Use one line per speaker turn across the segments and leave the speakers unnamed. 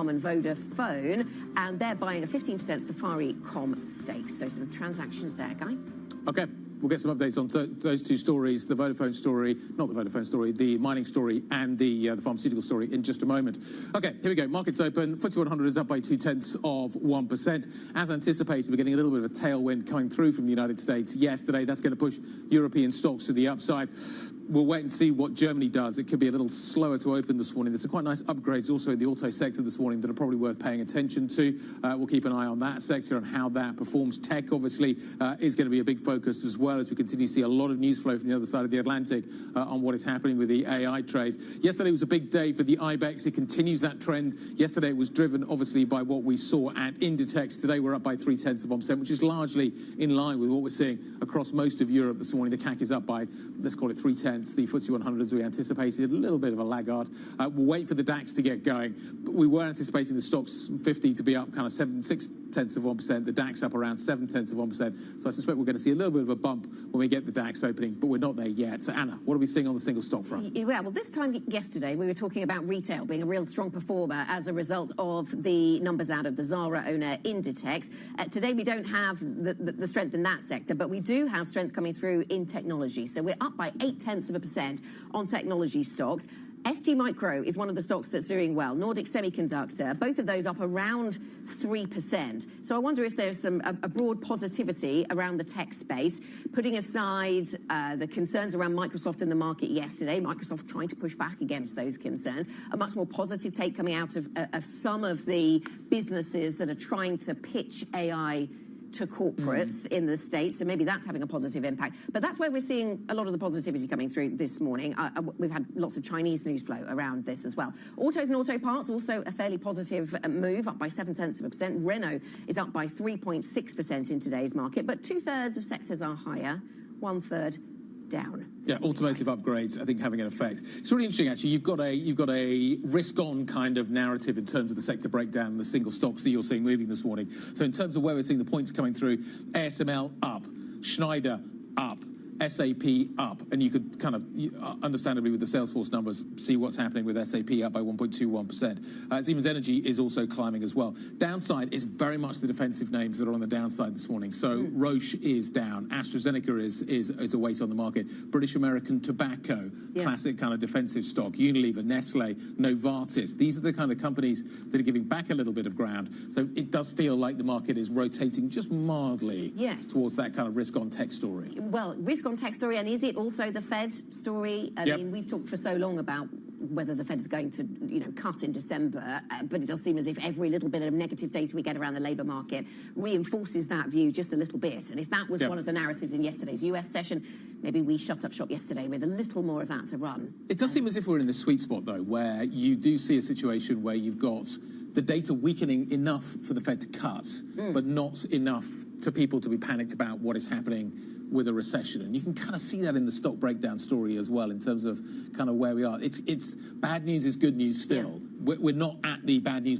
And Vodafone, and they're buying a 15% Safaricom stake. So some transactions there, Guy.
Okay. We'll get some updates on those two stories, the Vodafone story, not the Vodafone story, the mining story and the pharmaceutical story in just a moment. Okay, here we go. Markets open. FTSE 100 is up by 0.2%. As anticipated, we're getting a little bit of a tailwind coming through from the United States yesterday. That's going to push European stocks to the upside. We'll wait and see what Germany does. It could be a little slower to open this morning. There's some quite nice upgrades also in the auto sector this morning that are probably worth paying attention to. We'll keep an eye on that sector and how that performs. Tech, obviously, is going to be a big focus as well as we continue to see a lot of news flow from the other side of the Atlantic on what is happening with the AI trade. Yesterday was a big day for the IBEX. It continues that trend. Yesterday it was driven, obviously, by what we saw at Inditex. Today we're up by 0.3%, which is largely in line with what we're seeing across most of Europe this morning. The CAC is up by, let's call it 0.3. The FTSE 100, as we anticipated, a little bit of a laggard. We'll wait for the DAX to get going. But we were anticipating the Stocks 50 to be up kind of 0.6%. The DAX up around 0.7%. So I suspect we're going to see a little bit of a bump when we get the DAX opening, but we're not there yet. So Anna, what are we seeing on the single stock front?
Yeah, well, this time yesterday we were talking about retail being a real strong performer as a result of the numbers out of the Zara owner Inditex. Today we don't have the strength in that sector, but we do have strength coming through in technology. So we're up by 0.8% on technology stocks. ST Micro is one of the stocks that's doing well. Nordic Semiconductor, both of those up around 3%. So I wonder if there's a broad positivity around the tech space, putting aside the concerns around Microsoft in the market yesterday, Microsoft trying to push back against those concerns, a much more positive take coming out of some of the businesses that are trying to pitch AI to corporates in the States, so maybe that's having a positive impact. But that's where we're seeing a lot of the positivity coming through this morning. We've had lots of Chinese news flow around this as well. Autos and auto parts, also a fairly positive move, up by 0.7%. Renault is up by 3.6% in today's market, but 2/3 of sectors are higher, 1/3 down.
Yeah, automotive upgrades, I think, having an effect. It's really interesting, actually. You've got a risk-on kind of narrative in terms of the sector breakdown and the single stocks that you're seeing moving this morning. So in terms of where we're seeing the points coming through, ASML up, Schneider up, SAP up, and you could kind of, understandably with the Salesforce numbers, see what's happening with SAP up by 1.21%. Siemens Energy is also climbing as well. Downside is very much the defensive names that are on the downside this morning. So Roche is down, AstraZeneca is a weight on the market, British American Tobacco, classic kind of defensive stock, Unilever, Nestle, Novartis. These are the kind of companies that are giving back a little bit of ground. So it does feel like the market is rotating just mildly towards that kind of risk-on tech story.
Well, risk on tech story, and is it also the Fed story? I mean, we've talked for so long about whether the Fed is going to, cut in December, but it does seem as if every little bit of negative data we get around the labour market reinforces that view just a little bit. And if that was one of the narratives in yesterday's US session, maybe we shut up shop yesterday with a little more of that to run.
It does seem as if we're in the sweet spot, though, where you do see a situation where you've got the data weakening enough for the Fed to cut, but not enough to people to be panicked about what is happening with a recession. And you can kind of see that in the stock breakdown story as well, in terms of kind of where we are. It's bad news is good news still. We're not at the bad news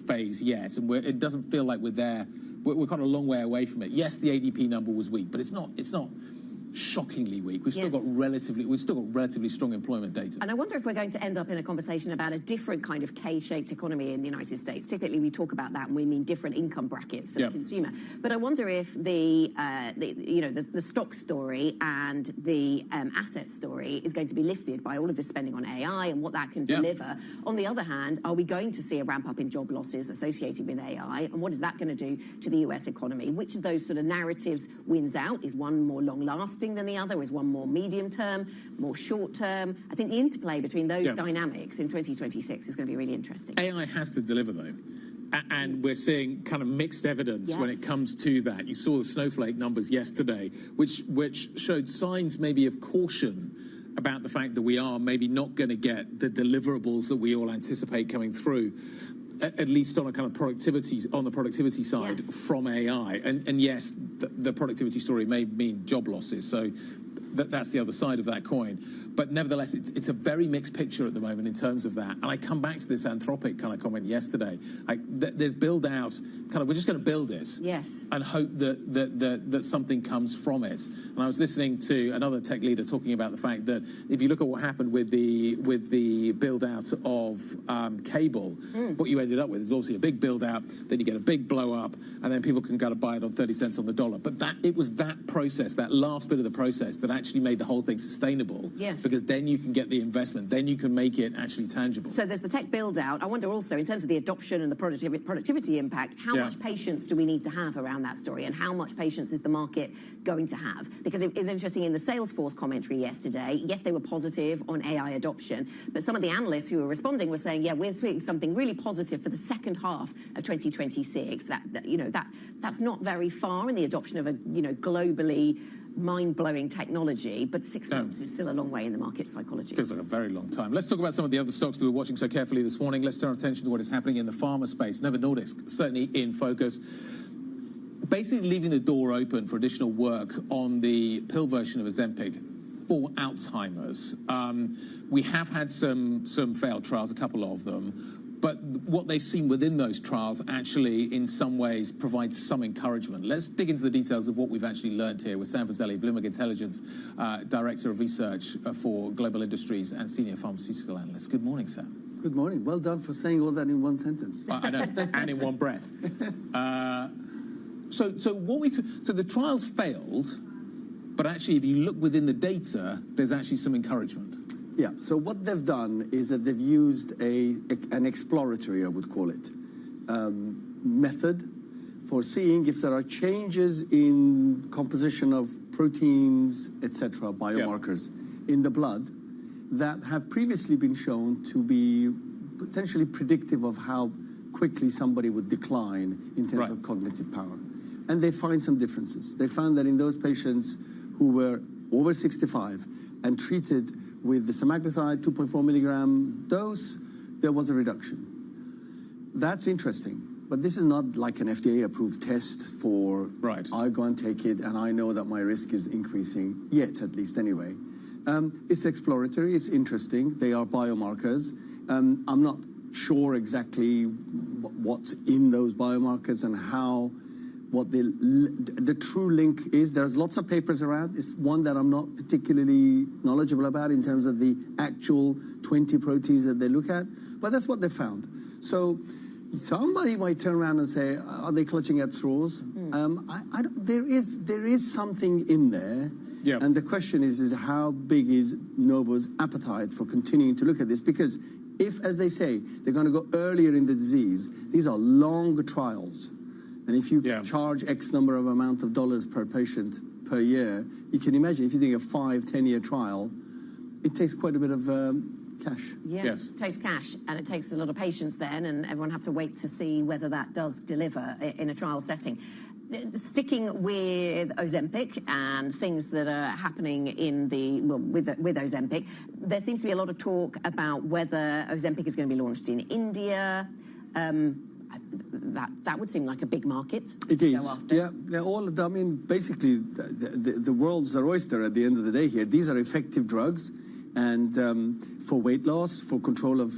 phase yet, and it doesn't feel like we're there. We're kind of a long way away from it. Yes, the ADP number was weak, but it's not shockingly weak. We've still got relatively strong employment data.
And I wonder if we're going to end up in a conversation about a different kind of K-shaped economy in the United States. Typically, we talk about that and we mean different income brackets for the consumer. But I wonder if the stock story and the asset story is going to be lifted by all of this spending on AI and what that can deliver. On the other hand, are we going to see a ramp up in job losses associated with AI? And what is that going to do to the US economy? Which of those sort of narratives wins out? Is one more long-lasting than the other? Is one more medium-term, more short-term? I think the interplay between those dynamics in 2026 is going to be really interesting.
AI has to deliver, though. And we're seeing kind of mixed evidence when it comes to that. You saw the Snowflake numbers yesterday, which showed signs maybe of caution about the fact that we are maybe not going to get the deliverables that we all anticipate coming through, at least on a kind of productivity side from AI. And yes, the productivity story may mean job losses. So that's the other side of that coin. But nevertheless, it's a very mixed picture at the moment in terms of that. And I come back to this Anthropic kind of comment yesterday. There's build out, kind of, we're just going to build it.
Yes.
And hope that something comes from it. And I was listening to another tech leader talking about the fact that if you look at what happened with the build out of cable, what you ended up with is obviously a big build out, then you get a big blow up, and then people can kind of buy it on 30 cents on the dollar. But it was that process, that last bit of the process, that actually made the whole thing sustainable.
Yes.
Because then you can get the investment, then you can make it actually tangible.
So there's the tech build out. I wonder also, in terms of the adoption and the productivity impact, how much patience do we need to have around that story, and how much patience is the market going to have? Because it is interesting in the Salesforce commentary yesterday, yes, they were positive on AI adoption, but some of the analysts who were responding were saying, we're seeing something really positive for the second half of 2026. That's not very far in the adoption of a globally mind-blowing technology, but 6 months is still a long way in the market psychology.
Feels like a very long time. Let's talk about some of the other stocks that we're watching so carefully this morning. Let's turn our attention to what is happening in the pharma space. Novo Nordisk, certainly in focus. Basically leaving the door open for additional work on the pill version of Ozempic for Alzheimer's. We have had some failed trials, a couple of them. But what they've seen within those trials actually, in some ways, provides some encouragement. Let's dig into the details of what we've actually learned here with Sam Fazeli, Bloomberg Intelligence, Director of Research for Global Industries and Senior Pharmaceutical Analyst. Good morning, Sam.
Good morning. Well done for saying all that in one sentence.
I know, and in one breath. So the trials failed, but actually, if you look within the data, there's actually some encouragement.
Yeah, so what they've done is that they've used an exploratory, I would call it, method for seeing if there are changes in composition of proteins, etc., biomarkers in the blood that have previously been shown to be potentially predictive of how quickly somebody would decline in terms of cognitive power. And they find some differences. They found that in those patients who were over 65 and treated with the semaglutide 2.4 milligram dose, there was a reduction. That's interesting, but this is not like an FDA-approved test for I go and take it and I know that my risk is increasing, yet at least anyway. It's exploratory, it's interesting, they are biomarkers. I'm not sure exactly what's in those biomarkers and what the true link is. There's lots of papers around. It's one that I'm not particularly knowledgeable about in terms of the actual 20 proteins that they look at, but that's what they found. So somebody might turn around and say, are they clutching at straws? There is something in there. Yeah. And the question is how big is Novo's appetite for continuing to look at this? Because if, as they say, they're going to go earlier in the disease, these are long trials. And if you charge X number of amount of dollars per patient per year, you can imagine if you're doing a 5-10-year trial, it takes quite a bit of cash.
Yes, it takes cash, and it takes a lot of patience then, and everyone have to wait to see whether that does deliver in a trial setting. Sticking with Ozempic and things that are happening with Ozempic, there seems to be a lot of talk about whether Ozempic is going to be launched in India. That would seem like a big market.
It is. Yeah, I mean, basically, the world's our oyster at the end of the day here. These are effective drugs, and for weight loss, for control of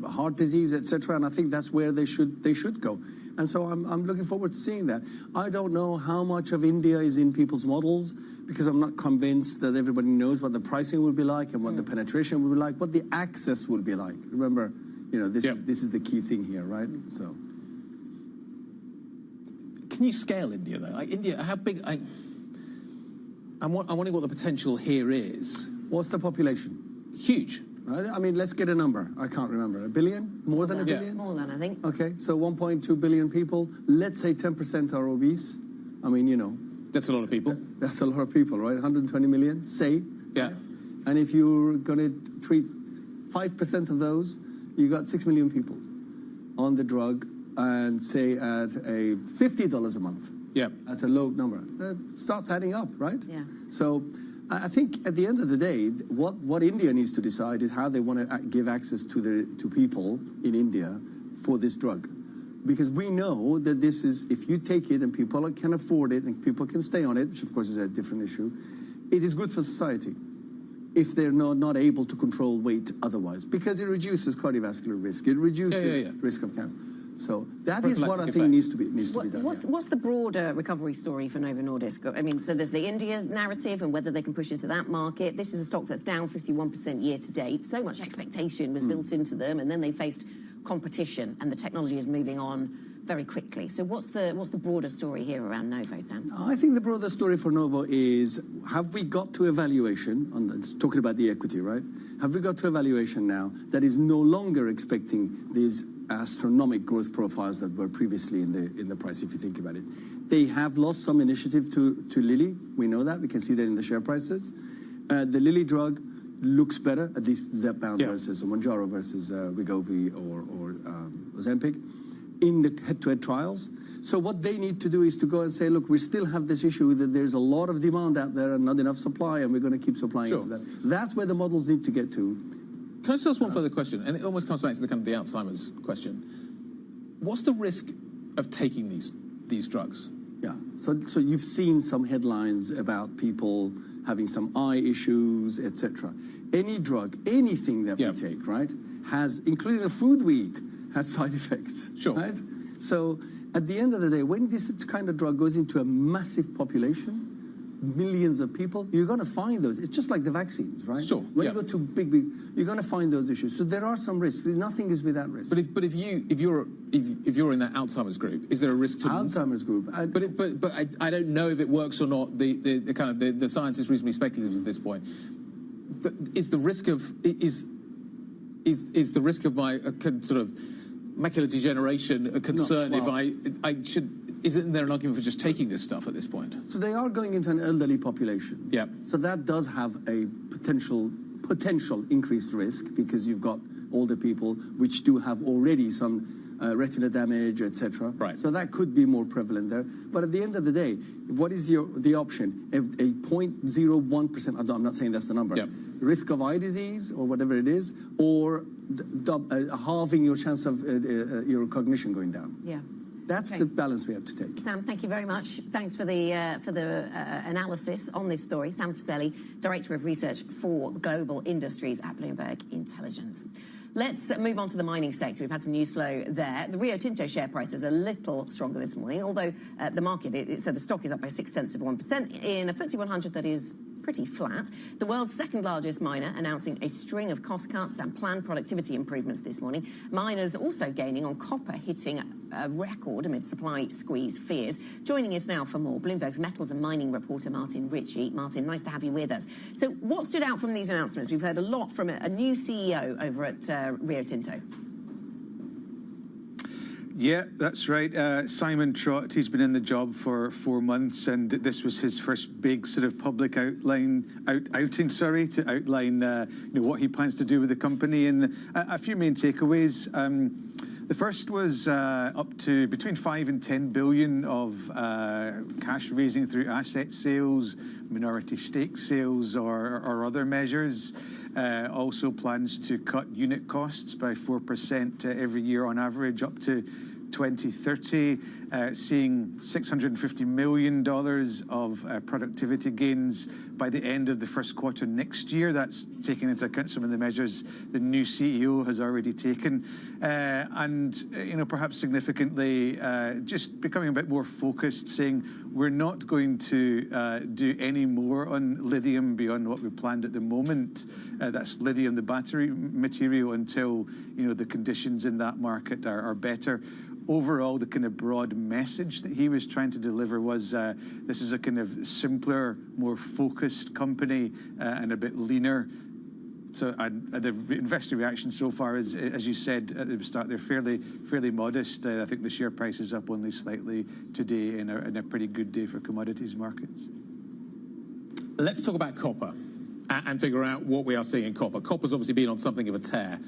heart disease, etc. And I think that's where they should go. And so I'm looking forward to seeing that. I don't know how much of India is in people's models, because I'm not convinced that everybody knows what the pricing will be like and what the penetration will be like, what the access will be like. Remember, this is the key thing here, right? So,
can you scale India though? Like India, how big? I'm wondering what the potential here is.
What's the population?
Huge.
Right? I mean, let's get a number. I can't remember. 1 billion? More than a billion?
More than, I think.
Okay, so 1.2 billion people. Let's say 10% are obese. I mean,
That's a lot of people.
That's a lot of people, right? 120 million, say.
Yeah.
Right? And if you're going to treat 5% of those, you got 6 million people on the drug, and say at a $50 a month.
Yeah.
At a low number. It starts adding up, right?
Yeah.
So I think at the end of the day, what India needs to decide is how they want to give access to people in India for this drug. Because we know that this is, if you take it and people can afford it and people can stay on it, which of course is a different issue, it is good for society if they're not able to control weight otherwise. Because it reduces cardiovascular risk, it reduces risk of cancer. So that is what I think needs to be done.
What's the broader recovery story for Novo Nordisk? I mean, so there's the India narrative and whether they can push into that market. This is a stock that's down 51% year to date. So much expectation was built into them, and then they faced competition, and the technology is moving on very quickly. So what's the broader story here around Novo, Sam?
I think the broader story for Novo is, have we got to a valuation, talking about the equity, right? Have we got to a valuation now that is no longer expecting these astronomical growth profiles that were previously in the price, if you think about it? They have lost some initiative to Lilly. We know that. We can see that in the share prices. The Lilly drug looks better, at least Zepbound versus Mounjaro versus Wegovy or Ozempic in the head-to-head trials. So what they need to do is to go and say, look, we still have this issue that there's a lot of demand out there and not enough supply, and we're going to keep supplying into that. That's where the models need to get to.
Can I just ask one further question? And it almost comes back to the kind of the Alzheimer's question. What's the risk of taking these drugs?
Yeah. So you've seen some headlines about people having some eye issues, etc. Any drug, anything that we take, right, has, including the food we eat, has side effects.
Sure.
Right? So at the end of the day, when this kind of drug goes into a massive population, millions of people, you're going to find those. It's just like the vaccines, right?
Sure.
When you go to big, you're going to find those issues. So there are some risks. Nothing is without risk.
But if you're in that Alzheimer's group, is there a risk to
Alzheimer's group?
But I don't know if it works or not. The science is reasonably speculative at this point. Is the risk of my sort of macular degeneration a concern?
No, well,
if I should? Isn't there an argument for just taking this stuff at this point?
So they are going into an elderly population.
Yeah.
So that does have a potential increased risk, because you've got older people which do have already some retina damage, etc.
Right.
So that could be more prevalent there. But at the end of the day, what is the option? A 0.01%, I'm not saying that's the number, risk of eye disease or whatever it is, or halving your chance of your cognition going down.
Yeah.
That's the balance we have to take.
Sam, thank you very much. Thanks for the analysis on this story. Sam Fuseli, Director of Research for Global Industries at Bloomberg Intelligence. Let's move on to the mining sector. We've had some news flow there. The Rio Tinto share price is a little stronger this morning, although the market, so the stock is up by 0.6% in a FTSE 100 that is pretty flat. The world's second largest miner announcing a string of cost cuts and planned productivity improvements this morning. Miners also gaining on copper, hitting a record amid supply squeeze fears. Joining us now for more, Bloomberg's metals and mining reporter Martin Ritchie. Martin, nice to have you with us. So what stood out from these announcements? We've heard a lot from a new CEO over at Rio Tinto.
Yeah, that's right. Simon Trott, he's been in the job for 4 months, and this was his first big sort of public outing to outline what he plans to do with the company. And a few main takeaways. The first was up to between 5 and 10 billion of cash raising through asset sales, minority stake sales, or other measures. Also plans to cut unit costs by 4% every year on average up to 2030, seeing $650 million of productivity gains by the end of the first quarter next year. That's taking into account some of the measures the new CEO has already taken. And perhaps significantly, just becoming a bit more focused, saying we're not going to do any more on lithium beyond what we planned at the moment. That's lithium, the battery material, until the conditions in that market are better. Overall, the kind of broad message that he was trying to deliver was this is a kind of simpler, more focused company and a bit leaner. So the investor reaction so far is, as you said at the start, they're fairly modest. I think the share price is up only slightly today in a pretty good day for commodities markets.
Let's talk about copper and figure out what we are seeing in copper. Copper's obviously been on something of a tear.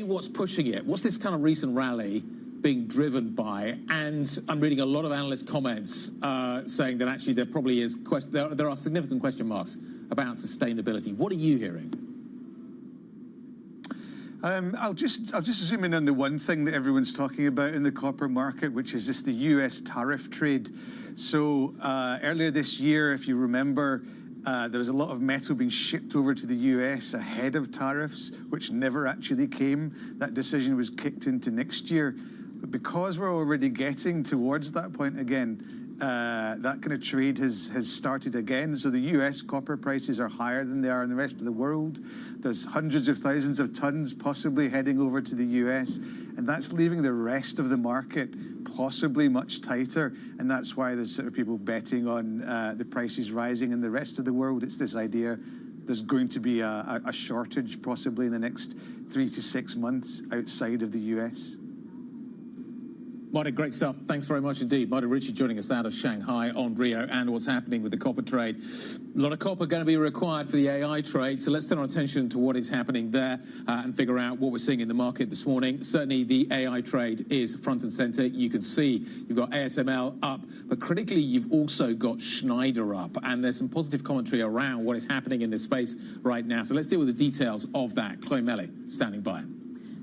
What's pushing it? What's this kind of recent rally being driven by? And I'm reading a lot of analyst comments saying that actually there probably is there are significant question marks about sustainability. What are you hearing?
I'll just zoom in on the one thing that everyone's talking about in the copper market, which is just the US tariff trade. So earlier this year, if you remember, there was a lot of metal being shipped over to the US ahead of tariffs, which never actually came. That decision was kicked into next year. But because we're already getting towards that point again, that kind of trade has started again. So the US copper prices are higher than they are in the rest of the world. There's hundreds of thousands of tons possibly heading over to the US, and that's leaving the rest of the market possibly much tighter. And that's why there's sort of people betting on the prices rising in the rest of the world. It's this idea there's going to be a shortage possibly in the next 3 to 6 months outside of the US.
Martin, great stuff. Thanks very much indeed. Martin Ritchie joining us out of Shanghai on Rio and what's happening with the copper trade. A lot of copper going to be required for the AI trade, so let's turn our attention to what is happening there and figure out what we're seeing in the market this morning. Certainly the AI trade is front and center. You can see you've got ASML up, but critically you've also got Schneider up, and there's some positive commentary around what is happening in this space right now. So let's deal with the details of that. Chloe Melly standing by.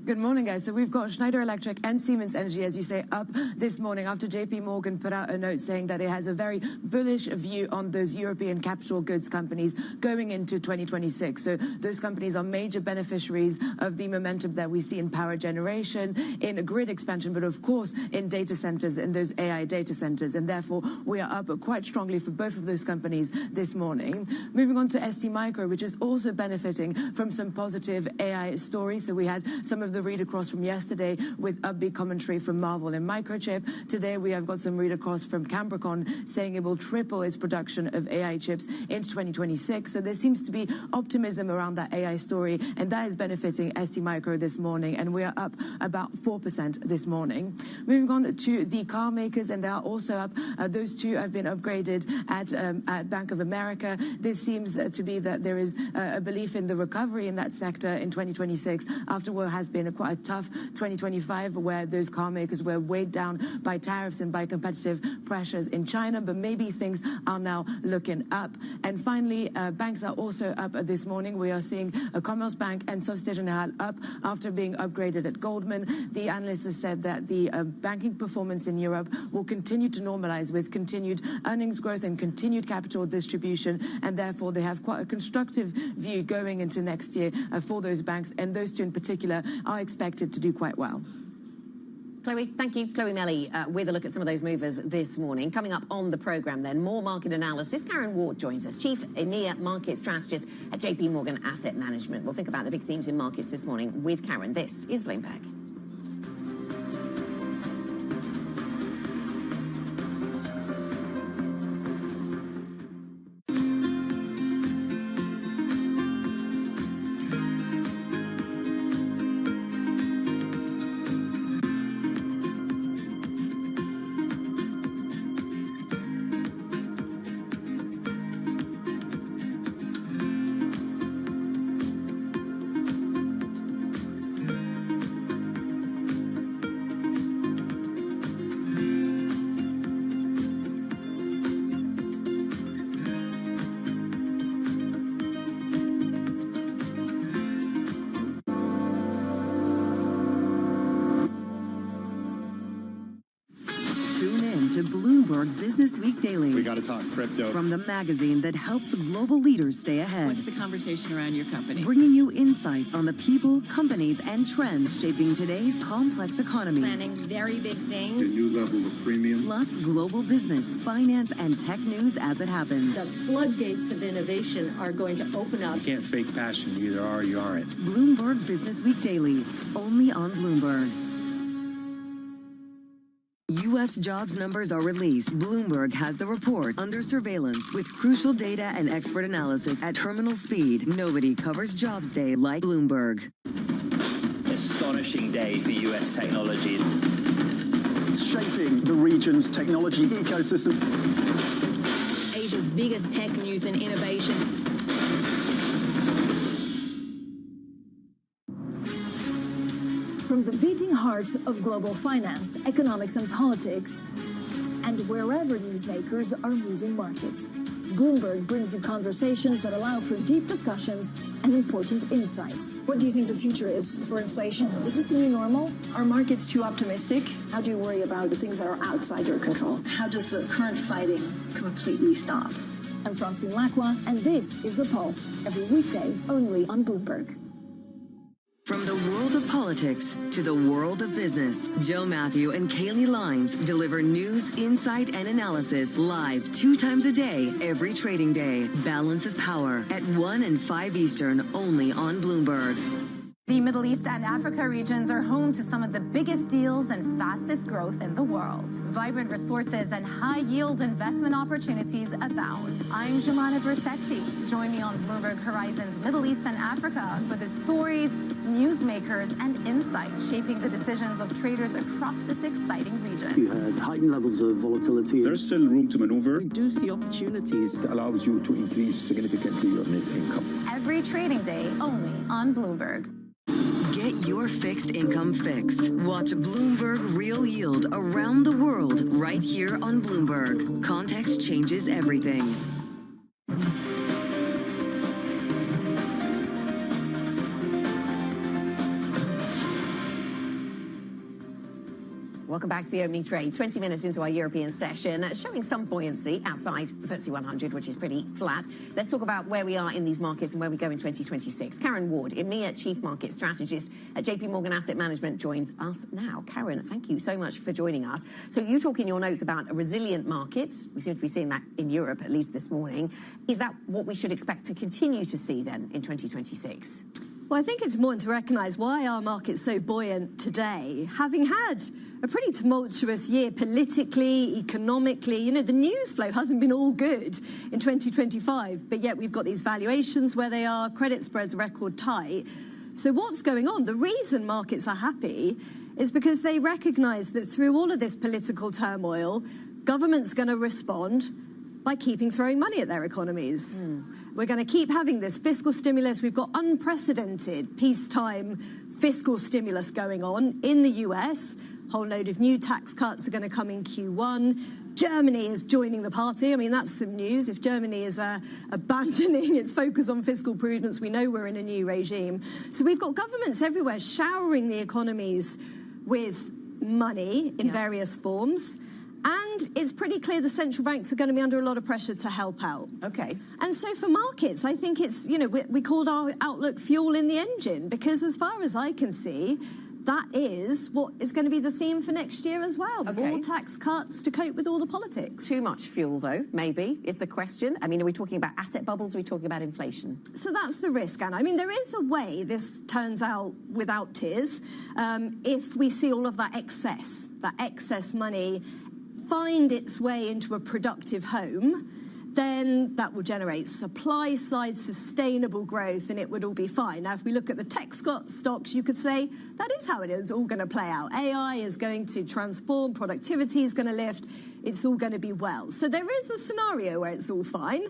Good morning, guys. So we've got Schneider Electric and Siemens Energy, as you say, up this morning after JP Morgan put out a note saying that it has a very bullish view on those European capital goods companies going into 2026. So those companies are major beneficiaries of the momentum that we see in power generation, in grid expansion, but of course in data centers and those AI data centers. And therefore, we are up quite strongly for both of those companies this morning. Moving on to ST Micro, which is also benefiting from some positive AI stories. So we had some of the read across from yesterday with upbeat commentary from Marvell and Microchip. Today we have got some read across from Cambricon saying it will triple its production of AI chips into 2026. So there seems to be optimism around that AI story, and that is benefiting ST Micro this morning, and we are up about 4% this morning. Moving on to the car makers, and they are also up. Those two have been upgraded at Bank of America. This seems to be that there is a belief in the recovery in that sector in 2026 after what has been quite a tough 2025 where those car makers were weighed down by tariffs and by competitive pressures in China, but maybe things are now looking up. And finally, banks are also up this morning. We are seeing Commerzbank and Société Générale up after being upgraded at Goldman. The analysts have said that the banking performance in Europe will continue to normalize with continued earnings growth and continued capital distribution, and therefore they have quite a constructive view going into next year for those banks, and those two in particular are expected to do quite well.
Chloe, thank you. Chloe Melly with a look at some of those movers this morning. Coming up on the programme then, more market analysis. Karen Ward joins us, Chief EMEA Market Strategist at JP Morgan Asset Management. We'll think about the big themes in markets this morning with Karen. This is Bloomberg.
to Bloomberg Business Week Daily.
We got to talk crypto.
From the magazine that helps global leaders stay ahead.
What's the conversation around your company?
Bringing you insight on the people, companies, and trends shaping today's complex economy.
Planning very big things.
A new level of premium.
Plus global business, finance, and tech news as it happens.
The floodgates of innovation are going to open up.
You can't fake passion. You either are or you aren't.
Bloomberg Business Week Daily, only on Bloomberg. U.S. jobs numbers are released. Bloomberg has the report under surveillance with crucial data and expert analysis at terminal speed. Nobody covers Jobs Day like Bloomberg.
Astonishing day for U.S. technology.
It's shaping the region's technology ecosystem.
Asia's biggest tech news and innovation.
From the beating heart of global finance, economics, and politics, and wherever newsmakers are moving markets, Bloomberg brings you conversations that allow for deep discussions and important insights. What do you think the future is for inflation? Is this a new normal? Are markets too optimistic? How do you worry about the things that are outside your control? How does the current fighting completely stop? I'm Francine Lacqua, and this is The Pulse, every weekday only on Bloomberg.
From the world of politics to the world of business, Joe Matthew and Kaylee Lines deliver news, insight, and analysis live 2 times a day, every trading day. Balance of Power at 1 and 5 Eastern, only on Bloomberg.
The Middle East and Africa regions are home to some of the biggest deals and fastest growth in the world. Vibrant resources and high-yield investment opportunities abound. I'm Jumana Bersecci. Join me on Bloomberg Horizon's Middle East and Africa for the stories, newsmakers, and insights shaping the decisions of traders across this exciting region.
You had heightened levels of volatility.
There's still room to maneuver.
Reduce the opportunities.
It allows you to increase significantly your net income.
Every trading day, only on Bloomberg.
Get your fixed income fix. Watch Bloomberg Real Yield around the world right here on Bloomberg. Context changes everything.
Welcome back to the opening trade. 20 minutes into our European session, showing some buoyancy outside the FTSE 100, which is pretty flat. Let's talk about where we are in these markets and where we go in 2026. Karen Ward, EMEA Chief Market Strategist at JP Morgan Asset Management, joins us now. Karen, thank you so much for joining us. So you talk in your notes about a resilient market. We seem to be seeing that in Europe, at least this morning. Is that what we should expect to continue to see then in 2026?
Well, I think it's important to recognise why our market's so buoyant today, having had a pretty tumultuous year politically, economically. You know, the news flow hasn't been all good in 2025, but yet we've got these valuations where they are, credit spreads record tight. So what's going on? The reason markets are happy is because they recognise that through all of this political turmoil, government's going to respond by throwing money at their economies. We're going to keep having this fiscal stimulus. We've got unprecedented peacetime fiscal stimulus going on in the US. Whole load of new tax cuts are going to come in Q1. Germany is joining the party. I mean, that's some news. If Germany is abandoning its focus on fiscal prudence, we know we're in a new regime. So we've got governments everywhere showering the economies with money in various forms. And it's pretty clear the central banks are going to be under a lot of pressure to help out.
Okay.
And so for markets, I think it's, you know, we called our outlook fuel in the engine, because as far as I can see, that is what is going to be the theme for next year as well. Okay. More tax cuts to cope with all the politics.
Too much fuel, though, maybe, is the question. I mean, are we talking about asset bubbles? Are we talking about inflation?
So that's the risk, Anna. I mean, there is a way this turns out without tears. If we see all of that excess money find its way into a productive home, then that will generate supply-side sustainable growth, and it would all be fine. Now, if we look at the tech stocks, you could say that is how it is all going to play out. AI is going to transform, productivity is going to lift, it's all going to be well. So there is a scenario where it's all fine,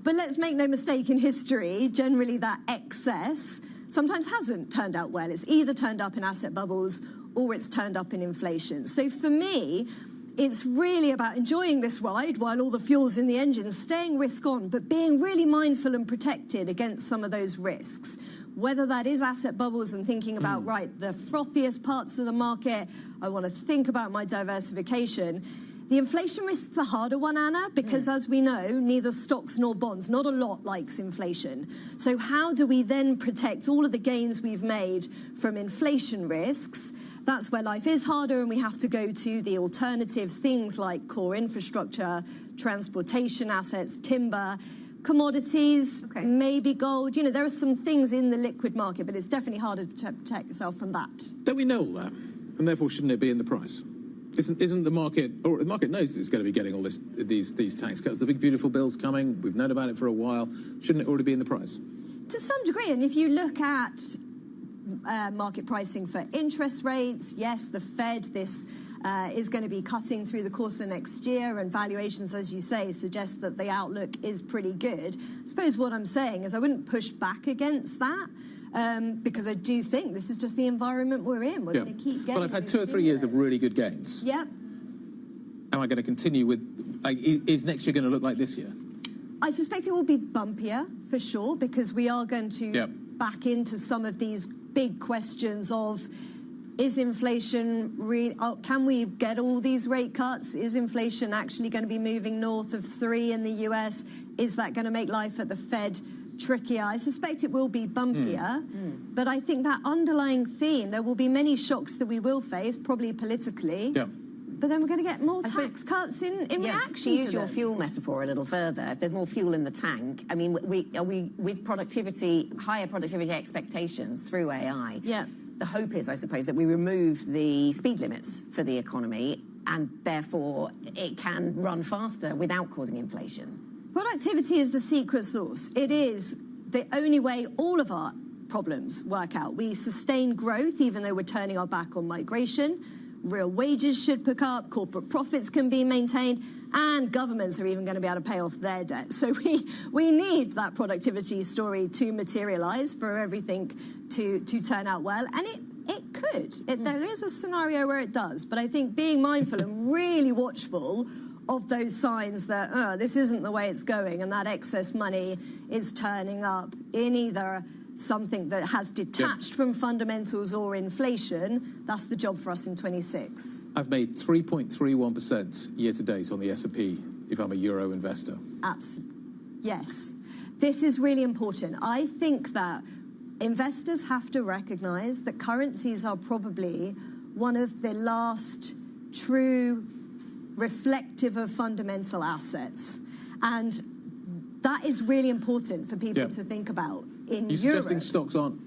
but let's make no mistake, in history, generally that excess sometimes hasn't turned out well. It's either turned up in asset bubbles or it's turned up in inflation. So for me, it's really about enjoying this ride while all the fuel's in the engine, staying risk on, but being really mindful and protected against some of those risks. Whether that is asset bubbles and thinking about, right, the frothiest parts of the market, I want to think about my diversification. The inflation risk is the harder one, Anna, because as we know, neither stocks nor bonds, not a lot likes inflation. So how do we then protect all of the gains we've made from inflation risks? That's where life is harder, and we have to go to the alternative things like core infrastructure, transportation assets, timber, commodities, maybe gold. You know, there are some things in the liquid market, but it's definitely harder to protect yourself from that.
Don't we know all that? And therefore, shouldn't it be in the price? Isn't the market, or the market knows that it's going to be getting all these tax cuts, the big beautiful bill's coming, we've known about it for a while, shouldn't it already be in the price?
To some degree, and if you look at market pricing for interest rates, yes, the Fed, is going to be cutting through the course of next year, and valuations, as you say, suggest that the outlook is pretty good. I suppose what I'm saying is I wouldn't push back against that. Because I do think this is just the environment we're in. We're going to keep getting.
But I've had 2 or 3 years of really good gains.
Yep.
Am I going to continue with? Is next year going to look like this year?
I suspect it will be bumpier for sure, because we are going to back into some of these big questions of: is inflation real? Can we get all these rate cuts? Is inflation actually going to be moving north of 3 in the US? Is that going to make life at the Fed trickier? I suspect it will be bumpier, but I think that underlying theme, there will be many shocks that we will face, probably politically. But then we're going to get more tax cuts in reaction
to use your fuel metaphor a little further. If there's more fuel in the tank, I mean, are we with productivity, higher productivity expectations through AI? The hope is, I suppose, that we remove the speed limits for the economy, and therefore it can run faster without causing inflation.
Productivity is the secret sauce. It is the only way all of our problems work out. We sustain growth even though we're turning our back on migration. Real wages should pick up, corporate profits can be maintained, and governments are even going to be able to pay off their debt. So we need that productivity story to materialise for everything to turn out well, and it could. There is a scenario where it does, but I think being mindful and really watchful of those signs that this isn't the way it's going, and that excess money is turning up in either something that has detached from fundamentals or inflation, that's the job for us in 26.
I've made 3.31% year to date on the S&P if I'm a euro investor.
Absolutely. Yes. This is really important. I think that investors have to recognise that currencies are probably one of the last true reflective of fundamental assets. And that is really important for people to think about in
You're
Europe.
suggesting stocks aren't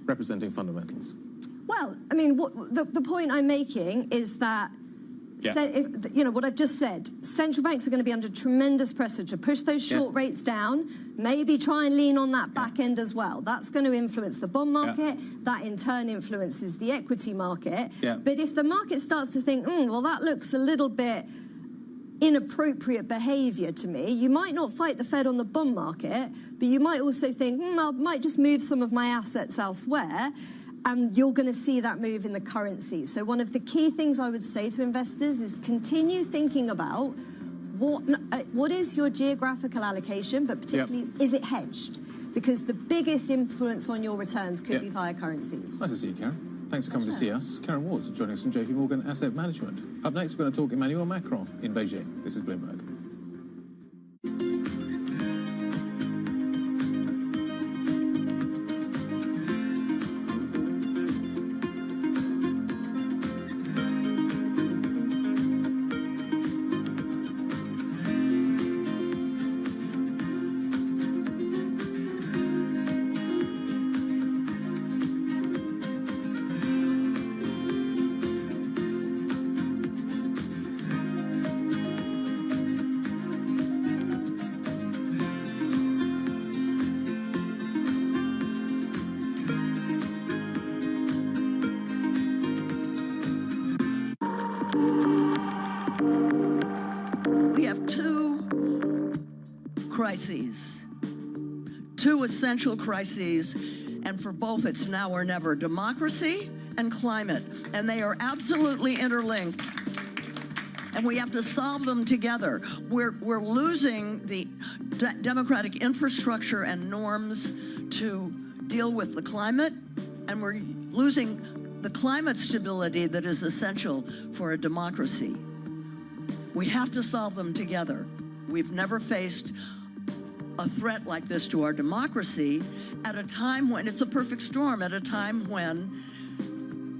representing fundamentals?
Well, I mean, the point I'm making is that, what I've just said, central banks are going to be under tremendous pressure to push those short rates down, maybe try and lean on that back end as well. That's going to influence the bond market. That in turn influences the equity market. But if the market starts to think, well, that looks a little bit inappropriate behaviour to me, you might not fight the Fed on the bond market, but you might also think, I might just move some of my assets elsewhere, and you're going to see that move in the currency. So one of the key things I would say to investors is continue thinking about what is your geographical allocation, but particularly, is it hedged? Because the biggest influence on your returns could be via currencies.
Nice to see you, Karen. Thanks for coming to see us. Karen Ward's joining us from JP Morgan Asset Management. Up next, we're going to talk Emmanuel Macron in Beijing. This is Bloomberg.
Crises, 2 essential crises, and for both it's now or never: democracy and climate, and they are absolutely interlinked, and we have to solve them together. We're losing the democratic infrastructure and norms to deal with the climate, and we're losing the climate stability that is essential for a democracy. We have to solve them together. We've never faced a threat like this to our democracy at a time when it's a perfect storm, at a time when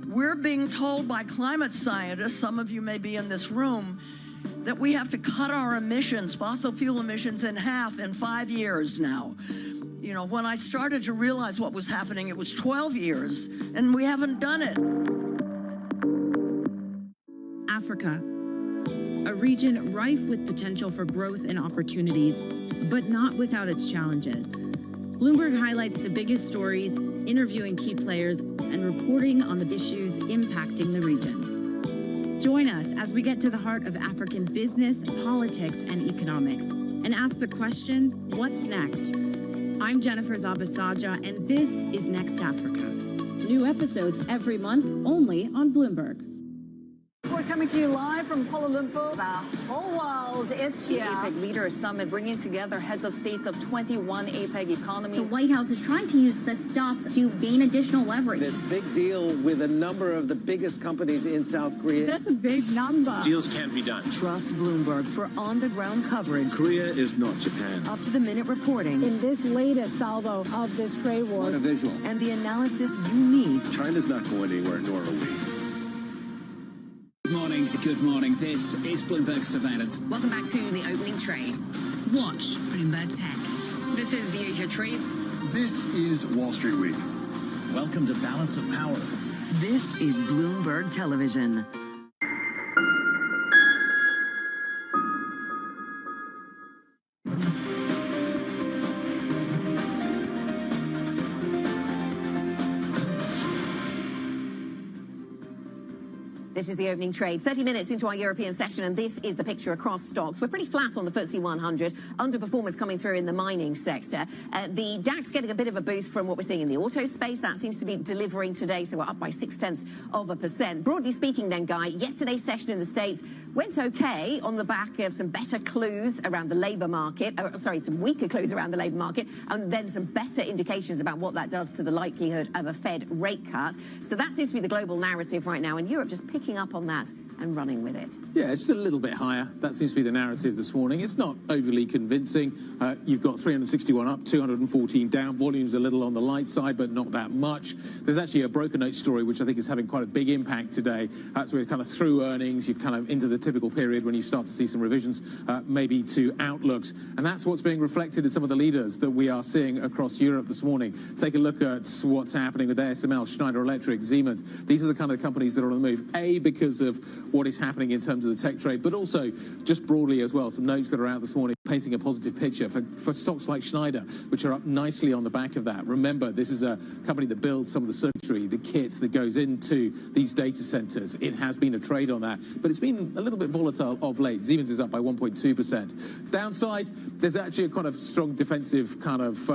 we're being told by climate scientists, some of you may be in this room, that we have to cut our emissions, fossil fuel emissions, in half in 5 years now. You know, when I started to realize what was happening, it was 12 years, and we haven't done it.
Africa, a region rife with potential for growth and opportunities, but not without its challenges. Bloomberg highlights the biggest stories, interviewing key players, and reporting on the issues impacting the region. Join us as we get to the heart of African business, politics, and economics, and ask the question, what's next? I'm Jennifer Zabasaja, and this is Next Africa.
New episodes every month, only on Bloomberg.
We're coming to you live from Kuala Lumpur. The whole world is here.
The APEC Leaders Summit bringing together heads of states of 21 APEC economies.
The White House is trying to use the stops to gain additional leverage.
This big deal with a number of the biggest companies in South Korea.
That's a big number.
Deals can't be done.
Trust Bloomberg for on-the-ground coverage.
Korea is not Japan.
Up-to-the-minute reporting.
In this latest salvo of this trade war.
What a visual.
And the analysis you need.
China's not going anywhere, nor are we.
Good morning. This is Bloomberg Surveillance.
Welcome back to the opening trade.
Watch
Bloomberg Tech. This is the Asia Trade.
This is Wall Street Week. Welcome to Balance of Power.
This is Bloomberg Television.
This is the opening trade. 30 minutes into our European session, and this is the picture across stocks. We're pretty flat on the FTSE 100. Underperformers coming through in the mining sector. The DAX getting a bit of a boost from what we're seeing in the auto space. That seems to be delivering today, so we're up by 0.6%. Broadly speaking then, Guy, yesterday's session in the States went okay on the back of some better clues around the labour market. Some weaker clues around the labour market, and then some better indications about what that does to the likelihood of a Fed rate cut. So that seems to be the global narrative right now, and Europe just picking up on that and running with it.
Yeah, just a little bit higher. That seems to be the narrative this morning. It's not overly convincing. You've got 361 up, 214 down. Volume's a little on the light side, but not that much. There's actually a broker note story, which I think is having quite a big impact today. So we're kind of through earnings. You're kind of into the typical period when you start to see some revisions, maybe to outlooks. And that's what's being reflected in some of the leaders that we are seeing across Europe this morning. Take a look at what's happening with ASML, Schneider Electric, Siemens. These are the kind of companies that are on the move, A, because of what is happening in terms of the tech trade, but also just broadly as well. Some notes that are out this morning painting a positive picture for stocks like Schneider, which are up nicely on the back of that. Remember, this is a company that builds some of the circuitry, the kits that goes into these data centers. It has been a trade on that, but it's been a little bit volatile of late. Siemens is up by 1.2%. Downside, there's actually a kind of strong defensive kind of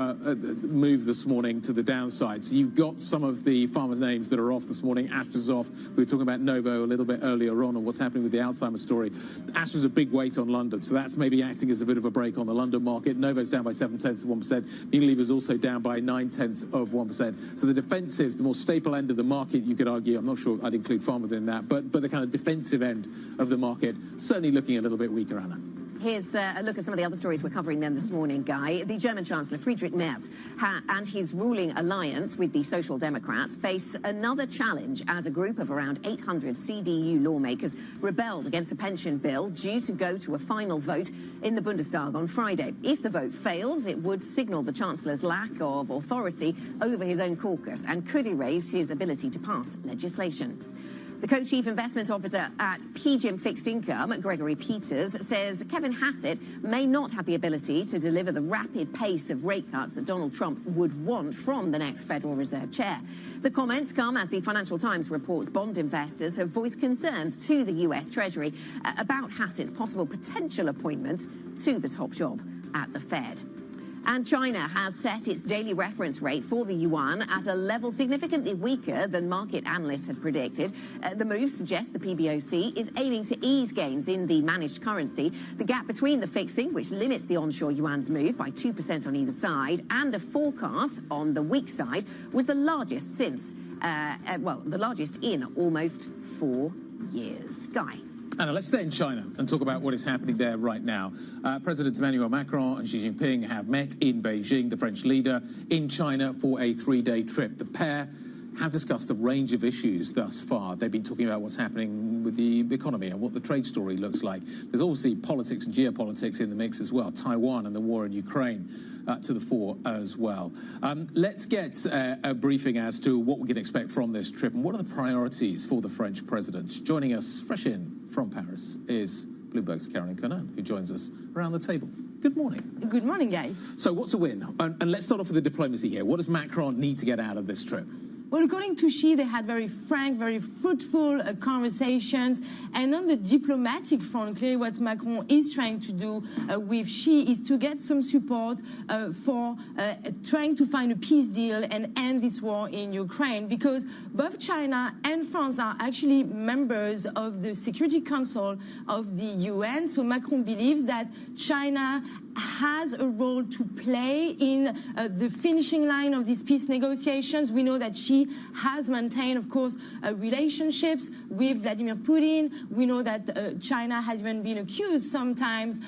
move this morning to the downside. So you've got some of the farmers' names that are off this morning. Astra's off. We were talking about Novo a little bit earlier on what's happening with the Alzheimer's story. Astra's a big weight on London, so that's maybe acting as a bit of a break on the London market. Novo's down by 0.7%. Unilever's also down by 0.9%. So the defensives, the more staple end of the market, you could argue, I'm not sure I'd include pharma within that, but the kind of defensive end of the market, certainly looking a little bit weaker, Anna.
Here's a look at some of the other stories we're covering then this morning, Guy. The German Chancellor Friedrich Merz and his ruling alliance with the Social Democrats face another challenge as a group of around 800 CDU lawmakers rebelled against a pension bill due to go to a final vote in the Bundestag on Friday. If the vote fails, it would signal the Chancellor's lack of authority over his own caucus and could erase his ability to pass legislation. The co-chief investment officer at PGIM Fixed Income, Gregory Peters, says Kevin Hassett may not have the ability to deliver the rapid pace of rate cuts that Donald Trump would want from the next Federal Reserve chair. The comments come as the Financial Times reports bond investors have voiced concerns to the US Treasury about Hassett's possible potential appointment to the top job at the Fed. And China has set its daily reference rate for the yuan at a level significantly weaker than market analysts had predicted. The move suggests the PBOC is aiming to ease gains in the managed currency. The gap between the fixing, which limits the onshore yuan's move by 2% on either side, and a forecast on the weak side, was the largest since, the largest in almost 4 years. Guy.
Anna, let's stay in China and talk about what is happening there right now. Presidents Emmanuel Macron and Xi Jinping have met in Beijing, the French leader, in China for a 3-day trip. The pair have discussed a range of issues thus far. They've been talking about what's happening with the economy and what the trade story looks like. There's obviously politics and geopolitics in the mix as well. Taiwan and the war in Ukraine to the fore as well. Let's get a briefing as to what we can expect from this trip and what are the priorities for the French president. Joining us fresh in from Paris is Bloomberg's Caroline Conan, who joins us around the table. Good morning.
Good morning, guys.
So what's a win? And let's start off with the diplomacy here. What does Macron need to get out of this trip?
Well, according to Xi, they had very frank, very fruitful conversations. And on the diplomatic front, clearly what Macron is trying to do with Xi is to get some support for trying to find a peace deal and end this war in Ukraine, because both China and France are actually members of the Security Council of the UN. So Macron believes that China has a role to play in the finishing line of these peace negotiations. We know that Xi has maintained, of course, relationships with Vladimir Putin. We know that China has even been accused sometimes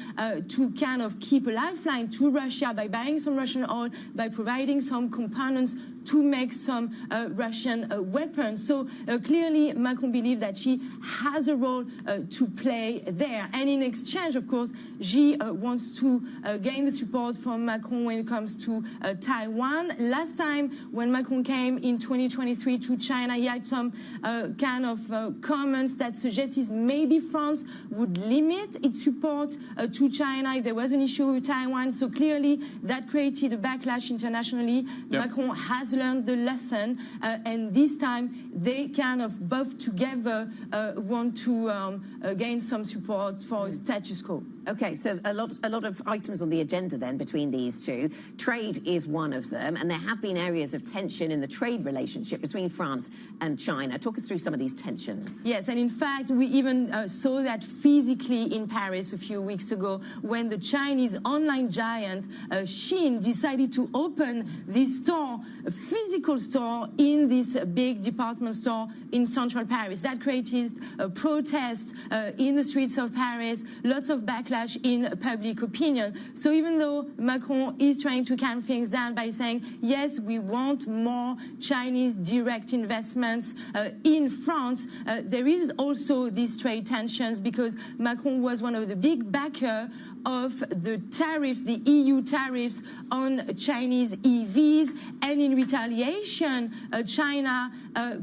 to kind of keep a lifeline to Russia by buying some Russian oil, by providing some components to make some Russian weapons. So clearly, Macron believes that Xi has a role to play there. And in exchange, of course, Xi wants to gain the support from Macron when it comes to Taiwan. Last time when Macron came in 2023 to China, he had some kind of comments that suggested maybe France would limit its support to China if there was an issue with Taiwan. So clearly, that created a backlash internationally. Yep. Macron has learned the lesson, and this time they kind of both together want to gain some support for status quo.
Okay, so a lot of items on the agenda then between these two. Trade is one of them, and there have been areas of tension in the trade relationship between France and China. Talk us through some of these tensions.
Yes, and in fact, we even saw that physically in Paris a few weeks ago when the Chinese online giant Shein decided to open this store, a physical store in this big department store in central Paris. That created a protest in the streets of Paris, lots of backlash in public opinion. So even though Macron is trying to calm things down by saying, yes, we want more Chinese direct investments in France, there is also these trade tensions because Macron was one of the big backers of the tariffs, the EU tariffs on Chinese EVs, and in retaliation, China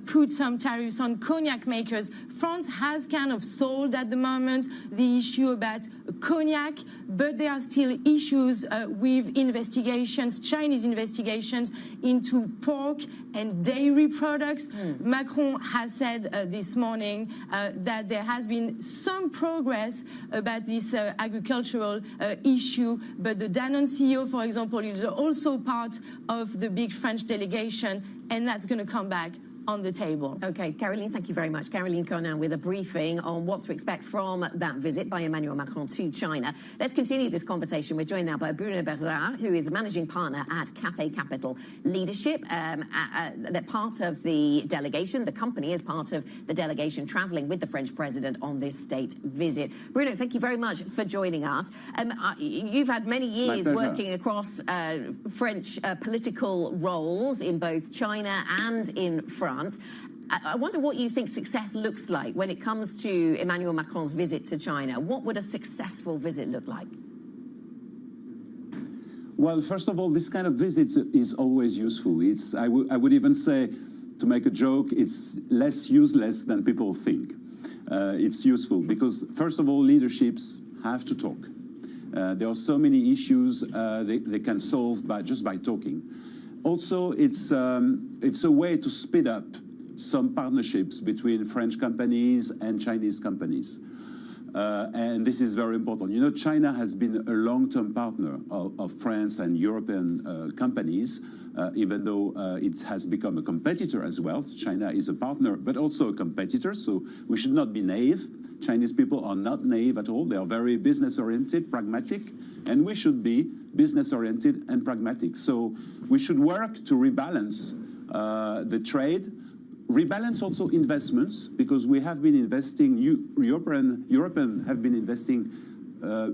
put some tariffs on cognac makers. France has kind of solved at the moment the issue about cognac, but there are still issues with investigations, Chinese investigations into pork and dairy products. Macron has said this morning that there has been some progress about this agricultural issue, but the Danone CEO, for example, is also part of the big French delegation, and that's going to come back on the table.
Okay, Caroline, thank you very much. Caroline Conan with a briefing on what to expect from that visit by Emmanuel Macron to China. Let's continue this conversation. We're joined now by Bruno Berzard, who is a managing partner at Cathay Capital Leadership. They're part of the delegation. The company is part of the delegation traveling with the French president on this state visit. Bruno, thank you very much for joining us. You've had many years working across French political roles in both China and in France. I wonder what you think success looks like when it comes to Emmanuel Macron's visit to China. What would a successful visit look like?
Well, first of all, this kind of visit is always useful. I would even say, to make a joke, it's less useless than people think. It's useful because, first of all, leaderships have to talk. There are so many issues they can solve just by talking. Also, it's a way to speed up some partnerships between French companies and Chinese companies. And this is very important. You know, China has been a long-term partner of France and European companies, even though it has become a competitor as well. China is a partner, but also a competitor, so we should not be naive. Chinese people are not naive at all. They are very business-oriented, pragmatic, and we should be business-oriented and pragmatic. So we should work to rebalance the trade rebalance also investments, because we have been investing, European have been investing a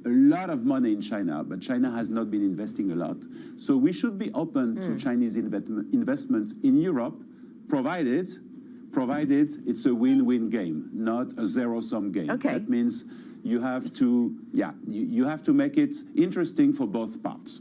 lot of money in China, but China has not been investing a lot. So we should be open to Chinese investment in Europe, provided it's a win-win game, not a zero-sum game.
Okay.
That means you have to, you have to make it interesting for both parts.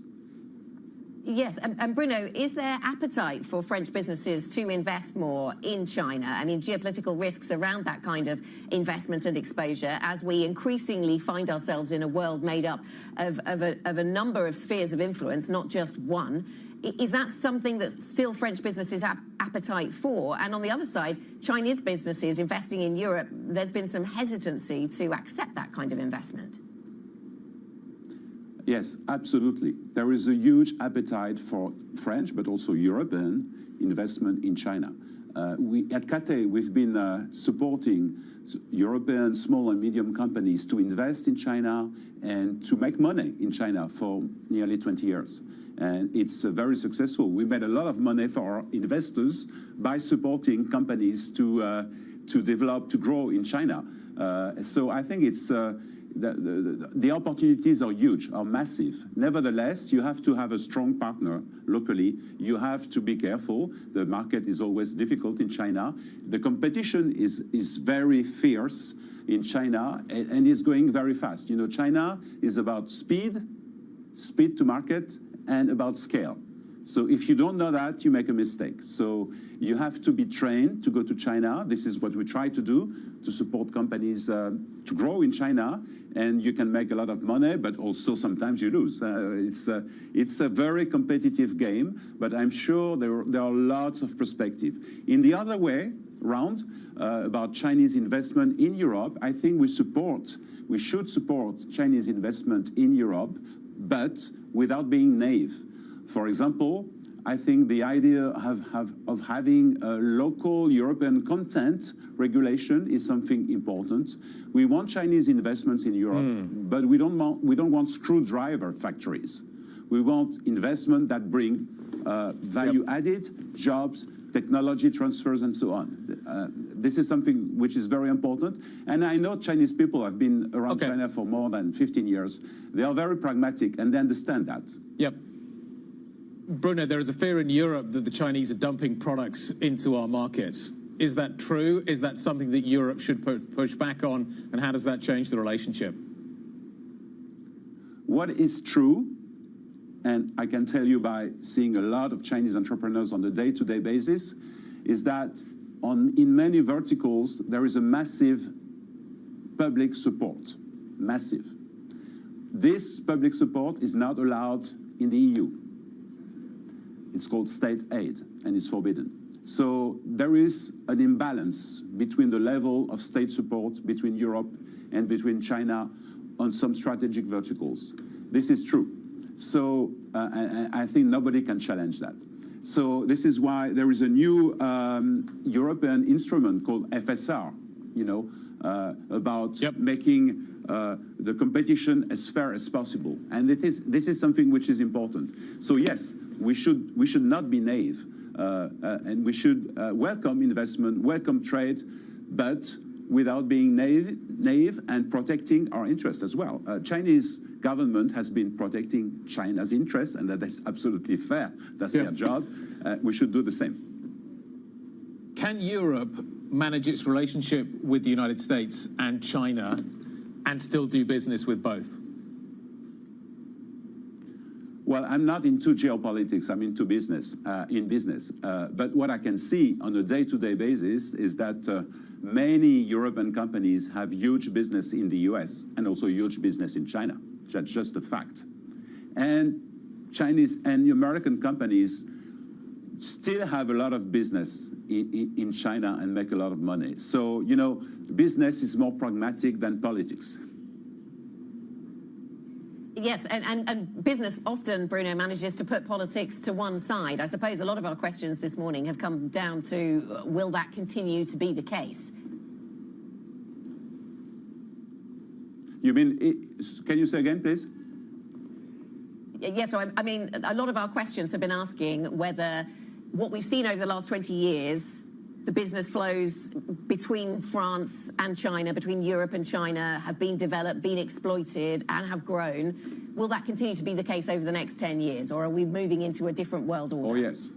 Yes, and Bruno, is there appetite for French businesses to invest more in China? I mean, geopolitical risks around that kind of investment and exposure, as we increasingly find ourselves in a world made up of a number of spheres of influence, not just one. Is that something that still French businesses have appetite for? And on the other side, Chinese businesses investing in Europe, there's been some hesitancy to accept that kind of investment.
Yes, absolutely. There is a huge appetite for French, but also European investment in China. At CATE, we've been supporting European small and medium companies to invest in China and to make money in China for nearly 20 years. And it's very successful. We made a lot of money for our investors by supporting companies to develop, to grow in China. So I think it's the opportunities are huge, are massive. Nevertheless, you have to have a strong partner locally. You have to be careful. The market is always difficult in China. The competition is very fierce in China, and it's going very fast. You know, China is about speed to market, and about scale. So if you don't know that, you make a mistake. So you have to be trained to go to China. This is what we try to do, to support companies to grow in China. And you can make a lot of money, but also sometimes you lose. It's a very competitive game, but I'm sure there are lots of perspective. In the other way round, about Chinese investment in Europe, I think we should support Chinese investment in Europe, but without being naive. For example, I think the idea of having a local European content regulation is something important. We want Chinese investments in Europe, but we don't want screwdriver factories. We want investment that bring value added, jobs, technology transfers, and so on. This is something which is very important. And I know Chinese people have been around China for more than 15 years. They are very pragmatic, and they understand that.
Yep. Bruno, there is a fear in Europe that the Chinese are dumping products into our markets. Is that true? Is that something that Europe should push back on? And how does that change the relationship?
What is true, and I can tell you by seeing a lot of Chinese entrepreneurs on a day-to-day basis, is that in many verticals, there is a massive public support. Massive. This public support is not allowed in the EU. It's called state aid, and it's forbidden. So there is an imbalance between the level of state support between Europe and between China on some strategic verticals. This is true. So I think nobody can challenge that. So this is why there is a new European instrument called FSR, you know, about making the competition as fair as possible. And this is something which is important. So yes, we should not be naive, and we should welcome investment, welcome trade, but without being naive and protecting our interests as well. Chinese government has been protecting China's interests, and that is absolutely fair. That's their job. We should do the same.
Can Europe manage its relationship with the United States and China and still do business with both?
Well, I'm not into geopolitics. I'm into business, But what I can see on a day-to-day basis is that many European companies have huge business in the US and also huge business in China. That's just a fact. And Chinese and American companies still have a lot of business in China and make a lot of money. So, you know, business is more pragmatic than politics.
Yes, and business often, Bruno, manages to put politics to one side. I suppose a lot of our questions this morning have come down to, will that continue to be the case?
You mean, can you say again, please?
Yes, so I mean, a lot of our questions have been asking whether what we've seen over the last 20 years the business flows between France and China, between Europe and China, have been developed, been exploited, and have grown. Will that continue to be the case over the next 10 years, or are we moving into a different world order?
Oh, yes.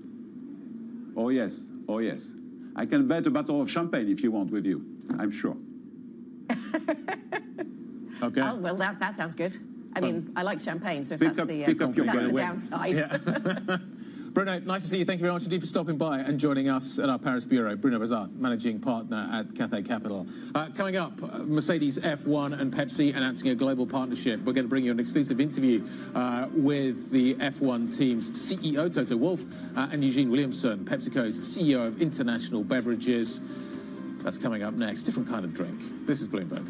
Oh, yes. Oh, yes. I can bet a bottle of champagne if you want with you, I'm sure.
Okay.
Oh, well, that sounds good. I mean, I like champagne, so if that's
pick up your
the downside.
Yeah. Bruno, nice to see you. Thank you very much indeed for stopping by and joining us at our Paris bureau. Bruno Bazard, Managing Partner at Cathay Capital. Coming up, Mercedes F1 and Pepsi announcing a global partnership. We're going to bring you an exclusive interview with the F1 team's CEO, Toto Wolff, and Eugene Williamson, PepsiCo's CEO of International Beverages. That's coming up next. Different kind of drink. This is Bloomberg.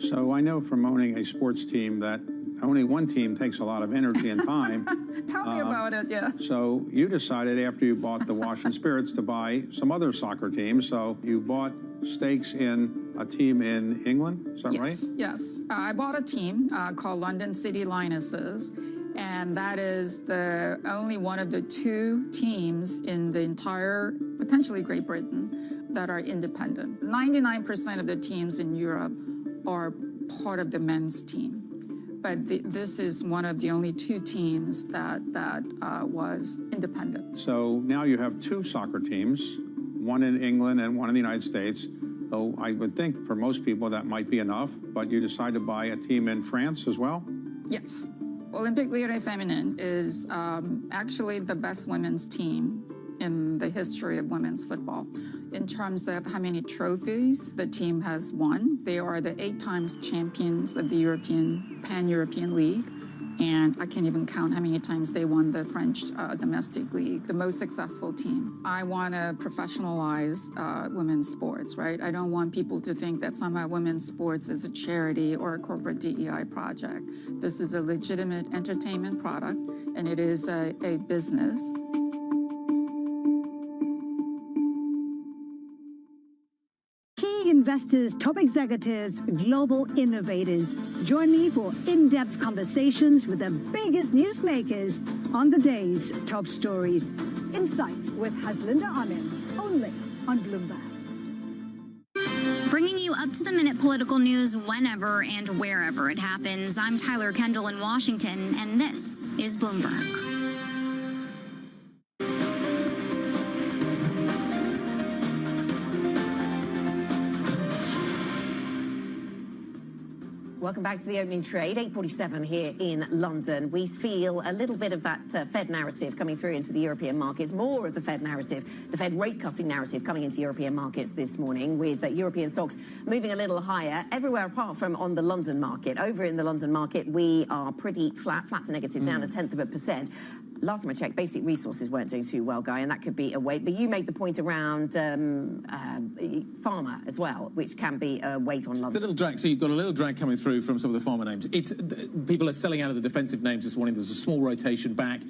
So I know from owning a sports team that owning one team takes a lot of energy and time.
Tell me about it, yeah.
So you decided after you bought the Washington Spirits to buy some other soccer teams. So you bought stakes in a team in England, is that right?
Yes. I bought a team called London City Lionesses, and that is the only one of the two teams in the entire, potentially Great Britain, that are independent. 99% of the teams in Europe are part of the men's team. But this is one of the only two teams that was independent.
So now you have two soccer teams, one in England and one in the United States. So I would think for most people that might be enough, but you decide to buy a team in France as well?
Yes. Olympique Lyonnais Féminin is actually the best women's team in the history of women's football. In terms of how many trophies the team has won, they are the 8 times champions of the Pan-European League. And I can't even count how many times they won the French domestic league, the most successful team. I want to professionalize women's sports, right? I don't want people to think that somehow women's sports is a charity or a corporate DEI project. This is a legitimate entertainment product, and it is a business.
Investors, top executives, global innovators. Join me for in-depth conversations with the biggest newsmakers on the day's top stories. Insight with Haslinda Amin, only on Bloomberg.
Bringing you up-to-the-minute political news whenever and wherever it happens. I'm Tyler Kendall in Washington, and this is Bloomberg.
Welcome back to the opening trade, 8:47 here in London. We feel a little bit of that Fed narrative coming through into the European markets, more of the Fed narrative, the Fed rate-cutting narrative coming into European markets this morning, with European stocks moving a little higher everywhere apart from on the London market. Over in the London market, we are pretty flat to negative, down 0.1%. Last time I checked, basic resources weren't doing too well, Guy, and that could be a weight. But you made the point around pharma as well, which can be a weight on London.
It's a little drag. So you've got a little drag coming through from some of the pharma names. People are selling out of the defensive names this morning. There's a small rotation back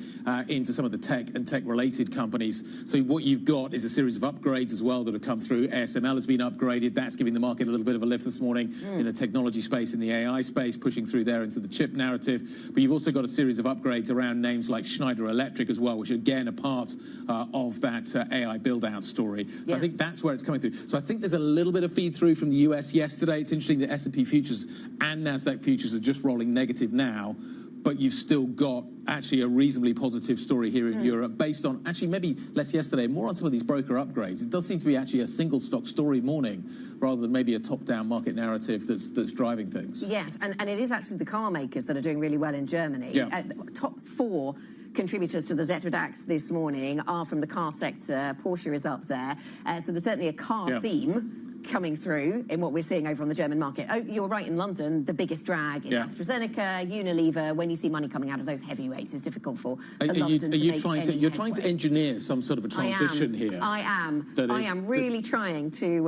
into some of the tech and tech-related companies. So what you've got is a series of upgrades as well that have come through. ASML has been upgraded. That's giving the market a little bit of a lift this morning in the technology space, in the AI space, pushing through there into the chip narrative. But you've also got a series of upgrades around names like Schneider Schneider Electric as well, which again are part of that AI build-out story. So I think that's where it's coming through. So I think there's a little bit of feed through from the US yesterday. It's interesting that S&P futures and NASDAQ futures are just rolling negative now, but you've still got actually a reasonably positive story here in Europe based on actually maybe less yesterday, more on some of these broker upgrades. It does seem to be actually a single stock story morning rather than maybe a top-down market narrative that's driving things.
Yes, and it is actually the car makers that are doing really well in Germany.
Yeah.
Top 4 contributors to the Xetra DAX this morning are from the car sector. Porsche is up there. So there's certainly a car theme coming through in what we're seeing over on the German market. Oh, you're right, in London, the biggest drag is AstraZeneca, Unilever. When you see money coming out of those heavyweights, it's difficult for London to make any
You're trying to engineer some sort of a transition here.
I am really trying to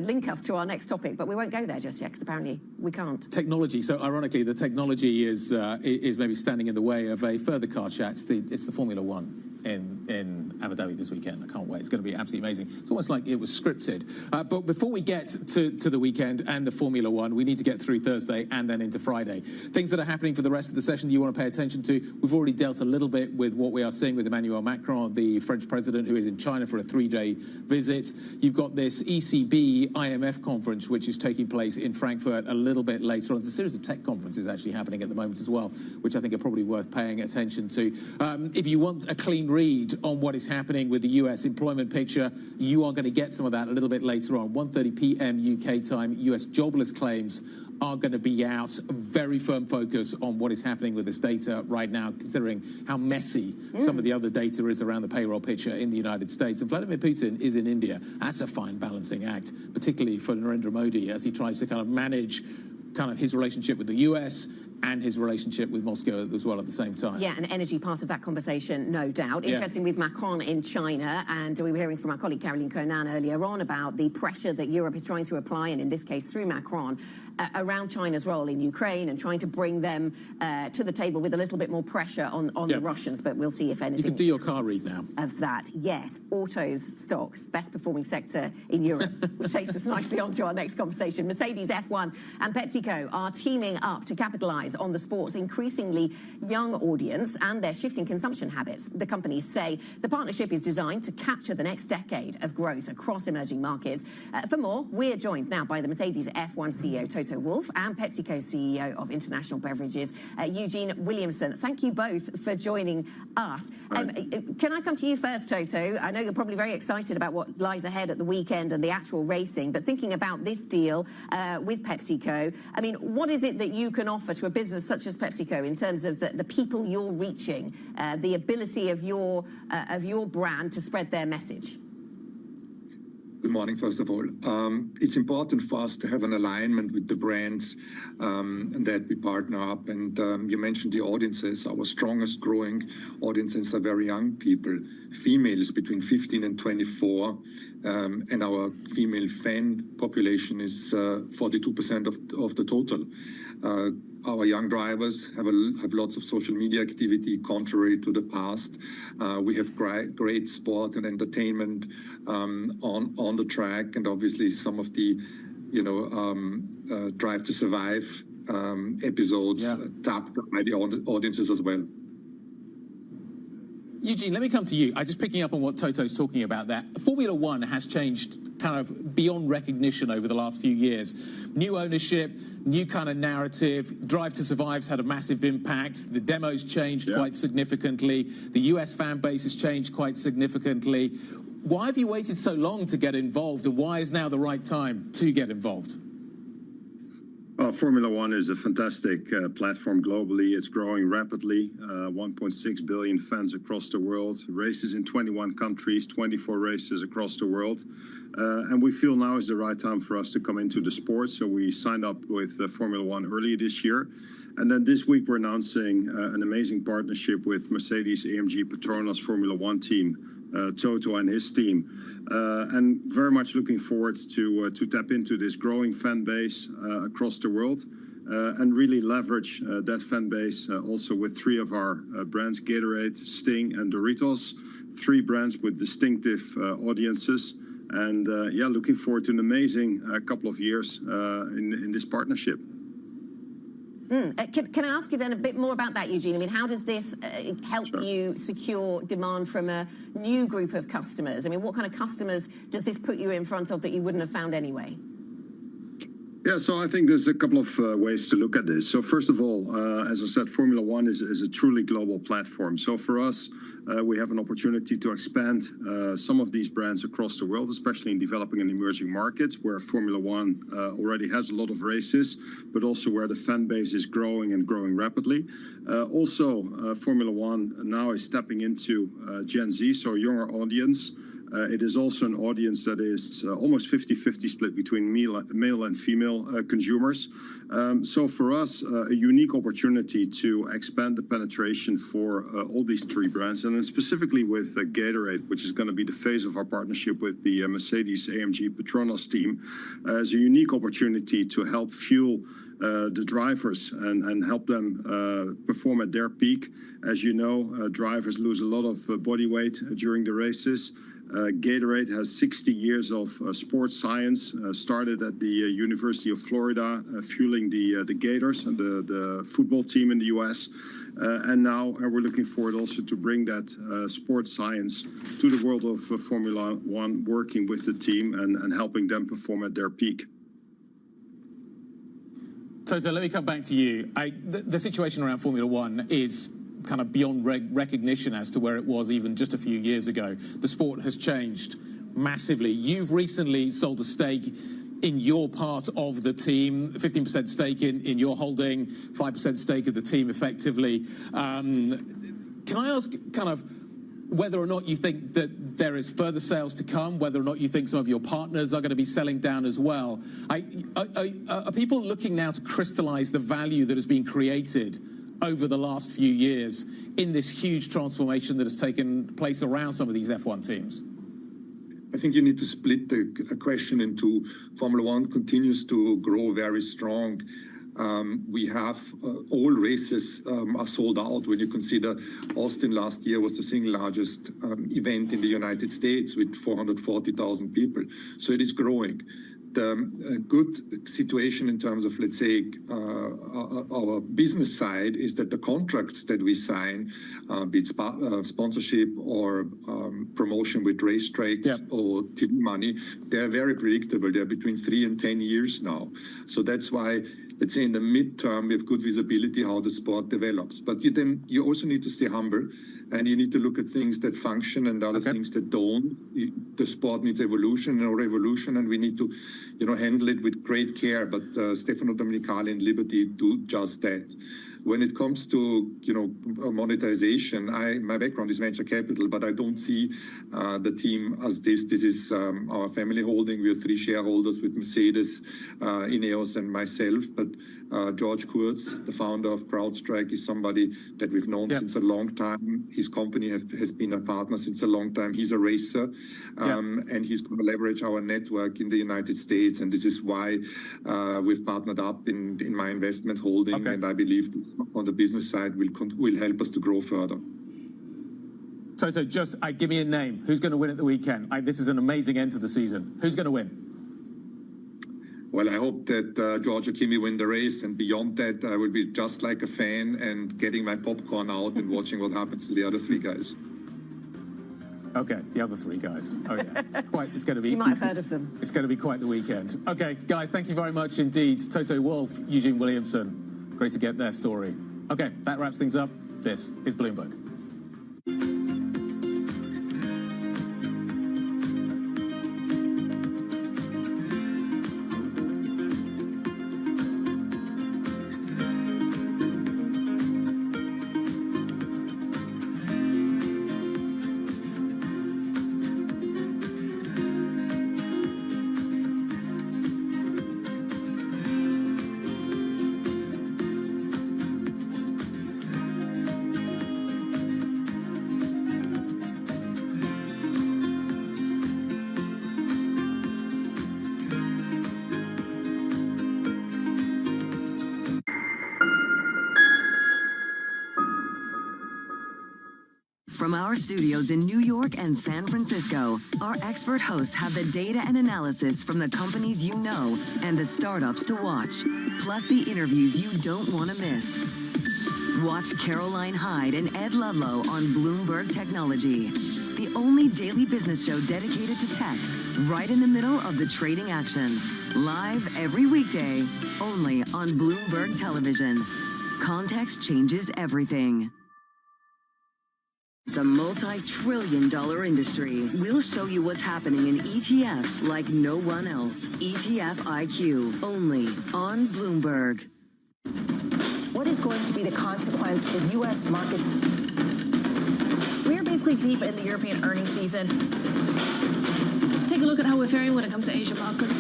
link us to our next topic, but we won't go there just yet because apparently we can't.
Technology. So ironically, the technology is maybe standing in the way of a further car chat. It's the Formula One in Abu Dhabi this weekend. I can't wait. It's going to be absolutely amazing. It's almost like it was scripted. But before we get to the weekend and the Formula One, we need to get through Thursday and then into Friday. Things that are happening for the rest of the session that you want to pay attention to. We've already dealt a little bit with what we are seeing with Emmanuel Macron, the French president, who is in China for a 3-day visit. You've got this ECB IMF conference, which is taking place in Frankfurt a little bit later on. There's a series of tech conferences actually happening at the moment as well, which I think are probably worth paying attention to. If you want a clean read on what is happening with the US employment picture, you are going to get some of that a little bit later on. 1:30 p.m. UK time, US jobless claims are going to be out. A very firm focus on what is happening with this data right now, considering how messy some of the other data is around the payroll picture in the United States. And Vladimir Putin is in India. That's a fine balancing act, particularly for Narendra Modi, as he tries to kind of manage kind of his relationship with the US and his relationship with Moscow as well at the same time.
Yeah, and energy part of that conversation, no doubt. Interesting with Macron in China, and we were hearing from our colleague Caroline Conan earlier on about the pressure that Europe is trying to apply, and in this case through Macron, around China's role in Ukraine and trying to bring them to the table with a little bit more pressure on the Russians, but we'll see if anything...
You can do your car read now.
...of that. Yes, autos, stocks, best performing sector in Europe, which takes us nicely on to our next conversation. Mercedes, F1 and PepsiCo are teaming up to capitalise on the sport's increasingly young audience and their shifting consumption habits. The companies say the partnership is designed to capture the next decade of growth across emerging markets. For more, we're joined now by the Mercedes F1 CEO Toto Wolff and PepsiCo CEO of International Beverages, Eugene Williamson. Thank you both for joining us. Can I come to you first, Toto? I know you're probably very excited about what lies ahead at the weekend and the actual racing, but thinking about this deal with PepsiCo, I mean, what is it that you can offer to a business such as PepsiCo in terms of the people you're reaching, the ability of your brand to spread their message?
Good morning, first of all. It's important for us to have an alignment with the brands and that we partner up. And you mentioned the audiences. Our strongest growing audiences are very young people, females between 15 and 24. And our female fan population is 42% of the total. Our young drivers have lots of social media activity, contrary to the past. We have great sport and entertainment on the track, and obviously some of the, Drive to Survive episodes tapped by the audiences as well.
Eugene, let me come to you. I'm just picking up on what Toto's talking about there. Formula One has changed kind of beyond recognition over the last few years. New ownership, new kind of narrative. Drive to Survive's had a massive impact. The demos changed quite significantly. The US fan base has changed quite significantly. Why have you waited so long to get involved, and why is now the right time to get involved?
Formula One is a fantastic platform globally. It's growing rapidly, 1.6 billion fans across the world, races in 21 countries, 24 races across the world. And we feel now is the right time for us to come into the sport. So we signed up with Formula One earlier this year. And then this week we're announcing an amazing partnership with Mercedes-AMG Petronas Formula One team, Toto and his team, and very much looking forward to tap into this growing fan base across the world and really leverage that fan base also with 3 of our brands, Gatorade, Sting and Doritos, 3 brands with distinctive audiences, and looking forward to an amazing couple of years in this partnership.
Can I ask you then a bit more about that, Eugene? I mean, how does this help you secure demand from a new group of customers? I mean, what kind of customers does this put you in front of that you wouldn't have found anyway?
Yeah, so I think there's a couple of ways to look at this. So first of all, as I said, Formula One is a truly global platform. So for us, we have an opportunity to expand some of these brands across the world, especially in developing and emerging markets where Formula One already has a lot of races, but also where the fan base is growing and growing rapidly. Formula One now is stepping into Gen Z, so a younger audience. It is also an audience that is almost 50-50 split between male and female consumers. So for us, a unique opportunity to expand the penetration for all these three brands, and then specifically with Gatorade, which is going to be the face of our partnership with the Mercedes-AMG Petronas team, as a unique opportunity to help fuel the drivers and help them perform at their peak. As you know, drivers lose a lot of body weight during the races. Gatorade has 60 years of sports science, started at the University of Florida, fueling the Gators and the football team in the US. And now we're looking forward also to bring that sports science to the world of Formula One, working with the team and helping them perform at their peak.
Toto, let me come back to you. The situation around Formula One is kind of beyond recognition as to where it was even just a few years ago. The sport has changed massively. You've recently sold a stake in your part of the team, 15% stake in your holding, 5% stake of the team effectively. Can I ask kind of whether or not you think that there is further sales to come, whether or not you think some of your partners are going to be selling down as well? Are people looking now to crystallize the value that has been created over the last few years in this huge transformation that has taken place around some of these F1 teams?
I think you need to split the question into Formula One continues to grow very strong. We have all races are sold out. When you consider Austin last year was the single largest event in the United States with 440,000 people. So it is growing. The good situation in terms of, let's say, our business side is that the contracts that we sign, be it sponsorship or promotion with racetracks or TV money, they're very predictable. They're between 3 and 10 years now. So that's why, let's say in the midterm, we have good visibility how the sport develops. But you also need to stay humble, and you need to look at things that function and other things that don't. The sport needs evolution and revolution, and we need to, handle it with great care. But Stefano Domenicali and Liberty do just that. When it comes to, monetization, my background is venture capital, but I don't see the team as this. This is our family holding. We have 3 shareholders with Mercedes, Ineos, and myself. But George Kurtz, the founder of CrowdStrike, is somebody that we've known since a long time. His company has been a partner since a long time. He's a racer, and he's going to leverage our network in the United States. And this is why we've partnered up in my investment holding. And I believe on the business side will help us to grow further.
Toto, just give me a name. Who's going to win at the weekend? This is an amazing end to the season. Who's going to win?
Well, I hope that Giorgio Kimi win the race, and beyond that, I will be just like a fan and getting my popcorn out and watching what happens to the other 3 guys.
Okay, the other 3 guys. Oh yeah, it's going to be.
You might have heard of them.
It's going to be quite the weekend. Okay, guys, thank you very much indeed. Toto Wolff, Eugene Williamson, great to get their story. Okay, that wraps things up. This is Bloomberg.
From our studios in New York and San Francisco, our expert hosts have the data and analysis from the companies you know and the startups to watch, plus the interviews you don't want to miss. Watch Caroline Hyde and Ed Ludlow on Bloomberg Technology, the only daily business show dedicated to tech, right in the middle of the trading action. Live every weekday, only on Bloomberg Television. Context changes everything. It's a multi-trillion-dollar industry. We'll show you what's happening in ETFs like no one else. ETF IQ, only on Bloomberg.
What is going to be the consequence for U.S. markets? We are basically deep in the European earnings season.
Take a look at how we're faring when it comes to Asian markets.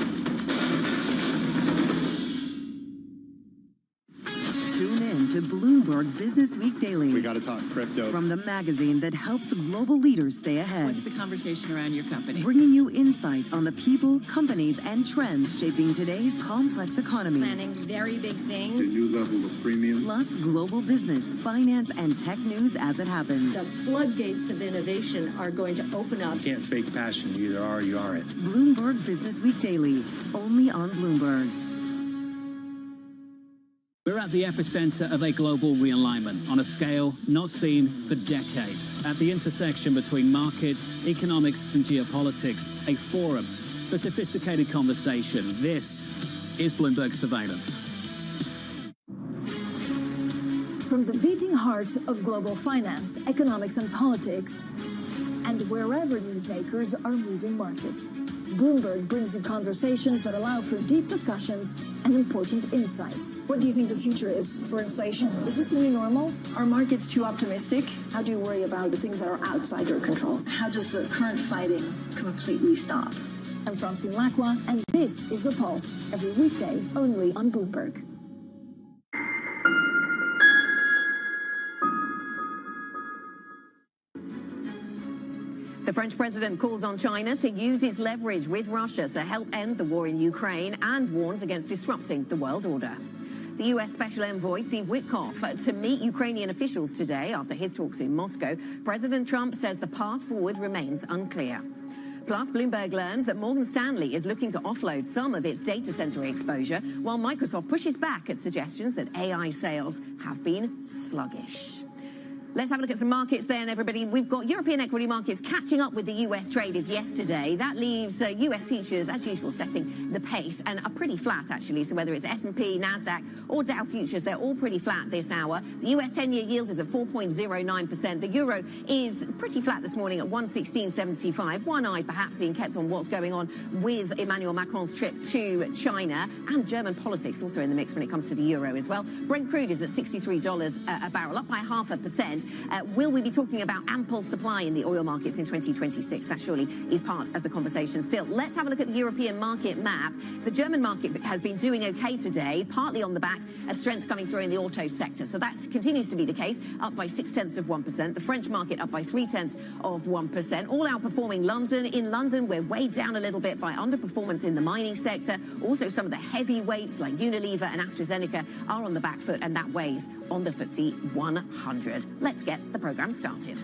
Tune in to Bloomberg Business Week Daily.
We got to talk crypto.
From the magazine that helps global leaders stay ahead.
What's the conversation around your company?
Bringing you insight on the people, companies, and trends shaping today's complex economy.
Planning very big things.
The new level of premium.
Plus global business, finance, and tech news as it happens.
The floodgates of innovation are going to open up.
You can't fake passion. You either are or you aren't.
Bloomberg Business Week Daily, only on Bloomberg.
We're at the epicenter of a global realignment on a scale not seen for decades. At the intersection between markets, economics, and geopolitics, a forum for sophisticated conversation. This is Bloomberg Surveillance.
From the beating heart of global finance, economics, and politics, and wherever newsmakers are moving markets, Bloomberg brings you conversations that allow for deep discussions and important insights. What do you think the future is for inflation? Is this new normal? Are markets too optimistic? How do you worry about the things that are outside your control? How does the current fighting completely stop? I'm Francine Lacroix, and this is The Pulse, every weekday only on Bloomberg.
The French president calls on China to use its leverage with Russia to help end the war in Ukraine and warns against disrupting the world order. The U.S. Special Envoy Steve Witkoff to meet Ukrainian officials today after his talks in Moscow. President Trump says the path forward remains unclear. Plus, Bloomberg learns that Morgan Stanley is looking to offload some of its data center exposure, while Microsoft pushes back at suggestions that AI sales have been sluggish. Let's have a look at some markets then, everybody. We've got European equity markets catching up with the US trade of yesterday. That leaves US futures, as usual, setting the pace and are pretty flat, actually. So whether it's S&P, NASDAQ or Dow futures, they're all pretty flat this hour. The US 10-year yield is at 4.09%. The euro is pretty flat this morning at 116.75. One eye perhaps being kept on what's going on with Emmanuel Macron's trip to China, and German politics also in the mix when it comes to the euro as well. Brent crude is at $63 a barrel, up by 0.5%. Will we be talking about ample supply in the oil markets in 2026? That surely is part of the conversation still. Let's have a look at the European market map. The German market has been doing okay today, partly on the back of strength coming through in the auto sector. So that continues to be the case, up by 0.6%. The French market up by 0.3%, all outperforming London. In London, we're weighed down a little bit by underperformance in the mining sector. Also, some of the heavyweights like Unilever and AstraZeneca are on the back foot, and that weighs on the FTSE 100. Let's get the program started.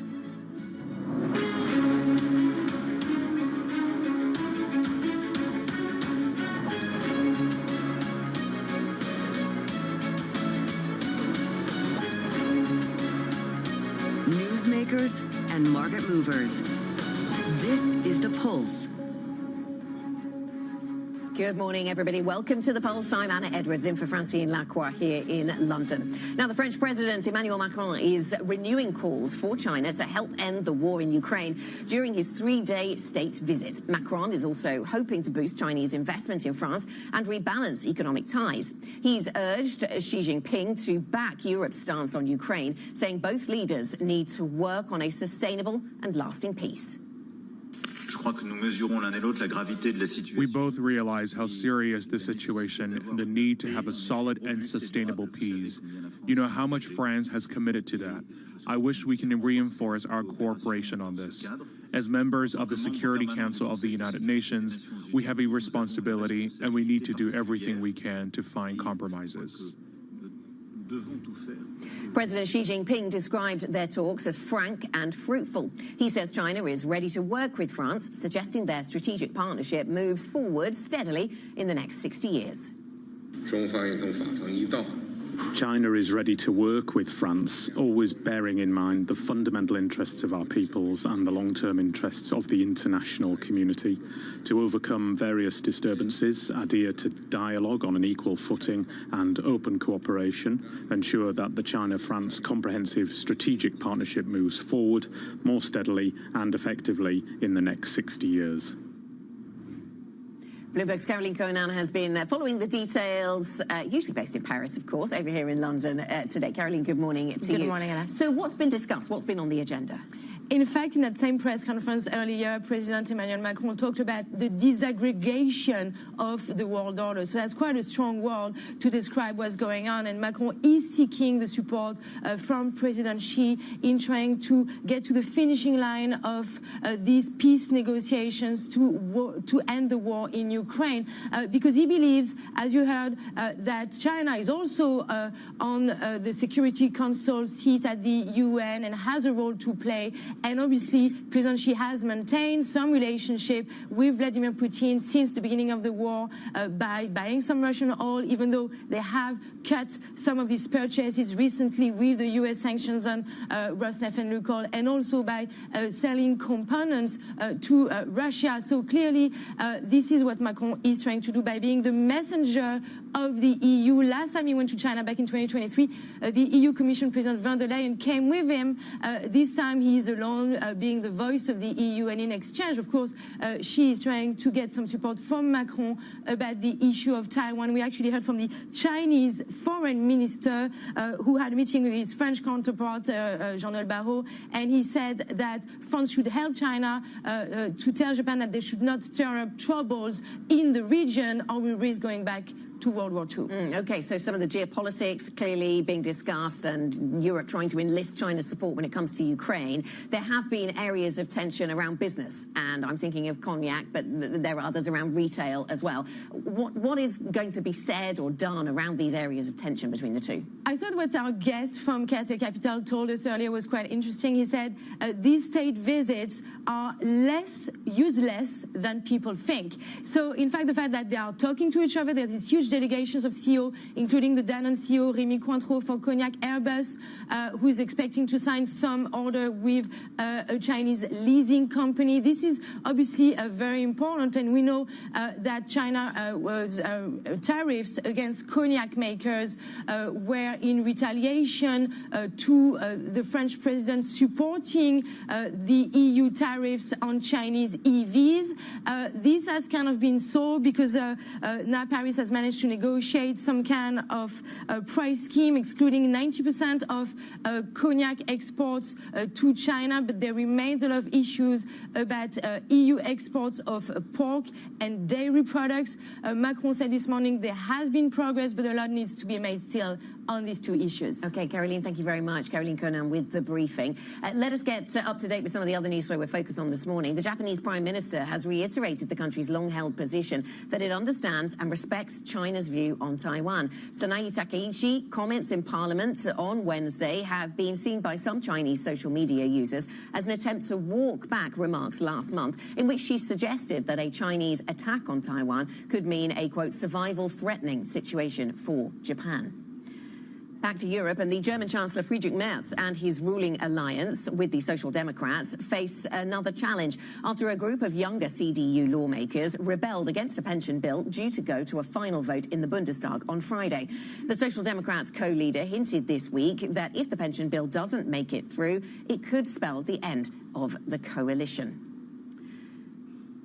Newsmakers and market movers. This is The Pulse.
Good morning, everybody. Welcome to The Pulse. I'm Anna Edwards, in for Francine Lacroix here in London. Now, the French President Emmanuel Macron is renewing calls for China to help end the war in Ukraine during his three-day state visit. Macron is also hoping to boost Chinese investment in France and rebalance economic ties. He's urged Xi Jinping to back Europe's stance on Ukraine, saying both leaders need to work on a sustainable and lasting peace.
We both realize how serious the situation and the need to have a solid and sustainable peace. You know how much France has committed to that. I wish we can reinforce our cooperation on this. As members of the Security Council of the United Nations, we have a responsibility and we need to do everything we can to find compromises.
President Xi Jinping described their talks as frank and fruitful. He says China is ready to work with France, suggesting their strategic partnership moves forward steadily in the next 60 years.
China is ready to work with France, always bearing in mind the fundamental interests of our peoples and the long-term interests of the international community, to overcome various disturbances, adhere to dialogue on an equal footing and open cooperation, ensure that the China-France comprehensive strategic partnership moves forward more steadily and effectively in the next 60 years.
Bloomberg's Caroline Conan has been following the details, usually based in Paris, of course, over here in London today. Caroline, good morning to you.
Good morning, Anna.
So what's been discussed? What's been on the agenda?
In fact, in that same press conference earlier, President Emmanuel Macron talked about the disaggregation of the world order. So that's quite a strong word to describe what's going on. And Macron is seeking the support from President Xi in trying to get to the finishing line of these peace negotiations to end the war in Ukraine. Because he believes, as you heard, that China is also on the Security Council seat at the UN and has a role to play. And obviously, President Xi has maintained some relationship with Vladimir Putin since the beginning of the war by buying some Russian oil, even though they have cut some of these purchases recently with the US sanctions on Rosneft and Lukoil, and also by selling components to Russia. So clearly, this is what Macron is trying to do by being the messenger of the EU. Last time he went to China back in 2023, the EU Commission President von der Leyen came with him. This time he is alone, being the voice of the EU. And in exchange, of course, Xi is trying to get some support from Macron about the issue of Taiwan. We actually heard from the Chinese foreign minister who had a meeting with his French counterpart, Jean-Noël Barrot, and he said that France should help China to tell Japan that they should not stir up troubles in the region, or we risk going back to World War II.
Okay, so some of the geopolitics clearly being discussed and Europe trying to enlist China's support when it comes to Ukraine. There have been areas of tension around business, and I'm thinking of cognac, but there are others around retail as well. What is going to be said or done around these areas of tension between the two?
I thought what our guest from Carter Capital told us earlier was quite interesting. He said these state visits are less useless than people think. So, in fact, the fact that they are talking to each other, there's these huge delegations of CEO, including the Danone CEO, Rémi Cointreau for Cognac, Airbus, who is expecting to sign some order with a Chinese leasing company. This is obviously very important, and we know that China was tariffs against cognac makers were in retaliation to the French president supporting the EU tariffs on Chinese EVs. This has kind of been solved because now Paris has managed to negotiate some kind of price scheme excluding 90% of cognac exports to China, but there remains a lot of issues about EU exports of pork and dairy products. Macron said this morning there has been progress, but a lot needs to be made still on these two issues.
Okay, Caroline, thank you very much. Caroline Conan with the briefing. Let us get up to date with some of the other news where we're focused on this morning. The Japanese Prime Minister has reiterated the country's long-held position that it understands and respects China's view on Taiwan. Sanae Takaichi comments in Parliament on Wednesday have been seen by some Chinese social media users as an attempt to walk back remarks last month in which she suggested that a Chinese attack on Taiwan could mean a, quote, survival-threatening situation for Japan. Back to Europe, and the German Chancellor Friedrich Merz and his ruling alliance with the Social Democrats face another challenge after a group of younger CDU lawmakers rebelled against a pension bill due to go to a final vote in the Bundestag on Friday. The Social Democrats' co-leader hinted this week that if the pension bill doesn't make it through, it could spell the end of the coalition.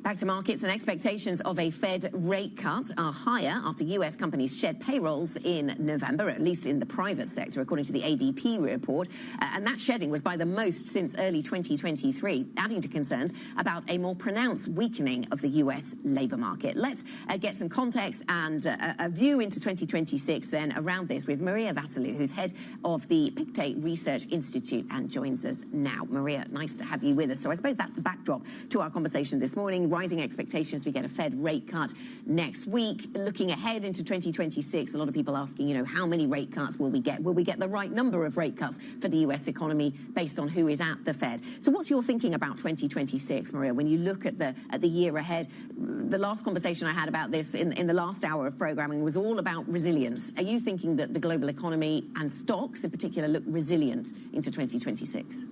Back to markets, and expectations of a Fed rate cut are higher after US companies shed payrolls in November, at least in the private sector, according to the ADP report. And that shedding was by the most since early 2023, adding to concerns about a more pronounced weakening of the US labor market. Let's get some context and a view into 2026 then around this with Maria Vasiliou, who's head of the Pictet Research Institute and joins us now. Maria, nice to have you with us. So I suppose that's the backdrop to our conversation this morning. rising expectations we get a Fed rate cut next week. Looking ahead into 2026, a lot of people asking, you know, how many rate cuts will we get? Will we get the right number of rate cuts for the US economy based on who is at the Fed? So what's your thinking about 2026, Maria, when you look at the year ahead? The last conversation I had about this in the last hour of programming was all about resilience. Are you thinking that the global economy and stocks in particular look resilient into 2026?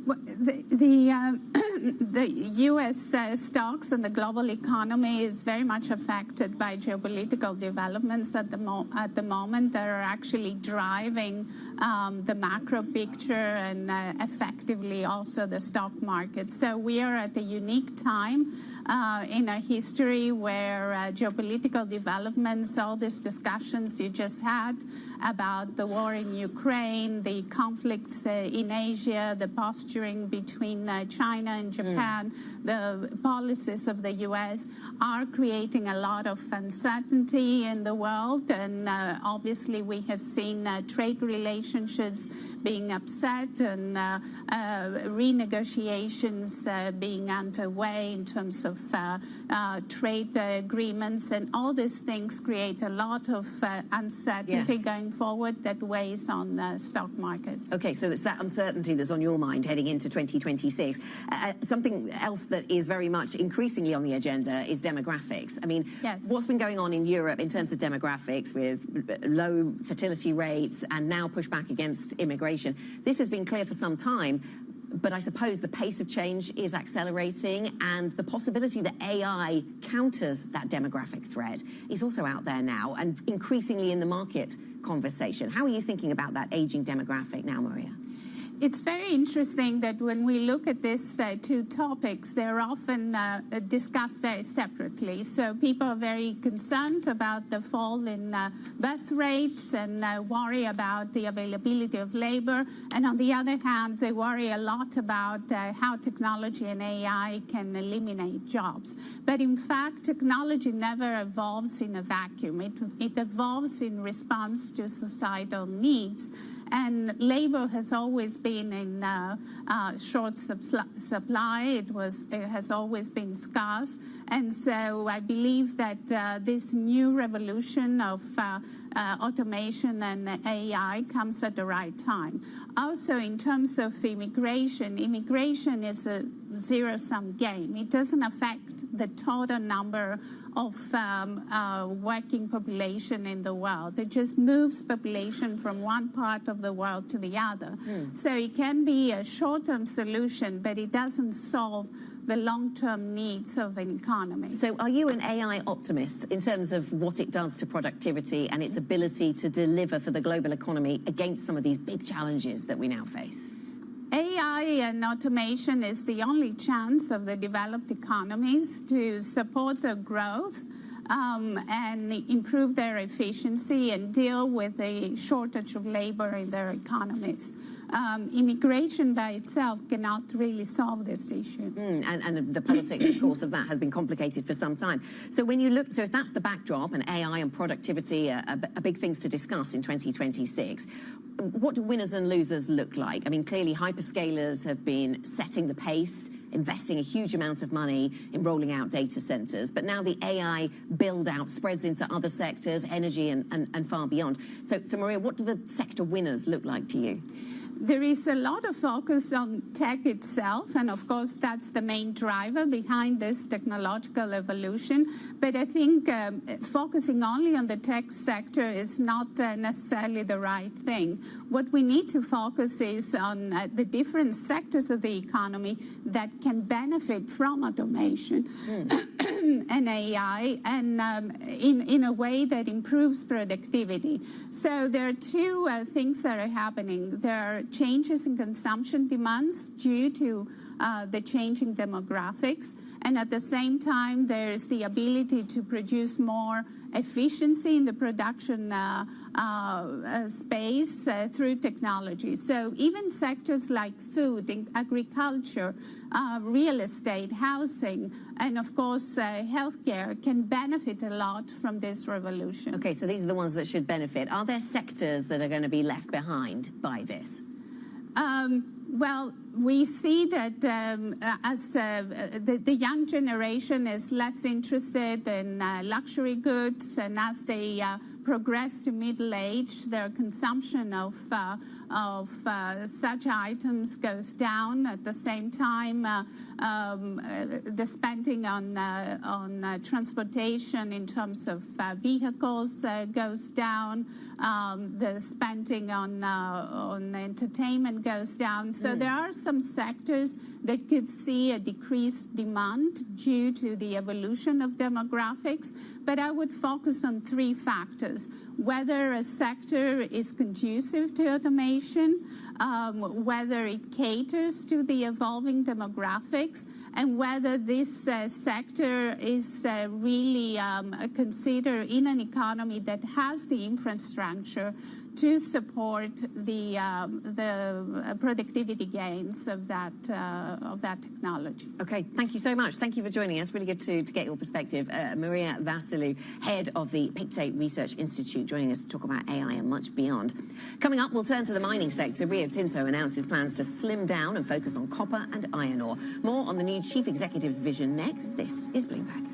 Well, the U.S. Stocks and the global economy is very much affected by geopolitical developments at the moment that are actually driving the macro picture and effectively also the stock market. So we are at a unique time in our history where geopolitical developments, all these discussions you just had about the war in Ukraine, the conflicts in Asia, the posturing between China and Japan, the policies of the U.S. are creating a lot of uncertainty in the world. And obviously we have seen trade relationships being upset and renegotiations being underway in terms of trade agreements. And all these things create a lot of uncertainty going forward that weighs on the stock markets.
Okay, so it's that uncertainty that's on your mind heading into 2026. Something else that is very much increasingly on the agenda is demographics. I mean, what's been going on in Europe in terms of demographics with low fertility rates and now pushback against immigration? This has been clear for some time, but I suppose the pace of change is accelerating, and the possibility that AI counters that demographic threat is also out there now and increasingly in the market conversation. How are you thinking about that aging demographic now, Maria?
It's very interesting that when we look at these two topics, they're often discussed very separately. So people are very concerned about the fall in birth rates and worry about the availability of labor. And on the other hand, they worry a lot about how technology and AI can eliminate jobs. But in fact, technology never evolves in a vacuum. It evolves in response to societal needs. And labor has always been in short supply. It has always been scarce. And so I believe that this new revolution of automation and AI comes at the right time. Also, in terms of immigration is a zero-sum game. It doesn't affect the total number of working population in the world. It just moves population from one part of the world to the other. So it can be a short-term solution, but it doesn't solve the long-term needs of an economy.
So are you an AI optimist in terms of what it does to productivity and its ability to deliver for the global economy against some of these big challenges that we now face?
AI and automation is the only chance of the developed economies to support their growth and improve their efficiency and deal with a shortage of labor in their economies. Immigration by itself cannot really solve this issue.
And the politics, of course, of that has been complicated for some time. So when you look, so if that's the backdrop and AI and productivity are big things to discuss in 2026, what do winners and losers look like? I mean, clearly hyperscalers have been setting the pace, investing a huge amount of money in rolling out data centers. But now the AI build-out spreads into other sectors, energy and far beyond. So Maria, what do the sector winners look like to you?
There is a lot of focus on tech itself, and of course that's the main driver behind this technological evolution. But I think focusing only on the tech sector is not necessarily the right thing. What we need to focus is on the different sectors of the economy that can benefit from automation and AI, and in a way that improves productivity. So there are two things that are happening. There are changes in consumption demands due to the changing demographics, and at the same time there's the ability to produce more efficiency in the production space through technology. So even sectors like food, agriculture, real estate, housing, and of course healthcare can benefit a lot from this revolution.
Okay, so these are the ones that should benefit. Are there sectors that are going to be left behind by this?
Well, we see that as the young generation is less interested in luxury goods, and as they progress to middle age, their consumption of such items goes down. At the same time, the spending on transportation in terms of vehicles goes down. The spending on entertainment goes down. So there are some sectors that could see a decreased demand due to the evolution of demographics. But I would focus on three factors: whether a sector is conducive to automation, whether it caters to the evolving demographics, and whether this sector is really considered in an economy that has the infrastructure to support the productivity gains of that technology.
Okay, thank you so much. Thank you for joining us. Really good to get your perspective. Maria Vasilou, head of the Pictet Research Institute, joining us to talk about AI and much beyond. Coming up, we'll turn to the mining sector. Rio Tinto announces plans to slim down and focus on copper and iron ore. More on the new chief executive's vision next. This is Bloomberg.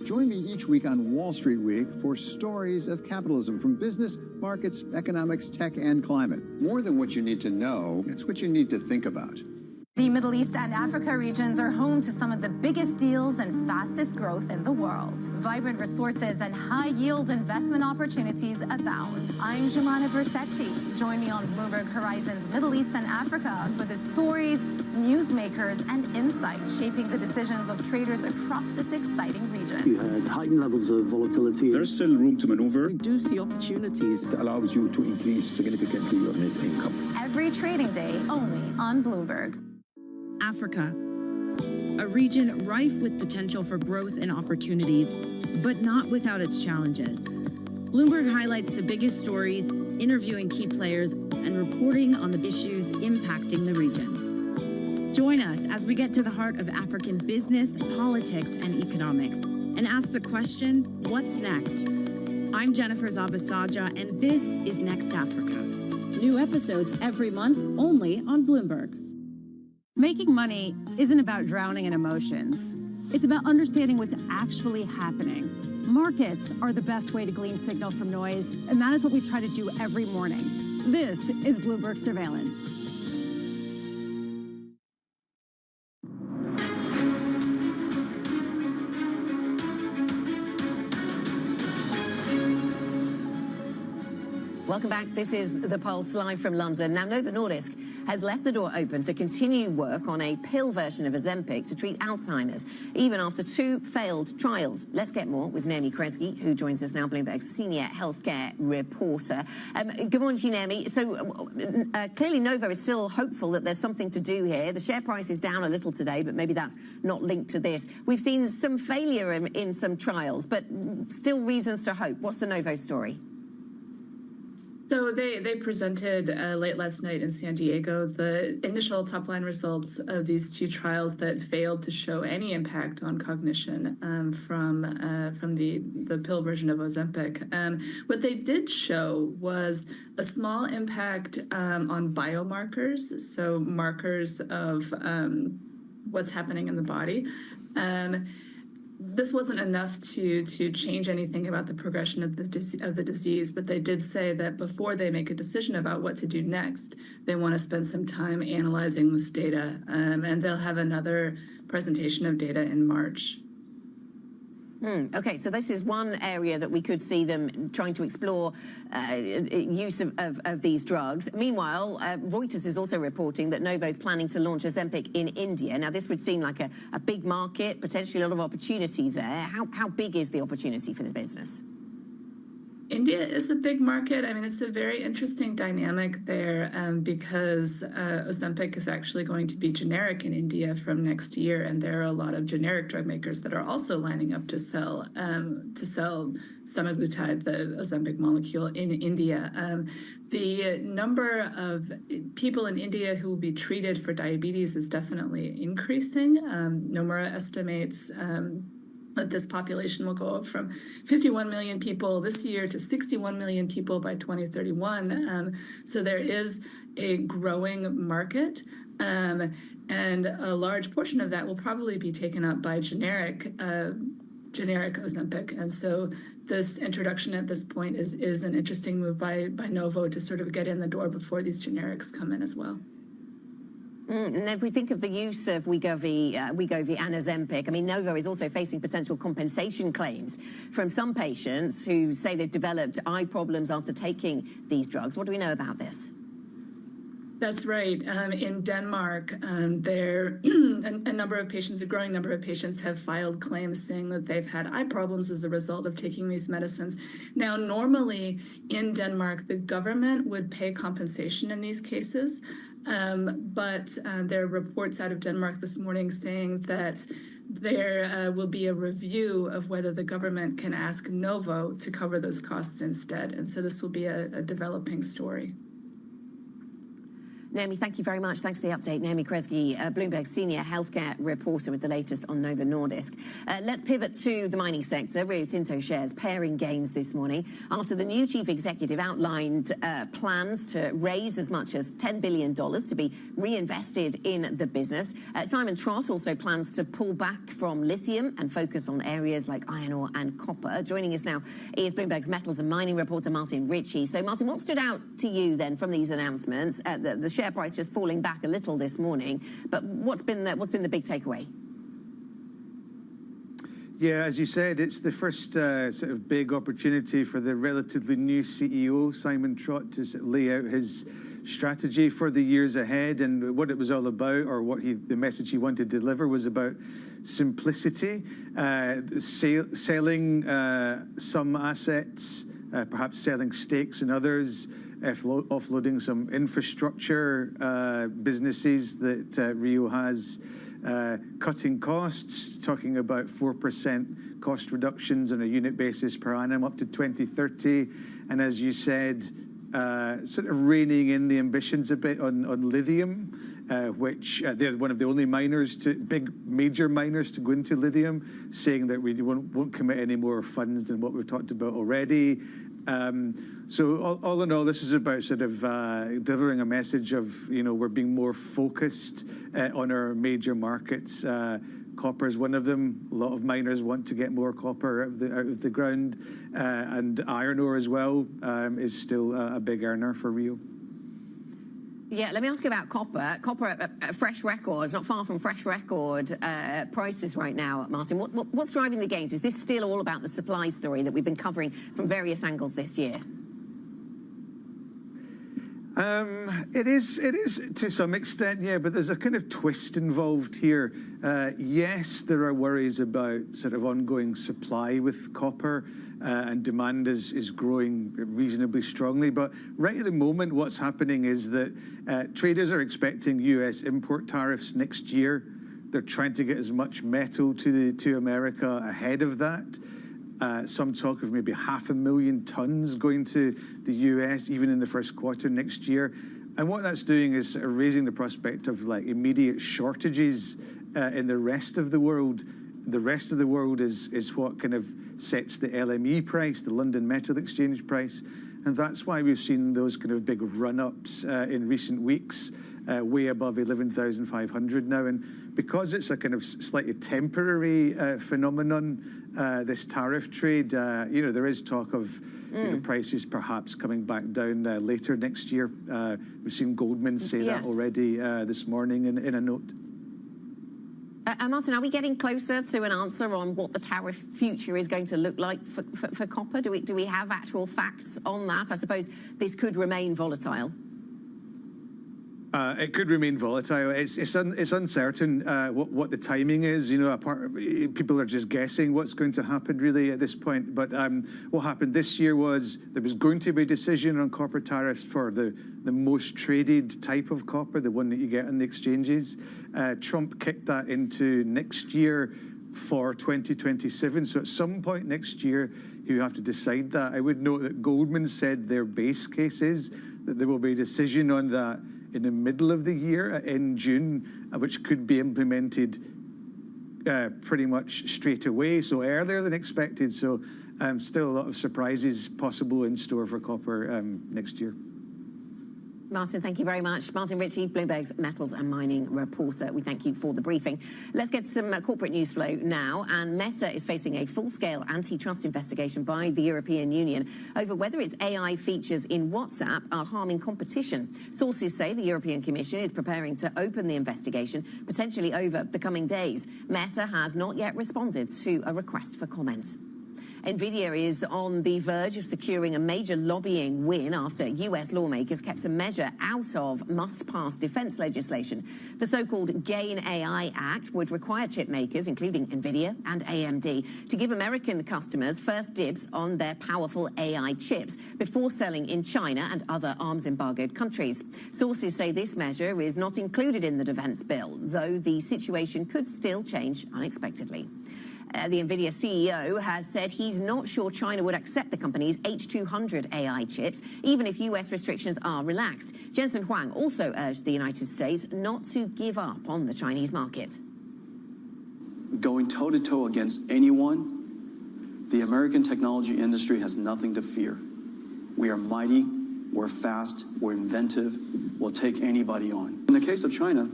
Join me each week on Wall Street Week for stories of capitalism from business, markets, economics, tech, and climate. More than what you need to know, it's what you need to think about.
The Middle East and Africa regions are home to some of the biggest deals and fastest growth in the world. Vibrant resources and high-yield investment opportunities abound. I'm Jumana Versace. Join me on Bloomberg Horizon's Middle East and Africa for the stories, newsmakers, and insights shaping the decisions of traders across this exciting region.
You had heightened levels of volatility.
There's still room to maneuver.
Reduce the opportunities.
It allows you to increase significantly your net income.
Every trading day, only on Bloomberg.
Africa, a region rife with potential for growth and opportunities, but not without its challenges. Bloomberg highlights the biggest stories, interviewing key players, and reporting on the issues impacting the region. Join us as we get to the heart of African business, politics, and economics, and ask the question, what's next? I'm Jennifer Zabasaja, and this is Next Africa.
New episodes every month, only on Bloomberg.
Making money isn't about drowning in emotions. It's about understanding what's actually happening. Markets are the best way to glean signal from noise, and that is what we try to do every morning. This is Bloomberg Surveillance.
Welcome back. This is The Pulse live from London. Now, Novo Nordisk has left the door open to continue work on a pill version of Ozempic to treat Alzheimer's, even after 2 failed trials. Let's get more with Naomi Kresge, who joins us now, Bloomberg's senior healthcare reporter. Good morning to you, Naomi. So clearly Novo is still hopeful that there's something to do here. The share price is down a little today, but maybe that's not linked to this. We've seen some failure in some trials, but still reasons to hope. What's the Novo story?
So they presented late last night in San Diego the initial top-line results of these 2 trials that failed to show any impact on cognition from the pill version of Ozempic. What they did show was a small impact on biomarkers, so markers of what's happening in the body. This wasn't enough to change anything about the progression of the disease, but they did say that before they make a decision about what to do next, they want to spend some time analyzing this data, and they'll have another presentation of data in March.
Okay, so this is one area that we could see them trying to explore use of these drugs. Meanwhile, Reuters is also reporting that Novo is planning to launch Ozempic in India. Now, this would seem like a big market, potentially a lot of opportunity there. How big is the opportunity for the business?
India is a big market. I mean, it's a very interesting dynamic there because Ozempic is actually going to be generic in India from next year, and there are a lot of generic drug makers that are also lining up to sell semaglutide, the Ozempic molecule, in India. The number of people in India who will be treated for diabetes is definitely increasing. Nomura estimates that this population will go up from 51 million people this year to 61 million people by 2031. So there is a growing market, and a large portion of that will probably be taken up by generic Ozempic. And so this introduction at this point is an interesting move by Novo to sort of get in the door before these generics come in as well.
And if we think of the use of Wegovy and Ozempic, I mean, Novo is also facing potential compensation claims from some patients who say they've developed eye problems after taking these drugs. What do we know about this?
That's right. In Denmark, there a number of patients, a growing number of patients, have filed claims saying that they've had eye problems as a result of taking these medicines. Now, normally in Denmark, the government would pay compensation in these cases, but there are reports out of Denmark this morning saying that there will be a review of whether the government can ask Novo to cover those costs instead. And so this will be a developing story.
Naomi, thank you very much. Thanks for the update. Naomi Kresge, Bloomberg's senior healthcare reporter with the latest on Novo Nordisk. Let's pivot to the mining sector. Rio Tinto shares paring gains this morning after the new chief executive outlined plans to raise as much as $10 billion to be reinvested in the business. Simon Trott also plans to pull back from lithium and focus on areas like iron ore and copper. Joining us now is Bloomberg's metals and mining reporter, Martin Ritchie. So, Martin, what stood out to you then from these announcements? The share price just falling back a little this morning, but what's been the big takeaway?
Yeah, as you said, it's the first sort of big opportunity for the relatively new CEO, Simon Trott, to lay out his strategy for the years ahead. And what it was all about, or the message he wanted to deliver, was about simplicity, selling some assets, perhaps selling stakes in others, offloading some infrastructure businesses that Rio has, cutting costs, talking about 4% cost reductions on a unit basis per annum up to 2030. And as you said, sort of reining in the ambitions a bit on lithium, which they're one of the only major miners to go into lithium, saying that we won't commit any more funds than what we've talked about already. So all in all, this is about sort of delivering a message of, we're being more focused on our major markets. Copper is one of them. A lot of miners want to get more copper out of the ground, and iron ore as well is still a big earner for Rio.
Yeah, let me ask you about copper. Copper at fresh records, not far from fresh record prices right now, Martin. What's driving the gains? Is this still all about the supply story that we've been covering from various angles this year?
It is to some extent, yeah, but there's a kind of twist involved here. Yes, there are worries about sort of ongoing supply with copper, and demand is growing reasonably strongly. But right at the moment, what's happening is that traders are expecting U.S. import tariffs next year. They're trying to get as much metal to America ahead of that. Some talk of maybe 500,000 tons going to the U.S. even in the first quarter next year. And what that's doing is sort of raising the prospect of like immediate shortages in the rest of the world. The rest of the world is what kind of sets the LME price, the London Metal Exchange price. And that's why we've seen those kind of big run-ups in recent weeks, way above 11,500 now. And because it's a kind of slightly temporary phenomenon, this tariff trade, there is talk of prices perhaps coming back down later next year. We've seen Goldman say that already this morning in a note.
Martin, are we getting closer to an answer on what the tariff future is going to look like for copper? Do we have actual facts on that? I suppose this could remain volatile.
It could remain volatile. It's uncertain what the timing is. You know, people are just guessing what's going to happen really at this point. But what happened this year was there was going to be a decision on copper tariffs for the most traded type of copper, the one that you get on the exchanges. Trump kicked that into next year for 2027. So at some point next year, you have to decide that. I would note that Goldman said their base case is that there will be a decision on that in the middle of the year, in June, which could be implemented pretty much straight away, so earlier than expected. So still a lot of surprises possible in store for copper next year.
Martin, thank you very much. Martin Ritchie, Bloomberg's metals and mining reporter. We thank you for the briefing. Let's get some corporate news flow now. And Meta is facing a full-scale antitrust investigation by the European Union over whether its AI features in WhatsApp are harming competition. Sources say the European Commission is preparing to open the investigation, potentially over the coming days. Meta has not yet responded to a request for comment. NVIDIA is on the verge of securing a major lobbying win after US lawmakers kept a measure out of must-pass defense legislation. The so-called GAIN AI Act would require chip makers, including NVIDIA and AMD, to give American customers first dibs on their powerful AI chips before selling in China and other arms-embargoed countries. Sources say this measure is not included in the defense bill, though the situation could still change unexpectedly. The NVIDIA CEO has said he's not sure China would accept the company's H200 AI chips, even if US restrictions are relaxed. Jensen Huang also urged the United States not to give up on the Chinese market.
Going toe-to-toe against anyone, the American technology industry has nothing to fear. We are mighty, we're fast, we're inventive, we'll take anybody on. In the case of China,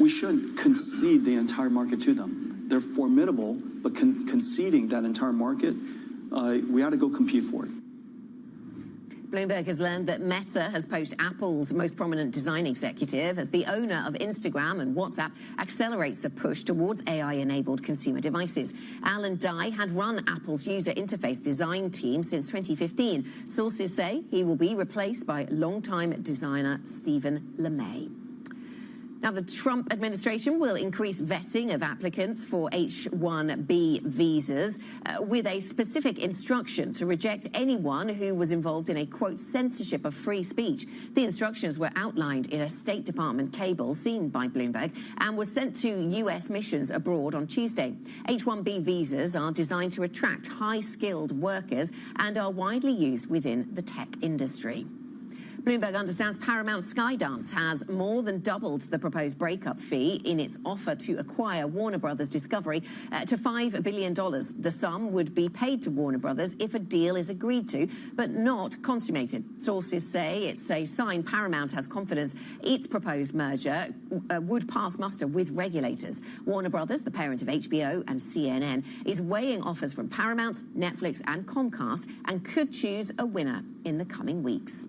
we shouldn't concede the entire market to them. They're formidable, but conceding that entire market, we ought to go compete for it.
Bloomberg has learned that Meta has poached Apple's most prominent design executive as the owner of Instagram, and WhatsApp accelerates a push towards AI-enabled consumer devices. Alan Dye had run Apple's user interface design team since 2015. Sources say he will be replaced by longtime designer Stephen LeMay. Now, the Trump administration will increase vetting of applicants for H-1B visas with a specific instruction to reject anyone who was involved in a, quote, censorship of free speech. The instructions were outlined in a State Department cable seen by Bloomberg and were sent to U.S. missions abroad on Tuesday. H-1B visas are designed to attract high-skilled workers and are widely used within the tech industry. Bloomberg understands Paramount Skydance has more than doubled the proposed breakup fee in its offer to acquire Warner Brothers Discovery to $5 billion. The sum would be paid to Warner Brothers if a deal is agreed to, but not consummated. Sources say it's a sign Paramount has confidence its proposed merger would pass muster with regulators. Warner Brothers, the parent of HBO and CNN, is weighing offers from Paramount, Netflix and Comcast and could choose a winner in the coming weeks.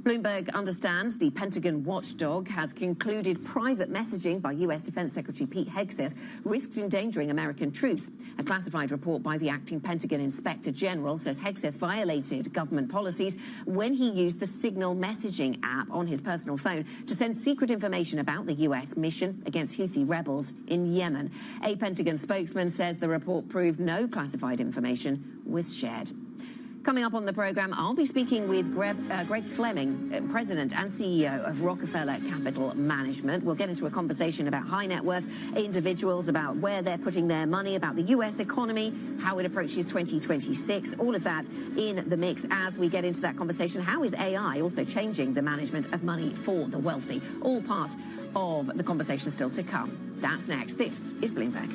Bloomberg understands the Pentagon watchdog has concluded private messaging by U.S. Defense Secretary Pete Hegseth risks endangering American troops. A classified report by the acting Pentagon Inspector General says Hegseth violated government policies when he used the Signal messaging app on his personal phone to send secret information about the U.S. mission against Houthi rebels in Yemen. A Pentagon spokesman says the report proved no classified information was shared. Coming up on the program, I'll be speaking with Greg Fleming, President and CEO of Rockefeller Capital Management. We'll get into a conversation about high net worth individuals, about where they're putting their money, about the U.S. economy, how it approaches 2026, all of that in the mix as we get into that conversation. How is AI also changing the management of money for the wealthy? All part of the conversation still to come. That's next. This is Bloomberg.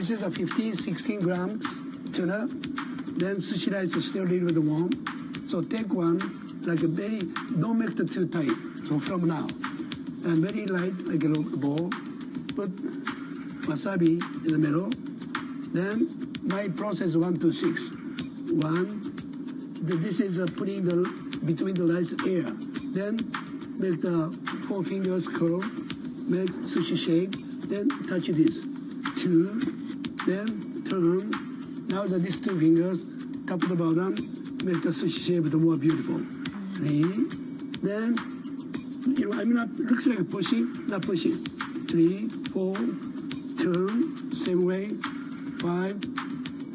This is a 15, 16 grams tuna. Then sushi rice is still a little bit warm. So take one, like a very, don't make it too tight. So from now, and very light, like a little ball. Put wasabi in the middle. Then my process 1 to 6. 1. This is putting the between the rice air. Then make the 4 fingers curl. Make sushi shape. Then touch this. 2. Then turn. Now that these 2 fingers, top to the bottom, make the sushi shape more beautiful. 3. Then, I'm not, looks like pushing, not pushing. 3, 4, turn, same way, 5,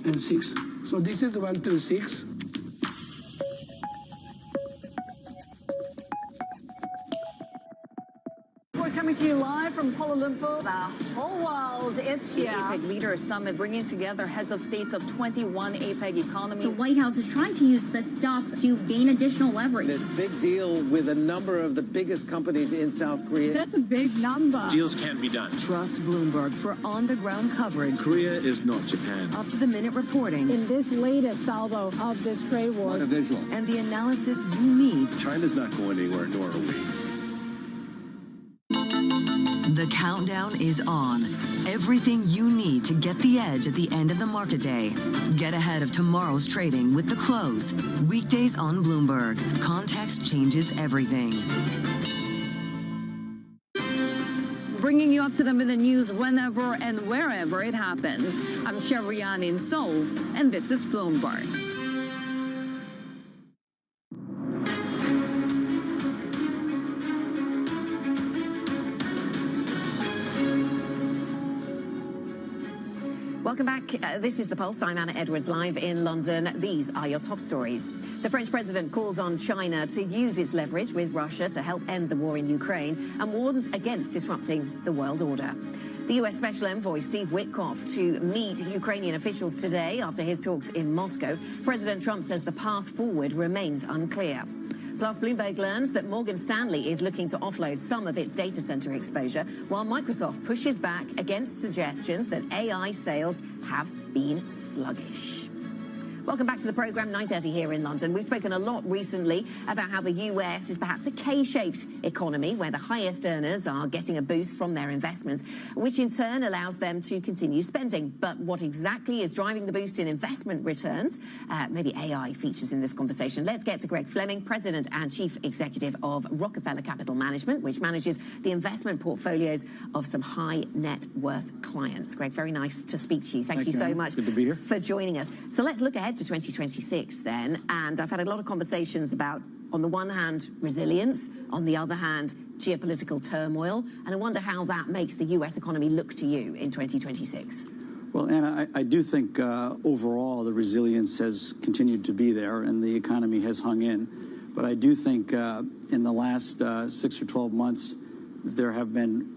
and 6. So this is 1 to 6.
We're coming to you live from Kuala Lumpur. The whole world is here.
The APEC Leaders Summit bringing together heads of states of 21 APEC economies.
The White House is trying to use the stops to gain additional leverage.
This big deal with a number of the biggest companies in South Korea.
That's a big number.
Deals can be done.
Trust Bloomberg for on-the-ground coverage.
Korea is not Japan.
Up-to-the-minute reporting.
In this latest salvo of this trade war.
Not a visual.
And the analysis you need.
China's not going anywhere, nor are we.
The countdown is on. Everything you need to get the edge at the end of the market day. Get ahead of tomorrow's trading with The Close. Weekdays on Bloomberg. Context changes everything.
Bringing you up to the minute news whenever and wherever it happens. I'm Chevrian in Seoul, and this is Bloomberg.
Welcome back. This is The Pulse. I'm Anna Edwards, live in London. These are your top stories. The French president calls on China to use its leverage with Russia to help end the war in Ukraine and warns against disrupting the world order. The U.S. Special Envoy Steve Witkoff to meet Ukrainian officials today after his talks in Moscow. President Trump says the path forward remains unclear. Plus, Bloomberg learns that Morgan Stanley is looking to offload some of its data center exposure, while Microsoft pushes back against suggestions that AI sales have been sluggish. Welcome back to the program, 9:30 here in London. We've spoken a lot recently about how the US is perhaps a K-shaped economy where the highest earners are getting a boost from their investments, which in turn allows them to continue spending. But what exactly is driving the boost in investment returns? Maybe AI features in this conversation. Let's get to Greg Fleming, President and Chief Executive of Rockefeller Capital Management, which manages the investment portfolios of some high net worth clients. Greg, very nice to speak to you. Thank you so much
Good to be here.
for joining us. So let's look ahead to 2026 then, and I've had a lot of conversations about, on the one hand, resilience, on the other hand, geopolitical turmoil, and I wonder how that makes the US economy look to you in 2026.
Well, Anna, I do think overall the resilience has continued to be there and the economy has hung in. But I do think in the last 6 or 12 months, there have been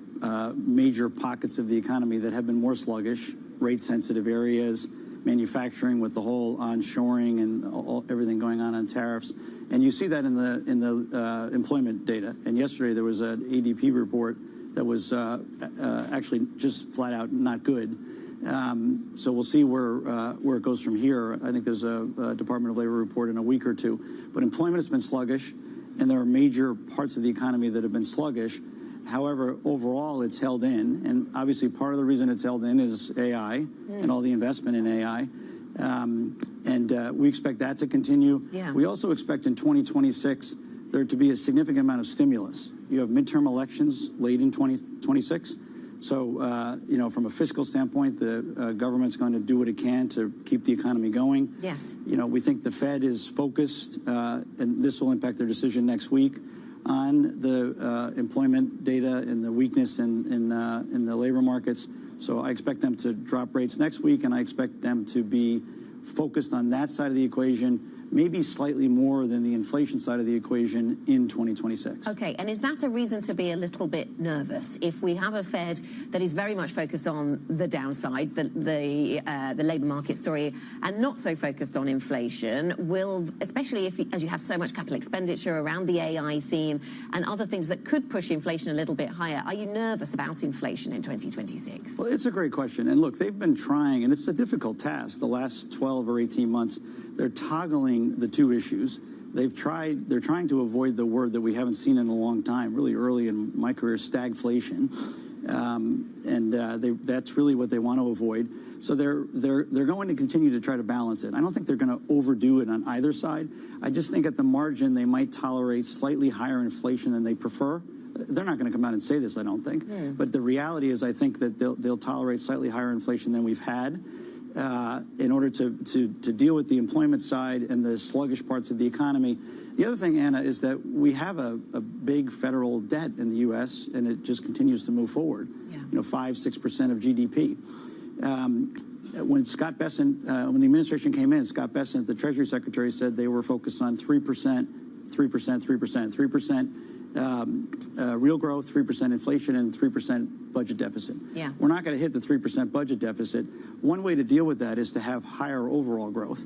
major pockets of the economy that have been more sluggish, rate-sensitive areas, manufacturing with the whole onshoring and everything going on tariffs. And you see that in the employment data. And yesterday there was an ADP report that was actually just flat out not good. So we'll see where it goes from here. I think there's a Department of Labor report in a week or two. But employment has been sluggish, and there are major parts of the economy that have been sluggish. However, overall, it's held in. And obviously, part of the reason it's held in is AI and all the investment in AI. We expect that to continue.
Yeah.
We also expect in 2026 there to be a significant amount of stimulus. You have midterm elections late in 2026. So, from a fiscal standpoint, the government's going to do what it can to keep the economy going.
Yes.
We think the Fed is focused, and this will impact their decision next week, on the employment data and the weakness in the labor markets. So I expect them to drop rates next week, and I expect them to be focused on that side of the equation, maybe slightly more than the inflation side of the equation in 2026.
Okay, and is that a reason to be a little bit nervous? If we have a Fed that is very much focused on the downside, the labour market story, and not so focused on inflation, will, especially as you have so much capital expenditure around the AI theme and other things that could push inflation a little bit higher, are you nervous about inflation in 2026?
Well, it's a great question. And look, they've been trying, and it's a difficult task, the last 12 or 18 months. They're toggling the two issues. They're trying to avoid the word that we haven't seen in a long time, really early in my career, stagflation. That's really what they want to avoid. So they're going to continue to try to balance it. I don't think they're going to overdo it on either side. I just think at the margin they might tolerate slightly higher inflation than they prefer. They're not going to come out and say this, I don't think. But the reality is I think that they'll tolerate slightly higher inflation than we've had in order to deal with the employment side and the sluggish parts of the economy. The other thing, Anna, is that we have a big federal debt in the U.S., and it just continues to move forward. Yeah. 5-6% of GDP. When Scott Bessent, when the administration came in, Scott Bessent, the Treasury Secretary, said they were focused on 3%, 3% real growth, 3% inflation, and 3% budget deficit. Yeah. We're not going to hit the 3% budget deficit. One way to deal with that is to have higher overall growth,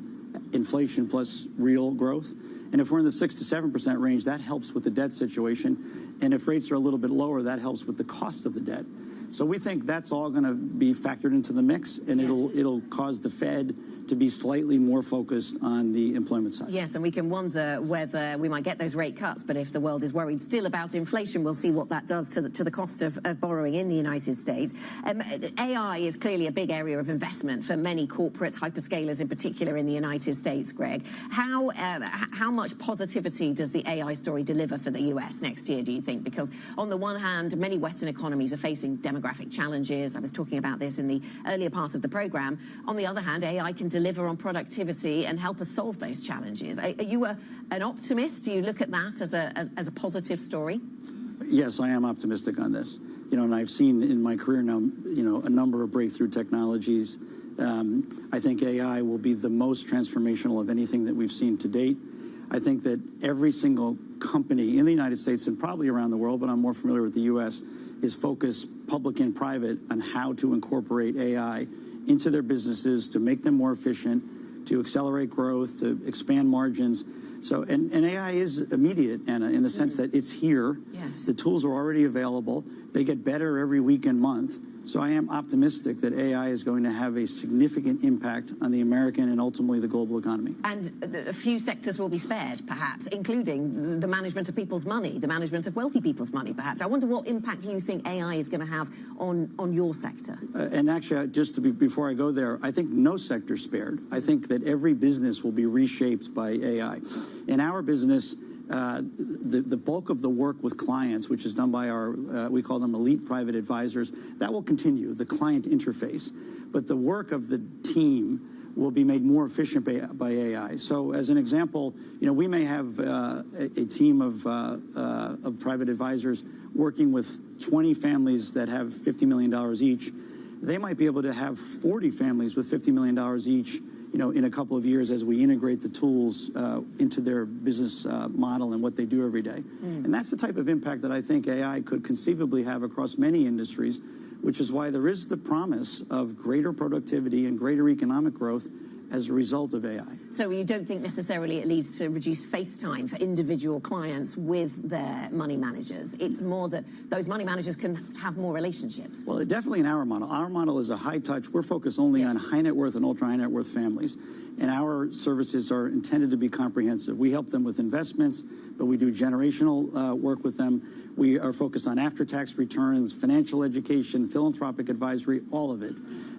inflation plus real growth. And if we're in the 6 to 7% range, that helps with the debt situation. And if rates are a little bit lower, that helps with the cost of the debt. So we think that's all going to be factored into the mix, and it'll cause the Fed to be slightly more focused on the employment side.
Yes, and we can wonder whether we might get those rate cuts, but if the world is worried still about inflation, we'll see what that does to the cost of borrowing in the United States. AI is clearly a big area of investment for many corporates, hyperscalers in particular in the United States, Greg. How much positivity does the AI story deliver for the US next year, do you think? Because on the one hand, many Western economies are facing demographic challenges. I was talking about this in the earlier part of the program. On the other hand, AI can deliver on productivity and help us solve those challenges. Are you an optimist? Do you look at that as a positive story?
Yes, I am optimistic on this. And I've seen in my career now, a number of breakthrough technologies. I think AI will be the most transformational of anything that we've seen to date. I think that every single company in the United States and probably around the world, but I'm more familiar with the U.S., is focused, public and private, on how to incorporate AI into their businesses to make them more efficient, to accelerate growth, to expand margins. So, and AI is immediate, Anna, in the sense that it's here. Yes. The tools are already available. They get better every week and month. So I am optimistic that AI is going to have a significant impact on the American and ultimately the global economy.
And a few sectors will be spared, perhaps, including the management of people's money, the management of wealthy people's money, perhaps. I wonder what impact you think AI is going to have on your sector. And actually,
before I go there, I think no sector spared. I think that every business will be reshaped by AI. In our business, the bulk of the work with clients, which is done by our, we call them elite private advisors, that will continue, the client interface. But the work of the team will be made more efficient by AI. So as an example, we may have a team of private advisors working with 20 families that have $50 million each. They might be able to have 40 families with $50 million each, in a couple of years as we integrate the tools into their business model and what they do every day. And that's the type of impact that I think AI could conceivably have across many industries, which is why there is the promise of greater productivity and greater economic growth as a result of AI.
So you don't think necessarily it leads to reduced face time for individual clients with their money managers? It's more that those money managers can have more relationships.
Well, definitely in our model. Our model is a high touch. We're focused only on high net worth and ultra high net worth families. And our services are intended to be comprehensive. We help them with investments, but we do generational work with them. We are focused on after-tax returns, financial education, philanthropic advisory, all of it.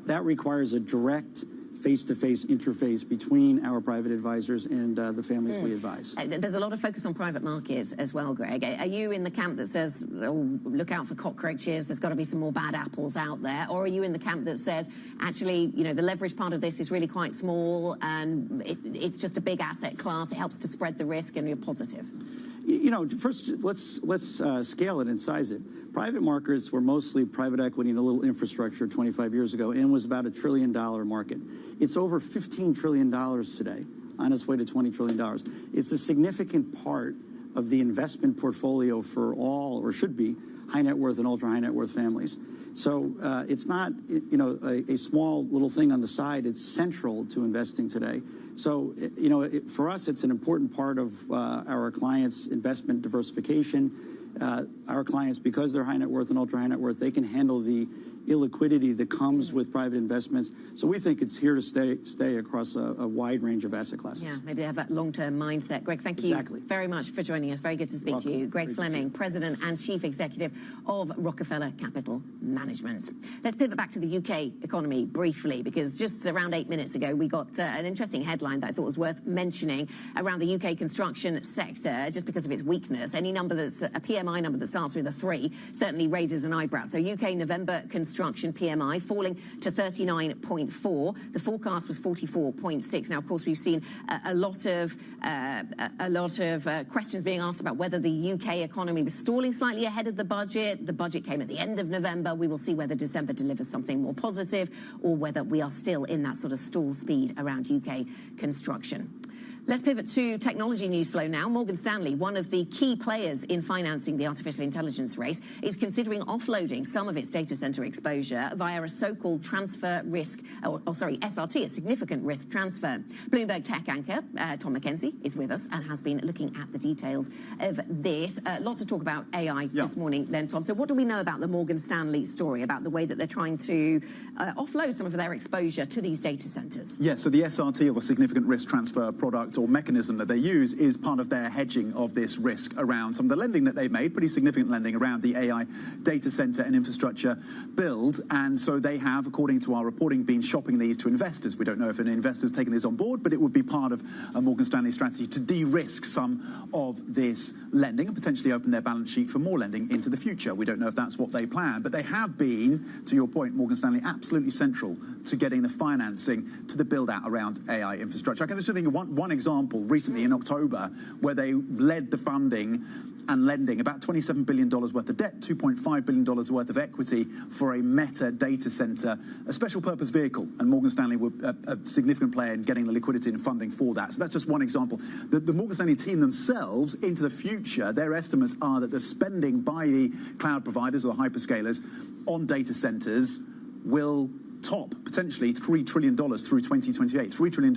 That requires a direct face-to-face interface between our private advisors and the families we advise.
There's a lot of focus on private markets as well, Greg. Are you in the camp that says, look out for cockroaches, there's got to be some more bad apples out there? Or are you in the camp that says, actually, the leverage part of this is really quite small and it's just a big asset class, it helps to spread the risk and you're positive?
First, let's scale it and size it. Private markets were mostly private equity and a little infrastructure 25 years ago and was about $1 trillion market. It's over $15 trillion today. on its way to $20 trillion. It's a significant part of the investment portfolio for all, or should be, high net worth and ultra high net worth families. So it's not, a small little thing on the side. It's central to investing today. So, for us, it's an important part of our clients' investment diversification. Our clients, because they're high net worth and ultra high net worth, they can handle the illiquidity that comes with private investments. So we think it's here to stay across a wide range of asset classes.
Yeah, maybe they have that long-term mindset. Greg, thank you very much for joining us. Very good to speak to you. Greg Fleming, President and Chief Executive of Rockefeller Capital Management. Let's pivot back to the UK economy briefly, because just around 8 minutes ago, we got an interesting headline that I thought was worth mentioning around the UK construction sector, just because of its weakness. Any number that's a PMI number that starts with a 3 certainly raises an eyebrow. So UK November construction PMI falling to 39.4. The forecast was 44.6. Now, of course, we've seen a lot of questions being asked about whether the UK economy was stalling slightly ahead of the budget. The budget came at the end of November. We will see whether December delivers something more positive, or whether we are still in that sort of stall speed around UK construction. Let's pivot to technology news flow now. Morgan Stanley, one of the key players in financing the artificial intelligence race, is considering offloading some of its data center exposure via a so-called transfer risk, SRT, a significant risk transfer. Bloomberg tech anchor Tom McKenzie is with us and has been looking at the details of this. Lots of talk about AI this morning then, Tom. So what do we know about the Morgan Stanley story, about the way that they're trying to offload some of their exposure to these data centers?
Yeah, so the SRT, or significant risk transfer product or mechanism that they use, is part of their hedging of this risk around some of the lending that they've made, pretty significant lending around the AI data center and infrastructure build. And so they have, according to our reporting, been shopping these to investors. We don't know if an investor has taken this on board, but it would be part of a Morgan Stanley strategy to de-risk some of this lending and potentially open their balance sheet for more lending into the future. We don't know if that's what they plan, but they have been, to your point, Morgan Stanley, absolutely central to getting the financing to the build out around AI infrastructure. I can just think of one example recently in October, where they led the funding and lending about $27 billion worth of debt, $2.5 billion worth of equity for a Meta data center, a special purpose vehicle. And Morgan Stanley were a significant player in getting the liquidity and funding for that. So that's just one example. The Morgan Stanley team themselves, into the future, their estimates are that the spending by the cloud providers or the hyperscalers on data centers will top potentially $3 trillion through 2028. $3 trillion,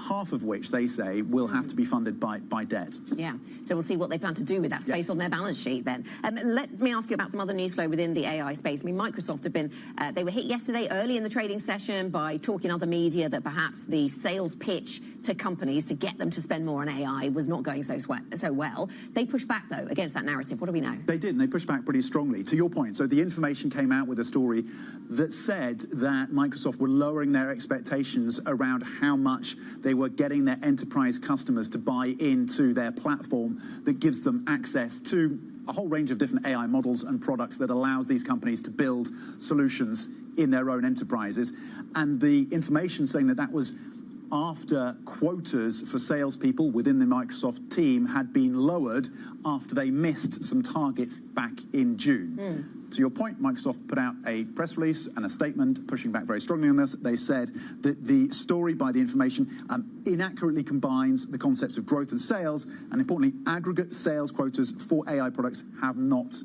half of which they say will have to be funded by debt.
Yeah, so we'll see what they plan to do with that space on their balance sheet then. Let me ask you about some other news flow within the AI space. I mean, Microsoft have been, they were hit yesterday early in the trading session by talking other media that perhaps the sales pitch to companies to get them to spend more on AI was not going so well. They pushed back, though, against that narrative. What do we know?
They did, and they pushed back pretty strongly. To your point, so the information came out with a story that said that Microsoft were lowering their expectations around how much they were getting their enterprise customers to buy into their platform that gives them access to a whole range of different AI models and products that allows these companies to build solutions in their own enterprises. And the information saying that that was after quotas for salespeople within the Microsoft team had been lowered after they missed some targets back in June. To your point, Microsoft put out a press release and a statement pushing back very strongly on this. They said that the story by the information inaccurately combines the concepts of growth and sales, and importantly, aggregate sales quotas for AI products have not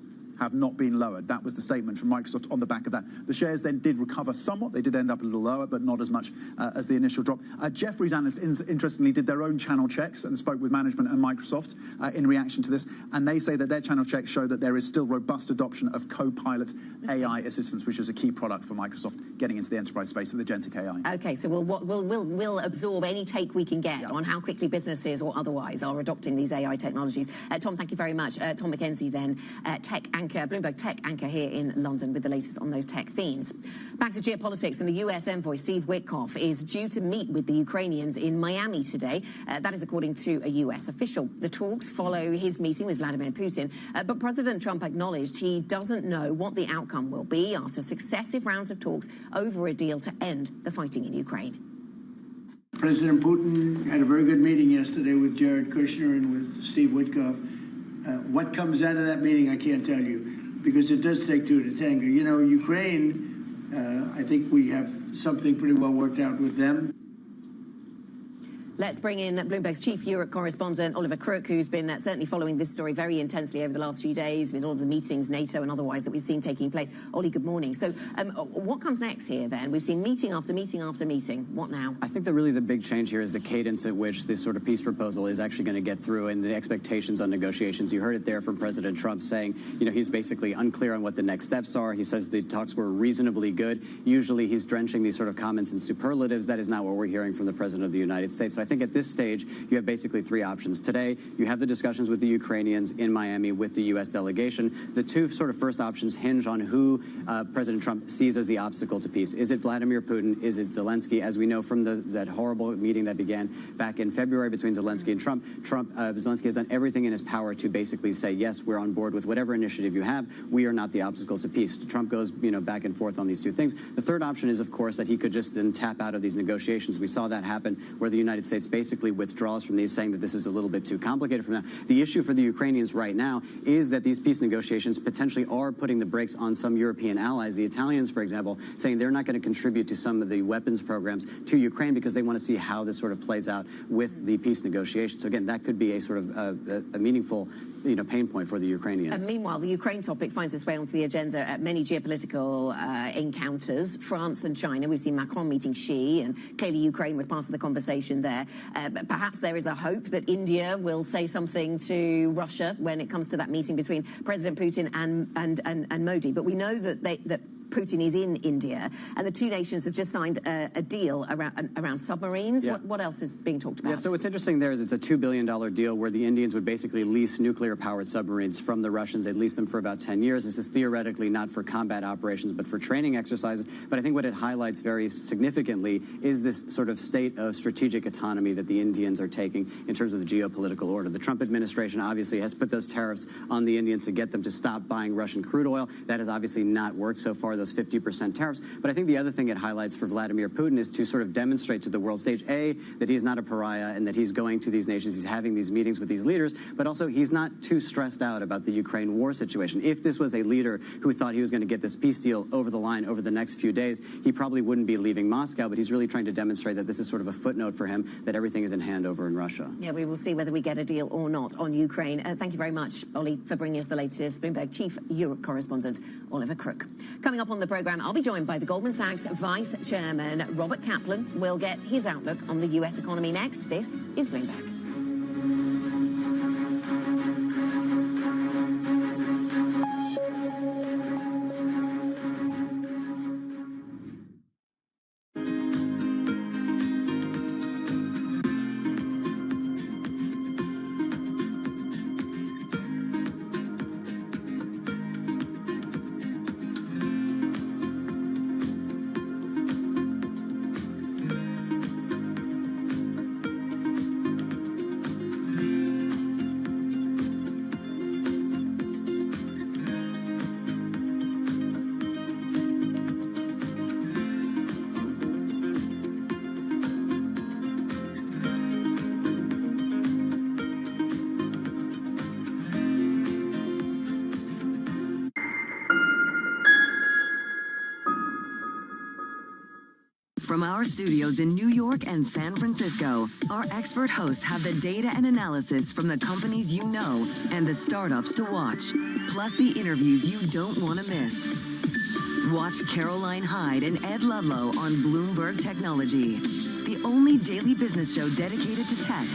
been lowered. That was the statement from Microsoft on the back of that. The shares then did recover somewhat. They did end up a little lower, but not as much as the initial drop. Jefferies analysts, interestingly, did their own channel checks and spoke with management and Microsoft in reaction to this. And they say that their channel checks show that there is still robust adoption of Copilot AI assistance, which is a key product for Microsoft getting into the enterprise space with agentic AI.
Okay, so we'll absorb any take we can get on how quickly businesses or otherwise are adopting these AI technologies. Tom, thank you very much. Tom McKenzie, then, tech anchor, Bloomberg tech anchor here in London with the latest on those tech themes. Back to geopolitics, and the US envoy Steve Witkoff is due to meet with the Ukrainians in Miami today. That is according to a US official. The talks follow his meeting with Vladimir Putin, but President Trump acknowledged he doesn't know what the outcome will be after successive rounds of talks over a deal to end the fighting in Ukraine.
President Putin had a very good meeting yesterday with Jared Kushner and with Steve Witkoff. What comes out of that meeting, I can't tell you, because it does take two to tango. You know, Ukraine, I think we have something pretty well worked out with them.
Let's bring in Bloomberg's chief Europe correspondent, Oliver Crook, who's been certainly following this story very intensely over the last few days with all of the meetings, NATO and otherwise, that we've seen taking place. Ollie, good morning. So what comes next here, then? We've seen meeting after meeting after meeting. What now?
I think that really the big change here is the cadence at which this sort of peace proposal is actually going to get through and the expectations on negotiations. You heard it there from President Trump saying, you know, he's basically unclear on what the next steps are. He says the talks were reasonably good. Usually he's drenching these sort of comments in superlatives. That is not what we're hearing from the President of the United States. So I think at this stage, you have basically three options. Today, you have the discussions with the Ukrainians in Miami with the U.S. delegation. The two sort of first options hinge on who President Trump sees as the obstacle to peace. Is it Vladimir Putin? Is it Zelensky? As we know from that horrible meeting that began back in February between Zelensky and Trump, Zelensky has done everything in his power to basically say, yes, we're on board with whatever initiative you have. We are not the obstacles to peace. Trump goes, you know, back and forth on these two things. The third option is, of course, that he could just then tap out of these negotiations. We saw that happen where the United States basically withdraws from these, saying that this is a little bit too complicated for now. The issue for the Ukrainians right now is that these peace negotiations potentially are putting the brakes on some European allies. The Italians, for example, saying they're not going to contribute to some of the weapons programs to Ukraine because they want to see how this sort of plays out with the peace negotiations. So again, that could be a sort of a meaningful, you know, pain point for the Ukrainians.
And meanwhile, the Ukraine topic finds its way onto the agenda at many geopolitical encounters. France and China, we've seen Macron meeting Xi, and clearly Ukraine was part of the conversation there. But perhaps there is a hope that India will say something to Russia when it comes to that meeting between President Putin and Modi. But we know that Putin is in India, and the two nations have just signed a deal around submarines.
Yeah.
What else is being talked about?
Yeah, so what's interesting there is it's a $2 billion deal where the Indians would basically lease nuclear-powered submarines from the Russians. They'd lease them for about 10 years. This is theoretically not for combat operations, but for training exercises. But I think what it highlights very significantly is this sort of state of strategic autonomy that the Indians are taking in terms of the geopolitical order. The Trump administration obviously has put those tariffs on the Indians to get them to stop buying Russian crude oil. That has obviously not worked so far, those 50% tariffs. But I think the other thing it highlights for Vladimir Putin is to sort of demonstrate to the world stage, A, that he's not a pariah and that he's going to these nations, he's having these meetings with these leaders, but also he's not too stressed out about the Ukraine war situation. If this was a leader who thought he was going to get this peace deal over the line over the next few days, he probably wouldn't be leaving Moscow, but he's really trying to demonstrate that this is sort of a footnote for him, that everything is in hand over in Russia.
Yeah, we will see whether we get a deal or not on Ukraine. Thank you very much, Ollie, for bringing us the latest. Bloomberg Chief Europe Correspondent Oliver Crook. Coming up on the programme, I'll be joined by the Goldman Sachs Vice Chairman, Robert Kaplan. We'll get his outlook on the US economy next. This is Bloomberg.
From our studios in New York and San Francisco, our expert hosts have the data and analysis from the companies you know and the startups to watch, plus the interviews you don't want to miss. Watch Caroline Hyde and Ed Ludlow on Bloomberg Technology, the only daily business show dedicated to tech,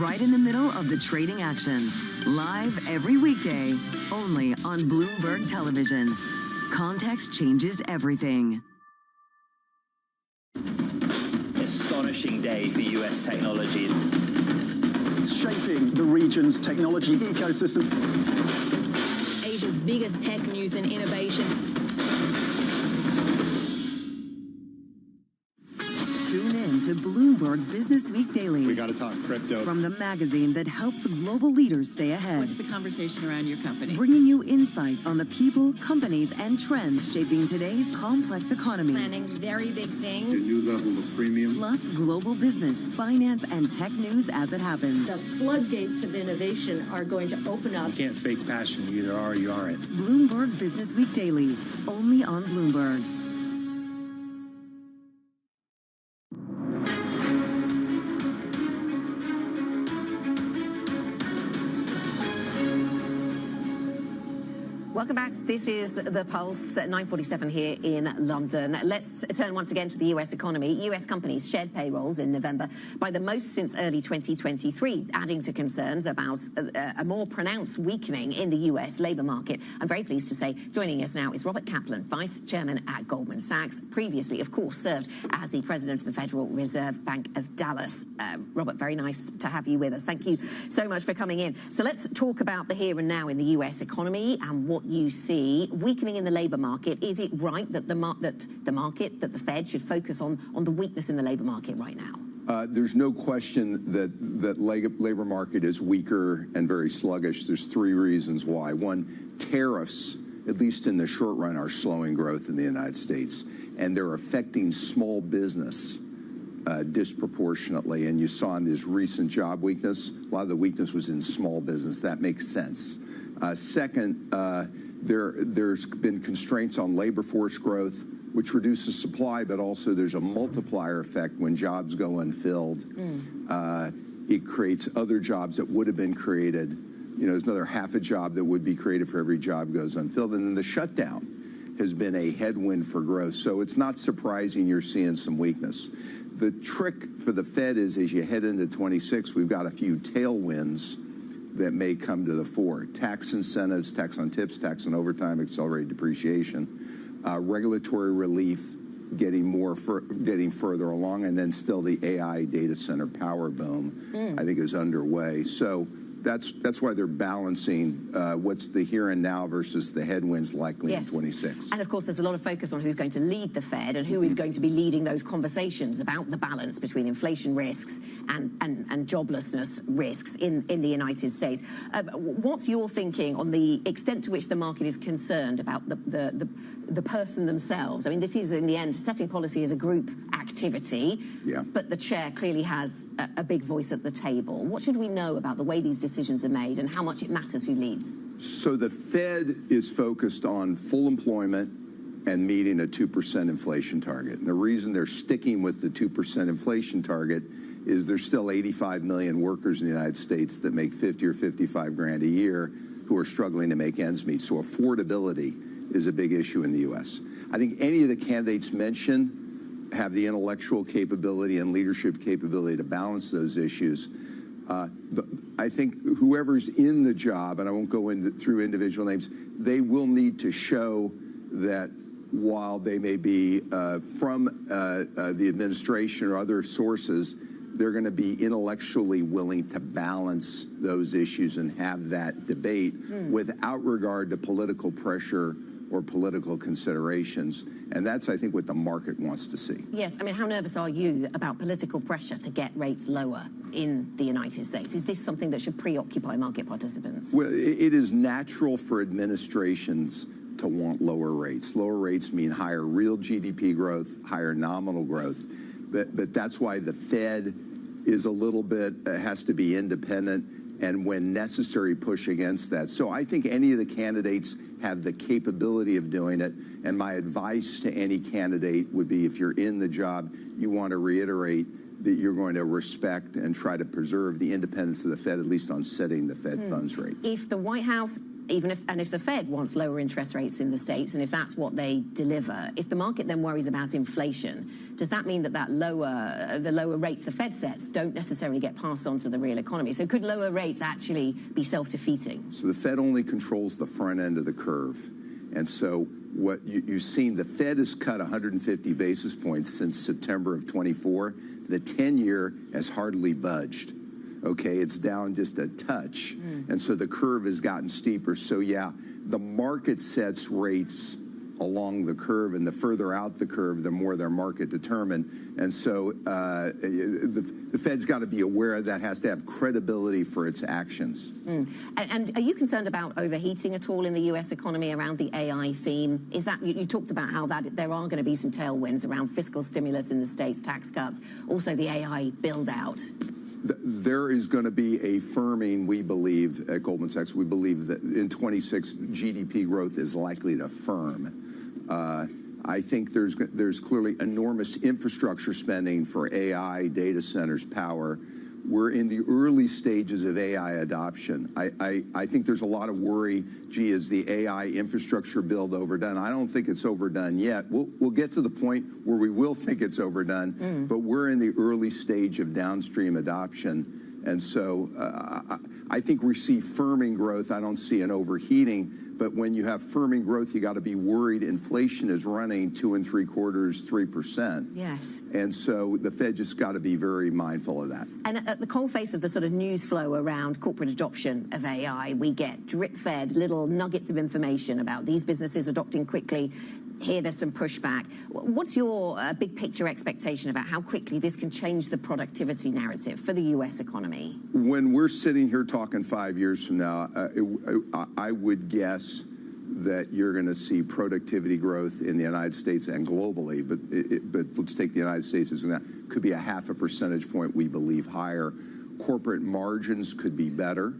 right in the middle of the trading action. Live every weekday, only on Bloomberg Television. Context changes everything.
Astonishing day for US technology.
It's shaping the region's technology ecosystem.
Asia's biggest tech news and innovation.
Tune in to Bloomberg Business Week Daily.
We got to talk crypto.
From the magazine that helps global leaders stay ahead.
What's the conversation around your company?
Bringing you insight on the people, companies, and trends shaping today's complex economy.
Planning very big things.
A new level of premium.
Plus global business, finance, and tech news as it happens.
The floodgates of innovation are going to open up.
You can't fake passion. You either are or you aren't.
Bloomberg Business Week Daily, only on Bloomberg.
Welcome back. This is The Pulse at 9:47 here in London. Let's turn once again to the US economy. US companies shared payrolls in November by the most since early 2023, adding to concerns about a more pronounced weakening in the US labour market. I'm very pleased to say joining us now is Robert Kaplan, Vice Chairman at Goldman Sachs, previously, of course, served as the President of the Federal Reserve Bank of Dallas. Robert, very nice to have you with us. Thank you so much for coming in. So let's talk about the here and now in the US economy and what you see weakening in the labour market. Is it right that the Fed should focus on the weakness in the labour market right now?
There's no question that labor market is weaker and very sluggish. There's three reasons why. One, tariffs, at least in the short run, are slowing growth in the United States, and they're affecting small business disproportionately. And you saw in this recent job weakness, a lot of the weakness was in small business. That makes sense. Second, there's been constraints on labor force growth, which reduces supply, but also there's a multiplier effect when jobs go unfilled. It creates other jobs that would have been created. You know, there's another half a job that would be created for every job goes unfilled. And then the shutdown has been a headwind for growth. So it's not surprising you're seeing some weakness. The trick for the Fed is as you head into 26, we've got a few tailwinds that may come to the fore. Tax incentives, tax on tips, tax on overtime, accelerated depreciation, regulatory relief getting further along, and then still the AI data center power boom, I think, is underway. So that's why they're balancing what's the here and now versus the headwinds likely in 26.
And of course, there's a lot of focus on who's going to lead the Fed and who is going to be leading those conversations about the balance between inflation risks and joblessness risks in the United States. What's your thinking on the extent to which the market is concerned about the person themselves? I mean, this is, in the end, setting policy as a group activity, but the chair clearly has a big voice at the table. What should we know about the way these decisions are made and how much it matters who leads?
So the Fed is focused on full employment and meeting a 2% inflation target. And the reason they're sticking with the 2% inflation target is there's still 85 million workers in the United States that make 50 or 55 grand a year who are struggling to make ends meet. So affordability is a big issue in the U.S. I think any of the candidates mentioned have the intellectual capability and leadership capability to balance those issues. I think whoever's in the job, and I won't go through individual names, they will need to show that while they may be from the administration or other sources, they're going to be intellectually willing to balance those issues and have that debate without regard to political pressure or political considerations. And that's, I think, what the market wants to see.
Yes. I mean, how nervous are you about political pressure to get rates lower in the United States? Is this something that should preoccupy market participants?
Well, it is natural for administrations to want lower rates. Lower rates mean higher real GDP growth, higher nominal growth. But that's why the Fed is a little bit, has to be independent, and when necessary, push against that. So I think any of the candidates have the capability of doing it. And my advice to any candidate would be, if you're in the job, you want to reiterate that you're going to respect and try to preserve the independence of the Fed, at least on setting the Fed funds rate.
If the White House, if the Fed wants lower interest rates in the States, and if that's what they deliver, if the market then worries about inflation, does that mean that the lower rates the Fed sets don't necessarily get passed on to the real economy? So could lower rates actually be self-defeating?
So the Fed only controls the front end of the curve. And so what you've seen, the Fed has cut 150 basis points since September of 24. The 10-year has hardly budged. Okay, it's down just a touch. And so the curve has gotten steeper. So yeah, the market sets rates along the curve, and the further out the curve, the more their market determined. And so the Fed's got to be aware of that, has to have credibility for its actions.
And are you concerned about overheating at all in the U.S. economy around the AI theme? Is that, you talked about how that there are going to be some tailwinds around fiscal stimulus in the States, tax cuts, also the AI build-out.
There is going to be a firming, we believe, at Goldman Sachs. We believe that in 26, GDP growth is likely to firm. I think there's clearly enormous infrastructure spending for AI, data centers, power. we're in the early stages of AI adoption. I think there's a lot of worry, gee, is the AI infrastructure build overdone? I don't think it's overdone yet. We'll get to the point where we will think it's overdone, but we're in the early stage of downstream adoption. And so I think we see firming growth. I don't see an overheating. But when you have firming growth, you got to be worried inflation is running 2 3/4, 3%.
Yes.
And so the Fed just got to be very mindful of that.
And at the coalface of the sort of news flow around corporate adoption of AI, we get drip-fed little nuggets of information about these businesses adopting quickly. Here, there's some pushback. What's your big picture expectation about how quickly this can change the productivity narrative for the U.S. economy?
When we're sitting here talking 5 years from now, I would guess that you're going to see productivity growth in the United States and globally. But let's take the United States as that could be a 0.5 percentage point, we believe, higher. Corporate margins could be better.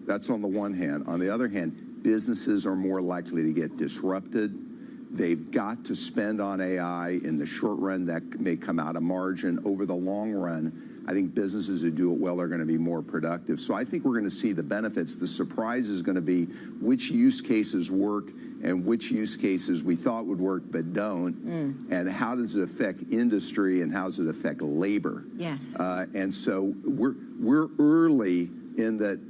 That's on the one hand. On the other hand, businesses are more likely to get disrupted. They've got to spend on AI. In the short run, that may come out of margin. Over the long run, I think businesses who do it well are going to be more productive. So I think we're going to see the benefits. The surprise is going to be which use cases work and which use cases we thought would work but don't, and how does it affect industry and how does it affect labor?
Yes.
And so we're early in that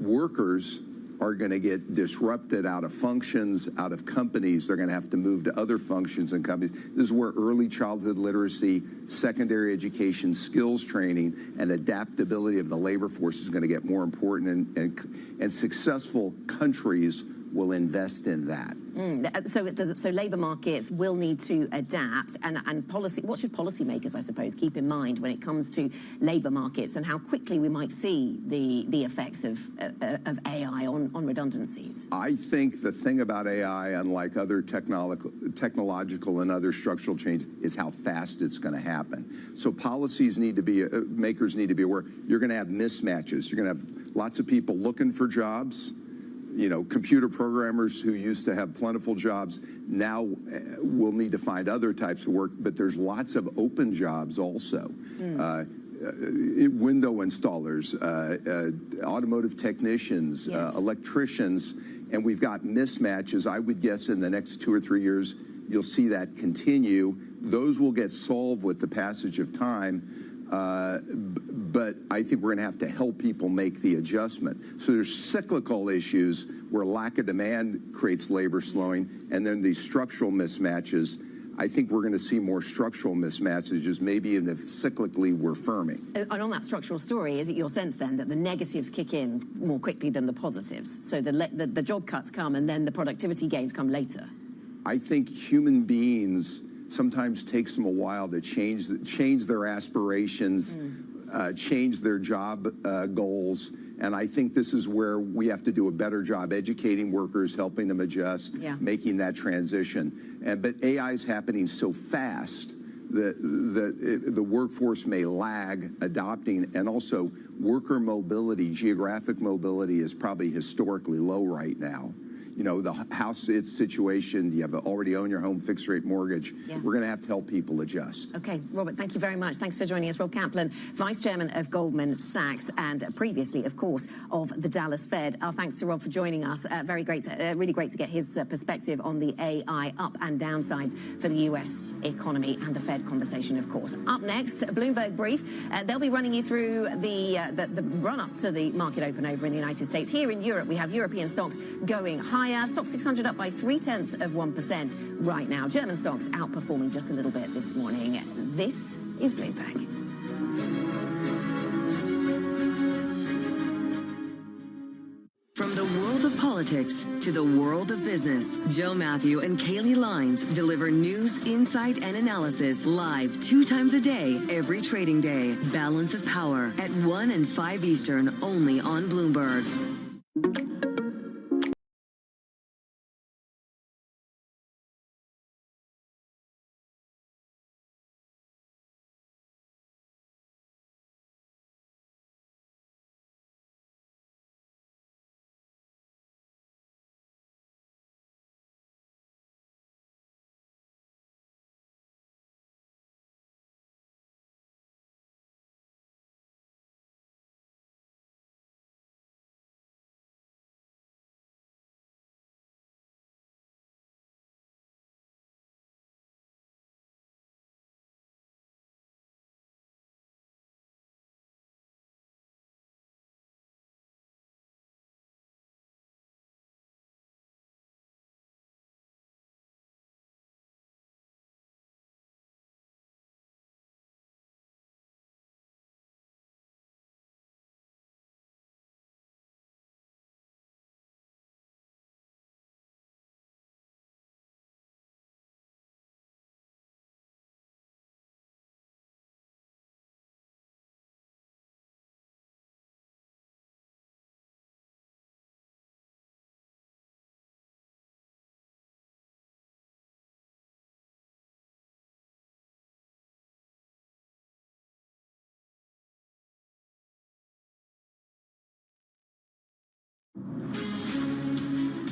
workers are going to get disrupted out of functions, out of companies. They're going to have to move to other functions and companies. This is where early childhood literacy, secondary education, skills training, and adaptability of the labor force is going to get more important, and successful countries will invest in that.
So labor markets will need to adapt, and policy. What should policymakers, I suppose, keep in mind when it comes to labor markets and how quickly we might see the effects of AI on redundancies?
I think the thing about AI, unlike other technological and other structural change, is how fast it's going to happen. So policies need to be, makers need to be aware. You're going to have mismatches. You're going to have lots of people looking for jobs. You know, computer programmers who used to have plentiful jobs now will need to find other types of work, but there's lots of open jobs also. Window installers, automotive technicians, electricians, and we've got mismatches. I would guess in the next 2 or 3 years, you'll see that continue. Those will get solved with the passage of time. But I think we're going to have to help people make the adjustment. So there's cyclical issues where lack of demand creates labor slowing, and then these structural mismatches. I think we're going to see more structural mismatches, maybe even if cyclically we're firming.
And on that structural story, is it your sense then that the negatives kick in more quickly than the positives? So the job cuts come and then the productivity gains come later?
I think human beings sometimes takes them a while to change their aspirations, change their job goals. And I think this is where we have to do a better job educating workers, helping them adjust, making that transition. But AI is happening so fast that the workforce may lag adopting, and also worker mobility, geographic mobility is probably historically low right now. You know, the house situation, you have already own your home, fixed rate mortgage. We're going to have to help people adjust.
Okay, Robert, thank you very much. Thanks for joining us. Rob Kaplan, Vice Chairman of Goldman Sachs, and previously, of course, of the Dallas Fed. Our thanks to Rob for joining us. Really great to get his perspective on the AI up and downsides for the U.S. economy and the Fed conversation, of course. Up next, Bloomberg Brief. They'll be running you through the run-up to the market open over in the United States. Here in Europe, we have European stocks going higher. Stock 600 up by 0.3% right now. German stocks outperforming just a little bit this morning. This is Bloomberg.
From the world of politics to the world of business, Joe Matthew and Kaylee Lines deliver news, insight, and analysis live 2 times a day, every trading day. Balance of Power at 1 and 5 Eastern, only on Bloomberg.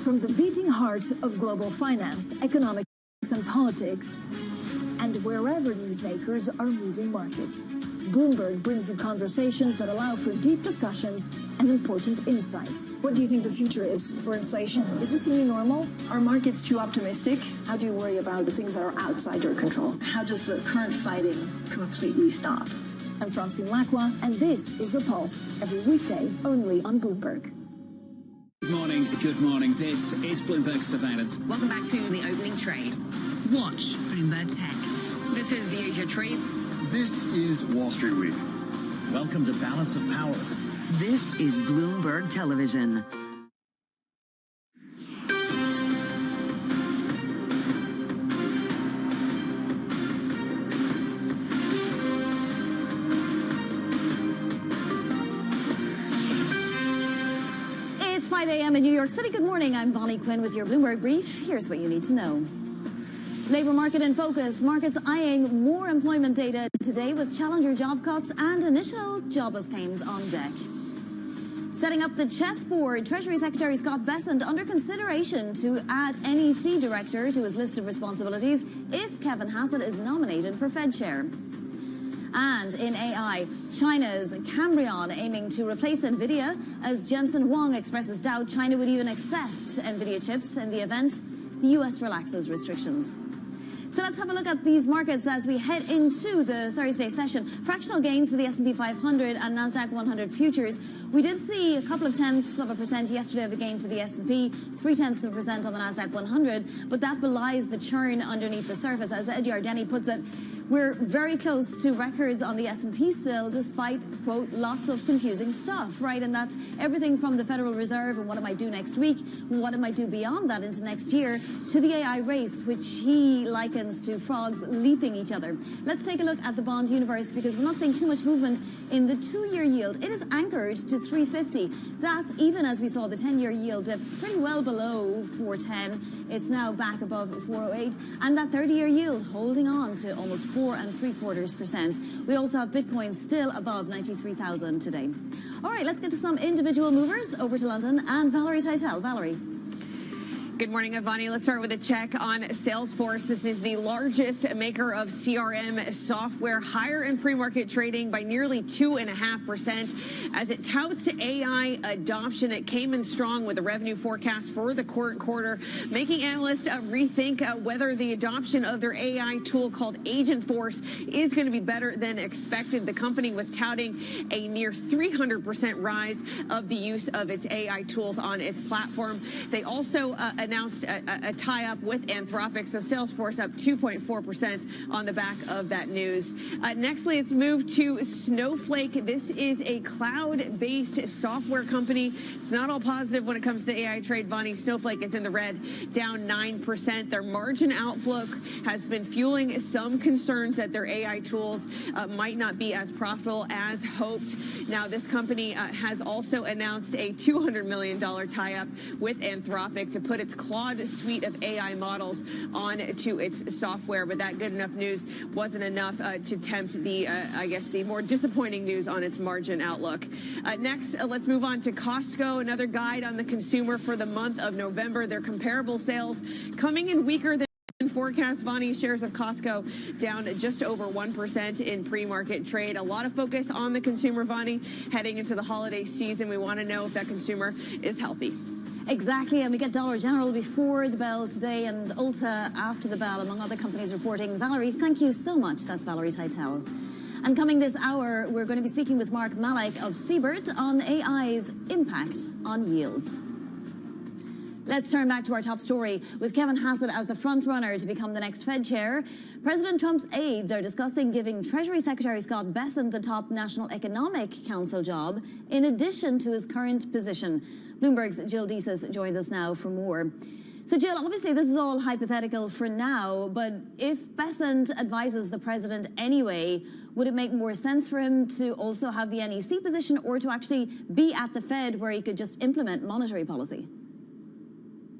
From the beating heart of global finance, economics and politics, and wherever newsmakers are moving markets, Bloomberg brings you conversations that allow for deep discussions and important insights. What do you think the future is for inflation? Is this a new normal? Are markets too optimistic? How do you worry about the things that are outside your control? How does the current fighting completely stop? I'm Francine Lacqua, and this is The Pulse, every weekday only on Bloomberg.
Good morning, good morning. This is Bloomberg Surveillance.
Welcome back to the opening trade. Watch Bloomberg Tech.
This is the Asia Trade.
This is Wall Street Week. Welcome to Balance of Power.
This is Bloomberg Television.
It's 5 a.m. in New York City. Good morning. I'm Bonnie Quinn with your Bloomberg Brief. Here's what you need to know. Labor market in focus. Markets eyeing more employment data today with challenger job cuts and initial jobless claims on deck. Setting up the chessboard, Treasury Secretary Scott Bessent under consideration to add NEC director to his list of responsibilities if Kevin Hassett is nominated for Fed chair. And in AI, China's Cambrion aiming to replace NVIDIA as Jensen Huang expresses doubt China would even accept NVIDIA chips in the event the U.S. relaxes restrictions. So let's have a look at these markets as we head into the Thursday session. Fractional gains for the S&P 500 and NASDAQ 100 futures. We did see a couple of tenths of a percent yesterday of a gain for the S&P, 0.3% on the NASDAQ 100, but that belies the churn underneath the surface. As Ed Yardeni puts it, we're very close to records on the S&P still, despite, quote, lots of confusing stuff, right? And that's everything from the Federal Reserve and what it might do next week, what it might do beyond that into next year, to the AI race, which he likens to frogs leaping each other. Let's take a look at the bond universe because we're not seeing too much movement in the 2-year yield. It is anchored to 350. That's even as we saw the 10-year yield dip pretty well below 410. It's now back above 408. And that 30-year yield holding on to almost 4.75%. We also have Bitcoin still above 93,000 today. All right, let's get to some individual movers over to London and Valerie Teitel. Valerie.
Good morning, Ivani. Let's start with a check on Salesforce. This is the largest maker of CRM software, higher in pre-market trading by nearly 2.5% as it touts AI adoption. It came in strong with a revenue forecast for the current quarter, making analysts rethink whether the adoption of their AI tool called Agentforce is going to be better than expected. The company was touting a near 300% rise of the use of its AI tools on its platform. They also announced a tie-up with Anthropic, so Salesforce up 2.4% on the back of that news. Next, let's move to Snowflake. This is a cloud-based software company. It's not all positive when it comes to AI trade. Bonnie, Snowflake is in the red, down 9%. Their margin outlook has been fueling some concerns that their AI tools might not be as profitable as hoped. Now, this company has also announced a $200 million tie-up with Anthropic to put its Claude suite of AI models onto its software, but that good enough news wasn't enough to tempt the, I guess, the more disappointing news on its margin outlook. Next, let's move on to Costco, another guide on the consumer for the month of November. Their comparable sales coming in weaker than forecast. Vonnie, shares of Costco down just over 1% in pre-market trade. A lot of focus on the consumer, Vonnie, heading into the holiday season. We want to know if that consumer is healthy.
Exactly, and we get Dollar General before the bell today and Ulta after the bell, among other companies reporting. Valerie, thank you so much. That's Valerie Teitel. And coming this hour, we're going to be speaking with Mark Malek of Siebert on AI's impact on yields. Let's turn back to our top story. With Kevin Hassett as the front runner to become the next Fed chair, President Trump's aides are discussing giving Treasury Secretary Scott Bessent the top National Economic Council job in addition to his current position. Bloomberg's Jill Desus joins us now for more. So, Jill, obviously this is all hypothetical for now, but if Bessent advises the president anyway, would it make more sense for him to also have the NEC position or to actually be at the Fed where he could just implement monetary policy?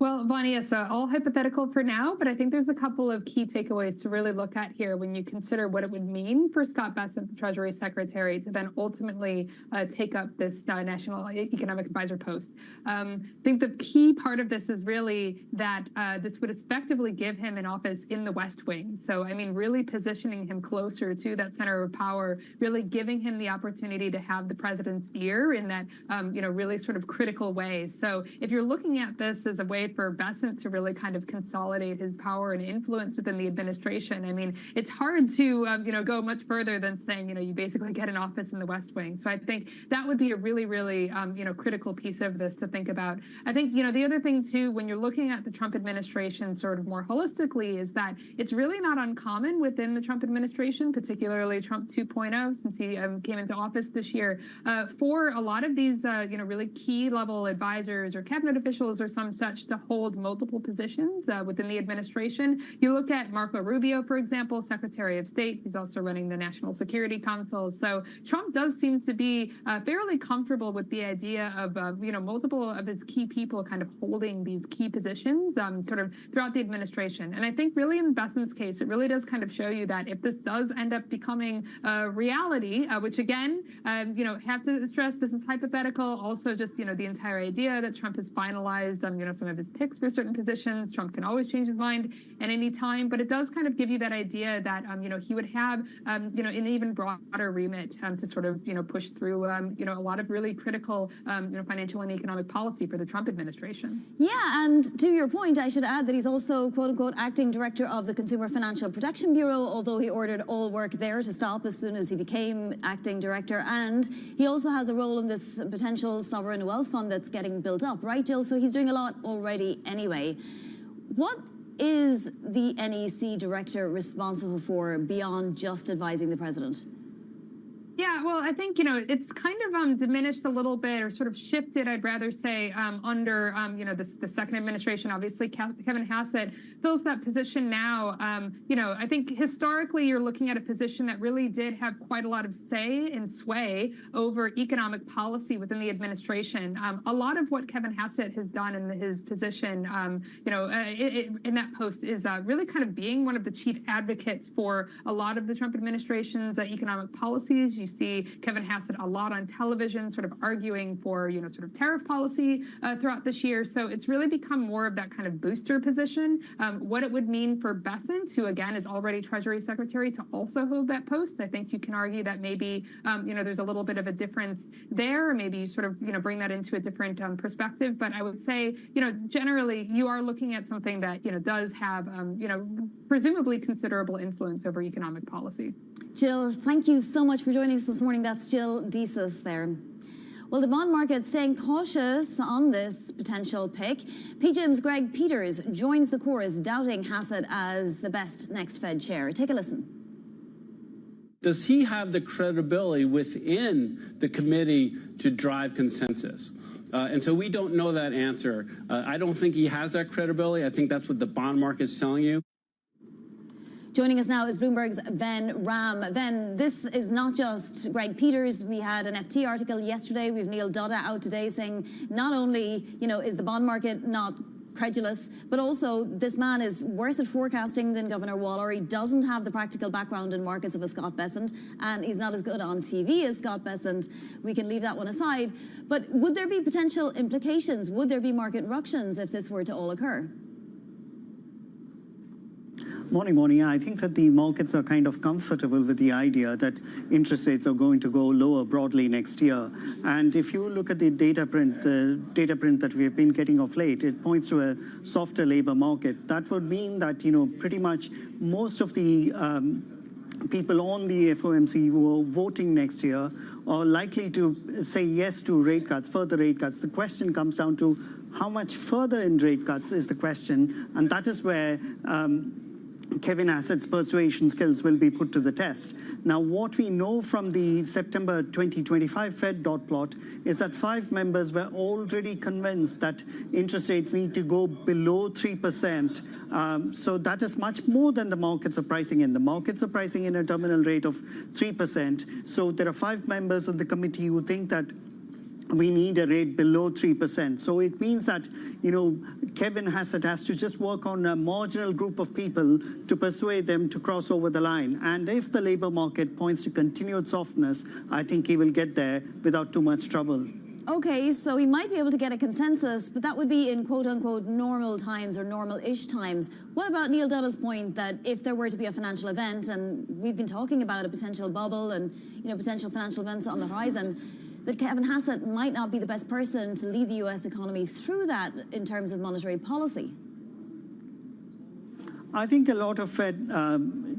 Well, Bonnie, it's all hypothetical for now, but I think there's a couple of key takeaways to really look at here when you consider what it would mean for Scott Bessent, the Treasury Secretary, to then ultimately take up this National Economic Advisor post. I think the key part of this is really that this would effectively give him an office in the West Wing. So, I mean, really positioning him closer to that center of power, really giving him the opportunity to have the president's ear in that, really sort of critical way. So if you're looking at this as a way for Bessent to really kind of consolidate his power and influence within the administration, I mean, it's hard to, go much further than saying, you basically get an office in the West Wing. So I think that would be a really, really, critical piece of this to think about. I think, the other thing too, when you're looking at the Trump administration sort of more holistically, is that it's really not uncommon within the Trump administration, particularly Trump 2.0, since he came into office this year, for a lot of these, really key level advisors or cabinet officials or some such to hold multiple positions within the administration. You look at Marco Rubio, for example, Secretary of State. He's also running the National Security Council. So Trump does seem to be fairly comfortable with the idea of, multiple of his key people kind of holding these key positions sort of throughout the administration. And I think really in Bessent's case, it really does kind of show you that if this does end up becoming a reality, which again, have to stress this is hypothetical, also just, the entire idea that Trump has finalized, some of his picks for certain positions. Trump can always change his mind at any time, but it does kind of give you that idea that, he would have, an even broader remit to sort of, push through, a lot of really critical, financial and economic policy for the Trump administration.
Yeah, and to your point, I should add that he's also, quote unquote, acting director of the Consumer Financial Protection Bureau, although he ordered all work there to stop as soon as he became acting director. And he also has a role in this potential sovereign wealth fund that's getting built up, right, Jill? So he's doing a lot already anyway. What is the NEC director responsible for beyond just advising the president?
Yeah, well, I think, it's kind of diminished a little bit or sort of shifted, I'd rather say, under, the second administration. Obviously, Kevin Hassett fills that position now. I think historically you're looking at a position that really did have quite a lot of say and sway over economic policy within the administration. A lot of what Kevin Hassett has done in his position, in that post is really kind of being one of the chief advocates for a lot of the Trump administration's economic policies. You see Kevin Hassett a lot on television, sort of arguing for, sort of tariff policy throughout this year. So it's really become more of that kind of booster position. What it would mean for Bessent, who again is already Treasury Secretary, to also hold that post, I think you can argue that maybe, there's a little bit of a difference there, or maybe you sort of, bring that into a different perspective. But I would say, generally you are looking at something that, does have, presumably considerable influence over economic policy.
Jill, thank you so much for joining us this morning. That's Jill Desus there. Well, the bond market staying cautious on this potential pick. PGIM's Greg Peters joins the chorus doubting Hassett as the best next Fed chair. Take a listen.
Does he have the credibility within the committee to drive consensus? And so we don't know that answer. I don't think he has that credibility. I think that's what the bond market is telling you.
Joining us now is Bloomberg's Ven Ram. Ven, this is not just Greg Peters. We had an FT article yesterday. We have Neil Dodda out today saying not only, is the bond market not credulous, but also this man is worse at forecasting than Governor Waller. He doesn't have the practical background in markets of a Scott Bessent, and he's not as good on TV as Scott Bessent. We can leave that one aside. But would there be potential implications? Would there be market ructions if this were to all occur?
Morning. I think that the markets are kind of comfortable with the idea that interest rates are going to go lower broadly next year. And if you look at the data print that we have been getting of late, it points to a softer labor market. That would mean that, pretty much most of the people on the FOMC who are voting next year are likely to say yes to rate cuts, further rate cuts. The question comes down to how much further in rate cuts is the question, and that is where Kevin Hassett's persuasion skills will be put to the test. Now, what we know from the September 2025 Fed dot plot is that 5 members were already convinced that interest rates need to go below 3%. So that is much more than the markets are pricing in. The markets are pricing in a terminal rate of 3%. So there are 5 members of the committee who think that we need a rate below 3%. So it means that, Kevin Hassett has to just work on a marginal group of people to persuade them to cross over the line. And if the labor market points to continued softness, I think he will get there without too much trouble.
Okay, so we might be able to get a consensus, but that would be in quote-unquote normal times or normal-ish times. What about Neil Dutta's point that if there were to be a financial event, and we've been talking about a potential bubble and potential financial events on the horizon, that Kevin Hassett might not be the best person to lead the US economy through that in terms of monetary policy?
I think a lot of Fed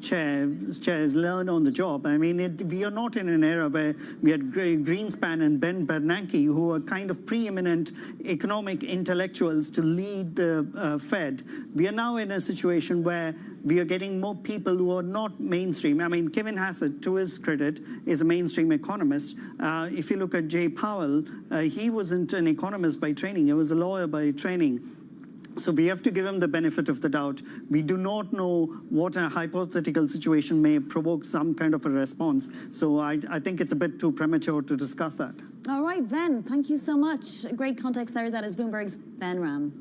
chairs learn on the job. I mean, we are not in an era where we had Greenspan and Ben Bernanke, who are kind of preeminent economic intellectuals to lead the Fed. We are now in a situation where we are getting more people who are not mainstream. I mean, Kevin Hassett, to his credit, is a mainstream economist. If you look at Jay Powell, he wasn't an economist by training. He was a lawyer by training. So we have to give him the benefit of the doubt. We do not know what a hypothetical situation may provoke some kind of a response. So I think it's a bit too premature to discuss that.
All right, Ven, thank you so much. Great context there. That is Bloomberg's Ven Ram.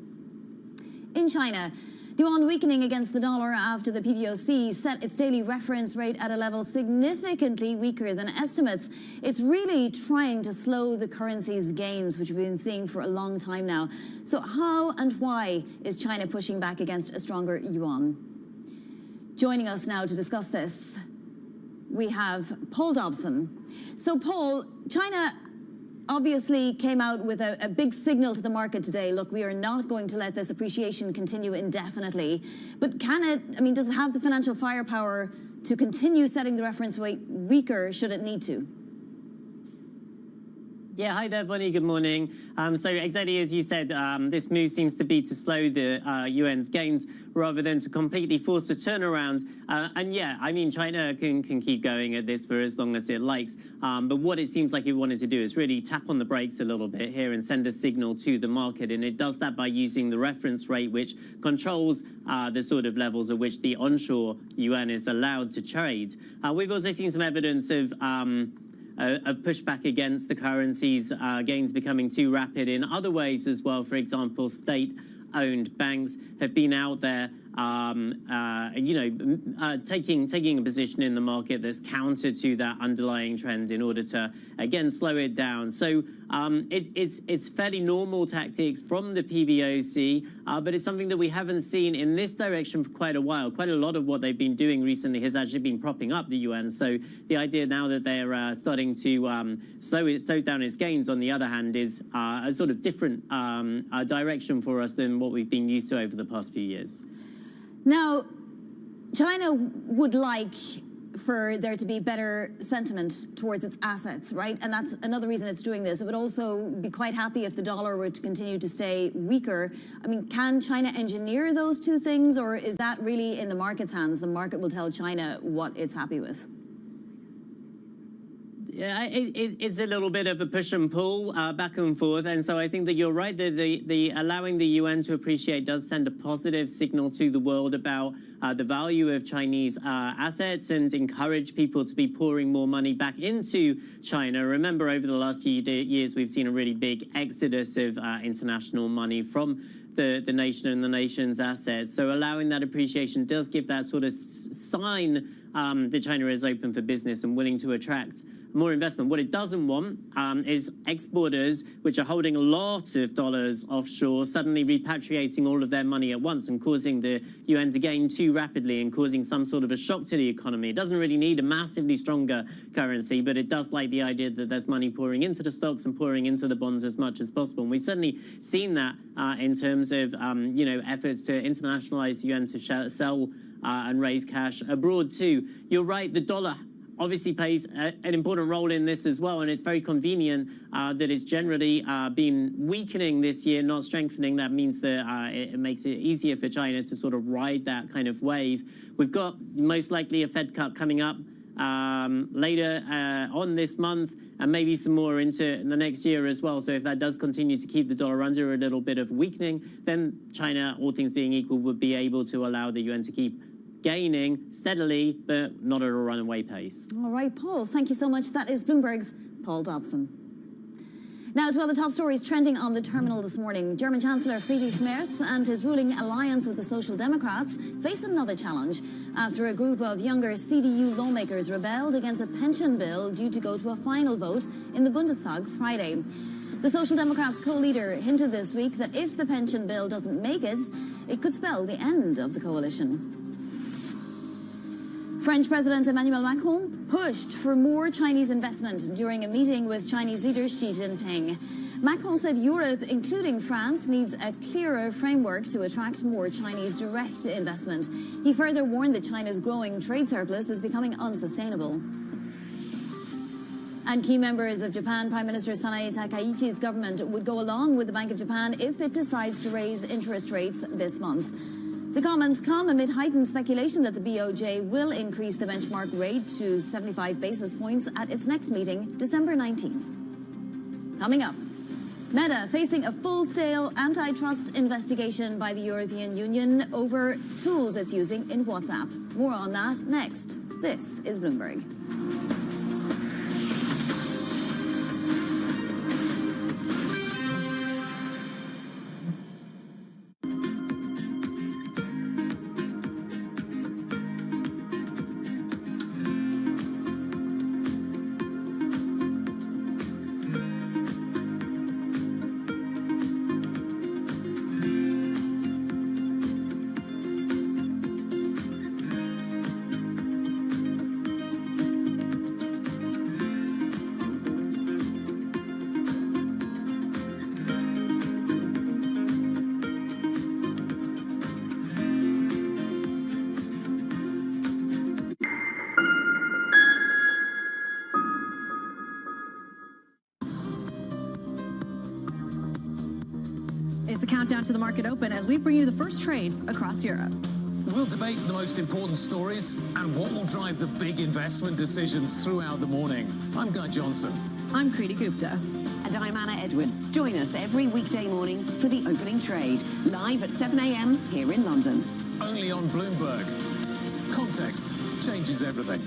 In China, the yuan weakening against the dollar after the PBOC set its daily reference rate at a level significantly weaker than estimates. It's really trying to slow the currency's gains, which we've been seeing for a long time now. So how and why is China pushing back against a stronger yuan? Joining us now to discuss this, we have Paul Dobson. So Paul, China obviously came out with a big signal to the market today. Look, we are not going to let this appreciation continue indefinitely. But does it have the financial firepower to continue setting the reference rate weaker should it need to?
Yeah, hi there, Bonnie. Good morning. So exactly as you said, this move seems to be to slow the yuan's gains rather than to completely force a turnaround. And yeah, I mean, China can keep going at this for as long as it likes. But what it seems like it wanted to do is really tap on the brakes a little bit here and send a signal to the market. And it does that by using the reference rate, which controls the sort of levels at which the onshore yuan is allowed to trade. We've also seen some evidence of pushback against the currency's gains becoming too rapid in other ways as well. For example, state-owned banks have been out there, taking a position in the market that's counter to that underlying trend in order to, again, slow it down. So it's fairly normal tactics from the PBOC, but it's something that we haven't seen in this direction for quite a while. Quite a lot of what they've been doing recently has actually been propping up the yuan. So the idea now that they're starting to slow down its gains, on the other hand, is a sort of different direction for us than what we've been used to over the past few years.
Now, China would like for there to be better sentiment towards its assets, right? And that's another reason it's doing this. It would also be quite happy if the dollar were to continue to stay weaker. I mean, can China engineer those two things, or is that really in the market's hands? The market will tell China what it's happy with.
Yeah, it's a little bit of a push and pull back and forth. And so I think that you're right that the allowing the yuan to appreciate does send a positive signal to the world about the value of Chinese assets and encourage people to be pouring more money back into China. Remember, over the last few years, we've seen a really big exodus of international money from the nation and the nation's assets. So allowing that appreciation does give that sort of sign that China is open for business and willing to attract more investment. What it doesn't want is exporters, which are holding a lot of dollars offshore, suddenly repatriating all of their money at once and causing the yuan to gain too rapidly and causing some sort of a shock to the economy. It doesn't really need a massively stronger currency, but it does like the idea that there's money pouring into the stocks and pouring into the bonds as much as possible. And we've certainly seen that in terms of efforts to internationalize the yuan to sell and raise cash abroad too. You're right, the dollar obviously plays an important role in this as well, and it's very convenient that it's generally been weakening this year, not strengthening. That means that it makes it easier for China to sort of ride that kind of wave. We've got most likely a Fed cut coming up later on this month, and maybe some more into the next year as well. So if that does continue to keep the dollar under a little bit of weakening, then China, all things being equal, would be able to allow the yuan to keep gaining steadily, but not at a runaway pace.
All right, Paul, thank you so much. That is Bloomberg's Paul Dobson. Now to other top stories trending on the terminal this morning. German Chancellor Friedrich Merz and his ruling alliance with the Social Democrats face another challenge after a group of younger CDU lawmakers rebelled against a pension bill due to go to a final vote in the Bundestag Friday. The Social Democrats co-leader hinted this week that if the pension bill doesn't make it, it could spell the end of the coalition. French President Emmanuel Macron pushed for more Chinese investment during a meeting with Chinese leader Xi Jinping. Macron said Europe, including France, needs a clearer framework to attract more Chinese direct investment. He further warned that China's growing trade surplus is becoming unsustainable. And key members of Japan Prime Minister Sanae Takaichi's government would go along with the Bank of Japan if it decides to raise interest rates this month. The comments come amid heightened speculation that the BOJ will increase the benchmark rate to 75 basis points at its next meeting, December 19th. Coming up, Meta facing a full-scale antitrust investigation by the European Union over tools it's using in WhatsApp. More on that next. This is Bloomberg.
Countdown to the market open as we bring you the first trades across Europe.
We'll debate the most important stories and what will drive the big investment decisions throughout the morning. I'm Guy Johnson.
I'm Kriti Gupta.
And I'm Anna Edwards. Join us every weekday morning for the opening trade, live at 7 a.m. here in London.
Only on Bloomberg. Context changes everything.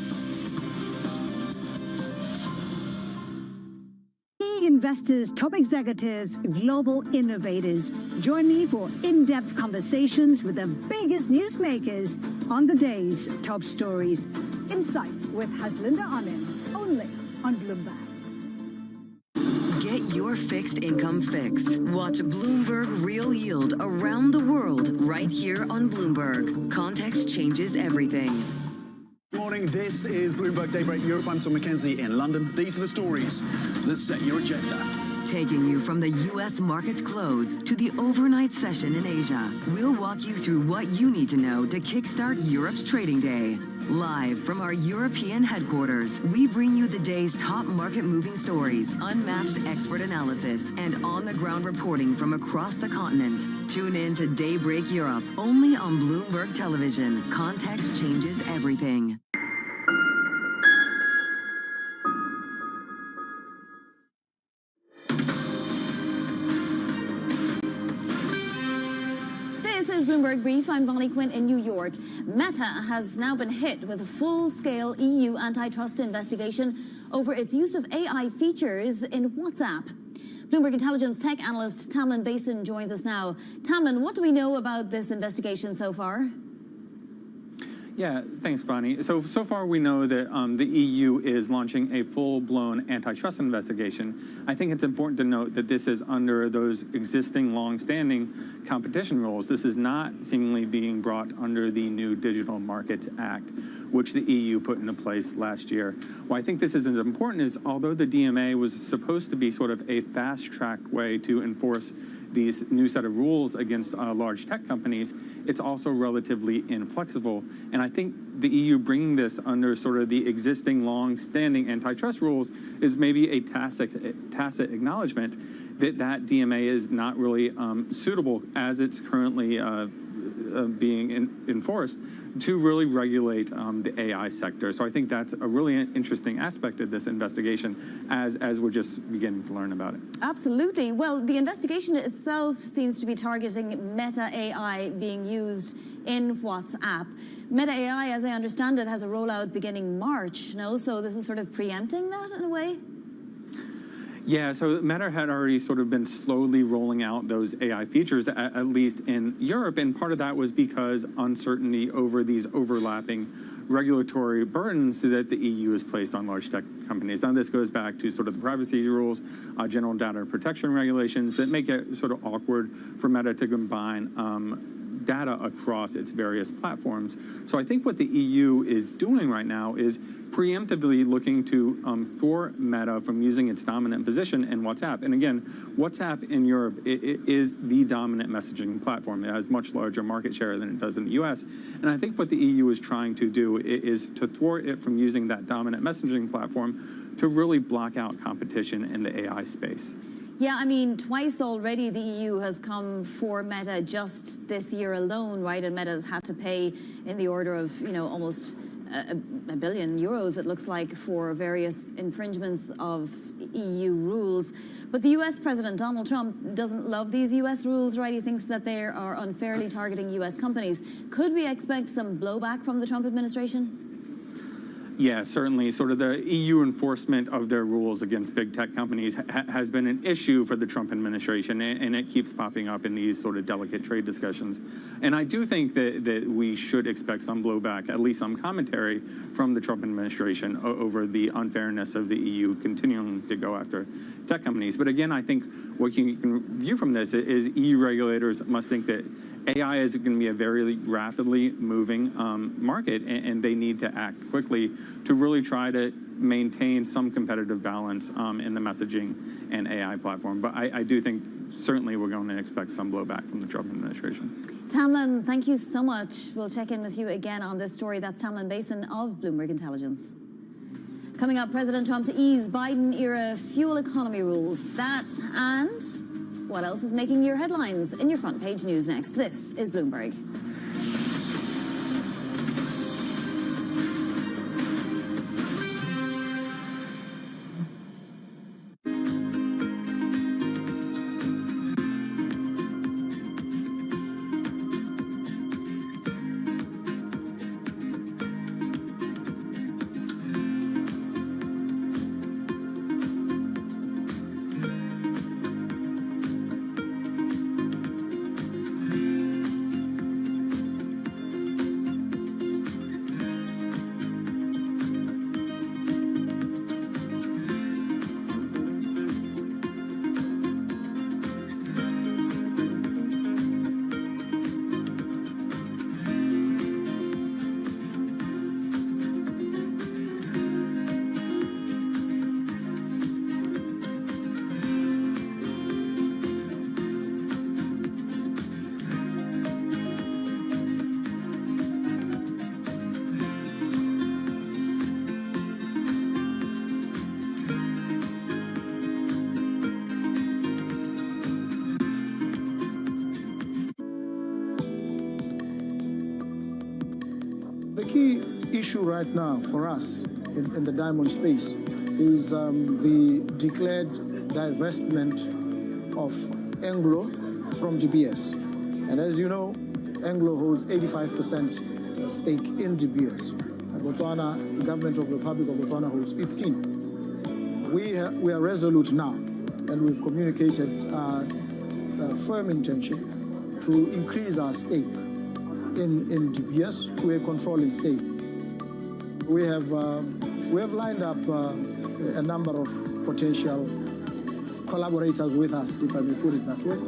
Investors, top executives, global innovators. Join me for in-depth conversations with the biggest newsmakers on the day's top stories. Insight with Haslinda Amin, only on Bloomberg.
Get your fixed income fix. Watch Bloomberg Real Yield around the world right here on Bloomberg. Context changes everything.
Good morning, this is Bloomberg Daybreak Europe. I'm Tom McKenzie in London. These are the stories that set your agenda.
Taking you from the U.S. market's close to the overnight session in Asia, we'll walk you through what you need to know to kickstart Europe's trading day. Live from our European headquarters, we bring you the day's top market-moving stories, unmatched expert analysis, and on-the-ground reporting from across the continent. Tune in to Daybreak Europe, only on Bloomberg Television. Context changes everything.
This is Bloomberg Brief. I'm Bonnie Quinn in New York. Meta has now been hit with a full-scale EU antitrust investigation over its use of AI features in WhatsApp. Bloomberg Intelligence tech analyst Tamlin Basin joins us now. Tamlin, what do we know about this investigation so far?
Yeah, thanks, Bonnie. So far we know that the EU is launching a full-blown antitrust investigation. I think it's important to note that this is under those existing long-standing competition rules. This is not seemingly being brought under the new Digital Markets Act, which the EU put into place last year. Why I think this is as important is, although the DMA was supposed to be sort of a fast-track way to enforce these new set of rules against large tech companies, it's also relatively inflexible. And I think the EU bringing this under sort of the existing long-standing antitrust rules is maybe a tacit acknowledgement that that DMA is not really suitable as it's currently being enforced to really regulate the AI sector. So I think that's a really interesting aspect of this investigation as we're just beginning to learn about it.
Absolutely. Well, the investigation itself seems to be targeting Meta AI being used in WhatsApp. Meta AI, as I understand it, has a rollout beginning March, no? So this is sort of preempting that in a way?
Yeah, so Meta had already sort of been slowly rolling out those AI features, at least in Europe, and part of that was because uncertainty over these overlapping regulatory burdens that the EU has placed on large tech companies. Now, this goes back to sort of the privacy rules, general data protection regulations that make it sort of awkward for Meta to combine data across its various platforms. So I think what the EU is doing right now is preemptively looking to thwart Meta from using its dominant position in WhatsApp. And again, WhatsApp in Europe it is the dominant messaging platform. It has much larger market share than it does in the US. And I think what the EU is trying to do is to thwart it from using that dominant messaging platform to really block out competition in the AI space.
Yeah, I mean, twice already the EU has come for Meta just this year alone, right? And Meta's had to pay in the order of, almost €1 billion, it looks like, for various infringements of EU rules. But the US President Donald Trump doesn't love these US rules, right? He thinks that they are unfairly targeting US companies. Could we expect some blowback from the Trump administration?
Yeah, certainly. Sort of the EU enforcement of their rules against big tech companies has been an issue for the Trump administration, and it keeps popping up in these sort of delicate trade discussions. And I do think that we should expect some blowback, at least some commentary from the Trump administration over the unfairness of the EU continuing to go after tech companies. But again, I think what you can view from this is EU regulators must think that AI is going to be a very rapidly moving market, and they need to act quickly to really try to maintain some competitive balance in the messaging and AI platform. But I do think certainly we're going to expect some blowback from the Trump administration.
Tamlin, thank you so much. We'll check in with you again on this story. That's Tamlin Basin of Bloomberg Intelligence. Coming up, President Trump to ease Biden-era fuel economy rules. That and what else is making your headlines in your front page news next? This is Bloomberg.
The key issue right now for us in the diamond space is the declared divestment of Anglo from DBS. And as you know, Anglo holds 85% stake in DBS. Botswana, the government of the Republic of Botswana holds 15. We are resolute now, and we've communicated a firm intention to increase our stake in DBS to a controlling stake. We have lined up a number of potential collaborators with us, if I may put it that way.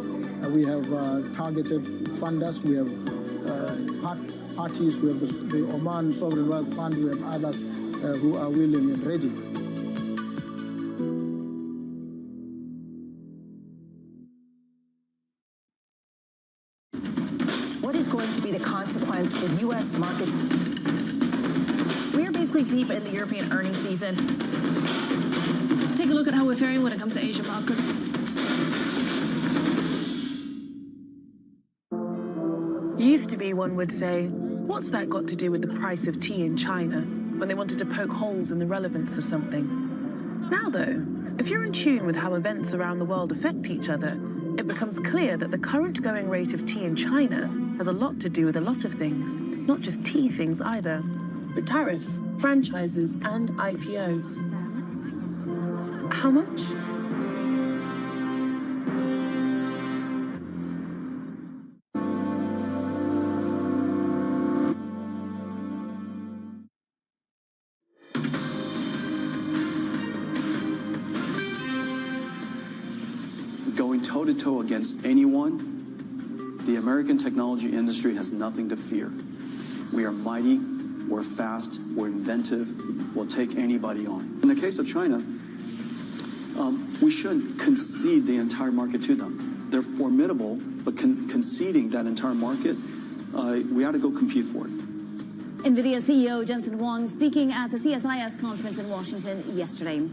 We have targeted funders, we have parties, we have the Oman Sovereign Wealth Fund, we have others who are willing and ready.
What is going to be the consequence for U.S. markets?
We are basically deep in the European earnings season. Take a look at how we're faring when it comes to Asian markets.
Used to be, one would say, what's that got to do with the price of tea in China, when they wanted to poke holes in the relevance of something? Now, though, if you're in tune with how events around the world affect each other, it becomes clear that the current going rate of tea in China has a lot to do with a lot of things, not just tea things either, but tariffs, franchises, and IPOs. How much?
going toe-to-toe against anyone, the American technology industry has nothing to fear. We are mighty, we're fast, we're inventive, we'll take anybody on. In the case of China, we shouldn't concede the entire market to them. They're formidable, but conceding that entire market, we ought to go compete for it.
NVIDIA CEO Jensen Huang speaking at the CSIS conference in Washington yesterday.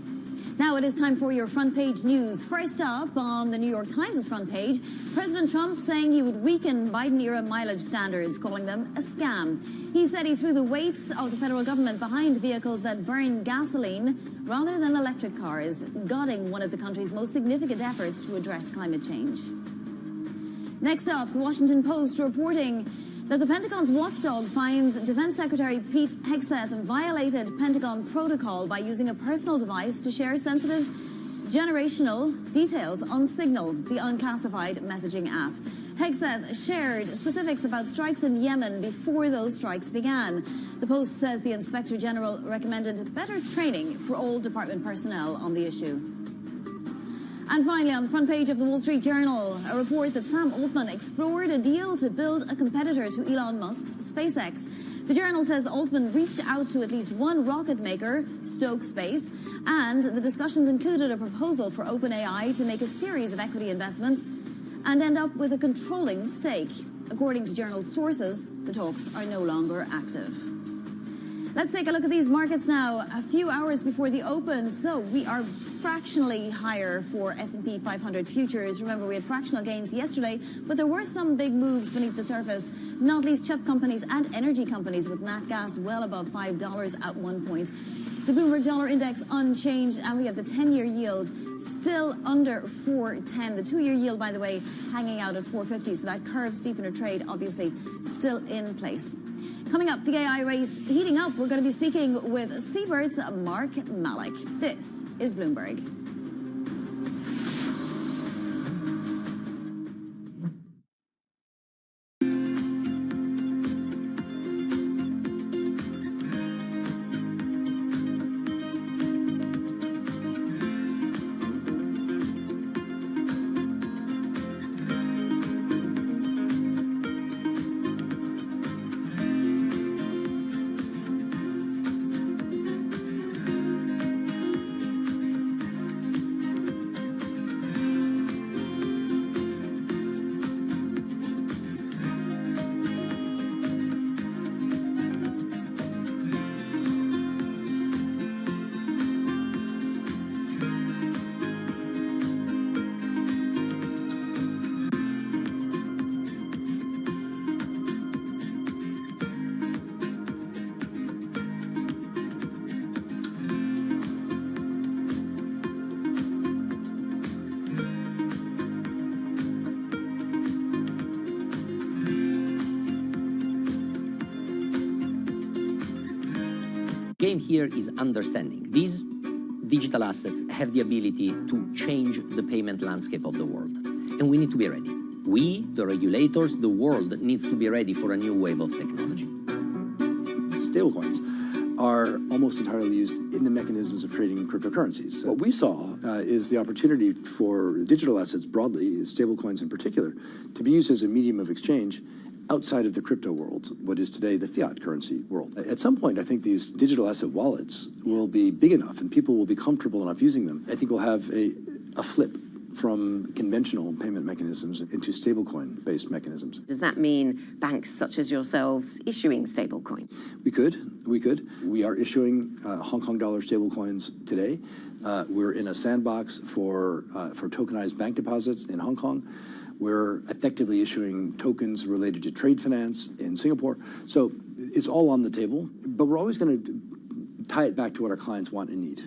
Now it is time for your front page news. First up on the New York Times' front page, President Trump saying he would weaken Biden-era mileage standards, calling them a scam. He said he threw the weight of the federal government behind vehicles that burn gasoline rather than electric cars, gutting one of the country's most significant efforts to address climate change. Next up, the Washington Post reporting that the Pentagon's watchdog finds Defense Secretary Pete Hegseth violated Pentagon protocol by using a personal device to share sensitive generational details on Signal, the unclassified messaging app. Hegseth shared specifics about strikes in Yemen before those strikes began. The Post says the Inspector General recommended better training for all department personnel on the issue. And finally, on the front page of the Wall Street Journal, a report that Sam Altman explored a deal to build a competitor to Elon Musk's SpaceX. The Journal says Altman reached out to at least one rocket maker, Stoke Space, and the discussions included a proposal for OpenAI to make a series of equity investments and end up with a controlling stake. According to Journal sources, the talks are no longer active. Let's take a look at these markets now, a few hours before the open. So we are fractionally higher for S&P 500 futures. Remember, we had fractional gains yesterday, but there were some big moves beneath the surface, not least chip companies and energy companies, with nat gas well above $5 at one point. The Bloomberg Dollar Index unchanged, and we have the 10-year yield still under 410. The 2-year yield, by the way, hanging out at 450, so that curve steepener trade obviously still in place. Coming up, the AI race heating up. We're going to be speaking with Seabird's Mark Malik. This is Bloomberg.
Game here is understanding. These digital assets have the ability to change the payment landscape of the world, and we need to be ready. We, the regulators, the world needs to be ready for a new wave of technology.
Stablecoins are almost entirely used in the mechanisms of trading in cryptocurrencies. What we saw is the opportunity for digital assets broadly, stablecoins in particular, to be used as a medium of exchange outside of the crypto world, what is today the fiat currency world. At some point, I think these digital asset wallets will be big enough and people will be comfortable enough using them. I think we'll have a flip from conventional payment mechanisms into stablecoin-based mechanisms.
Does that mean banks such as yourselves issuing stablecoins?
We could. We are issuing Hong Kong dollar stablecoins today. We're in a sandbox for tokenized bank deposits in Hong Kong. We're effectively issuing tokens related to trade finance in Singapore. So it's all on the table, but we're always going to tie it back to what our clients want and need.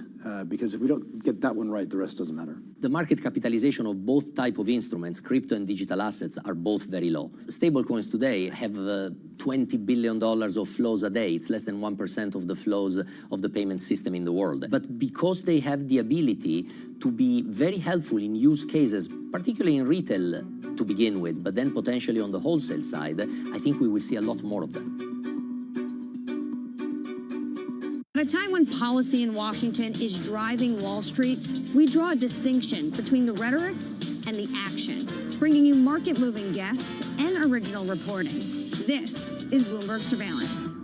Because if we don't get that one right, the rest doesn't matter.
The market capitalization of both type of instruments, crypto and digital assets, are both very low. Stablecoins today have $20 billion of flows a day. It's less than 1% of the flows of the payment system in the world. But because they have the ability to be very helpful in use cases, particularly in retail to begin with, but then potentially on the wholesale side, I think we will see a lot more of them.
At a time when policy in Washington is driving Wall Street, we draw a distinction between the rhetoric and the action, bringing you market-moving guests and original reporting. This is Bloomberg Surveillance.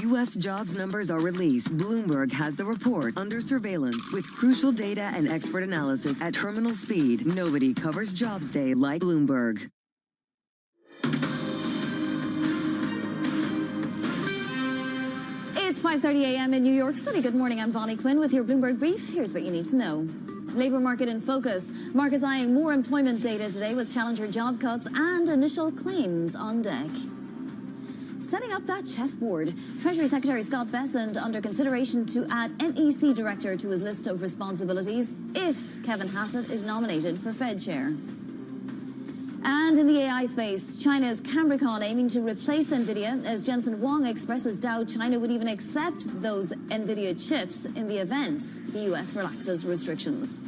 U.S. jobs numbers are released. Bloomberg has the report under surveillance with crucial data and expert analysis at terminal speed. Nobody covers Jobs Day like Bloomberg.
It's 5:30 a.m. in New York City. Good morning. I'm Bonnie Quinn with your Bloomberg Brief. Here's what you need to know. Labor market in focus. Markets eyeing more employment data today with challenger job cuts and initial claims on deck. Setting up that chessboard, Treasury Secretary Scott Bessent under consideration to add NEC director to his list of responsibilities if Kevin Hassett is nominated for Fed chair. And in the AI space, China's Cambricon aiming to replace NVIDIA as Jensen Huang expresses doubt China would even accept those NVIDIA chips in the event the U.S. relaxes restrictions.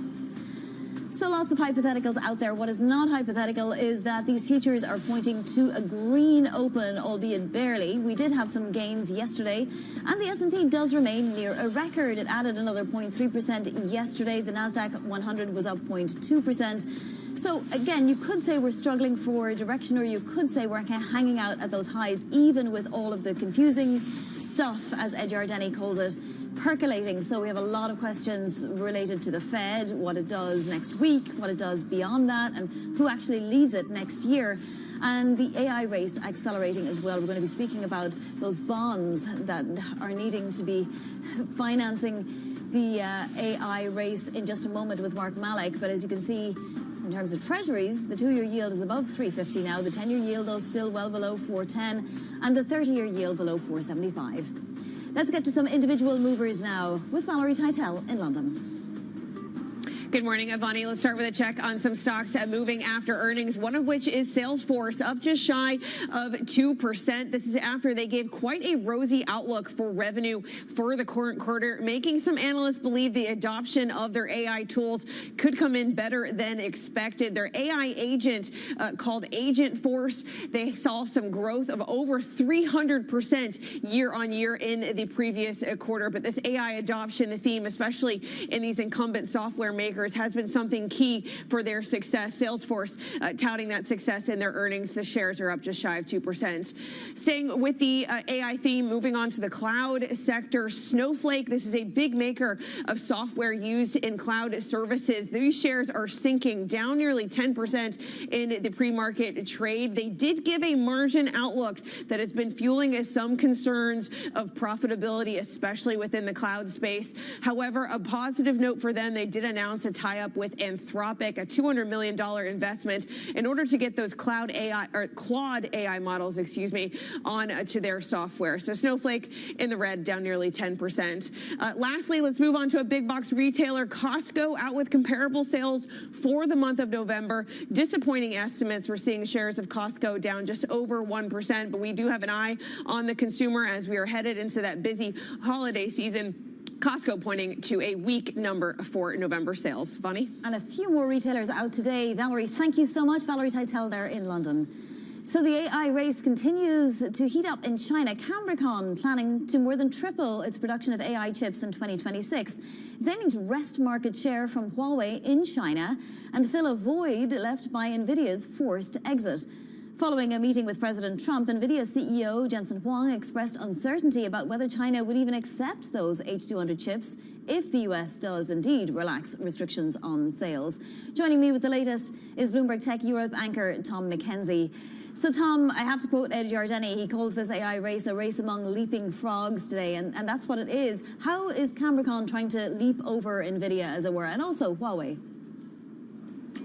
So lots of hypotheticals out there. What is not hypothetical is that these futures are pointing to a green open, albeit barely. We did have some gains yesterday, and the S&P does remain near a record. It added another 0.3% yesterday. The NASDAQ 100 was up 0.2%. So again, you could say we're struggling for direction, or you could say we're kind of hanging out at those highs, even with all of the confusing stuff, as Ed Yardeni calls it, percolating. So we have a lot of questions related to the Fed, what it does next week, what it does beyond that, and who actually leads it next year. And the AI race accelerating as well. We're going to be speaking about those bonds that are needing to be financing the AI race in just a moment with Mark Malik. But as you can see, in terms of treasuries, the 2-year yield is above 350 now. The 10-year yield, though, still well below 410, and the 30-year yield below 475. Let's get to some individual movers now with Valerie Titel in London.
Good morning, Ivani. Let's start with a check on some stocks moving after earnings, one of which is Salesforce, up just shy of 2%. This is after they gave quite a rosy outlook for revenue for the current quarter, making some analysts believe the adoption of their AI tools could come in better than expected. Their AI agent called Agent Force, they saw some growth of over 300% year on year in the previous quarter. But this AI adoption theme, especially in these incumbent software makers, has been something key for their success. Salesforce touting that success in their earnings. The shares are up just shy of 2%. Staying with the AI theme, moving on to the cloud sector. Snowflake, this is a big maker of software used in cloud services. These shares are sinking, down nearly 10% in the pre-market trade. They did give a margin outlook that has been fueling some concerns of profitability, especially within the cloud space. However, a positive note for them, they did announce a tie-up with Anthropic, a $200 million investment in order to get those Claude AI models, on to their software. So Snowflake in the red, down nearly 10%. Lastly, let's move on to a big box retailer, Costco, out with comparable sales for the month of November. Disappointing estimates. We're seeing shares of Costco down just over 1%, but we do have an eye on the consumer as we are headed into that busy holiday season. Costco pointing to a weak number for November sales. Bonnie?
And a few more retailers out today. Valerie, thank you so much. Valerie Titel there in London. So the AI race continues to heat up in China. Cambricon planning to more than triple its production of AI chips in 2026. It's aiming to wrest market share from Huawei in China and fill a void left by NVIDIA's forced exit. Following a meeting with President Trump, NVIDIA CEO Jensen Huang expressed uncertainty about whether China would even accept those H200 chips if the U.S. does indeed relax restrictions on sales. Joining me with the latest is Bloomberg Tech Europe anchor Tom McKenzie. So, Tom, I have to quote Ed Yardeni. He calls this AI race a race among leaping frogs today, and that's what it is. How is Cambricon trying to leap over NVIDIA, as it were, and also Huawei?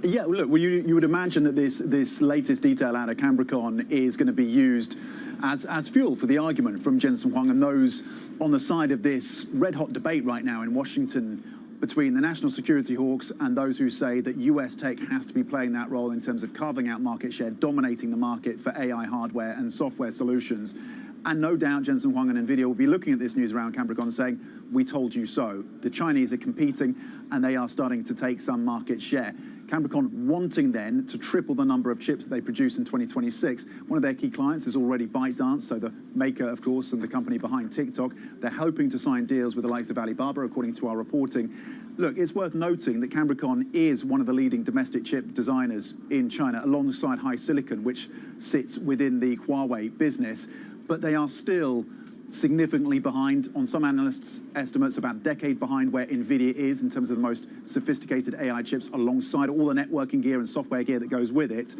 Yeah, look, well, you would imagine that this latest detail out of Cambricon is going to be used as fuel for the argument from Jensen Huang and those on the side of this red-hot debate right now in Washington between the national security hawks and those who say that US tech has to be playing that role in terms of carving out market share, dominating the market for AI hardware and software solutions. And no doubt Jensen Huang and NVIDIA will be looking at this news around Capricorn and saying, we told you so. The Chinese are competing and they are starting to take some market share. Capricorn wanting then to triple the number of chips they produce in 2026. One of their key clients is already ByteDance, so the maker, of course, and the company behind TikTok. They're hoping to sign deals with the likes of Alibaba, according to our reporting. Look, it's worth noting that Capricorn is one of the leading domestic chip designers in China, alongside HiSilicon, which sits within the Huawei business. But they are still significantly behind, on some analysts' estimates, about a decade behind where NVIDIA is in terms of the most sophisticated AI chips, alongside all the networking gear and software gear that goes with it.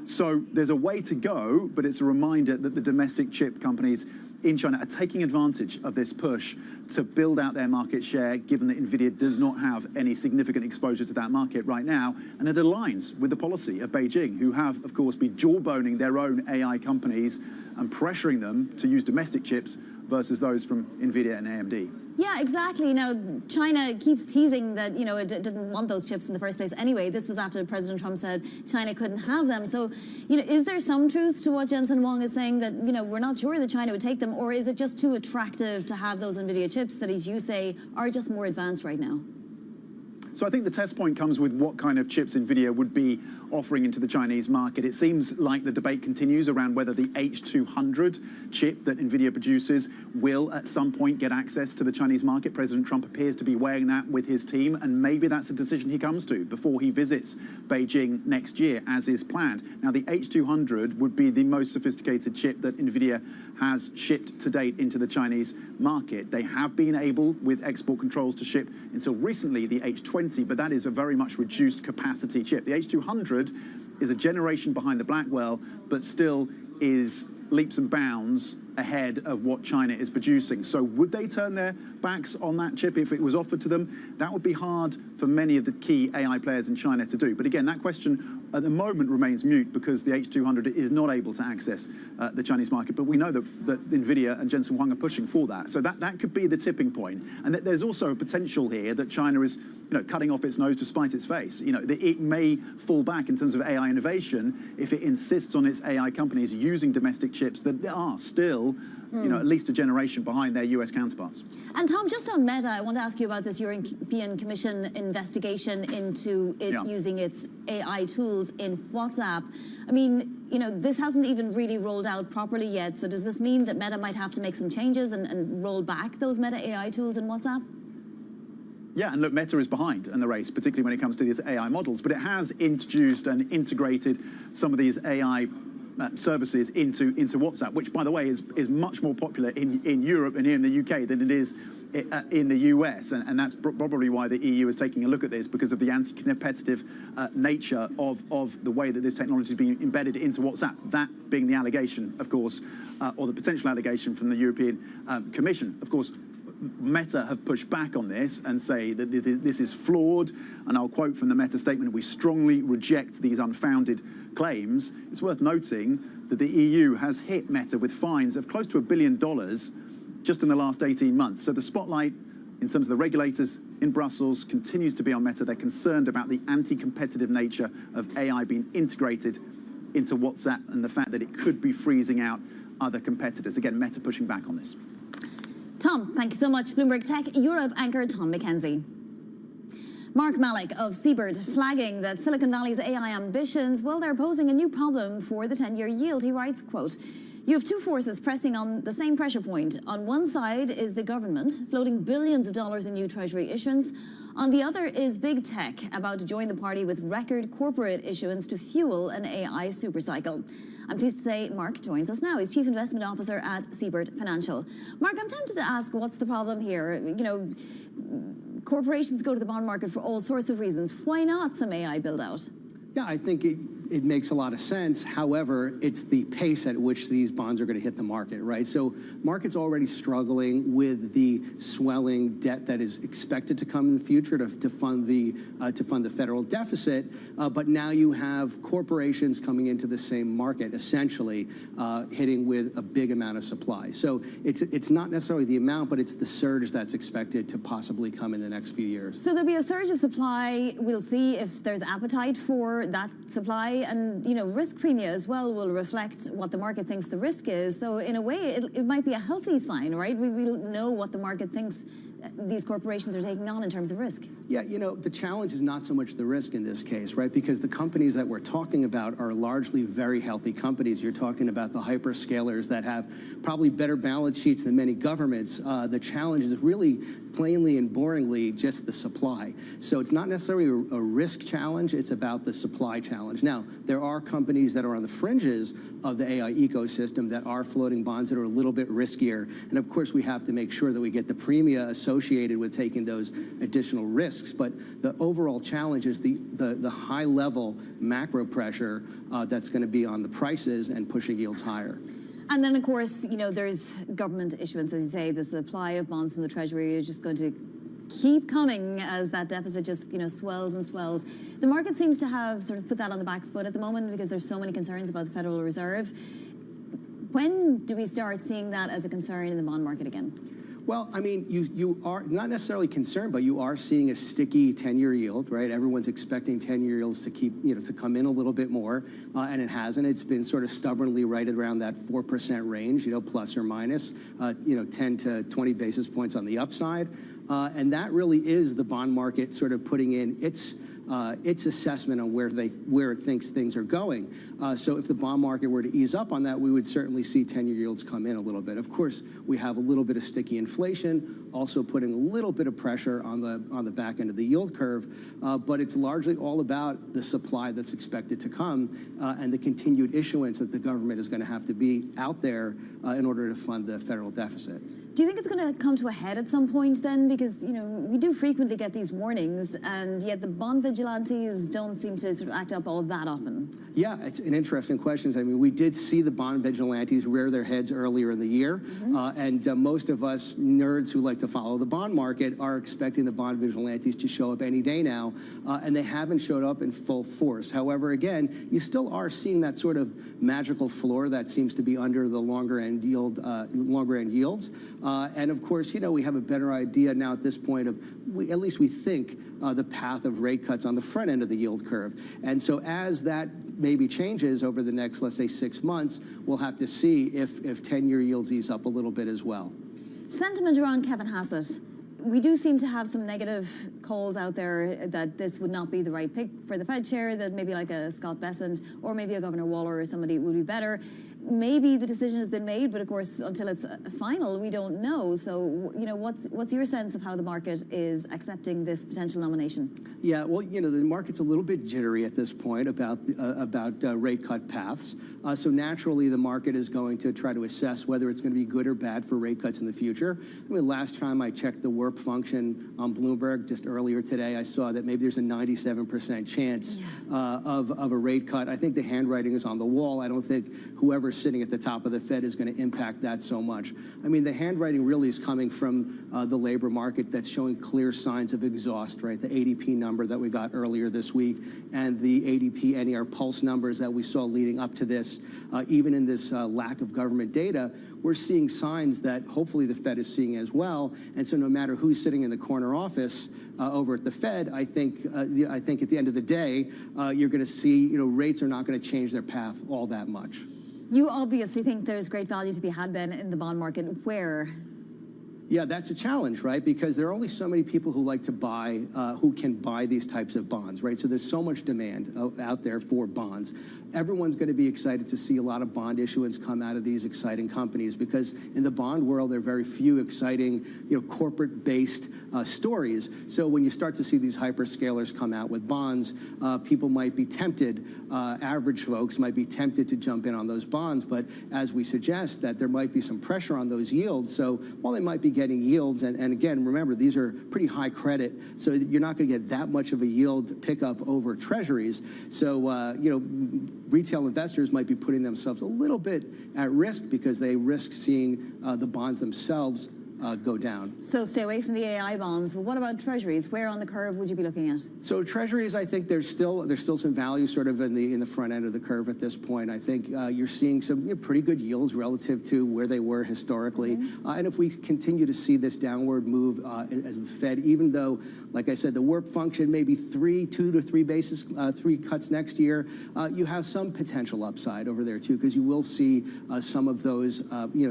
So there's a way to go, but it's a reminder that the domestic chip companies in China are taking advantage of this push to build out their market share, given that NVIDIA does not have any significant exposure to that market right now. And it aligns with the policy of Beijing, who have, of course, been jawboning their own AI companies and pressuring them to use domestic chips versus those from NVIDIA and AMD.
Yeah, exactly. Now, China keeps teasing that, you know, it didn't want those chips in the first place anyway. This was after President Trump said China couldn't have them. So, you know, is there some truth to what Jensen Huang is saying, that, you know, we're not sure that China would take them, or is it just too attractive to have those NVIDIA chips that, as you say, are just more advanced right now?
So I think the test point comes with what kind of chips NVIDIA would be offering into the Chinese market. It seems like the debate continues around whether the H200 chip that NVIDIA produces will at some point get access to the Chinese market. President Trump appears to be weighing that with his team, and maybe that's a decision he comes to before he visits Beijing next year, as is planned. Now, the H200 would be the most sophisticated chip that NVIDIA has shipped to date into the Chinese market. They have been able, with export controls, to ship until recently the H20, but that is a very much reduced capacity chip. The H200 is a generation behind the Blackwell, but still is leaps and bounds ahead of what China is producing. So would they turn their backs on that chip if it was offered to them? That would be hard for many of the key AI players in China to do. But again, that question at the moment remains mute, because the H200 is not able to access the Chinese market. But we know that NVIDIA and Jensen Huang are pushing for that. So that could be the tipping point. And that there's also a potential here that China is, you know, cutting off its nose to spite its face. You know, it may fall back in terms of AI innovation if it insists on its AI companies using domestic chips that are still, you know, at least a generation behind their US counterparts.
And Tom, just on Meta, I want to ask you about this European Commission investigation into it using its AI tools in WhatsApp. I mean, you know, this hasn't even really rolled out properly yet. So does this mean that Meta might have to make some changes and roll back those Meta AI tools in WhatsApp?
Yeah, and look, Meta is behind in the race, particularly when it comes to these AI models, but it has introduced and integrated some of these AI services into WhatsApp, which, by the way, is much more popular in Europe and here in the UK than it is in the US, and that's probably why the EU is taking a look at this, because of the anti-competitive nature of the way that this technology is being embedded into WhatsApp. That being the allegation, of course, or the potential allegation from the European Commission. Of course, Meta have pushed back on this and say that this is flawed, and I'll quote from the Meta statement: "We strongly reject these unfounded claims." It's worth noting that the EU has hit Meta with fines of close to $1 billion just in the last 18 months. So the spotlight in terms of the regulators in Brussels continues to be on Meta. They're concerned about the anti-competitive nature of AI being integrated into WhatsApp and the fact that it could be freezing out other competitors. Again, Meta pushing back on this.
Tom, thank you so much. Bloomberg Tech Europe anchor Tom McKenzie. Mark Malik of Seabird flagging that Silicon Valley's AI ambitions, well, they're posing a new problem for the 10-year yield. He writes, quote, "You have two forces pressing on the same pressure point. On one side is the government, floating billions of dollars in new treasury issuance. On the other is big tech, about to join the party with record corporate issuance to fuel an AI supercycle." I'm pleased to say Mark joins us now. He's Chief Investment Officer at Seabird Financial. Mark, I'm tempted to ask, what's the problem here? You know, corporations go to the bond market for all sorts of reasons. Why not some AI build-out?
Yeah, I think it makes a lot of sense. However, it's the pace at which these bonds are going to hit the market, right? So market's already struggling with the swelling debt that is expected to come in the future to fund the federal deficit. But now you have corporations coming into the same market, essentially hitting with a big amount of supply. So it's not necessarily the amount, but it's the surge that's expected to possibly come in the next few years.
So there'll be a surge of supply. We'll see if there's appetite for that supply and risk premia as well will reflect what the market thinks the risk is. So in a way, it might be a healthy sign, right? We will know what the market thinks these corporations are taking on in terms of risk.
Yeah, the challenge is not so much the risk in this case, right? Because the companies that we're talking about are largely very healthy companies. You're talking about the hyperscalers that have probably better balance sheets than many governments. The challenge is really plainly and boringly just the supply. So it's not necessarily a risk challenge, it's about the supply challenge. Now, there are companies that are on the fringes of the AI ecosystem that are floating bonds that are a little bit riskier. And of course, we have to make sure that we get the premia associated with taking those additional risks. But the overall challenge is the high level macro pressure that's going to be on the prices and pushing yields higher.
And then, of course, there's government issuance, as you say. The supply of bonds from the Treasury is just going to keep coming as that deficit just swells and swells. The market seems to have sort of put that on the back foot at the moment because there's so many concerns about the Federal Reserve. When do we start seeing that as a concern in the bond market again?
Well, I mean, you are not necessarily concerned, but you are seeing a sticky 10-year yield, right? Everyone's expecting 10-year yields to keep, to come in a little bit more, and it hasn't. It's been sort of stubbornly right around that 4% range, plus or minus, 10 to 20 basis points on the upside, and that really is the bond market sort of putting in its assessment on where it thinks things are going. So if the bond market were to ease up on that, we would certainly see 10-year yields come in a little bit. Of course, we have a little bit of sticky inflation, also putting a little bit of pressure on the back end of the yield curve. But it's largely all about the supply that's expected to come and the continued issuance that the government is going to have to be out there in order to fund the federal deficit.
Do you think it's going to come to a head at some point then? Because, we do frequently get these warnings, and yet the bond vigilantes don't seem to sort of act up all that often.
Yeah, it's an interesting question. I mean, we did see the bond vigilantes rear their heads earlier in the year, and most of us nerds who like to follow the bond market are expecting the bond vigilantes to show up any day now, and they haven't showed up in full force. However, again, you still are seeing that sort of magical floor that seems to be under the longer end yields. And of course, we have a better idea now at this point of, at least we think, the path of rate cuts on the front end of the yield curve. And so as that maybe changes over the next, let's say, 6 months, we'll have to see if 10-year yields ease up a little bit as well.
Sentiment around Kevin Hassett. We do seem to have some negative calls out there that this would not be the right pick for the Fed chair, that maybe like a Scott Bessent or maybe a Governor Waller or somebody would be better. Maybe the decision has been made, but of course, until it's final, we don't know. So, what's your sense of how the market is accepting this potential nomination?
Yeah, well, the market's a little bit jittery at this point about rate cut paths. So naturally, the market is going to try to assess whether it's going to be good or bad for rate cuts in the future. I mean, last time I checked the WERP function on Bloomberg just earlier today, I saw that maybe there's a 97% chance of a rate cut. I think the handwriting is on the wall. I don't think whoever's sitting at the top of the Fed is going to impact that so much. I mean, the handwriting really is coming from the labor market that's showing clear signs of exhaust, right? The ADP number that we got earlier this week and the ADP NER pulse numbers that we saw leading up to this, even in this lack of government data, we're seeing signs that hopefully the Fed is seeing as well. And so no matter who's sitting in the corner office over at the Fed, I think at the end of the day, you're going to see, rates are not going to change their path all that much.
You obviously think there's great value to be had then in the bond market. Where?
Yeah, that's a challenge, right? Because there are only so many people who like to buy, who can buy these types of bonds, right? So there's so much demand out there for bonds. Everyone's going to be excited to see a lot of bond issuance come out of these exciting companies, because in the bond world, there are very few exciting, corporate-based stories. So when you start to see these hyperscalers come out with bonds, people might be tempted, average folks might be tempted to jump in on those bonds. But as we suggest, that there might be some pressure on those yields. So while they might be getting yields, and again, remember, these are pretty high credit, so you're not going to get that much of a yield pickup over treasuries. So, retail investors might be putting themselves a little bit at risk because they risk seeing the bonds themselves go down.
So stay away from the AI bonds. But what about treasuries? Where on the curve would you be looking at?
So treasuries, I think there's still some value sort of in the front end of the curve at this point. I think you're seeing some pretty good yields relative to where they were historically. And if we continue to see this downward move as the Fed, even though, like I said, the warp function may be 2 to 3 cuts next year, you have some potential upside over there too, because you will see some of those,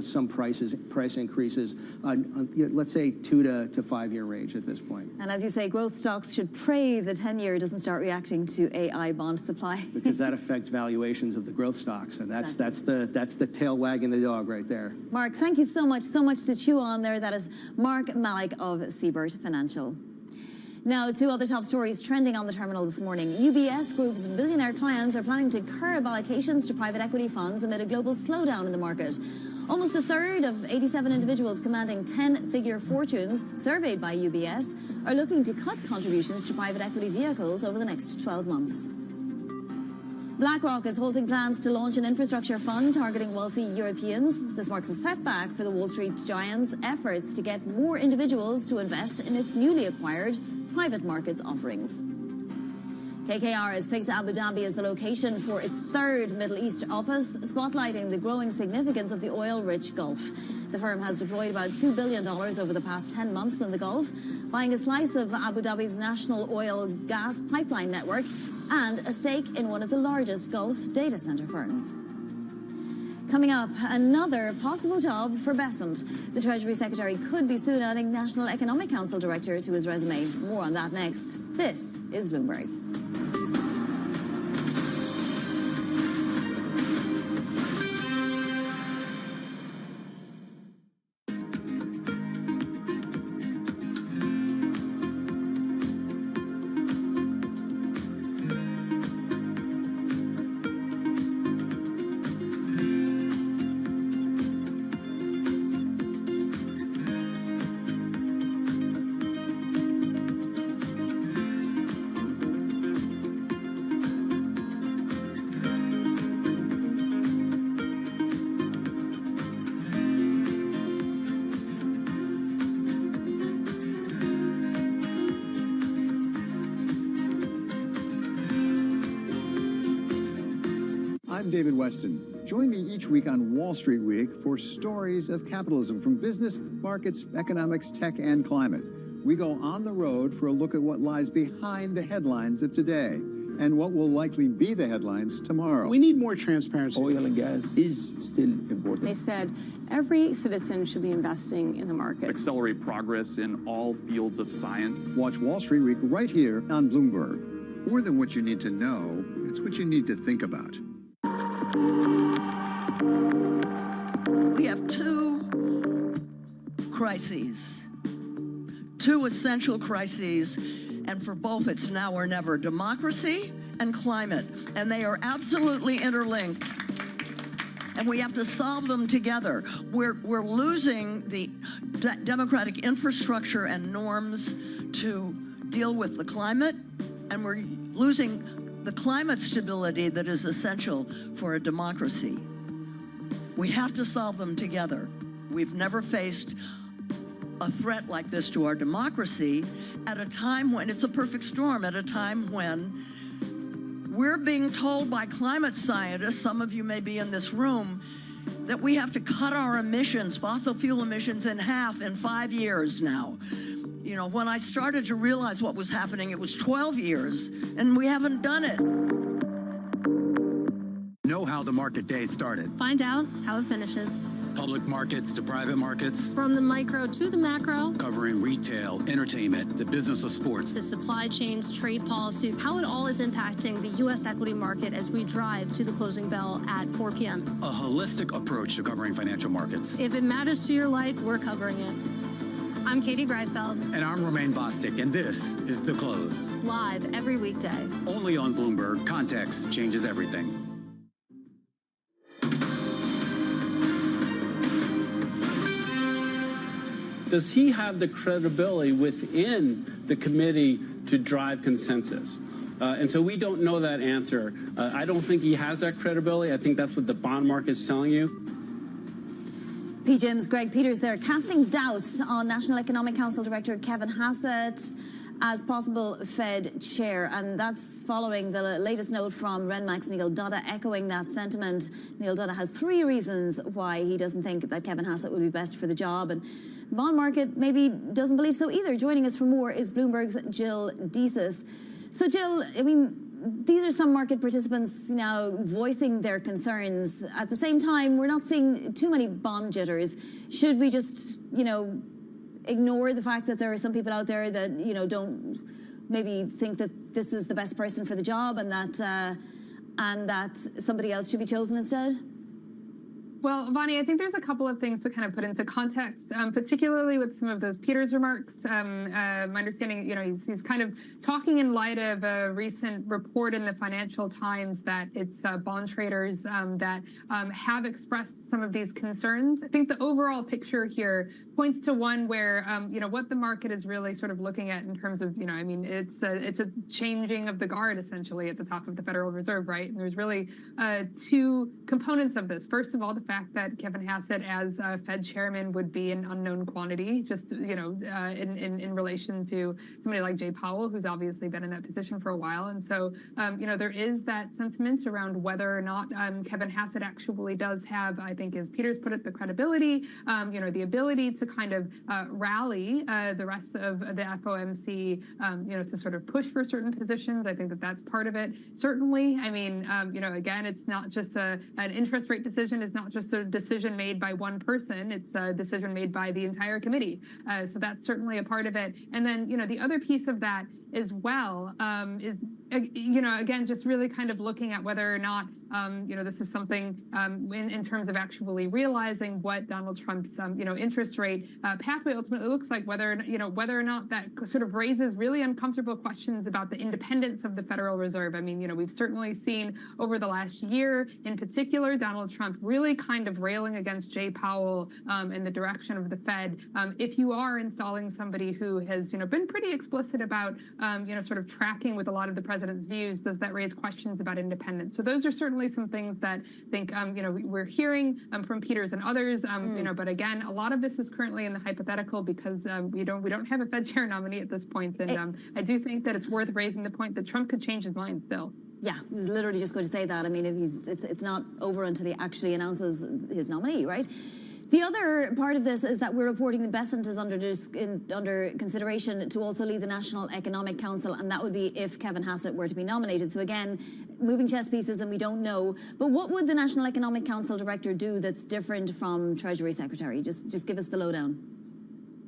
some price increases, let's say 2 to 5 year range at this point.
And as you say, growth stocks should pray the 10-year doesn't start reacting to AI bond supply.
Because that affects valuations of the growth stocks, and that's the tail wagging the dog right there.
Mark, thank you so much to chew on there. That is Mark Malik of Siebert Financial. Now, 2 other top stories trending on the terminal this morning. UBS Group's billionaire clients are planning to curb allocations to private equity funds amid a global slowdown in the market. Almost a third of 87 individuals commanding 10-figure fortunes surveyed by UBS are looking to cut contributions to private equity vehicles over the next 12 months. BlackRock is halting plans to launch an infrastructure fund targeting wealthy Europeans. This marks a setback for the Wall Street giant's efforts to get more individuals to invest in its newly acquired private markets offerings. KKR has picked Abu Dhabi as the location for its 3rd Middle East office, spotlighting the growing significance of the oil-rich Gulf. The firm has deployed about $2 billion over the past 10 months in the Gulf, buying a slice of Abu Dhabi's national oil gas pipeline network and a stake in one of the largest Gulf data center firms. Coming up, another possible job for Bessent. The Treasury Secretary could be soon adding National Economic Council Director to his resume. More on that next. This is Bloomberg.
I'm David Weston. Join me each week on Wall Street Week for stories of capitalism from business, markets, economics, tech, and climate. We go on the road for a look at what lies behind the headlines of today and what will likely be the headlines tomorrow.
We need more transparency.
Oil and gas is still important.
They said every citizen should be investing in the market.
Accelerate progress in all fields of science.
Watch Wall Street Week right here on Bloomberg. More than what you need to know, it's what you need to think about.
We have 2 crises, 2 essential crises, and for both it's now or never: democracy and climate, and they are absolutely interlinked, and we have to solve them together. We're losing the democratic infrastructure and norms to deal with the climate, and we're losing the climate stability that is essential for a democracy. We have to solve them together. We've never faced a threat like this to our democracy at a time when it's a perfect storm, at a time when we're being told by climate scientists, some of you may be in this room, that we have to cut our emissions, fossil fuel emissions, in half in 5 years now. You know, when I started to realize what was happening, it was 12 years, and we haven't done it.
Know how the market day started.
Find out how it finishes.
Public markets to private markets.
From the micro to the macro.
Covering retail, entertainment, the business of sports.
The supply chains, trade policy, how it all is impacting the U.S. equity market as we drive to the closing bell at 4 p.m.
A holistic approach to covering financial markets.
If it matters to your life, we're covering it. I'm Katie Greifeld.
And I'm Romaine Bostic, and this is The Close.
Live every weekday.
Only on Bloomberg. Context changes everything.
Does he have the credibility within the committee to drive consensus? And so we don't know that answer. I don't think he has that credibility. I think that's what the bond market is telling you.
PGIM's Greg Peters there, casting doubt on National Economic Council Director Kevin Hassett as possible Fed chair, and that's following the latest note from Renmark's Neil Dutta echoing that sentiment. Neil Dutta has 3 reasons why he doesn't think that Kevin Hassett would be best for the job, and the bond market maybe doesn't believe so either. Joining us for more is Bloomberg's Jill Deesis. So Jill, I mean, these are some market participants now voicing their concerns. At the same time, we're not seeing too many bond jitters. Should we just, ignore the fact that there are some people out there that, don't maybe think that this is the best person for the job and that somebody else should be chosen instead?
Well, Vonnie, I think there's a couple of things to kind of put into context, particularly with some of those Peters remarks. My understanding, he's kind of talking in light of a recent report in the Financial Times that it's bond traders that have expressed some of these concerns. I think the overall picture here points to one where, what the market is really sort of looking at in terms of, it's a changing of the guard essentially at the top of the Federal Reserve, right? And there's really 2 components of this. First of all, the fact that Kevin Hassett as Fed chairman would be an unknown quantity, just, in relation to somebody like Jay Powell, who's obviously been in that position for a while. And so, there is that sentiment around whether or not Kevin Hassett actually does have, I think, as Peters put it, the credibility, the ability to kind of rally the rest of the FOMC, to sort of push for certain positions. I think that that's part of it. Certainly, I mean, again, it's not just an interest rate decision. It's not just a decision made by one person. It's a decision made by the entire committee. So that's certainly a part of it. And then, the other piece of that as well is, again, just really kind of looking at whether or not, this is something in terms of actually realizing what Donald Trump's, interest rate pathway ultimately looks like, whether or not that sort of raises really uncomfortable questions about the independence of the Federal Reserve. I mean, we've certainly seen over the last year, in particular, Donald Trump really kind of railing against Jay Powell in the direction of the Fed. If you are installing somebody who has, been pretty explicit about, sort of tracking with a lot of the president's views, does that raise questions about independence? So those are certainly some things that I think, we're hearing from Peters and others, but again, a lot of this is currently in the hypothetical because we don't have a Fed chair nominee at this point. And I do think that it's worth raising the point that Trump could change his mind still.
Yeah, I was literally just going to say that. I mean, it's not over until he actually announces his nominee, right? The other part of this is that we're reporting that Bessent is under consideration to also lead the National Economic Council, and that would be if Kevin Hassett were to be nominated. So again, moving chess pieces, and we don't know. But what would the National Economic Council director do that's different from Treasury Secretary? Just give us the lowdown.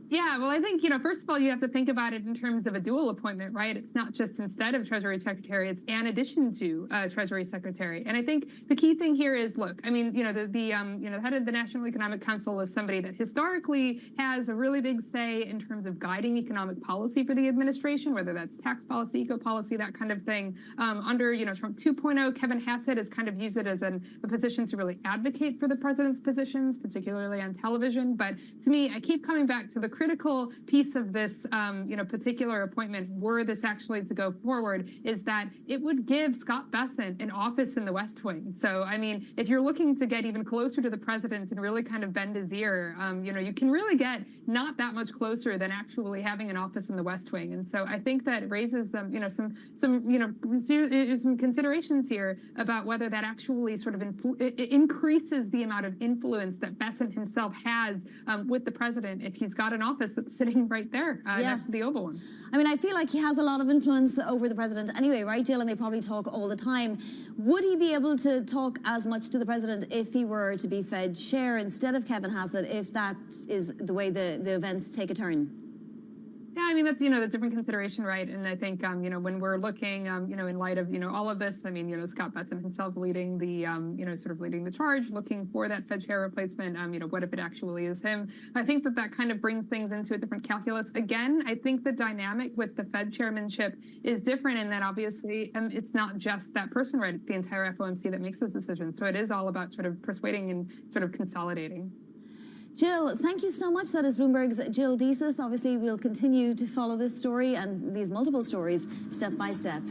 Yeah, well, I think, first of all, you have to think about it in terms of a dual appointment, right? It's not just instead of Treasury Secretary, it's in addition to Treasury Secretary. And I think the key thing here is, look, I mean, the head of the National Economic Council is somebody that historically has a really big say in terms of guiding economic policy for the administration, whether that's tax policy, eco policy, that kind of thing. Under, Trump 2.0, Kevin Hassett has kind of used it as a position to really advocate for the president's positions, particularly on television. But to me, I keep coming back to the critical piece of this, particular appointment, were this actually to go forward, is that it would give Scott Bessent an office in the West Wing. So, I mean, if you're looking to get even closer to the president and really kind of bend his ear, you can really get not that much closer than actually having an office in the West Wing. And so I think that raises some considerations here about whether that actually sort of increases the amount of influence that Bessent himself has with the president if he's got an office that's sitting right there next to the Oval one.
I mean, I feel like he has a lot of influence over the president anyway, right, Jill? And they probably talk all the time. Would he be able to talk as much to the president if he were to be Fed chair instead of Kevin Hassett, if that is the way the events take a turn?
Yeah, I mean, that's, the different consideration, right? And I think, when we're looking, in light of, all of this, I mean, Scott Bessent himself leading the, sort of leading the charge, looking for that Fed chair replacement, what if it actually is him? I think that kind of brings things into a different calculus. Again, I think the dynamic with the Fed chairmanship is different in that obviously it's not just that person, right? It's the entire FOMC that makes those decisions. So it is all about sort of persuading and sort of consolidating.
Jill, thank you so much. That is Bloomberg's Jill Deesis. Obviously, we'll continue to follow this story and these multiple stories step by step.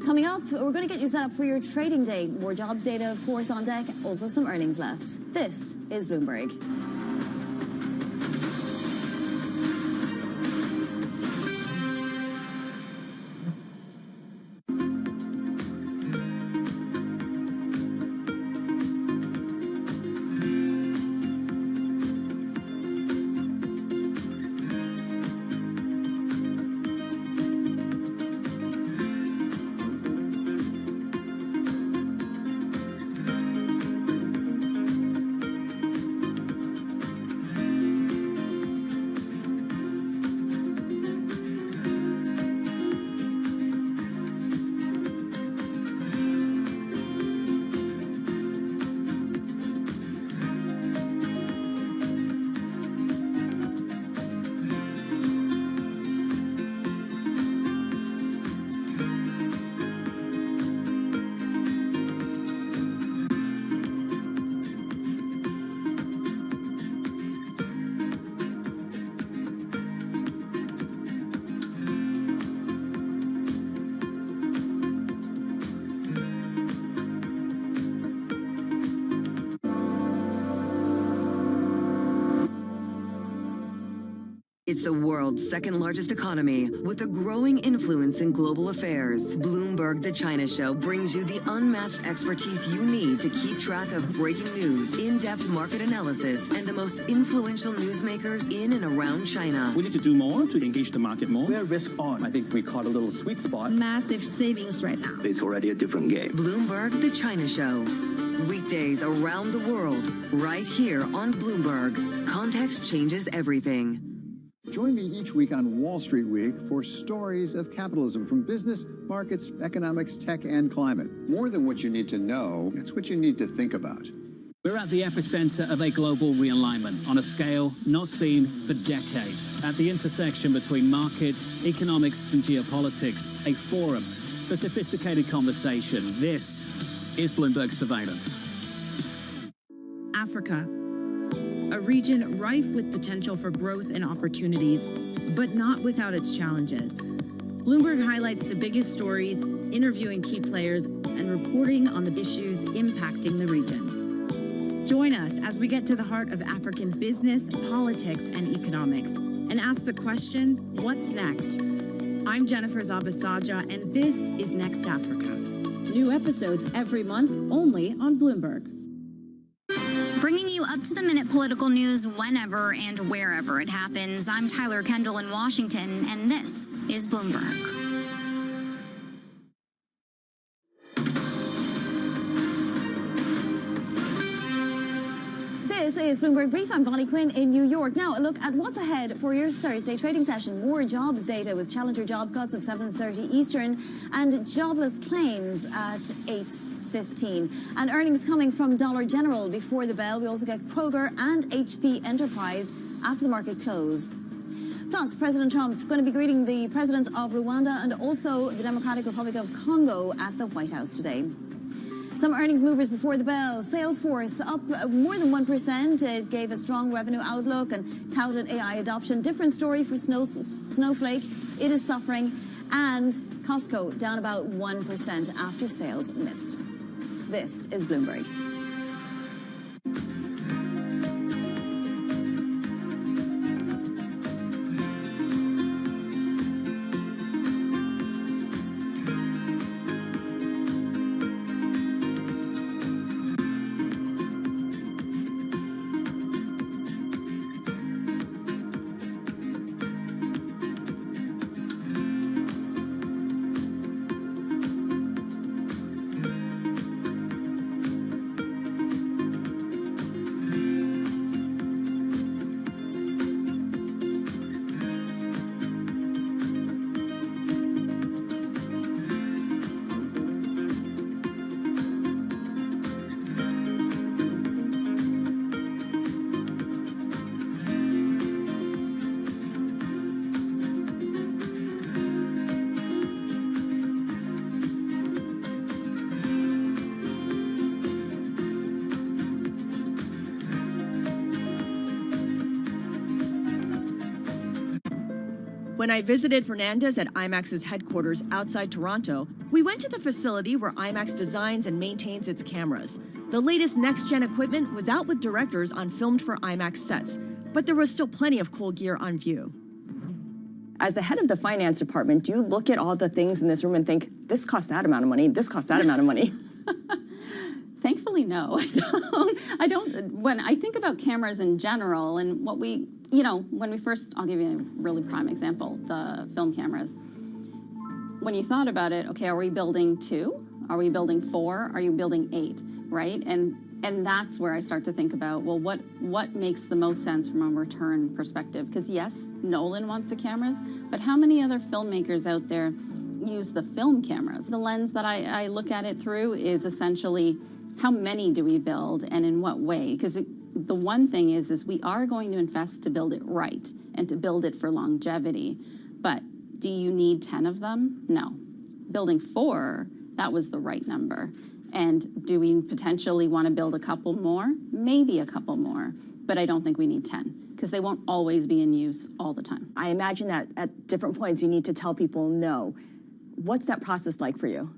Coming up, we're going to get you set up for your trading day. More jobs data, of course, on deck. Also some earnings left. This is Bloomberg.
It's the world's second-largest economy with a growing influence in global affairs. Bloomberg The China Show brings you the unmatched expertise you need to keep track of breaking news, in-depth market analysis, and the most influential newsmakers in and around China.
We need to do more to engage the market more. We're risk on. I think we caught a little sweet spot.
Massive savings right now.
It's already a different game.
Bloomberg The China Show. Weekdays around the world, right here on Bloomberg. Context changes everything.
Join me each week on Wall Street Week for stories of capitalism from business, markets, economics, tech, and climate. More than what you need to know, it's what you need to think about.
We're at the epicenter of a global realignment on a scale not seen for decades. At the intersection between markets, economics, and geopolitics, a forum for sophisticated conversation. This is Bloomberg Surveillance.
Africa, a region rife with potential for growth and opportunities, but not without its challenges. Bloomberg highlights the biggest stories, interviewing key players, and reporting on the issues impacting the region. Join us as we get to the heart of African business, politics, and economics, and ask the question, what's next? I'm Jennifer Zabasaja, and this is Next Africa.
New episodes every month, only on Bloomberg.
Bringing you up-to-the-minute political news whenever and wherever it happens. I'm Tyler Kendall in Washington, and this is Bloomberg.
This is Bloomberg Brief. I'm Bonnie Quinn in New York. Now, a look at what's ahead for your Thursday trading session. More jobs data with challenger job cuts at 7:30 Eastern and jobless claims at 8:15. And earnings coming from Dollar General before the bell. We also get Kroger and HP Enterprise after the market close. Plus, President Trump is going to be greeting the presidents of Rwanda and also the Democratic Republic of Congo at the White House today. Some earnings movers before the bell. Salesforce up more than 1%. It gave a strong revenue outlook and touted AI adoption. Different story for Snowflake. It is suffering. And Costco down about 1% after sales missed. This is Bloomberg.
When I visited Fernandez at IMAX's headquarters outside Toronto, we went to the facility where IMAX designs and maintains its cameras. The latest next-gen equipment was out with directors on filmed for IMAX sets, but there was still plenty of cool gear on view.
As the head of the finance department, do you look at all the things in this room and think, this costs that amount of money, this costs that amount of money?
Thankfully, no, I don't. When I think about cameras in general and what we, when we first, I'll give you a really prime example, the film cameras. When you thought about it, okay, are we building 2? Are we building 4? Are you building 8, right? And that's where I start to think about, well, what makes the most sense from a return perspective? Because yes, Nolan wants the cameras, but how many other filmmakers out there use the film cameras? The lens that I look at it through is essentially, how many do we build and in what way? Because the one thing is we are going to invest to build it right and to build it for longevity. But do you need 10 of them? No. Building 4, that was the right number. And do we potentially want to build a couple more? Maybe a couple more, but I don't think we need 10 because they won't always be in use all the time.
I imagine that at different points you need to tell people no. What's that process like for you?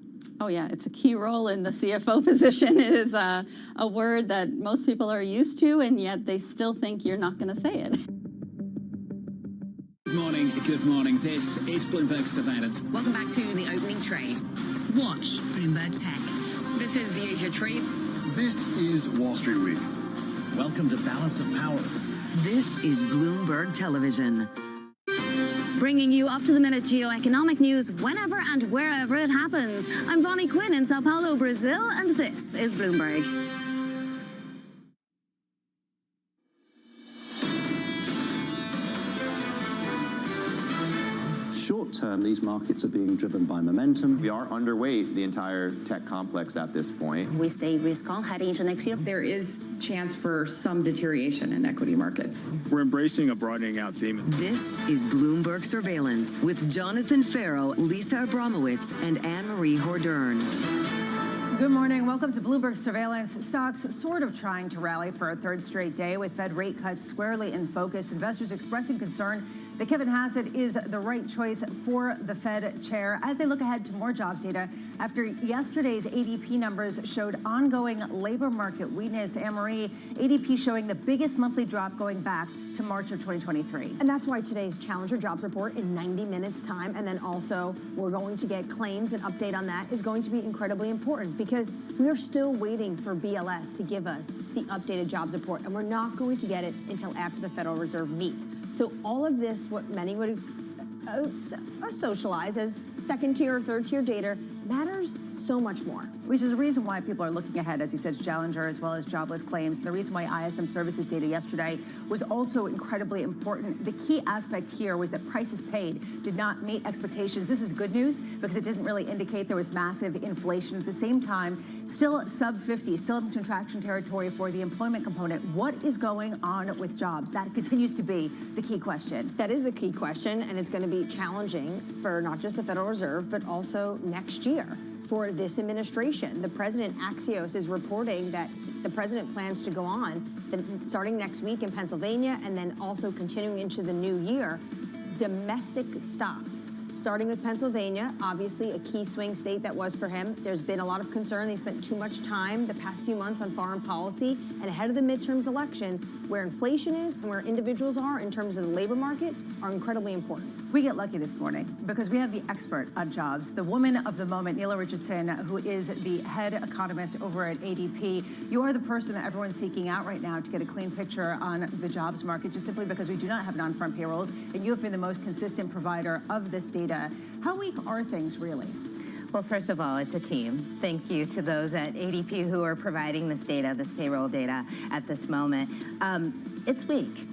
Oh yeah, it's a key role in the CFO position. It is a word that most people are used to, and yet they still think you're not going to say it.
Good morning. Good morning. This is Bloomberg Surveillance.
Welcome back to the opening trade. Watch Bloomberg Tech. This is the Asia Trade.
This is Wall Street Week.
Welcome to Balance of Power.
This is Bloomberg Television.
Bringing you up-to-the-minute geoeconomic news whenever and wherever it happens. I'm Bonnie Quinn in Sao Paulo, Brazil, and this is Bloomberg.
Short term, these markets are being driven by momentum.
We are underweight the entire tech complex at this point.
We stay risk-on heading into next year.
There is chance for some deterioration in equity markets.
We're embracing a broadening out theme.
This is Bloomberg Surveillance with Jonathan Farrow, Lisa Abramowitz, and Anne-Marie Hordern.
Good morning. Welcome to Bloomberg Surveillance. Stocks sort of trying to rally for a third straight day with Fed rate cuts squarely in focus. Investors expressing concern that Kevin Hassett is the right choice for the Fed chair as they look ahead to more jobs data after yesterday's ADP numbers showed ongoing labor market weakness. Anne-Marie, ADP showing the biggest monthly drop going back to March of 2023.
And that's why today's Challenger jobs report in 90 minutes time, and then also we're going to get claims. An update on that is going to be incredibly important because we are still waiting for BLS to give us the updated jobs report, and we're not going to get it until after the Federal Reserve meets. So all of this, what many would socialize as second tier or third tier data, matters so much more.
Which is the reason why people are looking ahead, as you said, Challenger as well as jobless claims. The reason why ISM services data yesterday was also incredibly important. The key aspect here was that prices paid did not meet expectations. This is good news because it doesn't really indicate there was massive inflation. At the same time, still sub 50, still in contraction territory for the employment component. What is going on with jobs? That continues to be the key question.
That is the key question, and it's going to be challenging for not just the Federal Reserve, but also next year. For this administration, the president, Axios, is reporting that the president plans to go on starting next week in Pennsylvania and then also continuing into the new year, domestic stops. Starting with Pennsylvania, obviously a key swing state that was for him. There's been a lot of concern. They spent too much time the past few months on foreign policy, and ahead of the midterms election, where inflation is and where individuals are in terms of the labor market are incredibly important.
We get lucky this morning because we have the expert on jobs, the woman of the moment, Neela Richardson, who is the head economist over at ADP. You are the person that everyone's seeking out right now to get a clean picture on the jobs market, just simply because we do not have non-farm payrolls, and you have been the most consistent provider of this data. How weak are things really?
Well, first of all, it's a team. Thank you to those at ADP who are providing this data, this payroll data at this moment. It's weak.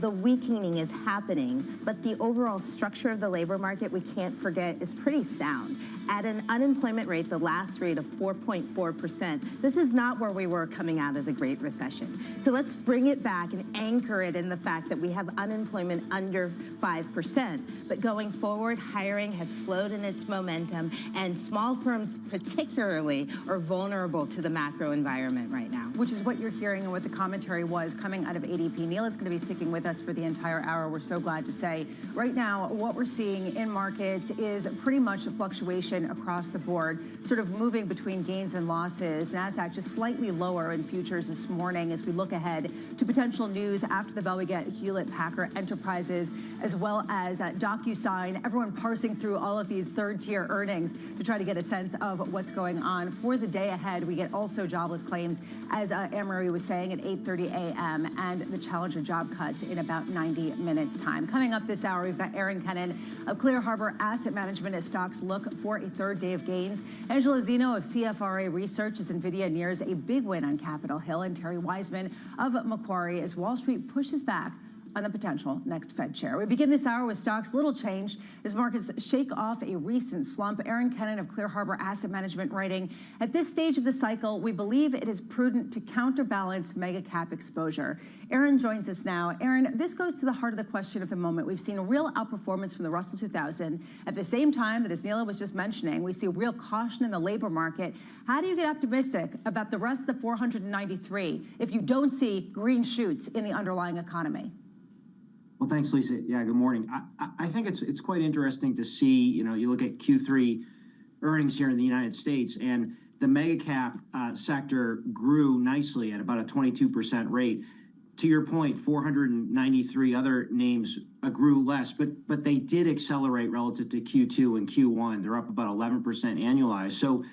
The weakening is happening, but the overall structure of the labor market, we can't forget, is pretty sound. At an unemployment rate, the last rate of 4.4%, this is not where we were coming out of the Great Recession. So let's bring it back and anchor it in the fact that we have unemployment under 5%. But going forward, hiring has slowed in its momentum, and small firms particularly are vulnerable to the macro environment right now.
Which is what you're hearing and what the commentary was coming out of ADP. Neela's going to be sticking with us for the entire hour. We're so glad to say. Right now, what we're seeing in markets is pretty much a fluctuation across the board, sort of moving between gains and losses. NASDAQ just slightly lower in futures this morning as we look ahead to potential news after the bell. We get Hewlett-Packard Enterprises as well as DocuSign. Everyone parsing through all of these third-tier earnings to try to get a sense of what's going on. For the day ahead, we get also jobless claims, as Anne-Marie was saying, at 8:30 a.m. and the Challenger job cuts in about 90 minutes time. Coming up this hour, we've got Aaron Kennan of Clear Harbor Asset Management as stocks look for a third day of gains. Angelo Zeno of CFRA Research as NVIDIA nears a big win on Capitol Hill, and Terry Wiseman of Macquarie as Wall Street pushes back on the potential next Fed chair. We begin this hour with stocks little change as markets shake off a recent slump. Aaron Kennan of Clear Harbor Asset Management writing, at this stage of the cycle, we believe it is prudent to counterbalance mega cap exposure. Aaron joins us now. Aaron, this goes to the heart of the question of the moment. We've seen a real outperformance from the Russell 2000. At the same time that, as Neela was just mentioning, we see real caution in the labor market. How do you get optimistic about the rest of the 493 if you don't see green shoots in the underlying economy?
Well, thanks, Lisa. Yeah, good morning. I think it's quite interesting to see, you look at Q3 earnings here in the United States, and the mega cap sector grew nicely at about a 22% rate. to your point, 493 other names grew less, but they did accelerate relative to Q2 and Q1. They're up about 11% annualized. So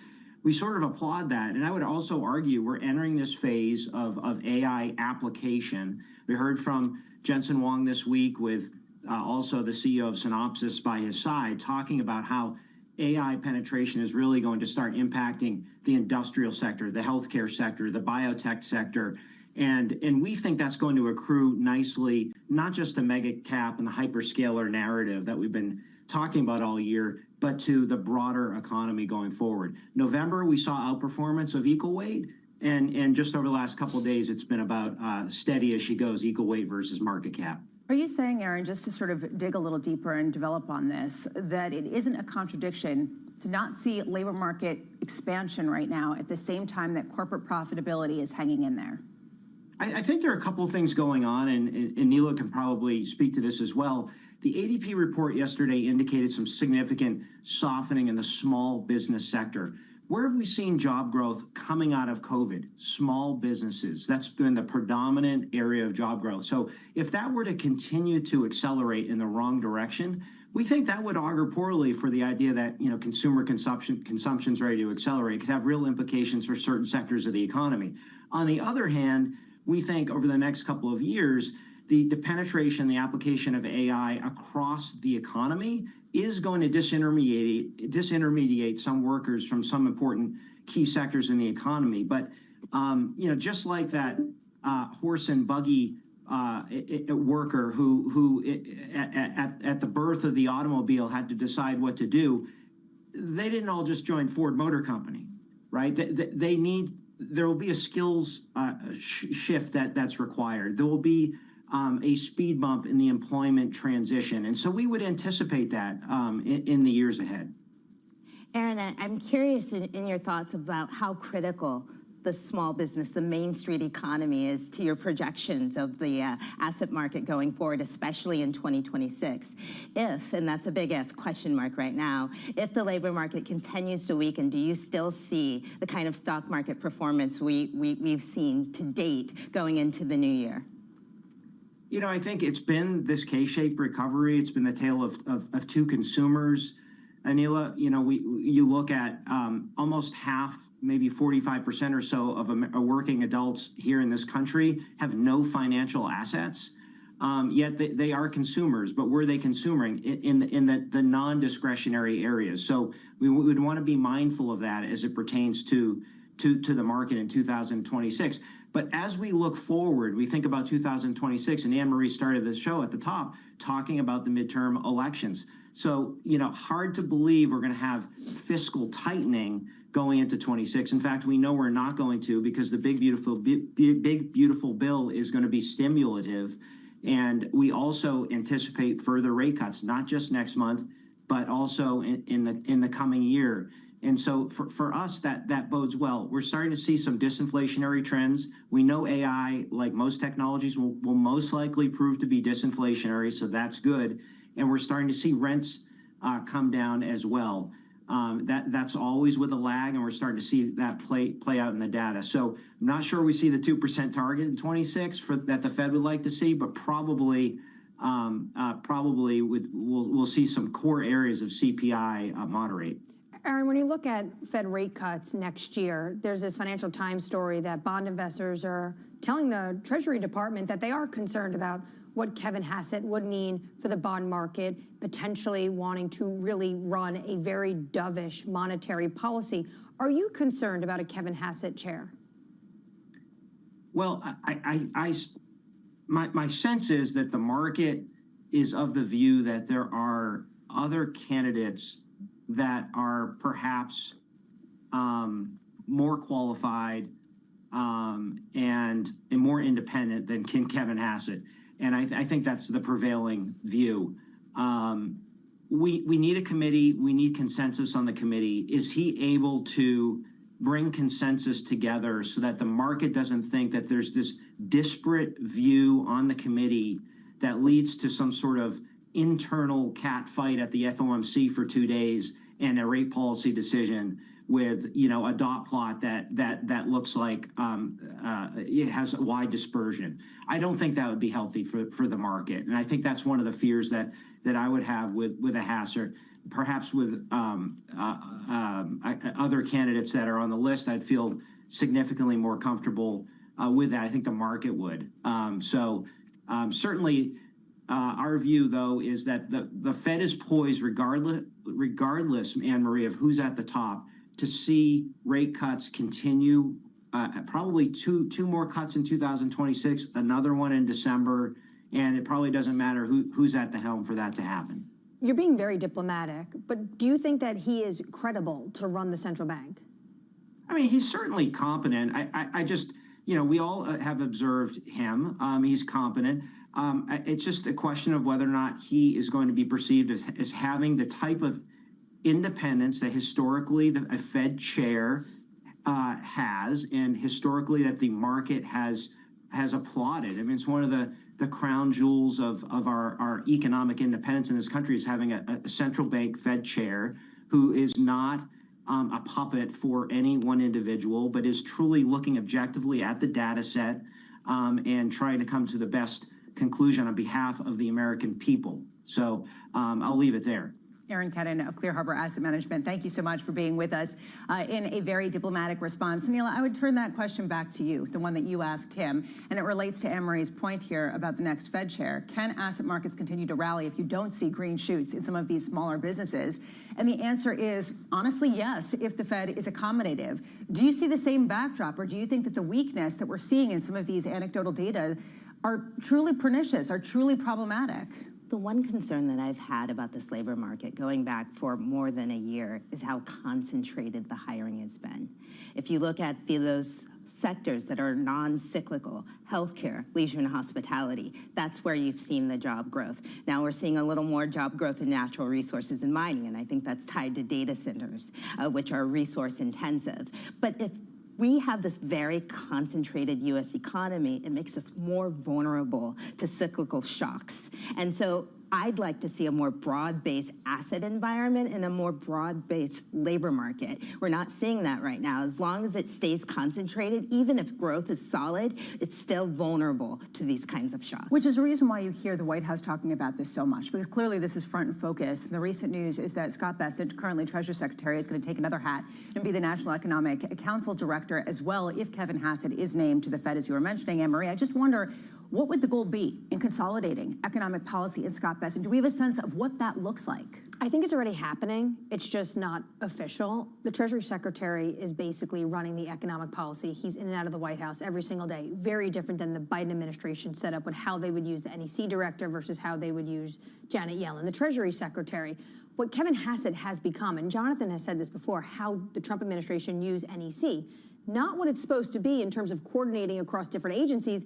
we sort of applaud that. And I would also argue we're entering this phase of AI application. We heard from Jensen Huang this week with also the CEO of Synopsys by his side, talking about how AI penetration is really going to start impacting the industrial sector, the healthcare sector, the biotech sector. And we think that's going to accrue nicely, not just to mega cap and the hyperscaler narrative that we've been talking about all year, but to the broader economy going forward. November, we saw outperformance of equal weight. And just over the last couple of days, it's been about steady as she goes, equal weight versus market cap.
Are you saying, Aaron, just to sort of dig a little deeper and develop on this, that it isn't a contradiction to not see labor market expansion right now at the same time that corporate profitability is hanging in there?
I think there are a couple of things going on, and Neela can probably speak to this as well. The ADP report yesterday indicated some significant softening in the small business sector. Where have we seen job growth coming out of COVID? Small businesses. That's been the predominant area of job growth. So if that were to continue to accelerate in the wrong direction, we think that would augur poorly for the idea that, you know, consumer consumption's ready to accelerate. It could have real implications for certain sectors of the economy. On the other hand, we think over the next couple of years, the penetration, the application of AI across the economy is going to disintermediate some workers from some important key sectors in the economy. But, you know, just like that horse and buggy worker who at the birth of the automobile had to decide what to do, they didn't all just join Ford Motor Company, right? There will be a skills shift that's required. There will be a speed bump in the employment transition. And so we would anticipate that in the years ahead.
Aaron, I'm curious in your thoughts about how critical the small business, the Main Street economy is to your projections of the asset market going forward, especially in 2026. If, and that's a big if, question mark right now, if the labor market continues to weaken, do you still see the kind of stock market performance we've seen to date going into the new year?
You know, I think it's been this K-shaped recovery. It's been the tale of two consumers. Anila, you know, you look at almost half, maybe 45% or so of working adults here in this country have no financial assets, yet they are consumers. But were they consuming in the non-discretionary areas? So we would want to be mindful of that as it pertains to the market in 2026. But as we look forward, we think about 2026, and Anne-Marie started the show at the top talking about the midterm elections. So, you know, hard to believe we're going to have fiscal tightening going into 26. In fact, we know we're not going to, because the big beautiful bill is going to be stimulative. And we also anticipate further rate cuts, not just next month, but also in the coming year. And so for us, that bodes well. We're starting to see some disinflationary trends. We know AI, like most technologies, will most likely prove to be disinflationary, so that's good. And we're starting to see rents come down as well. That's always with a lag, and we're starting to see that play out in the data. So I'm not sure we see the 2% target in 26 that the Fed would like to see, but probably we'll see some core areas of CPI moderate.
Aaron, when you look at Fed rate cuts next year, there's this Financial Times story that bond investors are telling the Treasury Department that they are concerned about what Kevin Hassett would mean for the bond market, potentially wanting to really run a very dovish monetary policy. Are you concerned about a Kevin Hassett chair?
Well, my sense is that the market is of the view that there are other candidates that are perhaps more qualified and more independent than Kevin Hassett. And I think that's the prevailing view. We need a committee. We need consensus on the committee. Is he able to bring consensus together so that the market doesn't think that there's this disparate view on the committee that leads to some sort of internal cat fight at the FOMC for 2 days and a rate policy decision with a dot plot that looks like it has a wide dispersion. I don't think that would be healthy for the market, and I think that's one of the fears that I would have with a Hassett. Perhaps with other candidates that are on the list, I'd feel significantly more comfortable with that. I think the market would. Certainly, our view, though, is that the Fed is poised, regardless, Anne-Marie, of who's at the top, to see rate cuts continue, probably two more cuts in 2026, another one in December, and it probably doesn't matter who's at the helm for that to happen.
You're being very diplomatic, but do you think that he is credible to run the central bank?
I mean, he's certainly competent. I just, we all have observed him. He's competent. It's just a question of whether or not he is going to be perceived as having the type of independence that historically a Fed chair has, and historically that the market has applauded. I mean, it's one of the crown jewels of our economic independence in this country is having a central bank Fed chair who is not a puppet for any one individual, but is truly looking objectively at the data set and trying to come to the best conclusion on behalf of the American people. So I'll leave it there.
Aaron Kedden of Clear Harbor Asset Management, thank you so much for being with us in a very diplomatic response. Neela, I would turn that question back to you, the one that you asked him, and it relates to Anne-Marie's point here about the next Fed chair. Can asset markets continue to rally if you don't see green shoots in some of these smaller businesses? And the answer is, honestly, yes, if the Fed is accommodative. Do you see the same backdrop, or do you think that the weakness that we're seeing in some of these anecdotal data are truly pernicious, are truly problematic?
The one concern that I've had about this labor market going back for more than a year is how concentrated the hiring has been. If you look at those sectors that are non-cyclical, healthcare, leisure and hospitality, that's where you've seen the job growth. Now we're seeing a little more job growth in natural resources and mining, and I think that's tied to data centers, which are resource intensive. But if we have this very concentrated U.S. economy, it makes us more vulnerable to cyclical shocks. And so I'd like to see a more broad-based asset environment and a more broad-based labor market. We're not seeing that right now. As long as it stays concentrated, even if growth is solid, it's still vulnerable to these kinds of shocks.
Which is the reason why you hear the White House talking about this so much, because clearly this is front and focus. The recent news is that Scott Bessent, currently Treasury Secretary, is going to take another hat and be the National Economic Council Director as well if Kevin Hassett is named to the Fed, as you were mentioning, Anne-Marie. I just wonder, what would the goal be in consolidating economic policy in Scott Bessent? Do we have a sense of what that looks like?
I think it's already happening. It's just not official. The Treasury Secretary is basically running the economic policy. He's in and out of the White House every single day. Very different than the Biden administration set up with how they would use the NEC director versus how they would use Janet Yellen, the Treasury Secretary. What Kevin Hassett has become, and Jonathan has said this before, how the Trump administration used NEC, not what it's supposed to be in terms of coordinating across different agencies.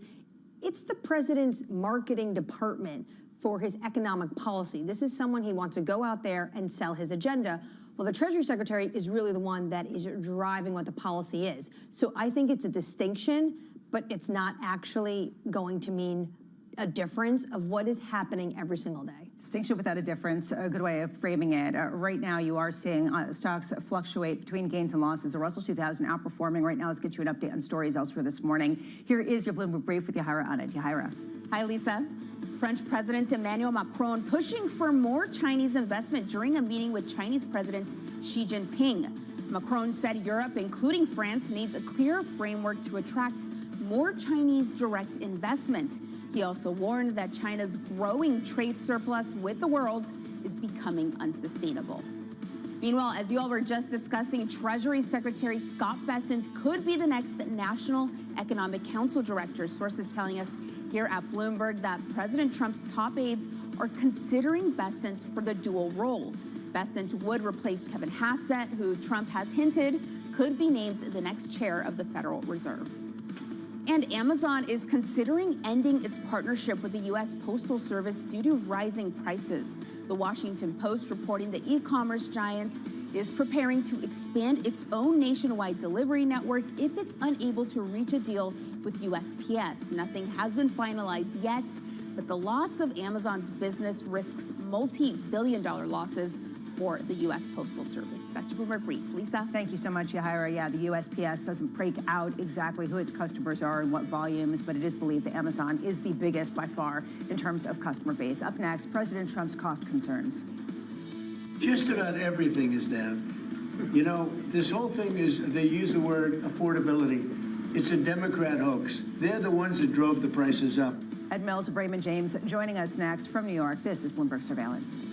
It's the president's marketing department for his economic policy. This is someone he wants to go out there and sell his agenda. Well, the Treasury Secretary is really the one that is driving what the policy is. So I think it's a distinction, but it's not actually going to mean a difference of what is happening every single day.
Distinction without a difference, a good way of framing it. Right now, you are seeing stocks fluctuate between gains and losses. The Russell 2000 outperforming. Right now, let's get you an update on stories elsewhere this morning. Here is your Bloomberg Brief with Yahira on it. Yahira.
Hi, Lisa. French President Emmanuel Macron pushing for more Chinese investment during a meeting with Chinese President Xi Jinping. Macron said Europe, including France, needs a clear framework to attract more Chinese direct investment. He also warned that China's growing trade surplus with the world is becoming unsustainable. Meanwhile, as you all were just discussing, Treasury Secretary Scott Bessent could be the next National Economic Council Director. Sources telling us here at Bloomberg that President Trump's top aides are considering Bessent for the dual role. Bessent would replace Kevin Hassett, who Trump has hinted could be named the next chair of the Federal Reserve. And Amazon is considering ending its partnership with the U.S. Postal Service due to rising prices. The Washington Post reporting the e-commerce giant is preparing to expand its own nationwide delivery network if it's unable to reach a deal with USPS. Nothing has been finalized yet, but the loss of Amazon's business risks multi-billion-dollar losses for the U.S. Postal Service. That's your Bloomberg Brief. Lisa?
Thank you so much, Yahira. Yeah, the USPS doesn't break out exactly who its customers are and what volumes, but it is believed that Amazon is the biggest by far in terms of customer base. Up next, President Trump's cost concerns.
Just about everything is down. You know, this whole thing is, they use the word affordability. It's a Democrat hoax. They're the ones that drove the prices up.
Ed Mills of Raymond James joining us next from New York. This is Bloomberg Surveillance.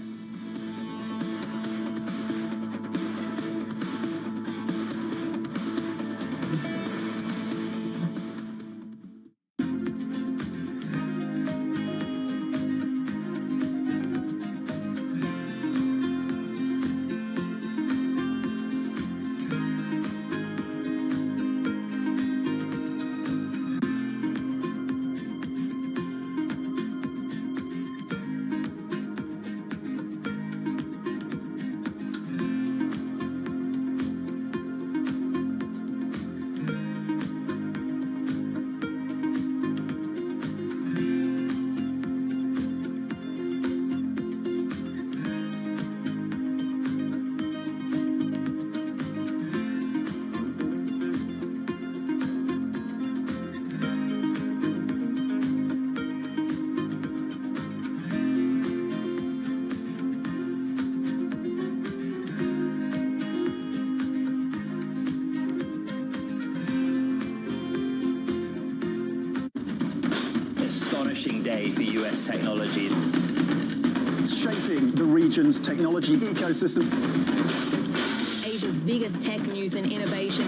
Astonishing day for US technology.
It's shaping the region's technology ecosystem.
Asia's biggest tech news and innovation.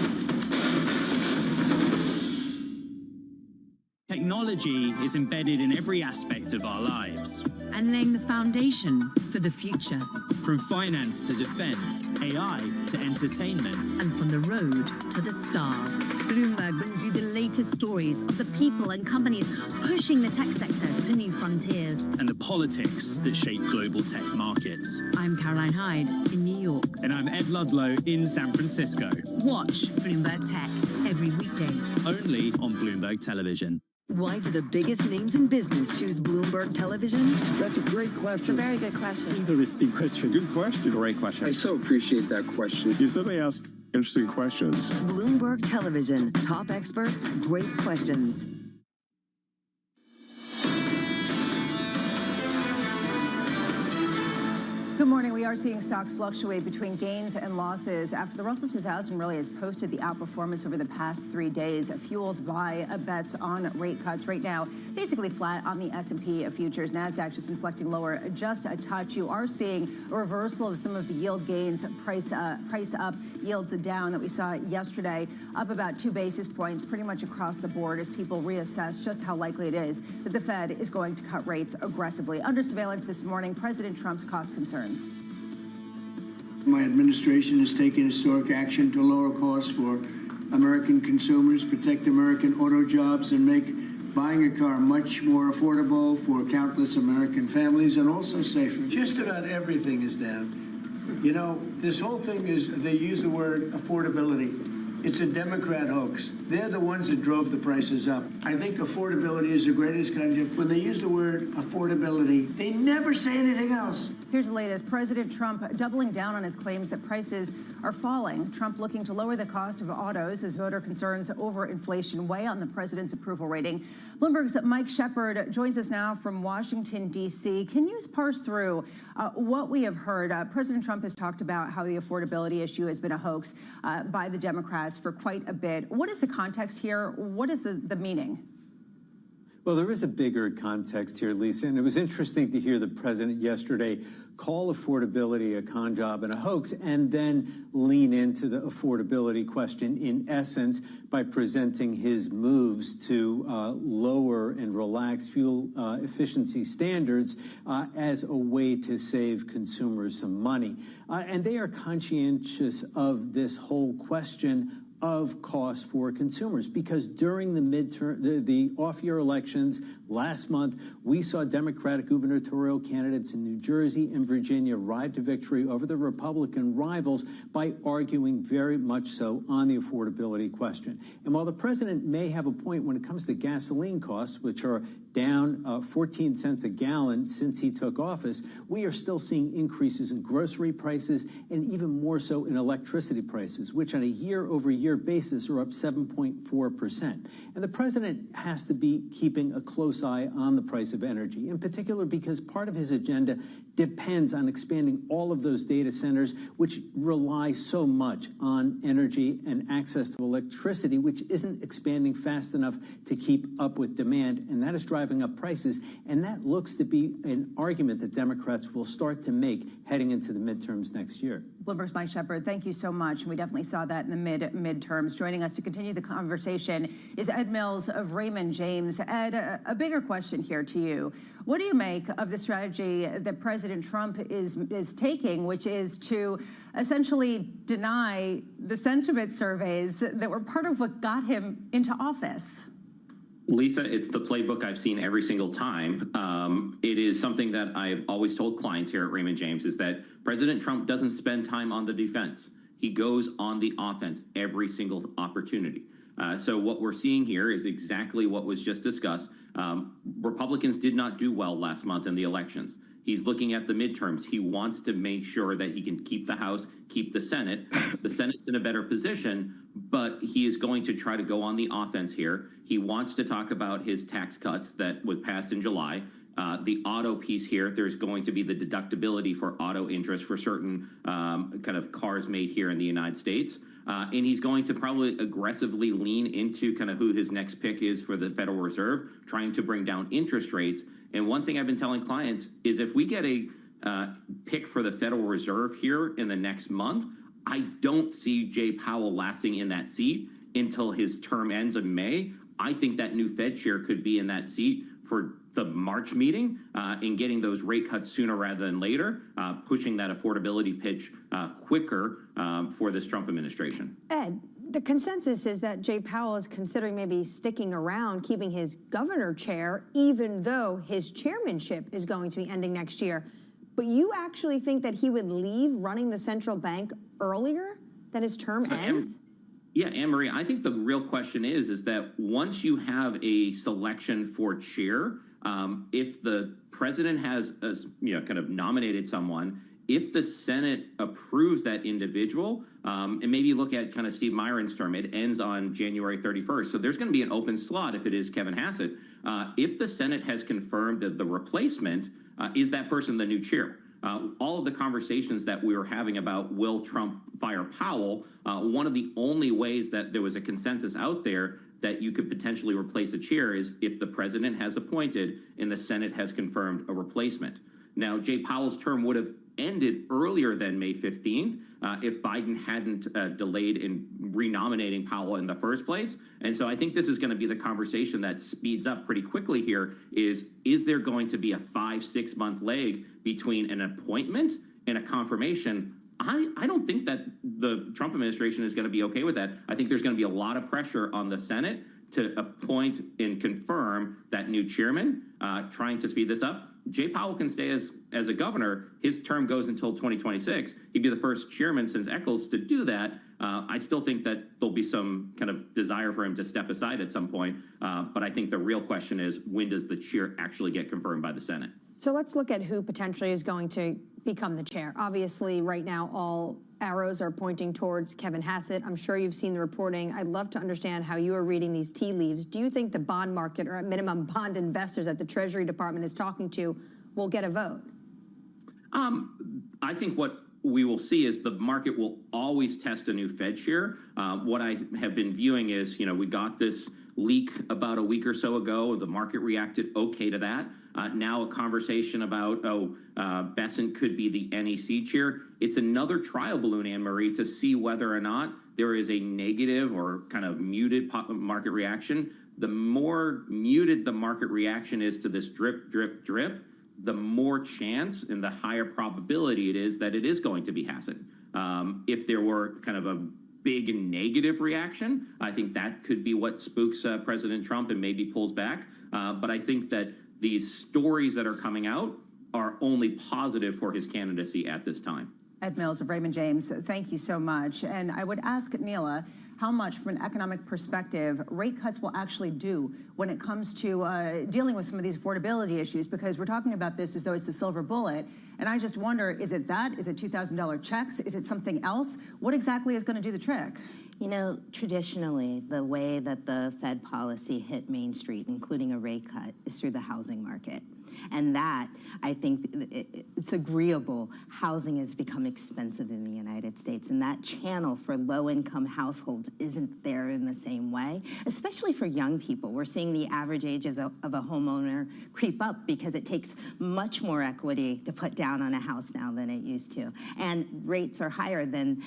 Technology is embedded in every aspect of our lives.
And laying the foundation for the future.
From finance to defense, AI to entertainment.
And from the road to the stars. Bloomberg brings you the latest stories of the people and companies pushing the tech sector to new frontiers.
And the politics that shape global tech markets.
I'm Caroline Hyde in New York.
And I'm Ed Ludlow in San Francisco.
Watch Bloomberg Tech every weekday.
Only on Bloomberg Television.
Why do the biggest names in business choose Bloomberg Television?
That's a great question.
It's a very good question.
Interesting question.
Good question.
Great question.
I so appreciate that question.
You certainly ask interesting questions.
Bloomberg Television. Top experts, great questions.
Good morning. We are seeing stocks fluctuate between gains and losses after the Russell 2000 really has posted the outperformance over the past 3 days, fueled by bets on rate cuts. Right now, basically flat on the S&P futures. NASDAQ just inflecting lower just a touch. You are seeing a reversal of some of the yield gains, price up, yields down that we saw yesterday, up about 2 basis points pretty much across the board as people reassess just how likely it is that the Fed is going to cut rates aggressively. Under surveillance this morning, President Trump's cost concerns.
My administration has taken historic action to lower costs for American consumers, protect American auto jobs, and make buying a car much more affordable for countless American families and also safer. Just about everything is down. You know, this whole thing is, they use the word affordability. It's a Democrat hoax. They're the ones that drove the prices up. I think affordability is the greatest kind of, when they use the word affordability, they never say anything else.
Here's the latest. President Trump doubling down on his claims that prices are falling. Trump looking to lower the cost of autos as voter concerns over inflation weigh on the president's approval rating. Bloomberg's Mike Shepard joins us now from Washington, D.C. Can you parse through what we have heard? President Trump has talked about how the affordability issue has been a hoax by the Democrats for quite a bit. What is the context here? What is the meaning?
Well, there is a bigger context here, Lisa, and it was interesting to hear the president yesterday call affordability a con job and a hoax, and then lean into the affordability question in essence by presenting his moves to lower and relax fuel efficiency standards as a way to save consumers some money. And they are conscientious of this whole question of cost for consumers, because during the midterm, the off-year elections last month, we saw Democratic gubernatorial candidates in New Jersey and Virginia ride to victory over the Republican rivals by arguing very much so on the affordability question. And while the president may have a point when it comes to gasoline costs, which are down 14 cents a gallon since he took office, we are still seeing increases in grocery prices and even more so in electricity prices, which on a year-over-year basis are up 7.4%. And the president has to be keeping a close eye on the price of energy, in particular because part of his agenda depends on expanding all of those data centers, which rely so much on energy and access to electricity, which isn't expanding fast enough to keep up with demand, and that is driving up prices. And that looks to be an argument that Democrats will start to make heading into the midterms next year.
Bloomberg's Mike Shepard, thank you so much. We definitely saw that in the midterms. Joining us to continue the conversation is Ed Mills of Raymond James. Ed, a bigger question here to you. What do you make of the strategy that President Trump is taking, which is to essentially deny the sentiment surveys that were part of what got him into office?
Lisa, it's the playbook I've seen every single time. It is something that I've always told clients here at Raymond James is that President Trump doesn't spend time on the defense. He goes on the offense every single opportunity. So what we're seeing here is exactly what was just discussed. Republicans did not do well last month in the elections. He's looking at the midterms. He wants to make sure that he can keep the House, keep the Senate. The Senate's in a better position, but he is going to try to go on the offense here. He wants to talk about his tax cuts that was passed in July. The auto piece here, there's going to be the deductibility for auto interest for certain kind of cars made here in the United States. And he's going to probably aggressively lean into kind of who his next pick is for the Federal Reserve, trying to bring down interest rates. And one thing I've been telling clients is if we get a pick for the Federal Reserve here in the next month, I don't see Jay Powell lasting in that seat until his term ends in May. I think that new Fed chair could be in that seat for the March meeting and getting those rate cuts sooner rather than later, pushing that affordability pitch quicker for this Trump administration.
Ed, the consensus is that Jay Powell is considering maybe sticking around, keeping his governor chair, even though his chairmanship is going to be ending next year. But you actually think that he would leave running the central bank earlier than his term ends?
Yeah, Anne-Marie, I think the real question is that once you have a selection for chair, if the president has kind of nominated someone, if the Senate approves that individual, and maybe look at kind of Steve Myron's term, it ends on January 31st. So there's going to be an open slot if it is Kevin Hassett. If the Senate has confirmed that the replacement, is that person the new chair? All of the conversations that we were having about will Trump fire Powell, one of the only ways that there was a consensus out there that you could potentially replace a chair is if the president has appointed and the Senate has confirmed a replacement. Now, Jay Powell's term would have ended earlier than May 15th if Biden hadn't delayed in renominating Powell in the first place. And so I think this is going to be the conversation that speeds up pretty quickly here is there going to be a 5-6 month lag between an appointment and a confirmation? I don't think that the Trump administration is going to be okay with that. I think there's going to be a lot of pressure on the Senate to appoint and confirm that new chairman, trying to speed this up. Jay Powell can stay as a governor. His term goes until 2026. He'd be the first chairman since Eccles to do that. I still think that there'll be some kind of desire for him to step aside at some point. But I think the real question is, when does the chair actually get confirmed by the Senate?
So let's look at who potentially is going to become the chair. Obviously, right now, all arrows are pointing towards Kevin Hassett. I'm sure you've seen the reporting. I'd love to understand how you are reading these tea leaves. Do you think the bond market, or at minimum bond investors that the Treasury Department is talking to, will get a vote?
I think what we will see is the market will always test a new Fed chair. What I have been viewing is, we got this leak about a week or so ago. The market reacted okay to that. Now a conversation about, Bessent could be the NEC chair. It's another trial balloon, Anne-Marie, to see whether or not there is a negative or kind of muted market reaction. The more muted the market reaction is to this drip, drip, drip, the more chance and the higher probability it is that it is going to be Hassett. If there were kind of a big negative reaction, I think that could be what spooks President Trump and maybe pulls back. But I think that these stories that are coming out are only positive for his candidacy at this time.
Ed Mills of Raymond James, thank you so much. And I would ask Neela how much, from an economic perspective, rate cuts will actually do when it comes to dealing with some of these affordability issues, because we're talking about this as though it's the silver bullet. And I just wonder, is it that? Is it $2,000 checks? Is it something else? What exactly is going to do the trick?
You know, traditionally, the way that the Fed policy hit Main Street, including a rate cut, is through the housing market. And that, I think, it's agreeable. Housing has become expensive in the United States, and that channel for low-income households isn't there in the same way, especially for young people. We're seeing the average ages of a homeowner creep up because it takes much more equity to put down on a house now than it used to. And rates are higher than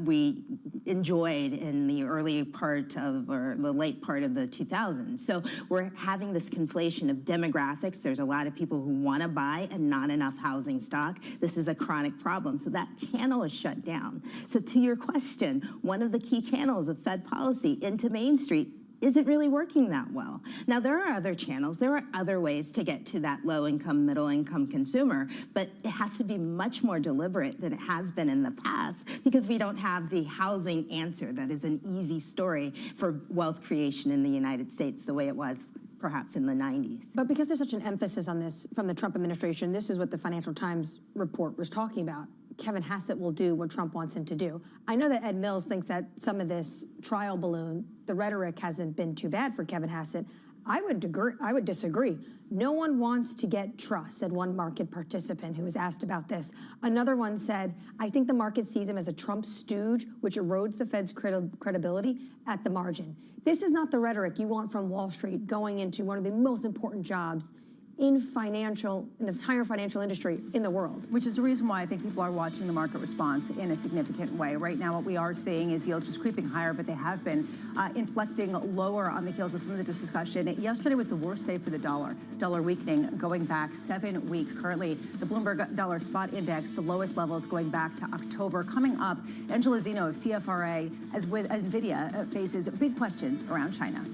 we enjoyed in the early part of, or the late part of the 2000s. So we're having this conflation of demographics. There's a lot of people who want to buy and not enough housing stock. This is a chronic problem. So that channel is shut down. So to your question, one of the key channels of Fed policy into Main Street isn't really working that well. Now, there are other channels. There are other ways to get to that low-income, middle-income consumer, but it has to be much more deliberate than it has been in the past because we don't have the housing answer that is an easy story for wealth creation in the United States the way it was perhaps in the 90s.
But because there's such an emphasis on this from the Trump administration, this is what the Financial Times report was talking about. Kevin Hassett will do what Trump wants him to do. I know that Ed Mills thinks that some of this trial balloon, the rhetoric hasn't been too bad for Kevin Hassett. I would disagree. No one wants to get trust, said one market participant who was asked about this. Another one said, I think the market sees him as a Trump stooge, which erodes the Fed's credibility at the margin. This is not the rhetoric you want from Wall Street going into one of the most important jobs in the entire financial industry in the world.
Which is the reason why I think people are watching the market response in a significant way. Right now, what we are seeing is yields just creeping higher, but they have been inflecting lower on the heels of some of the discussion. Yesterday was the worst day for the dollar. Dollar weakening going back 7 weeks. Currently, the Bloomberg Dollar Spot Index, the lowest levels going back to October. Coming up, Angela Zeno of CFRA, as with NVIDIA, faces big questions around China.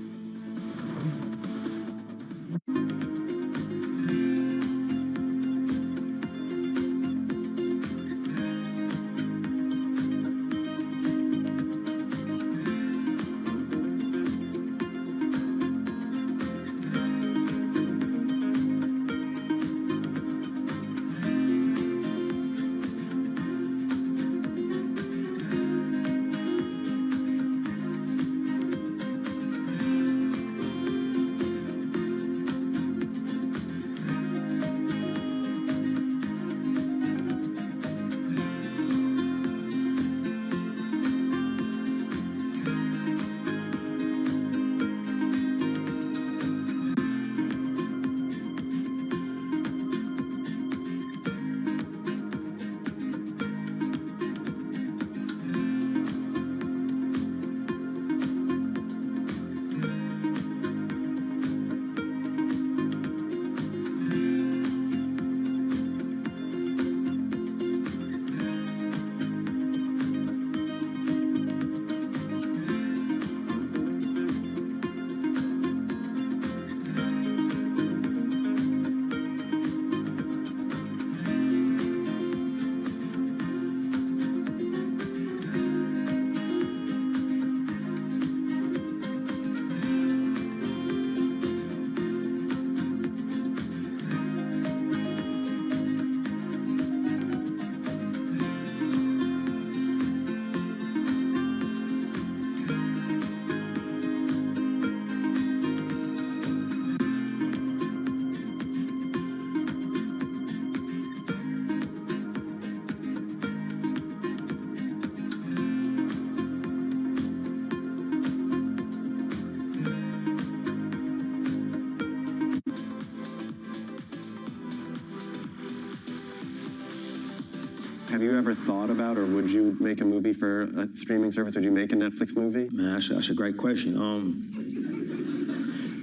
Have you ever thought about, or would you make a movie for a streaming service? Would you make a Netflix movie?
Man, that's a great question.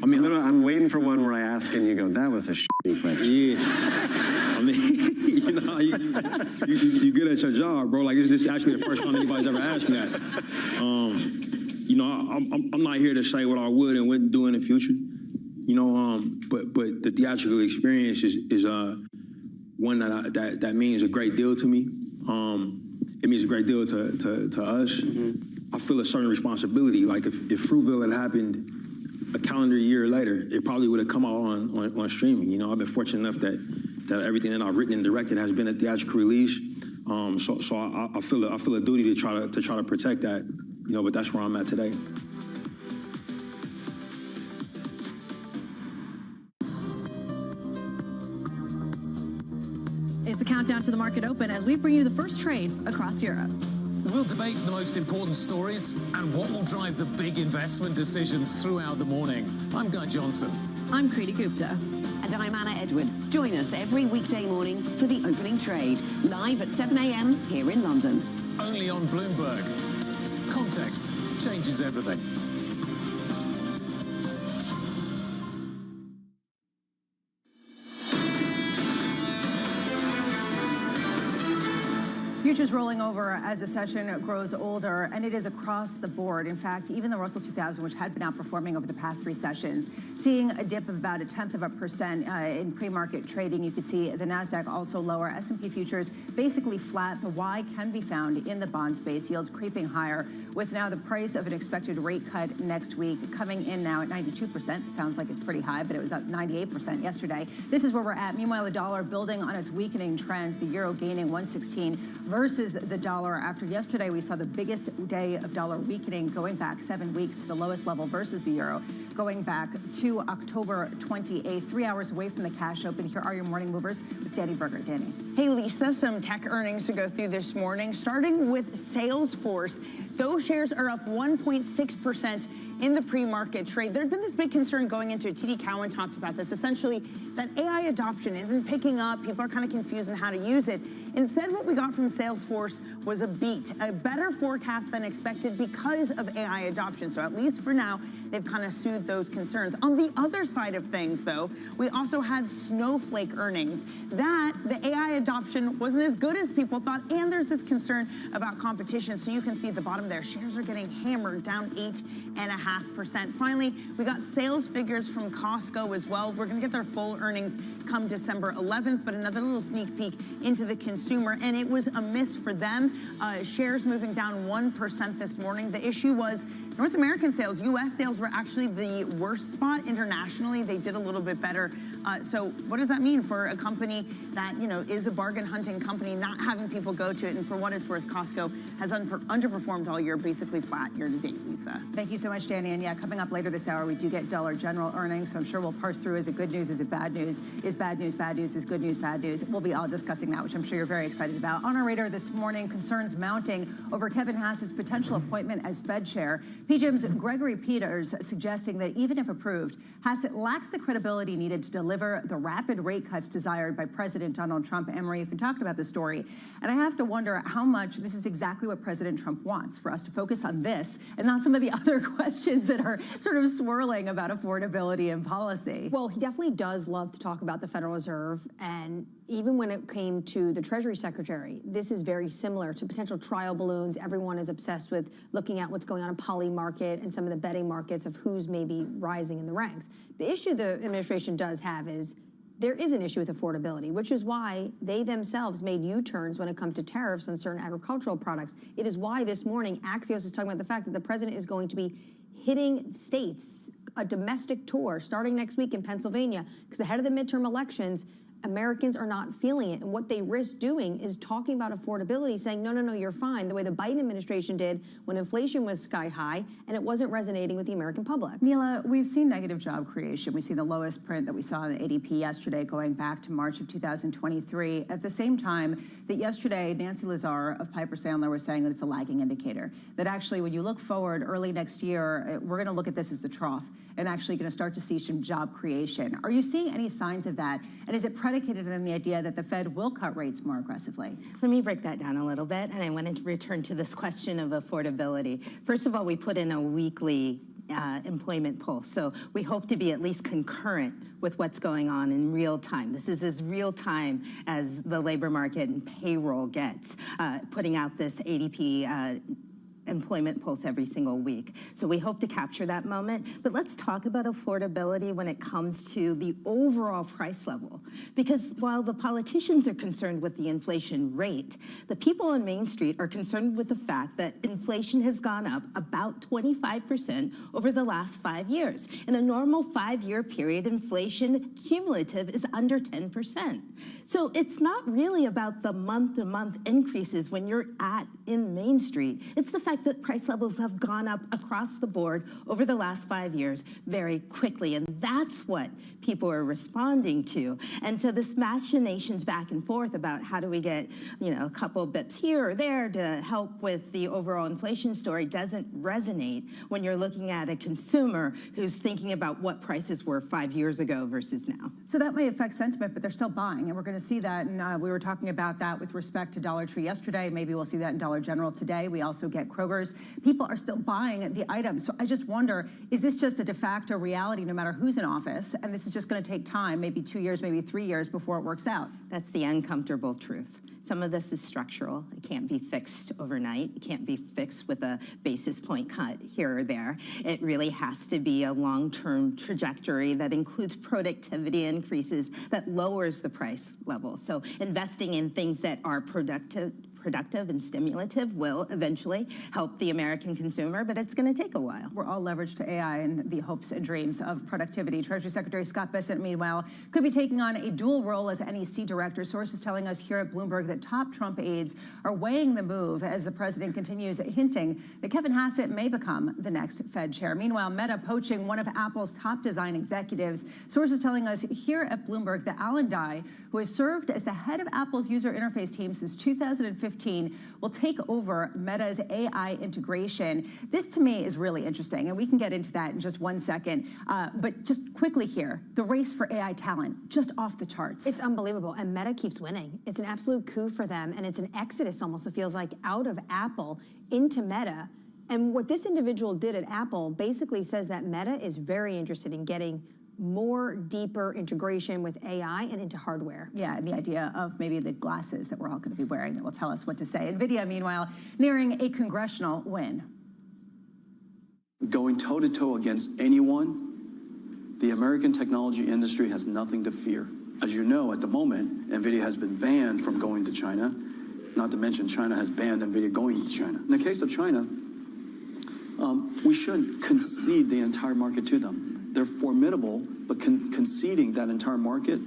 I mean, I'm waiting for one where I ask and you go, that was a shitty question.
Yeah. I mean, you know, you good at your job, bro. Like, this is actually the first time anybody's ever asked me that. You know, I'm not here to say what I would and wouldn't do in the future. You know, but the theatrical experience is one that means a great deal to me. it means a great deal to us. I feel a certain responsibility. Like if Fruitvale had happened a calendar year later, it probably would have come out on streaming. You know, I've been fortunate enough that everything that I've written and directed has been a theatrical release. So I feel a duty to try to protect that. You know, but that's where I'm at today.
It's the countdown to the market open as we bring you the first trades across Europe.
We'll debate the most important stories and what will drive the big investment decisions throughout the morning. I'm Guy Johnson.
I'm Kriti Gupta.
And I'm Anna Edwards. Join us every weekday morning for the opening trade, live at 7 a.m. here in London.
Only on Bloomberg. Context changes everything.
Futures rolling over as the session grows older, and it is across the board. In fact, even the Russell 2000, which had been outperforming over the past 3 sessions, seeing a dip of about 0.1% in pre-market trading. You could see the NASDAQ also lower. S&P futures basically flat. The Y can be found in the bond space. Yields creeping higher with now the price of an expected rate cut next week coming in now at 92%. Sounds like it's pretty high, but it was up 98% yesterday. This is where we're at. Meanwhile, the dollar building on its weakening trend, the euro gaining 116 versus the dollar. After yesterday, we saw the biggest day of dollar weakening going back 7 weeks to the lowest level versus the euro, going back to October 28th, 3 hours away from the cash open. Here are your morning movers with Danny Berger. Danny.
Hey, Lisa, some tech earnings to go through this morning, starting with Salesforce. Those shares are up 1.6% in the pre-market trade. There had been this big concern going into it. TD Cowen talked about this, essentially that AI adoption isn't picking up. People are kind of confused on how to use it. Instead, what we got from Salesforce was a beat, a better forecast than expected because of AI adoption. So at least for now, they've kind of soothed those concerns. On the other side of things, though, we also had Snowflake earnings. That, the AI adoption wasn't as good as people thought, and there's this concern about competition. So you can see at the bottom there, shares are getting hammered, down 8.5%. Finally, we got sales figures from Costco as well. We're going to get their full earnings come December 11th, but another little sneak peek into the consumer, and it was a miss for them. Shares moving down 1% this morning. The issue was North American sales, U.S. sales were actually the worst spot. Internationally, they did a little bit better. So what does that mean for a company that, you know, is a bargain hunting company, not having people go to it? And for what it's worth, Costco has underperformed all year, basically flat year to date, Lisa.
Thank you so much, Danny. And yeah, coming up later this hour, we do get Dollar General earnings. So I'm sure we'll parse through, is it good news, is it bad news? Is bad news bad news? Is good news bad news? We'll be all discussing that, which I'm sure you're very excited about. On our radar this morning, concerns mounting over Kevin Hass's potential appointment as Fed chair. PGIM's Gregory Peters suggesting that even if approved, Hass lacks the credibility needed to deliver the rapid rate cuts desired by President Donald Trump. Anne-Marie, you've been talking about this story, and I have to wonder how much this is exactly what President Trump wants, for us to focus on this and not some of the other questions that are sort of swirling about affordability and policy.
Well, he definitely does love to talk about the Federal Reserve, and even when it came to the Treasury Secretary, this is very similar to potential trial balloons. Everyone is obsessed with looking at what's going on in poly market and some of the betting markets of who's maybe rising in the ranks. The issue the administration does have is there is an issue with affordability, which is why they themselves made U-turns when it comes to tariffs on certain agricultural products. It is why this morning Axios is talking about the fact that the president is going to be hitting states, a domestic tour starting next week in Pennsylvania, because ahead of the midterm elections, Americans are not feeling it. And what they risk doing is talking about affordability, saying, no, no, no, you're fine, the way the Biden administration did when inflation was sky high and it wasn't resonating with the American public.
Neela, we've seen negative job creation. We see the lowest print that we saw in the ADP yesterday going back to March of 2023. At the same time that yesterday, Nancy Lazar of Piper Sandler was saying that it's a lagging indicator, that actually when you look forward early next year, we're going to look at this as the trough and actually going to start to see some job creation. Are you seeing any signs of that? And is it predicated on the idea that the Fed will cut rates more aggressively?
Let me break that down a little bit, and I wanted to return to this question of affordability. First of all, we put in a weekly employment poll, so we hope to be at least concurrent with what's going on in real time. This is as real time as the labor market and payroll gets, putting out this ADP employment pulse every single week. So we hope to capture that moment. But let's talk about affordability when it comes to the overall price level. Because while the politicians are concerned with the inflation rate, the people on Main Street are concerned with the fact that inflation has gone up about 25% over the last 5 years. In a normal 5-year period, inflation cumulative is under 10%. So it's not really about the month-to-month increases when you're in Main Street. It's the fact that price levels have gone up across the board over the last 5 years very quickly, and that's what people are responding to. And so this machinations back and forth about how do we get, a couple bits here or there to help with the overall inflation story doesn't resonate when you're looking at a consumer who's thinking about what prices were 5 years ago versus now.
So that may affect sentiment, but they're still buying, and we're going to see that. And we were talking about that with respect to Dollar Tree yesterday. Maybe we'll see that in Dollar General today. We also get Kroger's. People are still buying the items. So I just wonder, is this just a de facto reality no matter who's in office? And this is just going to take time, maybe 2 years, maybe 3 years before it works out?
That's the uncomfortable truth. Some of this is structural. It can't be fixed overnight. It can't be fixed with a basis point cut here or there. It really has to be a long-term trajectory that includes productivity increases that lowers the price level. So investing in things that are productive and stimulative will eventually help the American consumer, but it's going to take a while.
We're all leveraged to AI and the hopes and dreams of productivity. Treasury Secretary Scott Bessent, meanwhile, could be taking on a dual role as NEC director. Sources telling us here at Bloomberg that top Trump aides are weighing the move as the president continues hinting that Kevin Hassett may become the next Fed chair. Meanwhile, Meta poaching one of Apple's top design executives. Sources telling us here at Bloomberg that Alan Dye, who has served as the head of Apple's user interface team since 2015, will take over Meta's AI integration. This, to me, is really interesting, and we can get into that in just 1 second. But just quickly here, the race for AI talent, just off the charts.
It's unbelievable, and Meta keeps winning. It's an absolute coup for them, and it's an exodus, almost, it feels like, out of Apple into Meta. And what this individual did at Apple basically says that Meta is very interested in getting more deeper integration with AI and into hardware.
Yeah, and the idea of maybe the glasses that we're all going to be wearing that will tell us what to say. NVIDIA, meanwhile, nearing a congressional win.
Going toe-to-toe against anyone, the American technology industry has nothing to fear. As you know, at the moment, NVIDIA has been banned from going to China, not to mention China has banned NVIDIA going to China. In the case of China, we should concede the entire market to them. They're formidable, but conceding that entire market,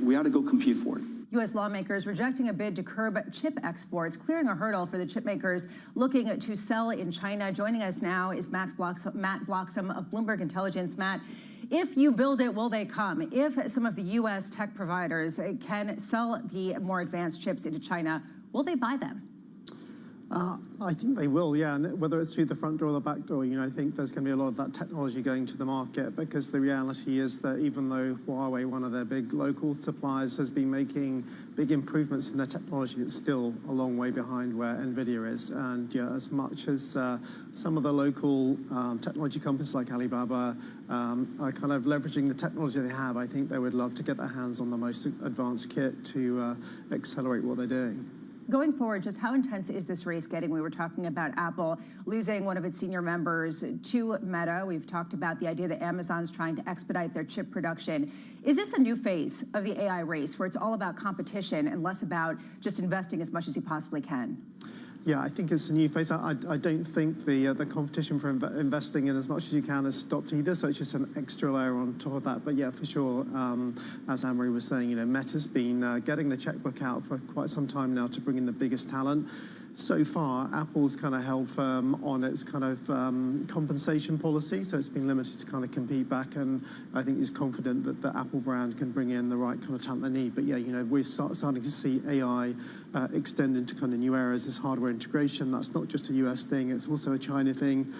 we ought to go compete for it.
U.S. lawmakers rejecting a bid to curb chip exports, clearing a hurdle for the chip makers looking to sell in China. Joining us now is Matt Bloxham of Bloomberg Intelligence. Matt, if you build it, will they come? If some of the U.S. tech providers can sell the more advanced chips into China, will they buy them?
I think they will, yeah. And whether it's through the front door or the back door, I think there's going to be a lot of that technology going to the market, because the reality is that even though Huawei, one of their big local suppliers, has been making big improvements in their technology, it's still a long way behind where NVIDIA is. And yeah, as much as some of the local technology companies like Alibaba are kind of leveraging the technology they have, I think they would love to get their hands on the most advanced kit to accelerate what they're doing.
Going forward, just how intense is this race getting? We were talking about Apple losing one of its senior members to Meta. We've talked about the idea that Amazon's trying to expedite their chip production. Is this a new phase of the AI race where it's all about competition and less about just investing as much as you possibly can?
Yeah, I think it's a new phase. I don't think the competition for investing in as much as you can has stopped either, so it's just an extra layer on top of that. But yeah, for sure, as Anne-Marie was saying, Meta's been getting the checkbook out for quite some time now to bring in the biggest talent. So far, Apple's kind of held firm on its kind of compensation policy, so it's been limited to kind of compete back, and I think he's confident that the Apple brand can bring in the right kind of talent they need. But yeah, we're starting to see AI extend into kind of new areas, this hardware integration. That's not just a US thing, it's also a China thing.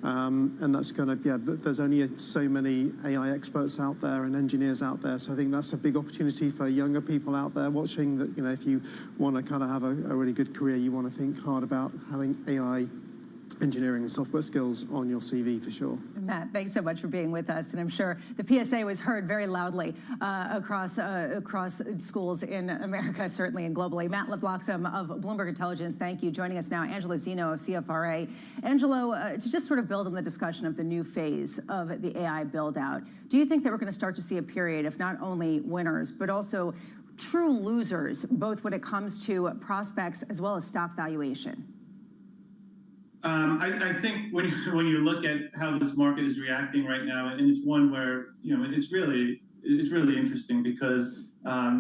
And that's going to, there's only so many AI experts out there and engineers out there. So I think that's a big opportunity for younger people out there watching that, if you want to kind of have a really good career, you want to think hard about having AI engineering and software skills on your CV for sure.
Matt, thanks so much for being with us, and I'm sure the PSA was heard very loudly across schools in America, certainly, and globally. Matt LeBloxam of Bloomberg Intelligence, thank you. Joining us now, Angelo Zeno of CFRA. Angelo, to just sort of build on the discussion of the new phase of the AI build-out, do you think that we're going to start to see a period of not only winners, but also true losers, both when it comes to prospects as well as stock valuation?
I think when you look at how this market is reacting right now, and it's one where it's really interesting because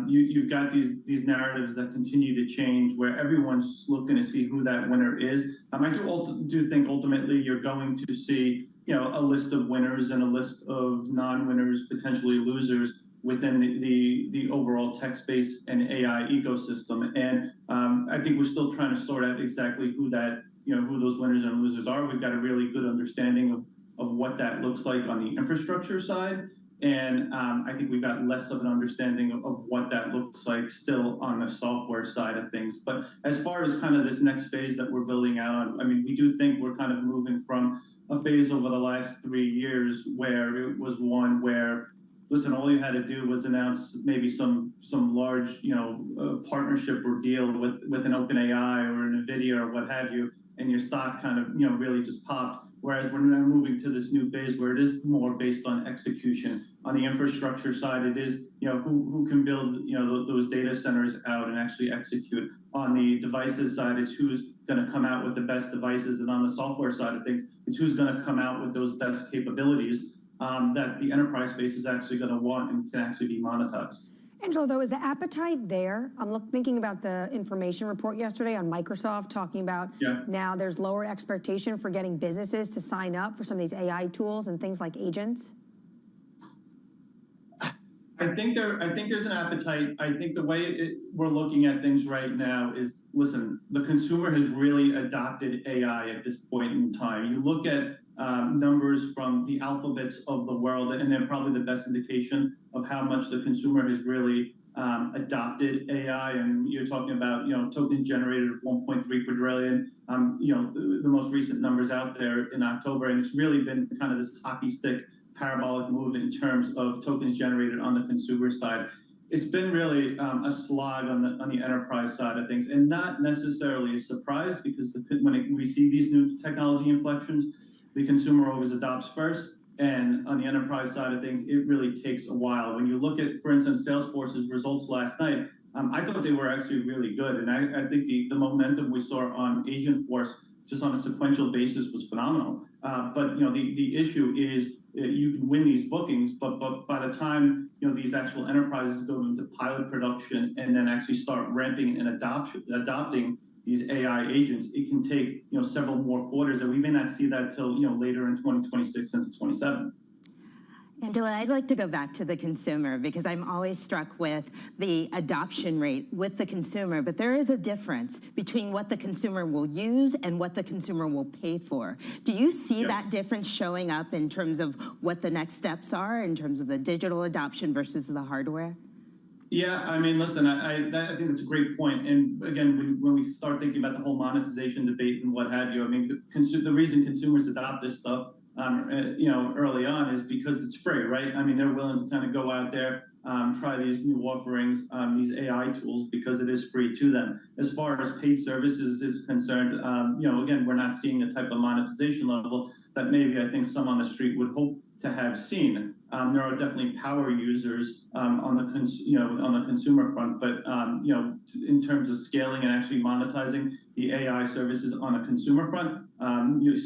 you've got these narratives that continue to change, where everyone's looking to see who that winner is. I do think ultimately you're going to see a list of winners and a list of non-winners, potentially losers within the overall tech space and AI ecosystem. And I think we're still trying to sort out exactly who those winners and losers are. We've got a really good understanding of what that looks like on the infrastructure side. And I think we've got less of an understanding of what that looks like still on the software side of things. But as far as kind of this next phase that we're building out on, I mean, we do think we're kind of moving from a phase over the last 3 years where it was one where, listen, all you had to do was announce maybe some large, partnership or deal with an OpenAI or an NVIDIA or what have you, and your stock kind of, really just popped. Whereas we're now moving to this new phase where it is more based on execution. On the infrastructure side, it is, who can build, those data centers out and actually execute. On the devices side, it's who's going to come out with the best devices. And on the software side of things, it's who's going to come out with those best capabilities that the enterprise space is actually going to want and can actually be monetized.
Angelo, though, is the appetite there? I'm thinking about the information report yesterday on Microsoft talking about now there's lower expectation for getting businesses to sign up for some of these AI tools and things like agents.
I think there's an appetite. I think the way we're looking at things right now is, listen, the consumer has really adopted AI at this point in time. You look at numbers from the Alphabets of the world, and they're probably the best indication of how much the consumer has really adopted AI. And you're talking about, tokens generated of 1.3 quadrillion, the most recent numbers out there in October. And it's really been kind of this hockey stick parabolic move in terms of tokens generated on the consumer side. It's been really a slog on the enterprise side of things, and not necessarily a surprise, because when we see these new technology inflections, the consumer always adopts first, and on the enterprise side of things, it really takes a while. When you look at, for instance, Salesforce's results last night, I thought they were actually really good, and I think the momentum we saw on Agentforce just on a sequential basis was phenomenal. But the issue is you can win these bookings, but by the time these actual enterprises go into pilot production and then actually start ramping and adopting these AI agents, it can take several more quarters, and we may not see that till later in 2026 into 27.
Angela, I'd like to go back to the consumer, because I'm always struck with the adoption rate with the consumer, but there is a difference between what the consumer will use and what the consumer will pay for. Do you see that difference showing up in terms of what the next steps are in terms of the digital adoption versus the hardware?
Yeah, I mean, listen, I think that's a great point. And again, when we start thinking about the whole monetization debate and what have you, I mean, the reason consumers adopt this stuff early on is because it's free, right? I mean, they're willing to kind of go out there, try these new offerings, these AI tools, because it is free to them. As far as paid services is concerned, again, we're not seeing the type of monetization level that maybe I think some on the street would hope to have seen. There are definitely power users on the consumer front, but in terms of scaling and actually monetizing the AI services on a consumer front,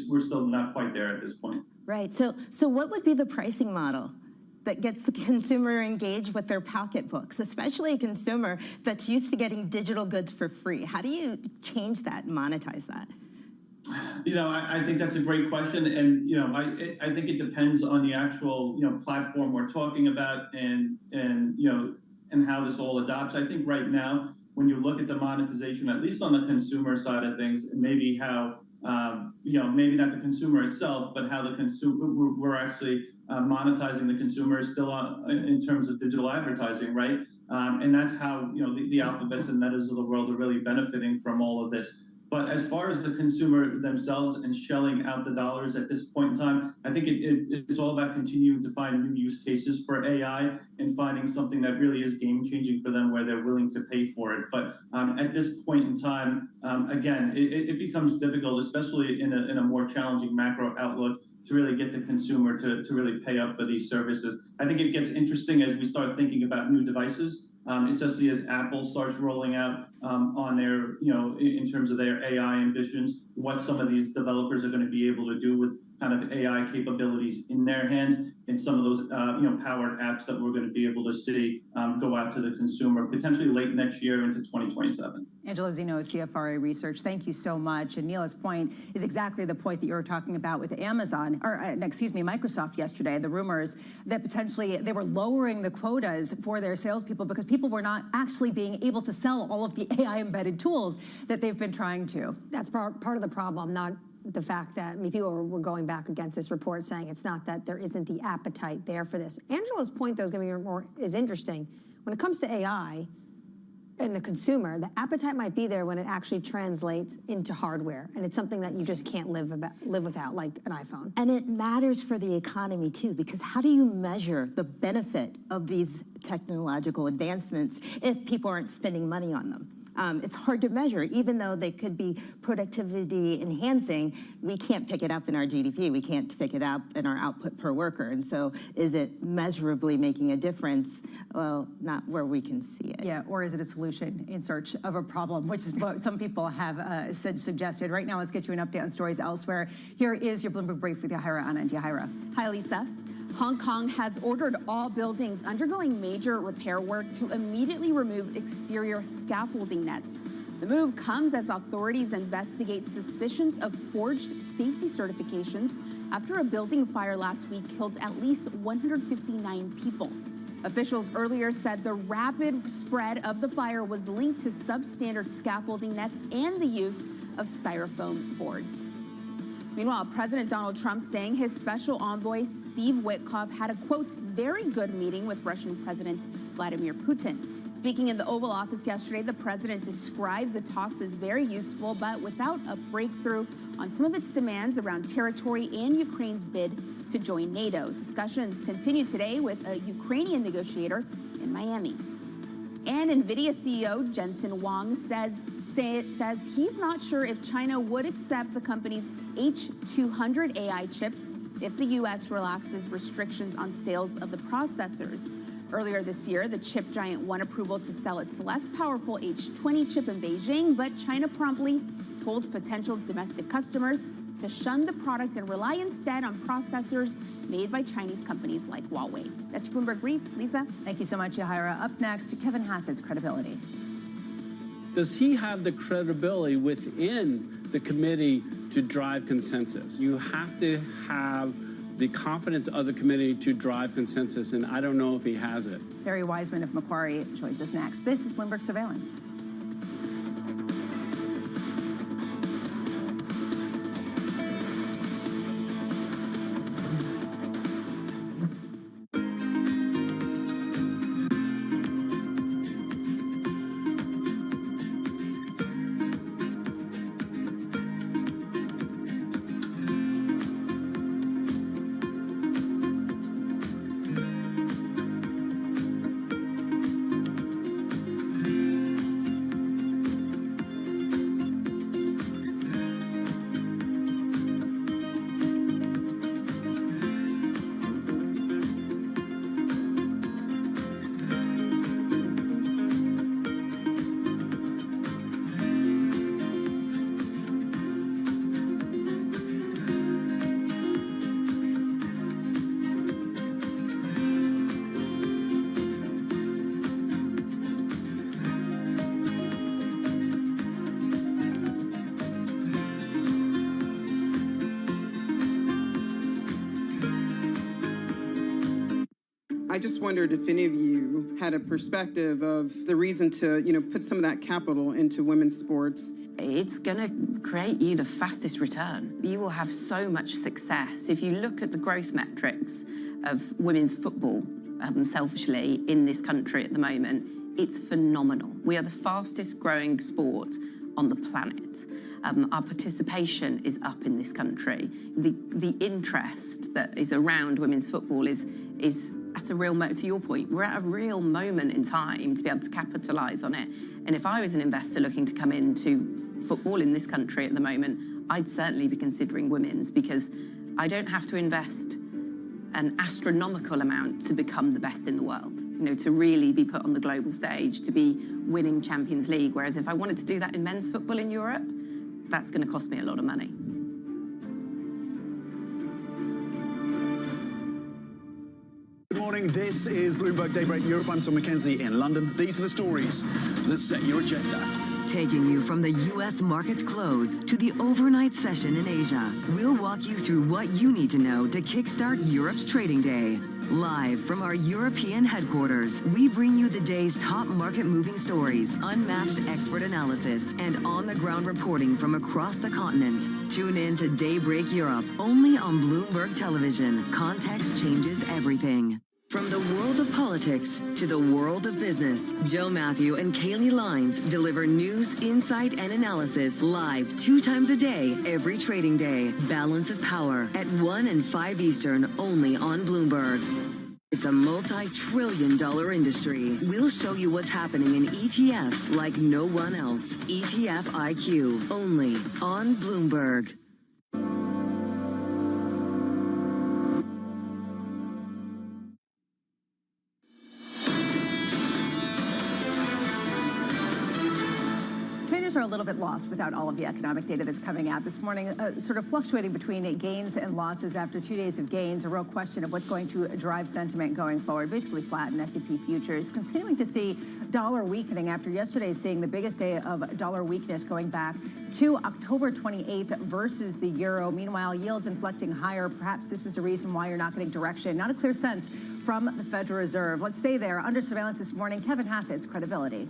we're still not quite there at this point.
Right. So what would be the pricing model that gets the consumer engaged with their pocketbooks, especially a consumer that's used to getting digital goods for free? How do you change that and monetize that?
I think that's a great question, and I think it depends on the actual platform we're talking about, and how this all adopts. I think right now, when you look at the monetization, at least on the consumer side of things, maybe how maybe not the consumer itself, but how the consumer we're actually monetizing the consumer is still in terms of digital advertising, right? And that's how the Alphabets and Metas of the world are really benefiting from all of this. But as far as the consumer themselves and shelling out the dollars at this point in time, I think it's all about continuing to find new use cases for AI and finding something that really is game-changing for them where they're willing to pay for it. But at this point in time, again, it becomes difficult, especially in a more challenging macro outlook, to really get the consumer to really pay up for these services. I think it gets interesting as we start thinking about new devices, especially as Apple starts rolling out on their, in terms of their AI ambitions, what some of these developers are going to be able to do with kind of AI capabilities in their hands, and some of those, powered apps that we're going to be able to see go out to the consumer potentially late next year into 2027.
Angelo Zeno, CFRA Research, thank you so much. And Neela's point is exactly the point that you were talking about with Microsoft yesterday. The rumors that potentially they were lowering the quotas for their salespeople because people were not actually being able to sell all of the AI-embedded tools that they've been trying to.
That's part of the problem, not the fact that people were going back against this report saying it's not that there isn't the appetite there for this. Angelo's point, though, is interesting. When it comes to AI and the consumer, the appetite might be there when it actually translates into hardware, and it's something that you just can't live without, like an iPhone.
And it matters for the economy, too, because how do you measure the benefit of these technological advancements if people aren't spending money on them? It's hard to measure, even though they could be productivity enhancing. We can't pick it up in our GDP. We can't pick it up in our output per worker. And so is it measurably making a difference? Well, not where we can see it.
Yeah, or is it a solution in search of a problem, which is what some people have suggested. Right now, let's get you an update on stories elsewhere. Here is your Bloomberg Brief with Yahira Anand. Yahira.
Hi, Lisa. Hong Kong has ordered all buildings undergoing major repair work to immediately remove exterior scaffolding nets. The move comes as authorities investigate suspicions of forged safety certifications after a building fire last week killed at least 159 people. Officials earlier said the rapid spread of the fire was linked to substandard scaffolding nets and the use of styrofoam boards. Meanwhile, President Donald Trump saying his special envoy, Steve Witkoff, had a, quote, very good meeting with Russian President Vladimir Putin. Speaking in the Oval Office yesterday, the president described the talks as very useful, but without a breakthrough on some of its demands around territory and Ukraine's bid to join NATO. Discussions continue today with a Ukrainian negotiator in Miami. And NVIDIA CEO Jensen Huang says he's not sure if China would accept the company's H200 AI chips if the U.S. relaxes restrictions on sales of the processors. Earlier this year, the chip giant won approval to sell its less powerful H20 chip in Beijing, but China promptly told potential domestic customers to shun the product and rely instead on processors made by Chinese companies like Huawei. That's Bloomberg Brief. Lisa?
Thank you so much, Yahira. Up next, Kevin Hassett's credibility.
Does he have the credibility within the committee to drive consensus? You have to have the confidence of the committee to drive consensus, and I don't know if he has it.
Terry Wiseman of Macquarie joins us next. This is Bloomberg Surveillance.
I just wondered if any of you had a perspective of the reason to, put some of that capital into women's sports.
It's going to create you the fastest return. You will have so much success. If you look at the growth metrics of women's football, selfishly, in this country at the moment, it's phenomenal. We are the fastest growing sport on the planet. Our participation is up in this country. The interest that is around women's football is at a real, to your point, we're at a real moment in time to be able to capitalise on it. And if I was an investor looking to come into football in this country at the moment, I'd certainly be considering women's, because I don't have to invest an astronomical amount to become the best in the world, you know, to really be put on the global stage, to be winning Champions League. Whereas if I wanted to do that in men's football in Europe, that's going to cost me a lot of money.
Good morning, this is Bloomberg Daybreak Europe. I'm Tom McKenzie in London. These are the stories that set your agenda.
Taking you from the U.S. market's close to the overnight session in Asia, we'll walk you through what you need to know to kickstart Europe's trading day. Live from our European headquarters, we bring you the day's top market-moving stories, unmatched expert analysis, and on-the-ground reporting from across the continent. Tune in to Daybreak Europe, only on Bloomberg Television. Context changes everything. From the world of politics to the world of business, Joe Matthew and Kaylee Lines deliver news, insight, and analysis live 2 times a day, every trading day. Balance of Power at 1 and 5 Eastern, only on Bloomberg. It's a multi-trillion-dollar industry. We'll show you what's happening in ETFs like no one else. ETF IQ, only on Bloomberg.
Traders are a little bit lost without all of the economic data that's coming out this morning, sort of fluctuating between gains and losses after 2 days of gains. A real question of what's going to drive sentiment going forward. Basically flat in S&P futures, continuing to see dollar weakening after yesterday seeing the biggest day of dollar weakness going back to October 28th versus the euro. Meanwhile, yields inflecting higher. Perhaps this is a reason why you're not getting direction. Not a clear sense from the Federal Reserve. Let's stay there. Under surveillance this morning, Kevin Hassett's credibility.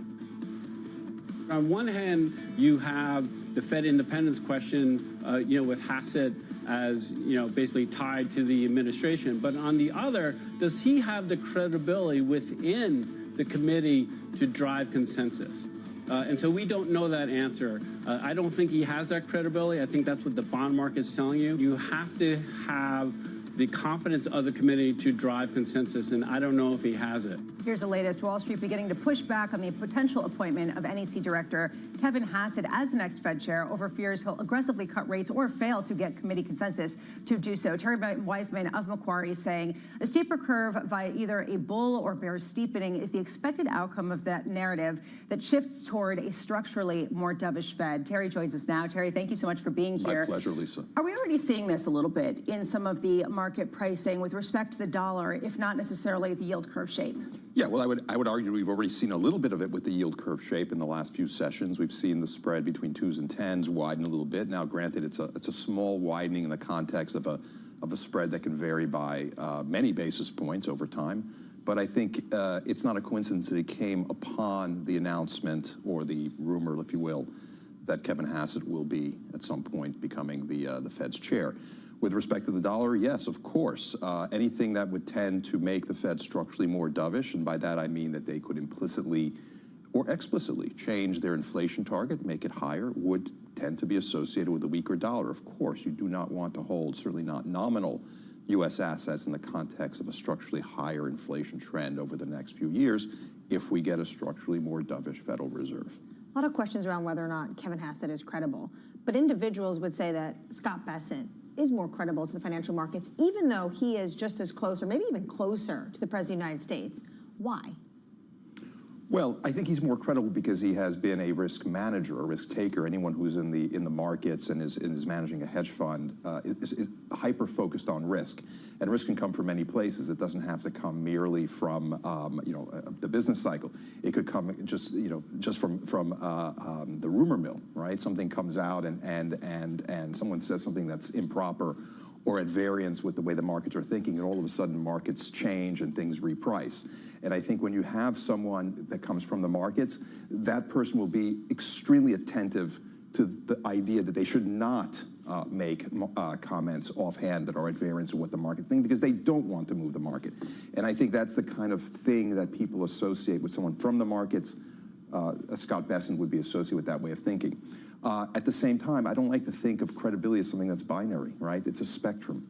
On one hand, you have the Fed independence question, with Hassett as, basically tied to the administration. But on the other, does he have the credibility within the committee to drive consensus? And so we don't know that answer. I don't think he has that credibility. I think that's what the bond market's telling you. You have to have the confidence of the committee to drive consensus, and I don't know if he has it.
Here's the latest. Wall Street beginning to push back on the potential appointment of NEC Director Kevin Hassett as the next Fed chair over fears he'll aggressively cut rates or fail to get committee consensus to do so. Terry Wiseman of Macquarie saying a steeper curve via either a bull or bear steepening is the expected outcome of that narrative that shifts toward a structurally more dovish Fed. Terry joins us now. Terry, thank you so much for being here.
My pleasure, Lisa.
Are we already seeing this a little bit in some of the market pricing with respect to the dollar, if not necessarily the yield curve shape?
Yeah, well, I would argue we've already seen a little bit of it with the yield curve shape in the last few sessions. We've seen the spread between 2s and 10s widen a little bit. Now, granted, it's a small widening in the context of a spread that can vary by many basis points over time. But I think it's not a coincidence that it came upon the announcement or the rumor, if you will, that Kevin Hassett will be at some point becoming the Fed's chair. With respect to the dollar, yes, of course. Anything that would tend to make the Fed structurally more dovish, and by that I mean that they could implicitly or explicitly change their inflation target, make it higher, would tend to be associated with a weaker dollar. Of course, you do not want to hold, certainly not nominal, U.S. assets in the context of a structurally higher inflation trend over the next few years if we get a structurally more dovish Federal Reserve.
A lot of questions around whether or not Kevin Hassett is credible, but individuals would say that Scott Bessent is more credible to the financial markets, even though he is just as close or maybe even closer to the President of the United States. Why?
Well, I think he's more credible because he has been a risk manager, a risk taker. Anyone who's in the markets and is managing a hedge fund is hyper focused on risk, and risk can come from many places. It doesn't have to come merely from the business cycle. It could come just from the rumor mill, right? Something comes out and someone says something that's improper or at variance with the way the markets are thinking, and all of a sudden markets change and things reprice. And I think when you have someone that comes from the markets, that person will be extremely attentive to the idea that they should not make comments offhand that are at variance with what the market's thinking, because they don't want to move the market. And I think that's the kind of thing that people associate with someone from the markets. Scott Bessent would be associated with that way of thinking. At the same time, I don't like to think of credibility as something that's binary, right? It's a spectrum.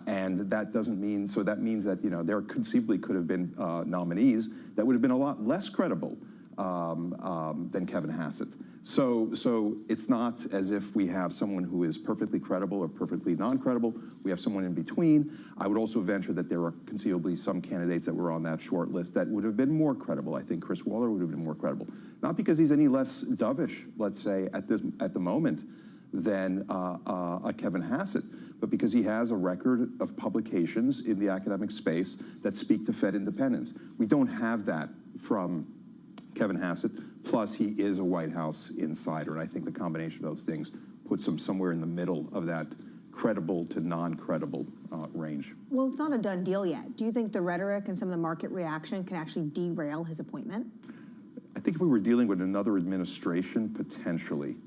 And that doesn't mean, so that means that, there conceivably could have been nominees that would have been a lot less credible than Kevin Hassett. So it's not as if we have someone who is perfectly credible or perfectly non-credible. We have someone in between. I would also venture that there are conceivably some candidates that were on that short list that would have been more credible. I think Chris Waller would have been more credible. Not because he's any less dovish, let's say, at the moment than a Kevin Hassett, but because he has a record of publications in the academic space that speak to Fed independence. We don't have that from Kevin Hassett, plus he is a White House insider, and I think the combination of those things puts him somewhere in the middle of that credible to non-credible range.
Well, it's not a done deal yet. Do you think the rhetoric and some of the market reaction can actually derail his appointment?
I think if we were dealing with another administration, potentially.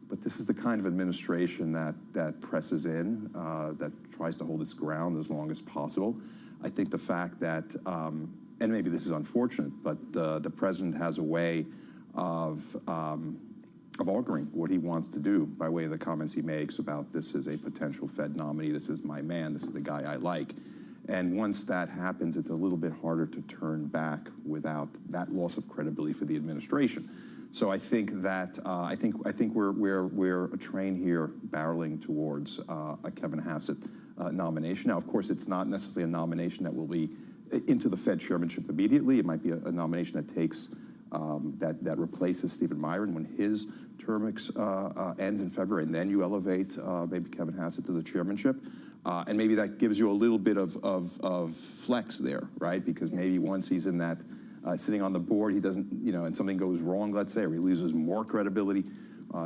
But this is the kind of administration that presses in, that tries to hold its ground as long as possible. I think the fact that, and maybe this is unfortunate, but the president has a way of auguring what he wants to do by way of the comments he makes about this is a potential Fed nominee, this is my man, this is the guy I like. And once that happens, it's a little bit harder to turn back without that loss of credibility for the administration. So I think that I think we're a train here barreling towards a Kevin Hassett nomination. Now, of course, it's not necessarily a nomination that will be into the Fed chairmanship immediately. It might be a nomination that takes that replaces Stephen Myron when his term ends in February, and then you elevate maybe Kevin Hassett to the chairmanship, and maybe that gives you a little bit of flex there, right? Because maybe once he's in that. Sitting on the board, he doesn't, and something goes wrong, let's say, or he loses more credibility,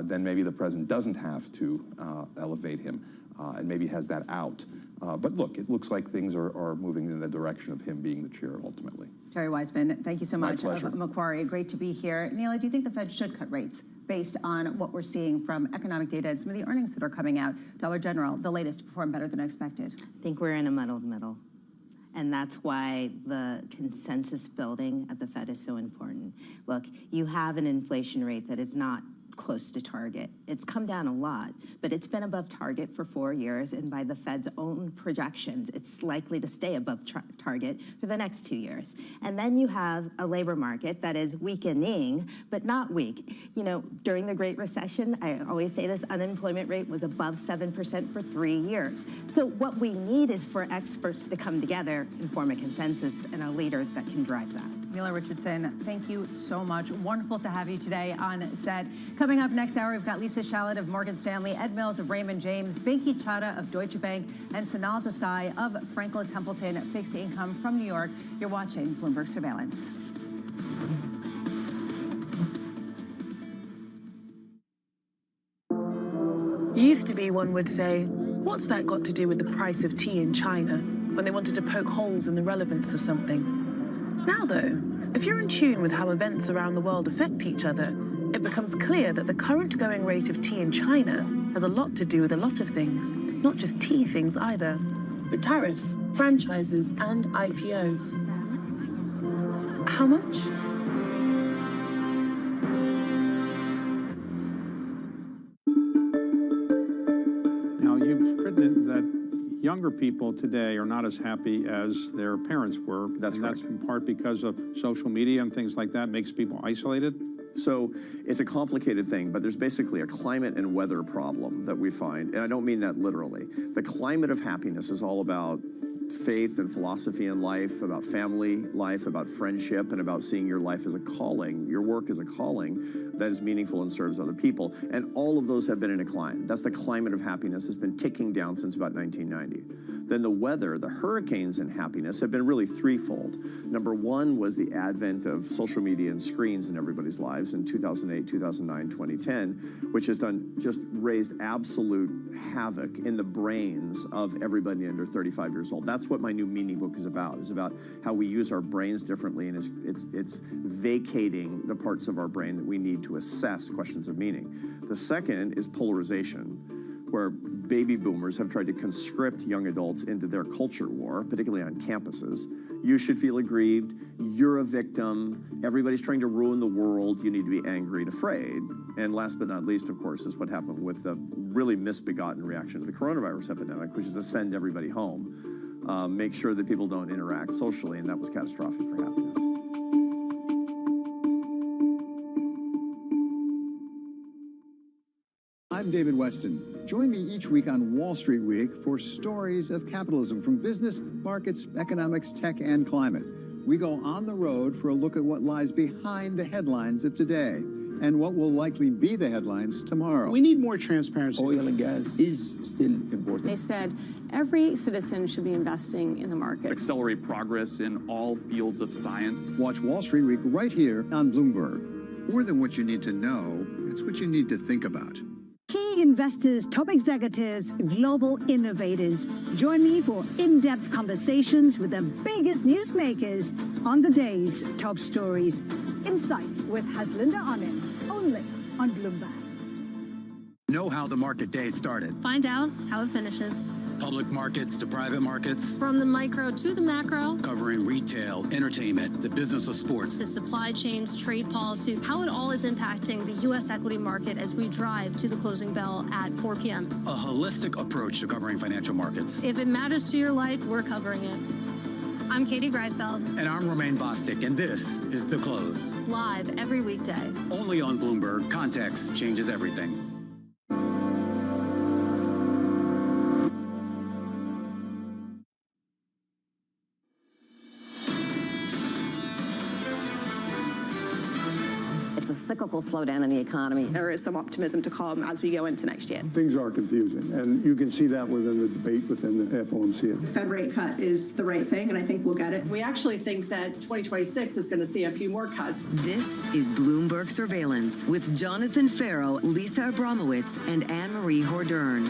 then maybe the president doesn't have to elevate him and maybe has that out. But look, it looks like things are moving in the direction of him being the chair ultimately.
Terry Wiseman, thank you so much.
My pleasure.
Macquarie, great to be here. Neela, do you think the Fed should cut rates based on what we're seeing from economic data and some of the earnings that are coming out? Dollar General, the latest, performed better than expected.
I think we're in a muddled middle. And that's why the consensus building at the Fed is so important. Look, you have an inflation rate that is not close to target. It's come down a lot, but it's been above target for 4 years, and by the Fed's own projections, it's likely to stay above target for the next 2 years. And then you have a labor market that is weakening, but not weak. During the Great Recession, I always say this, unemployment rate was above 7% for 3 years. So what we need is for experts to come together and form a consensus and a leader that can drive that.
Neela Richardson, thank you so much. Wonderful to have you today on set. Coming up next hour, we've got Lisa Shallot of Morgan Stanley, Ed Mills of Raymond James, Binky Chadha of Deutsche Bank, and Sanal Desai of Franklin Templeton Fixed Income from New York. You're watching Bloomberg Surveillance.
Used to be, one would say, what's that got to do with the price of tea in China, when they wanted to poke holes in the relevance of something? Now, though, if you're in tune with how events around the world affect each other, it becomes clear that the current going rate of tea in China has a lot to do with a lot of things, not just tea things either, but tariffs, franchises, and IPOs. How much?
Now, you've written that younger people today are not as happy as their parents were. That's in part because of social media and things like that makes people isolated.
So it's a complicated thing, but there's basically a climate and weather problem that we find, and I don't mean that literally. The climate of happiness is all about faith and philosophy in life, about family life, about friendship, and about seeing your life as a calling, your work as a calling that is meaningful and serves other people. And all of those have been in a decline. That's the climate of happiness has been ticking down since about 1990. Then the weather, the hurricanes in happiness have been really threefold. Number one was the advent of social media and screens in everybody's lives in 2008, 2009, 2010, which has just raised absolute havoc in the brains of everybody under 35 years old. That's what my new mini book is about how we use our brains differently, and it's vacating the parts of our brain that we need to assess questions of meaning. The second is polarization, where baby boomers have tried to conscript young adults into their culture war, particularly on campuses. You should feel aggrieved. You're a victim. Everybody's trying to ruin the world. You need to be angry and afraid. And last but not least, of course, is what happened with the really misbegotten reaction to the coronavirus epidemic, which is to send everybody home, make sure that people don't interact socially, and that was catastrophic for happiness.
I'm David Weston. Join me each week on Wall Street Week for stories of capitalism from business, markets, economics, tech, and climate. We go on the road for a look at what lies behind the headlines of today and what will likely be the headlines tomorrow.
We need more transparency.
Oil and gas is still important.
They said every citizen should be investing in the market.
Accelerate progress in all fields of science.
Watch Wall Street Week right here on Bloomberg.
More than what you need to know, it's what you need to think about.
Key investors, top executives, global innovators. Join me for in-depth conversations with the biggest newsmakers on the day's top stories. Insight with Haslinda Anim, only on Bloomberg.
Know how the market day started.
Find out how it finishes.
Public markets to private markets.
From the micro to the macro.
Covering retail, entertainment, the business of sports.
The supply chains, trade policy, how it all is impacting the U.S. equity market as we drive to the closing bell at 4 p.m.
A holistic approach to covering financial markets.
If it matters to your life, we're covering it. I'm Katie Greifeld.
And I'm Romaine Bostic, and this is The Close.
Live every weekday.
Only on Bloomberg. Context changes everything.
It's a cyclical slowdown in the economy. There is some optimism to come as we go into next year.
Things are confusing, and you can see that within the debate within the FOMC.
The Fed rate cut is the right thing, and I think we'll get it.
We actually think that 2026 is going to see a few more cuts.
This is Bloomberg Surveillance with Jonathan Farrow, Lisa Abramowitz, and Anne-Marie Hordern.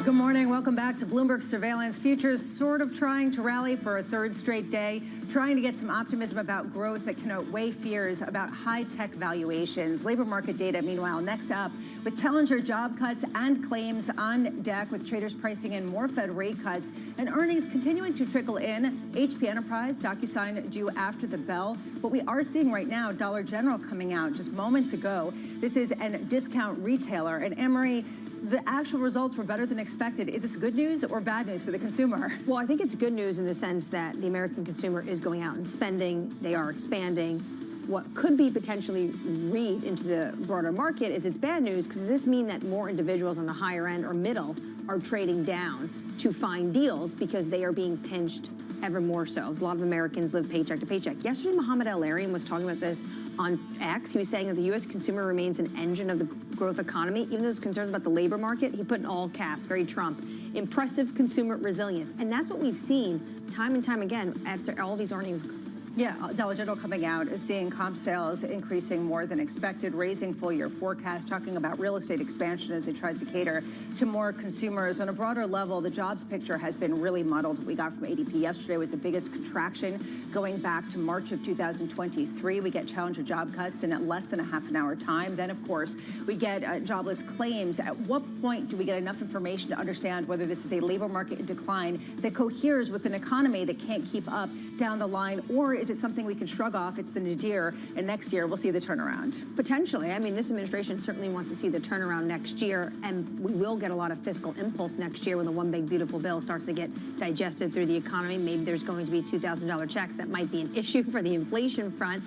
Good morning. Welcome back to Bloomberg Surveillance. Futures sort of trying to rally for a third straight day, trying to get some optimism about growth that can outweigh fears about high-tech valuations. Labor market data, meanwhile, next up, with challenger job cuts and claims on deck, with traders pricing in more Fed rate cuts and earnings continuing to trickle in. HP Enterprise, DocuSign due after the bell. What we are seeing right now, Dollar General coming out just moments ago. This is a discount retailer. And Anne-Marie, the actual results were better than expected. Is this good news or bad news for the consumer?
Well, I think it's good news in the sense that the American consumer is going out and spending. They are expanding. What could be potentially read into the broader market is it's bad news because does this mean that more individuals on the higher end or middle are trading down to find deals because they are being pinched ever more so? A lot of Americans live paycheck to paycheck. Yesterday, Mohamed El-Arian was talking about this on X. He was saying that the U.S. consumer remains an engine of the growth economy. Even though there's concerns about the labor market, he put in all caps, very Trump, impressive consumer resilience. And that's what we've seen time and time again after all these earnings.
Yeah, Dollar General coming out is seeing comp sales increasing more than expected, raising full-year forecast, talking about real estate expansion as it tries to cater to more consumers. On a broader level, the jobs picture has been really muddled. What we got from ADP yesterday was the biggest contraction going back to March of 2023. We get challenger job cuts in less than a half an hour time. Then, of course, we get jobless claims. At what point do we get enough information to understand whether this is a labor market decline that coheres with an economy that can't keep up down the line, or is it something we can shrug off? It's the nadir, and next year we'll see the turnaround.
Potentially. I mean, this administration certainly wants to see the turnaround next year, and we will get a lot of fiscal impulse next year when the one big beautiful bill starts to get digested through the economy. Maybe there's going to be $2,000 checks. That might be an issue for the inflation front.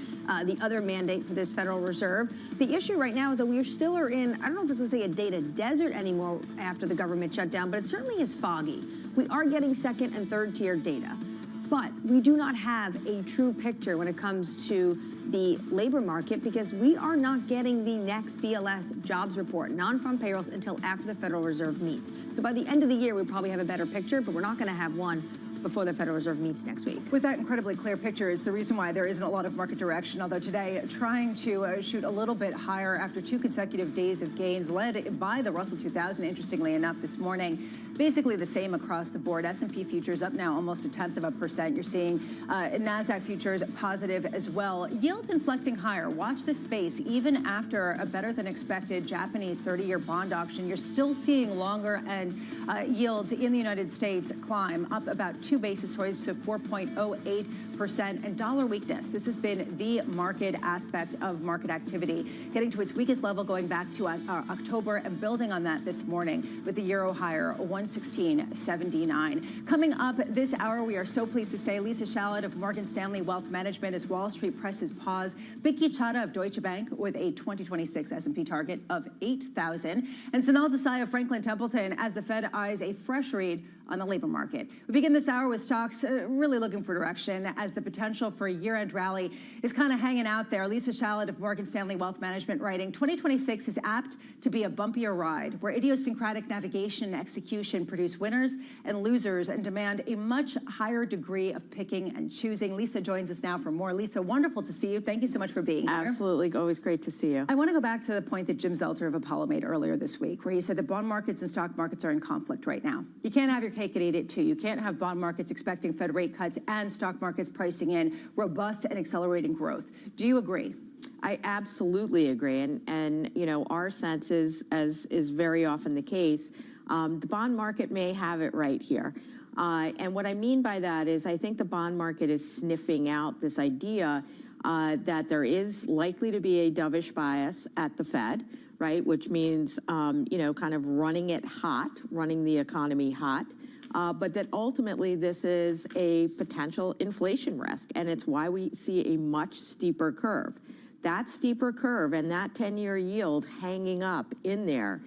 The other mandate for this Federal Reserve. The issue right now is that we still are in, I don't know if it's going to say a data desert anymore after the government shutdown, but it certainly is foggy. We are getting second and third tier data. But we do not have a true picture when it comes to the labor market because we are not getting the next BLS jobs report, non-farm payrolls, until after the Federal Reserve meets. So by the end of the year, we'll probably have a better picture, but we're not going to have one before the Federal Reserve meets next week.
With that incredibly clear picture, it's the reason why there isn't a lot of market direction, although today trying to shoot a little bit higher after 2 consecutive days of gains led by the Russell 2000, interestingly enough, this morning. Basically the same across the board. S&P futures up now almost 0.1%. You're seeing NASDAQ futures positive as well. Yields inflecting higher. Watch this space. Even after a better than expected Japanese 30-year bond auction, you're still seeing longer end yields in the United States climb up about 2 basis points to 4.08%. and dollar weakness. This has been the market aspect of market activity, getting to its weakest level going back to October and building on that this morning with the euro higher, 116.79. Coming up this hour, we are so pleased to say Lisa Shallot of Morgan Stanley Wealth Management as Wall Street presses pause. Vicky Chadha of Deutsche Bank with a 2026 S&P target of 8,000. And Sonal Desai of Franklin Templeton as the Fed eyes a fresh read on the labor market. We begin this hour with stocks really looking for direction as the potential for a year-end rally is kind of hanging out there. Lisa Shallot of Morgan Stanley Wealth Management writing, 2026 is apt to be a bumpier ride where idiosyncratic navigation and execution produce winners and losers and demand a much higher degree of picking and choosing. Lisa joins us now for more. Lisa, wonderful to see you. Thank you so much for being here.
Absolutely. Always great to see you.
I want to go back to the point that Jim Zelter of Apollo made earlier this week, where he said the bond markets and stock markets are in conflict right now. You can't have your cake and eat it too. You can't have bond markets expecting Fed rate cuts and stock markets pricing in robust and accelerating growth. Do you agree?
I absolutely agree. And you know, our sense is, as is very often the case, the bond market may have it right here. And what I mean by that is I think the bond market is sniffing out this idea that there is likely to be a dovish bias at the Fed, right? Which means, you know, kind of running it hot, running the economy hot. But that ultimately this is a potential inflation risk, and it's why we see a much steeper curve. That steeper curve and that 10-year yield hanging up in there,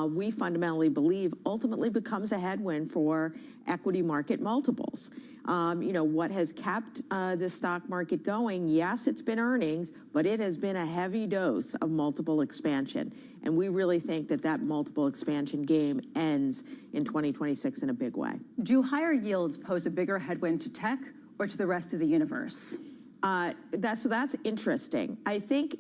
we fundamentally believe ultimately becomes a headwind for equity market multiples. You know, what has kept the stock market going, yes, it's been earnings, but it has been a heavy dose of multiple expansion. And we really think that that multiple expansion game ends in 2026 in a big way.
Do higher yields pose a bigger headwind to tech or to the rest of the universe?
That's interesting. I think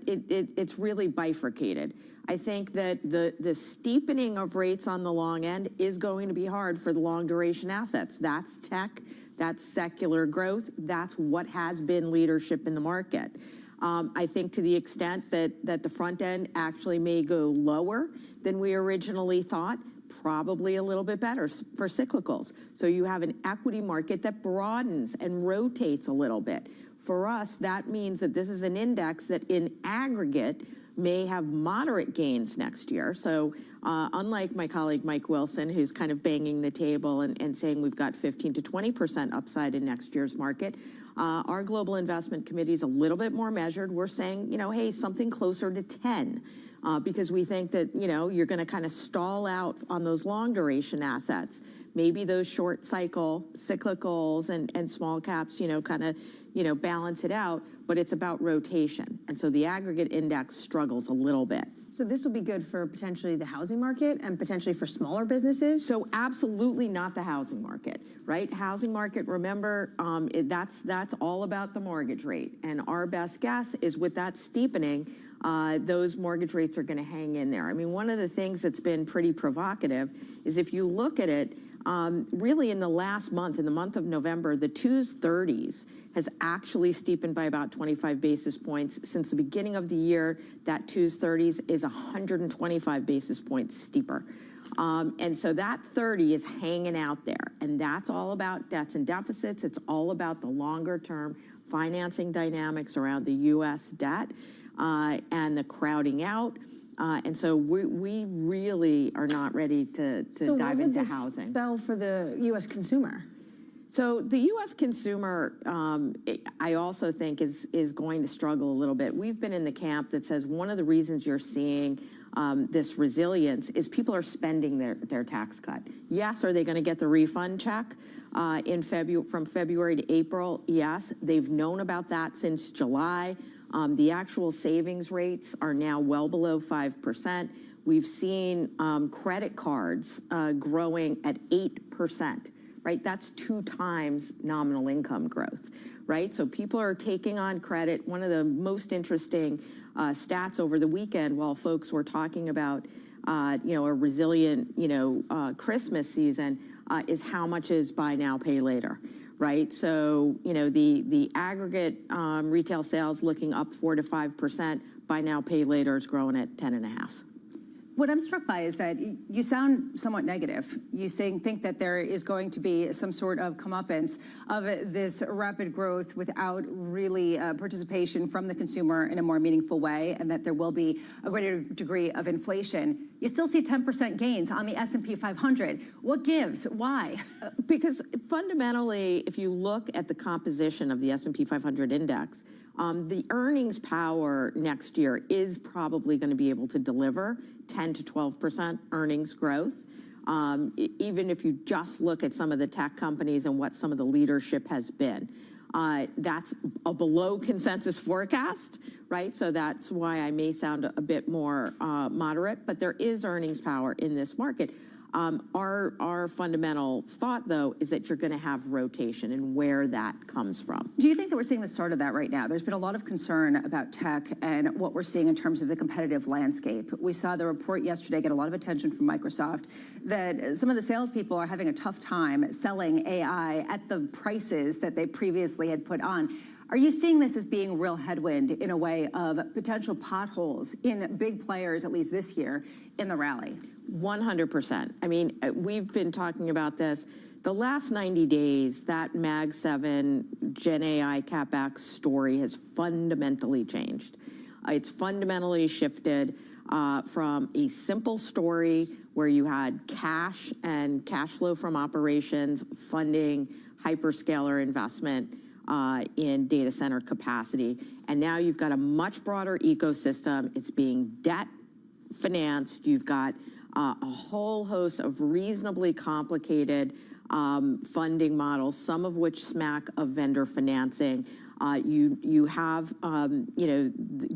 it's really bifurcated. I think that the steepening of rates on the long end is going to be hard for the long duration assets. That's tech, that's secular growth, that's what has been leadership in the market. I think to the extent that the front end actually may go lower than we originally thought, probably a little bit better for cyclicals. So you have an equity market that broadens and rotates a little bit. For us, that means that this is an index that in aggregate may have moderate gains next year. So unlike my colleague Mike Wilson, who's kind of banging the table and saying we've got 15 to 20% upside in next year's market, our global investment committee is a little bit more measured. We're saying, you know, hey, something closer to 10. Because we think that, you know, you're going to kind of stall out on those long duration assets. Maybe those short cycle cyclicals and small caps, you know, kind of, you know, balance it out, but it's about rotation. And so the aggregate index struggles a little bit.
So this will be good for potentially the housing market and potentially for smaller businesses?
So absolutely not the housing market, right? Housing market, remember, that's all about the mortgage rate. And our best guess is with that steepening, those mortgage rates are going to hang in there. I mean, one of the things that's been pretty provocative is if you look at it, really in the last month, in the month of November, the 2s 30s has actually steepened by about 25 basis points. Since the beginning of the year, that 2s 30s is 125 basis points steeper. And so that 30 is hanging out there. And that's all about debts and deficits. It's all about the longer term financing dynamics around the U.S. debt. And the crowding out. And so we really are not ready to dive into housing.
So what would this spell for the U.S. consumer?
So the U.S. consumer, I also think is going to struggle a little bit. We've been in the camp that says one of the reasons you're seeing this resilience is people are spending their tax cut. Yes, are they going to get the refund check from February to April? Yes, they've known about that since July. The actual savings rates are now well below 5%. We've seen credit cards growing at 8%, right? That's 2 times nominal income growth, right? So people are taking on credit. One of the most interesting stats over the weekend while folks were talking about, you know, a resilient, you know, Christmas season is how much is buy now, pay later. Right, so you know the aggregate retail sales looking up 4 to 5%. Buy now, pay later is growing at 10.5%.
What I'm struck by is that you sound somewhat negative. You think that there is going to be some sort of comeuppance of this rapid growth without really participation from the consumer in a more meaningful way, and that there will be a greater degree of inflation. You still see 10% gains on the S&P 500. What gives? Why?
Because fundamentally, if you look at the composition of the S&P 500 index, the earnings power next year is probably going to be able to deliver 10 to 12% earnings growth. Even if you just look at some of the tech companies and what some of the leadership has been. That's a below consensus forecast, right? So that's why I may sound a bit more moderate, but there is earnings power in this market. Our fundamental thought, though, is that you're going to have rotation and where that comes from.
Do you think that we're seeing the start of that right now? There's been a lot of concern about tech and what we're seeing in terms of the competitive landscape. We saw the report yesterday get a lot of attention from Microsoft that some of the salespeople are having a tough time selling AI at the prices that they previously had put on. Are you seeing this as being a real headwind in a way of potential potholes in big players, at least this year, in the rally?
100%. I mean, we've been talking about this. The last 90 days, that Mag 7 Gen AI CapEx story has fundamentally changed. It's fundamentally shifted from a simple story where you had cash and cash flow from operations funding hyperscaler investment in data center capacity. And now you've got a much broader ecosystem. It's being debt financed. You've got a whole host of reasonably complicated funding models, some of which smack of vendor financing. You have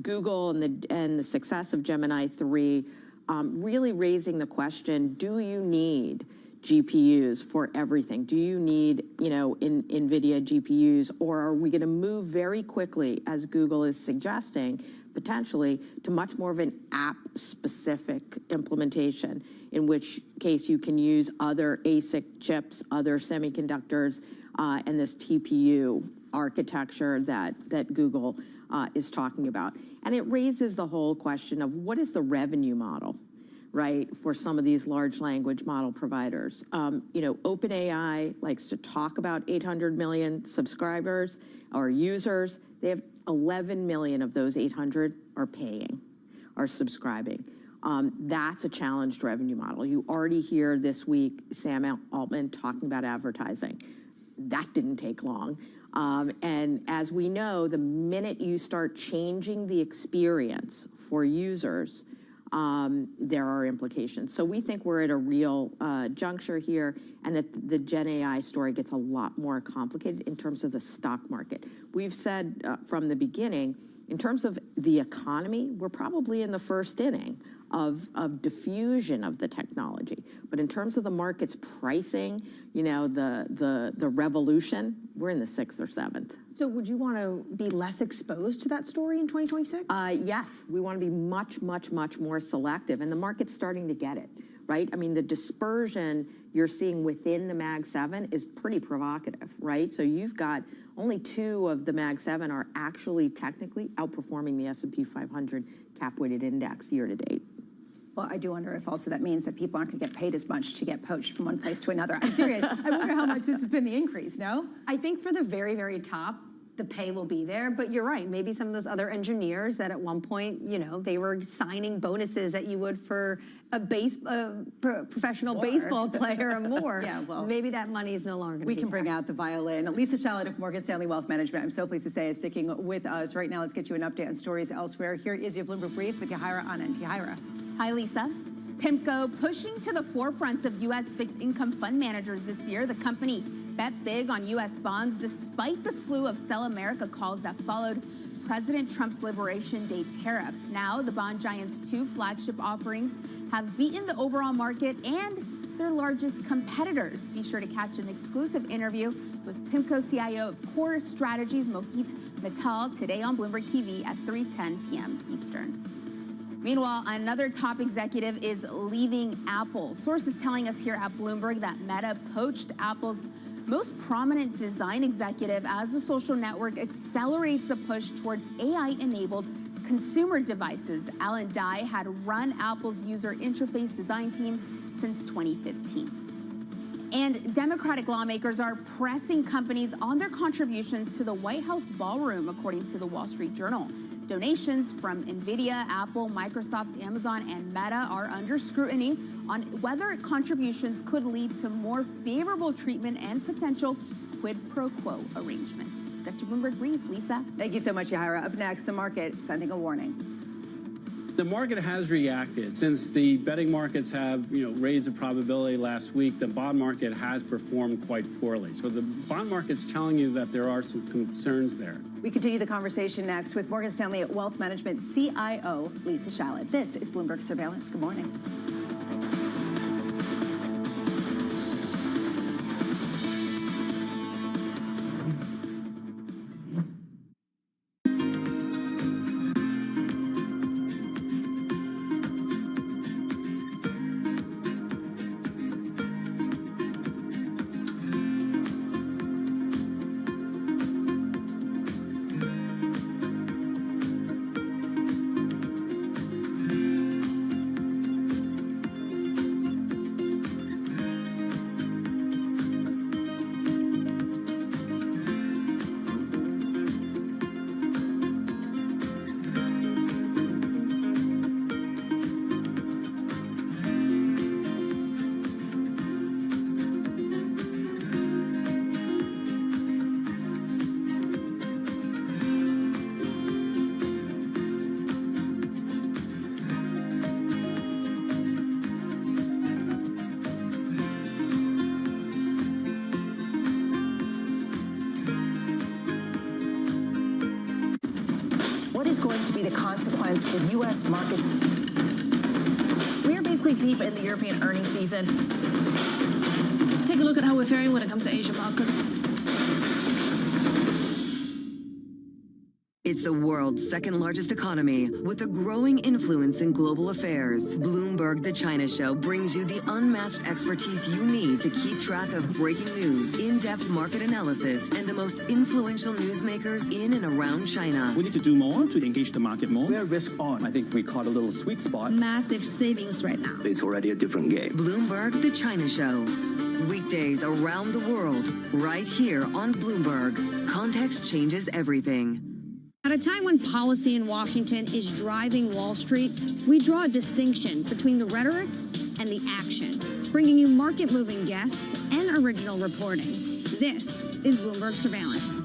Google and the success of Gemini 3 really raising the question: do you need GPUs for everything? Do you need, NVIDIA GPUs, or are we going to move very quickly, as Google is suggesting, potentially, to much more of an app-specific implementation, in which case you can use other ASIC chips, other semiconductors, and this TPU architecture that Google is talking about. And it raises the whole question of what is the revenue model, right, for some of these large language model providers. OpenAI likes to talk about 800 million subscribers or users. They have 11 million of those 800 are subscribing. That's a challenged revenue model. You already hear this week Sam Altman talking about advertising. That didn't take long. And as we know, the minute you start changing the experience for users, there are implications. So we think we're at a real juncture here, and that the Gen AI story gets a lot more complicated in terms of the stock market. We've said from the beginning, in terms of the economy, we're probably in the first inning of diffusion of the technology. But in terms of the market's pricing, the revolution, we're in the 6th or 7th.
So would you want to be less exposed to that story in 2026?
Yes, we want to be much, much, much more selective, and the market's starting to get it, right? I mean, the dispersion you're seeing within the Mag 7 is pretty provocative, right? So you've got only 2 of the Mag 7 are actually technically outperforming the S&P 500 cap-weighted index year to date.
Well, I do wonder if also that means that people aren't going to get paid as much to get poached from one place to another. I'm serious. I wonder how much this has been the increase, no?
I think for the very, very top, the pay will be there, but you're right. Maybe some of those other engineers that at one point, they were signing bonuses that you would for a professional baseball player or more.
Yeah, well,
maybe that money is no longer going to be
We can bring out the violin. Lisa Shallot of Morgan Stanley Wealth Management, I'm so pleased to say, is sticking with us. Right now, let's get you an update on stories elsewhere. Here is your Bloomberg Brief with Yahira Anand. Yahira.
Hi, Lisa. PIMCO pushing to the forefront of U.S. fixed income fund managers this year. The company bet big on U.S. bonds despite the slew of Sell America calls that followed President Trump's Liberation Day tariffs. Now, the bond giant's 2 flagship offerings have beaten the overall market and their largest competitors. Be sure to catch an exclusive interview with PIMCO CIO of Core Strategies, Mohit Mittal, today on Bloomberg TV at 3:10 p.m. Eastern. Meanwhile, another top executive is leaving Apple. Sources telling us here at Bloomberg that Meta poached Apple's most prominent design executive as the social network accelerates a push towards AI-enabled consumer devices. Alan Dye had run Apple's user interface design team since 2015. And Democratic lawmakers are pressing companies on their contributions to the White House ballroom, according to the Wall Street Journal. Donations from NVIDIA, Apple, Microsoft, Amazon, and Meta are under scrutiny on whether contributions could lead to more favorable treatment and potential quid pro quo arrangements. That's your Bloomberg Brief. Lisa?
Thank you so much, Yahira. Up next, the market sending a warning.
The market has reacted. Since the betting markets have, raised the probability last week, the bond market has performed quite poorly. So the bond market's telling you that there are some concerns there.
We continue the conversation next with Morgan Stanley Wealth Management CIO Lisa Shallett. This is Bloomberg Surveillance. Good morning.
Is going to be the consequence for U.S. markets? We are basically deep in the European earnings season.
Take a look at how we're faring when it comes to Asian markets.
It's the world's second largest economy with a growing influence in global affairs. Bloomberg The China Show brings you the unmatched expertise you need to keep track of breaking news, in-depth market analysis, and the most influential newsmakers in and around China.
We need to do more to engage the market more. We're risk on. I think we caught a little sweet spot.
Massive savings right now.
It's already a different game.
Bloomberg The China Show. Weekdays around the world, right here on Bloomberg. Context changes everything.
At a time when policy in Washington is driving Wall Street, we draw a distinction between the rhetoric and the action, bringing you market-moving guests and original reporting. This is Bloomberg Surveillance.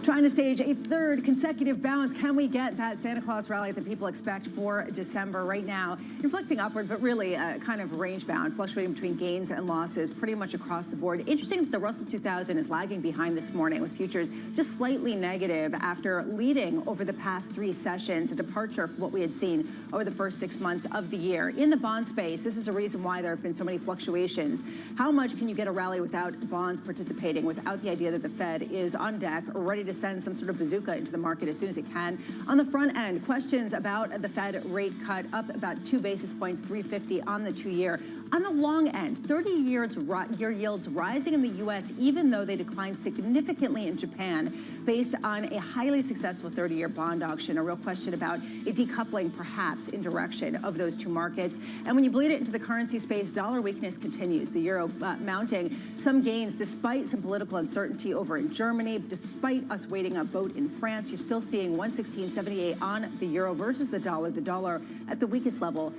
Trying to stage a third consecutive bounce. Can we get that Santa Claus rally that people expect for December? Right now, inflecting upward, but really kind of range bound, fluctuating between gains and losses pretty much across the board. Interesting that the Russell 2000 is lagging behind this morning, with futures just slightly negative after leading over the past 3 sessions, a departure from what we had seen over the first 6 months of the year. In the bond space, this is a reason why there have been so many fluctuations. How much can you get a rally without bonds participating, without the idea that the Fed is on deck, ready to send some sort of bazooka into the market as soon as it can? On the front end, questions about the Fed rate cut up about 2 basis points, 350 on the 2-year. On the long end, 30-year yields rising in the U.S., even though they declined significantly in Japan, based on a highly successful 30-year bond auction. A real question about a decoupling, perhaps, in direction of those two markets. And when you bleed it into the currency space, dollar weakness continues. The euro mounting some gains despite some political uncertainty over in Germany, despite us waiting a vote in France. You're still seeing 116.78 on the euro versus the dollar at the weakest level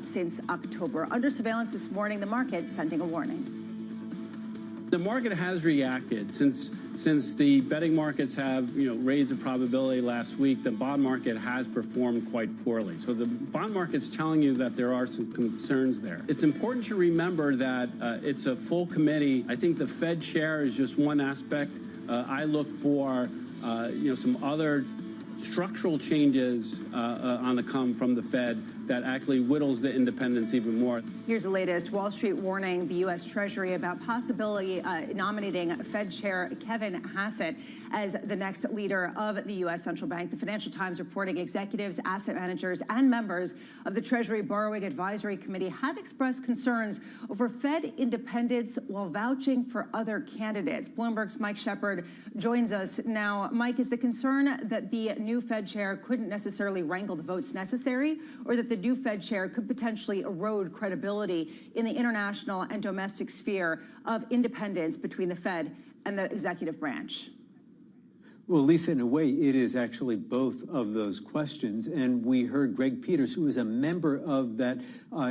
since October. Under surveillance this morning, the market sending a warning.
The market has reacted since the betting markets have raised the probability last week. The bond market has performed quite poorly. So the bond market's telling you that there are some concerns there. It's important to remember that it's a full committee. I think the Fed chair is just one aspect. I look for some other structural changes on the come from the Fed that actually whittles the independence even more.
Here's the latest. Wall Street warning the U.S. Treasury about possibility nominating Fed Chair Kevin Hassett as the next leader of the U.S. Central Bank. The Financial Times reporting executives, asset managers, and members of the Treasury Borrowing Advisory Committee have expressed concerns over Fed independence while vouching for other candidates. Bloomberg's Mike Shepard joins us now. Mike, is the concern that the new Fed chair couldn't necessarily wrangle the votes necessary, or that the new Fed chair could potentially erode credibility in the international and domestic sphere of independence between the Fed and the executive branch?
Well, Lisa, in a way, it is actually both of those questions. And we heard Greg Peters, who is a member of that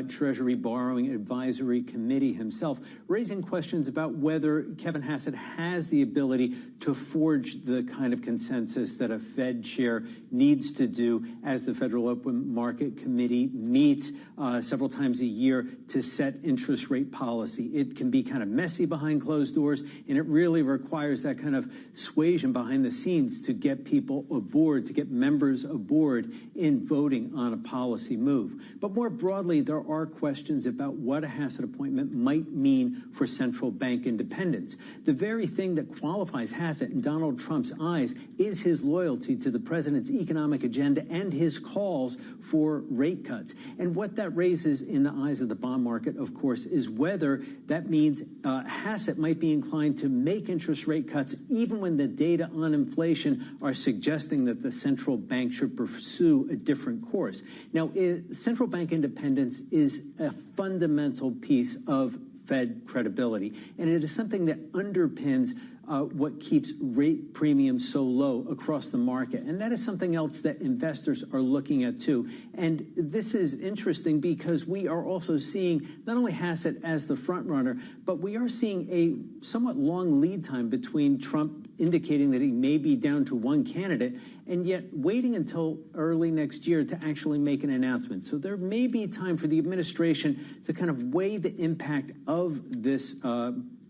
Treasury Borrowing Advisory Committee himself, raising questions about whether Kevin Hassett has the ability to forge the kind of consensus that a Fed chair needs to do as the Federal Open Market Committee meets several times a year to set interest rate policy. It can be kind of messy behind closed doors, and it really requires that kind of suasion behind the scenes to get people aboard, to get members aboard in voting on a policy move. But more broadly, there are questions about what a Hassett appointment might mean for central bank independence. The very thing that qualifies Hassett in Donald Trump's eyes is his loyalty to the president's economic agenda and his calls for rate cuts. And what that raises in the eyes of the bond market, of course, is whether that means Hassett might be inclined to make interest rate cuts even when the data on inflation are suggesting that the central bank should pursue a different course. Now, central bank independence is a fundamental piece of Fed credibility, and it is something that underpins what keeps rate premiums so low across the market. And that is something else that investors are looking at too. And this is interesting because we are also seeing not only Hassett as the front runner, but we are seeing a somewhat long lead time between Trump indicating that he may be down to one candidate and yet waiting until early next year to actually make an announcement. So there may be time for the administration to kind of weigh the impact of this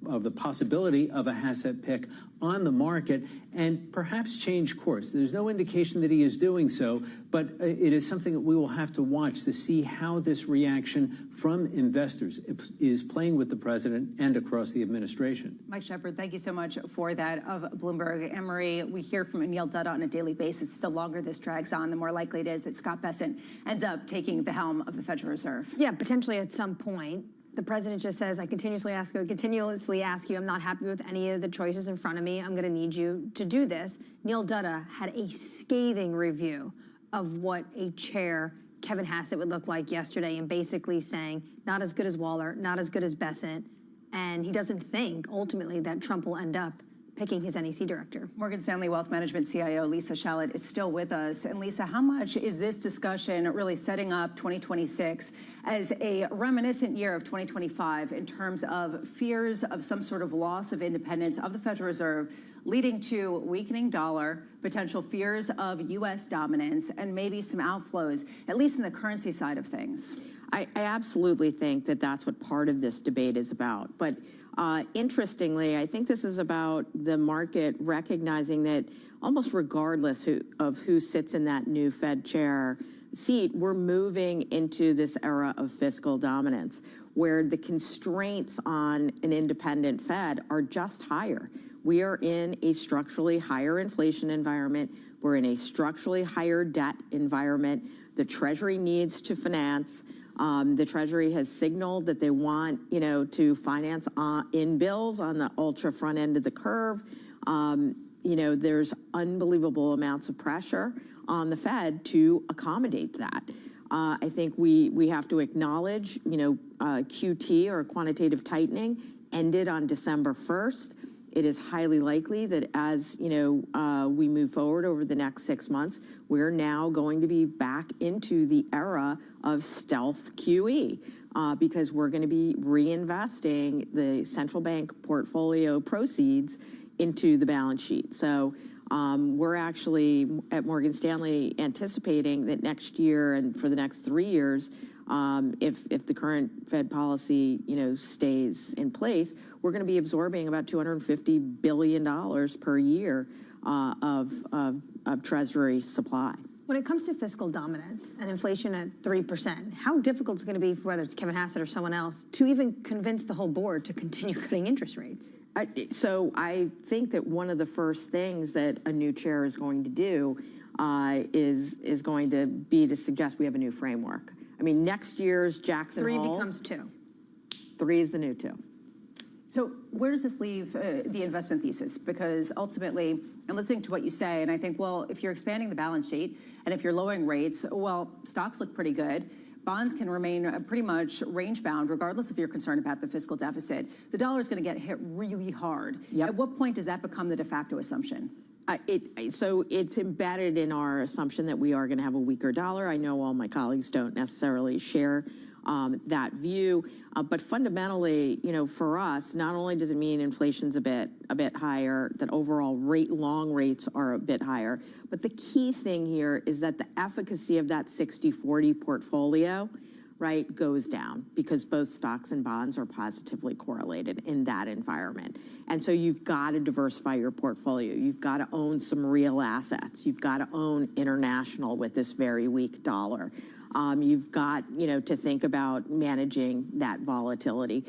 of the possibility of a Hassett pick on the market and perhaps change course. There's no indication that he is doing so, but it is something that we will have to watch to see how this reaction from investors is playing with the president and across the administration.
Mike Shepard, thank you so much for that of Bloomberg. Emery, we hear from Neil Dutta on a daily basis. The longer this drags on, the more likely it is that Scott Bessent ends up taking the helm of the Federal Reserve.
Yeah, potentially at some point. The president just says, I continuously ask you, I'm not happy with any of the choices in front of me. I'm going to need you to do this. Neil Dutta had a scathing review of what a chair Kevin Hassett would look like yesterday, and basically saying, not as good as Waller, not as good as Bessent. And he doesn't think, ultimately, that Trump will end up picking his NEC director.
Morgan Stanley Wealth Management CIO Lisa Shallett is still with us. And Lisa, how much is this discussion really setting up 2026 as a reminiscent year of 2025 in terms of fears of some sort of loss of independence of the Federal Reserve, leading to weakening dollar, potential fears of U.S. dominance, and maybe some outflows, at least in the currency side of things?
I absolutely think that that's what part of this debate is about. But interestingly, I think this is about the market recognizing that almost regardless of who sits in that new Fed chair seat, we're moving into this era of fiscal dominance, where the constraints on an independent Fed are just higher. We are in a structurally higher inflation environment. We're in a structurally higher debt environment. The Treasury needs to finance. The Treasury has signaled that they want, to finance in bills on the ultra front end of the curve. There's unbelievable amounts of pressure on the Fed to accommodate that. I think we have to acknowledge, QT, or quantitative tightening, ended on December 1st. It is highly likely that as we move forward over the next 6 months, we're now going to be back into the era of stealth QE because we're going to be reinvesting the central bank portfolio proceeds into the balance sheet. So we're actually at Morgan Stanley anticipating that next year and for the next 3 years, if the current Fed policy, stays in place, we're going to be absorbing about $250 billion per year of Treasury supply.
When it comes to fiscal dominance and inflation at 3%, how difficult is it going to be for whether it's Kevin Hassett or someone else to even convince the whole board to continue cutting interest rates?
So I think that one of the first things that a new chair is going to do is going to be to suggest we have a new framework. I mean, next year's Jackson Hole.
3 becomes 2.
3 is the new 2.
So where does this leave the investment thesis? Because ultimately, I'm listening to what you say, and I think, well, if you're expanding the balance sheet and if you're lowering rates, well, stocks look pretty good. Bonds can remain pretty much range-bound, regardless if you're concerned about the fiscal deficit. The dollar is going to get hit really hard. Yep. At what point does that become the de facto assumption?
So it's embedded in our assumption that we are going to have a weaker dollar. I know all my colleagues don't necessarily share that view, but fundamentally, for us, not only does it mean inflation's a bit higher, that overall long rates are a bit higher, but the key thing here is that the efficacy of that 60-40 portfolio, right, goes down because both stocks and bonds are positively correlated in that environment. And so you've got to diversify your portfolio. You've got to own some real assets. You've got to own international with this very weak dollar. You've got, to think about managing that volatility.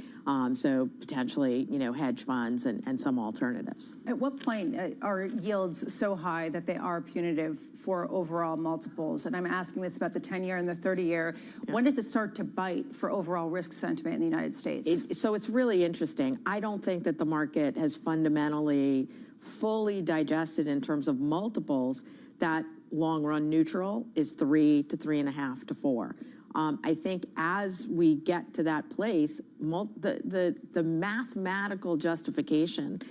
So potentially, hedge funds and some alternatives.
At what point are yields so high that they are punitive for overall multiples? And I'm asking this about the 10-year and the 30-year. Yeah. When does it start to bite for overall risk sentiment in the United States?
So it's really interesting. I don't think that the market has fundamentally fully digested in terms of multiples that long-run neutral is 3 to 3.5 to 4. I think as we get to that place, the mathematical justification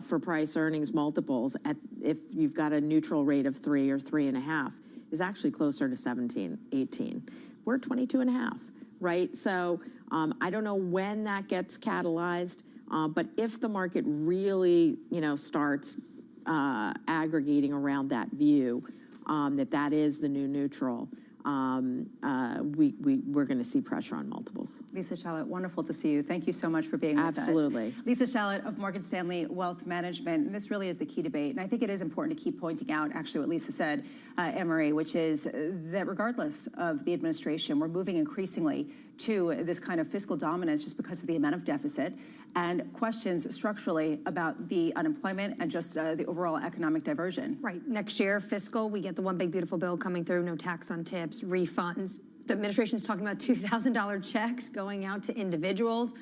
for price earnings multiples if you've got a neutral rate of 3 or 3.5 is actually closer to 17, 18. We're 22.5, right? So I don't know when that gets catalyzed, but if the market really, starts aggregating around that view, that is the new neutral, we're going to see pressure on multiples.
Lisa Shallot, wonderful to see you. Thank you so much for being with us.
Absolutely.
Lisa Shallot of Morgan Stanley Wealth Management. And this really is the key debate. And I think it is important to keep pointing out, actually, what Lisa said, Anne-Marie, which is that regardless of the administration, we're moving increasingly to this kind of fiscal dominance just because of the amount of deficit and questions structurally about the unemployment and just the overall economic diversion.
Right. Next year, fiscal, we get the one big beautiful bill coming through, no tax on tips, refunds. The administration is talking about $2,000 checks going out to individuals.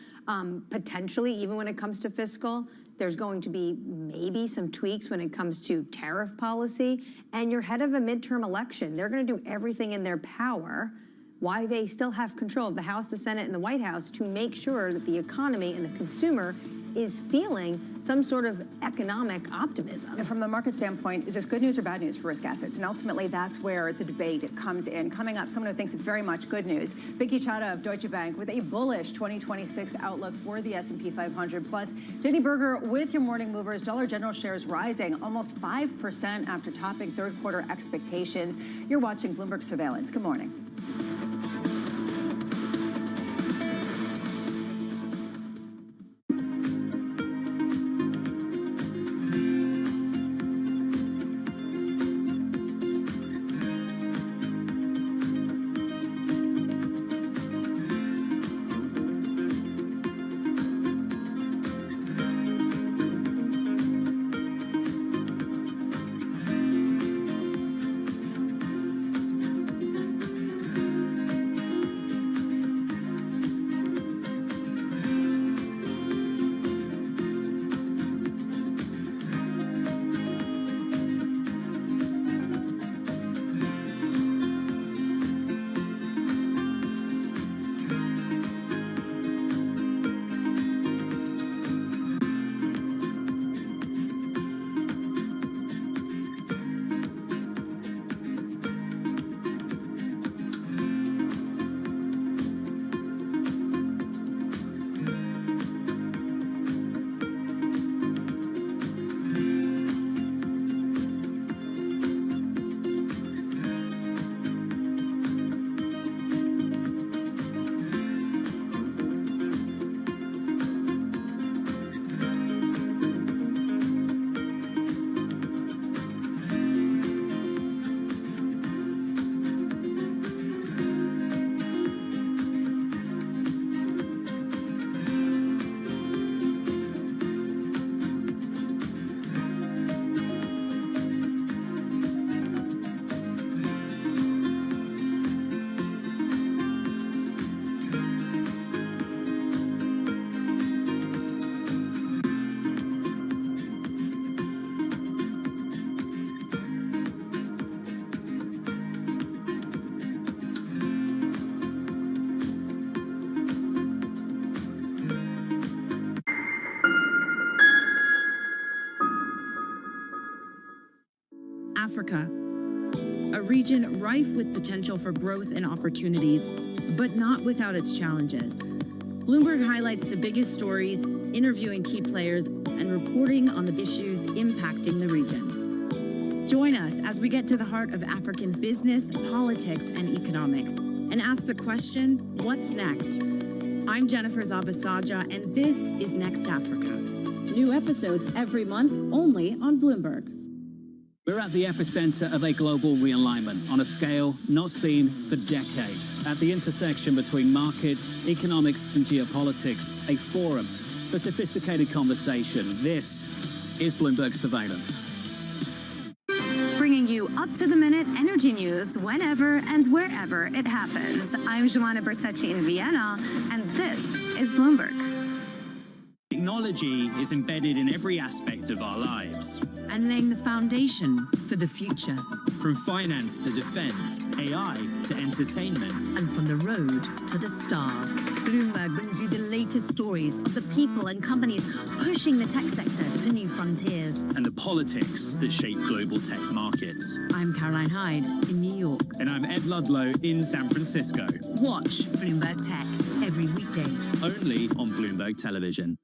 Potentially, even when it comes to fiscal, there's going to be maybe some tweaks when it comes to tariff policy. And you're head of a midterm election. They're going to do everything in their power, why they still have control of the House, the Senate, and the White House to make sure that the economy and the consumer is feeling some sort of economic optimism.
And from the market standpoint, is this good news or bad news for risk assets? And ultimately, that's where the debate comes in. Coming up, someone who thinks it's very much good news. Vicky Chadha of Deutsche Bank with a bullish 2026 outlook for the S&P 500. Plus, Jenny Berger with your morning movers. Dollar General shares rising almost 5% after topping third quarter expectations. You're watching Bloomberg Surveillance. Good morning.
Africa, a region rife with potential for growth and opportunities, but not without its challenges. Bloomberg highlights the biggest stories, interviewing key players, and reporting on the issues impacting the region. Join us as we get to the heart of African business, politics, and economics, and ask the question, what's next? I'm Jennifer Zabasaja, and this is Next Africa. New episodes every month, only on Bloomberg.
We're at the epicenter of a global realignment on a scale not seen for decades. At the intersection between markets, economics, and geopolitics, a forum for sophisticated conversation. This is Bloomberg Surveillance.
Bringing you up-to-the-minute energy news whenever and wherever it happens. I'm Joanna Bersecci in Vienna, and this is Bloomberg.
Technology is embedded in every aspect of our lives.
And laying the foundation for the future.
From finance to defense, AI to entertainment.
And from the road to the stars. Bloomberg brings you the latest stories of the people and companies pushing the tech sector to new frontiers.
And the politics that shape global tech markets.
I'm Caroline Hyde in New York.
And I'm Ed Ludlow in San Francisco.
Watch Bloomberg Tech every weekday.
Only on Bloomberg Television.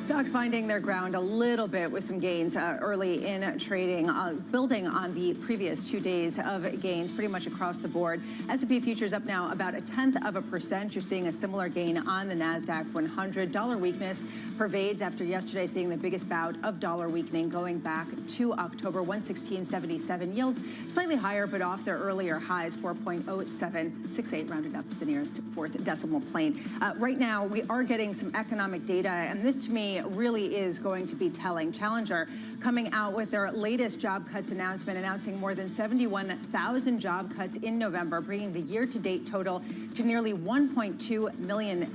Stocks finding their ground a little bit with some gains early in trading, building on the previous 2 days of gains pretty much across the board. S&P futures up now about 0.1%. You're seeing a similar gain on the NASDAQ 100. Dollar weakness pervades after yesterday seeing the biggest bout of dollar weakening going back to October. 116.77 yields slightly higher, but off their earlier highs, 4.0768 rounded up to the nearest fourth decimal plane. Right now, we are getting some economic data, and this to me really is going to be telling. Challenger coming out with their latest job cuts announcement, announcing more than 71,000 job cuts in November, bringing the year-to-date total to nearly 1.2 million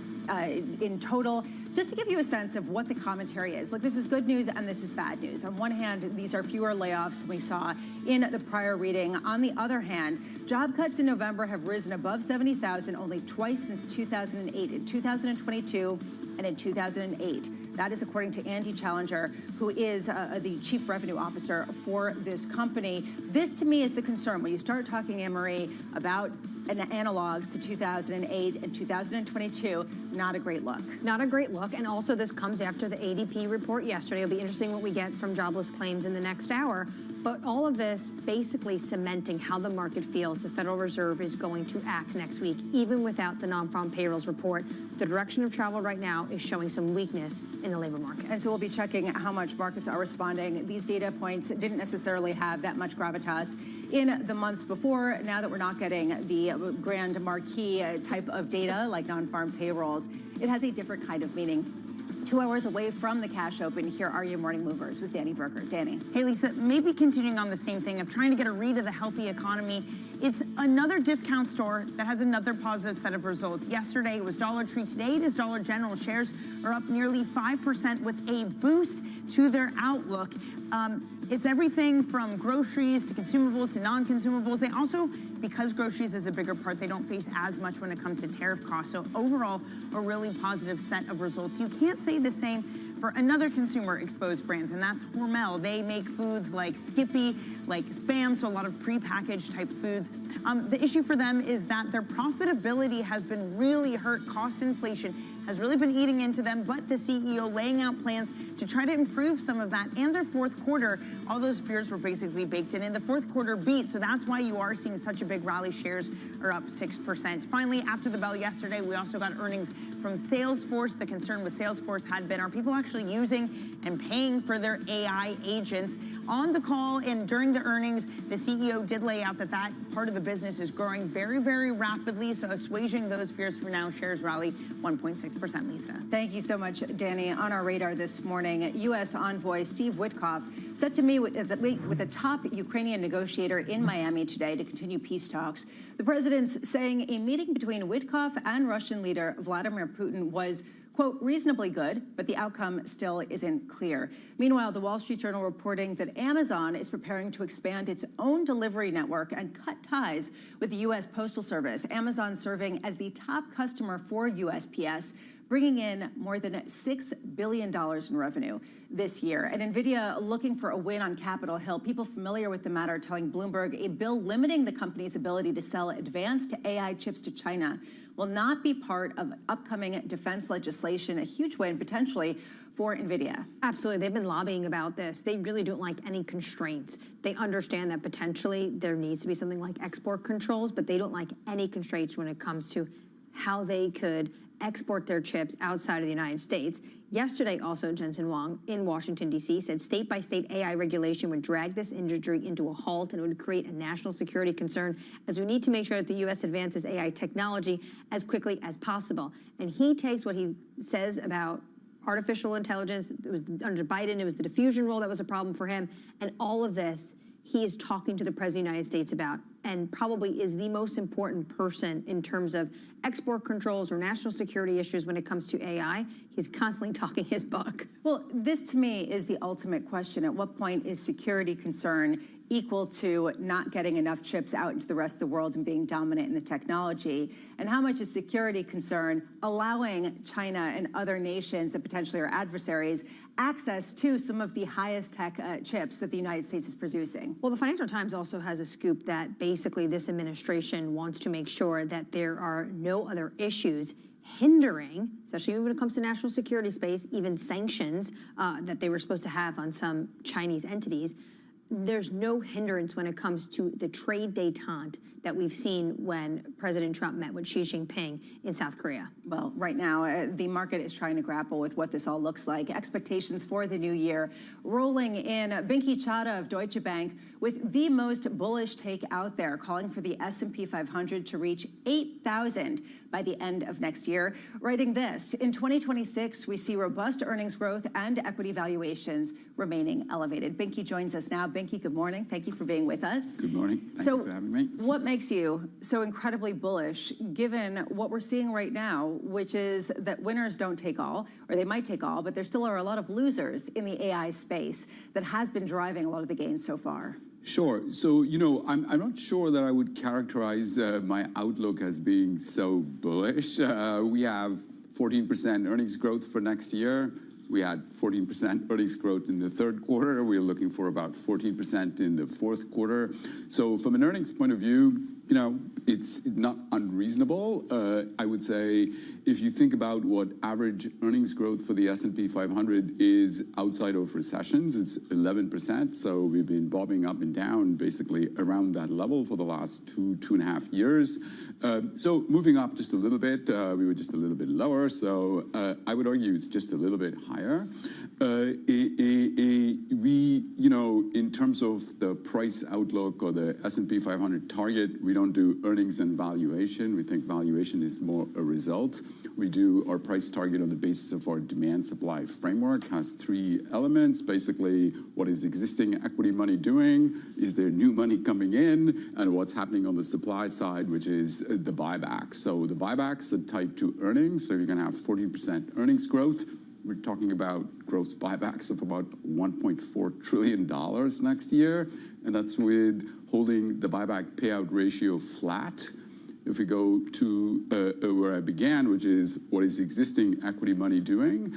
in total. Just to give you a sense of what the commentary is, look, this is good news and this is bad news. On one hand, these are fewer layoffs than we saw in the prior reading. On the other hand, job cuts in November have risen above 70,000 only twice since 2008, in 2022 and in 2008. That is according to Andy Challenger, who is the chief revenue officer for this company. This, to me, is the concern. When you start talking, Anne-Marie, about analogs to 2008 and 2022, not a great look.
Not a great look, and also this comes after the ADP report yesterday. It'll be interesting what we get from jobless claims in the next hour. But all of this basically cementing how the market feels the Federal Reserve is going to act next week, even without the non-farm payrolls report. The direction of travel right now is showing some weakness in the labor market.
And so we'll be checking how much markets are responding. These data points didn't necessarily have that much gravitas in the months before. Now that we're not getting the grand marquee type of data like non-farm payrolls, it has a different kind of meaning. 2 hours away from the cash open, here are your morning movers with Danny Berger. Danny.
Hey, Lisa, maybe continuing on the same thing of trying to get a read of the healthy economy. It's another discount store that has another positive set of results. Yesterday it was Dollar Tree. Today it is Dollar General. Shares are up nearly 5% with a boost to their outlook. It's everything from groceries to consumables to non-consumables. They also, because groceries is a bigger part, they don't face as much when it comes to tariff costs. So overall, a really positive set of results. You can't say the same for another consumer-exposed brands, and that's Hormel. They make foods like Skippy, like Spam, so a lot of prepackaged type foods. The issue for them is that their profitability has been really hurt. Cost inflation has really been eating into them, but the CEO laying out plans to try to improve some of that. And their fourth quarter, all those fears were basically baked in. And the fourth quarter beat, so that's why you are seeing such a big rally. Shares are up 6%. Finally, after the bell yesterday, we also got earnings from Salesforce. The concern with Salesforce had been, are people actually using and paying for their AI agents? On the call and during the earnings, the CEO did lay out that that part of the business is growing very, very rapidly. So assuaging those fears for now, shares rally 1.6%, Lisa.
Thank you so much, Danny. On our radar this morning, U.S. envoy Steve Witkoff set to meet with the top Ukrainian negotiator in Miami today to continue peace talks. The president's saying a meeting between Witkoff and Russian leader Vladimir Putin was, quote, reasonably good, but the outcome still isn't clear. Meanwhile, the Wall Street Journal reporting that Amazon is preparing to expand its own delivery network and cut ties with the U.S. Postal Service. Amazon serving as the top customer for USPS, bringing in more than $6 billion in revenue this year. And NVIDIA looking for a win on Capitol Hill. People familiar with the matter telling Bloomberg a bill limiting the company's ability to sell advanced AI chips to China will not be part of upcoming defense legislation, a huge win potentially for NVIDIA.
Absolutely. They've been lobbying about this. They really don't like any constraints. They understand that potentially there needs to be something like export controls, but they don't like any constraints when it comes to how they could export their chips outside of the United States. Yesterday, also, Jensen Huang in Washington, D.C. said state-by-state AI regulation would drag this industry into a halt and it would create a national security concern, as we need to make sure that the U.S. advances AI technology as quickly as possible. And he takes what he says about artificial intelligence. It was under Biden, it was the diffusion rule that was a problem for him. And all of this, he is talking to the President of the United States about, and probably is the most important person in terms of export controls or national security issues when it comes to AI. He's constantly talking his book.
Well, this to me is the ultimate question. At what point is security concern equal to not getting enough chips out into the rest of the world and being dominant in the technology? And how much is security concern allowing China and other nations that potentially are adversaries access to some of the highest tech chips that the United States is producing?
Well, the Financial Times also has a scoop that basically this administration wants to make sure that there are no other issues hindering, especially when it comes to national security space, even sanctions that they were supposed to have on some Chinese entities. There's no hindrance when it comes to the trade détente that we've seen when President Trump met with Xi Jinping in South Korea.
Well, right now, the market is trying to grapple with what this all looks like. Expectations for the new year rolling in. Binky Chadha of Deutsche Bank with the most bullish take out there, calling for the S&P 500 to reach 8,000 by the end of next year, writing this: in 2026, we see robust earnings growth and equity valuations remaining elevated. Binky joins us now. Binky, good morning. Thank you for being with us.
Good morning. Thank you for having me.
What makes you so incredibly bullish, given what we're seeing right now, which is that winners don't take all, or they might take all, but there still are a lot of losers in the AI space that has been driving a lot of the gains so far?
Sure. So, I'm not sure that I would characterize my outlook as being so bullish. We have 14% earnings growth for next year. We had 14% earnings growth in the third quarter. We're looking for about 14% in the fourth quarter. So from an earnings point of view, it's not unreasonable. I would say if you think about what average earnings growth for the S&P 500 is outside of recessions, it's 11%. So we've been bobbing up and down basically around that level for the last two and a half years. So moving up just a little bit, we were just a little bit lower. So I would argue it's just a little bit higher. In terms of the price outlook or the S&P 500 target, we don't do earnings and valuation. We think valuation is more a result. We do our price target on the basis of our demand-supply framework. Has three elements. Basically, what is existing equity money doing? Is there new money coming in? And what's happening on the supply side, which is the buybacks. So the buybacks are tied to earnings. So you're going to have 14% earnings growth. We're talking about gross buybacks of about $1.4 trillion next year. And that's with holding the buyback payout ratio flat. If we go to where I began, which is what is existing equity money doing,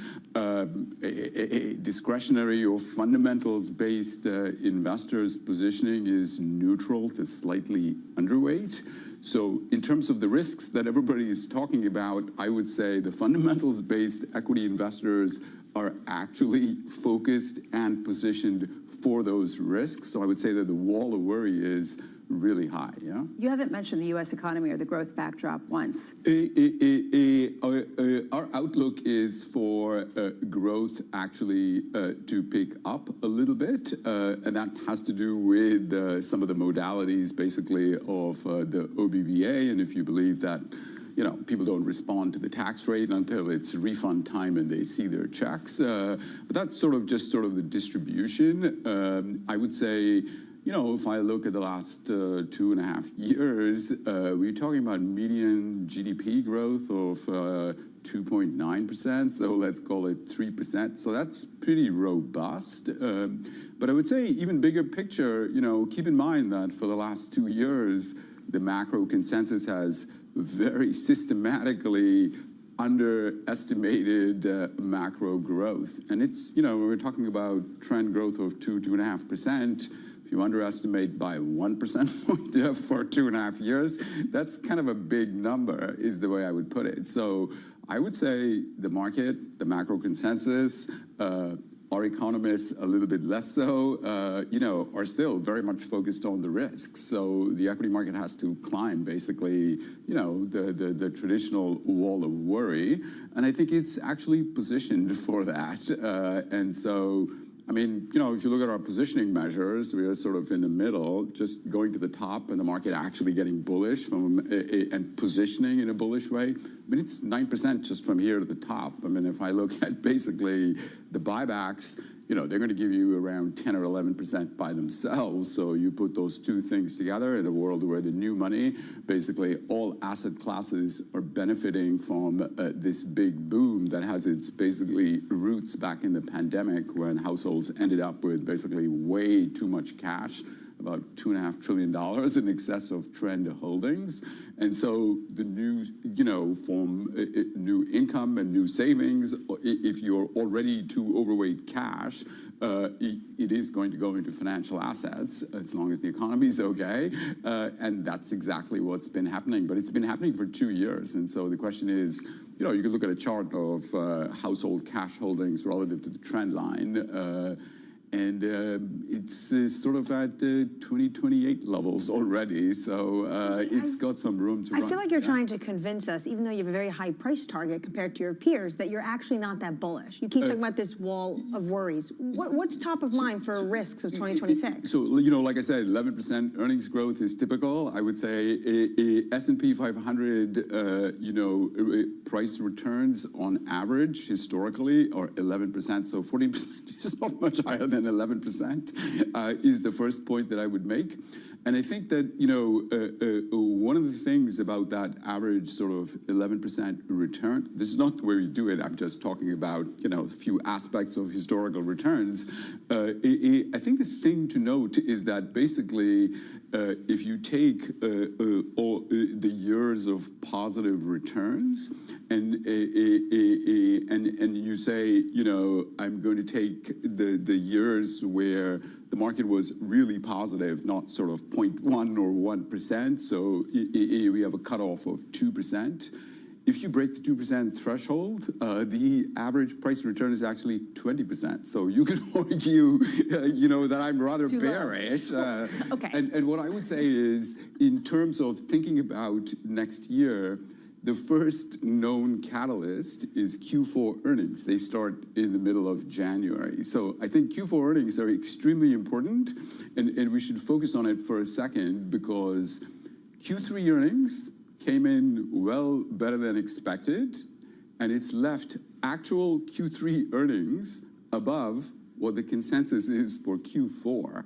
discretionary or fundamentals-based investors' positioning is neutral to slightly underweight. So in terms of the risks that everybody is talking about, I would say the fundamentals-based equity investors are actually focused and positioned for those risks. So I would say that the wall of worry is really high, yeah?
You haven't mentioned the U.S. economy or the growth backdrop once.
Our outlook is for growth actually to pick up a little bit, and that has to do with some of the modalities, basically, of the OBBA, and if you believe that people don't respond to the tax rate until it's refund time and they see their checks. But that's just the distribution. I would say, if I look at the last 2.5 years, we're talking about median GDP growth of 2.9%. So let's call it 3%. So that's pretty robust. But I would say even bigger picture, keep in mind that for the last 2 years, the macro consensus has very systematically underestimated macro growth. And it's, we're talking about trend growth of 2.5%. If you underestimate by 1% point for 2.5 years, that's kind of a big number, is the way I would put it. So I would say the market, the macro consensus, our economists a little bit less so, are still very much focused on the risks. So the equity market has to climb, basically, the traditional wall of worry. And I think it's actually positioned for that. And so, I mean, if you look at our positioning measures, we are sort of in the middle, just going to the top and the market actually getting bullish and positioning in a bullish way. I mean, it's 9% just from here to the top. I mean, if I look at basically the buybacks, they're going to give you around 10 or 11% by themselves. So you put those two things together in a world where the new money, basically all asset classes are benefiting from this big boom that has its basically roots back in the pandemic, when households ended up with basically way too much cash, about $2.5 trillion in excess of trend holdings. And so the new, from new income and new savings, if you're already too overweight cash, it is going to go into financial assets as long as the economy is okay. And that's exactly what's been happening. But it's been happening for 2 years. And so the question is, you can look at a chart of household cash holdings relative to the trend line. And it's sort of at 2028 levels already. So it's got some room to run.
I feel like you're trying to convince us, even though you have a very high price target compared to your peers, that you're actually not that bullish. You keep talking about this wall of worries. What's top of mind for risks of 2026?
So, like I said, 11% earnings growth is typical. I would say S&P 500, price returns on average historically are 11%. So 14% is not much higher than 11% is the first point that I would make. And I think that, one of the things about that average sort of 11% return, this is not the way we do it. I'm just talking about, a few aspects of historical returns. I think the thing to note is that basically, if you take all the years of positive returns and you say, I'm going to take the years where the market was really positive, not sort of 0.1 or 1%. So we have a cutoff of 2%. If you break the 2% threshold, the average price return is actually 20%. So you could argue, that I'm rather bearish.
Okay.
And what I would say is, in terms of thinking about next year, the first known catalyst is Q4 earnings. They start in the middle of January. So I think Q4 earnings are extremely important, and we should focus on it for a second, because Q3 earnings came in well better than expected, and it's left actual Q3 earnings above what the consensus is for Q4.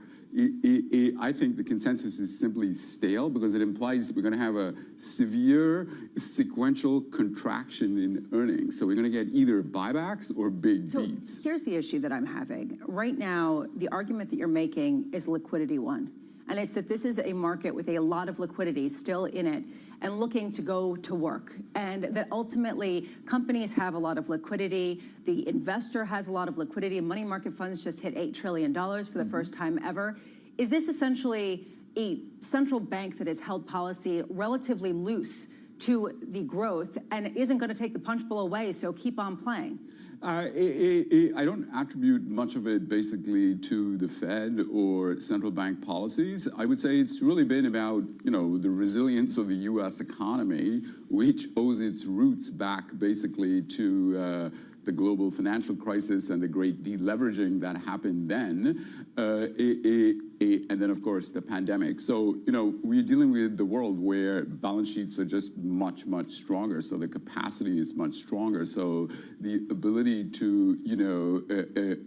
I think the consensus is simply stale, because it implies we're going to have a severe sequential contraction in earnings. So we're going to get either buybacks or big beats.
Here's the issue that I'm having. Right now, the argument that you're making is liquidity one. And it's that this is a market with a lot of liquidity still in it and looking to go to work. And that ultimately companies have a lot of liquidity. The investor has a lot of liquidity, and money market funds just hit $8 trillion for the first time ever. Is this essentially a central bank that has held policy relatively loose to the growth and isn't going to take the punch bowl away, so keep on playing?
I don't attribute much of it basically to the Fed or central bank policies. I would say it's really been about, the resilience of the U.S. economy, which owes its roots back basically to the global financial crisis and the great deleveraging that happened then, and then, of course, the pandemic. So, we're dealing with the world where balance sheets are just much, much stronger. So the capacity is much stronger. So the ability to,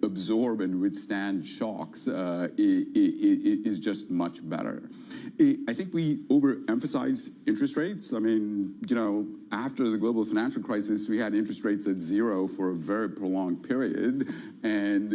absorb and withstand shocks is just much better. I think we overemphasize interest rates. I mean, after the global financial crisis, we had interest rates at 0 for a very prolonged period. And,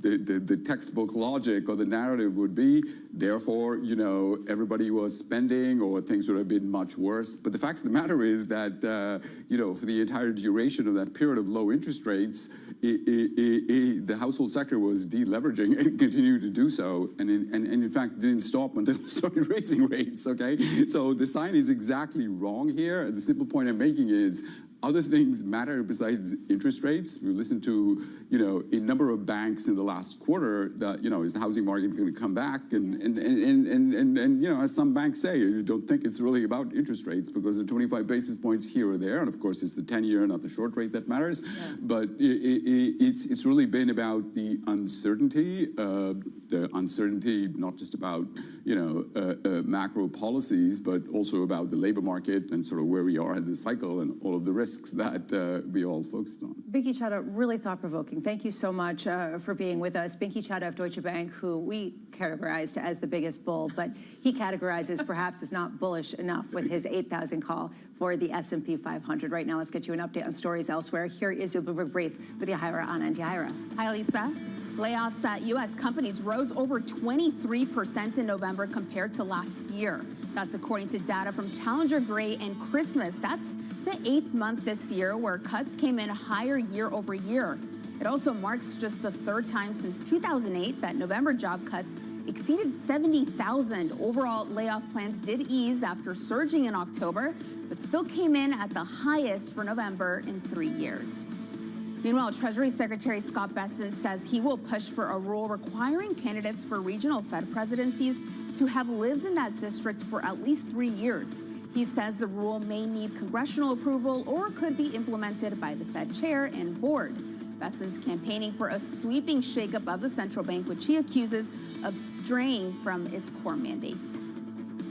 the textbook logic or the narrative it would be. Therefore, you know, everybody was spending or things would have been much worse. But the fact of the matter is that, you know, for the entire duration of that period of low interest rates, the household sector was deleveraging and continued to do so, and in fact didn't stop until it started raising rates, okay? So the sign is exactly wrong here. The simple point I'm making is other things matter besides interest rates. We listened to, you know, a number of banks in the last quarter that, you know, is the housing market going to come back? And you know, as some banks say, you don't think it's really about interest rates because of 25 basis points here or there. And of course, it's the 10-year, not the short rate that matters. Yeah. But it's really been about the uncertainty not just about, you know, macro policies, but also about the labor market and sort of where we are in the cycle and all of the risks that we all focused on.
Binky Chadha, really thought-provoking. Thank you so much for being with us. Binky Chadha of Deutsche Bank, who we categorized as the biggest bull, but he categorizes perhaps as not bullish enough with his 8,000 call for the S&P 500. Right now, let's get you an update on stories elsewhere. Here is your Bloomberg Brief with Yahaira Anna and Yahaira.
Hi, Lisa. Layoffs at U.S. companies rose over 23% in November compared to last year. That's according to data from Challenger Gray and Christmas. That's the 8th month this year where cuts came in higher year over year. It also marks just the 3rd time since 2008 that November job cuts exceeded 70,000. Overall, layoff plans did ease after surging in October, but still came in at the highest for November in 3 years. Meanwhile, Treasury Secretary Scott Bessent says he will push for a rule requiring candidates for regional Fed presidencies to have lived in that district for at least 3 years. He says the rule may need congressional approval or could be implemented by the Fed chair and board. Bessent's campaigning for a sweeping shakeup of the central bank, which he accuses of straying from its core mandate.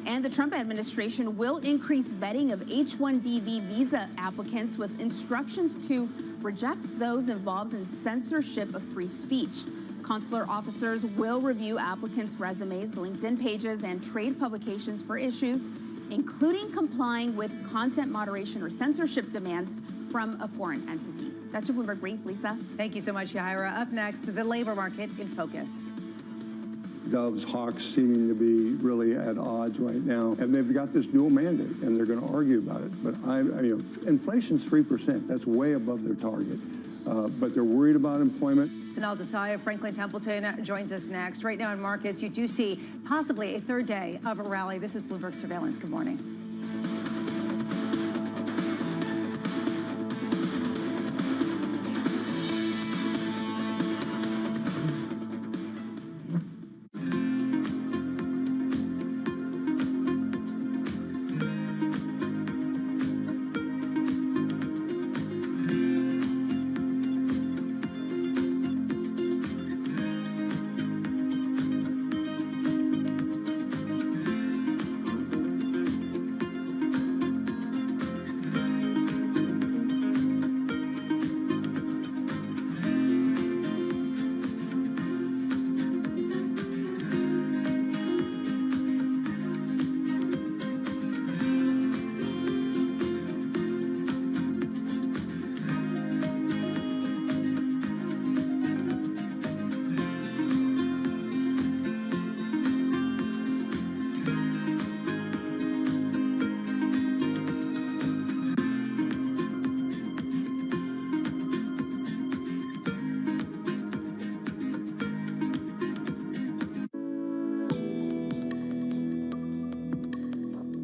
And the Trump administration will increase vetting of H-1B visa applicants with instructions to reject those involved in censorship of free speech. Consular officers will review applicants' resumes, LinkedIn pages, and trade publications for issues, including complying with content moderation or censorship demands from a foreign entity. That's your Bloomberg Brief, Lisa.
Thank you so much, Yahaira. Up next, the labor market in focus.
Doves, Hawks seeming to be really at odds right now, and they've got this dual mandate, and they're going to argue about it. But you know, inflation's 3%. That's way above their target. But they're worried about employment.
Sanal Desai of Franklin Templeton joins us next. Right now in markets, you do see possibly a 3rd day of a rally. This is Bloomberg Surveillance. Good morning.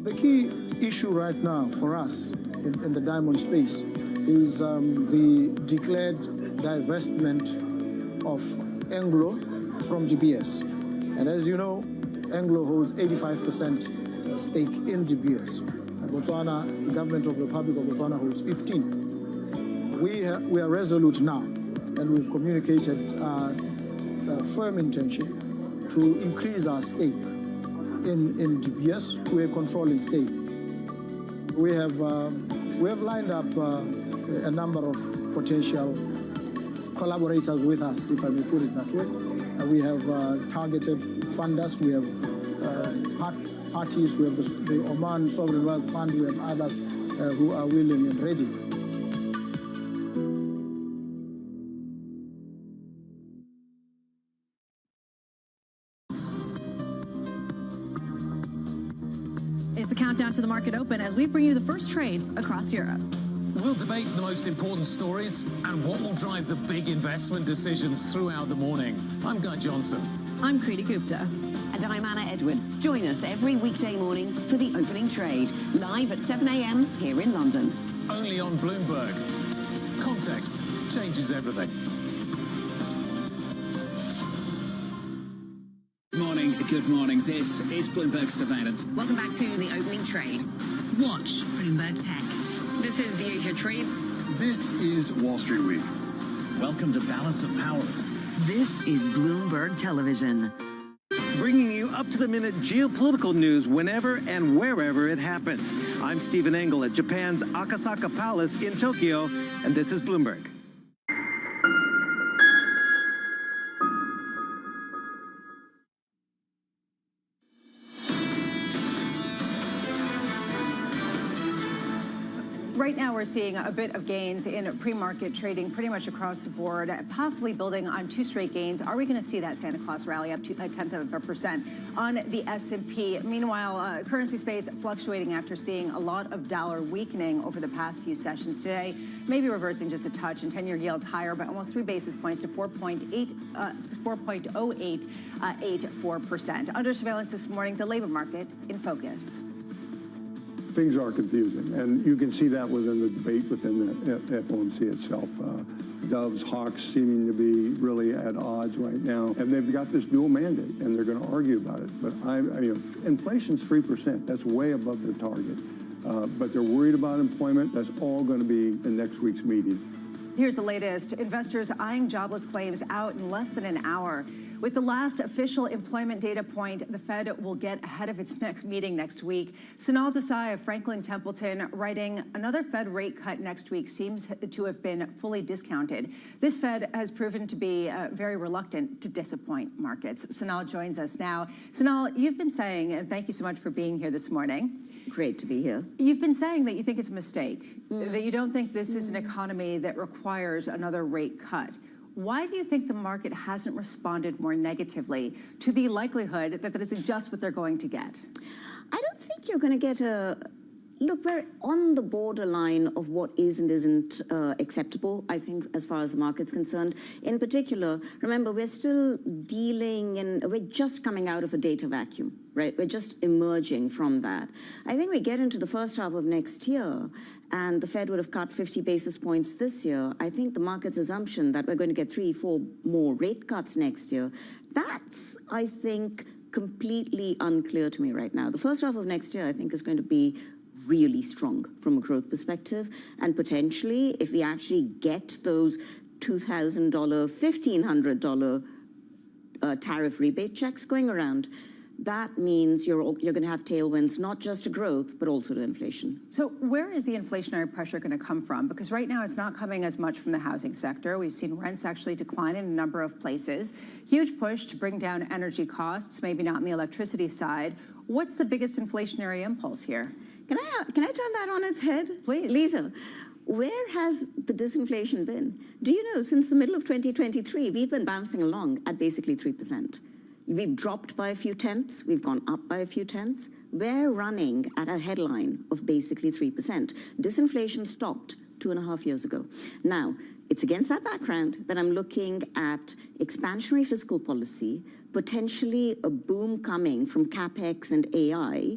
The key issue right now for us in the diamond space is the declared divestment of Anglo from GBS. And as you know, Anglo holds 85% stake in GBS. Botswana, the government of the Republic of Botswana holds 15. We are resolute now, and we've communicated a firm intention to increase our stake in GBS to a controlling stake. We have lined up a number of potential collaborators with us, if I may put it that way. We have targeted funders, we have parties, we have the Oman Sovereign Wealth Fund, we have others who are willing and ready.
countdown to the market open as we bring you the first trades across Europe.
We'll debate the most important stories and what will drive the big investment decisions throughout the morning. I'm Guy Johnson.
I'm Kriti Gupta.
And I'm Anna Edwards. Join us every weekday morning for the opening trade, live at 7 a.m. here in London.
Only on Bloomberg. Context changes everything.
Good morning. This is Bloomberg Surveillance.
Welcome back to the opening trade. Watch Bloomberg Tech. This is the Asia Trade.
This is Wall Street Week. Welcome to Balance of Power.
This is Bloomberg Television.
Bringing you up-to-the-minute geopolitical news whenever and wherever it happens. I'm Stephen Engel at Japan's Akasaka Palace in Tokyo, and this is Bloomberg.
Right now, we're seeing a bit of gains in pre-market trading pretty much across the board, possibly building on 2 straight gains. Are we going to see that Santa Claus rally up to 0.1% on the S&P? Meanwhile, currency space fluctuating after seeing a lot of dollar weakening over the past few sessions today, maybe reversing just a touch, and 10-year yields higher by almost 3 basis points to 4.0884%. Under surveillance this morning, the labor market in focus.
Things are confusing, and you can see that within the debate within the FOMC itself. Doves, hawks seeming to be really at odds right now, and they've got this dual mandate, and they're going to argue about it. But inflation's 3%. That's way above their target. But they're worried about employment. That's all going to be in next week's meeting.
Here's the latest. Investors eyeing jobless claims out in less than an hour. With the last official employment data point, the Fed will get ahead of its next meeting next week. Sonal Desai of Franklin Templeton writing, another Fed rate cut next week seems to have been fully discounted. This Fed has proven to be very reluctant to disappoint markets. Sonal joins us now. Sonal, you've been saying, and thank you so much for being here this morning.
Great to be here.
You've been saying that you think it's a mistake, that you don't think this is an economy that requires another rate cut. Why do you think the market hasn't responded more negatively to the likelihood that that is just what they're going to get?
I don't think you're going to get a... Look, we're on the borderline of what is and isn't acceptable, I think, as far as the market's concerned. In particular, remember, we're still dealing and we're just coming out of a data vacuum, right? We're just emerging from that. I think we get into the first half of next year and the Fed would have cut 50 basis points this year. I think the market's assumption that we're going to get 3-4 more rate cuts next year, that's, I think, completely unclear to me right now. The first half of next year, I think, is going to be really strong from a growth perspective. And potentially, if we actually get those $2,000, $1,500 tariff rebate checks going around, that means you're going to have tailwinds, not just to growth, but also to inflation.
So where is the inflationary pressure going to come from? Because right now it's not coming as much from the housing sector. We've seen rents actually decline in a number of places. Huge push to bring down energy costs, maybe not on the electricity side. What's the biggest inflationary impulse here?
Can I turn that on its head?
Please.
Lisa, where has the disinflation been? Do you know, since the middle of 2023, we've been bouncing along at basically 3%. We've dropped by a few tenths. We've gone up by a few tenths. We're running at a headline of basically 3%. Disinflation stopped 2.5 years ago. Now, it's against that background that I'm looking at expansionary fiscal policy, potentially a boom coming from CapEx and AI,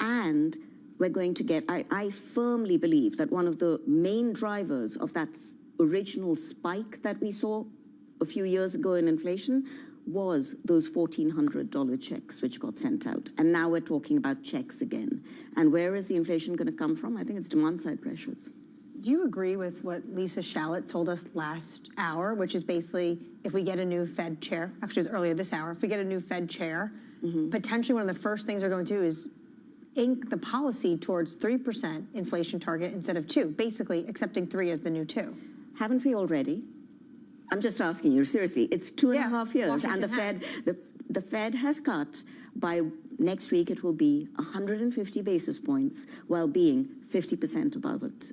and we're going to get, I firmly believe that one of the main drivers of that original spike that we saw a few years ago in inflation was those $1,400 checks which got sent out. And now we're talking about checks again. And where is the inflation going to come from? I think it's demand-side pressures.
Do you agree with what Lisa Shallett told us last hour, which is basically if we get a new Fed chair, actually it was earlier this hour, if we get a new Fed chair, potentially one of the first things they're going to do is ink the policy towards 3% inflation target instead of 2, basically accepting 3 as the new 2.
Haven't we already? I'm just asking you, seriously, it's 2.5 years,
Washington
and the Fed has cut by next week it will be 150 basis points while being 50%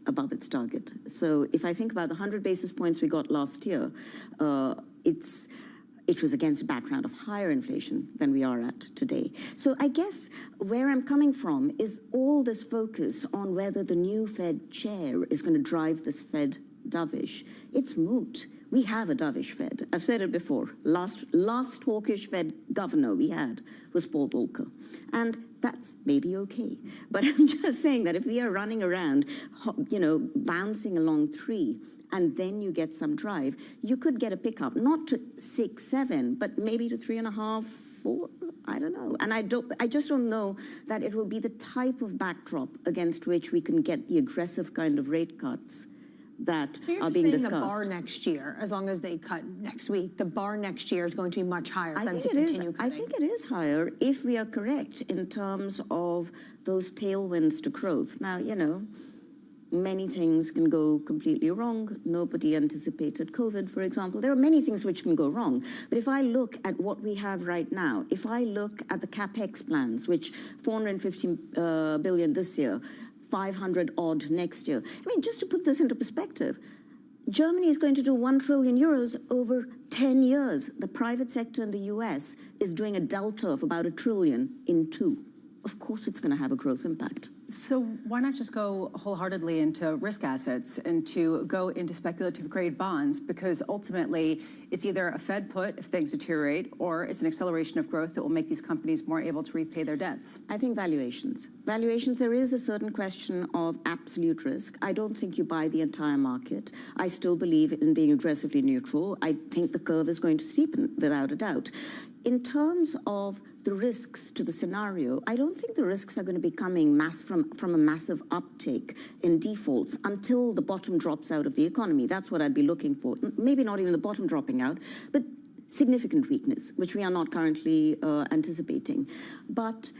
above its target. So if I think about the 100 basis points we got last year, it's It was against a background of higher inflation than we are at today. So I guess where I'm coming from is all this focus on whether the new Fed chair is going to drive this Fed dovish. It's moot. We have a dovish Fed. I've said it before. Last hawkish Fed governor we had was Paul Volcker. And that's maybe okay. But I'm just saying that if we are running around, bouncing along 3, and then you get some drive, you could get a pickup, not to 6, 7, but maybe to 3.5, 4. I don't know. And I just don't know that it will be the type of backdrop against which we can get the aggressive kind of rate cuts that are being discussed.
So you're saying the bar next year, as long as they cut next week, the bar next year is going to be much higher than to continue cutting?
I think it is higher if we are correct in terms of those tailwinds to growth. Now, many things can go completely wrong. Nobody anticipated COVID, for example. There are many things which can go wrong. But if I look at what we have right now, if I look at the CapEx plans, which 450 billion this year, 500 odd next year. I mean, just to put this into perspective, Germany is going to do 1 trillion euros over 10 years. The private sector in the US is doing a delta of about $1 trillion in 2. Of course, it's going to have a growth impact.
So why not just go wholeheartedly into risk assets and to go into speculative grade bonds? Because ultimately, it's either a Fed put if things deteriorate, or it's an acceleration of growth that will make these companies more able to repay their debts.
I think valuations. Valuations, there is a certain question of absolute risk. I don't think you buy the entire market. I still believe in being aggressively neutral. I think the curve is going to steepen, without a doubt. In terms of the risks to the scenario, I don't think the risks are going to be coming from a massive uptake in defaults until the bottom drops out of the economy. That's what I'd be looking for. Maybe not even the bottom dropping out, but significant weakness, which we are not currently anticipating. But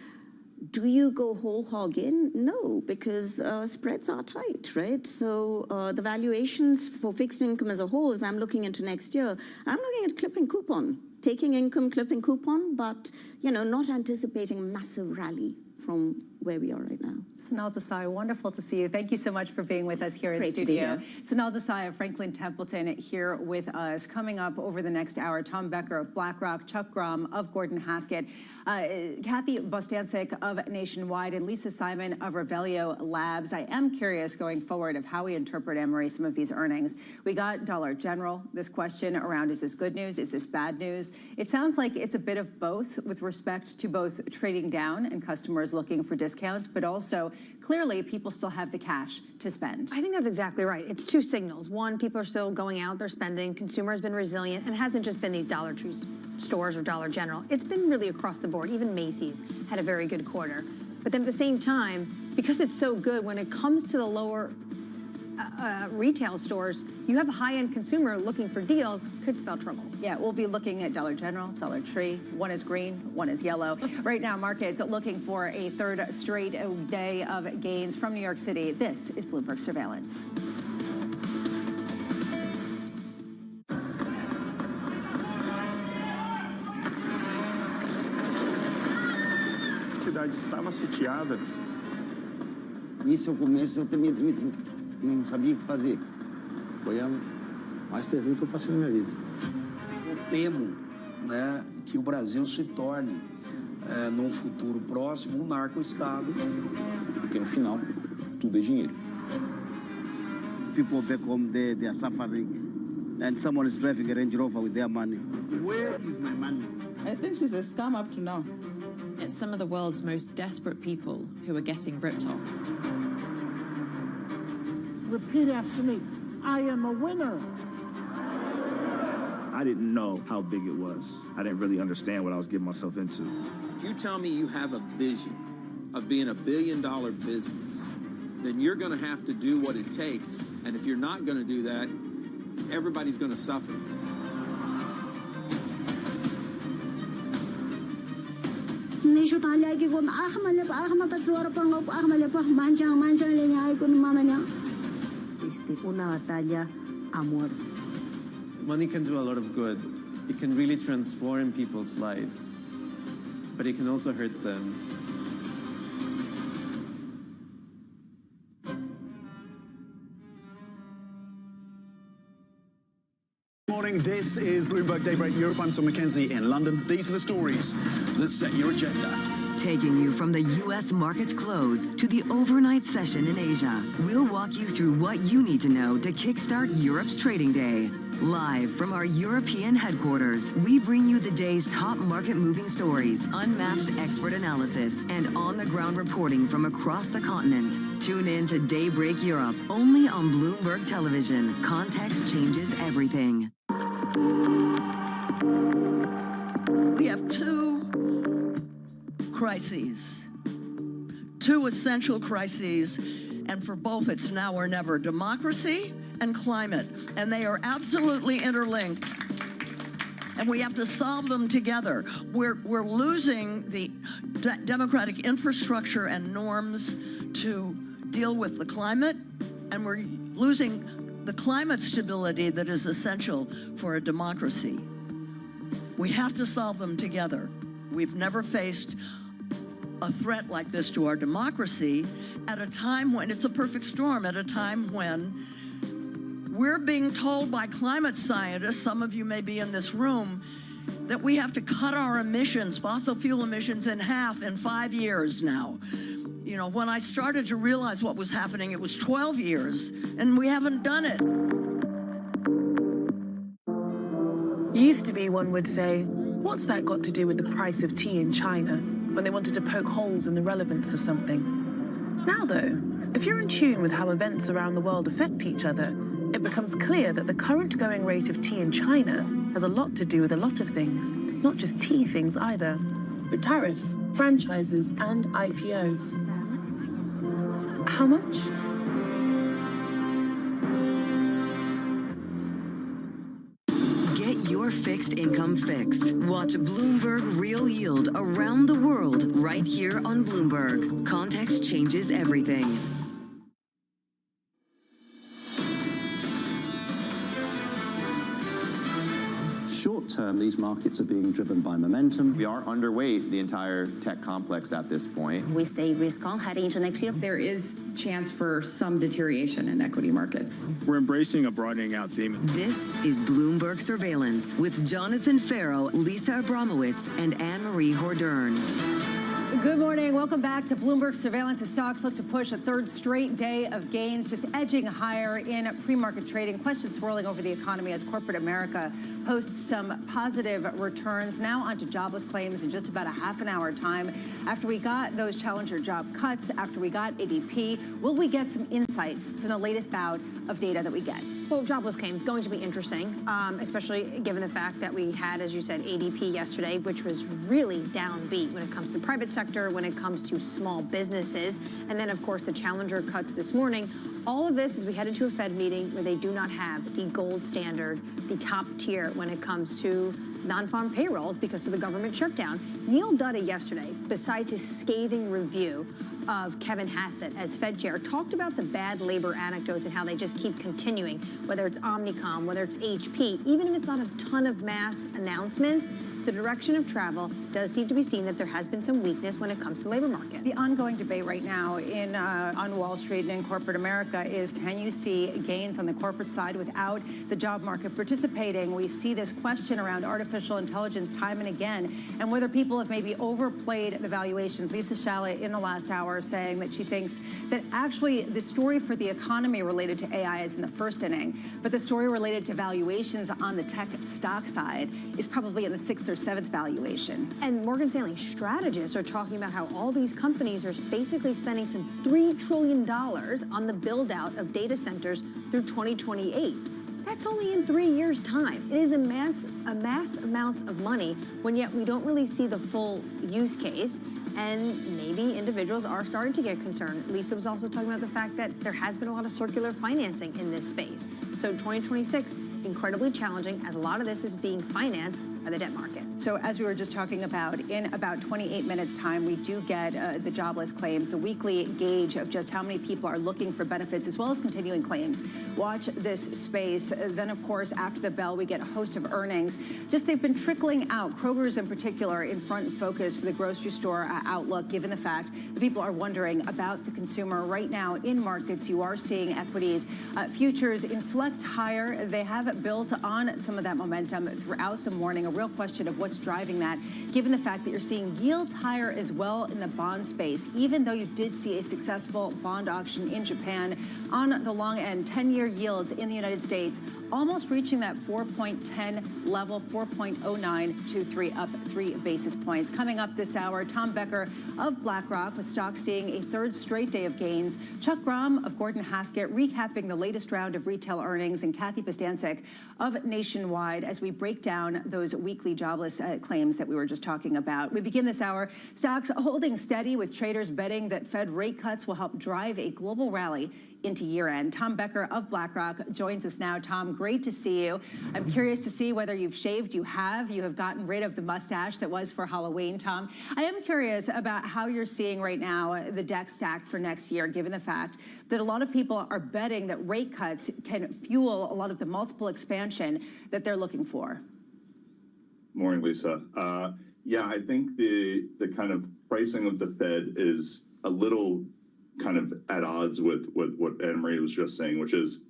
do you go whole hog in? No, because spreads are tight, right? So the valuations for fixed income as a whole, as I'm looking into next year, I'm looking at clipping coupon. Taking income, clipping coupon, but, not anticipating a massive rally from where we are right now.
Sonal Desai, wonderful to see you. Thank you so much for being with us here in studio. Sonal Desai of Franklin Templeton here with us. Coming up over the next hour, Tom Becker of BlackRock, Chuck Grom of Gordon Haskett, Kathy Bostancic of Nationwide, and Lisa Simon of Revelio Labs. I am curious going forward of how we interpret, Anne-Marie, some of these earnings. We got Dollar General, this question around, is this good news? Is this bad news? It sounds like it's a bit of both with respect to both trading down and customers looking for discounts, but also clearly people still have the cash to spend.
I think that's exactly right. It's 2 signals. One, people are still going out, they're spending. Consumer has been resilient, and it hasn't just been these Dollar Tree stores or Dollar General. It's been really across the board. Even Macy's had a very good quarter. But then at the same time, because it's so good, when it comes to the lower retail stores, you have a high-end consumer looking for deals, could spell trouble.
Yeah, we'll be looking at Dollar General, Dollar Tree. One is green, one is yellow. Right now, markets looking for a third straight day of gains from New York City. This is Bloomberg Surveillance.
A cidade estava sitiada. Nisso, ao começo, eu também não sabia o que fazer. Foi a mais terrível que eu passei na minha vida. Eu temo, que o Brasil se torne, num futuro próximo, um narco-estado. Porque no final, tudo é dinheiro. People back home, they are suffering, and someone is driving a Range Rover with their money. Where is my money?
I think she's a scam up to now.
It's some of the world's most desperate people who are getting ripped off.
Repeat after me. I am a winner.
I didn't know how big it was. I didn't really understand what I was getting myself into.
If you tell me you have a vision of being $1 billion business, then you're going to have to do what it takes. And if you're not going to do that, everybody's going to suffer.
Una batalla a muerte.
Money can do a lot of good. It can really transform people's lives, but it can also hurt them.
Morning.
morning. This is Bloomberg Daybreak Europe. I'm Tom McKenzie in London. These are the stories that set your agenda.
Taking you from the U.S. market's close to the overnight session in Asia, we'll walk you through what you need to know to kickstart Europe's trading day. Live from our European headquarters, we bring you the day's top market-moving stories, unmatched expert analysis, and on-the-ground reporting from across the continent. Tune in to Daybreak Europe, only on Bloomberg Television. Context changes everything.
We have two crises, two essential crises, and for both it's now or never: democracy and climate, and they are absolutely interlinked, and we have to solve them together. We're losing the democratic infrastructure and norms to deal with the climate, and we're losing the climate stability that is essential for a democracy. We have to solve them together. We've never faced a threat like this to our democracy at a time when it's a perfect storm, at a time when we're being told by climate scientists, some of you may be in this room, that we have to cut our emissions, fossil fuel emissions, in half in 5 years now. You know, when I started to realize what was happening, it was 12 years, and we haven't done it.
Used to be, one would say, what's that got to do with the price of tea in China, when they wanted to poke holes in the relevance of something? Now, though, if you're in tune with how events around the world affect each other, it becomes clear that the current going rate of tea in China has a lot to do with a lot of things, not just tea things either, but tariffs, franchises, and IPOs. How much?
Get your fixed income fix. Watch Bloomberg Real Yield around the world right here on Bloomberg. Context changes everything.
Short term, these markets are being driven by momentum.
We are underweight the entire tech complex at this point.
We stay risk on heading into next year.
There is chance for some deterioration in equity markets.
We're embracing a broadening out theme.
This is Bloomberg Surveillance with Jonathan Farrow, Lisa Abramowitz, and Anne-Marie Hordern.
Good morning. Welcome back to Bloomberg Surveillance. As stocks look to push a third straight day of gains, just edging higher in pre-market trading. Questions swirling over the economy as corporate America posts some positive returns. Now onto jobless claims in just about a half an hour time. After we got those challenger job cuts, after we got ADP, will we get some insight from the latest bout of data that we get?
Well, jobless claims going to be interesting, especially given the fact that we had, as you said, ADP yesterday, which was really downbeat when it comes to private sector, when it comes to small businesses, and then, of course, the challenger cuts this morning. All of this as we head into a Fed meeting where they do not have the gold standard, the top tier when it comes to non-farm payrolls because of the government shutdown. Neil Dutta yesterday, besides his scathing review of Kevin Hassett as Fed chair, talked about the bad labor anecdotes and how they just keep continuing, whether it's Omnicom, whether it's HP, even if it's not a ton of mass announcements, the direction of travel does seem to be seen that there has been some weakness when it comes to labor market.
The ongoing debate right now on Wall Street and in corporate America is, can you see gains on the corporate side without the job market participating? We see this question around artificial intelligence time and again, and whether people have maybe overplayed the valuations. Lisa Shallett in the last hour saying that she thinks that actually the story for the economy related to AI is in the first inning, but the story related to valuations on the tech stock side is probably in the 6th or 7th valuation.
And Morgan Stanley strategists are talking about how all these companies are basically spending some $3 trillion on the build out of data centers through 2028. That's only in 3 years' time. It is a mass amount of money, when yet we don't really see the full use case. And maybe individuals are starting to get concerned. Lisa was also talking about the fact that there has been a lot of circular financing in this space. So 2026, incredibly challenging, as a lot of this is being financed by the debt market.
So as we were just talking about, in about 28 minutes time, we do get the jobless claims, the weekly gauge of just how many people are looking for benefits, as well as continuing claims. Watch this space. Then, of course, after the bell, we get a host of earnings. Just they've been trickling out, Kroger's in particular, in front and focus for the grocery store outlook, given the fact that people are wondering about the consumer. Right now in markets, you are seeing equities, futures inflect higher. They have have built on some of that momentum throughout the morning. A real question of what's driving that, given the fact that you're seeing yields higher as well in the bond space, even though you did see a successful bond auction in Japan on the long end. 10-year yields in the United States almost reaching that 4.10 level, 4.0923, up 3 basis points. Coming up this hour, Tom Becker of BlackRock, with stocks seeing a third straight day of gains. Chuck Grom of Gordon Haskett recapping the latest round of retail earnings, and Kathy Postancic of Nationwide as we break down those weekly jobless claims that we were just talking about. We begin this hour, stocks holding steady, with traders betting that Fed rate cuts will help drive a global rally into year-end. Tom Becker of BlackRock joins us now. Tom, great to see you. I'm curious to see whether you've shaved. You have gotten rid of the mustache that was for Halloween, Tom. I am curious about how you're seeing right now the deck stacked for next year, given the fact that a lot of people are betting that rate cuts can fuel a lot of the multiple expansion that they're looking for.
Morning, Lisa. Yeah, I think the kind of pricing of the Fed is a little kind of at odds with what Anne-Marie was just saying, which is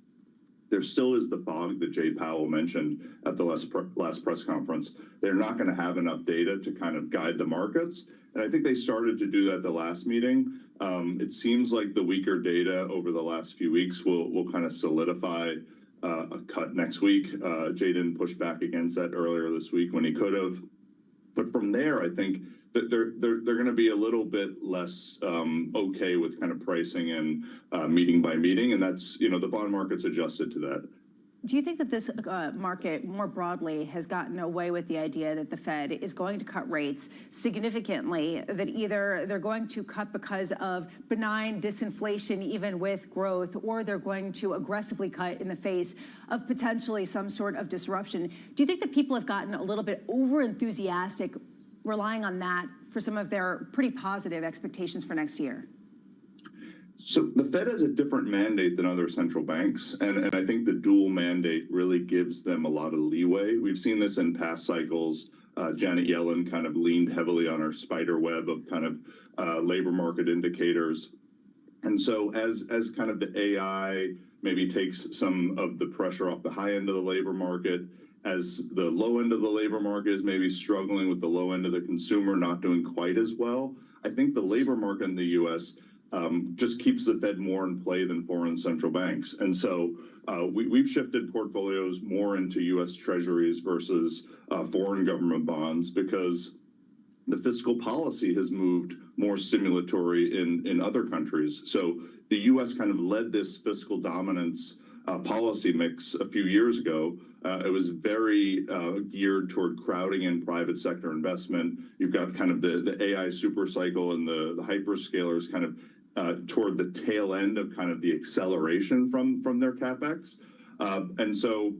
there still is the fog that Jay Powell mentioned at the last press conference. They're not going to have enough data to kind of guide the markets. And I think they started to do that at the last meeting. It seems like the weaker data over the last few weeks will kind of solidify a cut next week. Jay didn't push back against that earlier this week when he could have. But from there, I think that they're going to be a little bit less okay with kind of pricing and meeting by meeting, and that's, the bond market's adjusted to that.
Do you think that this market more broadly has gotten away with the idea that the Fed is going to cut rates significantly, that either they're going to cut because of benign disinflation even with growth, or they're going to aggressively cut in the face of potentially some sort of disruption? Do you think that people have gotten a little bit over-enthusiastic relying on that for some of their pretty positive expectations for next year?
So the Fed has a different mandate than other central banks, and I think the dual mandate really gives them a lot of leeway. We've seen this in past cycles. Janet Yellen kind of leaned heavily on her spider web of kind of labor market indicators. And so as kind of the AI maybe takes some of the pressure off the high end of the labor market, as the low end of the labor market is maybe struggling with the low end of the consumer not doing quite as well, I think the labor market in the U.S. Just keeps the Fed more in play than foreign central banks. And so we've shifted portfolios more into U.S. Treasuries versus foreign government bonds because the fiscal policy has moved more stimulatory in other countries. So the U.S. kind of led this fiscal dominance policy mix a few years ago. It was very geared toward crowding in private sector investment. You've got kind of the AI super cycle and the hyperscalers kind of toward the tail end of kind of the acceleration from their CapEx. And so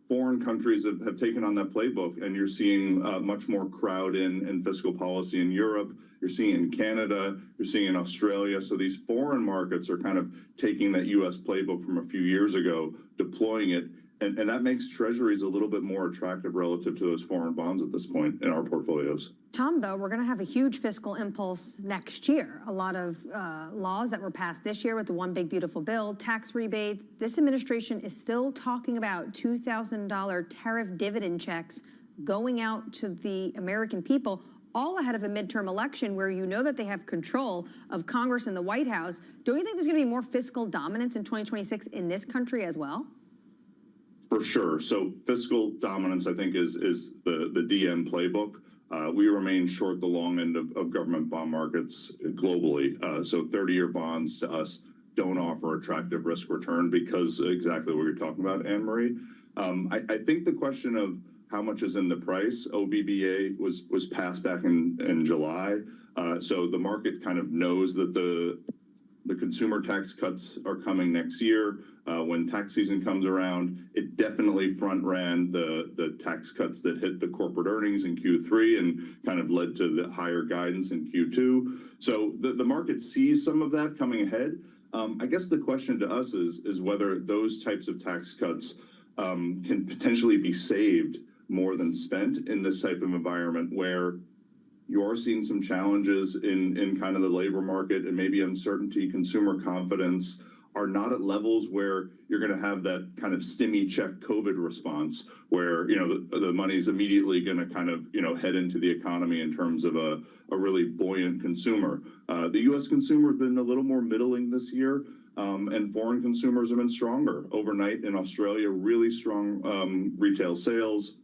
foreign countries have taken on that playbook, and you're seeing much more crowd in fiscal policy in Europe. You're seeing it in Canada. You're seeing it in Australia. So these foreign markets are kind of taking that U.S. playbook from a few years ago, deploying it. And that makes treasuries a little bit more attractive relative to those foreign bonds at this point in our portfolios.
Tom, though, we're going to have a huge fiscal impulse next year. A lot of laws that were passed this year with the One Big Beautiful Bill, tax rebates. This administration is still talking about $2,000 tariff dividend checks going out to the American people, all ahead of a midterm election where you know that they have control of Congress and the White House. Don't you think there's going to be more fiscal dominance in 2026 in this country as well?
For sure. So fiscal dominance, I think, is the DM playbook. We remain short the long end of government bond markets globally. So 30-year bonds to us don't offer attractive risk return because exactly what you're talking about, Anne-Marie. I think the question of how much is in the price, OBBA was passed back in July. So the market kind of knows that the consumer tax cuts are coming next year. When tax season comes around, it definitely front ran the tax cuts that hit the corporate earnings in Q3 and kind of led to the higher guidance in Q2. So the market sees some of that coming ahead. I guess the question to us is whether those types of tax cuts can potentially be saved more than spent in this type of environment where you are seeing some challenges in kind of the labor market and maybe uncertainty, consumer confidence, are not at levels where you're going to have that kind of stimmy check COVID response where, the money's immediately going to kind of, head into the economy in terms of a really buoyant consumer. The U.S. consumer has been a little more middling this year, and foreign consumers have been stronger. Overnight in Australia, really strong retail sales.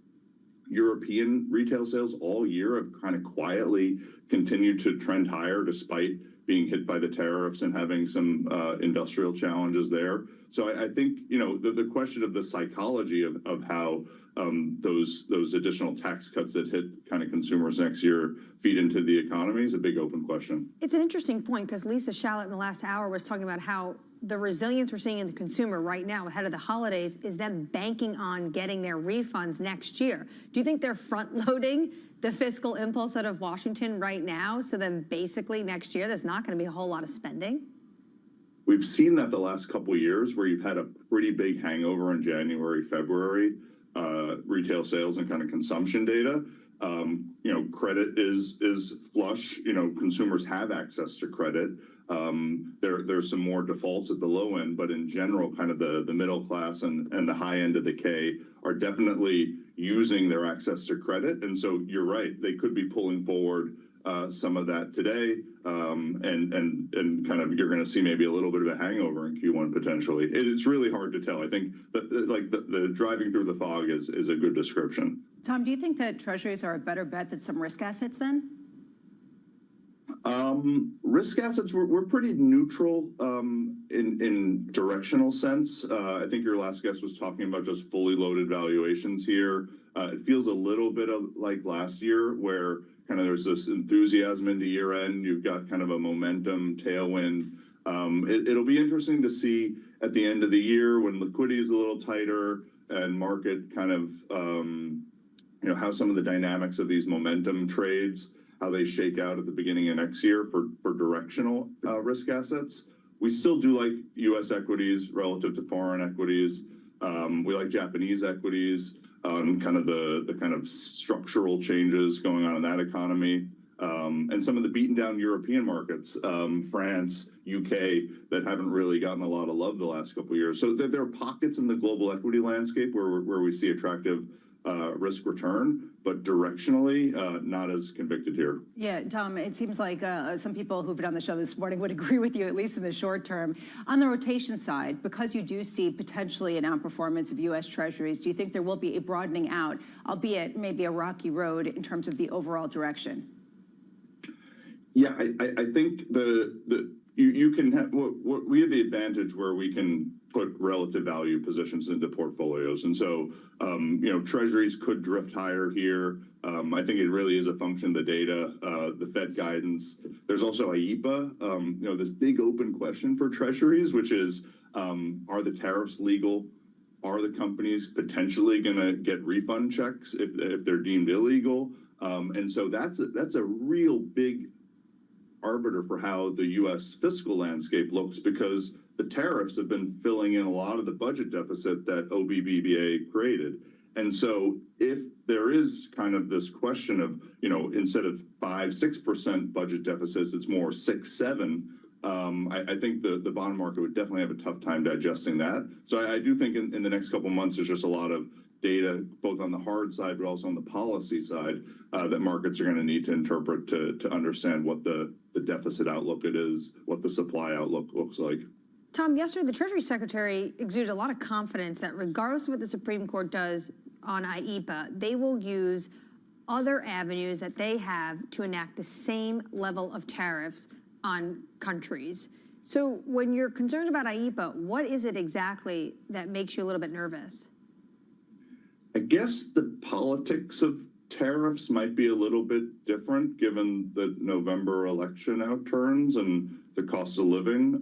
European retail sales all year have kind of quietly continued to trend higher despite being hit by the tariffs and having some industrial challenges there. So I think, the question of the psychology of how those additional tax cuts that hit kind of consumers next year feed into the economy is a big open question.
It's an interesting point because Lisa Shallett in the last hour was talking about how the resilience we're seeing in the consumer right now ahead of the holidays is them banking on getting their refunds next year. Do you think they're front-loading the fiscal impulse out of Washington right now, so then basically next year there's not going to be a whole lot of spending?
We've seen that the last couple of years where you've had a pretty big hangover in January, February, retail sales and kind of consumption data. Credit is flush. Consumers have access to credit. There's some more defaults at the low end, but in general, kind of the middle class and the high end of the K are definitely using their access to credit. And so you're right, they could be pulling forward some of that today, and kind of you're going to see maybe a little bit of a hangover in Q1 potentially. It's really hard to tell. I think that the driving through the fog is a good description.
Tom, do you think that treasuries are a better bet than some risk assets then?
Risk assets, we're pretty neutral in directional sense. I think your last guest was talking about just fully loaded valuations here. It feels a little bit like last year where kind of there's this enthusiasm into year end. You've got kind of a momentum tailwind. It'll be interesting to see at the end of the year when liquidity is a little tighter and market kind of, how some of the dynamics of these momentum trades, how they shake out at the beginning of next year for directional risk assets. We still do like U.S. equities relative to foreign equities. We like Japanese equities, kind of the kind of structural changes going on in that economy. And some of the beaten down European markets, France, UK, that haven't really gotten a lot of love the last couple of years. So there are pockets in the global equity landscape where we see attractive risk return, but directionally not as convicted here.
Yeah, Tom, it seems like some people who've been on the show this morning would agree with you, at least in the short term. On the rotation side, because you do see potentially an outperformance of U.S. Treasuries, do you think there will be a broadening out, albeit maybe a rocky road in terms of the overall direction?
Yeah, I think you can have we have the advantage where we can put relative value positions into portfolios, and so treasuries could drift higher here. I think it really is a function of the data, the Fed guidance. There's also IEEPA, this big open question for treasuries, which is are the tariffs legal? Are the companies potentially going to get refund checks if they're deemed illegal? And so that's a real big arbiter for how the U.S. fiscal landscape looks, because the tariffs have been filling in a lot of the budget deficit that OBBBA created. And so if there is kind of this question of, instead of 5-6% budget deficits, it's more 6-7%, I think the bond market would definitely have a tough time digesting that. So I do think in the next couple of months, there's just a lot of data, both on the hard side, but also on the policy side, that markets are going to need to interpret to understand what the deficit outlook it is, what the supply outlook looks like.
Tom, yesterday the Treasury Secretary exuded a lot of confidence that regardless of what the Supreme Court does on IEEPA, they will use other avenues that they have to enact the same level of tariffs on countries. So when you're concerned about IEEPA, what is it exactly that makes you a little bit nervous?
I guess the politics of tariffs might be a little bit different given the November election outturns and the cost of living.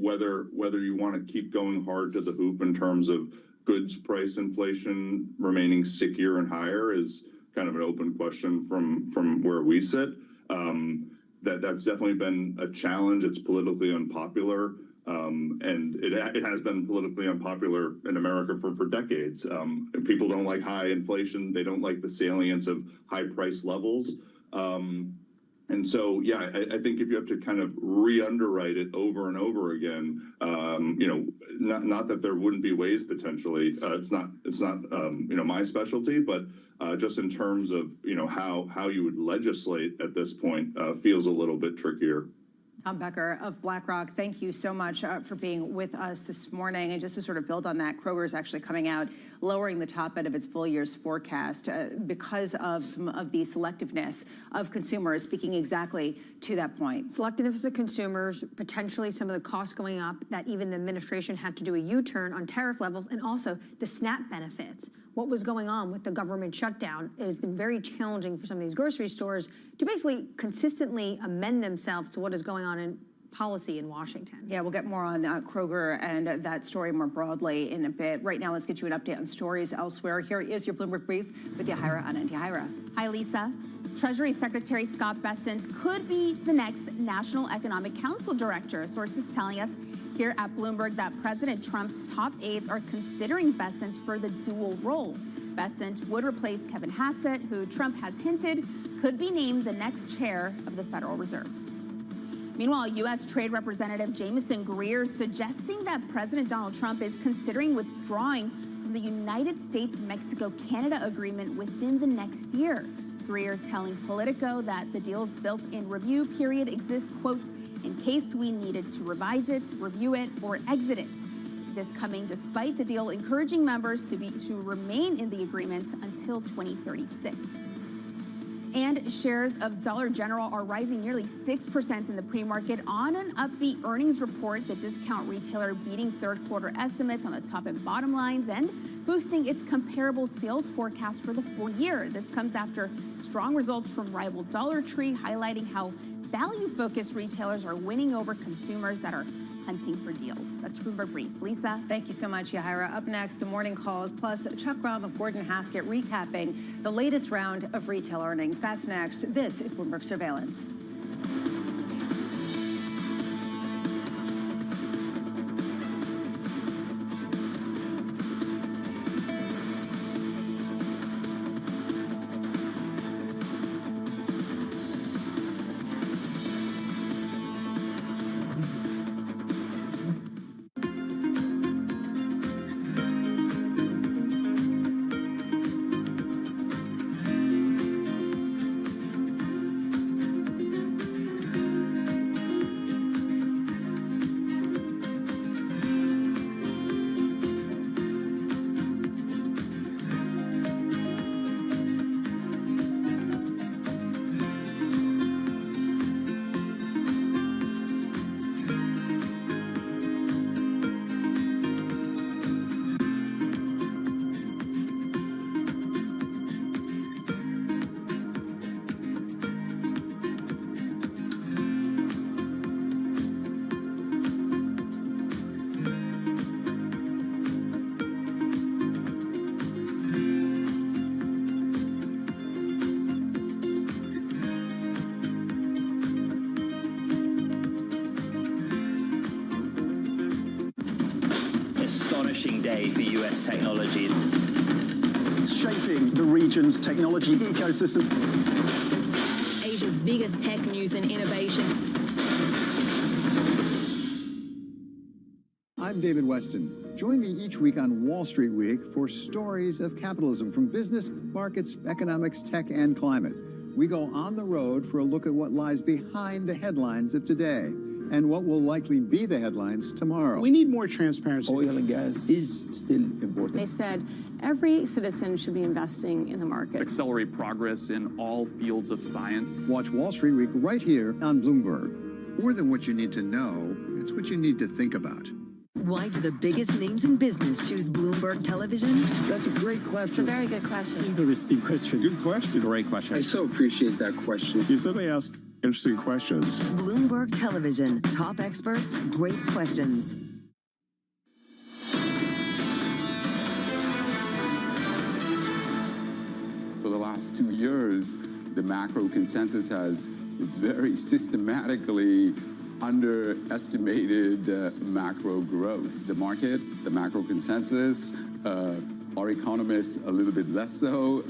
Whether you want to keep going hard to the hoop in terms of goods price inflation remaining stickier and higher is kind of an open question from where we sit. That's definitely been a challenge. It's politically unpopular. And it has been politically unpopular in America for decades. People don't like high inflation. They don't like the salience of high price levels. And so, yeah, I think if you have to kind of re-underwrite it over and over again, not that there wouldn't be ways potentially. It's not my specialty, but just in terms of how you would legislate at this point feels a little bit trickier.
Tom Becker of BlackRock, thank you so much for being with us this morning. And just to sort of build on that, Kroger is actually coming out, lowering the top end of its full year's forecast because of some of the selectiveness of consumers, speaking exactly to that point.
Selectiveness of consumers, potentially some of the costs going up, that even the administration had to do a U-turn on tariff levels, and also the SNAP benefits. What was going on with the government shutdown? It has been very challenging for some of these grocery stores to basically consistently amend themselves to what is going on in policy in Washington.
Yeah, we'll get more on Kroger and that story more broadly in a bit. Right now, let's get you an update on stories elsewhere. Here is your Bloomberg Brief with Yahira Anand. Yahira.
Hi, Lisa. Treasury Secretary Scott Bessent could be the next National Economic Council director. Sources telling us here at Bloomberg that President Trump's top aides are considering Bessent for the dual role. Bessent would replace Kevin Hassett, who Trump has hinted could be named the next chair of the Federal Reserve. Meanwhile, U.S. Trade Representative Jamieson Greer suggesting that President Donald Trump is considering withdrawing from the United States-Mexico-Canada agreement within the next year. Greer telling Politico that the deal's built-in review period exists, quote, in case we needed to revise it, review it, or exit it. This coming despite the deal encouraging members to remain in the agreement until 2036. And shares of Dollar General are rising nearly 6% in the pre-market on an upbeat earnings report. The discount retailer beating third quarter estimates on the top and bottom lines and boosting its comparable sales forecast for the full year. This comes after strong results from rival Dollar Tree, highlighting how value-focused retailers are winning over consumers that are hunting for deals. That's Bloomberg Brief. Lisa.
Thank you so much, Yahira. Up next, the morning calls, plus Chuck Grom of Gordon Haskett recapping the latest round of retail earnings. That's next. This is Bloomberg Surveillance.
Astonishing day for US technology.
It's shaping the region's technology ecosystem.
Asia's biggest tech news and innovation.
I'm David Weston. Join me each week on Wall Street Week for stories of capitalism from business, markets, economics, tech, and climate. We go on the road for a look at what lies behind the headlines of today and what will likely be the headlines tomorrow.
We need more transparency.
Oil and gas is still important.
They said every citizen should be investing in the market.
Accelerate progress in all fields of science.
Watch Wall Street Week right here on Bloomberg. More than what you need to know, it's what you need to think about.
Why do the biggest names in business choose Bloomberg Television?
That's a great question.
It's a very good question.
Interesting question.
Good question.
Great question.
I so appreciate that question.
You certainly ask interesting questions.
Bloomberg Television. Top experts, great questions.
For the last 2 years, the macro consensus has very systematically underestimated macro growth. The market, the macro consensus, Our economists, a little bit less so,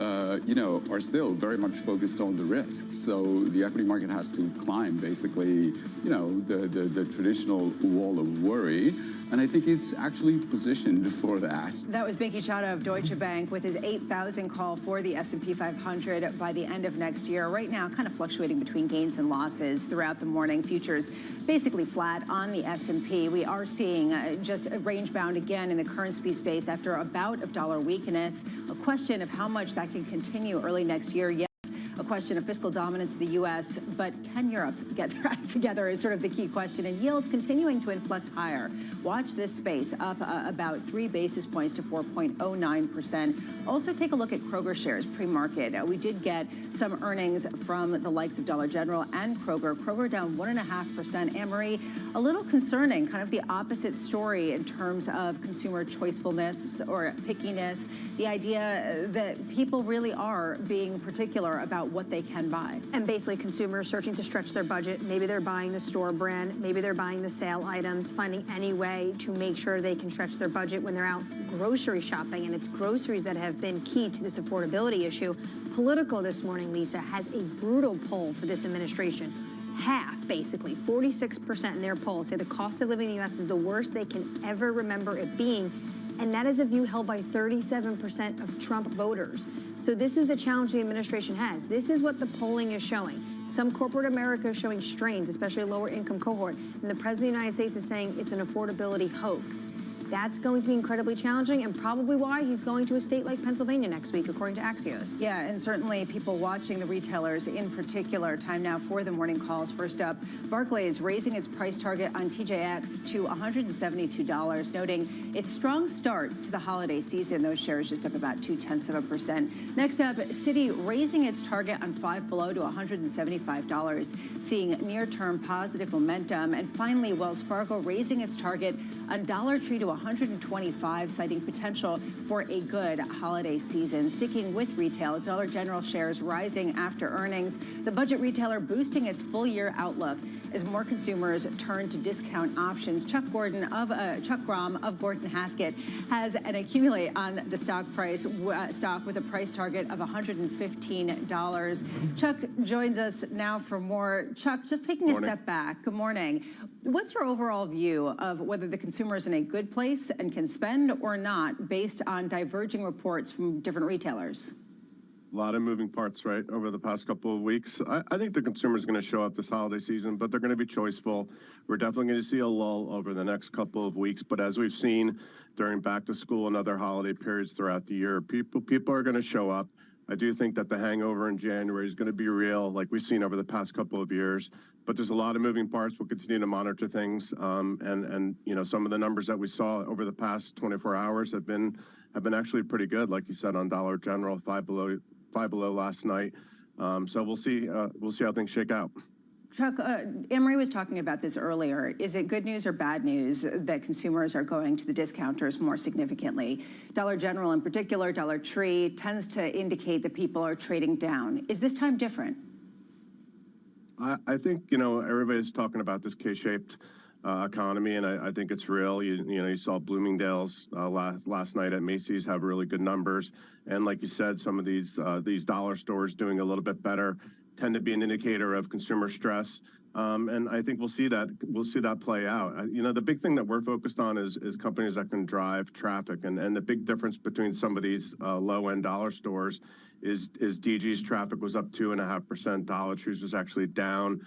are still very much focused on the risks. So the equity market has to climb, basically, the traditional wall of worry. And I think it's actually positioned for that.
That was Binky Chadha of Deutsche Bank with his 8,000 call for the S&P 500 by the end of next year. Right now, kind of fluctuating between gains and losses throughout the morning. Futures basically flat on the S&P. We are seeing just a range bound again in the currency space after a bout of dollar weakness. A question of how much that can continue early next year. Yes, a question of fiscal dominance of the U.S., but can Europe get their act together is sort of the key question. And yields continuing to inflect higher. Watch this space up about 3 basis points to 4.09%. Also take a look at Kroger shares pre-market. We did get some earnings from the likes of Dollar General and Kroger. Kroger down 1.5%. Anne-Marie, a little concerning, kind of the opposite story in terms of consumer choicefulness or pickiness. The idea that people really are being particular about what they can buy.
And basically consumers searching to stretch their budget. Maybe they're buying the store brand, maybe they're buying the sale items, finding any way to make sure they can stretch their budget when they're out grocery shopping. And it's groceries that have been key to this affordability issue. Politico this morning, Lisa, has a brutal poll for this administration. Half, basically, 46% in their poll say the cost of living in the U.S. is the worst they can ever remember it being. And that is a view held by 37% of Trump voters. So this is the challenge the administration has. This is what the polling is showing. Some corporate America is showing strains, especially a lower income cohort. And the President of the United States is saying it's an affordability hoax. That's going to be incredibly challenging and probably why he's going to a state like Pennsylvania next week, according to Axios.
Yeah, and certainly people watching the retailers in particular. Time now for the morning calls. First up, Barclays raising its price target on TJX to $172, noting its strong start to the holiday season. Those shares just up about 0.2%. Next up, Citi raising its target on Five Below to $175, seeing near-term positive momentum. And finally, Wells Fargo raising its target on Dollar Tree to $125, citing potential for a good holiday season. Sticking with retail, Dollar General shares rising after earnings. The budget retailer boosting its full-year outlook as more consumers turn to discount options. Chuck Grom of Gordon Haskett has an accumulate on the stock with a price target of $115. Chuck joins us now for more. Chuck, just taking a step back. Good morning. What's your overall view of whether the consumer is in a good place and can spend or not based on diverging reports from different retailers?
A lot of moving parts, right, over the past couple of weeks. I think the consumer is going to show up this holiday season, but they're going to be choiceful. We're definitely going to see a lull over the next couple of weeks. But as we've seen during back to school and other holiday periods throughout the year, people are going to show up. I do think that the hangover in January is going to be real, like we've seen over the past couple of years. But there's a lot of moving parts. We'll continue to monitor things, and some of the numbers that we saw over the past 24 hours have been actually pretty good, like you said, on Dollar General, Five Below last night. So we'll see how things shake out.
Chuck, Anne-Marie was talking about this earlier. Is it good news or bad news that consumers are going to the discounters more significantly? Dollar General in particular, Dollar Tree, tends to indicate that people are trading down. Is this time different?
I think, everybody's talking about this K-shaped economy, and I think it's real. You saw Bloomingdale's last night at Macy's have really good numbers. And like you said, some of these dollar stores doing a little bit better tend to be an indicator of consumer stress. And I think we'll see that play out. The big thing that we're focused on is companies that can drive traffic. And the big difference between some of these low-end dollar stores is DG's traffic was up 2.5%. Dollar Tree's was actually down.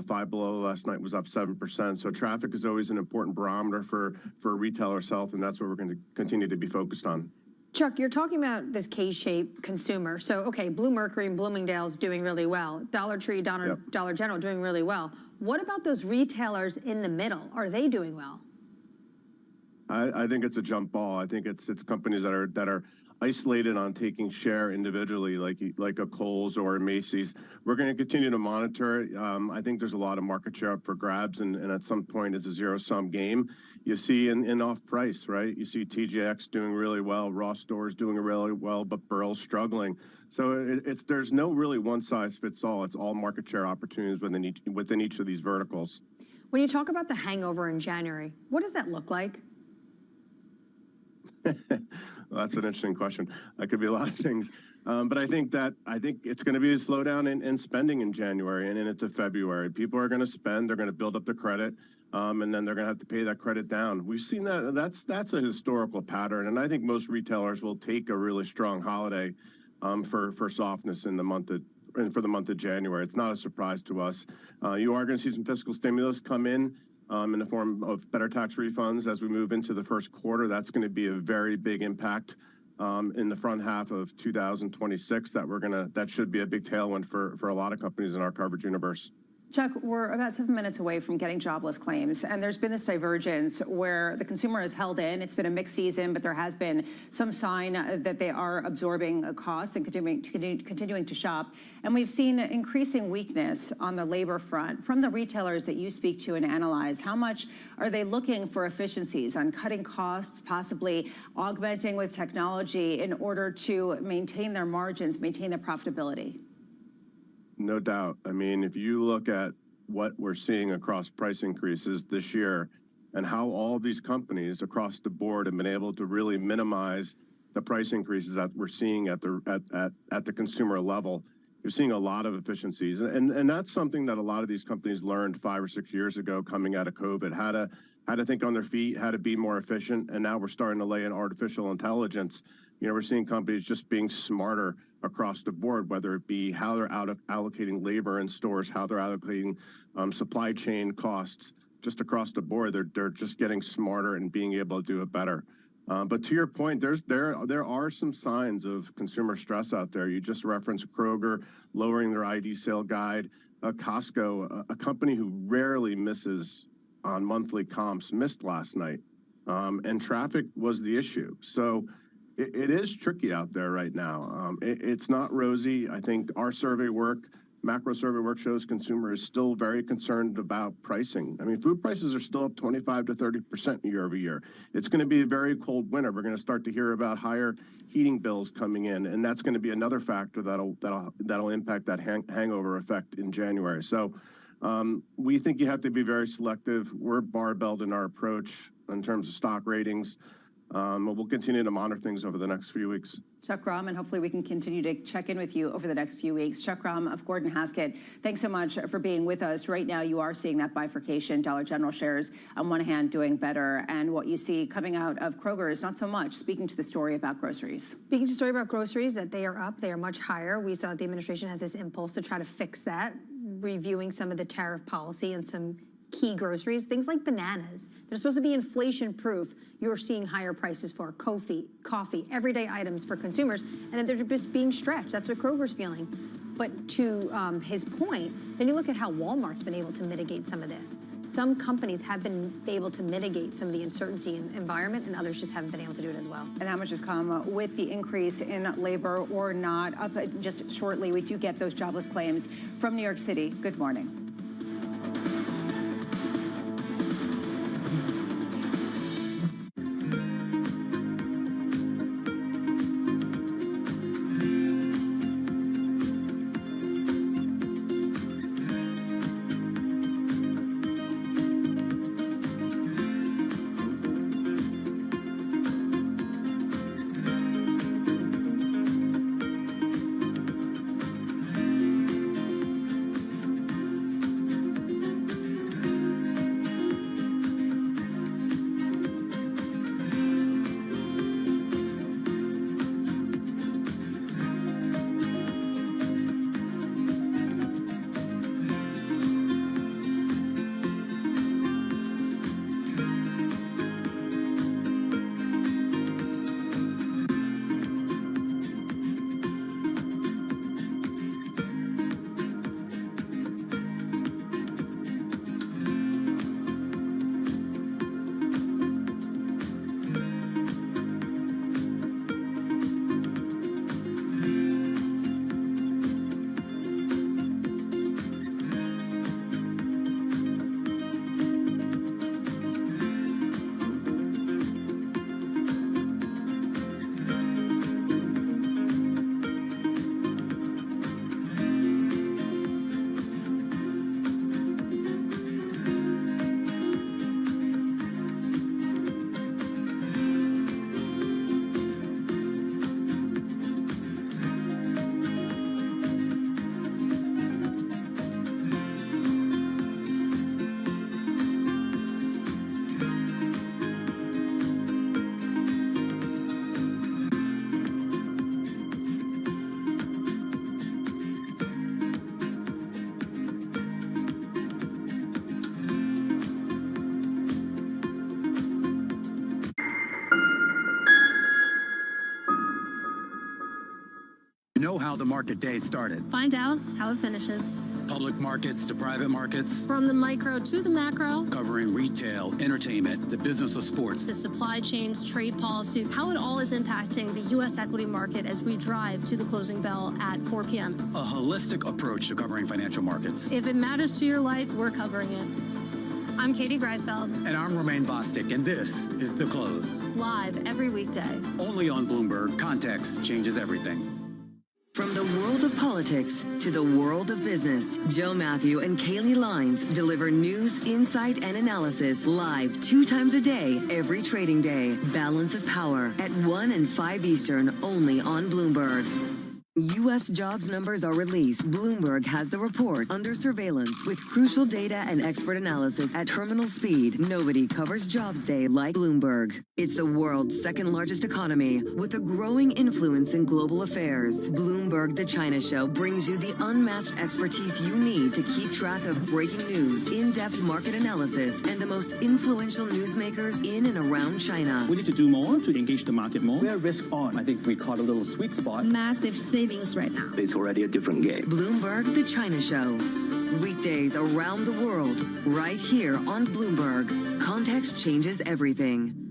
Five Below last night was up 7%. So traffic is always an important barometer for a retailer's health, and that's what we're going to continue to be focused on.
Chuck, you're talking about this K-shaped consumer. So, okay, Blue Mercury and Bloomingdale's doing really well. Dollar Tree, Dollar General doing really well. What about those retailers in the middle? Are they doing well?
I think it's a jump ball. I think it's companies that are isolated on taking share individually, like a Kohl's or a Macy's. We're going to continue to monitor it. I think there's a lot of market share up for grabs, and at some point it's a zero-sum game. You see in off-price, right? You see TJX doing really well, Ross Stores doing really well, but Burl's struggling. So there's no really one-size-fits-all. It's all market share opportunities within each of these verticals.
When you talk about the hangover in January, what does that look like?
Well, that's an interesting question. That could be a lot of things. But I think it's going to be a slowdown in spending in January and into February. People are going to spend, they're going to build up their credit, and then they're going to have to pay that credit down. We've seen that. That's a historical pattern, and I think most retailers will take a really strong holiday for softness in the month of January. It's not a surprise to us. You are going to see some fiscal stimulus come in the form of better tax refunds as we move into the first quarter. That's going to be a very big impact in the front half of 2026. That should be a big tailwind for a lot of companies in our coverage universe.
Chuck, we're about 7 minutes away from getting jobless claims, and there's been this divergence where the consumer is held in. It's been a mixed season, but there has been some sign that they are absorbing costs and continuing to shop. And we've seen increasing weakness on the labor front from the retailers that you speak to and analyze. How much are they looking for efficiencies on cutting costs, possibly augmenting with technology in order to maintain their margins, maintain their profitability?
No doubt. I mean, if you look at what we're seeing across price increases this year and how all these companies across the board have been able to really minimize the price increases that we're seeing at the consumer level, you're seeing a lot of efficiencies. And that's something that a lot of these companies learned 5 or 6 years ago coming out of COVID, how to think on their feet, how to be more efficient. And now we're starting to lay in artificial intelligence. You know, we're seeing companies just being smarter across the board, whether it be how they're allocating labor in stores, how they're allocating supply chain costs, just across the board. They're just getting smarter and being able to do it better. But to your point, there are some signs of consumer stress out there. You just referenced Kroger lowering their ID sale guide. Costco, a company who rarely misses on monthly comps, missed last night. And traffic was the issue. So it is tricky out there right now. It's not rosy. I think our survey work, macro survey work, shows consumer is still very concerned about pricing. I mean, food prices are still up 25 to 30% year over year. It's going to be a very cold winter. We're going to start to hear about higher heating bills coming in, and that's going to be another factor that'll impact that hangover effect in January. So we think you have to be very selective. We're barbelled in our approach in terms of stock ratings. We'll continue to monitor things over the next few weeks.
Chuck Grom, and hopefully we can continue to check in with you over the next few weeks. Chuck Grom of Gordon Haskett, thanks so much for being with us. Right now, you are seeing that bifurcation. Dollar General shares on one hand doing better, and what you see coming out of Kroger is not so much. Speaking to the story about groceries.
Speaking to the story about groceries, that they are up, they are much higher. We saw the administration has this impulse to try to fix that, reviewing some of the tariff policy and some key groceries, things like bananas. They're supposed to be inflation-proof. You're seeing higher prices for coffee, everyday items for consumers, and then they're just being stretched. That's what Kroger's feeling. But to his point, then you look at how Walmart's been able to mitigate some of this. Some companies have been able to mitigate some of the uncertainty in the environment, and others just haven't been able to do it as well.
And how much has come with the increase in labor or not? Up just shortly, we do get those jobless claims from New York City. Good morning.
Know how the market day started.
Find out how it finishes.
Public markets to private markets.
From the micro to the macro.
Covering retail, entertainment, the business of sports.
The supply chains, trade policy, how it all is impacting the U.S. equity market as we drive to the closing bell at 4 p.m.
A holistic approach to covering financial markets.
If it matters to your life, we're covering it. I'm Katie Greifeld.
And I'm Romaine Bostic, and this is The Close.
Live every weekday.
Only on Bloomberg. Context changes everything.
From the world of politics to the world of business, Joe Matthew and Kaylee Lines deliver news, insight, and analysis live 2 times a day, every trading day. Balance of Power at 1 and 5 Eastern, only on Bloomberg. U.S. jobs numbers are released. Bloomberg has the report under surveillance with crucial data and expert analysis at terminal speed. Nobody covers Jobs Day like Bloomberg. It's the world's second largest economy with a growing influence in global affairs. Bloomberg The China Show brings you the unmatched expertise you need to keep track of breaking news, in-depth market analysis, and the most influential newsmakers in and around China.
We need to do more to engage the market more. We're risk on. I think we caught a little sweet spot.
Massive savings right now.
It's already a different game.
Bloomberg The China Show. Weekdays around the world, right here on Bloomberg. Context changes everything.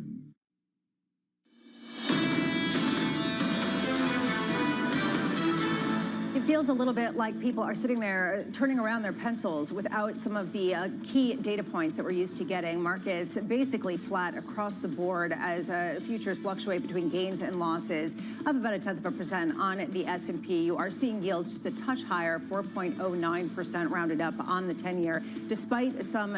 It feels a little bit like people are sitting there turning around their pencils without some of the key data points that we're used to getting. Markets basically flat across the board as futures fluctuate between gains and losses, up about 0.1% on the S&P. You are seeing yields just a touch higher, 4.09% rounded up on the 10-year, despite some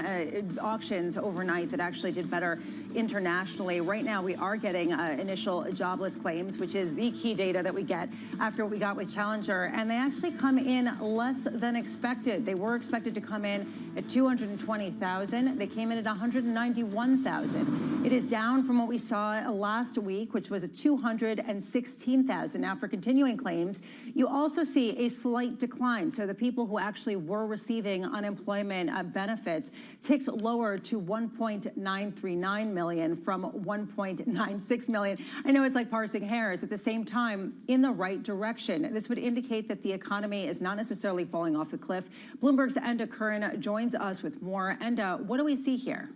auctions overnight that actually did better internationally. Right now, we are getting initial jobless claims, which is the key data that we get after what we got with Challenger, and they actually come in less than expected. They were expected to come in at 220,000. They came in at 191,000. It is down from what we saw last week, which was at 216,000. Now, for continuing claims, you also see a slight decline. So the people who actually were receiving unemployment benefits ticks lower to 1.939 million from 1.96 million. I know it's like parsing hairs. At the same time, in the right direction. This would indicate that the economy is not necessarily falling off the cliff. Bloomberg's Enda Curran joins us with more. Enda, what do we see here?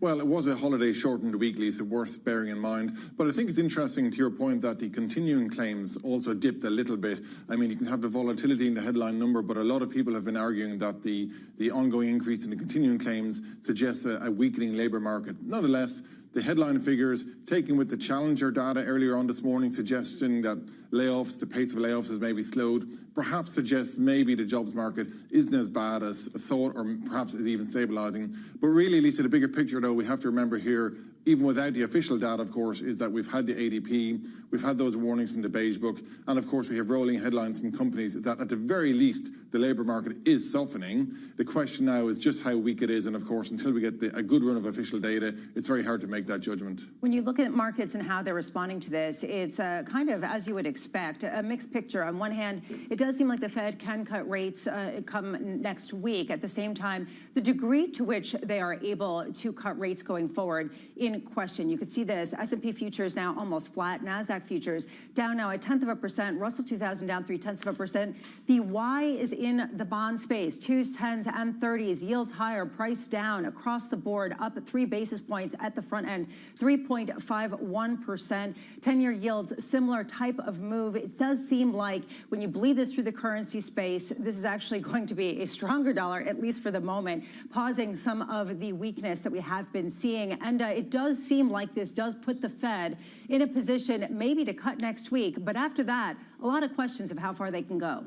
Well, it was a holiday-shortened week, Lisa, worth bearing in mind. But I think it's interesting to your point that the continuing claims also dipped a little bit. I mean, you can have the volatility in the headline number, but a lot of people have been arguing that the ongoing increase in the continuing claims suggests a weakening labour market. Nonetheless, the headline figures, taken with the Challenger data earlier on this morning, suggesting that layoffs, the pace of layoffs has maybe slowed, perhaps suggests maybe the jobs market isn't as bad as thought, or perhaps is even stabilising. But really, Lisa, the bigger picture, though, we have to remember here, even without the official data, of course, is that we've had the ADP, we've had those warnings from the Beige Book, and of course we have rolling headlines from companies that at the very least the labour market is softening. The question now is just how weak it is, and of course until we get a good run of official data, it's very hard to make that judgment.
When you look at markets and how they're responding to this, it's kind of, as you would expect, a mixed picture. On one hand, it does seem like the Fed can cut rates come next week. At the same time, the degree to which they are able to cut rates going forward in question. You could see this. S&P futures now almost flat. NASDAQ futures down now 0.1%. Russell 2000 down 0.3%. The Y is in the bond space. 2s, 10s, and 30s. Yields higher, price down across the board, up 3 basis points at the front end, 3.51%. 10-year yields, similar type of move. It does seem like when you bleed this through the currency space, this is actually going to be a stronger dollar, at least for the moment, pausing some of the weakness that we have been seeing. And it does seem like this does put the Fed in a position maybe to cut next week. But after that, a lot of questions of how far they can go.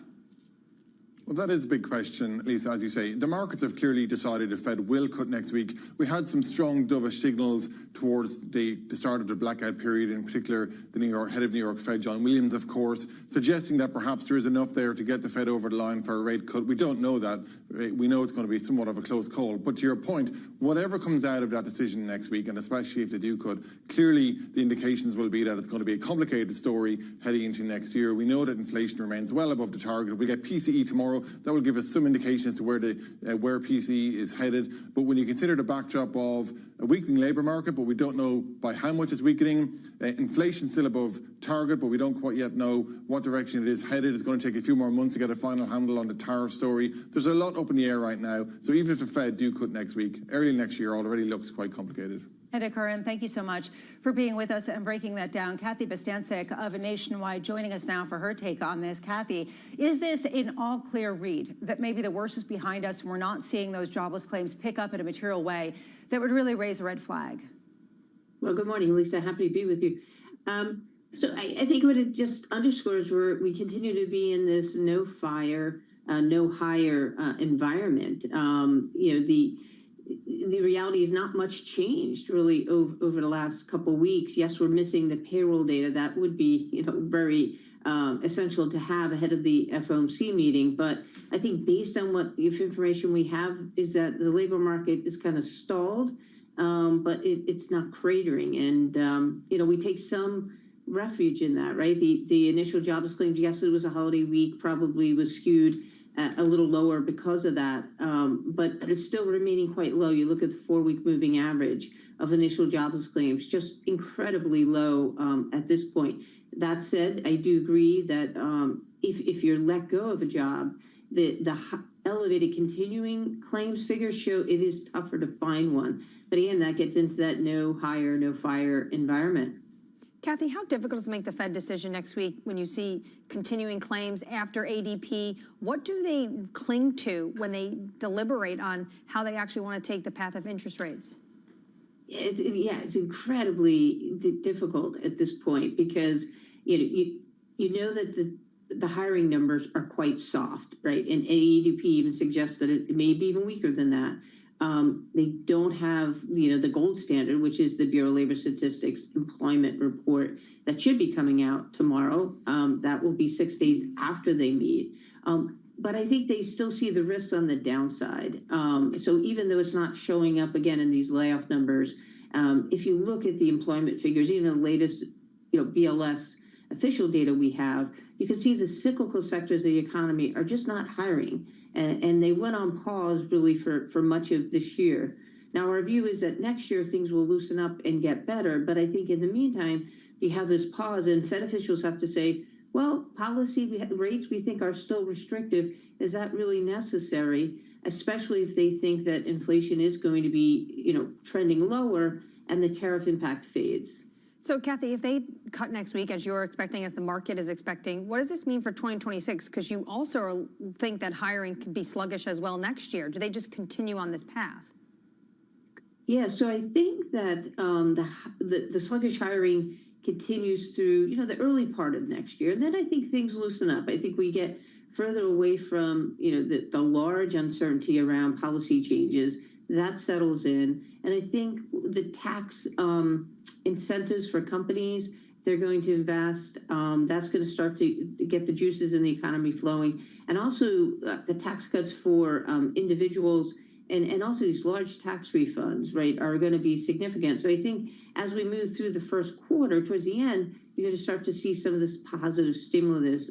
Well, that is a big question, Lisa, as you say. The markets have clearly decided the Fed will cut next week. We had some strong dovish signals towards the start of the blackout period, in particular the head of New York Fed, John Williams, of course, suggesting that perhaps there is enough there to get the Fed over the line for a rate cut. We don't know that. We know it's going to be somewhat of a close call. But to your point, whatever comes out of that decision next week, and especially if they do cut, clearly the indications will be that it's going to be a complicated story heading into next year. We know that inflation remains well above the target. We get PCE tomorrow. tomorrow. That will give us some indication as to where PCE is headed. But when you consider the backdrop of a weakening labour market, but we don't know by how much it's weakening, inflation still above target, but we don't quite yet know what direction it is headed. It's going to take a few more months to get a final handle on the tariff story. There's a lot up in the air right now. So even if the Fed do cut next week, early next year already looks quite complicated.
Hedda Curran, thank you so much for being with us and breaking that down. Kathy Bostancic of Nationwide joining us now for her take on this. Kathy, is this an all-clear read that maybe the worst is behind us and we're not seeing those jobless claims pick up in a material way that would really raise a red flag?
Well, good morning, Lisa. Happy to be with you. So I think what it just underscores, we continue to be in this no fire, no hire environment. The reality is not much changed really over the last couple of weeks. Yes, we're missing the payroll data. That would be, very essential to have ahead of the FOMC meeting. But I think based on what information we have is that the labor market is kind of stalled, but it's not cratering. And, we take some refuge in that, right? The initial jobless claims, yes, it was a holiday week, probably was skewed a little lower because of that, but it's still remaining quite low. You look at the 4-week moving average of initial jobless claims, just incredibly low at this point. That said, I do agree that if you're let go of a job, the elevated continuing claims figures show it is tougher to find one. But again, that gets into that no hire, no fire environment.
Kathy, how difficult is to make the Fed decision next week when you see continuing claims after ADP? What do they cling to when they deliberate on how they actually want to take the path of interest rates?
It's incredibly difficult at this point because you know that the hiring numbers are quite soft, right? And ADP even suggests that it may be even weaker than that. They don't have, the gold standard, which is the Bureau of Labor Statistics employment report that should be coming out tomorrow. That will be 6 days after they meet. But I think they still see the risks on the downside. So even though it's not showing up again in these layoff numbers, if you look at the employment figures, even the latest, BLS official data we have, you can see the cyclical sectors of the economy are just not hiring. And they went on pause really for much of this year. Now, our view is that next year things will loosen up and get better. But I think in the meantime, you have this pause and Fed officials have to say, well, policy rates we think are still restrictive. Is that really necessary? Especially if they think that inflation is going to be, trending lower and the tariff impact fades.
So, Kathy, if they cut next week, as you're expecting, as the market is expecting, what does this mean for 2026? Because you also think that hiring could be sluggish as well next year. Do they just continue on this path?
Yeah, so I think that the sluggish hiring continues through, the early part of next year. And then I think things loosen up. I think we get further away from, the large uncertainty around policy changes. That settles in. And I think the tax incentives for companies, they're going to invest. That's going to start to get the juices in the economy flowing. And also the tax cuts for individuals and also these large tax refunds, right, are going to be significant. So I think as we move through the first quarter, towards the end, you're going to start to see some of this positive stimulus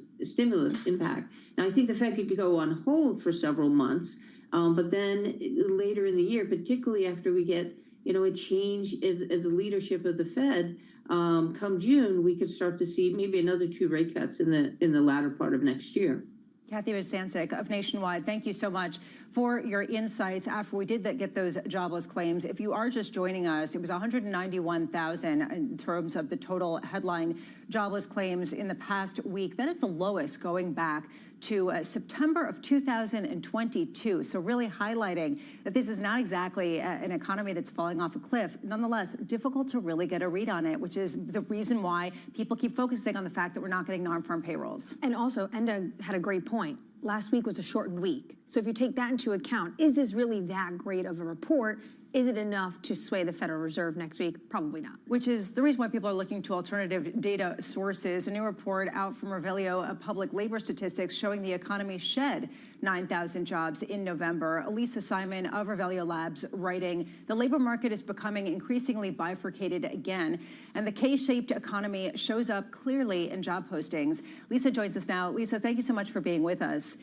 impact. Now, I think the Fed could go on hold for several months. But then later in the year, particularly after we get, a change in the leadership of the Fed, come June, we could start to see maybe another 2 rate cuts in the latter part of next year.
Kathy Bostancic of Nationwide, thank you so much for your insights after we did get those jobless claims. If you are just joining us, it was 191,000 in terms of the total headline jobless claims in the past week. That is the lowest going back to September of 2022. So really highlighting that this is not exactly an economy that's falling off a cliff. Nonetheless, difficult to really get a read on it, which is the reason why people keep focusing on the fact that we're not getting non-farm payrolls.
And also, Enda had a great point. Last week was a shortened week. So if you take that into account, is this really that great of a report? Is it enough to sway the Federal Reserve next week? Probably not.
Which is the reason why people are looking to alternative data sources. A new report out from Revelio of Public Labor Statistics showing the economy shed 9,000 jobs in November. Elisa Simon of Revelio Labs writing, the labor market is becoming increasingly bifurcated again, and the K-shaped economy shows up clearly in job postings. Lisa joins us now. Lisa, thank you so much for being with us.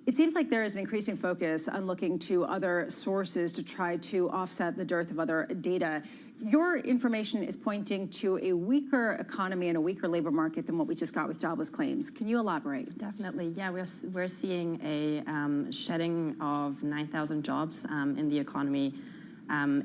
It seems like there is an increasing focus on looking to other sources to try to offset the dearth of other data. Your information is pointing to a weaker economy and a weaker labor market than what we just got with jobless claims. Can you elaborate?
Definitely, yeah. We're seeing a shedding of 9,000 jobs in the economy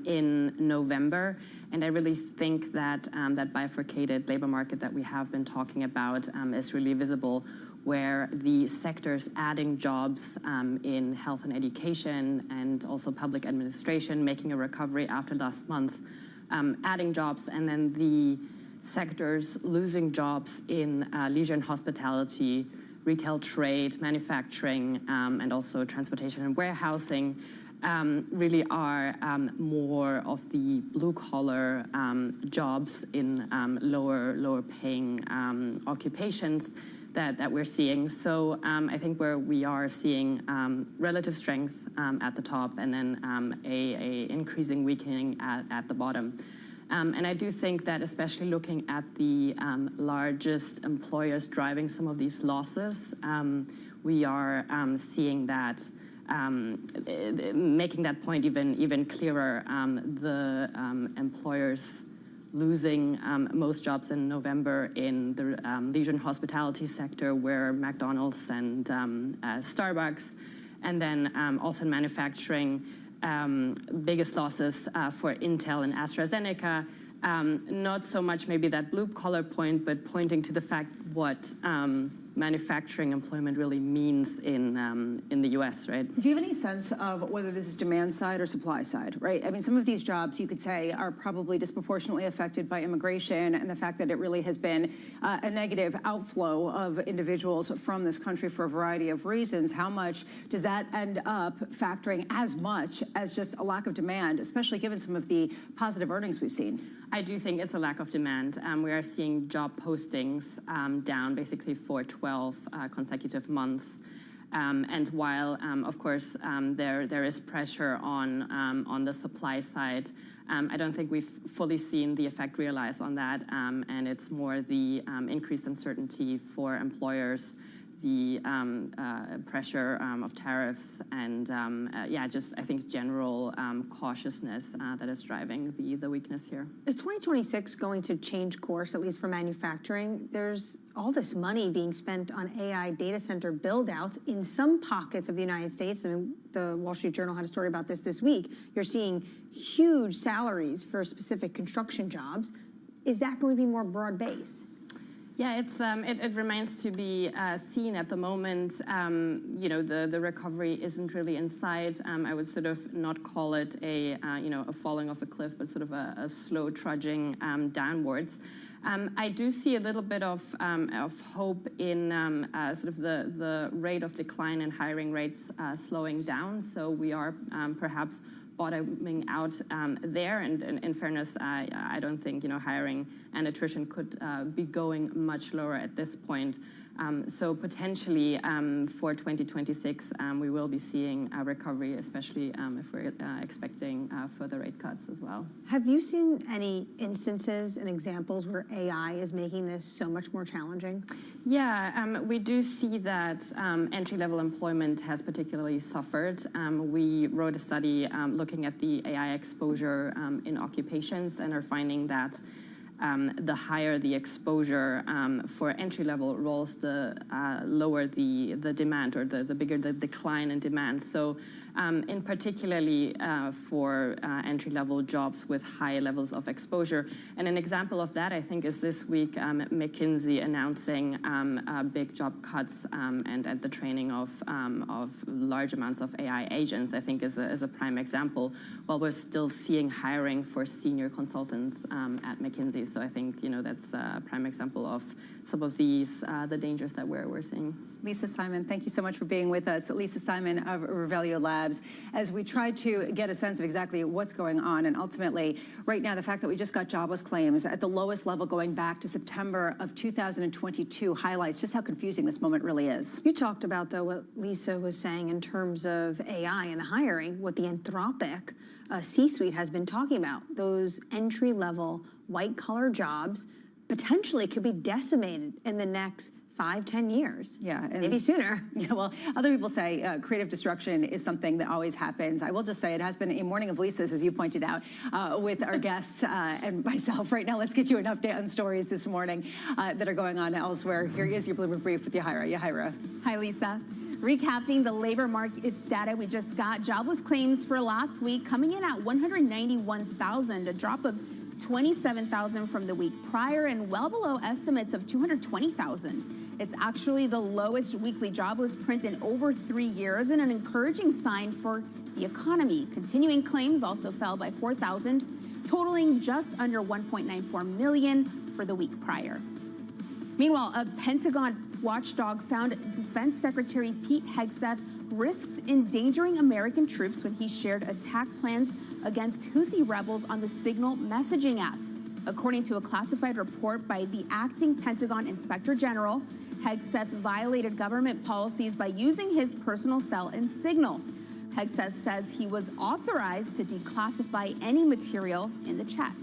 in November, and I really think that that bifurcated labor market that we have been talking about is really visible, where the sectors adding jobs in health and education and also public administration, making a recovery after last month, adding jobs, and then the sectors losing jobs in leisure and hospitality, retail trade, manufacturing, and also transportation and warehousing really are more of the blue-collar jobs in lower paying occupations that we're seeing. So I think where we are seeing relative strength at the top and then a increasing weakening at the bottom. And I do think that especially looking at the largest employers driving some of these losses, we are seeing that making that point even clearer, the employers losing most jobs in November in the leisure and hospitality sector, where McDonald's and Starbucks, and then also in manufacturing, biggest losses for Intel and AstraZeneca. Not so much maybe that blue-collar point, but pointing to the fact what manufacturing employment really means in the U.S., right?
Do you have any sense of whether this is demand side or supply side, right? I mean, some of these jobs you could say are probably disproportionately affected by immigration and the fact that it really has been a negative outflow of individuals from this country for a variety of reasons. How much does that end up factoring as much as just a lack of demand, especially given some of the positive earnings we've seen?
I do think it's a lack of demand. We are seeing job postings down basically for 12 consecutive months. And while, of course, there is pressure on the supply side, I don't think we've fully seen the effect realized on that. And it's more the increased uncertainty for employers, the pressure of tariffs, and yeah, just I think general cautiousness that is driving the weakness here.
Is 2026 going to change course, at least for manufacturing? There's all this money being spent on AI data center build-outs in some pockets of the United States. I mean, the Wall Street Journal had a story about this week. You're seeing huge salaries for specific construction jobs. Is that going to be more broad-based?
Yeah, it remains to be seen at the moment. You know, the recovery isn't really in sight. I would sort of not call it a falling off a cliff, but sort of a slow trudging downwards. I do see a little bit of hope in sort of the rate of decline in hiring rates slowing down. So we are perhaps bottoming out there, and in fairness, I don't think hiring and attrition could be going much lower at this point. So potentially for 2026, we will be seeing a recovery, especially if we're expecting further rate cuts as well.
Have you seen any instances and examples where AI is making this so much more challenging?
Yeah, we do see that entry-level employment has particularly suffered. We wrote a study looking at the AI exposure in occupations and are finding that the higher the exposure for entry-level roles, the lower the demand, or the bigger the decline in demand. So in particularly for entry-level jobs with high levels of exposure. And an example of that, I think, is this week McKinsey announcing big job cuts and the training of large amounts of AI agents, I think is a prime example, while we're still seeing hiring for senior consultants at McKinsey. So I think that's a prime example of some of these the dangers that we're seeing.
Lisa Simon, thank you so much for being with us. Lisa Simon of Revelio Labs, as we try to get a sense of exactly what's going on, and ultimately, right now, the fact that we just got jobless claims at the lowest level going back to September of 2022 highlights just how confusing this moment really is.
You talked about, though, what Lisa was saying in terms of AI and the hiring, what the Anthropic C-suite has been talking about. Those entry-level, white-collar jobs potentially could be decimated in the next 5-10 years.
Yeah, and
maybe sooner.
Yeah, well, other people say creative destruction is something that always happens. I will just say it has been a morning of Lisa's, as you pointed out, with our guests and myself. Right now, let's get you an update on stories this morning that are going on elsewhere. Here is your Bloomberg Brief with Yahira. Yahira.
Hi, Lisa. Recapping the labor market data we just got, jobless claims for last week coming in at 191,000, a drop of 27,000 from the week prior and well below estimates of 220,000. It's actually the lowest weekly jobless print in over 3 years and an encouraging sign for the economy. Continuing claims also fell by 4,000, totaling just under 1.94 million for the week prior. Meanwhile, a Pentagon watchdog found Defense Secretary Pete Hegseth risked endangering American troops when he shared attack plans against Houthi rebels on the Signal messaging app. According to a classified report by the acting Pentagon Inspector General, Hegseth violated government policies by using his personal cell in Signal. Hegseth says he was authorized to declassify any material in the chat.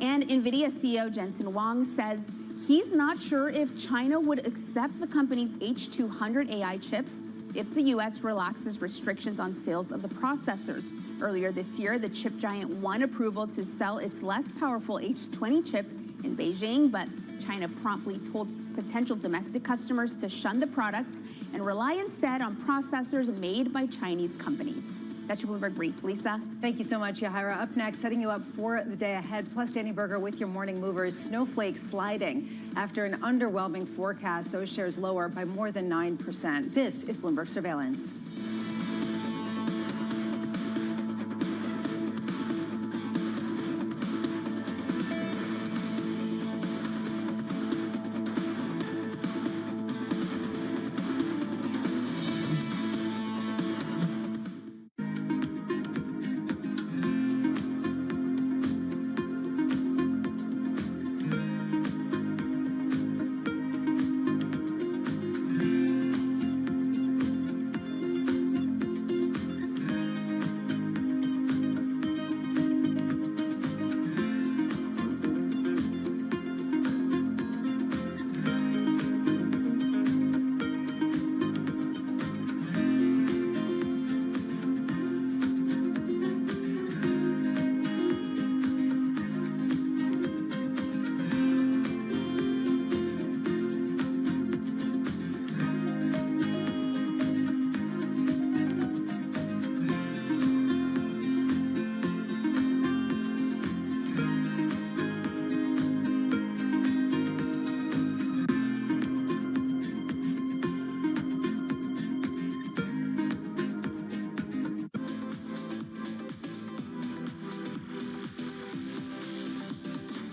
And NVIDIA CEO Jensen Huang says he's not sure if China would accept the company's H200 AI chips if the U.S. relaxes restrictions on sales of the processors. Earlier this year, the chip giant won approval to sell its less powerful H20 chip in Beijing, but China promptly told potential domestic customers to shun the product and rely instead on processors made by Chinese companies. That's your Bloomberg Brief. Lisa.
Thank you so much, Yahira. Up next, setting you up for the day ahead, plus Danny Berger with your morning movers. Snowflake sliding after an underwhelming forecast. Those shares lower by more than 9%. This is Bloomberg Surveillance.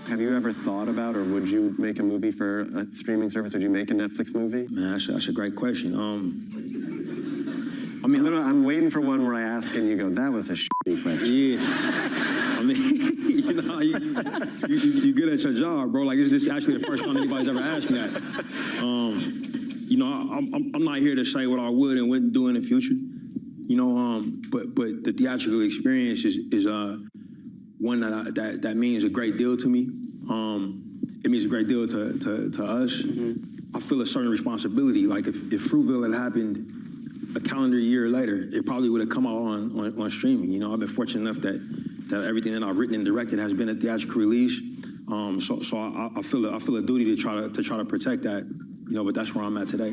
Have you ever thought about, or would you make a movie for a streaming service? Would you make a Netflix movie?
Man, that's a great question.
I mean, I'm waiting for one where I ask and you go, that was a shitty question.
Yeah. I mean, you know, you good at your job, bro. Like, this is actually the first time anybody's ever asked me that. You know, I'm not here to say what I would and wouldn't do in the future. You know, but the theatrical experience is one that means a great deal to me. It means a great deal to us. Mm-hmm. I feel a certain responsibility. Like if Fruitville had happened a calendar year later, it probably would have come out on streaming. You know, I've been fortunate enough that everything that I've written and directed has been a theatrical release. So I feel a duty to try to protect that. You know, but that's where I'm at today.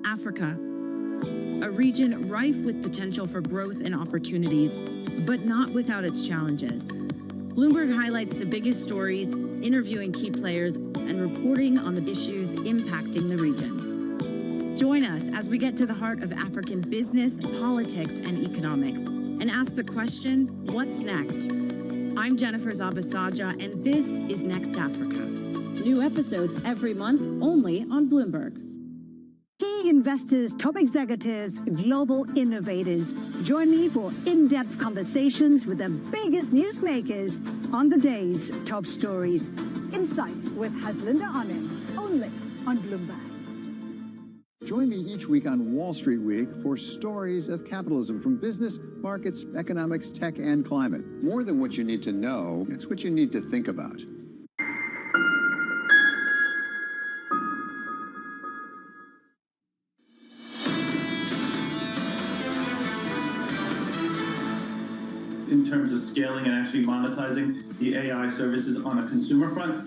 Africa, a region rife with potential for growth and opportunities, but not without its challenges. Bloomberg highlights the biggest stories, interviewing key players, and reporting on the issues impacting the region. Join us as we get to the heart of African business, politics, and economics, and ask the question, what's next? I'm Jennifer Zabasaja, and this is Next Africa.
New episodes every month, only on Bloomberg.
Key investors, top executives, global innovators. Join me for in-depth conversations with the biggest newsmakers on the day's top stories. Insight with Haslinda Anim, only on Bloomberg.
Join me each week on Wall Street Week for stories of capitalism from business, markets, economics, tech, and climate. More than what you need to know, it's what you need to think about.
In terms of scaling and actually monetizing the AI services on a consumer front,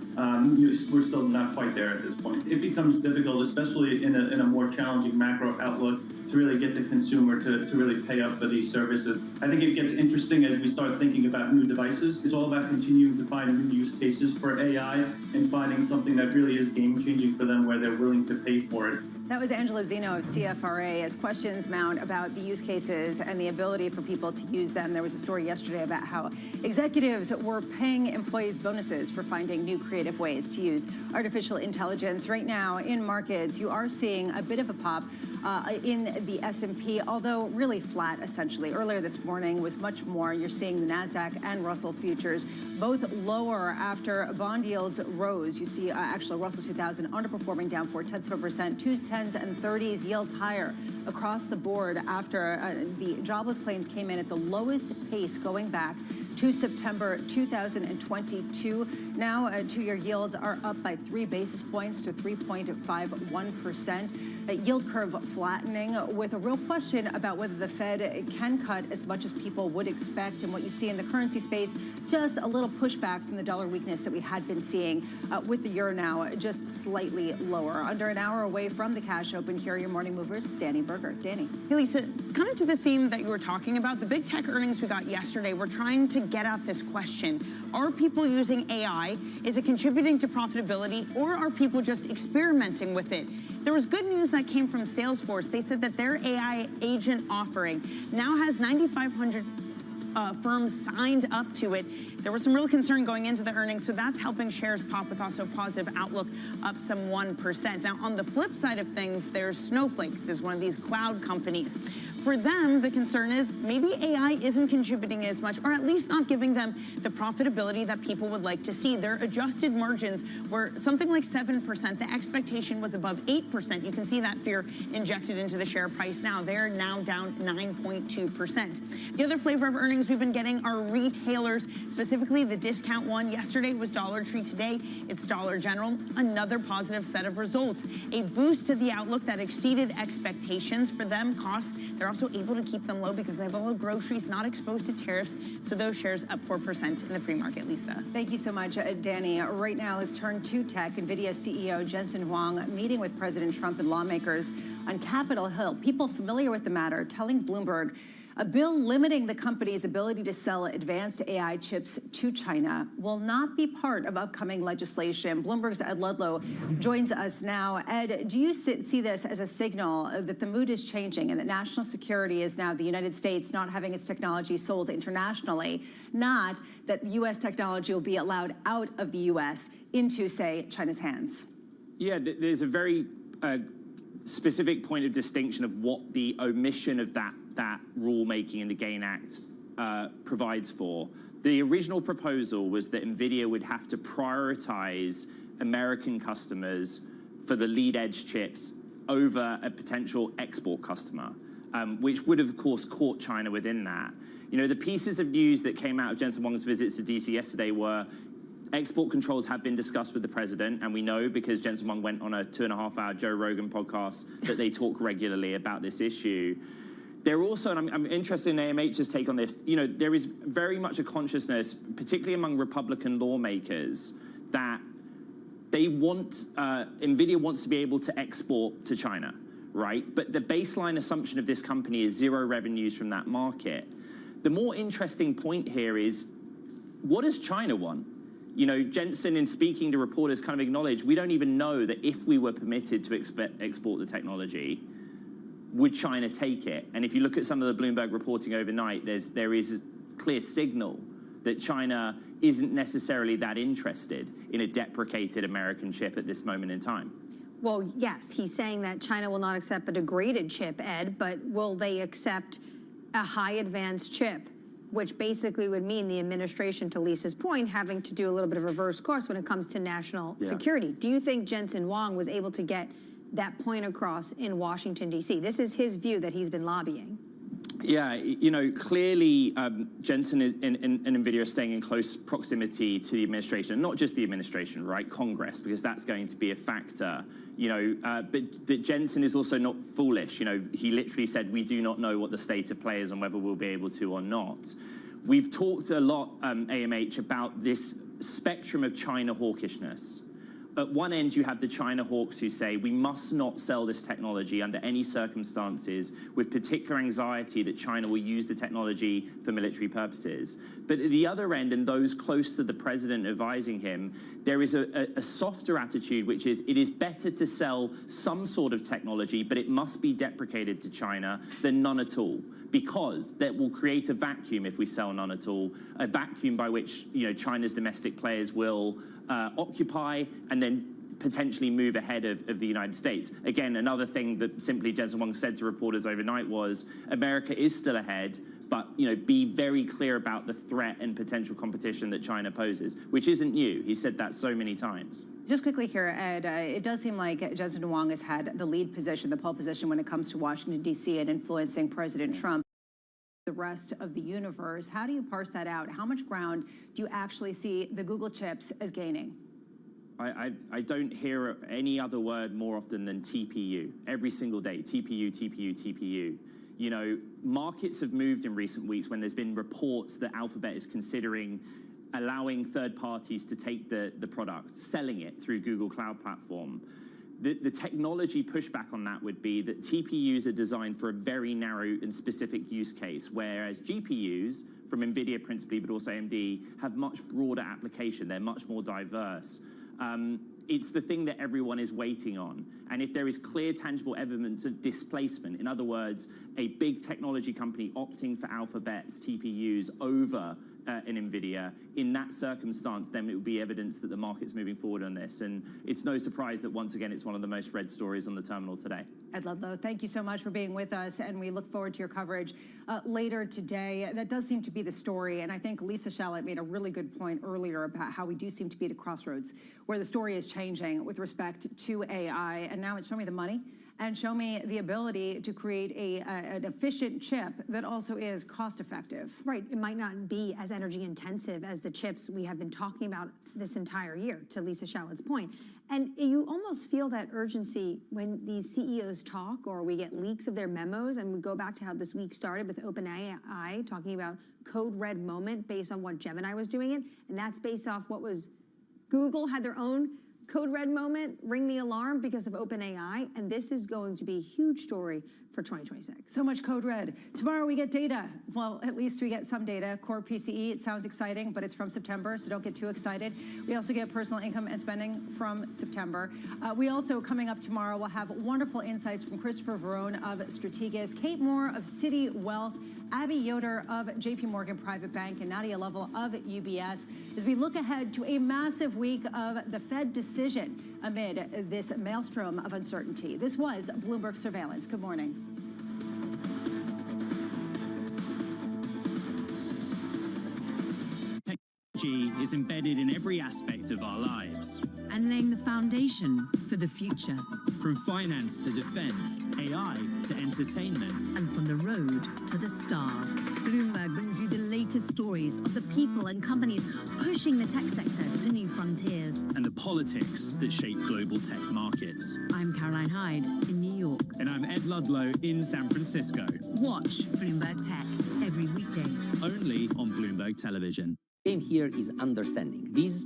we're still not quite there at this point. It becomes difficult, especially in a more challenging macro outlook, to really get the consumer to really pay up for these services. I think it gets interesting as we start thinking about new devices. It's all about continuing to find new use cases for AI and finding something that really is game-changing for them where they're willing to pay for it.
That was Angela Zeno of CFRA. As questions mount about the use cases and the ability for people to use them, there was a story yesterday about how executives were paying employees bonuses for finding new creative ways to use artificial intelligence. Right now, in markets, you are seeing a bit of a pop in the S&P, although really flat, essentially. Earlier this morning was much more. You're seeing the NASDAQ and Russell futures both lower after bond yields rose. You see actually Russell 2000 underperforming, down 0.4%, 2s, 10s, and 30s yields higher across the board after the jobless claims came in at the lowest pace going back to September 2022. Now, two-year yields are up by 3 basis points to 3.51%. Yield curve flattening, with a real question about whether the Fed can cut as much as people would expect. And what you see in the currency space, just a little pushback from the dollar weakness that we had been seeing, with the euro now just slightly lower. Under an hour away from the cash open, here are your morning movers with Danny Berger. Danny.
Hey, Lisa, kind of to the theme that you were talking about, the big tech earnings we got yesterday, we're trying to get at this question. Are people using AI? Is it contributing to profitability, or are people just experimenting with it? There was good news that came from Salesforce. They said that their AI agent offering now has 9,500 firms signed up to it. There was some real concern going into the earnings, so that's helping shares pop, with also positive outlook up some 1%. Now, on the flip side of things, there's Snowflake. There's one of these cloud companies. For them, the concern is maybe AI isn't contributing as much, or at least not giving them the profitability that people would like to see. Their adjusted margins were something like 7%. The expectation was above 8%. You can see that fear injected into the share price now. They're now down 9.2%. The other flavor of earnings we've been getting are retailers, specifically the discount one. Yesterday was Dollar Tree. Today, it's Dollar General. Another positive set of results. A boost to the outlook that exceeded expectations for them. Costs, they're also able to keep them low because they have all the groceries not exposed to tariffs. So those shares up 4% in the pre-market. Lisa.
Thank you so much, Danny. Right now, let's turn to tech. NVIDIA CEO Jensen Huang meeting with President Trump and lawmakers on Capitol Hill. People familiar with the matter telling Bloomberg a bill limiting the company's ability to sell advanced AI chips to China will not be part of upcoming legislation. Bloomberg's Ed Ludlow joins us now. Ed, do you see this as a signal that the mood is changing and that national security is now the United States not having its technology sold internationally, not that U.S. technology will be allowed out of the U.S. into, say, China's hands?
Yeah, there's a very specific point of distinction of what the omission of that rulemaking in the GAIN Act provides for. The original proposal was that NVIDIA would have to prioritize American customers for the lead edge chips over a potential export customer, which would have, of course, caught China within that. You know, the pieces of news that came out of Jensen Huang's visits to DC yesterday were export controls have been discussed with the president, and we know because Jensen Huang went on a 2.5-hour Joe Rogan podcast that they talk regularly about this issue. They're also, and I'm interested in AMH's take on this, you know, there is very much a consciousness, particularly among Republican lawmakers, that they want, NVIDIA wants to be able to export to China, right? But the baseline assumption of this company is zero revenues from that market. The more interesting point here is, what does China want? You know, Jensen, in speaking to reporters, kind of acknowledged, we don't even know that if we were permitted to export the technology, would China take it? And if you look at some of the Bloomberg reporting overnight, there is a clear signal that China isn't necessarily that interested in a deprecated American chip at this moment in time.
Well, yes, he's saying that China will not accept a degraded chip, Ed, but will they accept a high advanced chip, which basically would mean the administration, to Lisa's point, having to do a little bit of reverse course when it comes to national security. Do you think Jensen Huang was able to get that point across in Washington, D.C.? This is his view that he's been lobbying.
Yeah, you know, clearly Jensen and NVIDIA are staying in close proximity to the administration, not just the administration, right, Congress, because that's going to be a factor, you know, but Jensen is also not foolish. You know, he literally said, we do not know what the state of play is and whether we'll be able to or not. We've talked a lot, AMH, about this spectrum of China hawkishness. At one end, you have the China hawks who say we must not sell this technology under any circumstances, with particular anxiety that China will use the technology for military purposes. But at the other end, and those close to the president advising him, there is a softer attitude, which is it is better to sell some sort of technology, but it must be deprecated to China, than none at all. Because that will create a vacuum if we sell none at all, a vacuum by which, you know, China's domestic players will occupy and then potentially move ahead of the United States. Again, another thing that simply Jensen Huang said to reporters overnight was America is still ahead, but, you know, be very clear about the threat and potential competition that China poses, which isn't new. He said that so many times.
Just quickly here, Ed, it does seem like Jensen Huang has had the lead position, the pole position when it comes to Washington, D.C. and influencing President Trump. The rest of the universe, how do you parse that out? How much ground do you actually see the Google chips as gaining?
I don't hear any other word more often than TPU. Every single day, TPU, TPU, TPU. You know, markets have moved in recent weeks when there's been reports that Alphabet is considering allowing third parties to take the product, selling it through Google Cloud Platform. The technology pushback on that would be that TPUs are designed for a very narrow and specific use case, whereas GPUs, from NVIDIA principally, but also AMD, have much broader application. They're much more diverse. It's the thing that everyone is waiting on. And if there is clear, tangible evidence of displacement, in other words, a big technology company opting for Alphabet's TPUs over in NVIDIA, in that circumstance, then it would be evidence that the market's moving forward on this. And it's no surprise that, once again, it's one of the most read stories on the terminal today.
Ed Ludlow, thank you so much for being with us, and we look forward to your coverage later today. That does seem to be the story, and I think Lisa Shallett made a really good point earlier about how we do seem to be at a crossroads where the story is changing with respect to AI, and now it's show me the money and show me the ability to create an efficient chip that also is cost-effective.
Right. It might not be as energy intensive as the chips we have been talking about this entire year, to Lisa Shallett's point. And you almost feel that urgency when these CEOs talk, or we get leaks of their memos, and we go back to how this week started with OpenAI talking about code red moment based on what Gemini was doing it, and that's based off what was Google had their own code red moment, ring the alarm because of OpenAI, and this is going to be a huge story for 2026.
So much code red. Tomorrow we get data. Well, at least we get some data. Core PCE, it sounds exciting, but it's from September, so don't get too excited. We also get personal income and spending from September. We also, coming up tomorrow, will have wonderful insights from Christopher Verone of Strategas, Kate Moore of Citi Wealth, Abby Yoder of JP Morgan Private Bank, and Nadia Lovell of UBS, as we look ahead to a massive week of the Fed decision amid this maelstrom of uncertainty. This was Bloomberg Surveillance. Good morning.
Technology is embedded in every aspect of our lives.
And laying the foundation for the future.
From finance to defense, AI to entertainment.
And from the road to the stars. Bloomberg brings you the latest stories of the people and companies pushing the tech sector to new frontiers.
And the politics that shape global tech markets.
I'm Caroline Hyde in New York.
And I'm Ed Ludlow in San Francisco.
Watch Bloomberg Tech every weekday.
Only on Bloomberg Television.
The game here is understanding. These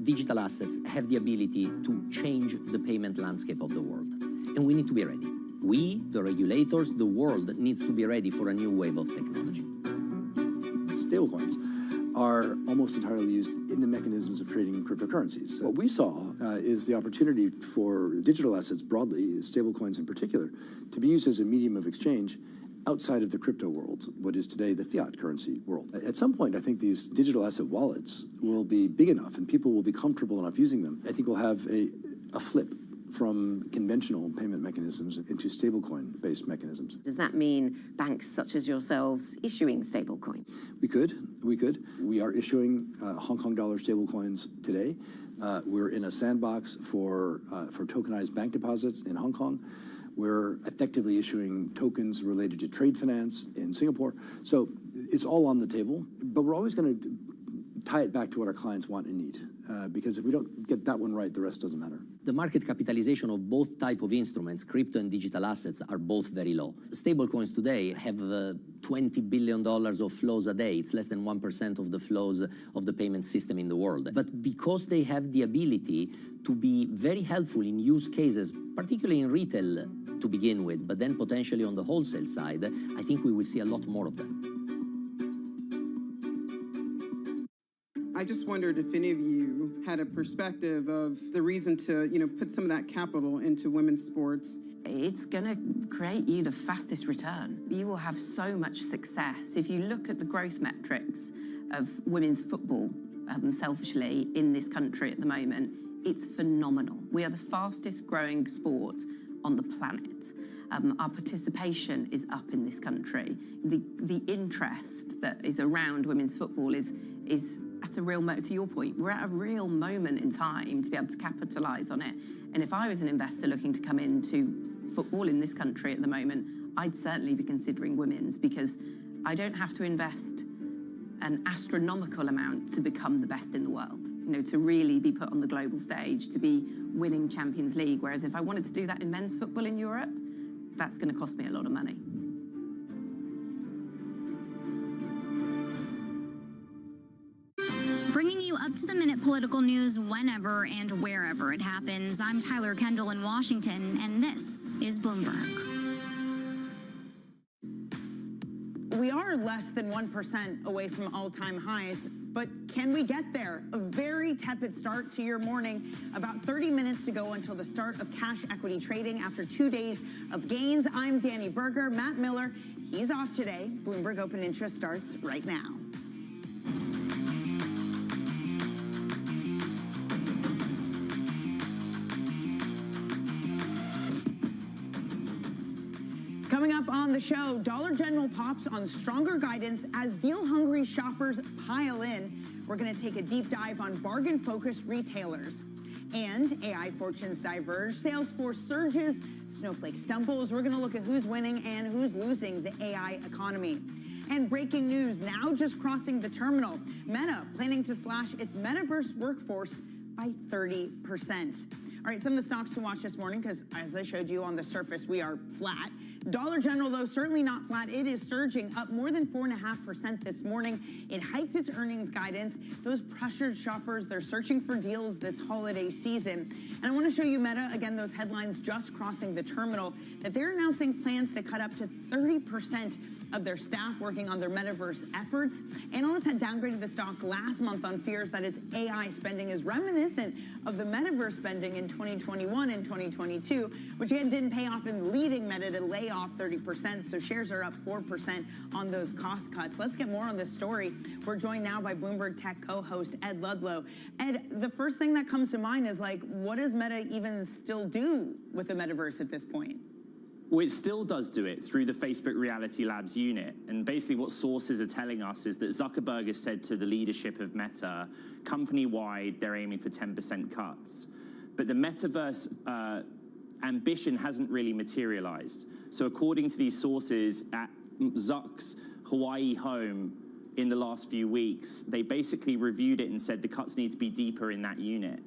digital assets have the ability to change the payment landscape of the world. And we need to be ready. We, the regulators, the world needs to be ready for a new wave of technology.
Stablecoins are almost entirely used in the mechanisms of trading cryptocurrencies. What we saw is the opportunity for digital assets broadly, stablecoins in particular, to be used as a medium of exchange outside of the crypto world, what is today the fiat currency world. At some point, I think these digital asset wallets will be big enough and people will be comfortable enough using them. I think we'll have a flip from conventional payment mechanisms into stablecoin-based mechanisms.
Does that mean banks such as yourselves issuing stablecoins?
We could. We are issuing Hong Kong dollar stablecoins today. We're in a sandbox for tokenized bank deposits in Hong Kong. We're effectively issuing tokens related to trade finance in Singapore. So it's all on the table, but we're always going to tie it back to what our clients want and need. Because if we don't get that one right, the rest doesn't matter.
The market capitalization of both type of instruments, crypto and digital assets, are both very low. Stablecoins today have $20 billion of flows a day. It's less than 1% of the flows of the payment system in the world. But because they have the ability to be very helpful in use cases, particularly in retail to begin with, but then potentially on the wholesale side, I think we will see a lot more of them.
I just wondered if any of you had a perspective of the reason to, put some of that capital into women's sports.
It's going to create you the fastest return. You will have so much success. If you look at the growth metrics of women's football, selfishly, in this country at the moment, it's phenomenal. We are the fastest growing sport on the planet. Our participation is up in this country. The interest that is around women's football is at a real, to your point, we're at a real moment in time to be able to capitalize on it. And if I was an investor looking to come into football in this country at the moment, I'd certainly be considering women's, because I don't have to invest an astronomical amount to become the best in the world, to really be put on the global stage, to be winning Champions League. Whereas if I wanted to do that in men's football in Europe, that's going to cost me a lot of money.
Bringing you up-to-the-minute political news whenever and wherever it happens. I'm Tyler Kendall in Washington, and this is Bloomberg.
We are less than 1% away from all-time highs, but can we get there? A very tepid start to your morning. About 30 minutes to go until the start of cash equity trading after 2 days of gains. I'm Danny Berger. Matt Miller, he's off today. Bloomberg Open Interest starts right now. Coming up on the show, Dollar General pops on stronger guidance as deal-hungry shoppers pile in. We're going to take a deep dive on bargain-focused retailers. And AI fortunes diverge, Salesforce surges, Snowflake stumbles. We're going to look at who's winning and who's losing the AI economy. And breaking news, now just crossing the terminal. Meta planning to slash its metaverse workforce by 30%. All right, some of the stocks to watch this morning, because as I showed you on the surface, we are flat. Dollar General, though, certainly not flat. It is surging up more than 4.5% this morning. It hiked its earnings guidance. Those pressured shoppers, they're searching for deals this holiday season. And I want to show you Meta, again, those headlines just crossing the terminal, that they're announcing plans to cut up to 30% of their staff working on their metaverse efforts. Analysts had downgraded the stock last month on fears that its AI spending is reminiscent of the metaverse spending in 2021 and 2022, which again didn't pay off in leading Meta to lay off 30%, so shares are up 4% on those cost cuts. Let's get more on this story. We're joined now by Bloomberg Tech co-host Ed Ludlow. Ed, the first thing that comes to mind is, what does Meta even still do with the metaverse at this point?
Well, it still does do it through the Facebook Reality Labs unit. And basically what sources are telling us is that Zuckerberg has said to the leadership of Meta, company-wide, they're aiming for 10% cuts. But the metaverse ambition hasn't really materialized. So according to these sources at Zuck's Hawaii home in the last few weeks, they basically reviewed it and said the cuts need to be deeper in that unit.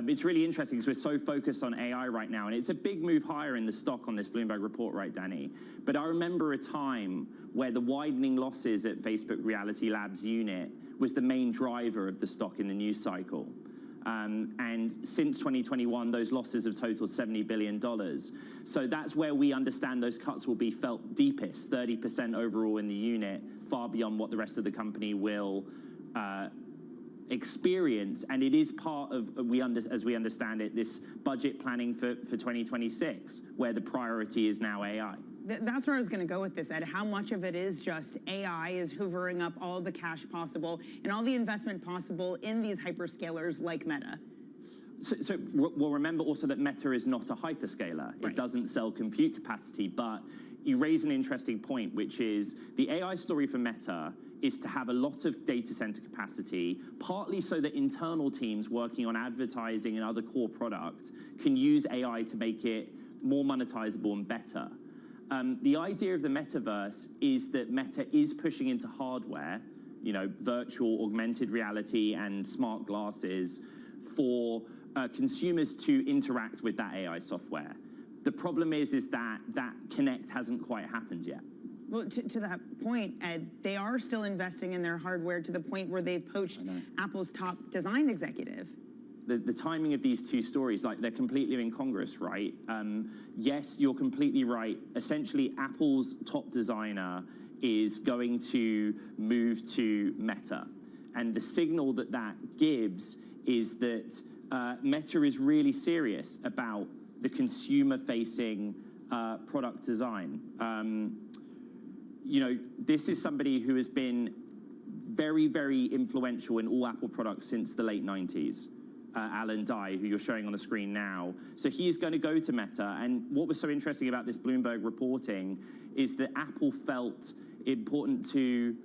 It's really interesting because we're so focused on AI right now, and it's a big move higher in the stock on this Bloomberg report, right, Danny? But I remember a time where the widening losses at Facebook Reality Labs unit was the main driver of the stock in the news cycle. And since 2021, those losses have totaled $70 billion. So that's where we understand those cuts will be felt deepest, 30% overall in the unit, far beyond what the rest of the company will experience. And it is part of, as we understand it, this budget planning for 2026, where the priority is now AI.
That's where I was going to go with this, Ed. How much of it is just AI is hoovering up all the cash possible and all the investment possible in these hyperscalers like Meta?
Well, remember also that Meta is not a hyperscaler. It doesn't sell compute capacity, but you raise an interesting point, which is the AI story for Meta is to have a lot of data center capacity, partly so that internal teams working on advertising and other core products can use AI to make it more monetizable and better. The idea of the metaverse is that Meta is pushing into hardware, you know, virtual, augmented reality and smart glasses for consumers to interact with that AI software. The problem is that that connect hasn't quite happened yet.
Well, to that point, Ed, they are still investing in their hardware to the point where they've poached Apple's top design executive.
The timing of these two stories, like, they're completely incongruous, right? Yes, you're completely right. Essentially, Apple's top designer is going to move to Meta. And the signal that that gives is that Meta is really serious about the consumer-facing product design. You know, this is somebody who has been very, very influential in all Apple products since the late 90s. Alan Dye, who you're showing on the screen now. So he's going to go to Meta. And what was so interesting about this Bloomberg reporting is that Apple felt important to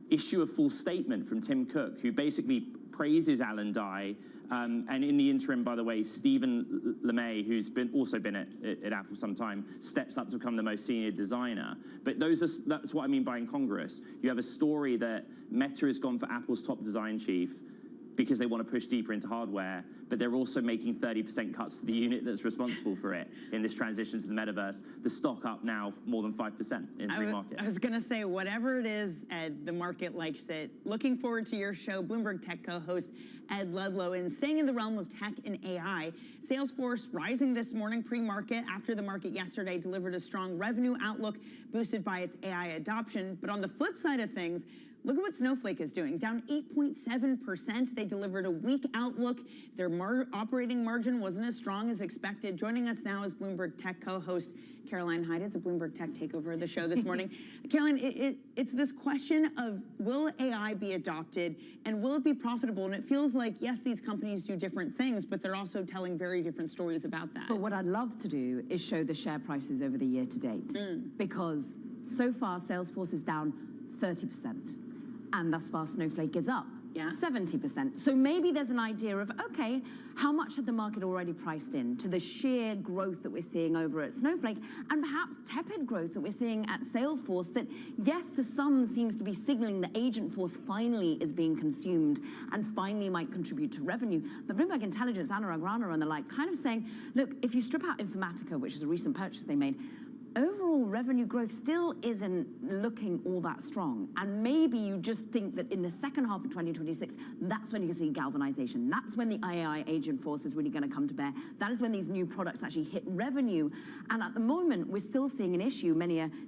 issue a full statement from Tim Cook, who basically praises Alan Dye. And in the interim, by the way, Stephen LeMay, who's also been at Apple some time, steps up to become the most senior designer. But that's what I mean by incongruous. You have a story that Meta has gone for Apple's top design chief because they want to push deeper into hardware, but they're also making 30% cuts to the unit that's responsible for it in this transition to the metaverse. The stock up now more than 5% in the market.
I was going to say, whatever it is, Ed, the market likes it. Looking forward to your show, Bloomberg Tech co-host Ed Ludlow. And staying in the realm of tech and AI, Salesforce rising this morning pre-market after the market yesterday delivered a strong revenue outlook boosted by its AI adoption. But on the flip side of things, look at what Snowflake is doing, down 8.7%. They delivered a weak outlook. Their operating margin wasn't as strong as expected. Joining us now is Bloomberg Tech co-host Caroline Hyde. It's a Bloomberg Tech takeover of the show this morning. Caroline, it's this question of, will AI be adopted and will it be profitable? And it feels like, yes, these companies do different things, but they're also telling very different stories about that.
But what I'd love to do is show the share prices over the year to date, because so far Salesforce is down 30%. And thus far, Snowflake is up 70%. So maybe there's an idea of, okay, how much had the market already priced in to the sheer growth that we're seeing over at Snowflake, and perhaps tepid growth that we're seeing at Salesforce that, yes, to some seems to be signaling that Agentforce finally is being consumed and finally might contribute to revenue. But Bloomberg Intelligence, Anurag Rana and the like, kind of saying, look, if you strip out Informatica, which is a recent purchase they made, overall revenue growth still isn't looking all that strong. And maybe you just think that in the second half of 2026, that's when you can see galvanization. That's when the AI Agentforce is really going to come to bear. That is when these new products actually hit revenue. And at the moment, we're still seeing an issue.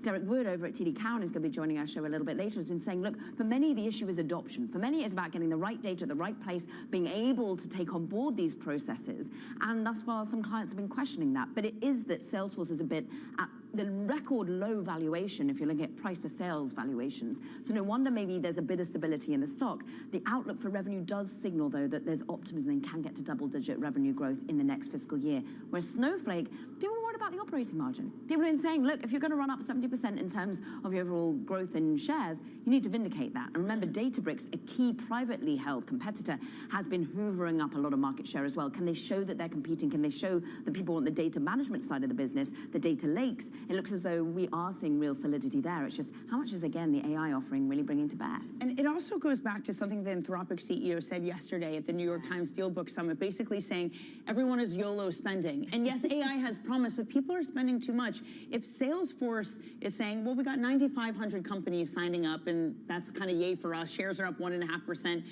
Derek Wood over at TD Cowen is going to be joining our show a little bit later, has been saying, look, for many, the issue is adoption. For many, it's about getting the right data at the right place, being able to take on board these processes. And thus far, some clients have been questioning that. But it is that Salesforce is a bit at the record low valuation if you're looking at price to sales valuations. So no wonder maybe there's a bit of stability in the stock. The outlook for revenue does signal, though, that there's optimism and can get to double-digit revenue growth in the next fiscal year. Whereas Snowflake, people are worried about the operating margin. People are saying, look, if you're going to run up 70% in terms of your overall growth in shares, you need to vindicate that. And remember, Databricks, a key privately held competitor, has been hoovering up a lot of market share as well. Can they show that they're competing? Can they show the people on the data management side of the business, the data lakes? It looks as though we are seeing real solidity there. It's just, how much is, again, the AI offering really bringing to bear?
And it also goes back to something the Anthropic CEO said yesterday at the New York Times Dealbook Summit, basically saying everyone is YOLO spending. And yes, AI has promise, but people are spending too much. If Salesforce is saying, well, we got 9,500 companies signing up, and that's kind of yay for us, shares are up 1.5%.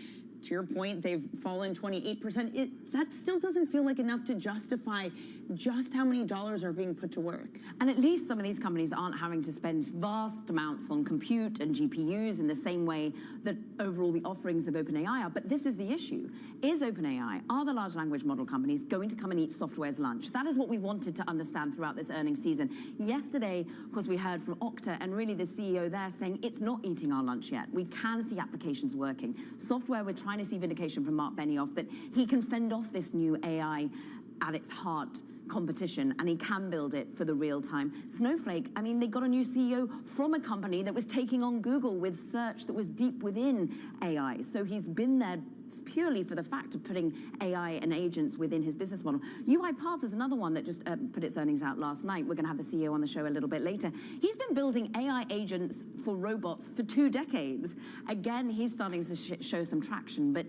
To your point, they've fallen 28%. That still doesn't feel like enough to justify just how many dollars are being put to work.
And at least some of these companies aren't having to spend vast amounts on compute and GPUs in the same way that overall the offerings of OpenAI are. But this is the issue. Is OpenAI, are the large language model companies going to come and eat software's lunch? That is what we wanted to understand throughout this earnings season. Yesterday, of course, we heard from Okta and really the CEO there saying it's not eating our lunch yet. We can see applications working. Software we're trying trying to see vindication from Mark Benioff that he can fend off this new AI at its heart competition, and he can build it for the real time. Snowflake, I mean, they got a new CEO from a company that was taking on Google with search that was deep within AI. So he's been there purely for the fact of putting AI and agents within his business model. UiPath is another one that just put its earnings out last night. We're going to have the CEO on the show a little bit later. He's been building AI agents for robots for 2 decades. Again, he's starting to show some traction, but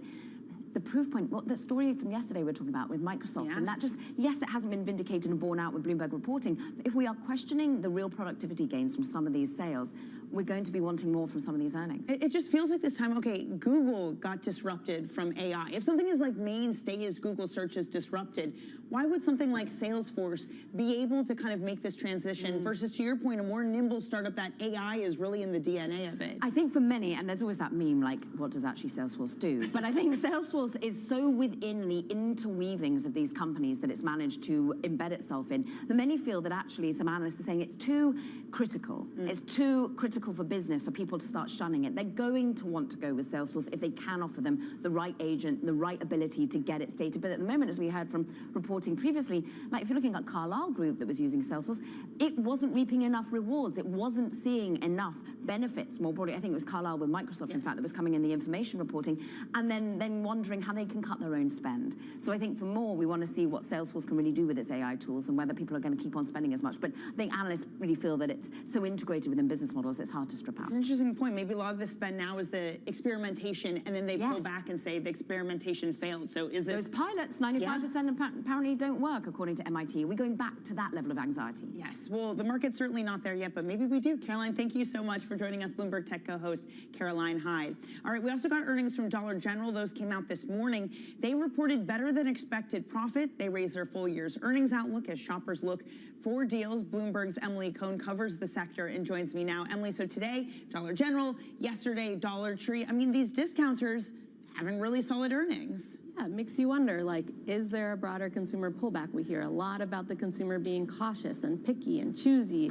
the proof point, well, the story from yesterday we're talking about with Microsoft, and that just, yes, it hasn't been vindicated and borne out with Bloomberg reporting, but if we are questioning the real productivity gains from some of these sales, we're going to be wanting more from some of these earnings.
It just feels like this time, okay, Google got disrupted from AI. If something is like mainstay as Google search is disrupted, why would something like Salesforce be able to kind of make this transition versus, to your point, a more nimble startup that AI is really in the DNA of it?
I think for many, and there's always that meme, like, what does actually Salesforce do? But I think Salesforce is so within the interweavings of these companies that it's managed to embed itself in, that many feel that actually some analysts are saying it's too critical. It's too critical for business for people to start shunning it. They're going to want to go with Salesforce if they can offer them the right agent, the right ability to get its data. But at the moment, as we heard from reporting previously, like if you're looking at Carlyle Group that was using Salesforce, it wasn't reaping enough rewards. It wasn't seeing enough benefits more broadly. I think it was Carlyle with Microsoft, in fact, that was coming in the information reporting, and then wondering how they can cut their own spend. So I think for more, we want to see what Salesforce can really do with its AI tools and whether people are going to keep on spending as much. But I think analysts really feel that it's so integrated within business models, it's hard to strip out.
It's an interesting point. Maybe a lot of the spend now is the experimentation, and then they pull back and say the experimentation failed. So is this...
Those pilots, 95% apparently don't work, according to MIT. Are we going back to that level of anxiety?
Yes. Well, the market's certainly not there yet, but maybe we do. Caroline, thank you so much for joining us. Bloomberg Tech co-host Caroline Hyde. All right, we also got earnings from Dollar General. Those came out this morning. They reported better than expected profit. They raised their full year's earnings outlook as shoppers look for deals. Bloomberg's Emily Cohn covers the sector and joins me now. Emily, so today, Dollar General, yesterday, Dollar Tree. I mean, these discounters having really solid earnings.
Yeah, it makes you wonder, like, is there a broader consumer pullback? We hear a lot about the consumer being cautious and picky and choosy,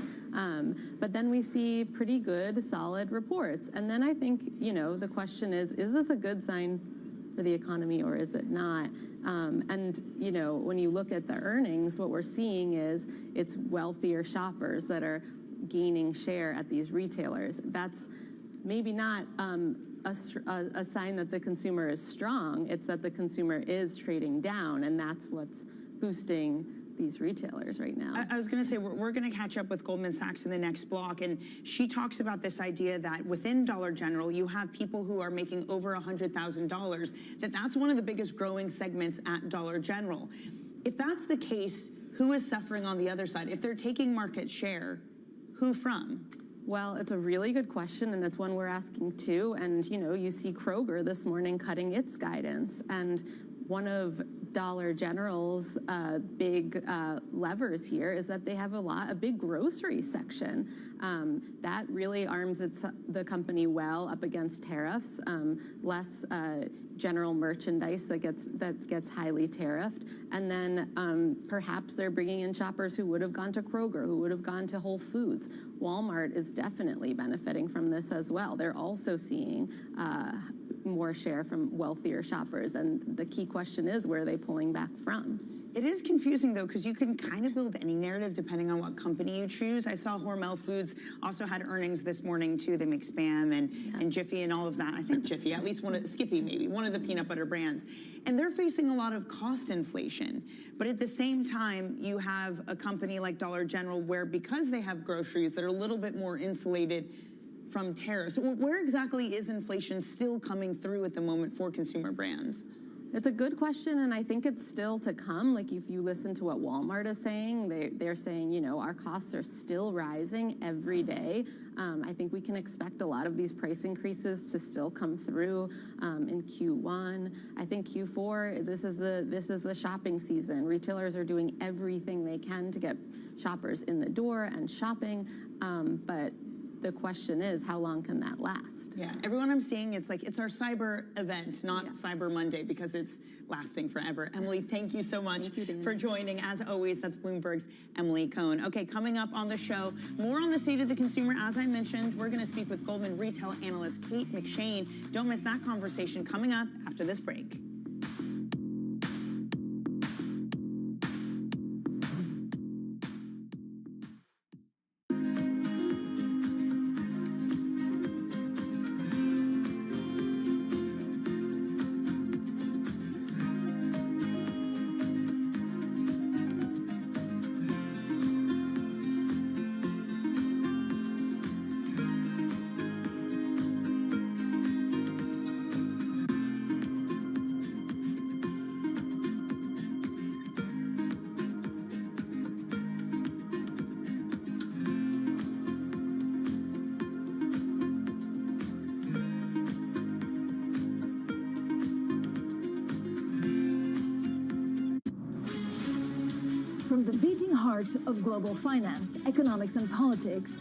but then we see pretty good, solid reports. And then I think, you know, the question is this a good sign for the economy or is it not? And, you know, when you look at the earnings, what we're seeing is it's wealthier shoppers that are gaining share at these retailers. That's maybe not a sign that the consumer is strong. It's that the consumer is trading down, and that's what's boosting these retailers right now.
I was going to say, we're going to catch up with Goldman Sachs in the next block, and she talks about this idea that within Dollar General, you have people who are making over $100,000, that's one of the biggest growing segments at Dollar General. If that's the case, who is suffering on the other side? If they're taking market share, who from?
Well, it's a really good question, and it's one we're asking too. And, you know, you see Kroger this morning cutting its guidance, and one of Dollar General's big levers here is that they have a big grocery section. That really arms the company well up against tariffs, less general merchandise that gets highly tariffed. And then perhaps they're bringing in shoppers who would have gone to Kroger, who would have gone to Whole Foods. Walmart is definitely benefiting from this as well. They're also seeing more share from wealthier shoppers. And the key question is, where are they pulling back from?
It is confusing, though, because you can kind of build any narrative depending on what company you choose. I saw Hormel Foods also had earnings this morning, too. They make Spam and Jiffy and all of that. I think Jiffy, at least Skippy maybe, one of the peanut butter brands. And they're facing a lot of cost inflation. But at the same time, you have a company like Dollar General where, because they have groceries that are a little bit more insulated from tariffs, where exactly is inflation still coming through at the moment for consumer brands?
It's a good question, and I think it's still to come. Like, if you listen to what Walmart is saying, they're saying, you know, our costs are still rising every day. I think we can expect a lot of these price increases to still come through in Q1. I think Q4, this is the shopping season. Retailers are doing everything they can to get shoppers in the door and shopping, but the question is, how long can that last?
Yeah, everyone I'm seeing, it's like, it's our cyber event, not Cyber Monday, because it's lasting forever. Emily, thank you so much for joining. As always, that's Bloomberg's Emily Cohn. Okay, coming up on the show, more on the state of the consumer. As I mentioned, we're going to speak with Goldman retail analyst Kate McShane. Don't miss that conversation coming up after this break.
From the beating heart of global finance, economics, and politics,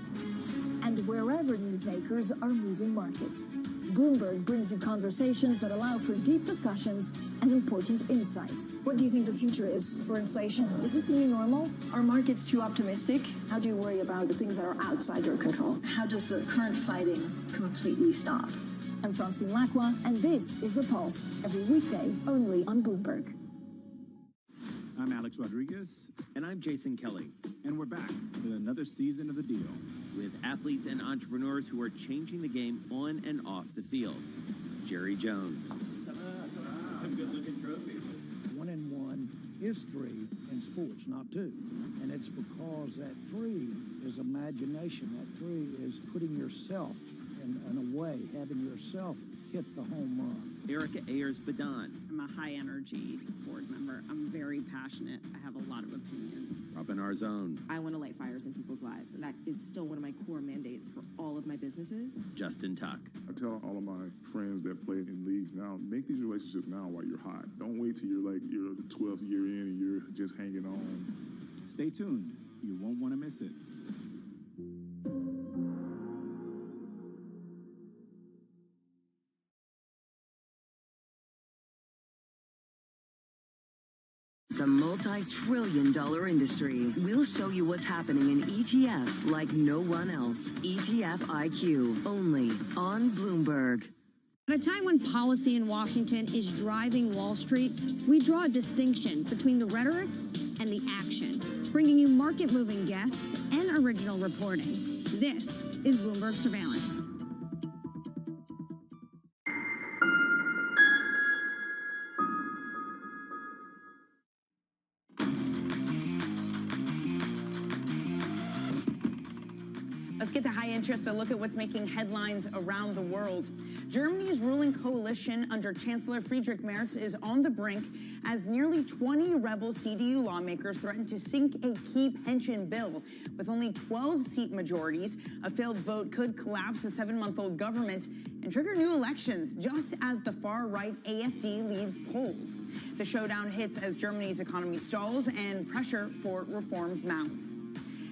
and wherever newsmakers are moving markets, Bloomberg brings you conversations that allow for deep discussions and important insights. What do you think the future is for inflation? Is this a new normal? Are markets too optimistic? How do you worry about the things that are outside your control? How does the current fighting completely stop? I'm Francine Lacqua, and this is The Pulse, every weekday only on Bloomberg.
I'm Alex Rodriguez.
And I'm Jason Kelly.
And we're back with another season of The Deal.
With athletes and entrepreneurs who are changing the game on and off the field. Jerry Jones.
Some good-looking trophies.
1 and 1 is 3 in sports, not 2. And it's because that 3 is imagination. That 3 is putting yourself in a way, having yourself hit the home run.
Erica Ayers-Badon.
I'm a high-energy board member. I'm very passionate. I have a lot of opinions.
Robin Arzón.
I want to light fires in people's lives, and that is still one of my core mandates for all of my businesses.
Justin Tuck.
I tell all of my friends that play in leagues now, make these relationships now while you're hot. Don't wait till you're like your 12th year in and you're just hanging on.
Stay tuned. You won't want to miss it.
It's a multi-trillion-dollar industry. We'll show you what's happening in ETFs like no one else. ETF IQ, only on Bloomberg.
At a time when policy in Washington is driving Wall Street, we draw a distinction between the rhetoric and the action, bringing you market-moving guests and original reporting. This is Bloomberg Surveillance.
Let's get to high interest, a look at what's making headlines around the world. Germany's ruling coalition under Chancellor Friedrich Merz is on the brink as nearly 20 rebel CDU lawmakers threaten to sink a key pension bill. With only 12 seat majorities, a failed vote could collapse the 7-month-old government and trigger new elections, just as the far-right AfD leads polls. The showdown hits as Germany's economy stalls and pressure for reforms mounts.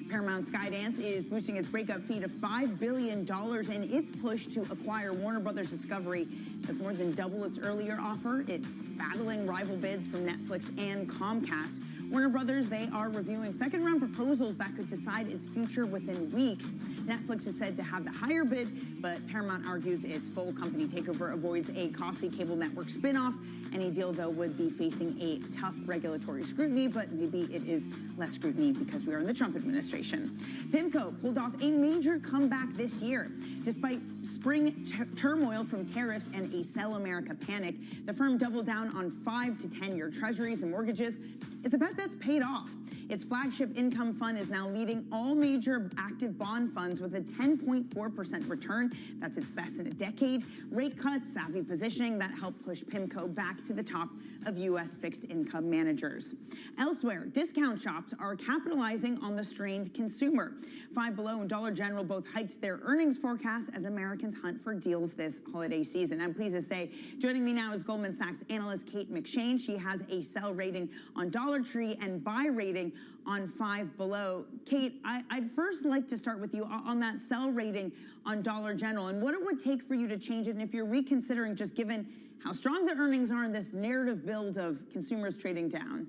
Paramount Skydance is boosting its breakup fee to $5 billion in its push to acquire Warner Brothers Discovery. That's more than double its earlier offer. It's battling rival bids from Netflix and Comcast. Warner Brothers, they are reviewing second-round proposals that could decide its future within weeks. Netflix is said to have the higher bid, but Paramount argues its full company takeover avoids a costly cable network spinoff. Any deal, though, would be facing a tough regulatory scrutiny, but maybe it is less scrutiny because we are in the Trump administration. PIMCO pulled off a major comeback this year. Despite spring turmoil from tariffs and a Sell America panic, the firm doubled down on 5 to 10-year treasuries and mortgages. It's a bet that's paid off. Its flagship income fund is now leading all major active bond funds with a 10.4% return. That's its best in a decade. Rate cuts, savvy positioning that helped push PIMCO back to the top of U.S. fixed income managers. Elsewhere, discount shops are capitalizing on the strained consumer. Five Below and Dollar General both hiked their earnings forecasts as Americans hunt for deals this holiday season. I'm pleased to say, joining me now is Goldman Sachs analyst Kate McShane. She has a sell rating on Dollar Tree and buy rating on Five Below. Kate, I'd first like to start with you on that sell rating on Dollar General and what it would take for you to change it, and if you're reconsidering, just given how strong the earnings are in this narrative build of consumers trading down.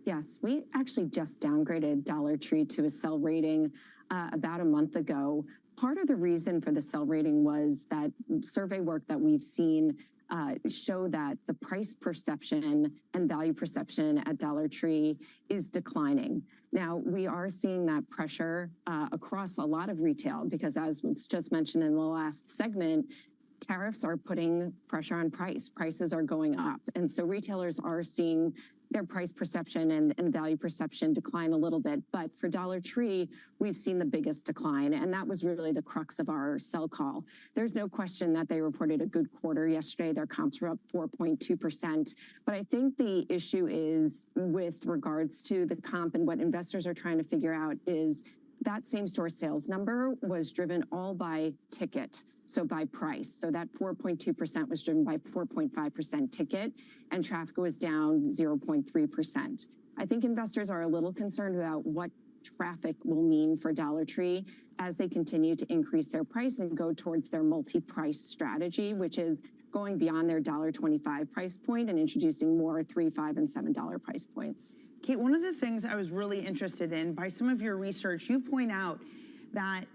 Yes, we actually just downgraded Dollar Tree to a sell rating about a month ago. Part of the reason for the sell rating was that survey work that we've seen show that the price perception and value perception at Dollar Tree is declining. Now, we are seeing that pressure across a lot of retail because, as was just mentioned in the last segment, tariffs are putting pressure on price. Prices are going up. And so retailers are seeing their price perception and value perception decline a little bit. But for Dollar Tree, we've seen the biggest decline. And that was really the crux of our sell call. There's no question that they reported a good quarter yesterday. Their comps were up 4.2%. But I think the issue is with regards to the comp and what investors are trying to figure out is that same-store sales number was driven all by ticket, so by price. So that 4.2% was driven by 4.5% ticket, and traffic was down 0.3%. I think investors are a little concerned about what traffic will mean for Dollar Tree as they continue to increase their price and go towards their multi-price strategy, which is going beyond their $1.25 price point and introducing more $3, $5, and $7 price points.
Kate, one of the things I was really interested in, by some of your research, you point out that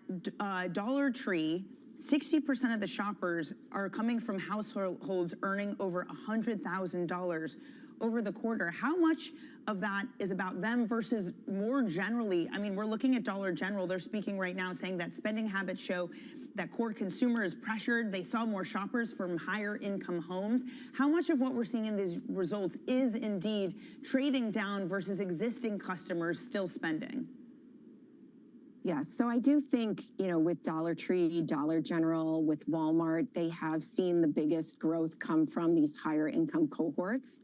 Dollar Tree, 60% of the shoppers are coming from households earning over $100,000 over the quarter. How much of that is about them versus more generally? I mean, we're looking at Dollar General. They're speaking right now saying that spending habits show that core consumer is pressured. They saw more shoppers from higher income homes. How much of what we're seeing in these results is indeed trading down versus existing customers still spending?
Yes, so I do think, with Dollar Tree, Dollar General, with Walmart, they have seen the biggest growth come from these higher income cohorts.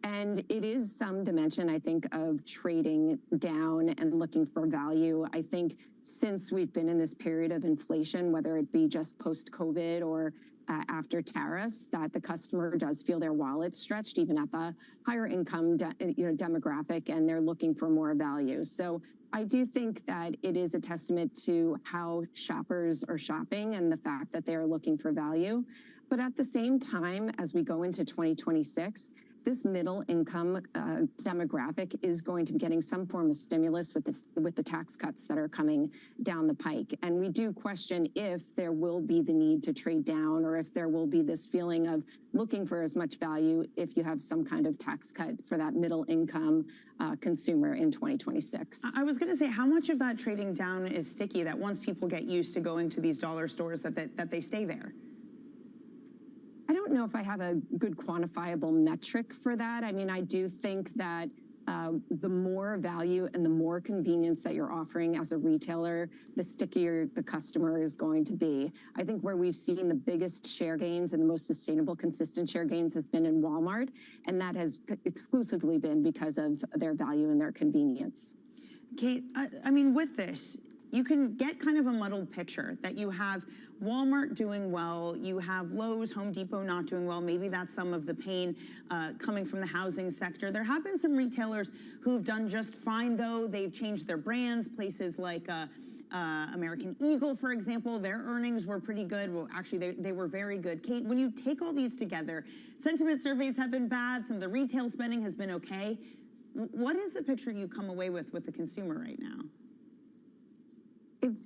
And it is some dimension, I think, of trading down and looking for value. I think since we've been in this period of inflation, whether it be just post-COVID or after tariffs, that the customer does feel their wallet stretched, even at the higher income demographic, and they're looking for more value. So I do think that it is a testament to how shoppers are shopping and the fact that they are looking for value. But at the same time, as we go into 2026, this middle income demographic is going to be getting some form of stimulus with the tax cuts that are coming down the pike. And we do question if there will be the need to trade down or if there will be this feeling of looking for as much value if you have some kind of tax cut for that middle income consumer in 2026.
I was going to say, how much of that trading down is sticky, that once people get used to going to these dollar stores that they stay there?
I don't know if I have a good quantifiable metric for that. I mean, I do think that the more value and the more convenience that you're offering as a retailer, the stickier the customer is going to be. I think where we've seen the biggest share gains and the most sustainable, consistent share gains has been in Walmart, and that has exclusively been because of their value and their convenience.
Kate, I mean, with this, you can get kind of a muddled picture that you have Walmart doing well, you have Lowe's, Home Depot not doing well. Maybe that's some of the pain coming from the housing sector. There have been some retailers who've done just fine, though. They've changed their brands. Places like American Eagle, for example, their earnings were pretty good. Well, actually, they were very good. Kate, when you take all these together, sentiment surveys have been bad. Some of the retail spending has been okay. What is the picture you come away with the consumer right now?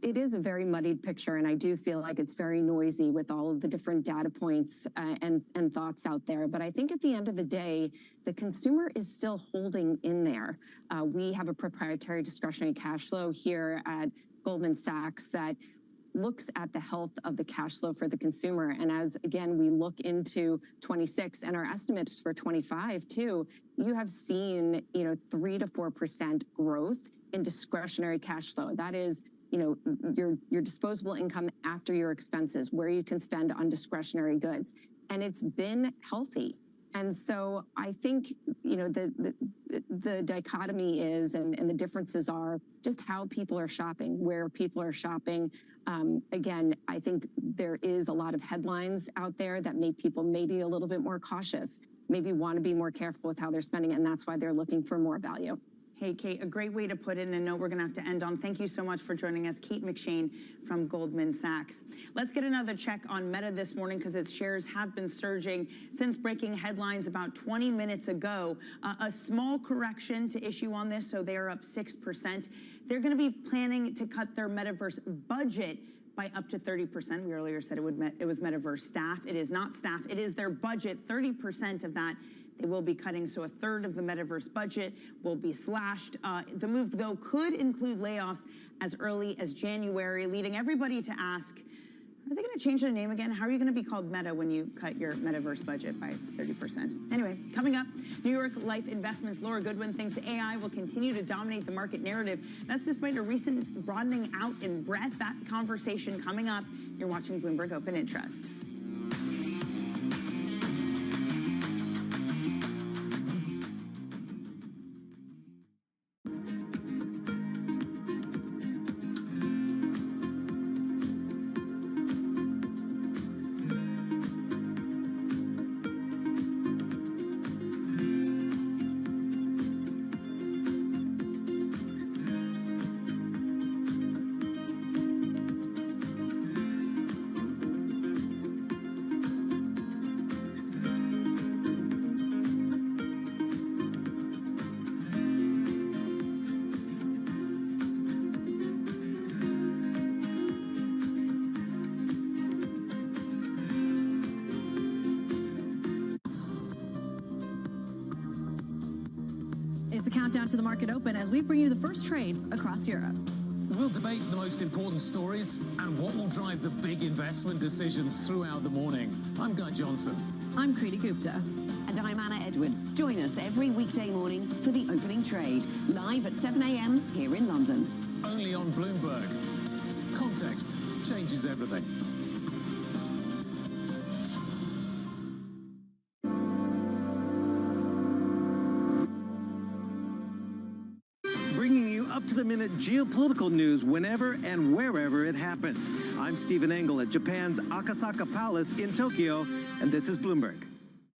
It is a very muddied picture, and I do feel like it's very noisy with all of the different data points and thoughts out there. But I think at the end of the day, the consumer is still holding in there. We have a proprietary discretionary cash flow here at Goldman Sachs that looks at the health of the cash flow for the consumer. And as, again, we look into 26 and our estimates for 25 too, you have seen, 3 to 4% growth in discretionary cash flow. That is, your disposable income after your expenses, where you can spend on discretionary goods. And it's been healthy. And so I think, the dichotomy is, and the differences are just how people are shopping, where people are shopping. Again, I think there is a lot of headlines out there that make people maybe a little bit more cautious, maybe want to be more careful with how they're spending, and that's why they're looking for more value.
Hey, Kate, a great way to put it in a note we're going to have to end on. Thank you so much for joining us, Kate McShane from Goldman Sachs. Let's get another check on Meta this morning because its shares have been surging since breaking headlines about 20 minutes ago. A small correction to issue on this, so they are up 6%. They're going to be planning to cut their metaverse budget by up to 30%. We earlier said it was metaverse staff. It is not staff. It is their budget. 30% of that they will be cutting, so a third of the metaverse budget will be slashed. The move, though, could include layoffs as early as January, leading everybody to ask, are they going to change their name again? How are you going to be called Meta when you cut your metaverse budget by 30%? Anyway, coming up, New York Life Investments' Laura Goodwin thinks AI will continue to dominate the market narrative. That's despite a recent broadening out in breadth. That conversation coming up. You're watching Bloomberg Open Interest.
It's the countdown to the market open as we bring you the first trades across Europe.
We'll debate the most important stories and what will drive the big investment decisions throughout the morning. I'm Guy Johnson.
I'm Kriti Gupta.
And I'm Anna Edwards. Join us every weekday morning for the opening trade, live at 7 a.m. here in London.
Only on Bloomberg. Context changes everything.
Bringing you up-to-the-minute geopolitical news whenever and wherever it happens. I'm Stephen Engel at Japan's Akasaka Palace in Tokyo, and this is Bloomberg.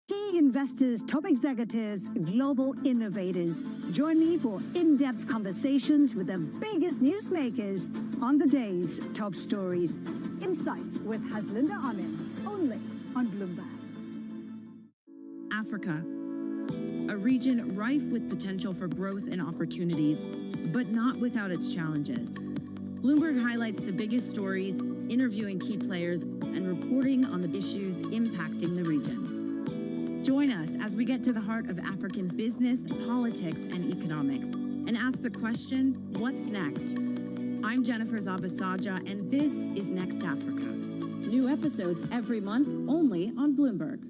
Key investors, top executives, global innovators. Join me for in-depth conversations with the biggest newsmakers on the day's top stories. Insight with Haslinda Ahmed, only on Bloomberg.
Africa, a region rife with potential for growth and opportunities, but not without its challenges. Bloomberg highlights the biggest stories, interviewing key players, and reporting on the issues impacting the region. Join us as we get to the heart of African business, politics, and economics, and ask the question, what's next? I'm Jennifer Zabasaja, and this is Next Africa.
New episodes every month, only on Bloomberg.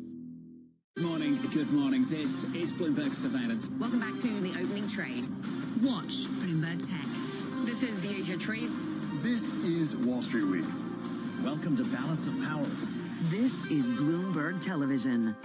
Good morning. This is Bloomberg Surveillance.
Welcome back to the opening trade. Watch Bloomberg Tech. This is the Asia Trade.
This is Wall Street Week. Welcome to Balance of Power.
This is Bloomberg Television.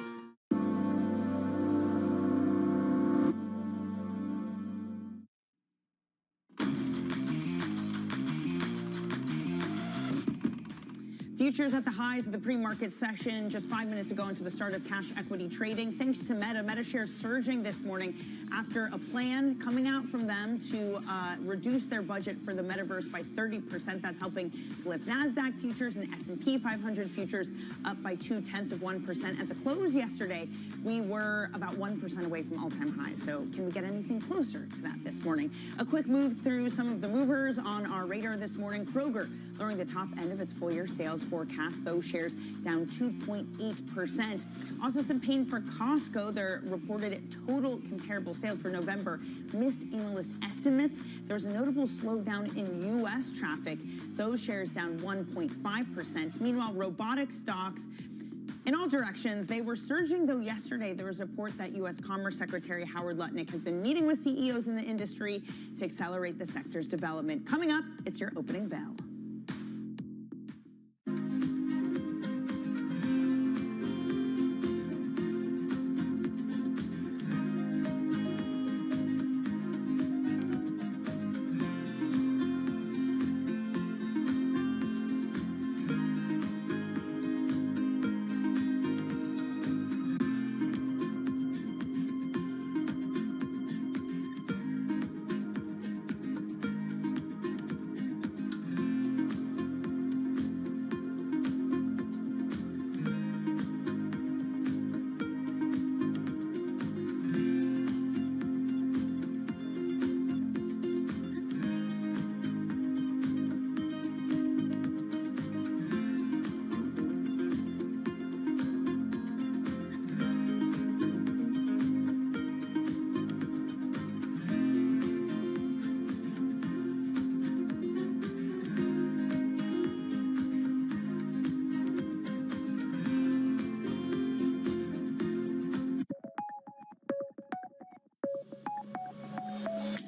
Futures at the highs of the pre-market session just 5 minutes ago into the start of cash equity trading. Thanks to Meta. Meta shares surging this morning after a plan coming out from them to reduce their budget for the metaverse by 30%. That's helping to lift NASDAQ futures and S&P 500 futures up by 0.2%. At the close yesterday, we were about 1% away from all-time highs. So can we get anything closer to that this morning? A quick move through some of the movers on our radar this morning. Kroger lowering the top end of its full-year sales forecast. Those shares down 2.8%. Also some pain for Costco. Their reported total comparable sales for November missed analyst estimates. There was a notable slowdown in U.S. traffic. Those shares down 1.5%. Meanwhile, robotic stocks in all directions, they were surging, though yesterday there was a report that U.S. Commerce Secretary Howard Lutnick has been meeting with CEOs in the industry to accelerate the sector's development. Coming up, it's your opening bell.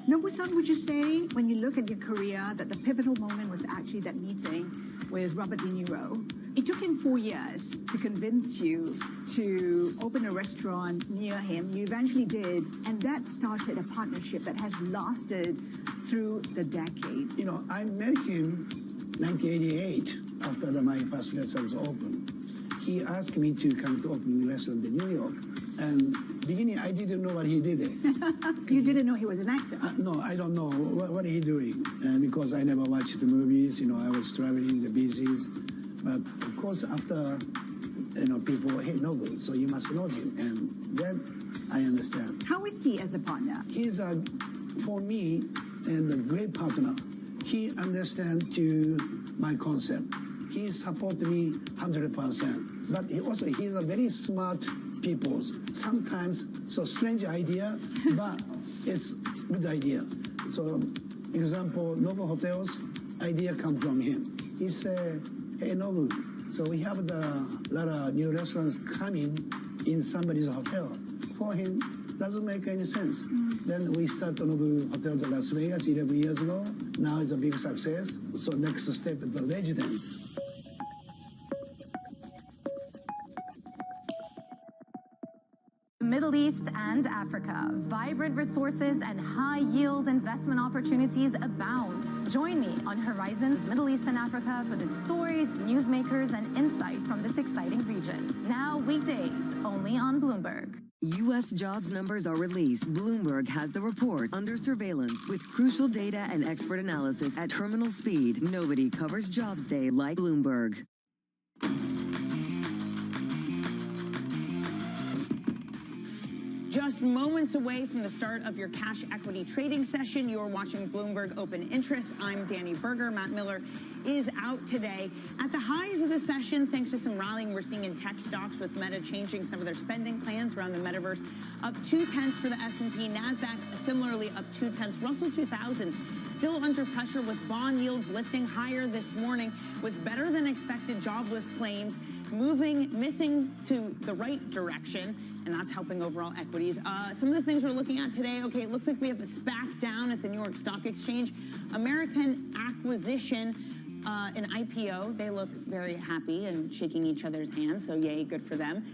Number one, would you say, when you look at your career, that the pivotal moment was actually that meeting with Robert De Niro? It took him 4 years to convince you to open a restaurant near him. You eventually did, and that started a partnership that has lasted through the decade.
You know, I met him 1988 after my first restaurant opened. He asked me to come to open the restaurant in New York. And beginning, I didn't know what he did.
You didn't know he was an actor?
No, I don't know what he doing. Because I never watched the movies, you know, I was traveling the business. But of course, after, you know, people, hey, Nobu, so you must know him. And then I understand.
How is he as a partner?
He's, for me, and a great partner. He understands to my concept. He support me 100%. But he's a very smart people. Sometimes, so strange idea, but it's good idea. So, example, Nobu Hotels, idea come from him. He said, hey, Nobu, so we have a lot of new restaurants coming in somebody's hotel. For him, doesn't make any sense. Then we start Nobu Hotel in Las Vegas 11 years ago. Now it's a big success. So next step is the residence.
Middle East and Africa. Vibrant resources and high-yield investment opportunities abound. Join me on Horizons Middle East and Africa for the stories, newsmakers, and insight from this exciting region. Now weekdays, only on Bloomberg.
U.S. jobs numbers are released. Bloomberg has the report under surveillance with crucial data and expert analysis at terminal speed. Nobody covers Jobs Day like Bloomberg.
Just moments away from the start of your cash equity trading session, you're watching Bloomberg Open Interest. I'm Danny Berger. Matt Miller is out today. At the highs of the session, thanks to some rallying we're seeing in tech stocks, with Meta changing some of their spending plans around the metaverse, up 0.2 for the S&P. NASDAQ similarly up 0.2. Russell 2000 still under pressure, with bond yields lifting higher this morning, with better than expected jobless claims missing to the right direction, and that's helping overall equities. Some of the things we're looking at today, okay, it looks like we have the SPAC down at the New York Stock Exchange. American Acquisition, an IPO. They look very happy and shaking each other's hands, so yay, good for them.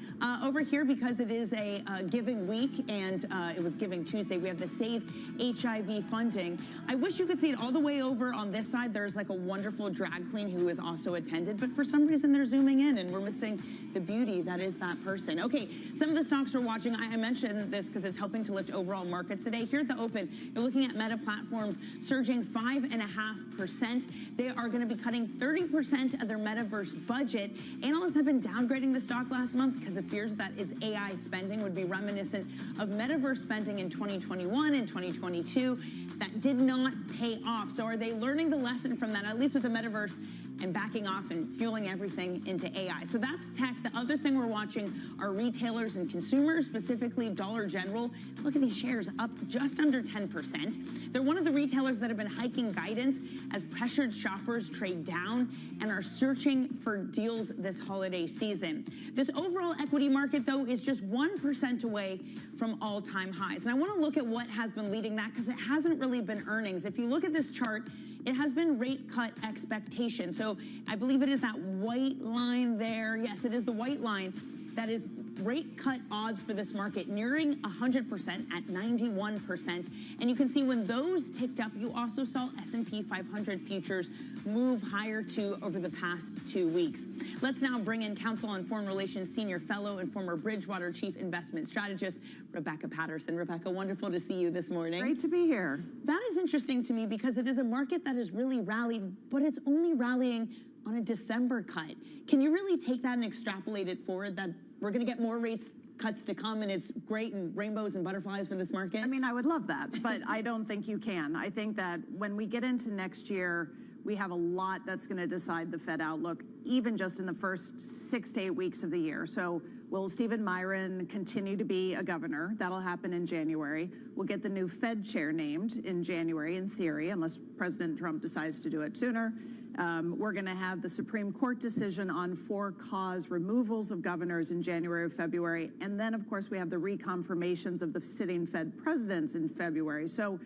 Over here, because it is a giving week and it was Giving Tuesday, we have the Save HIV funding. I wish you could see it all the way over on this side. There's like a wonderful drag queen who is also attended, but for some reason they're zooming in and we're missing the beauty that is that person. Okay, some of the stocks we're watching, I mentioned this because it's helping to lift overall markets today. Here at the open, you're looking at Meta Platforms surging 5.5%. They are going to be cutting 30% of their metaverse budget. Analysts have been downgrading the stock last month because of fears that its AI spending would be reminiscent of metaverse spending in 2021 and 2022. That did not pay off. So are they learning the lesson from that, at least with the metaverse, and backing off and fueling everything into AI? So that's tech. The other thing we're watching are retailers and consumers, specifically Dollar General. Look at these shares up just under 10%. They're one of the retailers that have been hiking guidance as pressured shoppers trade down and are searching for deals this holiday season. This overall equity market, though, is just 1% away from all-time highs. And I want to look at what has been leading that, because it hasn't really been earnings. If you look at this chart, it has been rate cut expectation. So I believe it is that white line there. Yes, it is the white line. That is rate cut odds for this market nearing 100% at 91%. And you can see when those ticked up, you also saw S&P 500 futures move higher too over the past 2 weeks. Let's now bring in Counsel on Foreign Relations Senior Fellow and former Bridgewater Chief Investment Strategist, Rebecca Patterson. Rebecca, wonderful to see you this morning.
Great to be here.
That is interesting to me because it is a market that has really rallied, but it's only rallying on a December cut. Can you really take that and extrapolate it forward, that we're going to get more rates cuts to come and it's great and rainbows and butterflies for this market?
I mean, I would love that, but I don't think you can. I think that when we get into next year, we have a lot that's going to decide the Fed outlook, even just in the first 6 to 8 weeks of the year. So will Stephen Myron continue to be a governor? That'll happen in January. We'll get the new Fed chair named in January, in theory, unless President Trump decides to do it sooner. We're going to have the Supreme Court decision on for-cause removals of governors in January or February. And then, of course, we have the reconfirmations of the sitting Fed presidents in February. So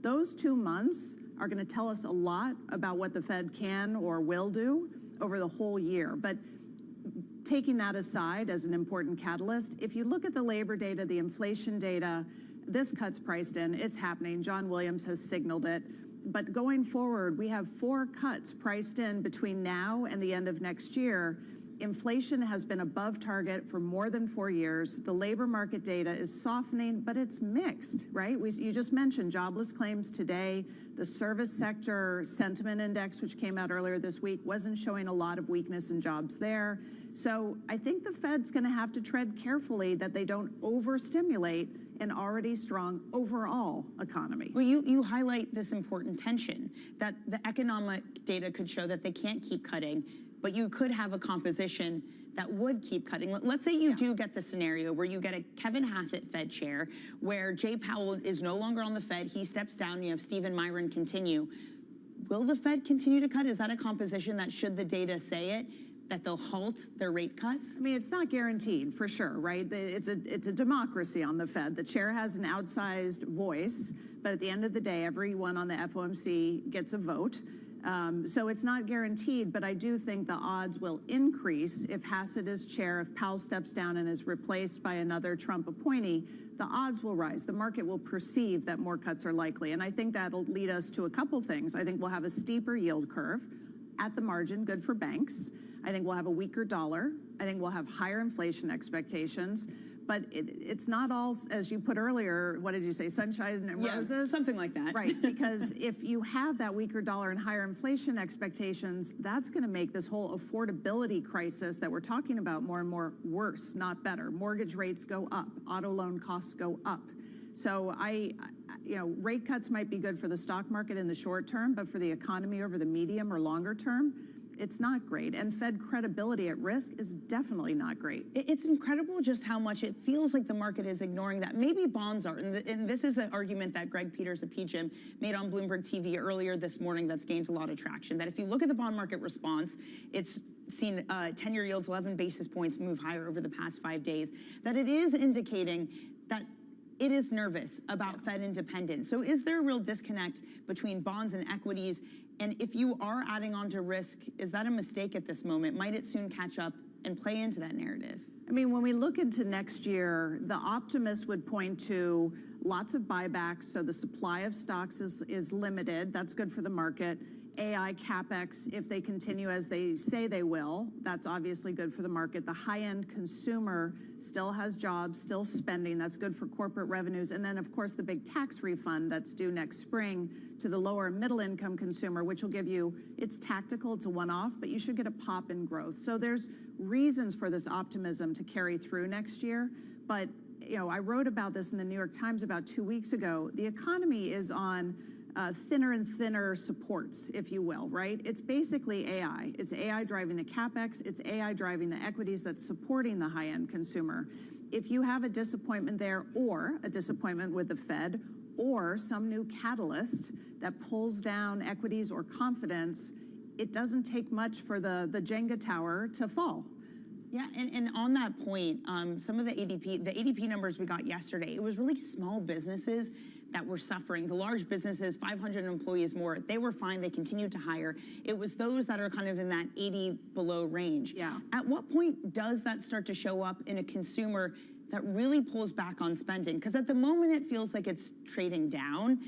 Those 2 months are going to tell us a lot about what the Fed can or will do over the whole year. But taking that aside as an important catalyst, if you look at the labor data, the inflation data, this cut's priced in, it's happening. John Williams has signaled it. But going forward, we have 4 cuts priced in between now and the end of next year. Inflation has been above target for more than 4 years. The labor market data is softening, but it's mixed, right? You just mentioned jobless claims today. The service sector sentiment index, which came out earlier this week, wasn't showing a lot of weakness in jobs there. So I think the Fed's going to have to tread carefully that they don't overstimulate an already strong overall economy.
Well, you highlight this important tension that the economic data could show that they can't keep cutting, but you could have a composition that would keep cutting. Let's say you do get the scenario where you get a Kevin Hassett Fed chair, where Jay Powell is no longer on the Fed, he steps down, you have Stephen Myron continue. Will the Fed continue to cut? Is that a composition that, should the data say it, that they'll halt their rate cuts?
I mean, it's not guaranteed, for sure, right? It's a democracy on the Fed. The chair has an outsized voice, but at the end of the day, everyone on the FOMC gets a vote. So it's not guaranteed, but I do think the odds will increase if Hassett is chair, if Powell steps down and is replaced by another Trump appointee, the odds will rise. The market will perceive that more cuts are likely. And I think that'll lead us to a couple things. I think we'll have a steeper yield curve at the margin, good for banks. I think we'll have a weaker dollar. I think we'll have higher inflation expectations. But it's not all, as you put earlier, what did you say, sunshine and roses?
Something like that.
Right, because if you have that weaker dollar and higher inflation expectations, that's going to make this whole affordability crisis that we're talking about more and more worse, not better. Mortgage rates go up, auto loan costs go up. So rate cuts might be good for the stock market in the short term, but for the economy over the medium or longer term, it's not great. And Fed credibility at risk is definitely not great.
It's incredible just how much it feels like the market is ignoring that. Maybe bonds are. And this is an argument that Greg Peters of PGIM made on Bloomberg TV earlier this morning that's gained a lot of traction. That if you look at the bond market response, it's seen 10-year yields 11 basis points move higher over the past 5 days. That it is indicating that it is nervous about Fed independence. So is there a real disconnect between bonds and equities? And if you are adding on to risk, is that a mistake at this moment? Might it soon catch up and play into that narrative?
I mean, when we look into next year, the optimists would point to lots of buybacks, so the supply of stocks is limited. That's good for the market. AI CapEx, if they continue as they say they will, that's obviously good for the market. The high-end consumer still has jobs, still spending. That's good for corporate revenues. And then, of course, the big tax refund that's due next spring to the lower middle-income consumer, which will give you, it's tactical, it's a one-off, but you should get a pop in growth. So there's reasons for this optimism to carry through next year. But, I wrote about this in the New York Times about 2 weeks ago. The economy is on thinner and thinner supports, if you will, right? It's basically AI. It's AI driving the CapEx. It's AI driving the equities that's supporting the high-end consumer. If you have a disappointment there, or a disappointment with the Fed, or some new catalyst that pulls down equities or confidence, it doesn't take much for the Jenga tower to fall.
Yeah, and on that point, some of the ADP numbers we got yesterday, it was really small businesses that were suffering. The large businesses, 500 employees more, they were fine. They continued to hire. It was those that are kind of in that 80 below range.
Yeah.
At what point does that start to show up in a consumer that really pulls back on spending? Because at the moment, it feels like it's trading down.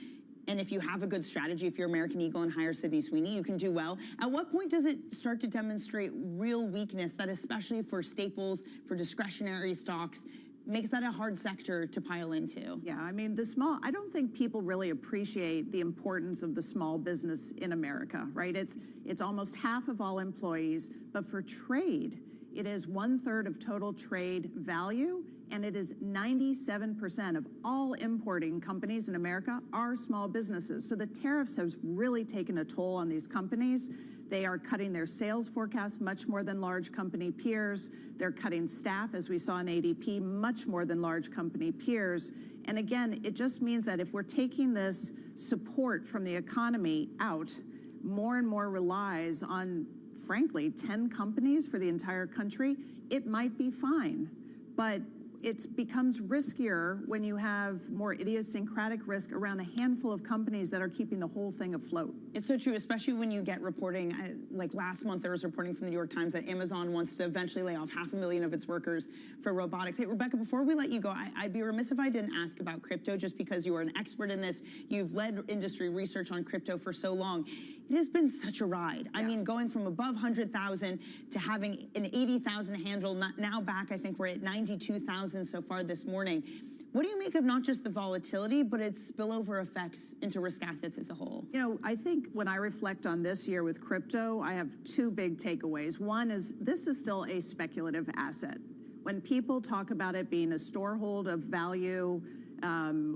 And if you have a good strategy, if you're American Eagle and hire Sydney Sweeney, you can do well. At what point does it start to demonstrate real weakness that, especially for staples, for discretionary stocks, makes that a hard sector to pile into?
Yeah, I mean, I don't think people really appreciate the importance of the small business in America, right? It's almost half of all employees, but for trade, it is 1/3 of total trade value, and it is 97% of all importing companies in America are small businesses. So the tariffs have really taken a toll on these companies. They are cutting their sales forecasts much more than large company peers. They're cutting staff, as we saw in ADP, much more than large company peers. And again, it just means that if we're taking this support from the economy out, more and more relies on, frankly, 10 companies for the entire country. It might be fine, but it becomes riskier when you have more idiosyncratic risk around a handful of companies that are keeping the whole thing afloat.
It's so true, especially when you get reporting, like last month there was reporting from the New York Times that Amazon wants to eventually lay off 500,000 of its workers for robotics. Hey, Rebecca, before we let you go, I'd be remiss if I didn't ask about crypto, just because you are an expert in this. You've led industry research on crypto for so long. It has been such a ride. I mean, going from above 100,000 to having an 80,000 handle, now back, I think we're at 92,000 so far this morning. What do you make of not just the volatility, but its spillover effects into risk assets as a whole?
You know, I think when I reflect on this year with crypto, I have two big takeaways. One is this is still a speculative asset. When people talk about it being a storehold of value,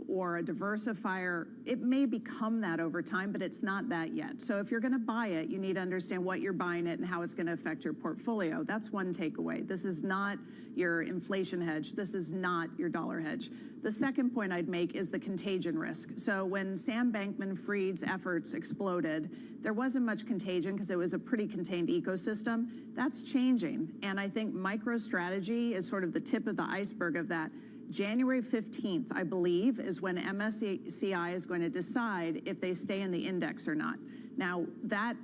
or a diversifier, it may become that over time, but it's not that yet. So if you're going to buy it, you need to understand what you're buying it and how it's going to affect your portfolio. That's one takeaway. This is not your inflation hedge. This is not your dollar hedge. The second point I'd make is the contagion risk. So when Sam Bankman-Fried's efforts exploded, there wasn't much contagion because it was a pretty contained ecosystem. That's changing. And I think MicroStrategy is sort of the tip of the iceberg of that. January 15th, I believe, is when MSCI is going to decide if they stay in the index or not. Now, that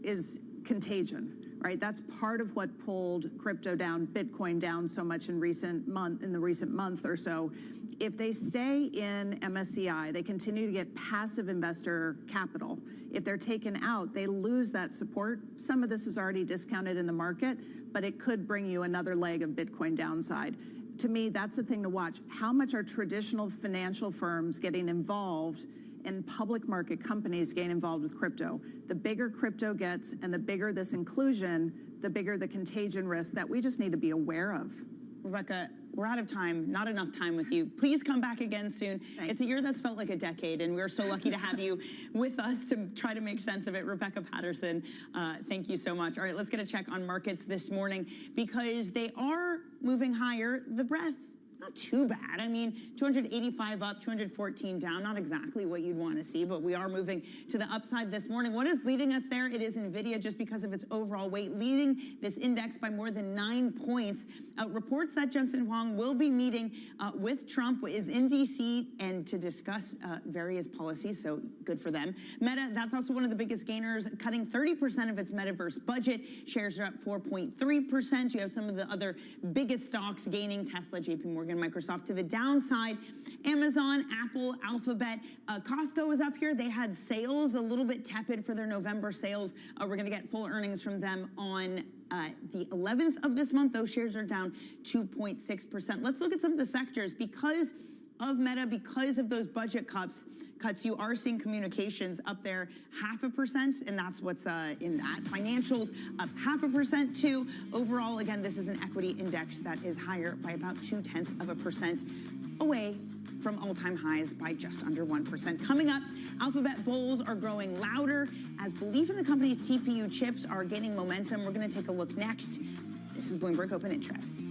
is contagion, right? That's part of what pulled crypto down, Bitcoin down so much in the recent month or so. If they stay in MSCI, they continue to get passive investor capital. If they're taken out, they lose that support. Some of this is already discounted in the market, but it could bring you another leg of Bitcoin downside. To me, that's the thing to watch. How much are traditional financial firms getting involved and public market companies getting involved with crypto? The bigger crypto gets and the bigger this inclusion, the bigger the contagion risk that we just need to be aware of.
Rebecca, we're out of time, not enough time with you. Please come back again soon. It's a year that's felt like a decade, and we're so lucky to have you with us to try to make sense of it. Rebecca Patterson, thank you so much. All right, let's get a check on markets this morning because they are moving higher. The breadth, not too bad. I mean, 285 up, 214 down, not exactly what you'd want to see, but we are moving to the upside this morning. What is leading us there? It is NVIDIA, just because of its overall weight, leading this index by more than 9 points. Reports that Jensen Huang will be meeting with Trump, is in D.C., and to discuss various policies, so good for them. Meta, that's also one of the biggest gainers, cutting 30% of its metaverse budget. Shares are up 4.3%. You have some of the other biggest stocks gaining: Tesla, JP Morgan, Microsoft. To the downside, Amazon, Apple, Alphabet. Costco is up here. They had sales a little bit tepid for their November sales. We're going to get full earnings from them on the 11th of this month. Those shares are down 2.6%. Let's look at some of the sectors. Because of Meta, because of those budget cuts, you are seeing communications up there 0.5%, and that's what's in that. Financials up 0.5% too. Overall, again, this is an equity index that is higher by about 0.2%, away from all-time highs by just under 1%. Coming up, Alphabet bulls are growing louder as belief in the company's TPU chips are gaining momentum. We're going to take a look next. This is Bloomberg Open Interest.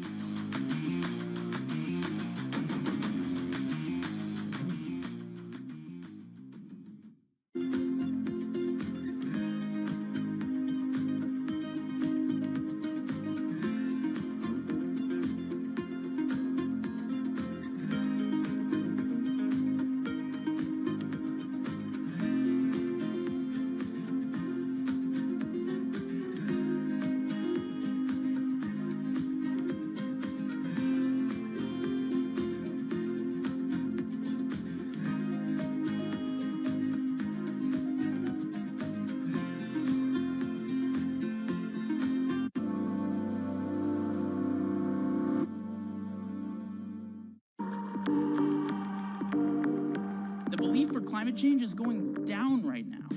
Climate change is going down right now.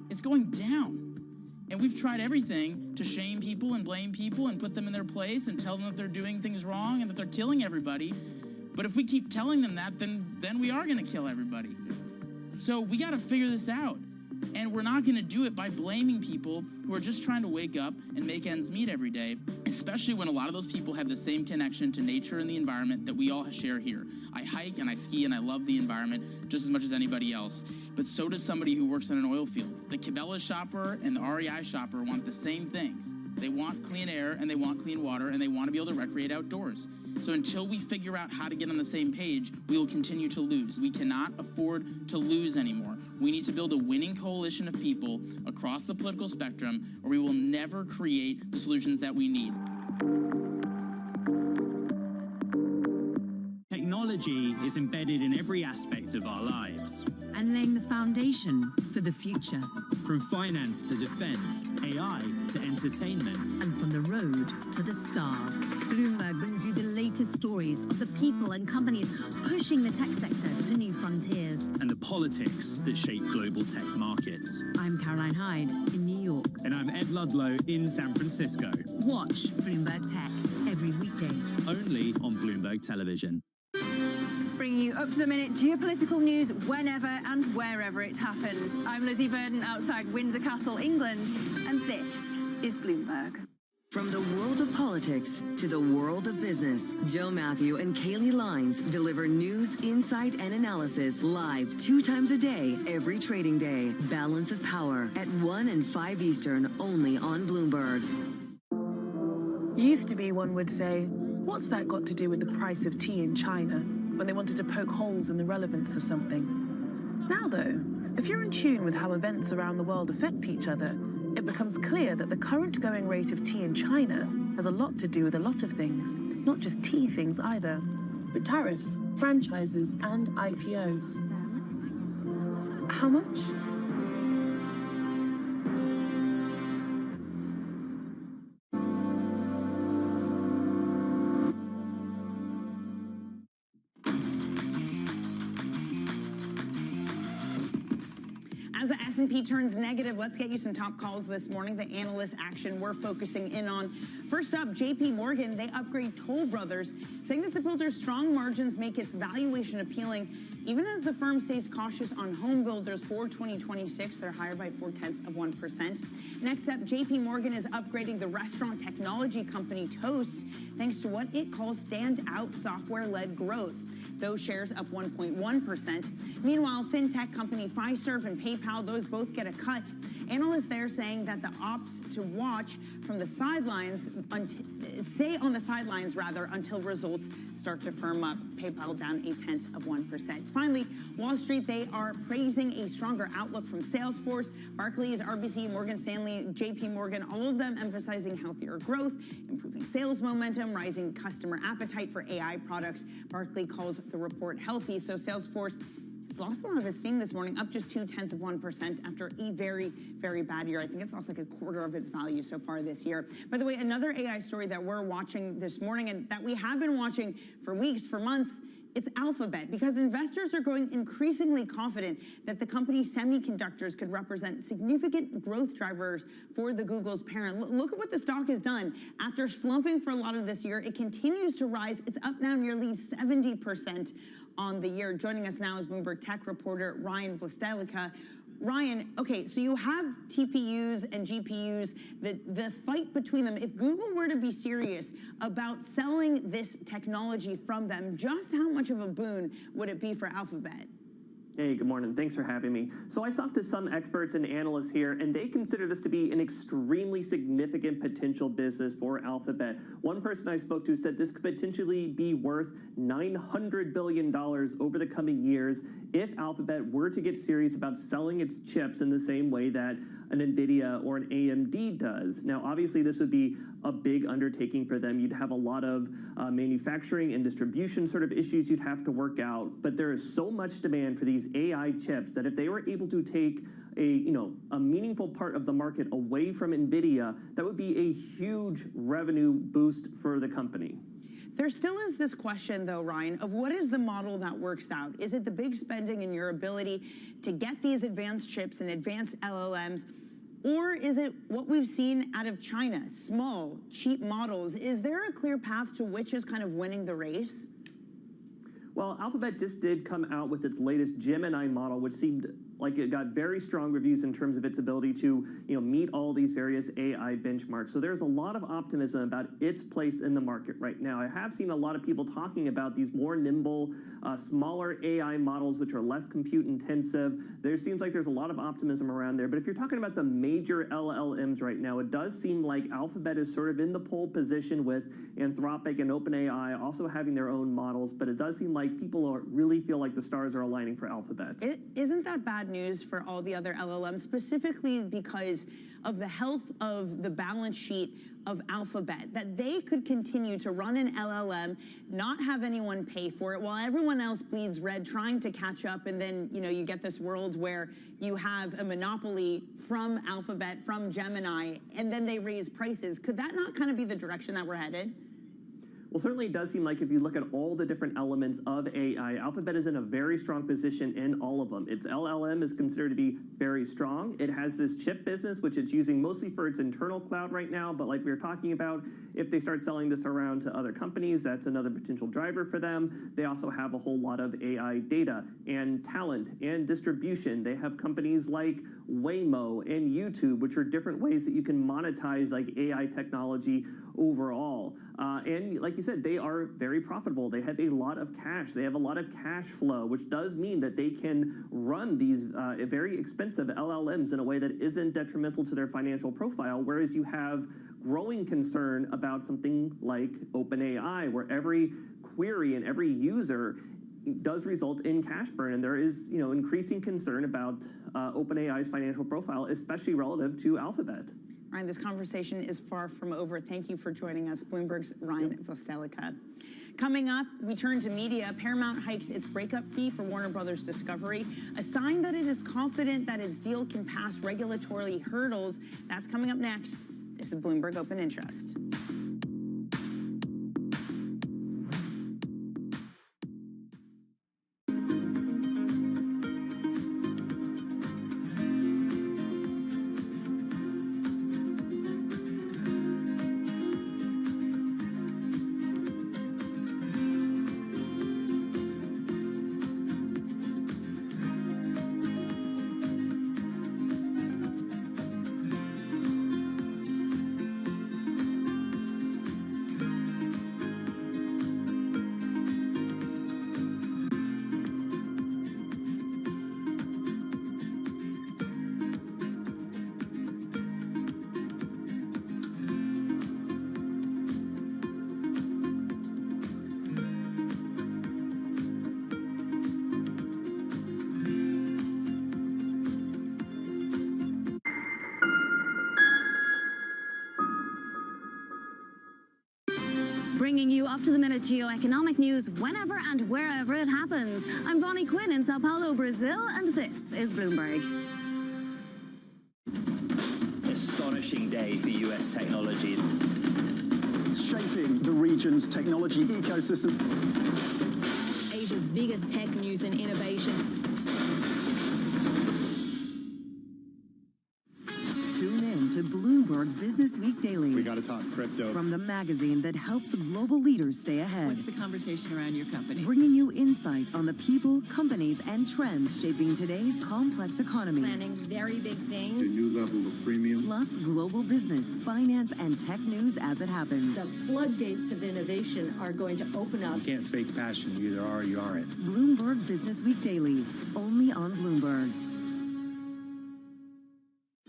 It's going down. And we've tried everything to shame people and blame people and put them in their place and tell them that they're doing things wrong and that they're killing everybody. But if we keep telling them that, then we are going to kill everybody. So we got to figure this out. And we're not going to do it by blaming people who are just trying to wake up and make ends meet every day, especially when a lot of those people have the same connection to nature and the environment that we all share here. I hike and I ski and I love the environment just as much as anybody else, but so does somebody who works in an oil field. The Cabela's shopper and the REI shopper want the same things. They want clean air, and they want clean water, and they want to be able to recreate outdoors. So until we figure out how to get on the same page, we will continue to lose. We cannot afford to lose anymore. We need to build a winning coalition of people across the political spectrum, or we will never create the solutions that we need.
Technology is embedded in every aspect of our lives.
And laying the foundation for the future.
From finance to defense, AI to entertainment.
And from the road to the stars. Bloomberg brings you the latest stories of the people and companies pushing the tech sector to new frontiers.
And the politics that shape global tech markets.
I'm Caroline Hyde in New York.
And I'm Ed Ludlow in San Francisco.
Watch Bloomberg Tech every weekday.
Only on Bloomberg Television.
Bringing you up-to-the-minute geopolitical news whenever and wherever it happens. I'm Lizzie Burden outside Windsor Castle, England, and this is Bloomberg.
From the world of politics to the world of business, Joe Matthew and Kaylee Lines deliver news, insight, and analysis live 2 times a day, every trading day. Balance of Power at 1 and 5 Eastern, only on Bloomberg.
Used to be, one would say, what's that got to do with the price of tea in China? When they wanted to poke holes in the relevance of something. Now though, if you're in tune with how events around the world affect each other, it becomes clear that the current going rate of tea in China has a lot to do with a lot of things, not just tea things either, but tariffs, franchises, and IPOs. How much?
As the S&P turns negative, let's get you some top calls this morning. The analyst action we're focusing in on. First up, JP Morgan, they upgrade Toll Brothers, saying that the builder's strong margins make its valuation appealing, even as the firm stays cautious on home builders for 2026. They're higher by 0.4%. Next up, JP Morgan is upgrading the restaurant technology company Toast, thanks to what it calls standout software-led growth. Those shares up 1.1%. Meanwhile, fintech company Fiserv and PayPal, those both get a cut. Analysts there saying that the ops to watch from the sidelines, stay on the sidelines rather, until results start to firm up. PayPal down 0.1%. Finally, Wall Street, they are praising a stronger outlook from Salesforce, Barclays, RBC, Morgan Stanley, JP Morgan, all of them emphasizing healthier growth, improving sales momentum, rising customer appetite for AI products. Barclays calls the report healthy, so Salesforce has lost a lot of its steam this morning, up just 0.2% after a very, very bad year. I think it's lost like a quarter of its value so far this year. By the way, another AI story that we're watching this morning and that we have been watching for weeks, for months, it's Alphabet, because investors are growing increasingly confident that the company's semiconductors could represent significant growth drivers for the Google's parent. Look at what the stock has done. After slumping for a lot of this year, it continues to rise. It's up now nearly 70% on the year. Joining us now is Bloomberg Tech reporter Ryan Vlastelica. Ryan, okay, so you have TPUs and GPUs, the fight between them. If Google were to be serious about selling this technology from them, just how much of a boon would it be for Alphabet?
Hey, good morning. Thanks for having me. So I talked to some experts and analysts here, and they consider this to be an extremely significant potential business for Alphabet. One person I spoke to said this could potentially be worth $900 billion over the coming years if Alphabet were to get serious about selling its chips in the same way that an NVIDIA or an AMD does. Now, obviously, this would be a big undertaking for them. You'd have a lot of manufacturing and distribution sort of issues you'd have to work out, but there is so much demand for these AI chips that if they were able to take a meaningful part of the market away from NVIDIA, that would be a huge revenue boost for the company.
There still is this question, though, Ryan, of what is the model that works out? Is it the big spending and your ability to get these advanced chips and advanced LLMs? Or is it what we've seen out of China, small, cheap models? Is there a clear path to which is kind of winning the race?
Well, Alphabet just did come out with its latest Gemini model, which seemed Like, it got very strong reviews in terms of its ability to, meet all these various AI benchmarks. So there's a lot of optimism about its place in the market right now. I have seen a lot of people talking about these more nimble, smaller AI models, which are less compute intensive. There seems like there's a lot of optimism around there. But if you're talking about the major LLMs right now, it does seem like Alphabet is sort of in the pole position with Anthropic and OpenAI also having their own models. But it does seem like people really feel like the stars are aligning for Alphabet.
Isn't that bad news for all the other LLMs, specifically because of the health of the balance sheet of Alphabet, that they could continue to run an LLM, not have anyone pay for it, while everyone else bleeds red trying to catch up, and then, you get this world where you have a monopoly from Alphabet, from Gemini, and then they raise prices. Could that not kind of be the direction that we're headed?
Well, certainly it does seem like if you look at all the different elements of AI, Alphabet is in a very strong position in all of them. Its LLM is considered to be very strong. It has this chip business, which it's using mostly for its internal cloud right now. But like we were talking about, if they start selling this around to other companies, that's another potential driver for them. They also have a whole lot of AI data and talent and distribution. They have companies like Waymo and YouTube, which are different ways that you can monetize like AI technology overall. And like you said, they are very profitable. They have a lot of cash. They have a lot of cash flow, which does mean that they can run these very expensive LLMs in a way that isn't detrimental to their financial profile, whereas you have growing concern about something like OpenAI, where every query and every user does result in cash burn, and there is increasing concern about OpenAI's financial profile, especially relative to Alphabet.
Ryan, this conversation is far from over. Thank you for joining us, Bloomberg's Ryan Vostelica. Coming up, we turn to media. Paramount hikes its breakup fee for Warner Brothers Discovery, a sign that it is confident that its deal can pass regulatory hurdles. That's coming up next. This is Bloomberg Open Interest.
Bringing you up-to-the-minute geoeconomic news whenever and wherever it happens. I'm Vonnie Quinn in Sao Paulo, Brazil, and this is Bloomberg.
Astonishing day for US technology.
It's shaping the region's technology ecosystem.
Asia's biggest tech news and innovation.
Tune in to Bloomberg Business Week Daily.
We got to talk crypto.
From the magazine that helps global leaders stay ahead.
What's the conversation around your company?
Bringing you insight on the people, companies, and trends shaping today's complex economy.
Planning very big things.
A new level of premium.
Plus global business, finance, and tech news as it happens.
The floodgates of innovation are going to open up.
You can't fake passion. You either are or you aren't.
Bloomberg Business Week Daily, only on Bloomberg.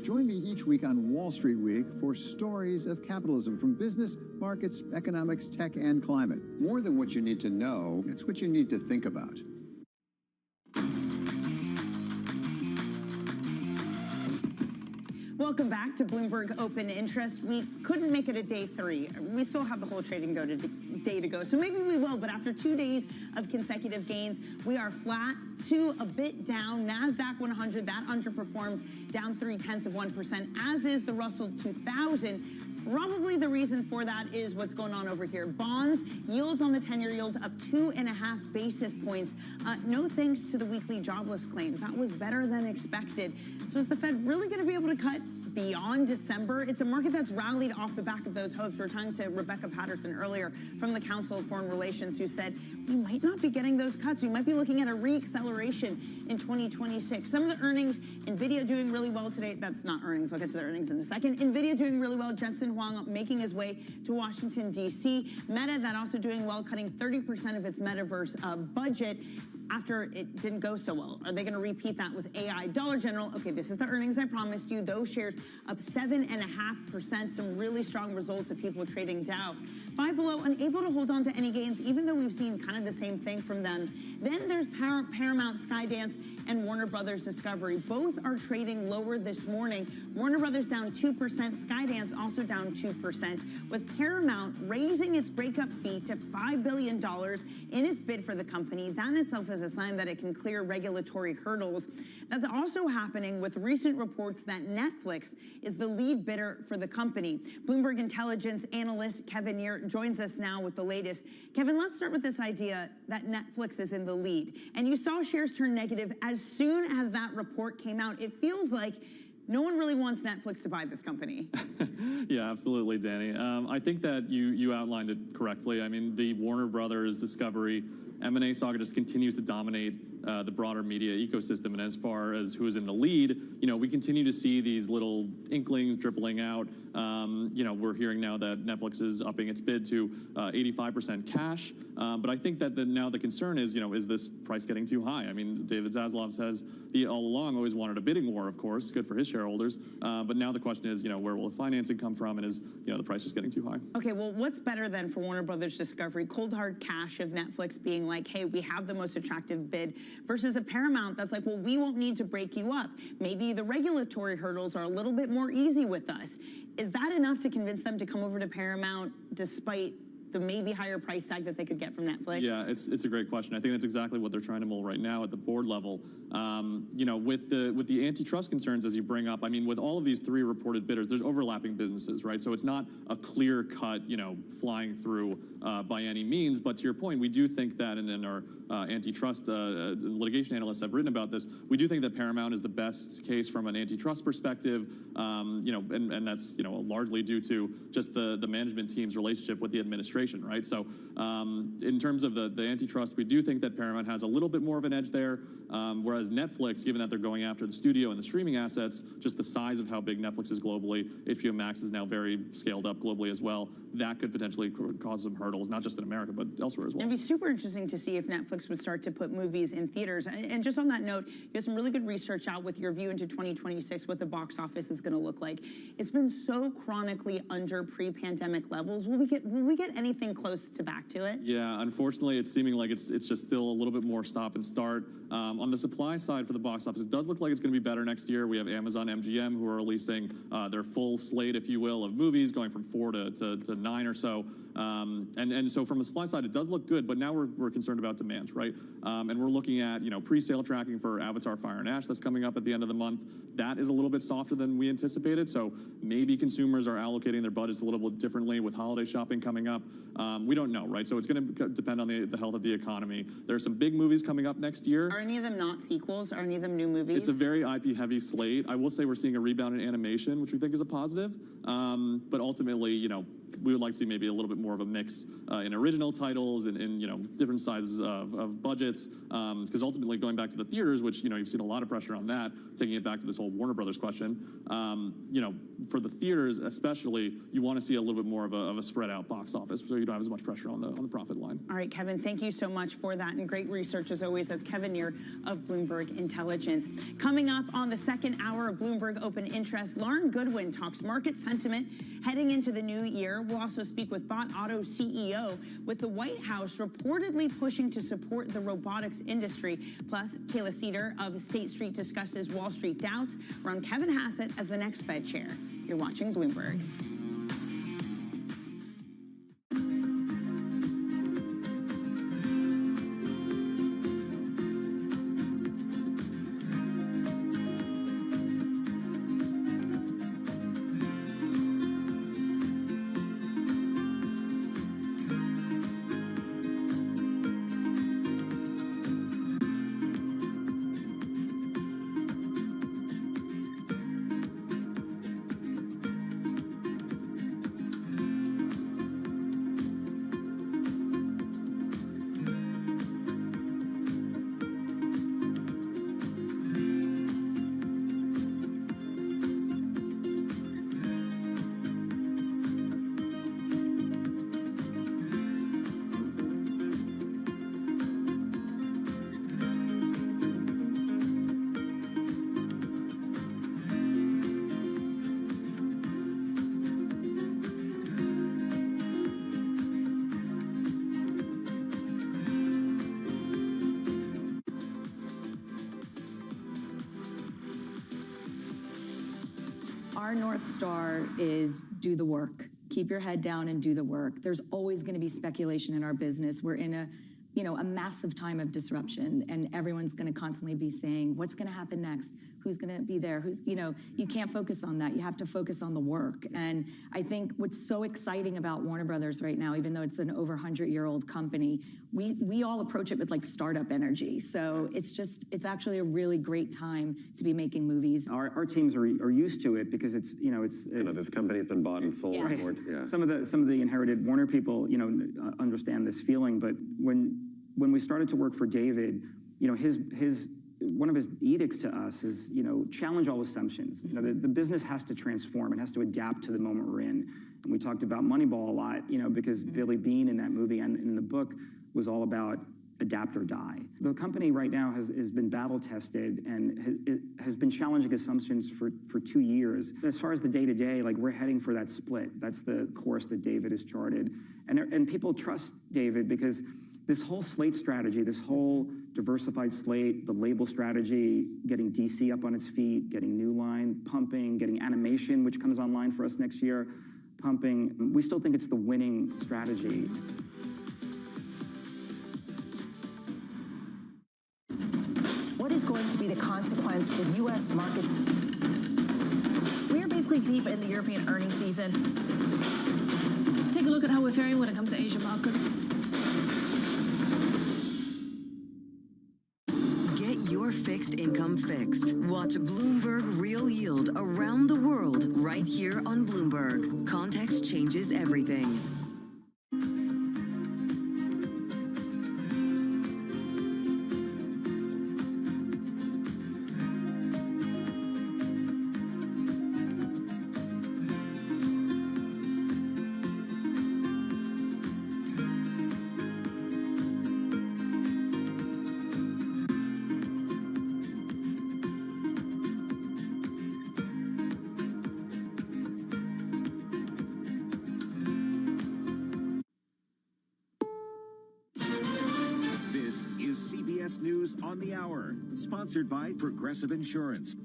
Join me each week on Wall Street Week for stories of capitalism from business, markets, economics, tech, and climate. More than what you need to know, it's what you need to think about.
Welcome back to Bloomberg Open Interest. We couldn't make it a day 3. We still have the whole trading day to go, so maybe we will. But after 2 days of consecutive gains, we are flat to a bit down. NASDAQ 100, that underperforms, down 0.3%, as is the Russell 2000. Probably the reason for that is what's going on over here. Bonds, yields on the 10-year yield up 2.5 basis points. No thanks to the weekly jobless claims. That was better than expected. So is the Fed really going to be able to cut beyond December. It's a market that's rallied off the back of those hopes. We're talking to Rebecca Patterson earlier from the Council of Foreign Relations, who said we might not be getting those cuts. We might be looking at a re-acceleration in 2026. Some of the earnings, NVIDIA doing really well today. That's not earnings. I'll get to the earnings in a second. NVIDIA doing really well. Jensen Huang making his way to Washington, D.C. Meta, that also doing well, cutting 30% of its metaverse budget after it didn't go so well. Are they going to repeat that with AI? Dollar General, okay, this is the earnings I promised you. Those shares up 7.5%. Some really strong results of people trading Dow. Five Below, unable to hold on to any gains, even though we've seen kind of the same thing from them. Then there's Paramount, Skydance, and Warner Brothers Discovery. Both are trading lower this morning. Warner Brothers down 2%, Skydance also down 2%, with Paramount raising its breakup fee to $5 billion in its bid for the company. That in itself is a sign that it can clear regulatory hurdles. That's also happening with recent reports that Netflix is the lead bidder for the company. Bloomberg Intelligence analyst Kevin Neer joins us now with the latest. Kevin, let's start with this idea that Netflix is in the lead. And you saw shares turn negative as soon as that report came out. It feels like no one really wants Netflix to buy this company.
Yeah, absolutely, Danny. I think that you outlined it correctly. I mean, the Warner Brothers Discovery M&A saga just continues to dominate the broader media ecosystem. And as far as who is in the lead, we continue to see these little inklings dribbling out. We're hearing now that Netflix is upping its bid to 85% cash. But I think that now the concern is this price getting too high? I mean, David Zaslav says he all along always wanted a bidding war, of course, good for his shareholders. But now the question is, where will the financing come from? And is, the price just getting too high?
Okay, well, what's better than for Warner Brothers Discovery? Cold hard cash of Netflix being like, hey, we have the most attractive bid, versus a Paramount that's like, well, we won't need to break you up. Maybe the regulatory hurdles are a little bit more easy with us. Is that enough to convince them to come over to Paramount despite the maybe higher price tag that they could get from Netflix?
Yeah, it's a great question. I think that's exactly what they're trying to mull right now at the board level. With the antitrust concerns, as you bring up, I mean, with all of these three reported bidders, there's overlapping businesses, right? So it's not a clear cut, flying through by any means. But to your point, we do think that, and then our antitrust litigation analysts have written about this, we do think that Paramount is the best case from an antitrust perspective, and that's largely due to just the management team's relationship with the administration, right? So in terms of the antitrust, we do think that Paramount has a little bit more of an edge there, whereas Netflix, given that they're going after the studio and the streaming assets, just the size of how big Netflix is globally, HBO Max is now very scaled up globally as well, that could potentially cause some hurdles, not just in America, but elsewhere as well.
It'd be super interesting to see if Netflix would start to put movies in theaters. And just on that note, you have some really good research out with your view into 2026, what the box office is going to look like. It's been so chronically under pre-pandemic levels. Will we get anything close to back to it?
Yeah, unfortunately, it's seeming like it's just still a little bit more stop and start. On the supply side for the box office, it does look like it's going to be better next year. We have Amazon MGM, who are releasing their full slate, if you will, of movies, going from 4 to 9 or so. And so from the supply side, it does look good, but now we're concerned about demand, right? And we're looking at, pre-sale tracking for Avatar Fire and Ash that's coming up at the end of the month. That is a little bit softer than we anticipated. So maybe consumers are allocating their budgets a little bit differently with holiday shopping coming up. We don't know, right? So it's going to depend on the health of the economy. There are some big movies coming up next year.
Are any of them not sequels? Are any of them new movies?
It's a very IP-heavy slate. I will say we're seeing a rebound in animation, which we think is a positive. But ultimately, we would like to see maybe a little bit more of a mix in original titles and in different sizes of budgets. Because ultimately, going back to the theaters, which you've seen a lot of pressure on that, taking it back to this whole Warner Brothers question. For the theaters especially, you want to see a little bit more of a spread out box office, so you don't have as much pressure on the profit line.
All right, Kevin, thank you so much for that, and great research as always. That's Kevin Neer of Bloomberg Intelligence. Coming up on the second hour of Bloomberg Open Interest, Lauren Goodwin talks market sentiment heading into the new year. We'll also speak with Bot Auto CEO, with the White House reportedly pushing to support the robotics industry. Plus, Kayla Cedar of State Street discusses Wall Street doubts around Kevin Hassett as the next Fed chair. You're watching Bloomberg.
Our North Star is do the work. Keep your head down and do the work. There's always going to be speculation in our business. We're in a massive time of disruption, and everyone's going to constantly be saying, what's going to happen next? Who's going to be there? You can't focus on that. You have to focus on the work. And I think what's so exciting about Warner Brothers right now, even though it's an over 100-year-old company, we all approach it with like startup energy. So it's actually a really great time to be making movies.
Our teams are used to it because it's
this company's been bought and sold.
Right.
Yeah.
Some of the inherited Warner people, understand this feeling, but when we started to work for David, one of his edicts to us is, challenge all assumptions. The business has to transform. It has to adapt to the moment we're in. And we talked about Moneyball a lot, because Billy Beane in that movie and in the book was all about adapt or die. The company right now has been battle tested and has been challenging assumptions for 2 years. As far as the day-to-day, we're heading for that split. That's the course that David has charted. And people trust David because this whole slate strategy, this whole diversified slate, the label strategy, getting DC up on its feet, getting New Line pumping, getting animation, which comes online for us next year, pumping, we still think it's the winning strategy.
What is going to be the consequence for U.S. markets? We are basically deep in the European earnings season.
Take a look at how we're faring when it comes to Asian markets.
Get your fixed income fix. Watch Bloomberg Real Yield around the world right here on Bloomberg. Context changes everything.
News on the Hour, sponsored by Progressive Insurance.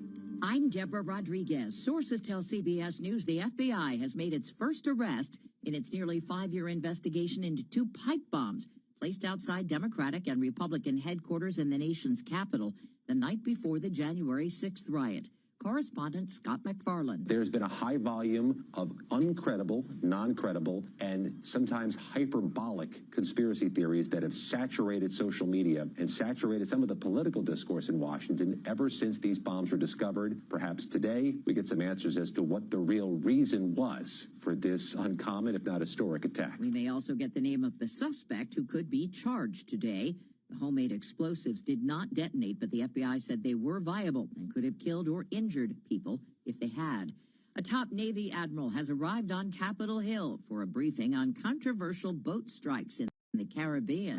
I'm Deborah Rodriguez. Sources tell CBS News the FBI has made its first arrest in its nearly 5-year investigation into 2 pipe bombs placed outside Democratic and Republican headquarters in the nation's capital the night before the January 6th riot. Correspondent Scott McFarland.
There's been a high volume of uncredible, non-credible, and sometimes hyperbolic conspiracy theories that have saturated social media and saturated some of the political discourse in Washington ever since these bombs were discovered. Perhaps today we get some answers as to what the real reason was for this uncommon, if not historic, attack.
We may also get the name of the suspect who could be charged today. The homemade explosives did not detonate, but the FBI said they were viable and could have killed or injured people if they had. A top Navy admiral has arrived on Capitol Hill for a briefing on controversial boat strikes in the Caribbean.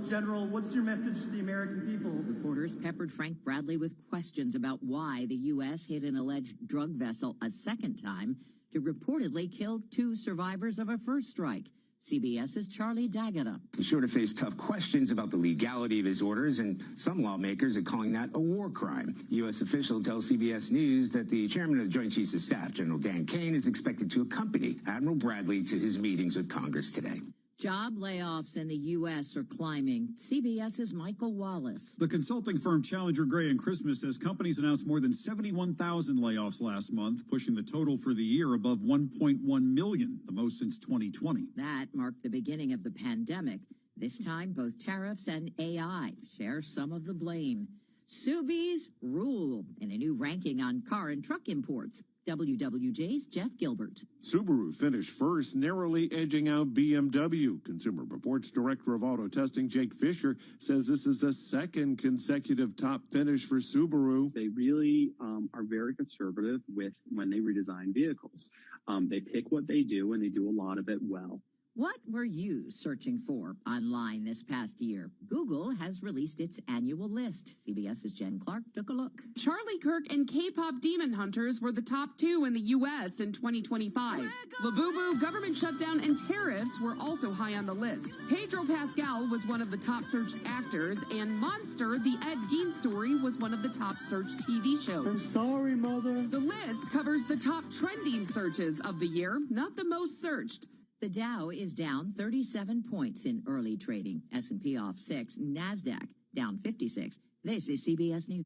General, what's your message to the American people?
Reporters peppered Frank Bradley with questions about why the U.S. hit an alleged drug vessel a second time to reportedly kill 2 survivors of a first strike. CBS's Charlie D'Agata.
He's sure to face tough questions about the legality of his orders, and some lawmakers are calling that a war crime. U.S. official tells CBS News that the chairman of the Joint Chiefs of Staff, General Dan Kane, is expected to accompany Admiral Bradley to his meetings with Congress today.
Job layoffs in the U.S. are climbing. CBS's Michael Wallace.
The consulting firm Challenger Gray & Christmas says companies announced more than 71,000 layoffs last month, pushing the total for the year above 1.1 million, the most since 2020.
That marked the beginning of the pandemic. This time, both tariffs and AI share some of the blame. Subies rule in a new ranking on car and truck imports. WWJ's Jeff Gilbert.
Subaru finished first, narrowly edging out BMW. Consumer Reports Director of Auto Testing Jake Fisher says this is the second consecutive top finish for Subaru.
They really are very conservative with when they redesign vehicles. They pick what they do, and they do a lot of it well.
What were you searching for online this past year? Google has released its annual list. CBS's Jen Clark took a look.
Charlie Kirk and K-pop Demon Hunters were the top 2 in the U.S. in 2025. Labubu, government shutdown, and tariffs were also high on the list. Pedro Pascal was one of the top searched actors, and Monster, the Ed Gein story, was one of the top searched TV shows.
I'm sorry, Mother.
The list covers the top trending searches of the year, not the most searched.
The Dow is down 37 points in early trading. S&P off 6, NASDAQ down 56. This is CBS News.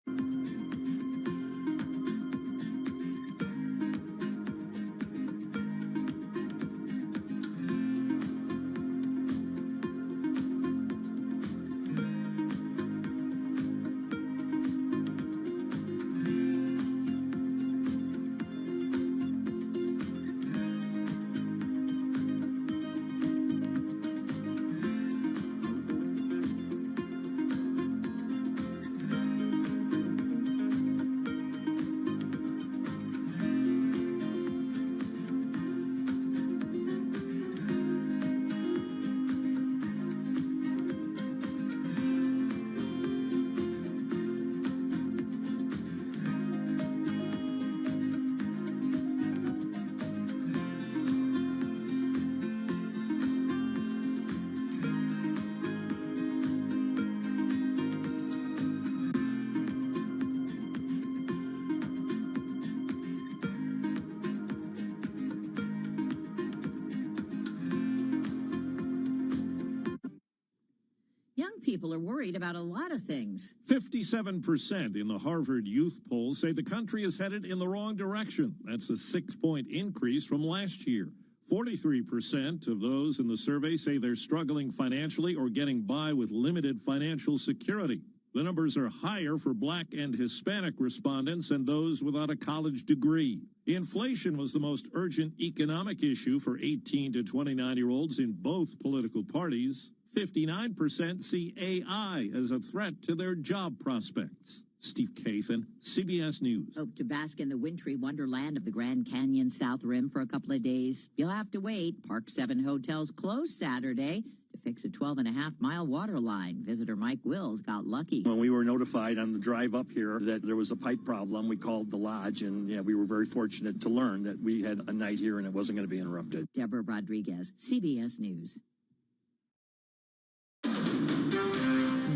Young people are worried about a lot of things.
57% in the Harvard Youth poll say the country is headed in the wrong direction. That's a 6-point increase from last year. 43% of those in the survey say they're struggling financially or getting by with limited financial security. The numbers are higher for Black and Hispanic respondents and those without a college degree. Inflation was the most urgent economic issue for 18 to 29-year-olds in both political parties. 59% see AI as a threat to their job prospects. Steve Kathan, CBS News.
Hope to bask in the wintry wonderland of the Grand Canyon South Rim for a couple of days. You'll have to wait. Park 7 hotels closed Saturday to fix a 12.5-mile water line. Visitor Mike Wills got lucky.
When we were notified on the drive up here that there was a pipe problem, we called the lodge, and we were very fortunate to learn that we had a night here and it wasn't going to be interrupted.
Deborah Rodriguez, CBS News.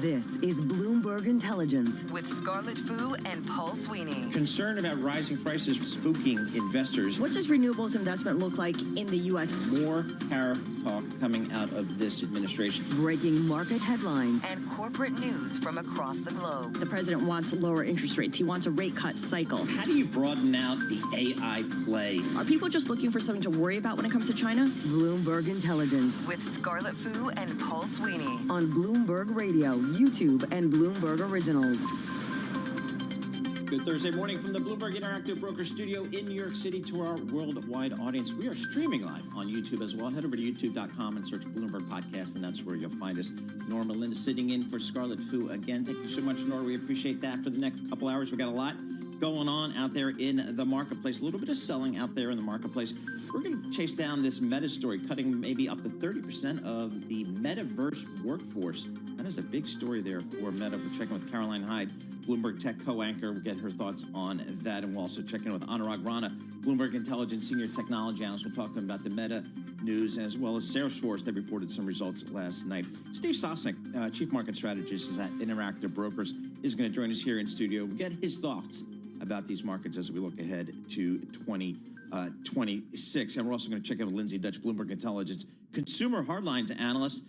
This is Bloomberg Intelligence with Scarlett Fu and Paul Sweeney.
Concern about rising prices spooking investors.
What does renewables investment look like in the U.S.?
More tariff talk coming out of this administration.
Breaking market headlines and corporate news from across the globe.
The president wants lower interest rates. He wants a rate cut cycle.
How do you broaden out the AI play?
Are people just looking for something to worry about when it comes to China?
Bloomberg Intelligence with Scarlett Fu and Paul Sweeney on Bloomberg Radio, YouTube, and Bloomberg Originals.
Good Thursday morning from the Bloomberg Interactive Broker Studio in New York City to our worldwide audience. We are streaming live on YouTube as well. Head over to youtube.com and search Bloomberg Podcast, and that's where you'll find us. Norma Lynn sitting in for Scarlett Fu again. Thank you so much, Nora. We appreciate that. For the next couple hours, we got a lot going on out there in the marketplace. A little bit of selling out there in the marketplace. We're going to chase down this Meta story, cutting maybe up to 30% of the metaverse workforce. That is a big story there for Meta. We're checking with Caroline Hyde, Bloomberg Tech co-anchor. We'll get her thoughts on that, and we'll also check in with Anurag Rana, Bloomberg Intelligence Senior Technology Analyst. We'll talk to him about the Meta news, as well as Salesforce. They reported some results last night. Steve Sosnick, Chief Market Strategist at Interactive Brokers, is going to join us here in studio. We'll get his thoughts about these markets as we look ahead to 2026. And we're also going to check in with Lindsay Dutch, Bloomberg Intelligence Consumer Hardlines Analyst.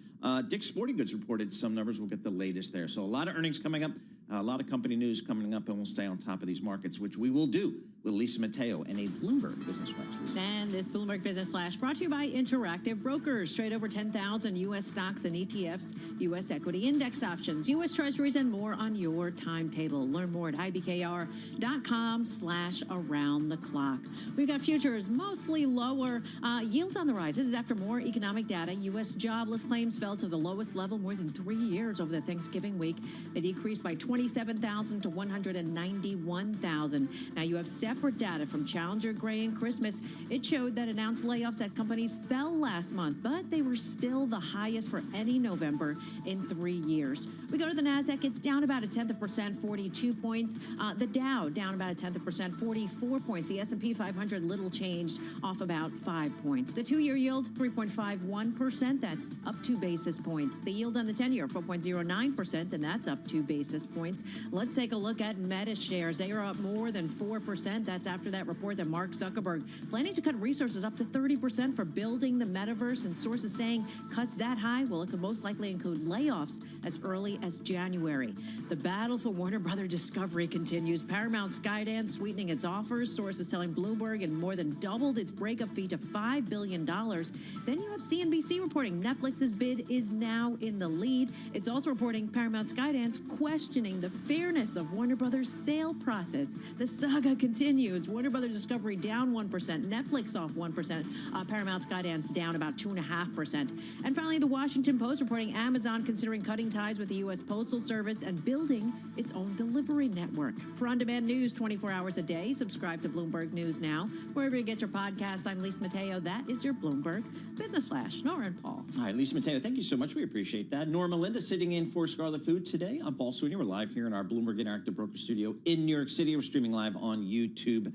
Dick's Sporting Goods reported some numbers. We'll get the latest there. So a lot of earnings coming up, a lot of company news coming up, and we'll stay on top of these markets, which we will do with Lisa Mateo and a Bloomberg Business Flash.
And this Bloomberg Business Flash brought to you by Interactive Brokers. Trade over 10,000 U.S. stocks and ETFs, U.S. equity index options, U.S. treasuries, and more on your timetable. Learn more at ibkr.com/around-the-clock. We've got futures mostly lower, yields on the rise. This is after more economic data. U.S. jobless claims fell to the lowest level more than 3 years over the Thanksgiving week. They decreased by 27,000 to 191,000. Now you have separate data from Challenger, Gray, and Christmas. It showed that announced layoffs at companies fell last month, but they were still the highest for any November in 3 years. We go to the NASDAQ. It's down about 0.1%, 42 points. The Dow down about 0.1%, 44 points. The S&P 500 little changed, off about 5 points. The 2-year yield, 3.51%. That's up 2 basis points. The yield on the 10-year, 4.09%, and that's up 2 basis points. Let's take a look at Meta shares. They are up more than 4%. That's after that report that Mark Zuckerberg planning to cut resources up to 30% for building the metaverse, and sources saying cuts that high, well, it could most likely include layoffs as early as January. The battle for Warner Brothers Discovery continues. Paramount Skydance sweetening its offers. Sources telling Bloomberg it more than doubled its breakup fee to $5 billion. Then you have CNBC reporting Netflix's bid is now in the lead. It's also reporting Paramount Skydance questioning the fairness of Warner Brothers' sale process. The saga continues. Warner Brothers Discovery down 1%, Netflix off 1%, Paramount Skydance down about 2.5%. And finally, the Washington Post reporting Amazon considering cutting ties with the U.S. Postal Service and building its own delivery network. For on-demand news 24 hours a day, subscribe to Bloomberg News Now. Wherever you get your podcasts, I'm Lisa Mateo. That is your Bloomberg Business Flash. Nora and Paul.
All right, Lisa Mateo, thank you so much. We appreciate that. Norma Linda sitting in for Scarlet Food today. I'm Paul Sweeney. We're live here in our Bloomberg Interactive Broker Studio in New York City. We're streaming live on YouTube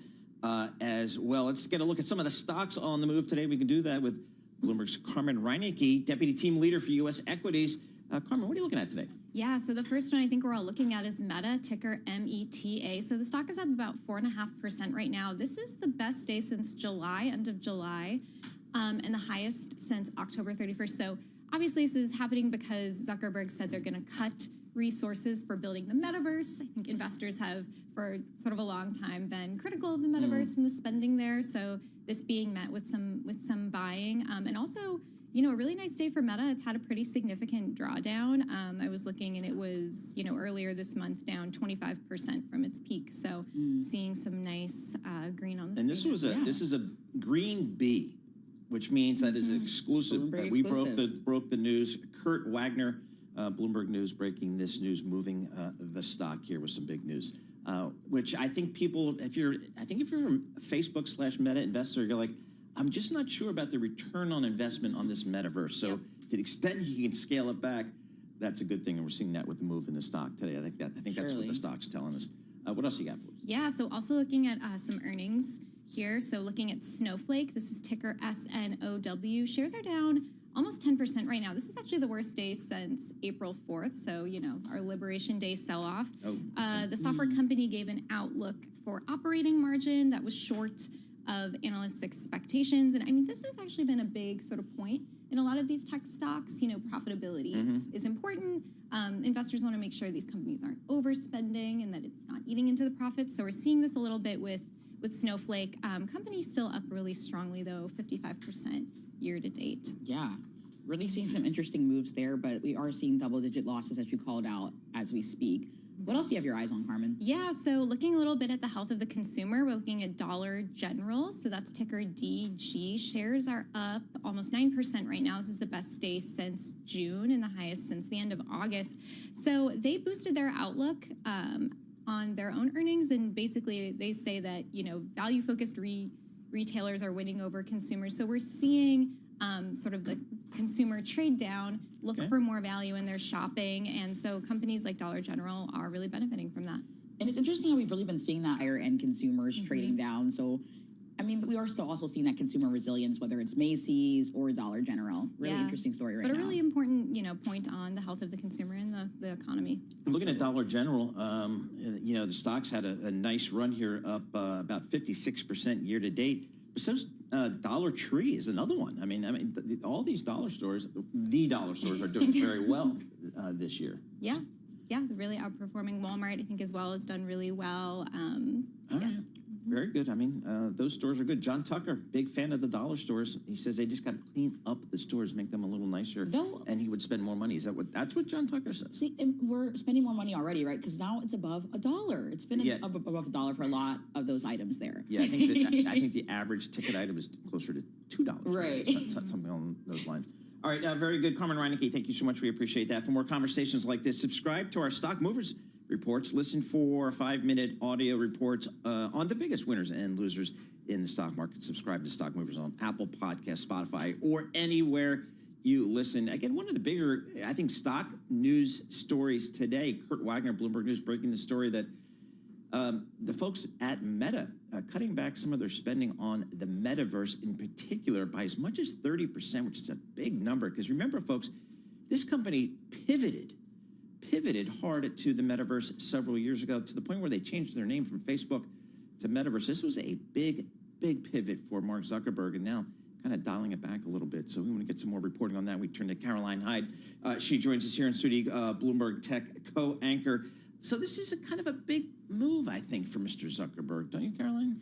as well. Let's get a look at some of the stocks on the move today. We can do that with Bloomberg's Carmen Reinecke, Deputy Team Leader for U.S. Equities. Carmen, what are you looking at today?
Yeah, so the first one I think we're all looking at is Meta, ticker META. So the stock is up about 4.5% right now. This is the best day since July, end of July, and the highest since October 31st. So obviously this is happening because Zuckerberg said they're going to cut resources for building the metaverse. I think investors have, for sort of a long time, been critical of the metaverse and the spending there. So this being met with some buying, and also, you know, a really nice day for Meta. It's had a pretty significant drawdown. I was looking, and it was, you know, earlier this month down 25% from its peak. So seeing some nice green on the screen.
And this is a green B, which means that is exclusive.
Bloomberg
That we
exclusive.
broke the news. Kurt Wagner, Bloomberg News, breaking this news, moving the stock here with some big news. Which I think people, if you're a Facebook/Meta investor, you're like, I'm just not sure about the return on investment on this metaverse. So to the extent you can scale it back, that's a good thing. And we're seeing that with the move in the stock today. I think that's what the stock's telling us. What else you got for us?
Yeah, so also looking at some earnings here. So looking at Snowflake, this is ticker SNOW. Shares are down almost 10% right now. This is actually the worst day since April 4th. So, you know, our Liberation Day sell-off. The software company gave an outlook for operating margin that was short of analysts' expectations. And I mean, this has actually been a big sort of point in a lot of these tech stocks. You know, profitability is important. Investors want to make sure these companies aren't overspending and that it's not eating into the profits. So we're seeing this a little bit with Snowflake. Companies still up really strongly, though, 55% year to date.
Yeah, really seeing some interesting moves there, but we are seeing double-digit losses, as you called out, as we speak. What else do you have your eyes on, Carmen?
Yeah, so looking a little bit at the health of the consumer, we're looking at Dollar General. So that's ticker DG. Shares are up almost 9% right now. This is the best day since June and the highest since the end of August. So they boosted their outlook on their own earnings, and basically they say that, you know, value-focused retailers are winning over consumers. So we're seeing sort of the consumer trade down, look for more value in their shopping. And so companies like Dollar General are really benefiting from that.
And it's interesting how we've really been seeing that higher end consumers trading down. So, I mean, but we are still also seeing that consumer resilience, whether it's Macy's or Dollar General. Really interesting story right now.
But a really important, you know, point on the health of the consumer and the economy.
Looking at Dollar General, you know, the stocks had a nice run here, up about 56% year to date. So Dollar Tree is another one. I mean, all these dollar stores, the dollar stores are doing very well this year.
Yeah, they're really outperforming. Walmart, I think, as well, has done really well.
All right. Very good. I mean, those stores are good. John Tucker, big fan of the dollar stores. He says they just got to clean up the stores, make them a little nicer, and he would spend more money. That's what John Tucker said?
See, we're spending more money already, right? Because now it's above $1. It's been above $1 for a lot of those items there.
Yeah, I think the average ticket item is closer to $2.
Right.
Something along those lines. All right, very good. Carmen Reinecke, thank you so much. We appreciate that. For more conversations like this, subscribe to our Stock Movers reports. Listen for 5-minute audio reports on the biggest winners and losers in the stock market. Subscribe to Stock Movers on Apple Podcasts, Spotify, or anywhere you listen. Again, one of the bigger, I think, stock news stories today, Kurt Wagner, Bloomberg News, breaking the story that the folks at Meta cutting back some of their spending on the metaverse in particular by as much as 30%, which is a big number. Because remember, folks, this company pivoted hard to the metaverse several years ago to the point where they changed their name from Facebook to Metaverse. This was a big pivot for Mark Zuckerberg, and now kind of dialing it back a little bit. So we want to get some more reporting on that. We turn to Caroline Hyde. She joins us here in studio, Bloomberg Tech co-anchor. So this is a kind of a big move, I think, for Mr. Zuckerberg, don't you, Caroline?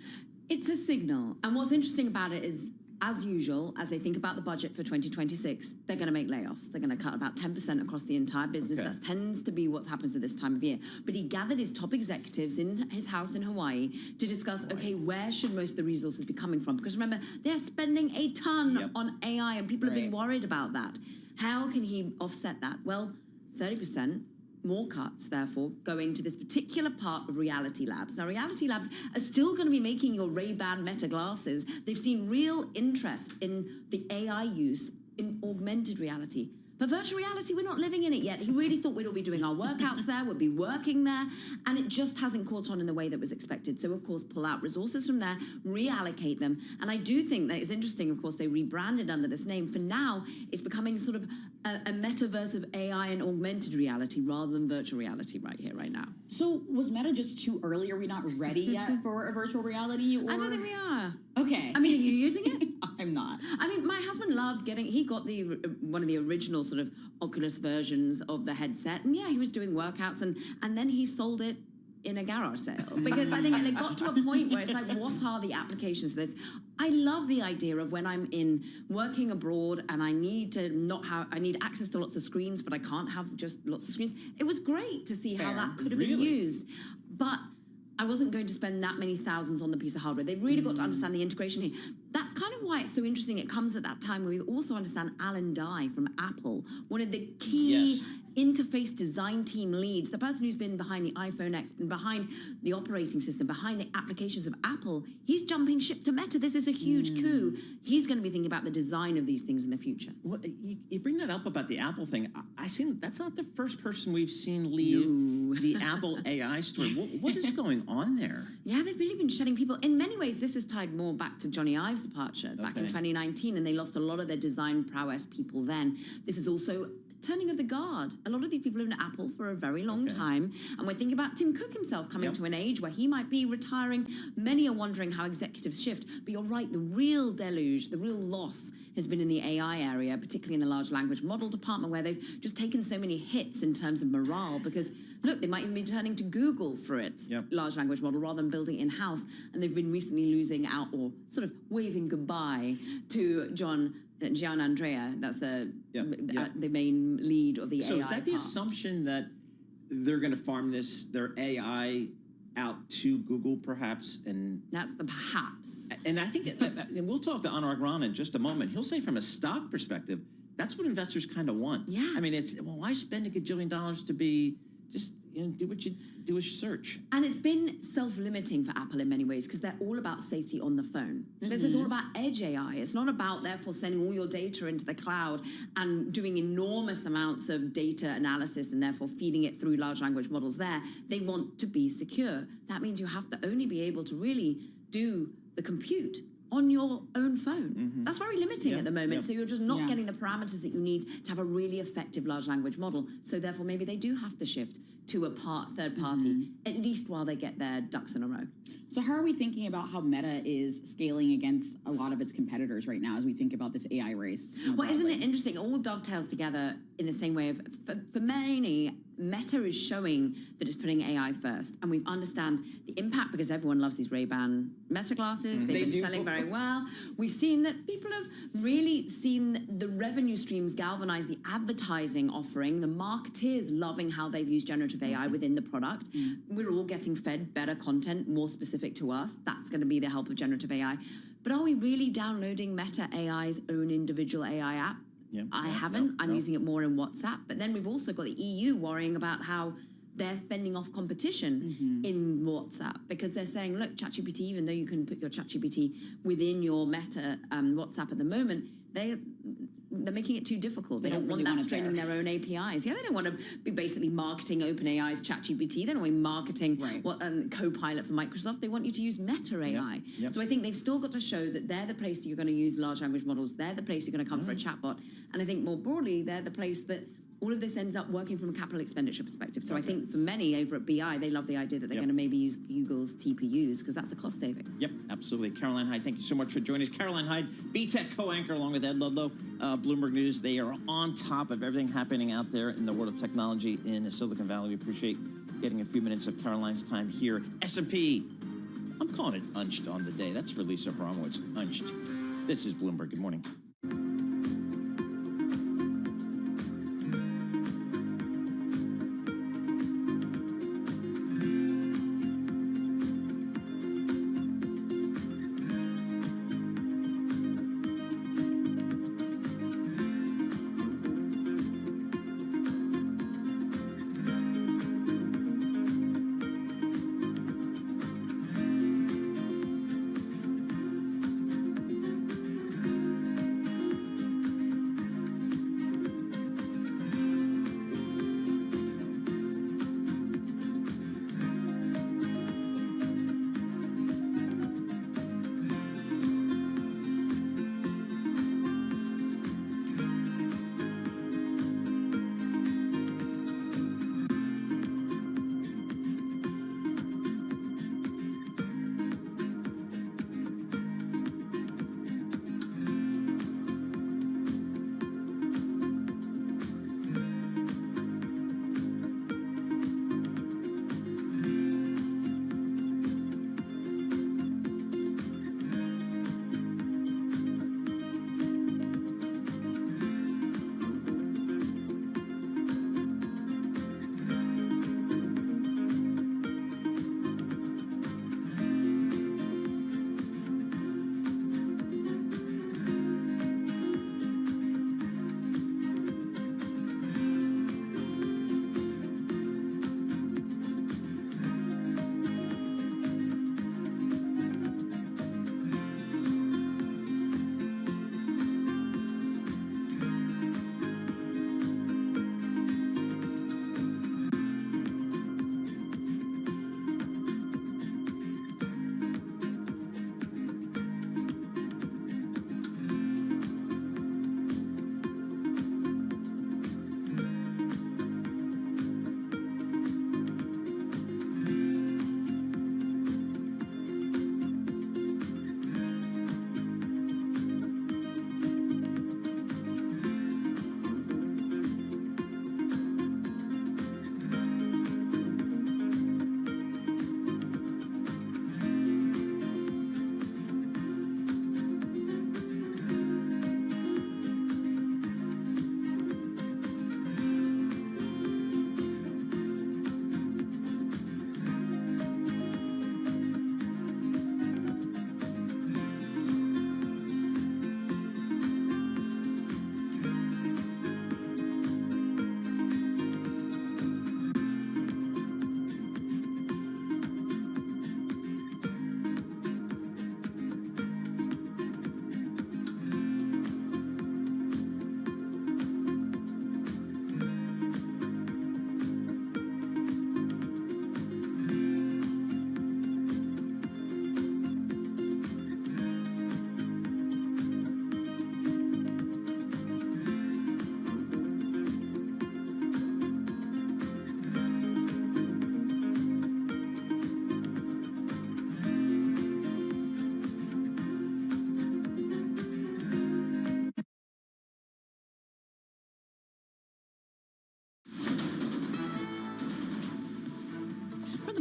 It's a signal. And what's interesting about it is, as usual, as they think about the budget for 2026, they're going to make layoffs. They're going to cut about 10% across the entire business.
Okay.
That tends to be what happens at this time of year. But he gathered his top executives in his house in Hawaii to discuss, okay, where should most of the resources be coming from? Because remember, they're spending a ton on AI, and people have been worried about that. How can he offset that? Well, 30%. More cuts, therefore, going to this particular part of Reality Labs. Now, Reality Labs are still going to be making your Ray-Ban Meta glasses. They've seen real interest in the AI use in augmented reality. But virtual reality, we're not living in it yet. He really thought we'd all be doing our workouts there, we'd be working there, and it just hasn't caught on in the way that was expected. So, of course, pull out resources from there, reallocate them. And I do think that it's interesting, of course, they rebranded under this name. For now, it's becoming sort of a metaverse of AI and augmented reality rather than virtual reality right here, right now.
So was Meta just too early? Are we not ready yet for a virtual reality? Or?
I don't think we are.
Okay.
I mean, are you using it?
I'm not.
I mean, my husband loved he got the one of the original sort of Oculus versions of the headset. And yeah, he was doing workouts and then he sold it in a garage sale. Because I think, and it got to a point where it's like, what are the applications of this? I love the idea of when I'm working abroad and I need I need access to lots of screens, but I can't have just lots of screens. It was great to see how that could have been used. But I wasn't going to spend that many thousands on the piece of hardware. They've really got to understand the integration here. That's kind of why it's so interesting. It comes at that time where we also understand Alan Dye from Apple, one of the key interface design team leads, the person who's been behind the iPhone X, been behind the operating system, behind the applications of Apple. He's jumping ship to Meta. This is a huge coup. He's going to be thinking about the design of these things in the future.
Well, you bring that up about the Apple thing. I seen that's not the first person we've seen leave the Apple AI story. What is going on there?
Yeah, they've really been shedding people. In many ways, this is tied more back to Johnny Ive's departure back in 2019, and they lost a lot of their design prowess people then. This is also turning of the guard. A lot of these people have been at Apple for a very long time, and we're thinking about Tim Cook himself coming to an age where he might be retiring. Many are wondering how executives shift, but you're right, the real deluge, the real loss has been in the AI area, particularly in the large language model department, where they've just taken so many hits in terms of morale, because look, they might even be turning to Google for its large language model rather than building it in-house, and they've been recently losing out or sort of waving goodbye to Gian Andrea. That's the main lead of the AI.
So is that
part.
the assumption that they're going to farm their AI out to Google, perhaps? And
that's the perhaps.
And I think, and we'll talk to Anurag Rana in just a moment. He'll say from a stock perspective, that's what investors kind of want.
Yeah.
I mean, why spend $1 gajillion to be just do what you do with search?
And it's been self-limiting for Apple in many ways because they're all about safety on the phone. This is all about edge AI. It's not about, therefore, sending all your data into the cloud and doing enormous amounts of data analysis and therefore feeding it through large language models there. They want to be secure. That means you have to only be able to really do the compute on your own phone. That's very limiting at the moment. So you're just not getting the parameters that you need to have a really effective large language model. So therefore, maybe they do have to shift to a third party, at least while they get their ducks in a row.
So how are we thinking about how Meta is scaling against a lot of its competitors right now as we think about this AI race?
Well, isn't it interesting? It all dovetails together in the same way of, for many, Meta is showing that it's putting AI first. And we understand the impact because everyone loves these Ray-Ban Meta glasses. They've been selling very well. We've seen that people have really seen the revenue streams galvanize the advertising offering, the marketeers loving how they've used generative AI within the product. We're all getting fed better content, more specific to us. That's going to be the help of generative AI. But are we really downloading Meta AI's own individual AI app? I haven't. I'm using it more in WhatsApp. But then we've also got the EU worrying about how they're fending off competition in WhatsApp because they're saying, look, ChatGPT, even though you can put your ChatGPT within your Meta WhatsApp at the moment, making it too difficult. They don't
really
want that
want it
straining
there.
their own APIs. Yeah, they don't want to be basically marketing OpenAI's ChatGPT. They don't want to be marketing Copilot for Microsoft. They want you to use Meta AI.
Yep.
So I think they've still got to show that they're the place that you're going to use large language models. They're the place you're going to come for a chatbot. And I think more broadly, they're the place that all of this ends up working from a capital expenditure perspective. So I think for many over at BI, they love the idea that they're going to maybe use Google's TPUs because that's a cost saving.
Yep, absolutely. Caroline Hyde, thank you so much for joining us. Caroline Hyde, BTech co-anchor along with Ed Ludlow, Bloomberg News. They are on top of everything happening out there in the world of technology in Silicon Valley. We appreciate getting a few minutes of Caroline's time here. S&P, I'm calling it unched on the day. That's for Lisa Abramowitz, unched. This is Bloomberg. Good morning.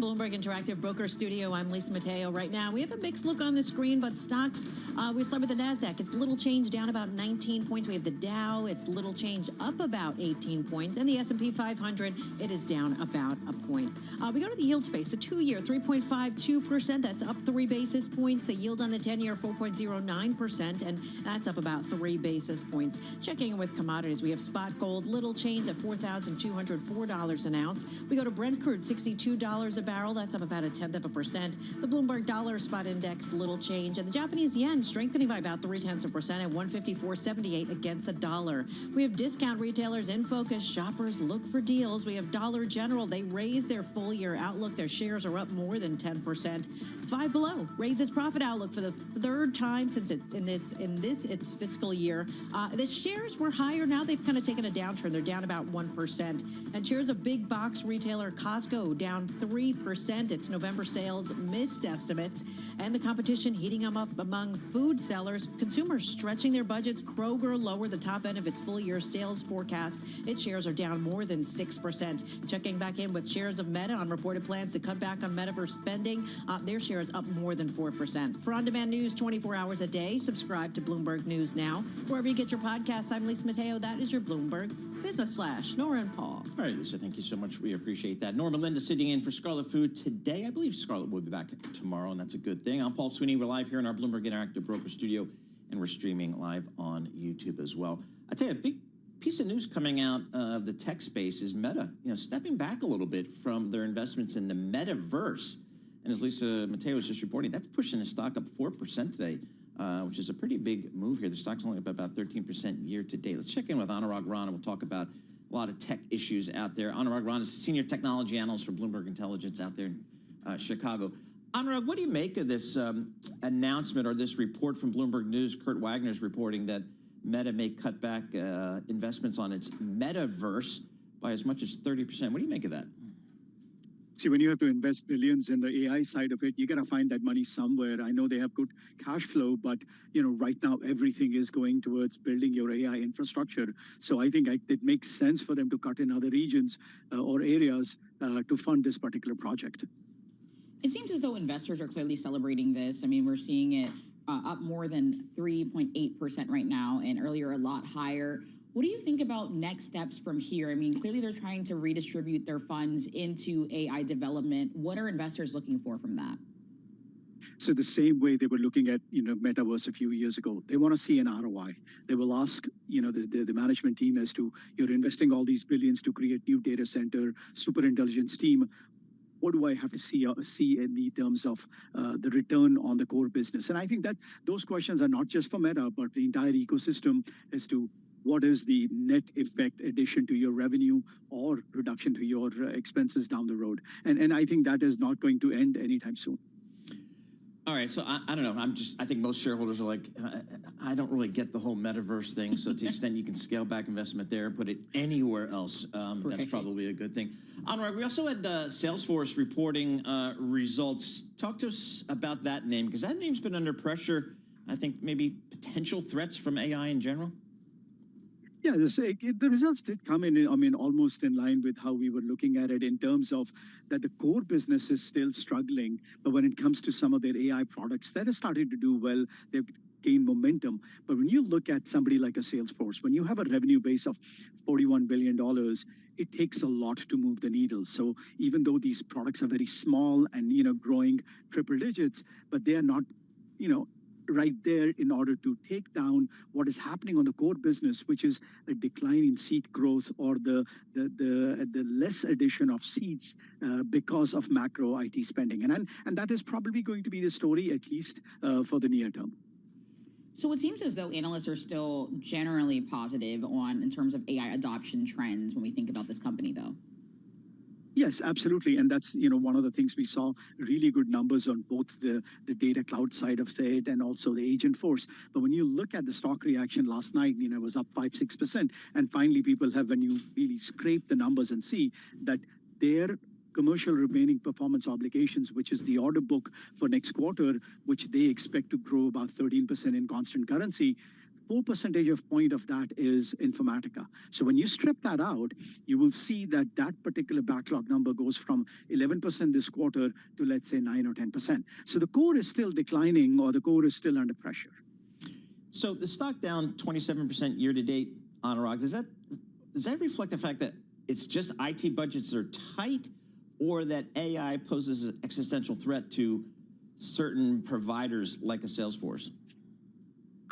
Bloomberg Interactive Broker Studio. I'm Lisa Mateo. Right now, we have a mixed look on the screen, but stocks, we start with the NASDAQ. It's little change down about 19 points. We have the Dow. It's little change up about 18 points. And the S&P 500, it is down about a point. We go to the yield space. The 2-year, 3.52%. That's up 3 basis points. The yield on the 10-year, 4.09%. And that's up about 3 basis points. Checking in with commodities, we have spot gold, little change at $4,204 an ounce. We go to Brent crude, $62 a barrel. barrel. That's up about 0.1%. The Bloomberg Dollar Spot Index, little change. And the Japanese yen strengthening by about 0.3% at 154.78 against the dollar. We have discount retailers in focus. Shoppers look for deals. We have Dollar General. They raised their full-year outlook. Their shares are up more than 10%. Five Below raises profit outlook for the third time since its fiscal year. The shares were higher. Now they've kind of taken a downturn. They're down about 1%. And shares of big box retailer Costco down 3%. Its November sales missed estimates. And the competition heating them up among food sellers. Consumers stretching their budgets. Kroger lowered the top end of its full-year sales forecast. Its shares are down more than 6%. Checking back in with shares of Meta on reported plans to cut back on metaverse spending. Their shares up more than 4%. For on-demand news 24 hours a day, subscribe to Bloomberg News Now. Wherever you get your podcasts, I'm Lisa Mateo. That is your Bloomberg Business Flash. Nora and Paul.
All right, Lisa, thank you so much. We appreciate that. Norma Linda sitting in for Scarlet Food today. I believe Scarlet will be back tomorrow, and that's a good thing. I'm Paul Sweeney. We're live here in our Bloomberg Interactive Broker Studio, and we're streaming live on YouTube as well. I tell you, a big piece of news coming out of the tech space is Meta, stepping back a little bit from their investments in the metaverse. And as Lisa Mateo was just reporting, that's pushing the stock up 4% today, which is a pretty big move here. The stock's only up about 13% year to date. Let's check in with Anurag Rana. We'll talk about a lot of tech issues out there. Anurag Rana is Senior Technology Analyst for Bloomberg Intelligence out there in Chicago. Anurag, what do you make of this announcement or this report from Bloomberg News? Kurt Wagner's reporting that Meta may cut back investments on its metaverse by as much as 30%. What do you make of that?
See, when you have to invest billions in the AI side of it, you got to find that money somewhere. I know they have good cash flow, but right now everything is going towards building your AI infrastructure. So I think it makes sense for them to cut in other regions or areas to fund this particular project.
It seems as though investors are clearly celebrating this. I mean, we're seeing it up more than 3.8% right now, and earlier a lot higher. What do you think about next steps from here? I mean, clearly they're trying to redistribute their funds into AI development. What are investors looking for from that?
So the same way they were looking at, metaverse a few years ago, they want to see an ROI. They will ask, the management team as to, you're investing all these billions to create new data center, super intelligence team. What do I have to see in the terms of the return on the core business? And I think that those questions are not just for Meta, but the entire ecosystem as to what is the net effect addition to your revenue or reduction to your expenses down the road. And I think that is not going to end anytime soon.
All right, so I don't know. I think most shareholders are like, I don't really get the whole metaverse thing. So to the extent you can scale back investment there and put it anywhere else, that's probably a good thing. Anurag, we also had Salesforce reporting results. Talk to us about that name, because that name's been under pressure. I think maybe potential threats from AI in general.
Yeah, the results did come in, almost in line with how we were looking at it in terms of that the core business is still struggling. But when it comes to some of their AI products, that has started to do well. They've gained momentum. But when you look at somebody like a Salesforce, when you have a revenue base of $41 billion, it takes a lot to move the needle. So even though these products are very small and, growing triple digits, but they are not, right there in order to take down what is happening on the core business, which is a decline in seat growth or the less addition of seats because of macro IT spending. And that is probably going to be the story, at least for the near term.
So it seems as though analysts are still generally positive in terms of AI adoption trends when we think about this company, though.
Yes, absolutely. And that's, one of the things we saw really good numbers on both the data cloud side of it and also the agent force. But when you look at the stock reaction last night, it was up 5-6%. And finally, when you really scrape the numbers and see that their commercial remaining performance obligations, which is the order book for next quarter, which they expect to grow about 13% in constant currency, 4 percentage point of that is Informatica. So when you strip that out, you will see that particular backlog number goes from 11% this quarter to, let's say, 9 or 10%. So the core is still declining, or the core is still under pressure.
So the stock down 27% year to date, Anurag, does that reflect the fact that it's just IT budgets are tight, or that AI poses an existential threat to certain providers like a Salesforce?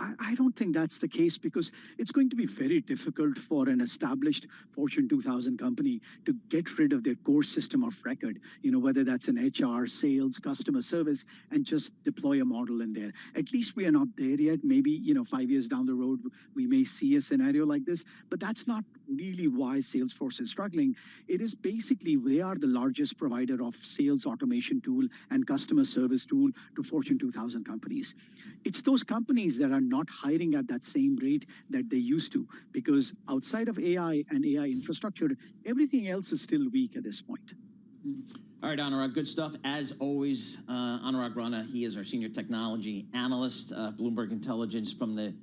I don't think that's the case, because it's going to be very difficult for an established Fortune 2000 company to get rid of their core system of record, whether that's an HR, sales, customer service, and just deploy a model in there. At least we are not there yet. Maybe, 5 years down the road, we may see a scenario like this, but that's not really why Salesforce is struggling. It is basically they are the largest provider of sales automation tool and customer service tool to Fortune 2000 companies. It's those companies that are not hiring at that same rate that they used to, because outside of AI and AI infrastructure, everything else is still weak at this point.
All right, Anurag, good stuff. As always, Anurag Rana, he is our senior technology analyst, Bloomberg Intelligence from the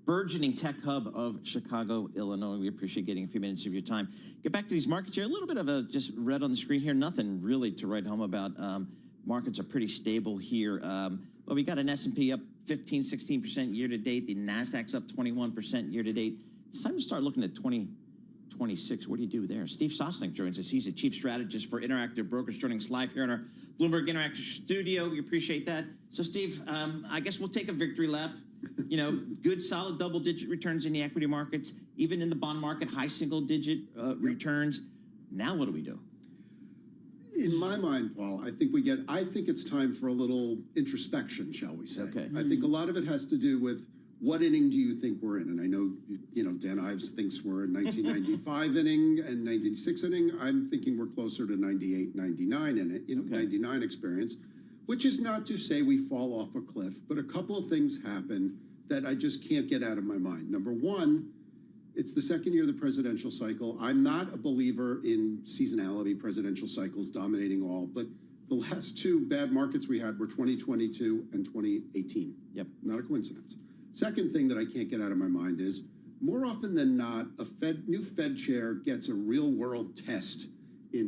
burgeoning tech hub of Chicago, Illinois. We appreciate getting a few minutes of your time. Get back to these markets here. A little bit of a just red on the screen here. Nothing really to write home about. Markets are pretty stable here. Well, we got an S&P up 15, 16% year to date. The NASDAQ's up 21% year to date. It's time to start looking at 2026. What do you do there? Steve Sosnick joins us. He's a chief strategist for Interactive Brokers, joining us live here in our Bloomberg Interactive studio. We appreciate that. So, Steve, I guess we'll take a victory lap. Good, solid double-digit returns in the equity markets, even in the bond market, high single-digit returns. Now what do we do?
In my mind, Paul, I think it's time for a little introspection, shall we say.
Okay.
I think a lot of it has to do with what inning do you think we're in? And I know, Dan Ives thinks we're in 1995 inning and 96 inning. I'm thinking we're closer to 98, 99 in it, 99 experience, which is not to say we fall off a cliff, but a couple of things happen that I just can't get out of my mind. Number one, it's the second year of the presidential cycle. I'm not a believer in seasonality, presidential cycles dominating all, but the last two bad markets we had were 2022 and 2018.
Yep.
Not a coincidence. Second thing that I can't get out of my mind is, more often than not, new Fed chair gets a real world test in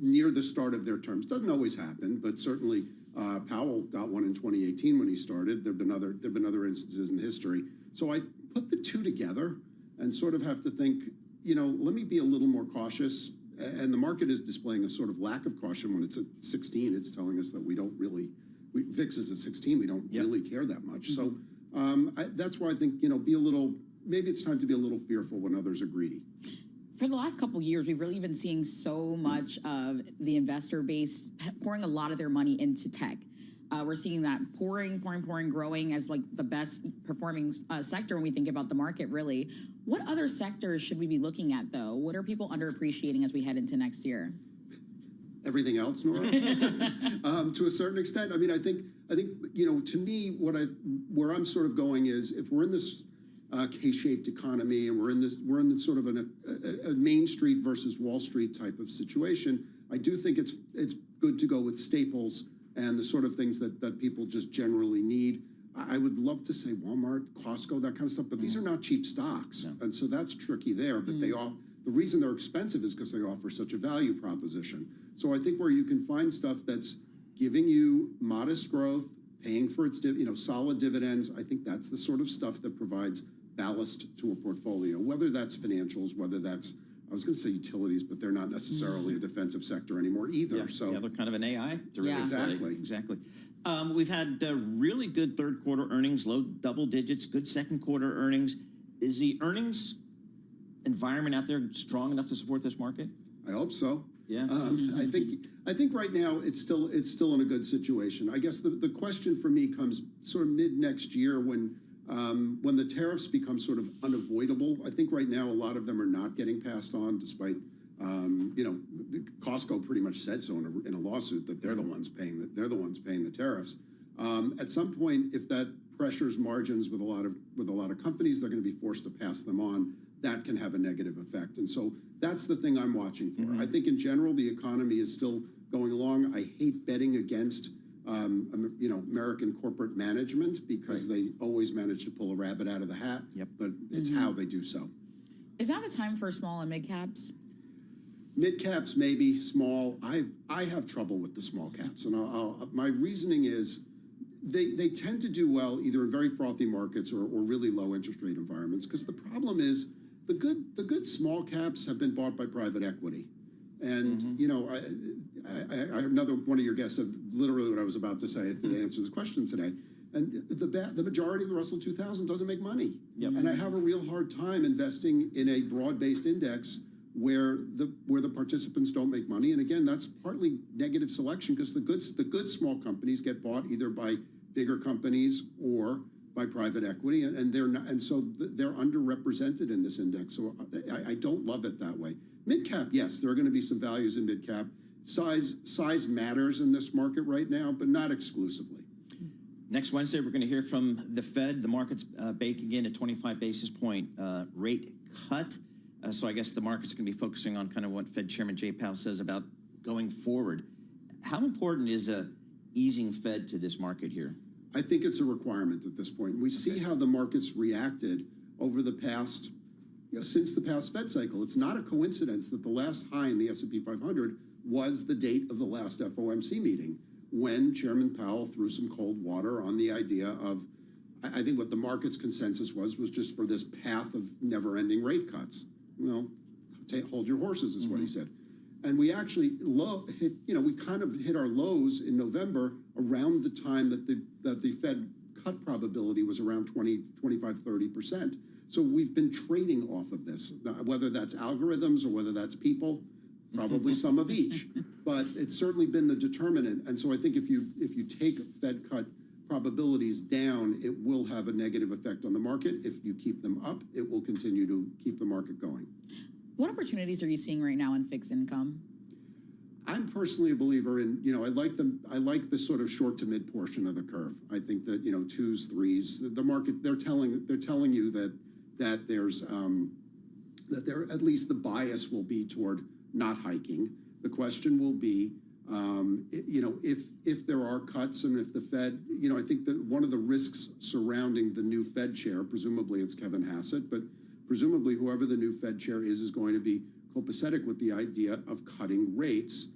near the start of their terms. Doesn't always happen, but certainly Powell got one in 2018 when he started. There've been other instances in history. So I put the two together and sort of have to think, let me be a little more cautious. And the market is displaying a sort of lack of caution when it's at 16. It's telling us that we don't really, VIX is at 16. We don't really care that much. So that's why I think, maybe it's time to be a little fearful when others are greedy.
For the last couple of years, we've really been seeing so much of the investor base pouring a lot of their money into tech. We're seeing that pouring, growing as like the best performing sector when we think about the market, really. What other sectors should we be looking at, though? What are people underappreciating as we head into next year?
Everything else, Nora, to a certain extent. I mean, I think, to me, where I'm sort of going is, if we're in this K-shaped economy and we're in this sort of a Main Street versus Wall Street type of situation, I do think it's good to go with staples and the sort of things that people just generally need. I would love to say Walmart, Costco, that kind of stuff, but these are not cheap stocks. No. And so that's tricky there. But the reason they're expensive is because they offer such a value proposition. So I think where you can find stuff that's giving you modest growth, paying for its solid dividends, I think that's the sort of stuff that provides ballast to a portfolio, whether that's financials, whether that's, I was going to say utilities, but they're not necessarily a defensive sector anymore either.
Yeah,
so
they're kind of an AI.
Exactly.
We've had really good third quarter earnings, low double digits, good second quarter earnings. Is the earnings environment out there strong enough to support this market?
I hope so.
Yeah.
I think right now it's still in a good situation. I guess the question for me comes sort of mid next year when the tariffs become sort of unavoidable. I think right now a lot of them are not getting passed on, despite Costco pretty much said so in a lawsuit that they're the ones paying the tariffs. At some point, if that pressures margins with a lot of companies, they're going to be forced to pass them on. That can have a negative effect, and so that's the thing I'm watching for. I think in general the economy is still going along. I hate betting against American corporate management because they always manage to pull a rabbit out of the hat.
Yep.
But it's how they do so.
Is now the time for small and mid caps?
Mid caps, maybe. Small. I have trouble with the small caps, and my reasoning is they tend to do well either in very frothy markets or really low interest rate environments, because the problem is the good small caps have been bought by private equity. And, another one of your guests said literally what I was about to say to answer this question today. And the majority of the Russell 2000 doesn't make money.
Yep.
And I have a real hard time investing in a broad-based index where the participants don't make money. And again, that's partly negative selection because the good small companies get bought either by bigger companies or by private equity, and so they're underrepresented in this index. So I don't love it that way. Mid cap, yes, there are going to be some values in mid cap. Size matters in this market right now, but not exclusively.
Next Wednesday, we're going to hear from the Fed. The market's baking in a 25 basis point rate cut. So I guess the market's going to be focusing on kind of what Fed Chairman Jay Powell says about going forward. How important is a easing Fed to this market here?
I think it's a requirement at this point. We see how the markets reacted over the past, since the past Fed cycle. It's not a coincidence that the last high in the S&P 500 was the date of the last FOMC meeting, when Chairman Powell threw some cold water on the idea of, I think what the market's consensus was just for this path of never-ending rate cuts. Well, hold your horses is what he said. And we actually we kind of hit our lows in November around the time that the Fed cut probability was around 20, 25, 30%. So we've been trading off of this, whether that's algorithms or whether that's people, probably some of each. But it's certainly been the determinant. And so I think if you take Fed cut probabilities down, it will have a negative effect on the market. If you keep them up, it will continue to keep the market going.
What opportunities are you seeing right now in fixed income?
I'm personally a believer in, I like the sort of short to mid portion of the curve. I think that, 2s, 3s, the market, they're telling you that there's, that there, at least the bias will be toward not hiking. The question will be, if there are cuts and if the Fed, I think that one of the risks surrounding the new Fed chair, presumably it's Kevin Hassett, but presumably whoever the new Fed chair is going to be copacetic with the idea of cutting rates,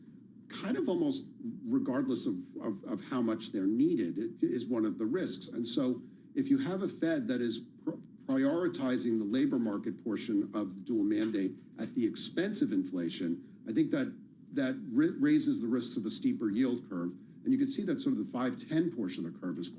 kind of almost regardless of how much they're needed. It is one of the risks. And so if you have a Fed that is prioritizing the labor market portion of the dual mandate at the expense of inflation, I think that raises the risks of a steeper yield curve. And you can see that sort of the 5-10 portion of the curve is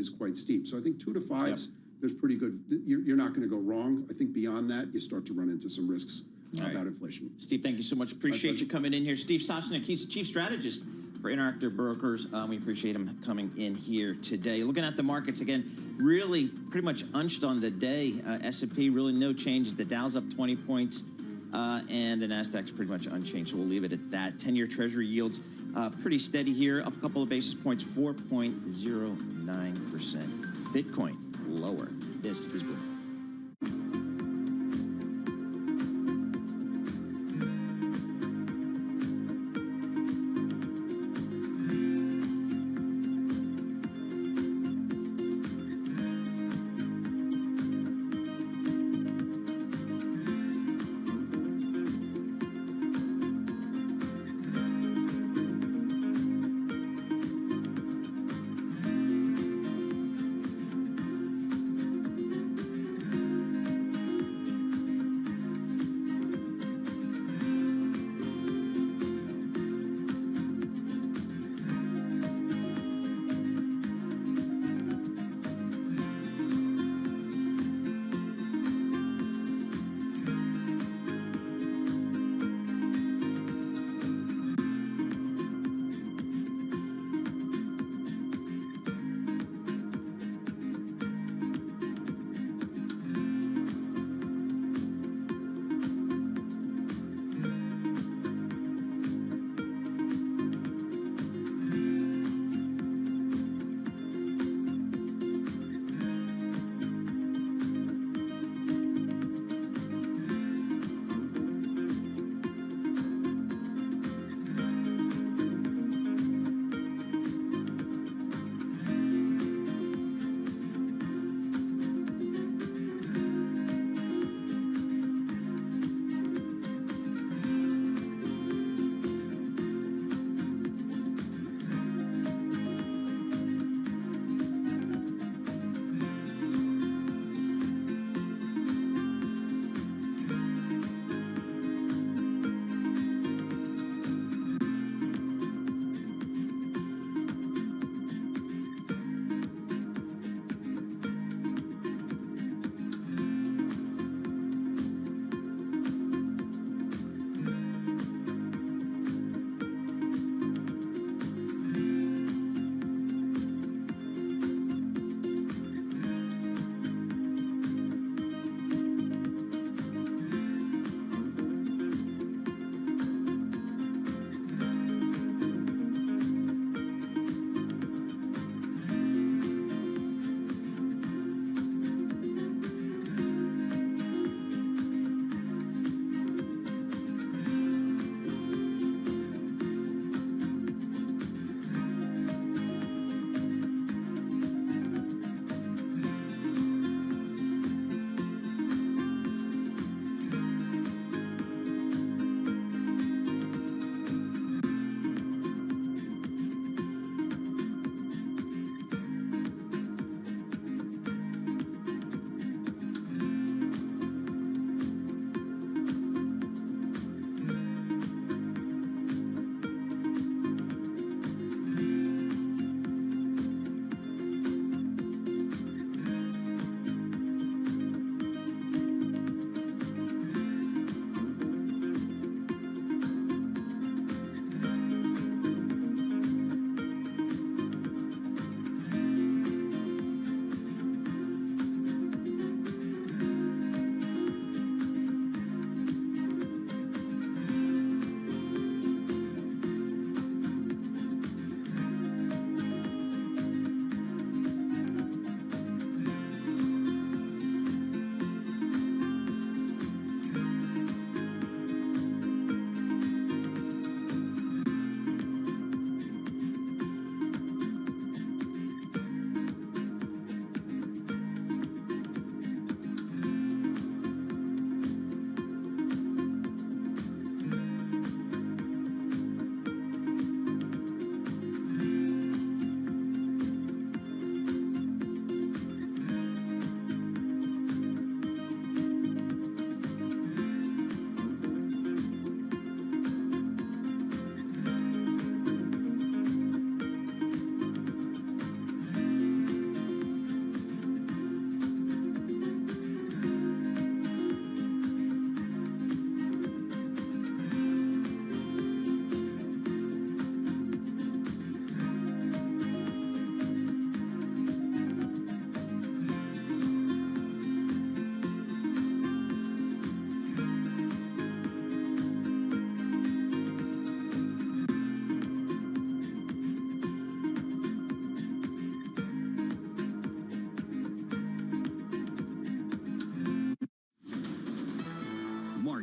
quite steep. So I think 2 to 5s, there's pretty good, you're not going to go wrong. I think beyond that, you start to run into some risks about inflation.
Steve, thank you so much. Appreciate you coming in here. Steve Soshnick, he's the chief strategist for Interactive Brokers. We appreciate him coming in here today. Looking at the markets again, really pretty much unched on the day. S&P really no change. The Dow's up 20 points. And the NASDAQ's pretty much unchanged, so we'll leave it at that. 10-year Treasury yields pretty steady here, up a couple of basis points, 4.09%. Bitcoin lower. This is Bloomberg.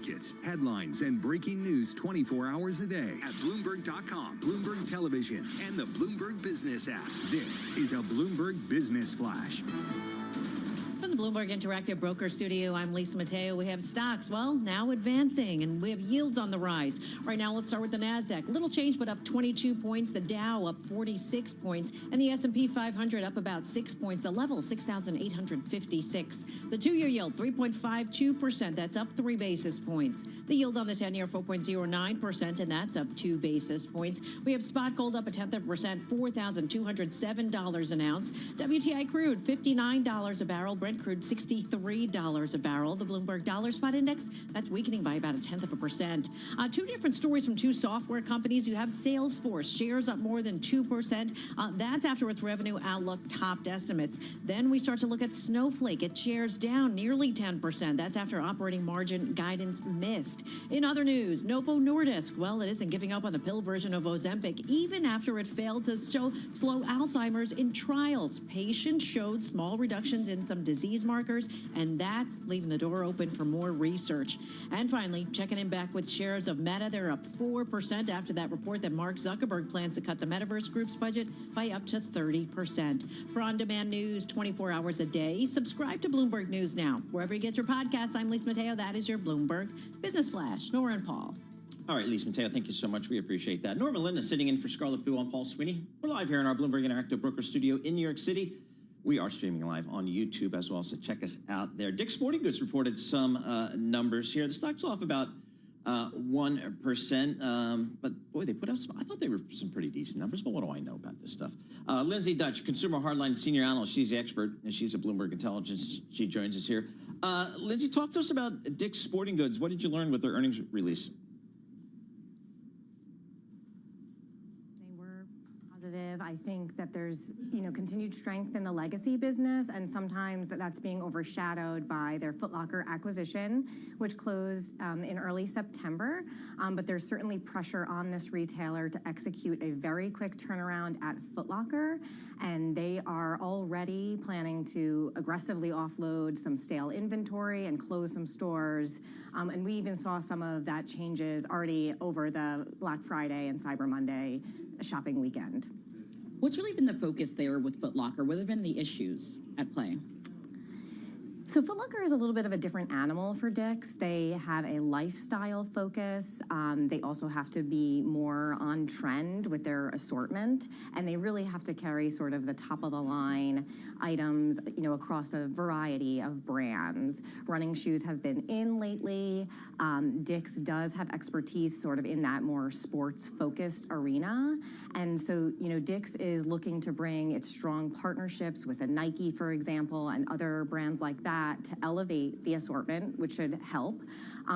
markets, headlines, and breaking news 24 hours a day at Bloomberg.com, Bloomberg Television, and the Bloomberg Business app. This is a Bloomberg Business Flash.
From the Bloomberg Interactive Broker Studio, I'm Lisa Mateo. We have stocks, well, now advancing, and we have yields on the rise. Right now, let's start with the NASDAQ. Little change, but up 22 points. The Dow up 46 points, and the S&P 500 up about 6 points. The level, 6,856. The two-year yield, 3.52%. That's up 3 basis points. The yield on the 10-year, 4.09%, and that's up 2 basis points. We have spot gold up 0.1%, $4,207 an ounce. WTI crude, $59 a barrel. Brent crude, $63 a barrel. The Bloomberg Dollar Spot Index, that's weakening by about 0.1%. Two different stories from two software companies. You have Salesforce, shares up more than 2%. That's after its revenue outlook topped estimates. Then we start to look at Snowflake. Its shares down nearly 10%. That's after operating margin guidance missed. In other news, Novo Nordisk, well, it isn't giving up on the pill version of Ozempic, even after it failed to slow Alzheimer's in trials. Patients showed small reductions in some disease markers, and that's leaving the door open for more research. And finally, checking in back with shares of Meta. They're up 4% after that report that Mark Zuckerberg plans to cut the Metaverse Group's budget by up to 30%. For on-demand news 24 hours a day, subscribe to Bloomberg News Now. Wherever you get your podcasts, I'm Lisa Mateo. That is your Bloomberg Business Flash. Nora and Paul.
All right, Lisa Mateo, thank you so much. We appreciate that. Norma Lynn is sitting in for Scarlett Fu and Paul Sweeney. We're live here in our Bloomberg Interactive Broker Studio in New York City. We are streaming live on YouTube as well, so check us out there. Dick's Sporting Goods reported some numbers here. The stock's off about 1%, but boy, they put up some, I thought they were some pretty decent numbers, but what do I know about this stuff? Lindsay Dutch, Consumer Hardline Senior Analyst. She's the expert, and she's at Bloomberg Intelligence. She joins us here. Lindsay, talk to us about Dick's Sporting Goods. What did you learn with their earnings release?
I think that there's, continued strength in the legacy business, and sometimes that's being overshadowed by their Foot Locker acquisition, which closed in early September. But there's certainly pressure on this retailer to execute a very quick turnaround at Foot Locker, and they are already planning to aggressively offload some stale inventory and close some stores. And we even saw some of that changes already over the Black Friday and Cyber Monday shopping weekend.
What's really been the focus there with Foot Locker? What have been the issues at play?
So Foot Locker is a little bit of a different animal for Dick's. They have a lifestyle focus. They also have to be more on trend with their assortment, and they really have to carry sort of the top of the line items, across a variety of brands. Running shoes have been in lately. Dick's does have expertise sort of in that more sports-focused arena, and so Dick's is looking to bring its strong partnerships with a Nike, for example, and other brands like that to elevate the assortment, which should help.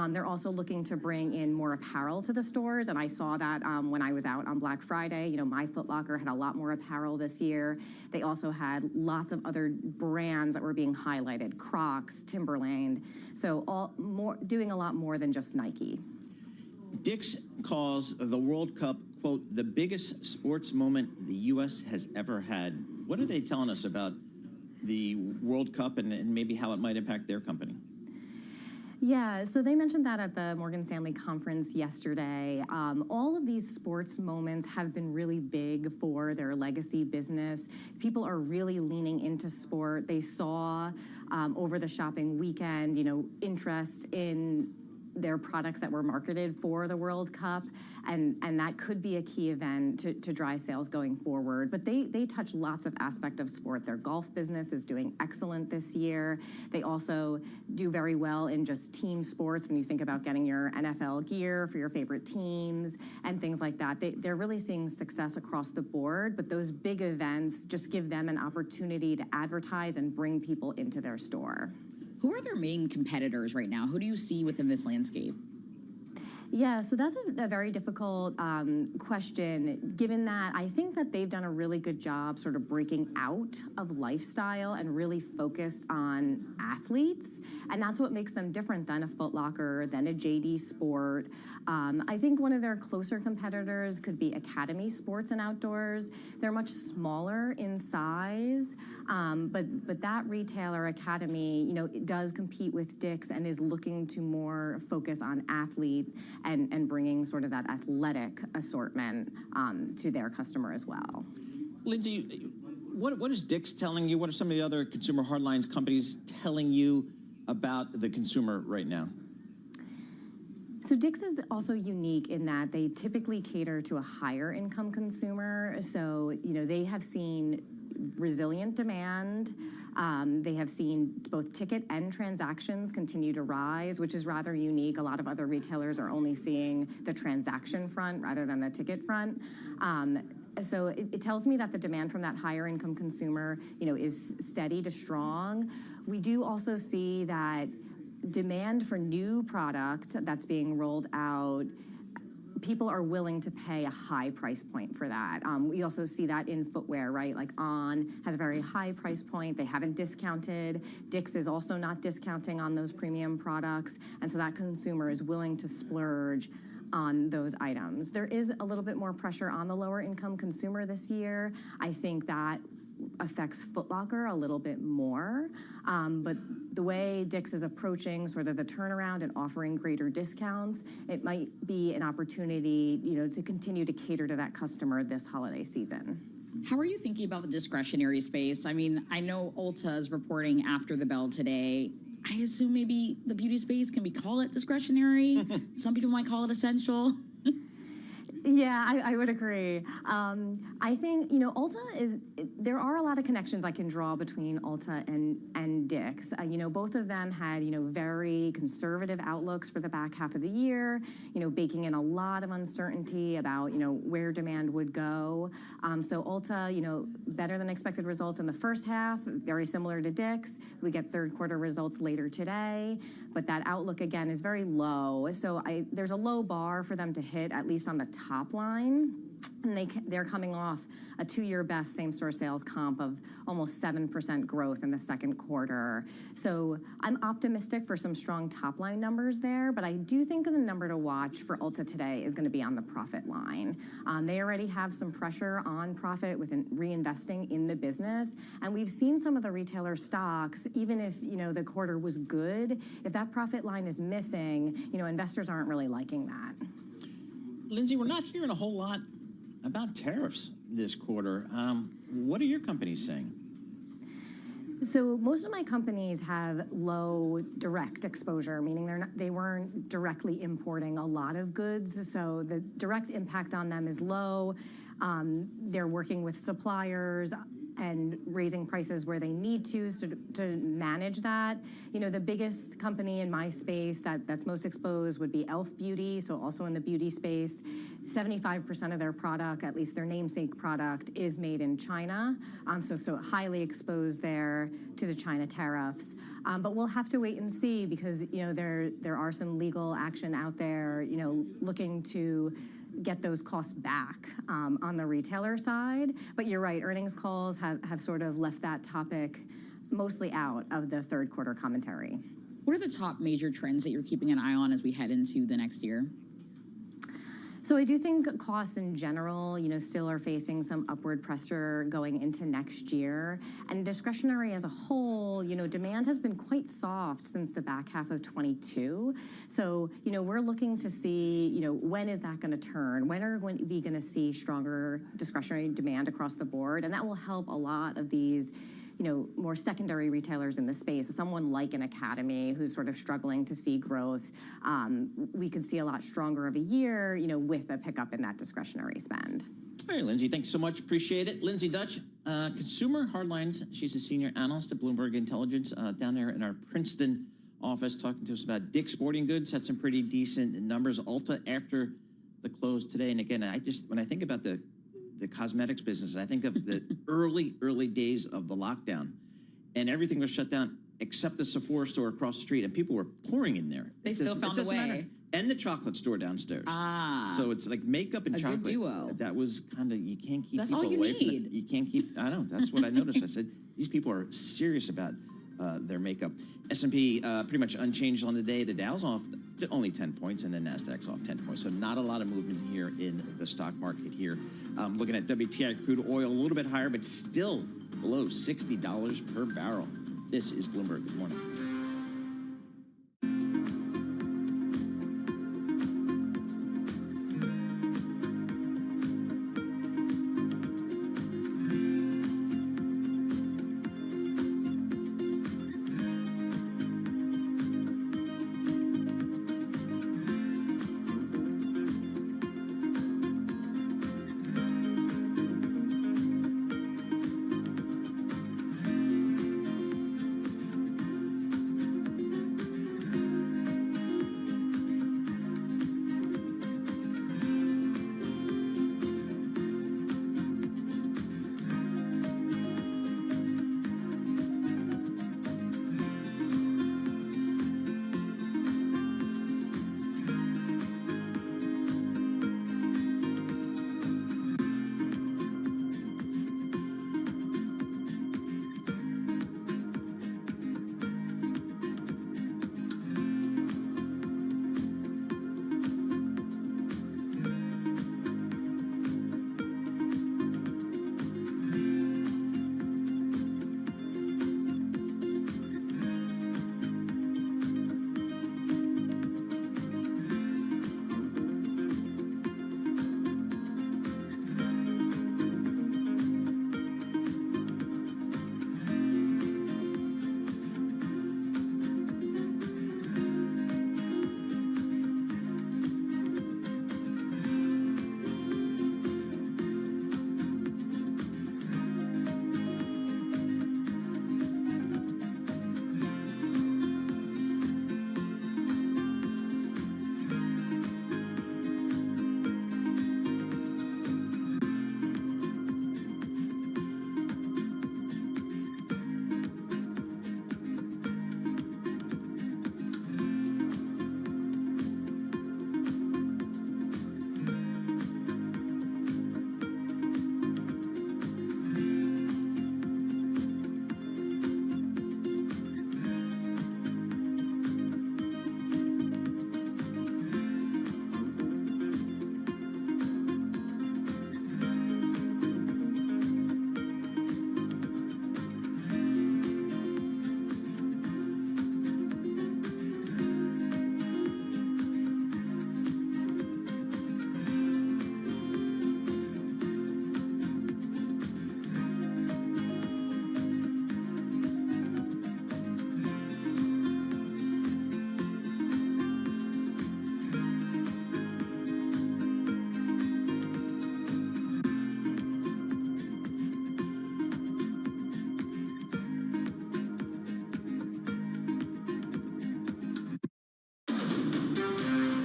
They're also looking to bring in more apparel to the stores, and I saw that when I was out on Black Friday. My Foot Locker had a lot more apparel this year. They also had lots of other brands that were being highlighted, Crocs, Timberland, so doing a lot more than just Nike.
Dick's calls the World Cup, quote, the biggest sports moment the U.S. has ever had. What are they telling us about the World Cup and maybe how it might impact their company?
Yeah, so they mentioned that at the Morgan Stanley conference yesterday. All of these sports moments have been really big for their legacy business. People are really leaning into sport. They saw over the shopping weekend, interest in their products that were marketed for the World Cup, and that could be a key event to drive sales going forward. But they touch lots of aspects of sport. Their golf business is doing excellent this year. They also do very well in just team sports when you think about getting your NFL gear for your favorite teams and things like that. They're really seeing success across the board, but those big events just give them an opportunity to advertise and bring people into their store.
Who are their main competitors right now? Who do you see within this landscape?
Yeah, so that's a very difficult question, given that I think that they've done a really good job sort of breaking out of lifestyle and really focused on athletes. And that's what makes them different than a Foot Locker, than a JD Sport. I think one of their closer competitors could be Academy Sports and Outdoors. They're much smaller in size, but that retailer, Academy, you know, it does compete with Dick's and is looking to more focus on athlete and bringing sort of that athletic assortment to their customer as well.
Lindsay, what is Dick's telling you? What are some of the other consumer hardlines companies telling you about the consumer right now?
So Dick's is also unique in that they typically cater to a higher income consumer. So, you know, they have seen resilient demand. They have seen both ticket and transactions continue to rise, which is rather unique. A lot of other retailers are only seeing the transaction front rather than the ticket front. So it tells me that the demand from that higher income consumer, you know, is steady to strong. We do also see that demand for new product that's being rolled out, people are willing to pay a high price point for that. We also see that in footwear, right? Like On has a very high price point. They haven't discounted. Dick's is also not discounting on those premium products. And so that consumer is willing to splurge on those items. There is a little bit more pressure on the lower income consumer this year. I think that affects Foot Locker a little bit more. But the way Dick's is approaching sort of the turnaround and offering greater discounts, it might be an opportunity, you know, to continue to cater to that customer this holiday season.
How are you thinking about the discretionary space? I mean, I know Ulta is reporting after the bell today. I assume maybe the beauty space, can we call it discretionary? Some people might call it essential.
Yeah, I would agree. I think, you know, Ulta there are a lot of connections I can draw between Ulta and Dick's. You know, both of them had, you know, very conservative outlooks for the back half of the year, you know, baking in a lot of uncertainty about, you know, where demand would go. So Ulta, you know, better than expected results in the first half, very similar to Dick's. We get third quarter results later today, but that outlook again is very low. So there's a low bar for them to hit, at least on the top line, and they're coming off a 2-year best same-store sales comp of almost 7% growth in the second quarter. So I'm optimistic for some strong top-line numbers there, but I do think the number to watch for Ulta today is going to be on the profit line. They already have some pressure on profit with reinvesting in the business, and we've seen some of the retailer stocks, even if, you know, the quarter was good, if that profit line is missing, you know, investors aren't really liking that.
Lindsay, we're not hearing a whole lot about tariffs this quarter. What are your companies saying?
So most of my companies have low direct exposure, meaning they weren't directly importing a lot of goods. So the direct impact on them is low. They're working with suppliers and raising prices where they need to manage that. You know, the biggest company in my space that's most exposed would be e.l.f. Beauty, so also in the beauty space. 75% of their product, at least their namesake product, is made in China, so highly exposed there to the China tariffs. But we'll have to wait and see because, you know, there are some legal action out there, you know, looking to get those costs back on the retailer side. But you're right, earnings calls have sort of left that topic mostly out of the third quarter commentary.
What are the top major trends that you're keeping an eye on as we head into the next year?
So I do think costs in general, you know, still are facing some upward pressure going into next year. And discretionary as a whole, you know, demand has been quite soft since the back half of 22. So, you know, we're looking to see, you know, when is that going to turn? When are we going to see stronger discretionary demand across the board? And that will help a lot of these, you know, more secondary retailers in the space. Someone like an Academy who's sort of struggling to see growth, we could see a lot stronger of a year, you know, with a pickup in that discretionary spend.
All right, Lindsay, thanks so much. Appreciate it. Lindsay Dutch, Consumer Hardlines. She's a senior analyst at Bloomberg Intelligence down there in our Princeton office, talking to us about Dick's Sporting Goods. Had some pretty decent numbers. Ulta after the close today. And again, when I think about the cosmetics business, I think of the early days of the lockdown, and everything was shut down except the Sephora store across the street, and people were pouring in there.
They still found a way.
and the chocolate store downstairs.
Ah.
So it's like makeup and
A good
chocolate.
duo.
That was kind of, you can't keep
That's
people
all you
away from
need.
it. You can't keep, I know, that's what I noticed. I said, these people are serious about their makeup. S&P pretty much unchanged on the day. The Dow's off only 10 points, and the Nasdaq's off 10 points. So not a lot of movement here in the stock market here. Looking at WTI crude oil, a little bit higher, but still below $60 per barrel. This is Bloomberg. Good morning.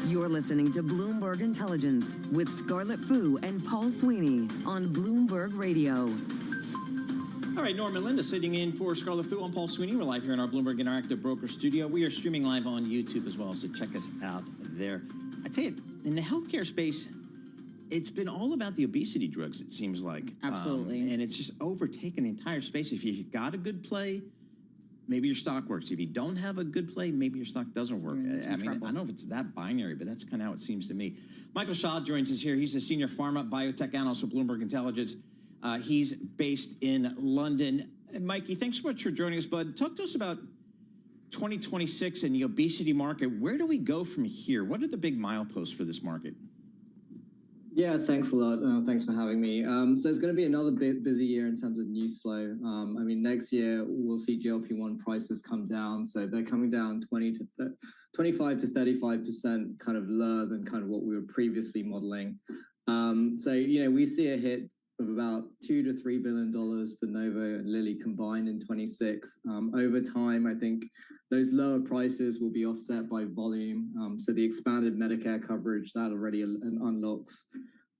You're listening to Bloomberg Intelligence with Scarlett Fu and Paul Sweeney on Bloomberg Radio.
All right, Norman Linda sitting in for Scarlett Fu. I'm Paul Sweeney. We're live here in our Bloomberg Interactive Broker Studio. We are streaming live on YouTube as well, so check us out there. I tell you, in the healthcare space, it's been all about the obesity drugs, it seems like.
Absolutely.
And it's just overtaken the entire space. If you've got a good play, maybe your stock works. If you don't have a good play, maybe your stock doesn't work. I mean, I don't know if it's that binary, but that's kind of how it seems to me. Michael Shaw joins us here. He's a senior pharma biotech analyst with Bloomberg Intelligence. He's based in London. And Mikey, thanks so much for joining us, bud. Talk to us about 2026 and the obesity market. Where do we go from here? What are the big mileposts for this market?
Yeah, thanks a lot. Thanks for having me. So it's going to be another busy year in terms of news flow. I mean, next year we'll see GLP-1 prices come down. So they're coming down 25 to 35% kind of lower than kind of what we were previously modeling. So, you know, we see a hit of about $2 to $3 billion for Novo and Lilly combined in 26. Over time, I think those lower prices will be offset by volume. So the expanded Medicare coverage that already unlocks,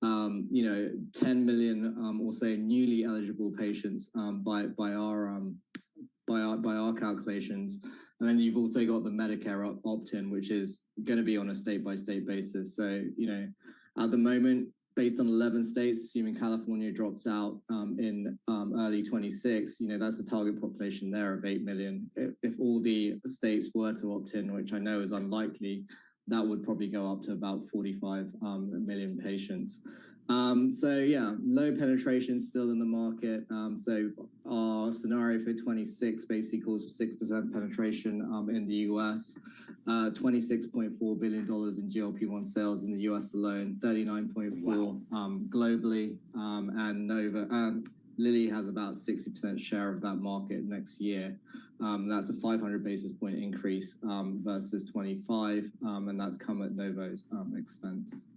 10 million or so newly eligible patients by our calculations. And then you've also got the Medicare opt-in, which is going to be on a state-by-state basis. So, at the moment, based on 11 states, assuming California drops out in early 26, that's a target population there of 8 million. If all the states were to opt in, which I know is unlikely, that would probably go up to about 45 million patients. Low penetration still in the market. So our scenario for 26 basically calls for 6% penetration in the US, $26.4 billion in GLP-1 sales in the US alone, 39.4 globally, and Lilly has about 60% share of that market next year. That's a 500 basis point increase versus 25, and that's come at Novo's expense.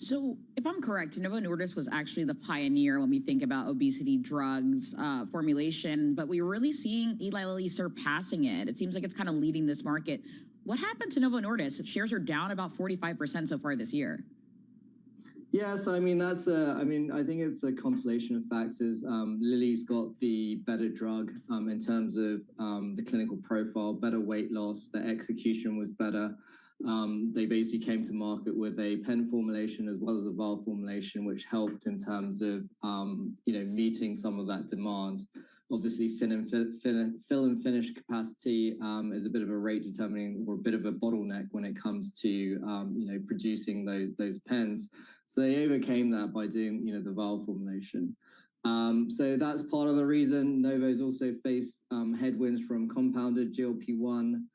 So if I'm correct, Novo Nordisk was actually the pioneer when we think about obesity drugs formulation, but we're really seeing Eli Lilly surpassing it. It seems like it's kind of leading this market. What happened to Novo Nordisk? Shares are down about 45% so far this year.
Yeah, so I think it's a compilation of factors. Lilly's got the better drug in terms of the clinical profile, better weight loss, the execution was better. They basically came to market with a pen formulation as well as a vial formulation, which helped in terms of meeting some of that demand. Obviously, fill and finish capacity is a bit of a rate determining or a bit of a bottleneck when it comes to producing those pens. So they overcame that by doing the vial formulation. So that's part of the reason. Novo's also faced headwinds from compounded GLP-1.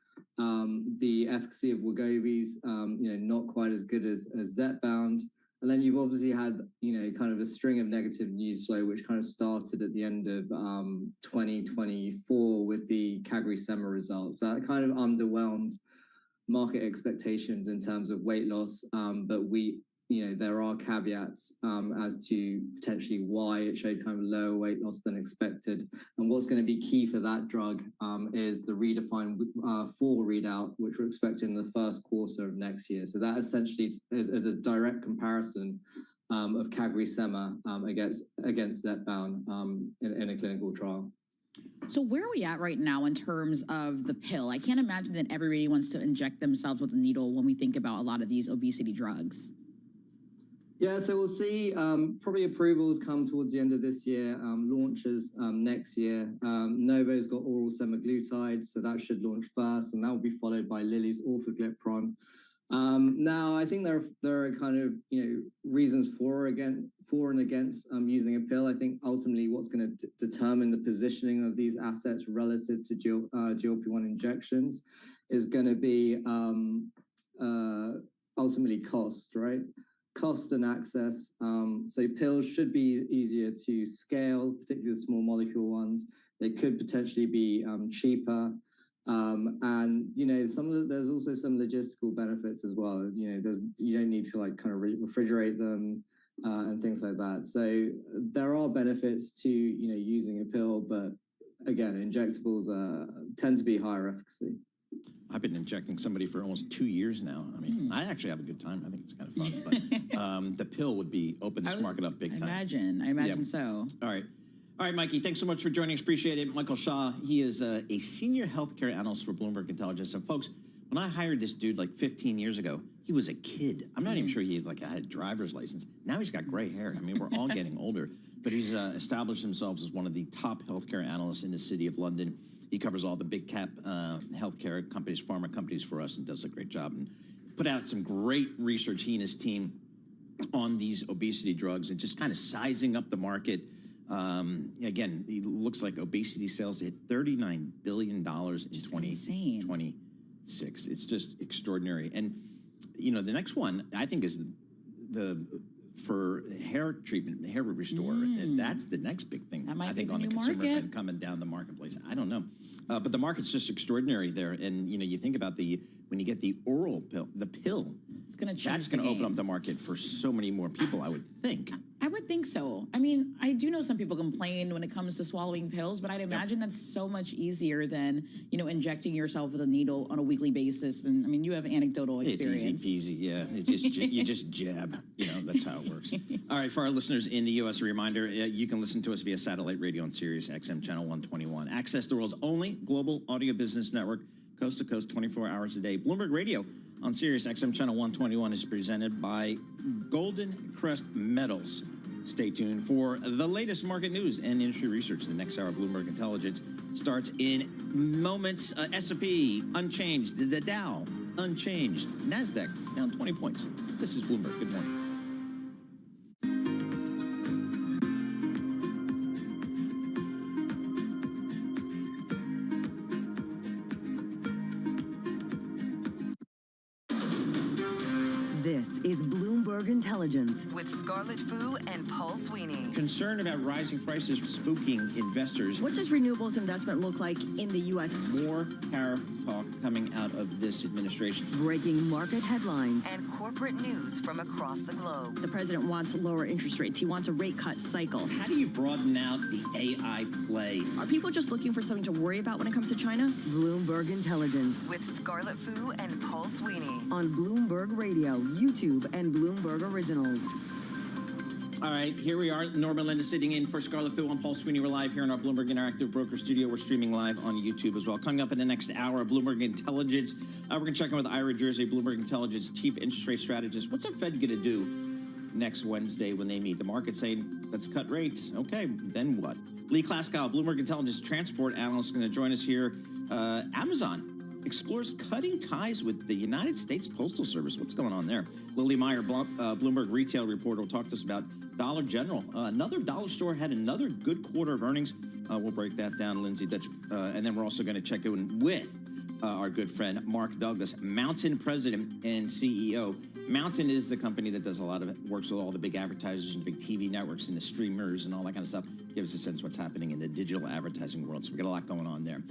The efficacy of Wegovy's, not quite as good as Zepbound. And then you've obviously had, kind of a string of negative news flow, which kind of started at the end of 2024 with the CagriSema results. That kind of underwhelmed market expectations in terms of weight loss. But there are caveats as to potentially why it showed kind of lower weight loss than expected. And what's going to be key for that drug is the REDEFINE 4 readout, which we're expecting in the first quarter of next year. So that essentially is a direct comparison of CagriSema against Zepbound in a clinical trial.
So where are we at right now in terms of the pill? I can't imagine that everybody wants to inject themselves with a needle when we think about a lot of these obesity drugs.
Yeah, so we'll see. Probably approvals come towards the end of this year, launches next year. Novo's got oral semaglutide, so that should launch first, and that will be followed by Lilly's orforglipron. Now, I think there are kind of reasons for and against using a pill. I think ultimately what's going to determine the positioning of these assets relative to GLP-1 injections is going to be ultimately cost, right? Cost and access. So pills should be easier to scale, particularly the small molecule ones. They could potentially be cheaper. And there's also some logistical benefits as well. You don't need to kind of refrigerate them and things like that. So there are benefits to using a pill, but again, injectables tend to be higher efficacy.
I've been injecting somebody for almost 2 years now. I mean, I actually have a good time. I think it's kind of fun. But the pill would open this market up big time.
I imagine so.
All right, Mikey, thanks so much for joining us. Appreciate it. Michael Shaw, he is a senior healthcare analyst for Bloomberg Intelligence. And folks, when I hired this dude like 15 years ago, he was a kid. I'm not even sure he had a driver's license. Now he's got gray hair. I mean, we're all getting older. But he's established himself as one of the top healthcare analysts in the city of London. He covers all the big cap healthcare companies, pharma companies for us, and does a great job. And put out some great research, he and his team, on these obesity drugs and just kind of sizing up the market. Again, it looks like obesity sales hit $39 billion in 2026. It's just extraordinary. And, the next one, I think, is for hair treatment, hair restore. And that's the next big thing, I think, on the consumer front coming down the marketplace. I don't know. But the market's just extraordinary there. And, you think about when you get the oral pill, the pill,
it's going to change.
That's going to open up the market for so many more people, I would think.
I would think so. I mean, I do know some people complain when it comes to swallowing pills, but I'd imagine that's so much easier than, injecting yourself with a needle on a weekly basis. And I mean, you have anecdotal experience.
It's easy peasy, yeah. It's just you just jab. That's how it works. All right, for our listeners in the U.S., a reminder, you can listen to us via satellite radio on Sirius XM Channel 121. Access the world's only global audio business network. coast to coast, 24 hours a day. Bloomberg Radio on Sirius XM Channel 121 is presented by Golden Crest Metals. Stay tuned for the latest market news and industry research. The next hour of Bloomberg Intelligence starts in moments. S&P unchanged. The Dow unchanged. NASDAQ down 20 points. This is Bloomberg. Good morning.
This is Bloomberg Intelligence with Scarlett Fu and Paul Sweeney.
Concern about rising prices spooking investors.
What does renewables investment look like in the U.S.?
More tariff talk coming out of this administration.
Breaking market headlines and corporate news from across the globe.
The president wants lower interest rates. He wants a rate cut cycle.
How do you broaden out the AI play?
Are people just looking for something to worry about when it comes to China?
Bloomberg Intelligence with Scarlett Fu and Paul Sweeney on Bloomberg Radio, YouTube, and Bloomberg Originals.
All right, here we are. Norma Linda sitting in for Scarlett Fu and Paul Sweeney. We're live here in our Bloomberg Interactive Broker Studio. We're streaming live on YouTube as well. Coming up in the next hour, Bloomberg Intelligence. We're going to check in with Ira Jersey, Bloomberg Intelligence Chief Interest Rate Strategist. What's our Fed going to do next Wednesday when they meet? The market's saying, let's cut rates. Okay, then what? Lee Klaskow, Bloomberg Intelligence Transport Analyst, going to join us here. Amazon explores cutting ties with the United States Postal Service. What's going on there? Lily Meyer, Bloomberg Retail Reporter, will talk to us about Dollar General. Another dollar store had another good quarter of earnings. We'll break that down, Lindsay Dutch. And then we're also going to check in with our good friend, Mark Douglas, Mountain President and CEO. Mountain is the company that does a lot of it, works with all the big advertisers and big TV networks and the streamers and all that kind of stuff. Give us a sense of what's happening in the digital advertising world. So we got a lot going on there.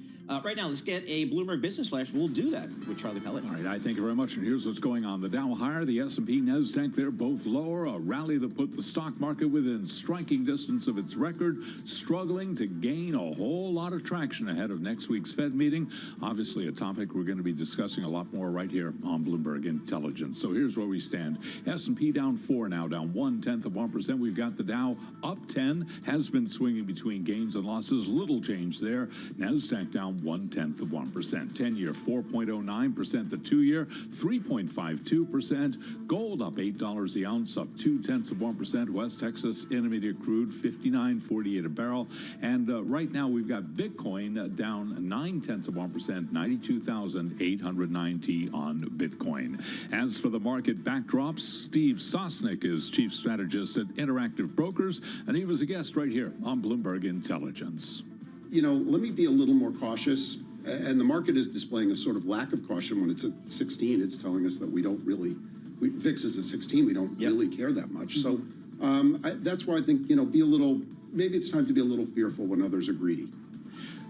Right now, let's get a Bloomberg Business Flash. We'll do that with Charlie Pellet.
All right, I thank you very much. And here's what's going on. The Dow higher, the S&P, NASDAQ, they're both lower. A rally that put the stock market within striking distance of its record, struggling to gain a whole lot of traction ahead of next week's Fed meeting. Obviously, a topic we're going to be discussing a lot more right here on Bloomberg Intelligence. So here's where we stand. S&P down 4 now, down 0.1%. We've got the Dow up 10, has been swinging between gains and losses. Little change there. NASDAQ down 0.1%. 10-year 4.09%. The 2-year 3.52%. Gold up $8 the ounce, up 0.2%. West Texas Intermediate crude 59.48 a barrel. And right now we've got Bitcoin down 0.9%, 92,890 on Bitcoin. As for the market backdrops, Steve Sosnick is chief strategist at Interactive Brokers, and he was a guest right here on Bloomberg Intelligence.
You know, let me be a little more cautious. And the market is displaying a sort of lack of caution when it's at 16. It's telling us that we don't really, VIX is at 16. We don't really care that much. So that's why I think, you know, maybe it's time to be a little fearful when others are greedy.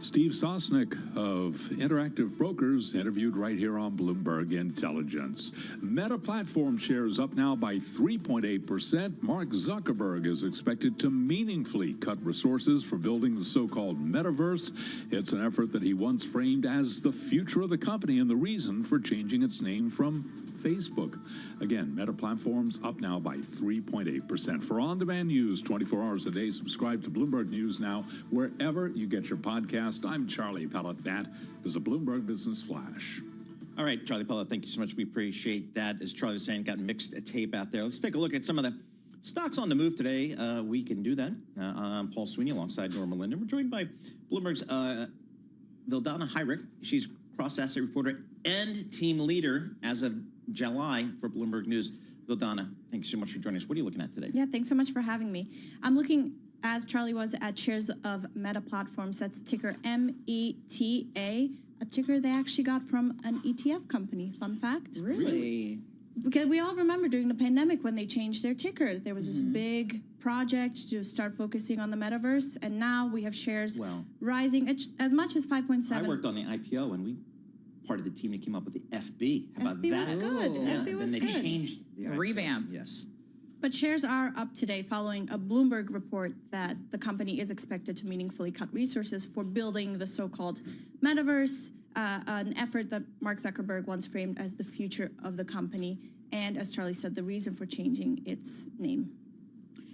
Steve Sosnick of Interactive Brokers interviewed right here on Bloomberg Intelligence. Meta platform shares up now by 3.8%. Mark Zuckerberg is expected to meaningfully cut resources for building the so-called metaverse. It's an effort that he once framed as the future of the company and the reason for changing its name from Facebook. Again, Meta platforms up now by 3.8%. For on-demand news 24 hours a day, subscribe to Bloomberg News Now wherever you get your podcast. I'm Charlie Pellet. That is a Bloomberg Business Flash.
All right, Charlie Pellet, thank you so much. We appreciate that. As Charlie was saying, got mixed tape out there. Let's take a look at some of the stocks on the move today. We can do that. I'm Paul Sweeney alongside Norma Linden. We're joined by Bloomberg's Vildana Heinrich. She's cross-asset reporter and team leader as of July for Bloomberg News. Vildana, thank you so much for joining us. What are you looking at today?
Yeah, thanks so much for having me. I'm looking, as Charlie was, at shares of Meta Platforms. That's ticker META, a ticker they actually got from an ETF company. Fun fact.
Really?
Because we all remember during the pandemic when they changed their ticker, there was this big project to start focusing on the metaverse, and now we have shares rising as much as 5.7.
I worked on the IPO, and we part of the team that came up with the FB. How about that?
FB was good. FB was
then
good.
They changed the
revamp.
Yes.
But shares are up today following a Bloomberg report that the company is expected to meaningfully cut resources for building the so-called metaverse, an effort that Mark Zuckerberg once framed as the future of the company. And as Charlie said, the reason for changing its name.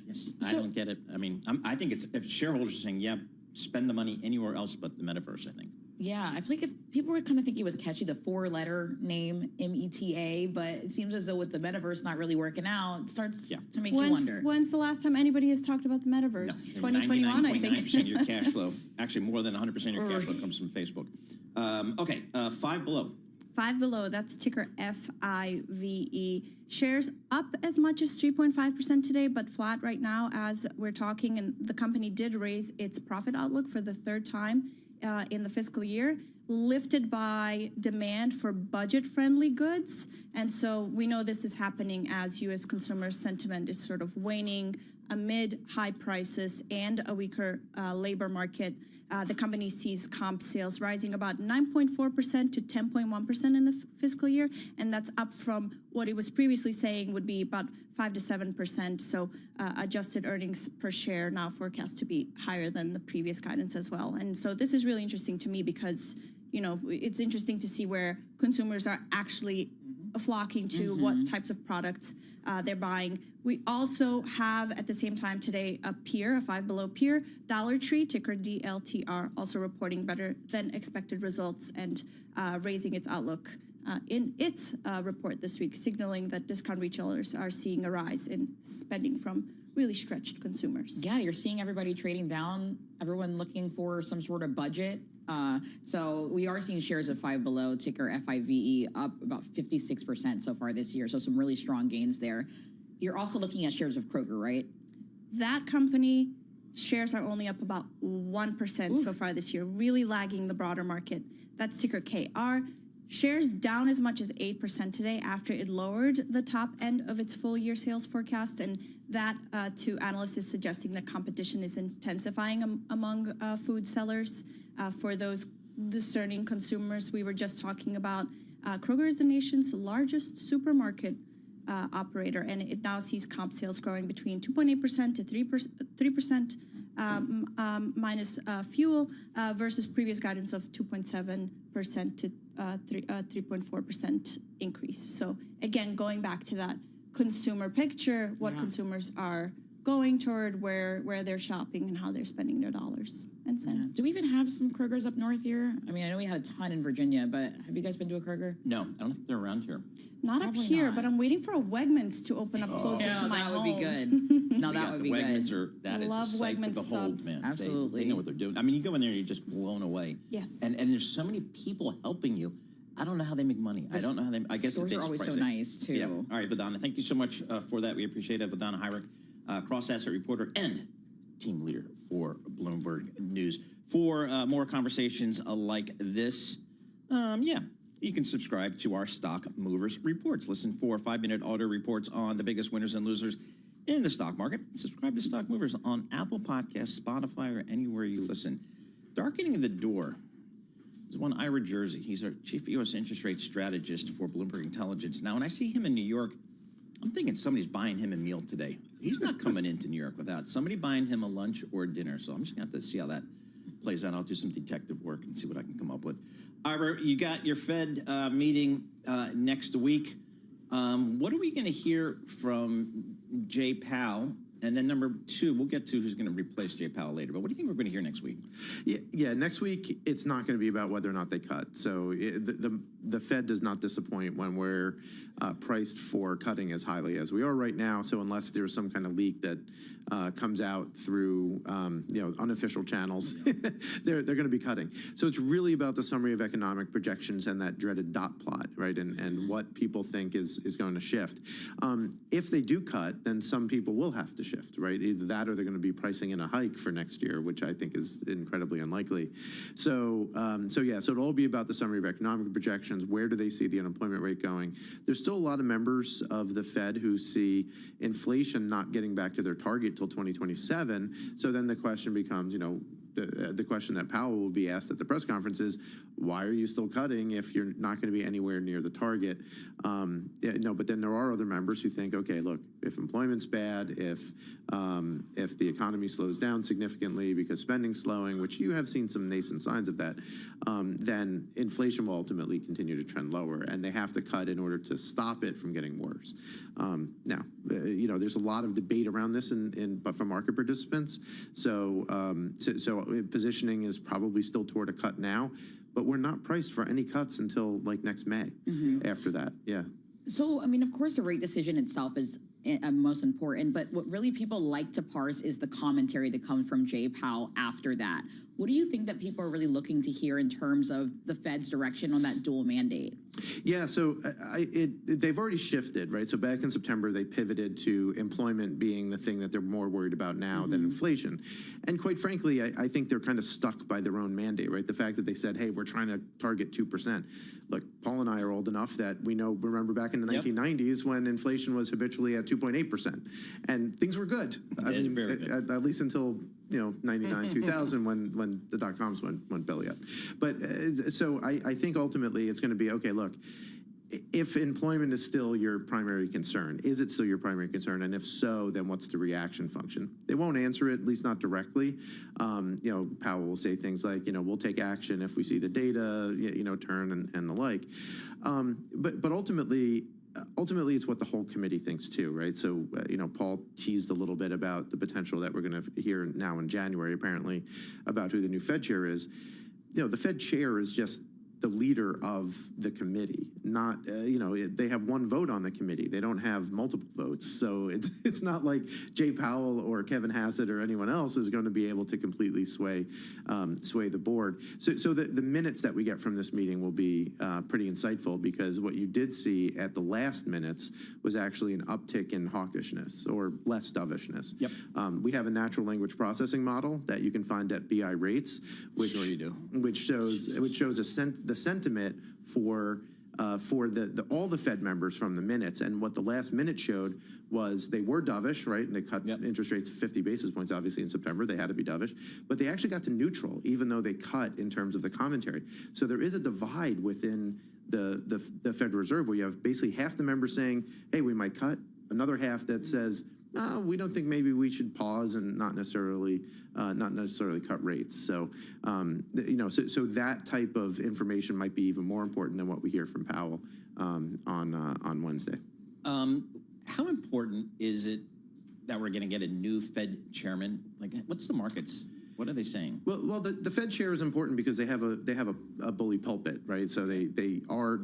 Yes, I don't get it. I mean, I think it's if shareholders are saying, yeah, spend the money anywhere else but the metaverse, I think.
Yeah, I feel like if people were kind of thinking it was catchy, the 4-letter name META, but it seems as though with the metaverse not really working out, it starts to make you wonder.
When's the last time anybody has talked about the metaverse? 2021, I think.
99.9% of your cash flow, actually more than 100% of your cash flow comes from Facebook. Okay, Five Below.
Five Below, that's ticker FIVE. Shares up as much as 3.5% today, but flat right now as we're talking. And the company did raise its profit outlook for the third time in the fiscal year, lifted by demand for budget-friendly goods. And so we know this is happening as U.S. consumer sentiment is sort of waning amid high prices and a weaker labor market. The company sees comp sales rising about 9.4% to 10.1% in the fiscal year, and that's up from what it was previously saying would be about 5 to 7%. So adjusted earnings per share now forecast to be higher than the previous guidance as well. And so this is really interesting to me because, you know, it's interesting to see where consumers are actually flocking to what types of products they're buying. We also have at the same time today a peer, a Five Below peer, Dollar Tree, ticker DLTR, also reporting better than expected results and raising its outlook in its report this week, signaling that discount retailers are seeing a rise in spending from really stretched consumers.
Yeah, you're seeing everybody trading down, everyone looking for some sort of budget. So we are seeing shares of Five Below, ticker FIVE, up about 56% so far this year. So some really strong gains there. You're also looking at shares of Kroger, right?
That company shares are only up about 1% so far this year, really lagging the broader market. That's ticker KR. Shares down as much as 8% today after it lowered the top end of its full year sales forecast. And that, to analysts, is suggesting that competition is intensifying among food sellers. For those discerning consumers, we were just talking about Kroger is the nation's largest supermarket operator, and it now sees comp sales growing between 2.8% to 3% minus fuel versus previous guidance of 2.7% to 3.4% increase. So again, going back to that consumer picture, what consumers are going toward, where they're shopping and how they're spending their dollars and cents.
Do we even have some Krogers up north here? I mean, I know we had a ton in Virginia, but have you guys been to a Kroger?
No, I don't think they're around here.
Not
Probably
up here,
not.
but I'm waiting for a Wegmans to open up closer to my
that
home.
would be good. No, that would be
Wegmans
good.
that is
Love
a sight
Wegmans
to behold,
subs.
man.
Absolutely.
They know what they're doing. I mean, you go in there and you're just blown away.
Yes.
And there's so many people helping you. I don't know how they make money. I don't know how they. I guess
stores are always so nice too.
Yeah. All right, Vidana, thank you so much for that. We appreciate it. Vidana Hyrick, cross-asset reporter and team leader for Bloomberg News. For more conversations like this, you can subscribe to our Stock Movers Reports. Listen for 5-minute audio reports on the biggest winners and losers in the stock market. Subscribe to Stock Movers on Apple Podcasts, Spotify, or anywhere you listen. Darkening the door. There's one Ira Jersey. He's our chief U.S. interest rate strategist for Bloomberg Intelligence. Now, when I see him in New York, I'm thinking somebody's buying him a meal today. He's not coming into New York without somebody buying him a lunch or dinner. So I'm just going to have to see how that plays out. I'll do some detective work and see what I can come up with. Ira, you got your Fed meeting next week. What are we going to hear from Jay Powell? And then number two, we'll get to who's going to replace Jay Powell later. But what do you think we're going to hear next week?
Yeah, next week, it's not going to be about whether or not they cut. So the Fed does not disappoint when we're priced for cutting as highly as we are right now. So unless there's some kind of leak that comes out through unofficial channels, they're going to be cutting. So it's really about the summary of economic projections and that dreaded dot plot, right? And what people think is going to shift. If they do cut, then some people will have to shift, right? Either that or they're going to be pricing in a hike for next year, which I think is incredibly unlikely. So it'll all be about the summary of economic projections. Where do they see the unemployment rate going? There's still a lot of members of the Fed who see inflation not getting back to their target till 2027. So then the question becomes, the question that Powell will be asked at the press conference is, why are you still cutting if you're not going to be anywhere near the target? But then there are other members who think, okay, look, if employment's bad, if the economy slows down significantly because spending's slowing, which you have seen some nascent signs of that, then inflation will ultimately continue to trend lower, and they have to cut in order to stop it from getting worse. Now, there's a lot of debate around this, but from market participants. So positioning is probably still toward a cut now, but we're not priced for any cuts until like next May. After that, yeah.
So, I mean, of course, the rate decision itself is most important, but what really people like to parse is the commentary that comes from Jay Powell after that. What do you think that people are really looking to hear in terms of the Fed's direction on that dual mandate?
Yeah, so they've already shifted, right? So back in September, they pivoted to employment being the thing that they're more worried about now than inflation. And quite frankly, I think they're kind of stuck by their own mandate, right? The fact that they said, hey, we're trying to target 2%. Look, Paul and I are old enough that we remember back in the 1990s when inflation was habitually at 2.8%. And things were good. I mean, very good. At least until 99, 2000 when the dot-coms went belly up. But so I think ultimately it's going to be, okay, look, if employment is still your primary concern, is it still your primary concern? And if so, then what's the reaction function? They won't answer it, at least not directly. Powell will say things like, we'll take action if we see the data, turn and the like. But ultimately, it's what the whole committee thinks too, right? So, Paul teased a little bit about the potential that we're going to hear now in January, apparently, about who the new Fed chair is. The Fed chair is just the leader of the committee, not, they have one vote on the committee. They don't have multiple votes. So it's not like Jay Powell or Kevin Hassett or anyone else is going to be able to completely sway the board. So the minutes that we get from this meeting will be pretty insightful, because what you did see at the last minutes was actually an uptick in hawkishness or less dovishness. Yep. We have a natural language processing model that you can find at BI Rates, which shows the sentiment for all the Fed members from the minutes. And what the last minute showed was they were dovish, right? And they cut interest rates 50 basis points, obviously, in September. They had to be dovish. But they actually got to neutral, even though they cut in terms of the commentary. So there is a divide within the Federal Reserve, where you have basically half the members saying, hey, we might cut, another half that says, we don't think maybe we should pause and not necessarily cut rates. So, so that type of information might be even more important than what we hear from Powell on Wednesday.
How important is it that we're going to get a new Fed chairman? Like, what's the markets? What are they saying?
Well, the Fed chair is important because they have a bully pulpit, right? So they are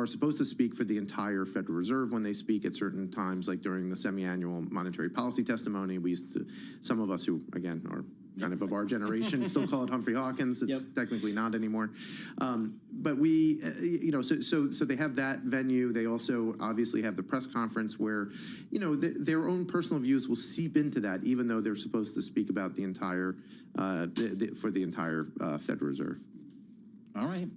supposed to speak for the entire Federal Reserve when they speak at certain times, like during the semi-annual monetary policy testimony. We used to, some of us who again are kind of our generation, still call it Humphrey Hawkins. It's technically not anymore. But we, so they have that venue. They also obviously have the press conference where, their own personal views will seep into that, even though they're supposed to speak about the entire, for the entire Federal Reserve.
All right.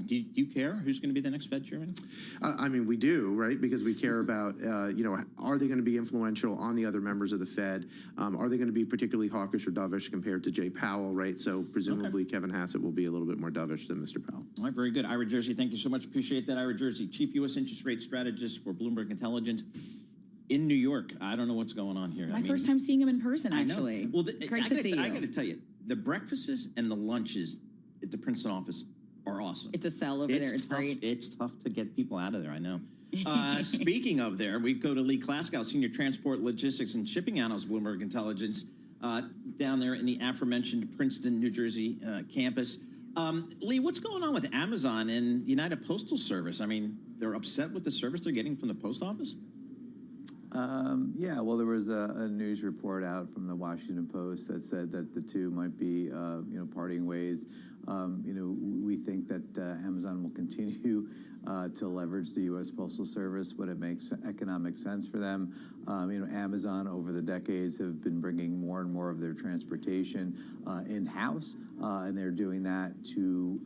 Do you care who's going to be the next Fed chairman?
I mean, we do, right? Because we care about, are they going to be influential on the other members of the Fed? Are they going to be particularly hawkish or dovish compared to Jay Powell, right? So presumably Kevin Hassett will be a little bit more dovish than Mr. Powell.
All right, very good. Ira Jersey, thank you so much. Appreciate that. Ira Jersey, Chief U.S. Interest Rate Strategist for Bloomberg Intelligence in New York. I don't know what's going on here.
My first time seeing him in person, actually.
I know. Well,
great to see you.
I got to tell you, the breakfasts and the lunches at the Princeton office are awesome.
It's a sell over there. It's great.
It's tough to get people out of there, I know. Speaking of there, we go to Lee Klaskow, Senior Transport, Logistics, and Shipping Analyst, Bloomberg Intelligence, down there in the aforementioned Princeton, New Jersey campus. Lee, what's going on with Amazon and United Postal Service? I mean, they're upset with the service they're getting from the post office?
Yeah, well, there was a news report out from the Washington Post that said that the two might be, parting ways. We think that Amazon will continue to leverage the U.S. Postal Service when it makes economic sense for them. Amazon over the decades have been bringing more and more of their transportation in-house, and they're doing that to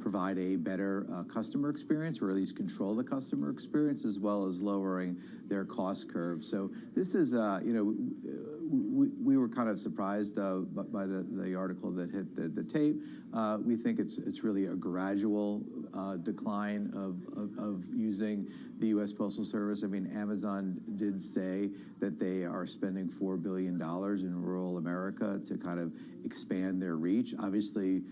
provide a better customer experience, or at least control the customer experience, as well as lowering their cost curve. So this is, we were kind of surprised by the article that hit the tape. We think it's really a gradual decline of using the U.S. Postal Service. I mean, Amazon did say that they are spending $4 billion in rural America to kind of expand their reach. Obviously,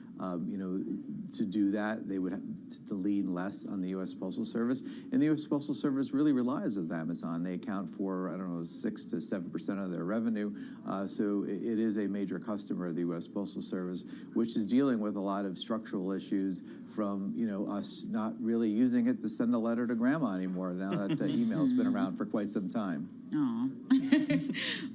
to do that, they would have to lean less on the U.S. Postal Service. And the U.S. Postal Service really relies on Amazon. They account for, I don't know, 6 to 7% of their revenue. So it is a major customer of the U.S. Postal Service, which is dealing with a lot of structural issues from, us not really using it to send a letter to grandma anymore now that email's been around for quite some time.
Aw.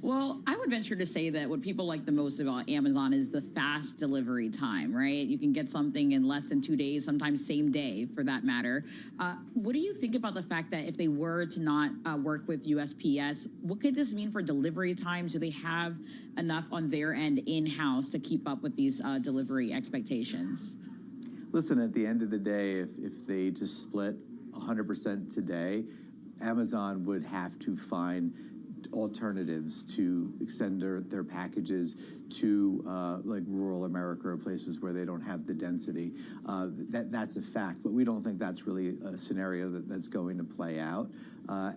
Well, I would venture to say that what people like the most about Amazon is the fast delivery time, right? You can get something in less than 2 days, sometimes same day for that matter. What do you think about the fact that if they were to not work with USPS, what could this mean for delivery times? Do they have enough on their end in-house to keep up with these delivery expectations?
Listen, at the end of the day, if they just split 100% today, Amazon would have to find alternatives to extend their packages to like rural America or places where they don't have the density. That's a fact, but we don't think that's really a scenario that's going to play out.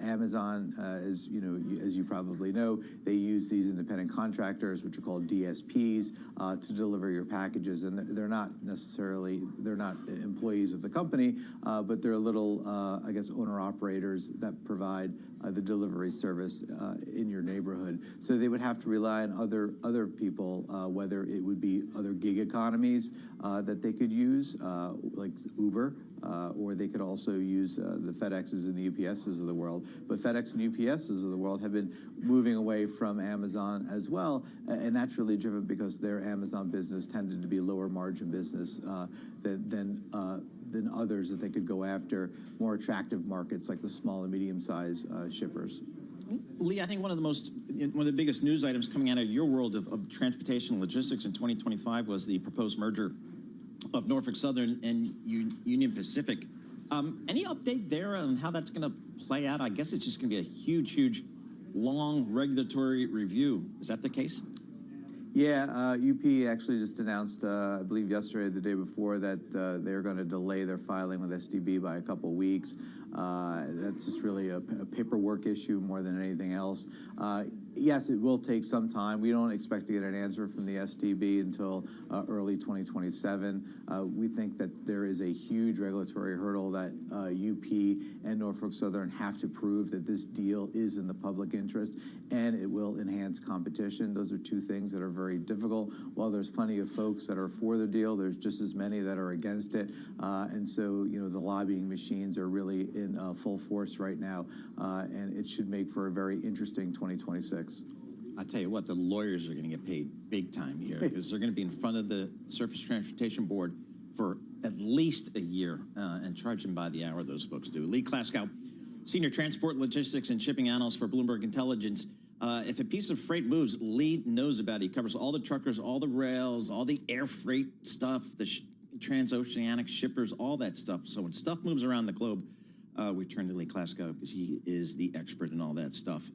Amazon, as you probably know, they use these independent contractors, which are called DSPs, to deliver your packages, and they're not employees of the company, but they're little, I guess, owner-operators that provide the delivery service in your neighborhood. So they would have to rely on other people, whether it would be other gig economies that they could use, like Uber, or they could also use the FedExes and the UPSs of the world. But FedEx and UPSs of the world have been moving away from Amazon as well, and that's really driven because their Amazon business tended to be lower margin business than others that they could go after more attractive markets like the small and medium-sized shippers.
Lee, I think one of the biggest news items coming out of your world of transportation and logistics in 2025 was the proposed merger of Norfolk Southern and Union Pacific. Any update there on how that's going to play out? I guess it's just going to be a huge, long regulatory review. Is that the case?
Yeah, UP actually just announced, I believe yesterday or the day before, that they're going to delay their filing with STB by a couple of weeks. That's just really a paperwork issue more than anything else. Yes, it will take some time. We don't expect to get an answer from the STB until early 2027. We think that there is a huge regulatory hurdle that UP and Norfolk Southern have to prove that this deal is in the public interest and it will enhance competition. Those are two things that are very difficult. While there's plenty of folks that are for the deal, there's just as many that are against it. And so, the lobbying machines are really in full force right now, and it should make for a very interesting 2026.
I tell you what, the lawyers are going to get paid big time here because they're going to be in front of the Surface Transportation Board for at least a year and charge them by the hour, those folks do. Lee Klaskow, Senior Transport, Logistics, and Shipping Analyst for Bloomberg Intelligence. If a piece of freight moves, Lee knows about it. He covers all the truckers, all the rails, all the air freight stuff, the transoceanic shippers, all that stuff. So when stuff moves around the globe, we turn to Lee Klaskow because he is the expert in all that stuff.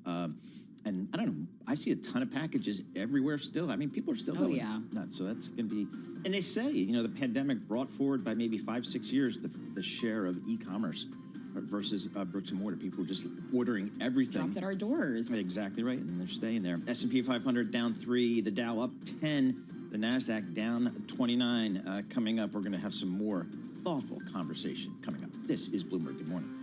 And I don't know, I see a ton of packages everywhere still. I mean, people are still going nuts. So that's going to be, and they say, the pandemic brought forward by maybe 5-6 years the share of e-commerce versus bricks and mortar. People were just ordering everything.
Dropped at our doors.
Exactly right, and they're staying there. S&P 500 down 3, the Dow up 10, the NASDAQ down 29. Coming up, we're going to have some more thoughtful conversation coming up. This is Bloomberg. Good morning.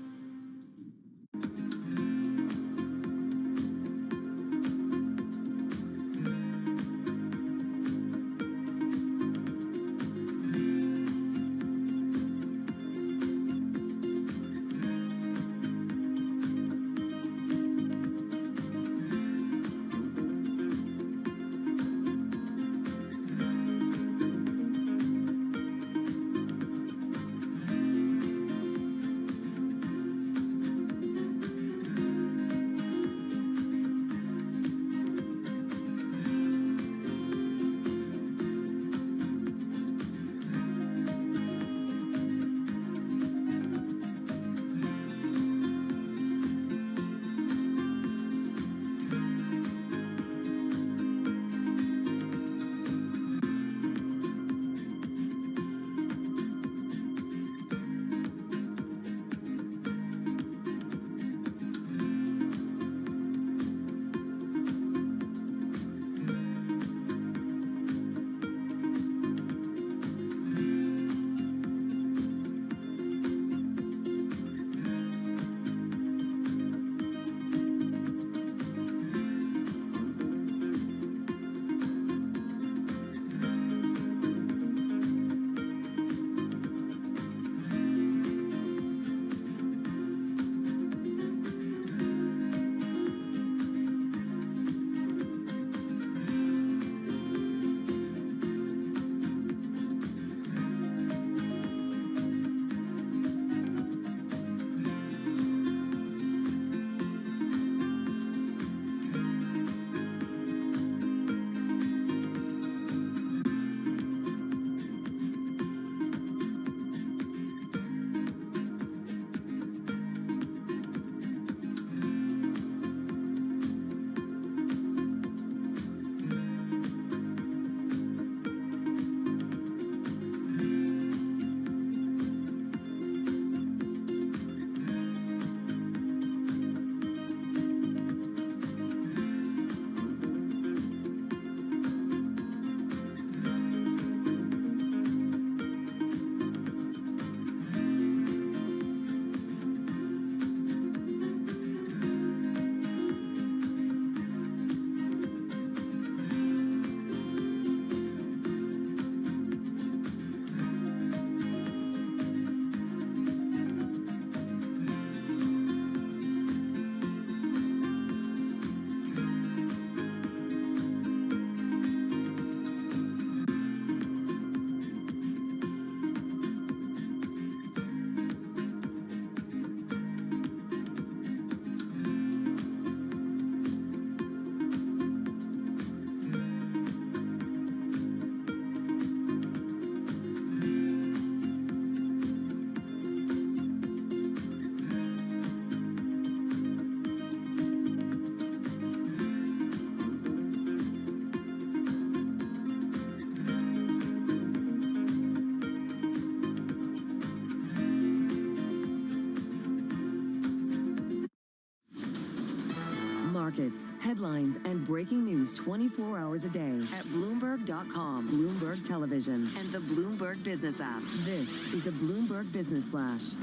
markets, headlines, and breaking news 24 hours a day at Bloomberg.com, Bloomberg Television, and the Bloomberg Business app. This is a Bloomberg Business Flash.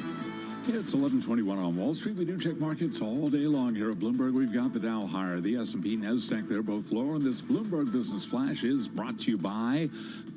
It's 11:21 on Wall Street. We do check markets all day long here at Bloomberg. We've got the Dow higher, the S&P, NASDAQ, they're both lower. And this Bloomberg Business Flash is brought to you by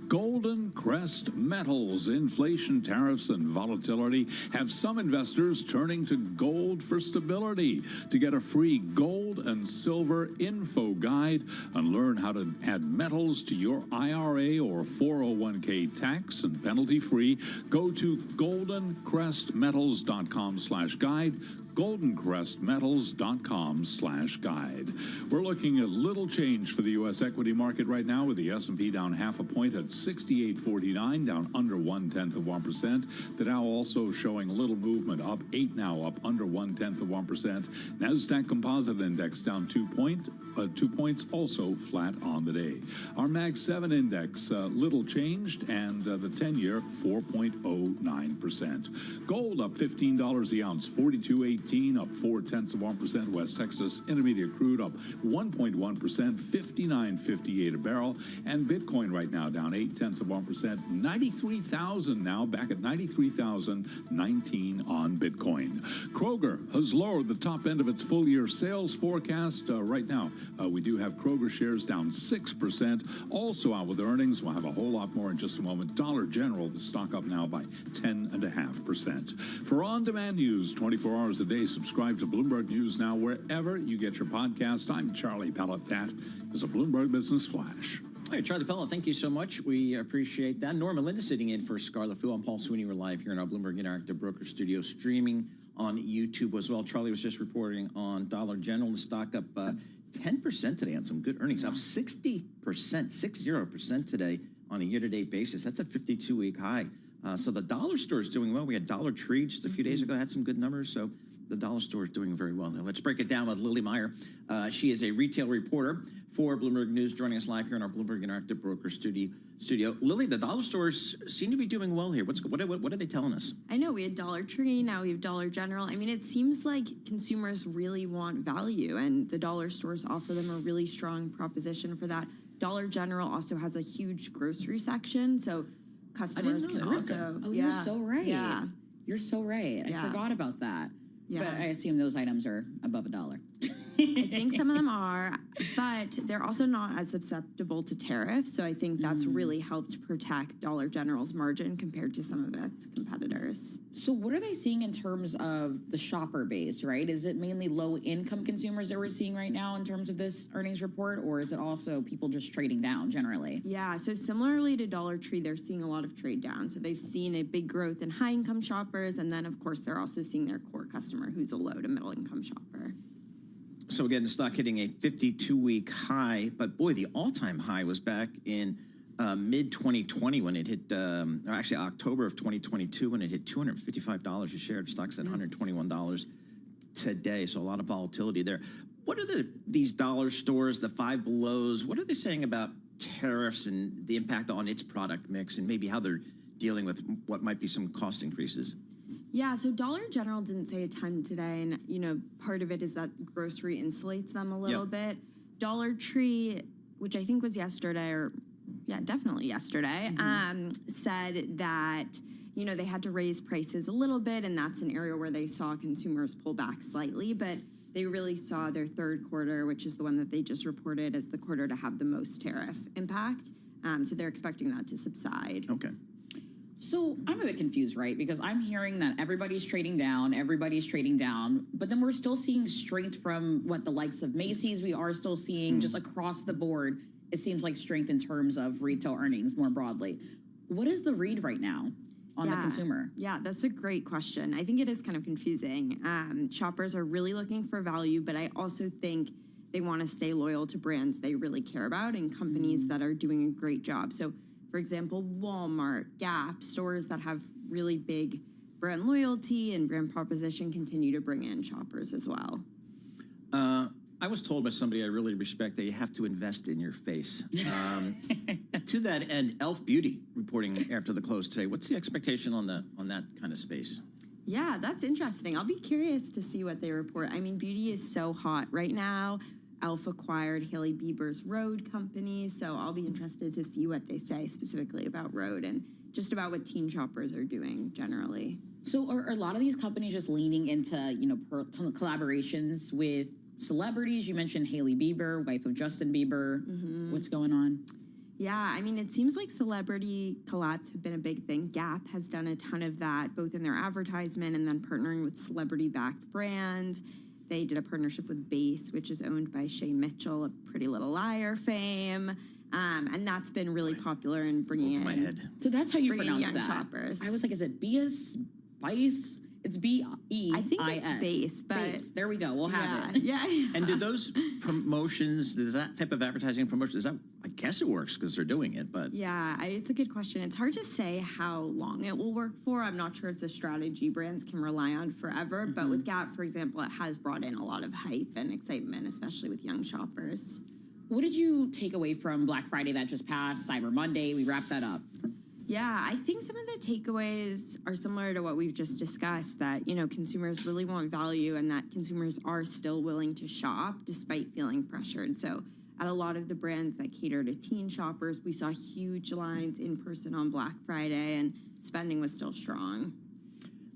Golden Crest Metals. Inflation, tariffs, and volatility have some investors turning to gold for stability. To get a free gold and silver info guide and learn how to add metals to your IRA or 401k tax and penalty free, go to goldencrestmetals.com/guide. goldencrestmetals.com/guide. We're looking at little change for the U.S. equity market right now, with the S&P down 0.5 point at 6849, down under 0.1%. The Dow also showing little movement, up 8 now, up under 0.1%. NASDAQ Composite Index down 2 points, also flat on the day. Our Mag 7 Index, little changed, and the 10-year 4.09%. Gold up $15 the ounce, 42.18, up 0.4%. West Texas Intermediate crude up 1.1%, 59.58 a barrel. And Bitcoin right now down 0.8%, 93,000 now, back at 93,019 on Bitcoin. Kroger has lowered the top end of its full-year sales forecast right now. We do have Kroger shares down 6%. Also out with earnings. We'll have a whole lot more in just a moment. Dollar General, the stock up now by 10.5%. For on-demand news 24 hours a day, subscribe to Bloomberg News Now wherever you get your podcast. I'm Charlie Pellet. That is a Bloomberg Business Flash.
All right, Charlie Pellet, thank you so much. We appreciate that. Norma Linda sitting in for Scarlett Fu. I'm Paul Sweeney. We're live here in our Bloomberg Interactive Broker Studio, streaming on YouTube as well. Charlie was just reporting on Dollar General. The stock up 10% today on some good earnings, up 60% today on a year-to-date basis. That's a 52-week high. So the dollar store is doing well. We had Dollar Tree just a few days ago, had some good numbers. So the dollar store is doing very well. Now let's break it down with Lily Meyer. She is a retail reporter for Bloomberg News, joining us live here in our Bloomberg Interactive Broker Studio. Lily, the dollar stores seem to be doing well here. What are they telling us?
I know we had Dollar Tree, now we have Dollar General. I mean, it seems like consumers really want value, and the dollar stores offer them a really strong proposition for that. Dollar General also has a huge grocery section, so customers can also.
Oh, you're so right.
Yeah.
You're so right. I forgot about that.
Yeah.
But I assume those items are above $1.
I think some of them are, but they're also not as susceptible to tariffs. So I think that's really helped protect Dollar General's margin compared to some of its competitors.
So what are they seeing in terms of the shopper base, right? Is it mainly low-income consumers that we're seeing right now in terms of this earnings report, or is it also people just trading down generally?
Yeah, so similarly to Dollar Tree, they're seeing a lot of trade down. So they've seen a big growth in high-income shoppers, and then, of course, they're also seeing their core customer who's a low to middle-income shopper.
So again, the stock hitting a 52-week high, but boy, the all-time high was back in mid-2020 when it hit, or actually October of 2022 when it hit $255 a share. The stock's at $121 today, so a lot of volatility there. What are these dollar stores, the Five Belows, what are they saying about tariffs and the impact on its product mix, and maybe how they're dealing with what might be some cost increases?
Yeah, so Dollar General didn't say a ton today, and part of it is that grocery insulates them a little bit. Dollar Tree, which I think was yesterday, definitely yesterday, said that they had to raise prices a little bit, and that's an area where they saw consumers pull back slightly, but they really saw their third quarter, which is the one that they just reported, as the quarter to have the most tariff impact. So they're expecting that to subside.
Okay.
So I'm a bit confused, right? Because I'm hearing that everybody's trading down, but then we're still seeing strength from the likes of Macy's. We are still seeing just across the board, it seems like strength in terms of retail earnings more broadly. What is the read right now on the consumer?
Yeah, that's a great question. I think it is kind of confusing. Shoppers are really looking for value, but I also think they want to stay loyal to brands they really care about and companies that are doing a great job. So, for example, Walmart, Gap, stores that have really big brand loyalty and brand proposition continue to bring in shoppers as well.
I was told by somebody I really respect that you have to invest in your face. To that end, Elf Beauty reporting after the close today. What's the expectation on that kind of space?
Yeah, that's interesting. I'll be curious to see what they report. I mean, beauty is so hot right now. Elf acquired Hailey Bieber's Rhode company, so I'll be interested to see what they say specifically about Rhode and just about what teen shoppers are doing generally.
So are a lot of these companies just leaning into, collaborations with celebrities? You mentioned Hailey Bieber, wife of Justin Bieber. What's going on?
Yeah, I mean, it seems like celebrity collabs have been a big thing. Gap has done a ton of that, both in their advertisement and then partnering with celebrity-backed brands. They did a partnership with Base, which is owned by Shay Mitchell of Pretty Little Liar fame. And that's been really popular in bringing
my head.
So that's how you
bringing
pronounce
young
that.
shoppers.
I was like, is it Bias? Bias? It's B-E-I-S.
I think it's Base, but
Base. There we go. We'll have it.
Yeah.
And do those promotions, does that type of advertising promotion, I guess it works because they're doing it, but.
Yeah, it's a good question. It's hard to say how long it will work for. I'm not sure it's a strategy brands can rely on forever, but with Gap, for example, it has brought in a lot of hype and excitement, especially with young shoppers.
What did you take away from Black Friday that just passed, Cyber Monday? We wrapped that up.
Yeah, I think some of the takeaways are similar to what we've just discussed, that, consumers really want value and that consumers are still willing to shop despite feeling pressured. So at a lot of the brands that cater to teen shoppers, we saw huge lines in person on Black Friday and spending was still strong.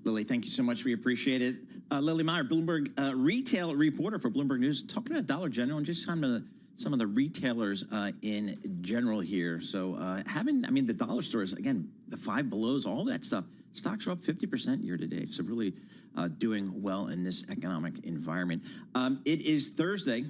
Lily, thank you so much. We appreciate it. Lily Meyer, Bloomberg retail reporter for Bloomberg News, talking about Dollar General and just some of the retailers in general here. So the dollar stores, again, the Five Belows, all that stuff, stocks are up 50% year to date. So really doing well in this economic environment. It is Thursday,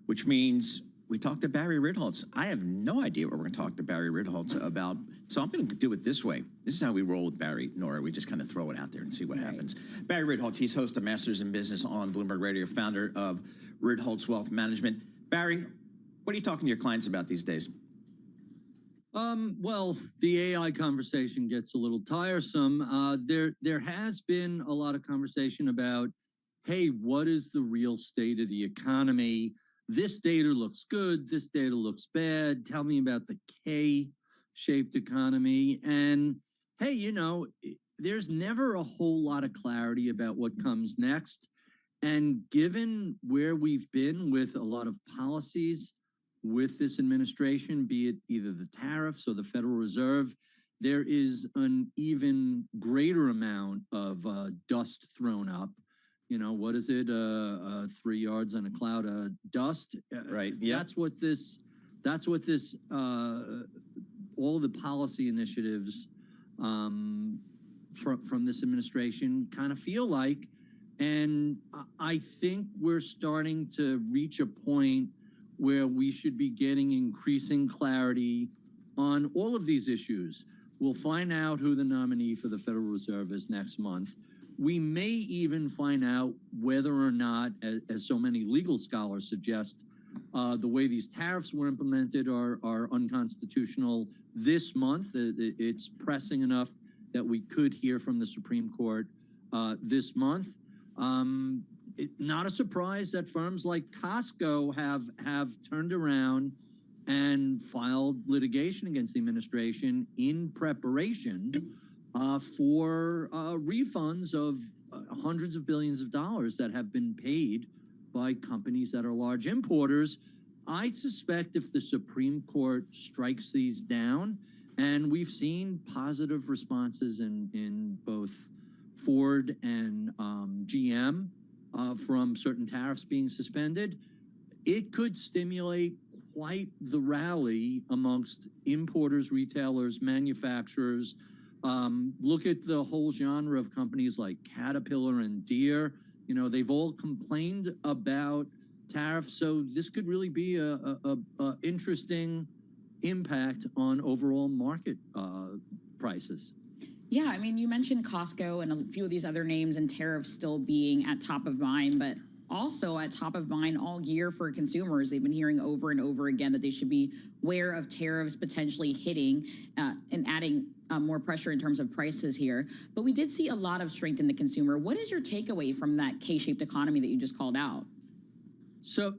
which means we talked to Barry Ritholtz. I have no idea what we're going to talk to Barry Ritholtz about. So I'm going to do it this way. This is how we roll with Barry, Nora. We just kind of throw it out there and see what happens. Barry Ritholtz, he's host of Masters in Business on Bloomberg Radio, founder of Ritholtz Wealth Management. Barry, what are you talking to your clients about these days?
Well, the AI conversation gets a little tiresome. There has been a lot of conversation about, hey, what is the real state of the economy? This data looks good. This data looks bad. Tell me about the K-shaped economy. And hey, there's never a whole lot of clarity about what comes next. And given where we've been with a lot of policies with this administration, be it either the tariffs or the Federal Reserve, there is an even greater amount of dust thrown up. What is it? 3 yards on a cloud of dust.
Right. Yeah.
That's what this. All the policy initiatives from this administration kind of feel like. And I think we're starting to reach a point where we should be getting increasing clarity on all of these issues. We'll find out who the nominee for the Federal Reserve is next month. We may even find out whether or not, as so many legal scholars suggest, the way these tariffs were implemented are unconstitutional this month. It's pressing enough that we could hear from the Supreme Court this month. Not a surprise that firms like Costco have turned around and filed litigation against the administration in preparation for refunds of hundreds of billions of dollars that have been paid by companies that are large importers. I suspect if the Supreme Court strikes these down, and we've seen positive responses in both Ford and GM from certain tariffs being suspended, it could stimulate quite the rally amongst importers, retailers, manufacturers. Look at the whole genre of companies like Caterpillar and Deere. They've all complained about tariffs, so this could really be a interesting impact on overall market prices.
Yeah, I mean, you mentioned Costco and a few of these other names and tariffs still being at top of mind, but also at top of mind all year for consumers. They've been hearing over and over again that they should be aware of tariffs potentially hitting and adding more pressure in terms of prices here. But we did see a lot of strength in the consumer. What is your takeaway from that K-shaped economy that you just called out?
So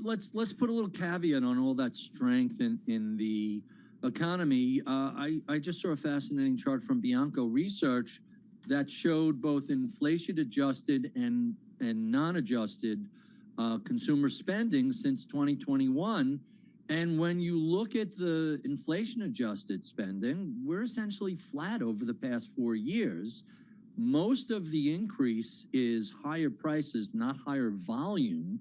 let's put a little caveat on all that strength in the economy. I just saw a fascinating chart from Bianco Research that showed both inflation-adjusted and non-adjusted consumer spending since 2021. And when you look at the inflation-adjusted spending, we're essentially flat over the past 4 years. Most of the increase is higher prices, not higher volume.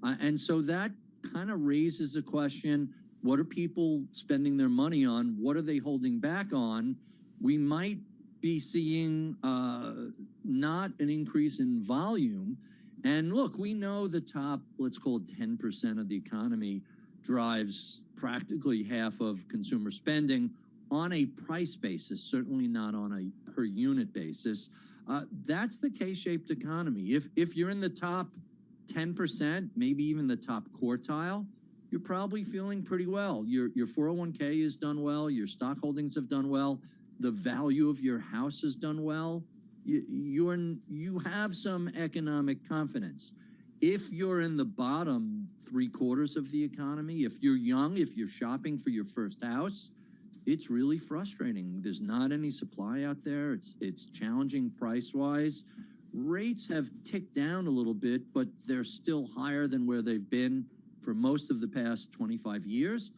And so that kind of raises a question, what are people spending their money on? What are they holding back on? We might be seeing not an increase in volume. And look, we know the top, let's call it 10% of the economy drives practically half of consumer spending on a price basis, certainly not on a per unit basis. That's the K-shaped economy. If you're in the top 10%, maybe even the top quartile, you're probably feeling pretty well. Your 401k has done well. Your stock holdings have done well. The value of your house has done well. You have some economic confidence. If you're in the bottom 3/4 of the economy, if you're young, if you're shopping for your first house, it's really frustrating. There's not any supply out there. It's challenging price-wise. Rates have ticked down a little bit, but they're still higher than where they've been for most of the past 25 years,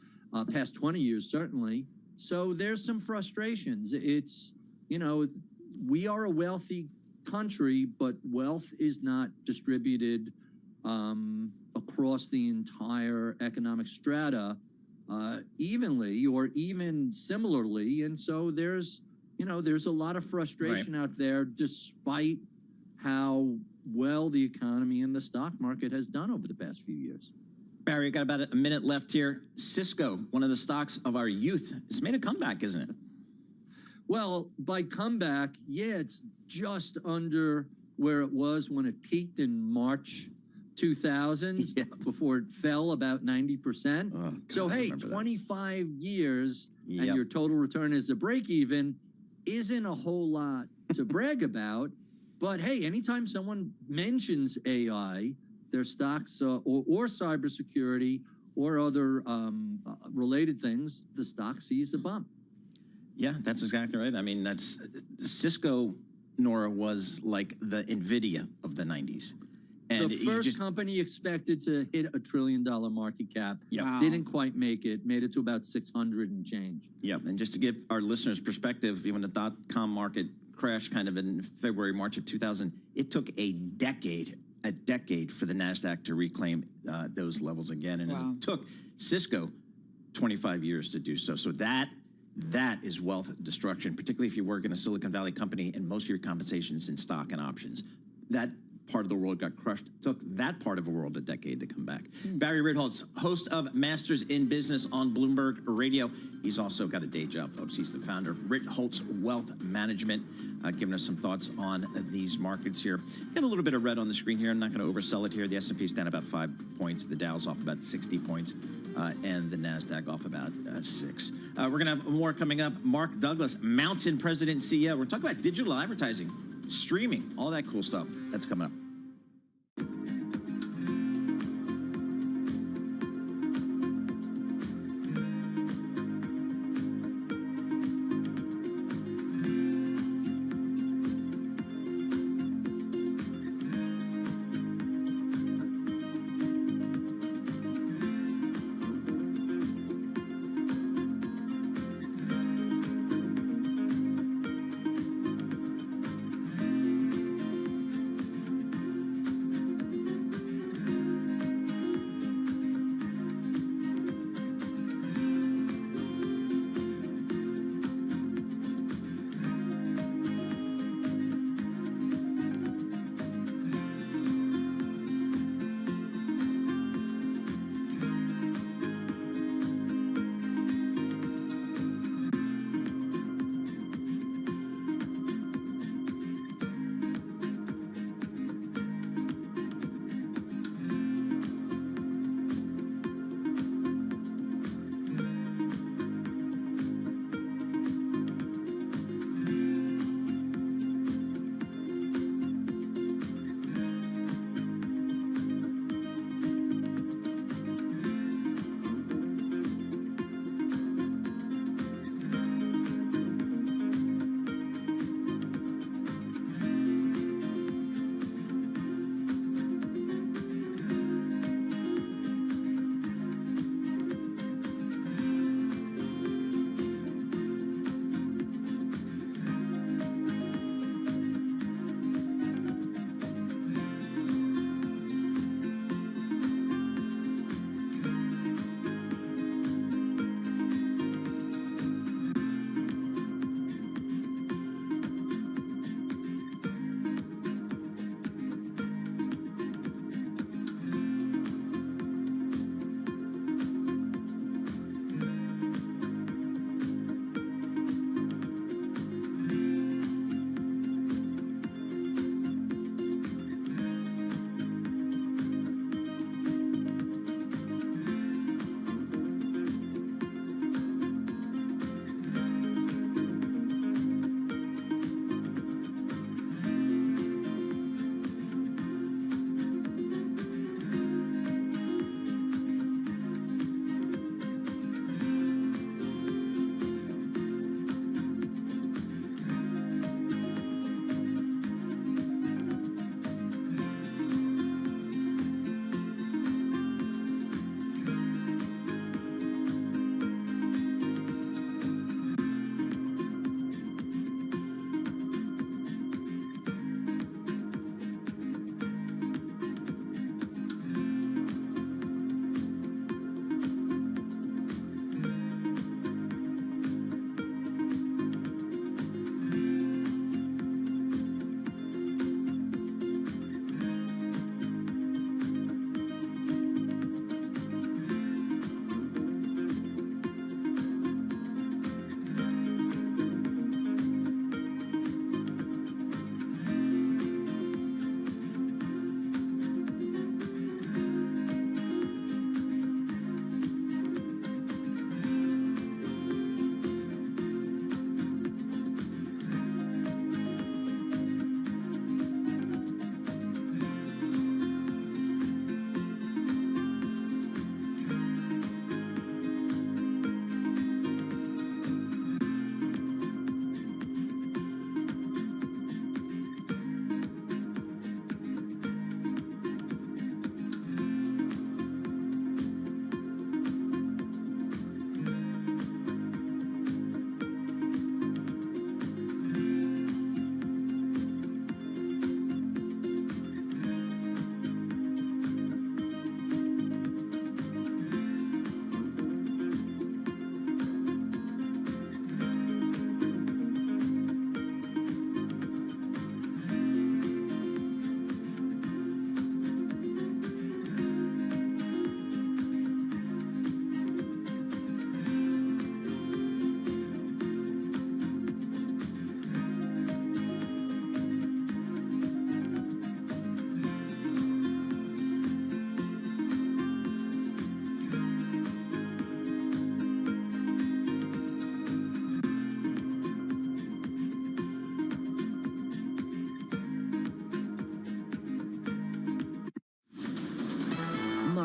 past 20 years certainly. So there's some frustrations. It's, we are a wealthy country, but wealth is not distributed across the entire economic strata evenly or even similarly. And so there's a lot of frustration out there despite how well the economy and the stock market has done over the past few years.
Barry, we've got about a minute left here. Cisco, one of the stocks of our youth, has made a comeback, isn't it?
Well, by comeback, yeah, it's just under where it was when it peaked in March 2000 before it fell about 90%.
Oh, God,
so, hey, 25 years and your total return is a break even isn't a whole lot to brag about. But, hey, anytime someone mentions AI, their stocks or cybersecurity or other related things, the stock sees a bump.
Yeah, that's exactly right. I mean, that's Cisco, Nora, was like the NVIDIA of the 90s. And
the first company expected to hit $1 trillion market cap. Didn't quite make it, made it to about 600 and change.
Yep, and just to give our listeners perspective, even the dot-com market crash kind of in February, March of 2000, it took a decade for the NASDAQ to reclaim those levels again. And it took Cisco 25 years to do so. So that is wealth destruction, particularly if you work in a Silicon Valley company and most of your compensation is in stock and options. That part of the world got crushed. It took that part of the world a decade to come back. Barry Ritholtz, host of Masters in Business on Bloomberg Radio. He's also got a day job, folks. He's the founder of Ritholtz Wealth Management, giving us some thoughts on these markets here. Got a little bit of red on the screen here. I'm not going to oversell it here. The S&P's down about 5 points. The Dow's off about 60 points. And the NASDAQ off about 6. We're going to have more coming up. Mark Douglas, Mountain President and CEO. We're talking about digital advertising, streaming, all that cool stuff. That's coming up.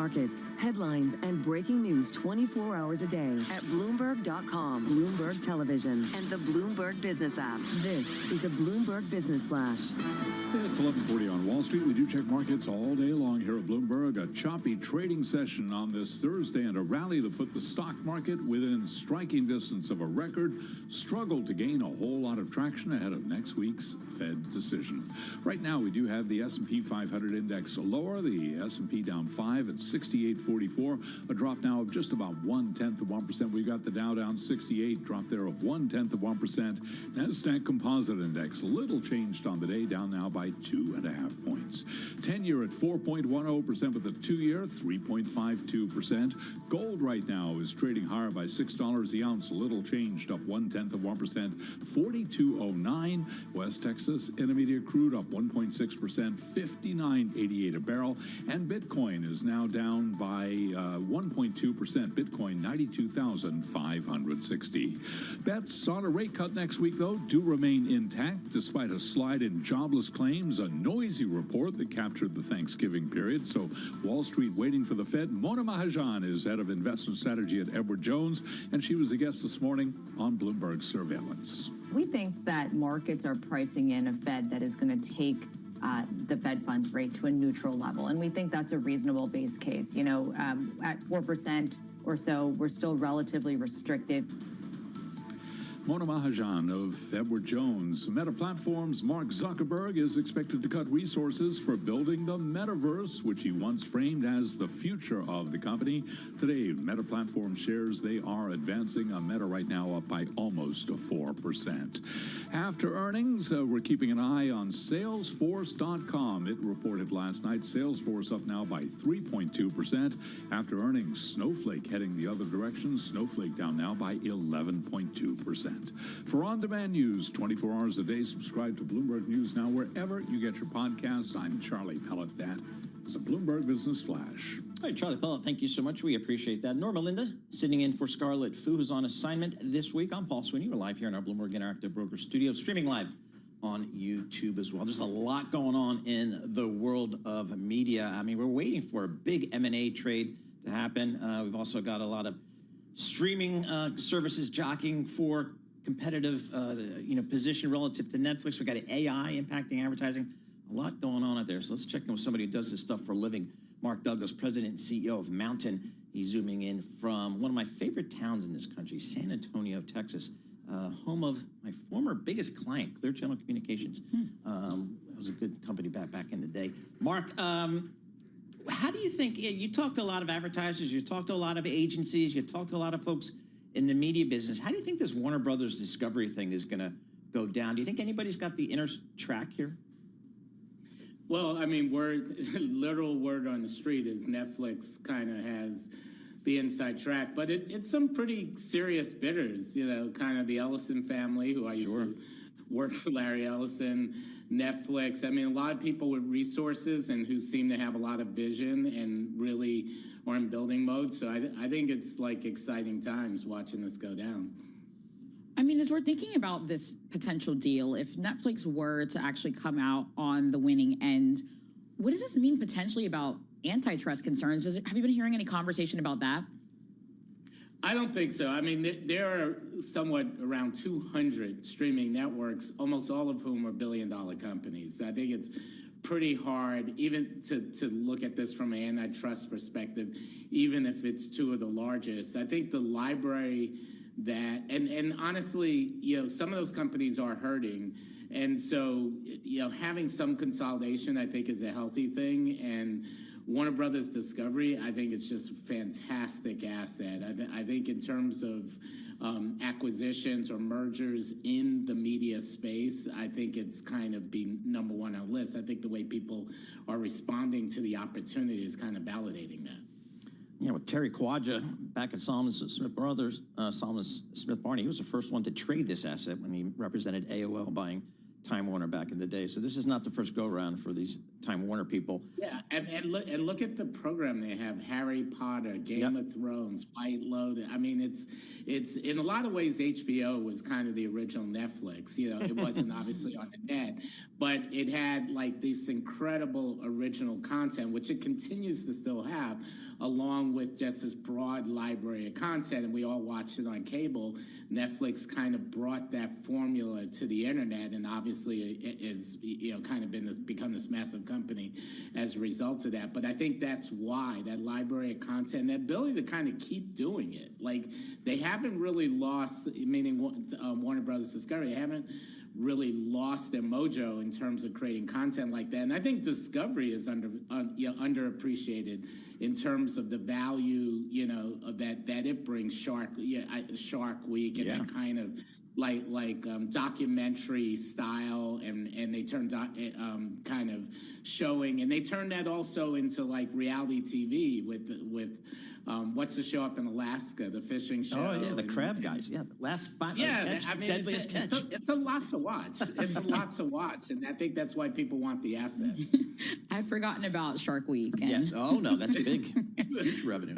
markets, headlines, and breaking news 24 hours a day at Bloomberg.com, Bloomberg Television, and the Bloomberg Business app. This is a Bloomberg Business Flash.
It's 11:40 on Wall Street. We do check markets all day long here at Bloomberg. A choppy trading session on this Thursday and a rally that put the stock market within striking distance of a record struggled to gain a whole lot of traction ahead of next week's Fed decision. Right now, we do have the S&P 500 index lower, the S&P down 5 at 68.44, a drop now of just about 0.1%. We've got the Dow down 68, drop there of 0.1%. NASDAQ Composite Index, little changed on the day, down now by 2.5 points. 10-year at 4.10%, with the 2-year 3.52%. Gold right now is trading higher by $6 the ounce, little changed, up 0.1%, 42.09. West Texas Intermediate crude up 1.6%, 59.88 a barrel, and Bitcoin is now down by 1.2%. Bitcoin 92,560. Bets on a rate cut next week, though, do remain intact despite a slide in jobless claims, a noisy report that captured the Thanksgiving period. So Wall Street waiting for the Fed. Mona Mahajan is head of investment strategy at Edward Jones, and she was a guest this morning on Bloomberg Surveillance.
We think that markets are pricing in a Fed that is going to take the Fed funds rate to a neutral level. And we think that's a reasonable base case. You know, at 4% or so, we're still relatively restrictive.
Mona Mahajan of Edward Jones. Meta Platforms' Mark Zuckerberg is expected to cut resources for building the metaverse, which he once framed as the future of the company. Today, Meta Platforms shares, they are advancing. Meta right now up by almost 4%. After earnings, we're keeping an eye on Salesforce.com. It reported last night, Salesforce up now by 3.2%. After earnings, Snowflake heading the other direction. Snowflake down now by 11.2%. For on-demand news 24 hours a day, subscribe to Bloomberg News Now wherever you get your podcast. I'm Charlie Pellet. That is a Bloomberg Business Flash.
All right, Charlie Pellet, thank you so much. We appreciate that. Norma Linda sitting in for Scarlett Fu, who's on assignment this week. I'm Paul Sweeney. We're live here in our Bloomberg Interactive Broker Studio, streaming live on YouTube as well. There's a lot going on in the world of media. I mean, we're waiting for a big M&A trade to happen. We've also got a lot of streaming services jockeying for competitive position relative to Netflix. We've got AI impacting advertising. A lot going on out there. So let's check in with somebody who does this stuff for a living. Mark Douglas, President and CEO of Mountain. He's zooming in from one of my favorite towns in this country, San Antonio, Texas, home of my former biggest client, Clear Channel Communications. It was a good company back in the day. Mark, how do you think, you talk to a lot of advertisers, you talk to a lot of agencies, you talk to a lot of folks in the media business. How do you think this Warner Brothers Discovery thing is going to go down? Do you think anybody's got the inner track here?
Well, I mean, literal word on the street is Netflix kind of has the inside track, but it's some pretty serious bidders, you know, kind of the Ellison family, who I used to work for Larry Ellison, Netflix. I mean, a lot of people with resources and who seem to have a lot of vision and really are in building mode. So I think it's like exciting times watching this go down.
I mean, as we're thinking about this potential deal, if Netflix were to actually come out on the winning end, what does this mean potentially about antitrust concerns? Have you been hearing any conversation about that?
I don't think so. I mean, there are somewhat around 200 streaming networks, almost all of whom are billion-dollar companies. I think it's pretty hard even to look at this from an antitrust perspective, even if it's two of the largest. I think the library that, and honestly, you know, some of those companies are hurting. And so, you know, having some consolidation, I think, is a healthy thing. And Warner Brothers Discovery, I think it's just a fantastic asset. I think in terms of acquisitions or mergers in the media space, I think it's kind of been number one on the list. I think the way people are responding to the opportunity is kind of validating that.
Yeah, with Terry Quadra back at Solomon Smith Brothers, Solomon Smith Barney, he was the first one to trade this asset when he represented AOL buying Time Warner back in the day. So this is not the first go-around for these Time Warner people.
Yeah, and look at the program they have: Harry Potter, Game of Thrones, White Lotus. I mean, it's in a lot of ways HBO was kind of the original Netflix. You know, it wasn't obviously on the net, but it had like this incredible original content, which it continues to still have, along with just this broad library of content, and we all watched it on cable. Netflix kind of brought that formula to the internet, and obviously it is, you know, kind of become this massive company as a result of that. But I think that's why that library of content, that ability to kind of keep doing it, like they haven't really lost, meaning Warner Brothers Discovery, haven't really lost their mojo in terms of creating content like that. And I think Discovery is underappreciated in terms of the value, you know, that it brings. Shark Week and that kind of like documentary style, and they turned kind of showing, and they turned that also into like reality TV with what's the show up in Alaska, the fishing show?
Oh yeah, the crab guys. Yeah, last five.
Yeah, I mean,
deadliest catch.
It's a lot to watch. It's a lot to watch, and I think that's why people want the asset.
I've forgotten about Shark Week.
Yes. Oh no, that's big, huge revenue.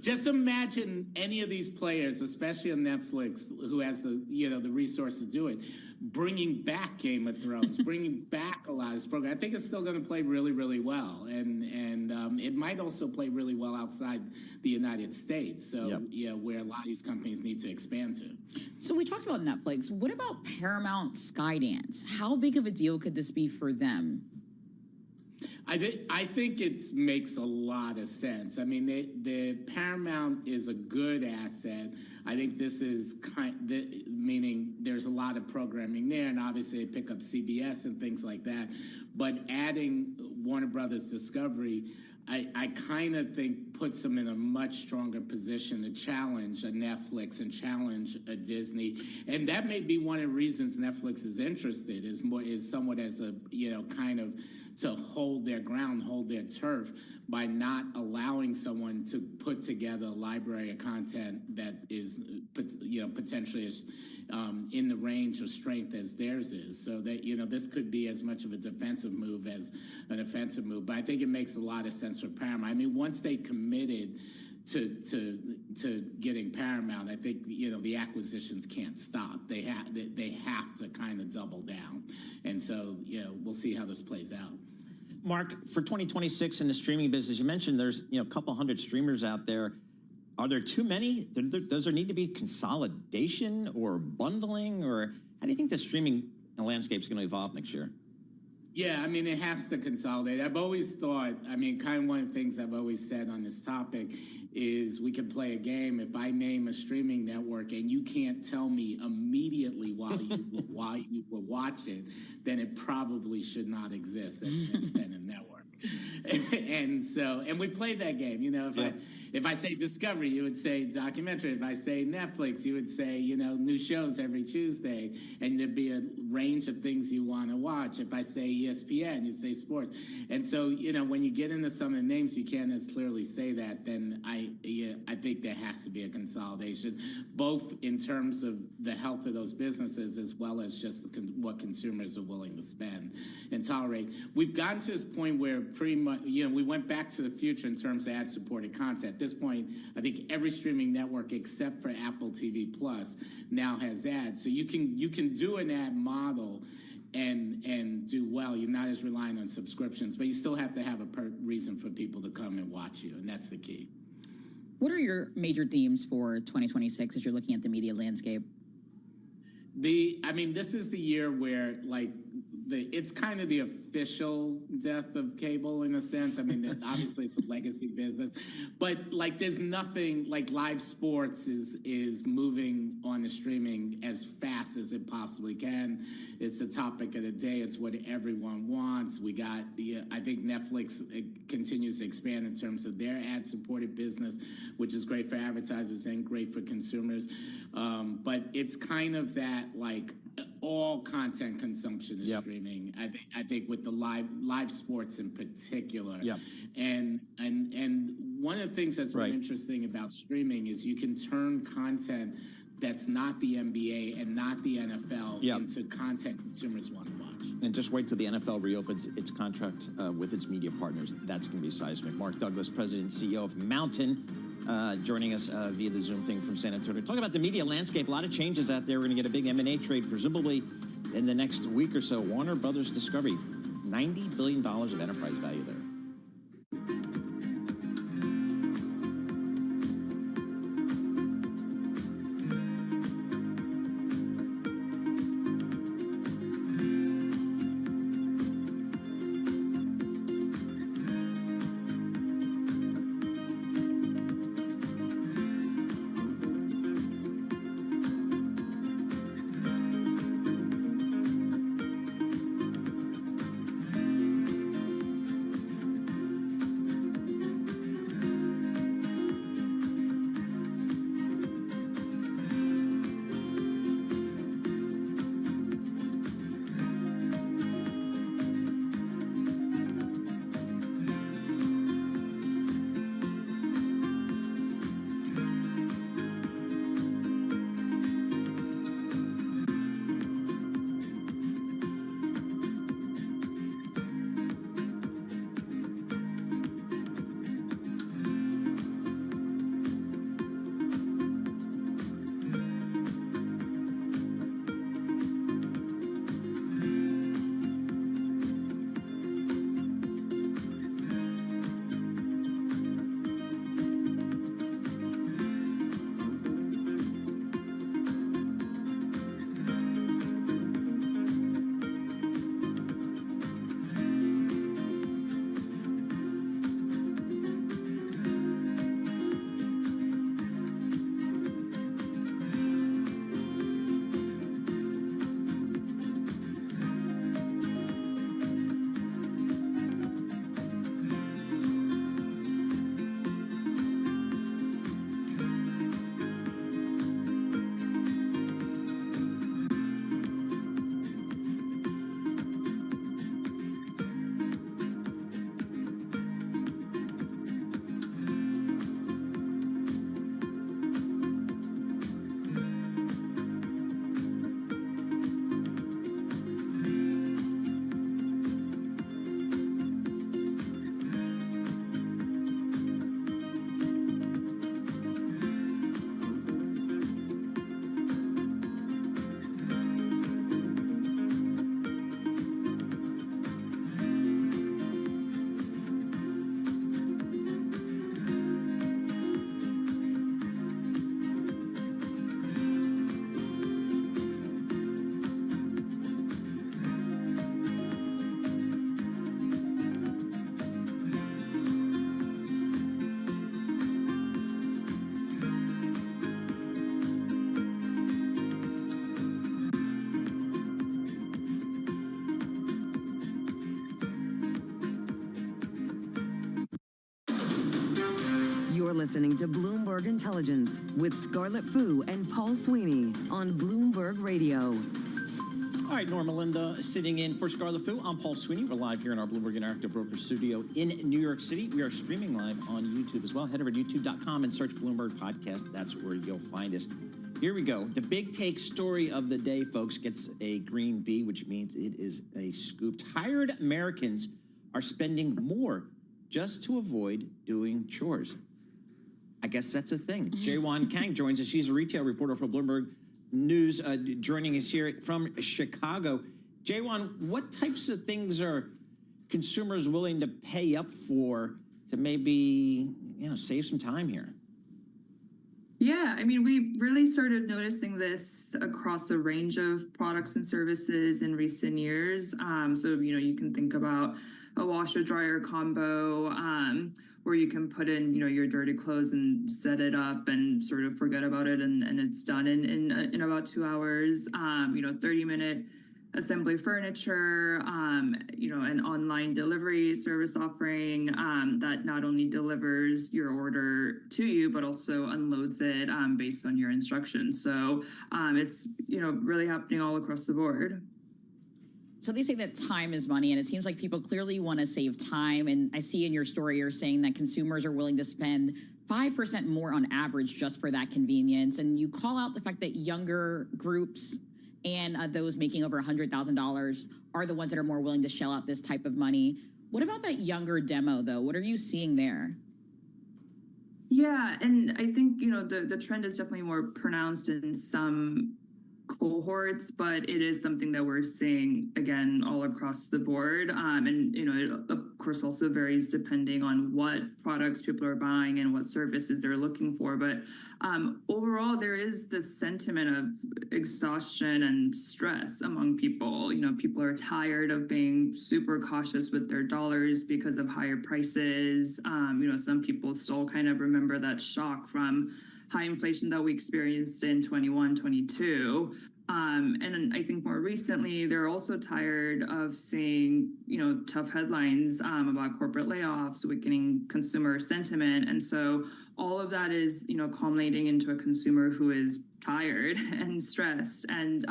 Just imagine any of these players, especially on Netflix, who has the resource to do it, bringing back Game of Thrones, bringing back a lot of this program. I think it's still going to play really, really well, and it might also play really well outside the United States. So yeah, where a lot of these companies need to expand to.
So we talked about Netflix. What about Paramount Skydance? How big of a deal could this be for them?
I think it makes a lot of sense. I mean, the Paramount is a good asset. I think this is meaning there's a lot of programming there, and obviously they pick up CBS and things like that. But adding Warner Brothers Discovery, I kind of think puts them in a much stronger position to challenge a Netflix and challenge a Disney, and that may be one of the reasons Netflix is interested, is somewhat as a, you know, kind of to hold their ground, hold their turf, by not allowing someone to put together a library of content that is, you know, potentially as in the range of strength as theirs is. So that, you know, this could be as much of a defensive move as an offensive move. But I think it makes a lot of sense for Paramount. I mean, once they committed to getting Paramount, I think, you know, the acquisitions can't stop. They have to kind of double down. And so, you know, we'll see how this plays out.
Mark, for 2026 in the streaming business, you mentioned there's, you know, a couple hundred streamers out there. Are there too many? Does there need to be consolidation or bundling, or how do you think the streaming landscape is going to evolve next year?
Yeah, I mean, it has to consolidate. I've always thought, I mean, kind of one of the things I've always said on this topic is we can play a game. If I name a streaming network and you can't tell me immediately while you were watching, then it probably should not exist as an independent network. And we played that game. You know, if I say Discovery, you would say documentary. If I say Netflix, you would say, you know, new shows every Tuesday, and there'd be a range of things you want to watch. If I say ESPN, you say sports. And so, you know, when you get into some of the names, you can't as clearly say that. Then I think there has to be a consolidation, both in terms of the health of those businesses as well as just what consumers are willing to spend and tolerate. We've gotten to this point where pretty much, you know, we went back to the future in terms of ad-supported content. At this point, I think every streaming network except for Apple TV Plus now has ads. So you can do an ad model and do well. You're not as reliant on subscriptions, but you still have to have a reason for people to come and watch you, and that's the key.
What are your major themes for 2026 as you're looking at the media landscape?
I mean, this is the year where, like, it's kind of the official death of cable in a sense. I mean, obviously it's a legacy business, but like there's nothing like live sports is moving on the streaming as fast as it possibly can. It's the topic of the day. It's what everyone wants. We got I think Netflix continues to expand in terms of their ad-supported business, which is great for advertisers and great for consumers. But it's kind of that like all content consumption is streaming. I think with the live sports in particular. Yep. And one of the things that's been interesting about streaming is you can turn content that's not the NBA and not the NFL into content consumers want to watch.
And just wait till the NFL reopens its contract with its media partners. That's going to be seismic. Mark Douglas, President and CEO of Mountain, joining us via the Zoom thing from San Antonio. Talk about the media landscape. A lot of changes out there. We're going to get a big M&A trade, presumably in the next week or so. Warner Brothers Discovery, $90 billion of enterprise value there.
You're listening to Bloomberg Intelligence with Scarlett Fu and Paul Sweeney on Bloomberg Radio.
All right, Norma Linda sitting in for Scarlett Fu. I'm Paul Sweeney. We're live here in our Bloomberg Interactive Brokers studio in New York City. We are streaming live on YouTube as well. Head over to youtube.com and search Bloomberg Podcast. That's where you'll find us. Here we go. The big take story of the day, folks, gets a green B, which means it is a scoop. Tired Americans are spending more just to avoid doing chores. I guess that's a thing. Jaewon Kang joins us. She's a retail reporter for Bloomberg News, joining us here from Chicago. Jaewon, what types of things are consumers willing to pay up for to maybe, save some time here?
Yeah, I mean, we really started noticing this across a range of products and services in recent years. You can think about a washer-dryer combo, where you can put in, your dirty clothes and set it up and sort of forget about it, and it's done in about 2 hours. 30-minute assembly furniture, an online delivery service offering that not only delivers your order to you, but also unloads it based on your instructions. So it's, really happening all across the board.
So they say that time is money, and it seems like people clearly want to save time. And I see in your story you're saying that consumers are willing to spend 5% more on average just for that convenience. And you call out the fact that younger groups and those making over $100,000 are the ones that are more willing to shell out this type of money. What about that younger demo, though? What are you seeing there?
Yeah, and I think, the trend is definitely more pronounced in some cohorts, but it is something that we're seeing again all across the board. And it of course also varies depending on what products people are buying and what services they're looking for. But overall, there is this sentiment of exhaustion and stress among people. People are tired of being super cautious with their dollars because of higher prices. Some people still kind of remember that shock from high inflation that we experienced in 21, 22. And I think more recently, they're also tired of seeing, tough headlines about corporate layoffs, weakening consumer sentiment. And so all of that is, culminating into a consumer who is tired and stressed and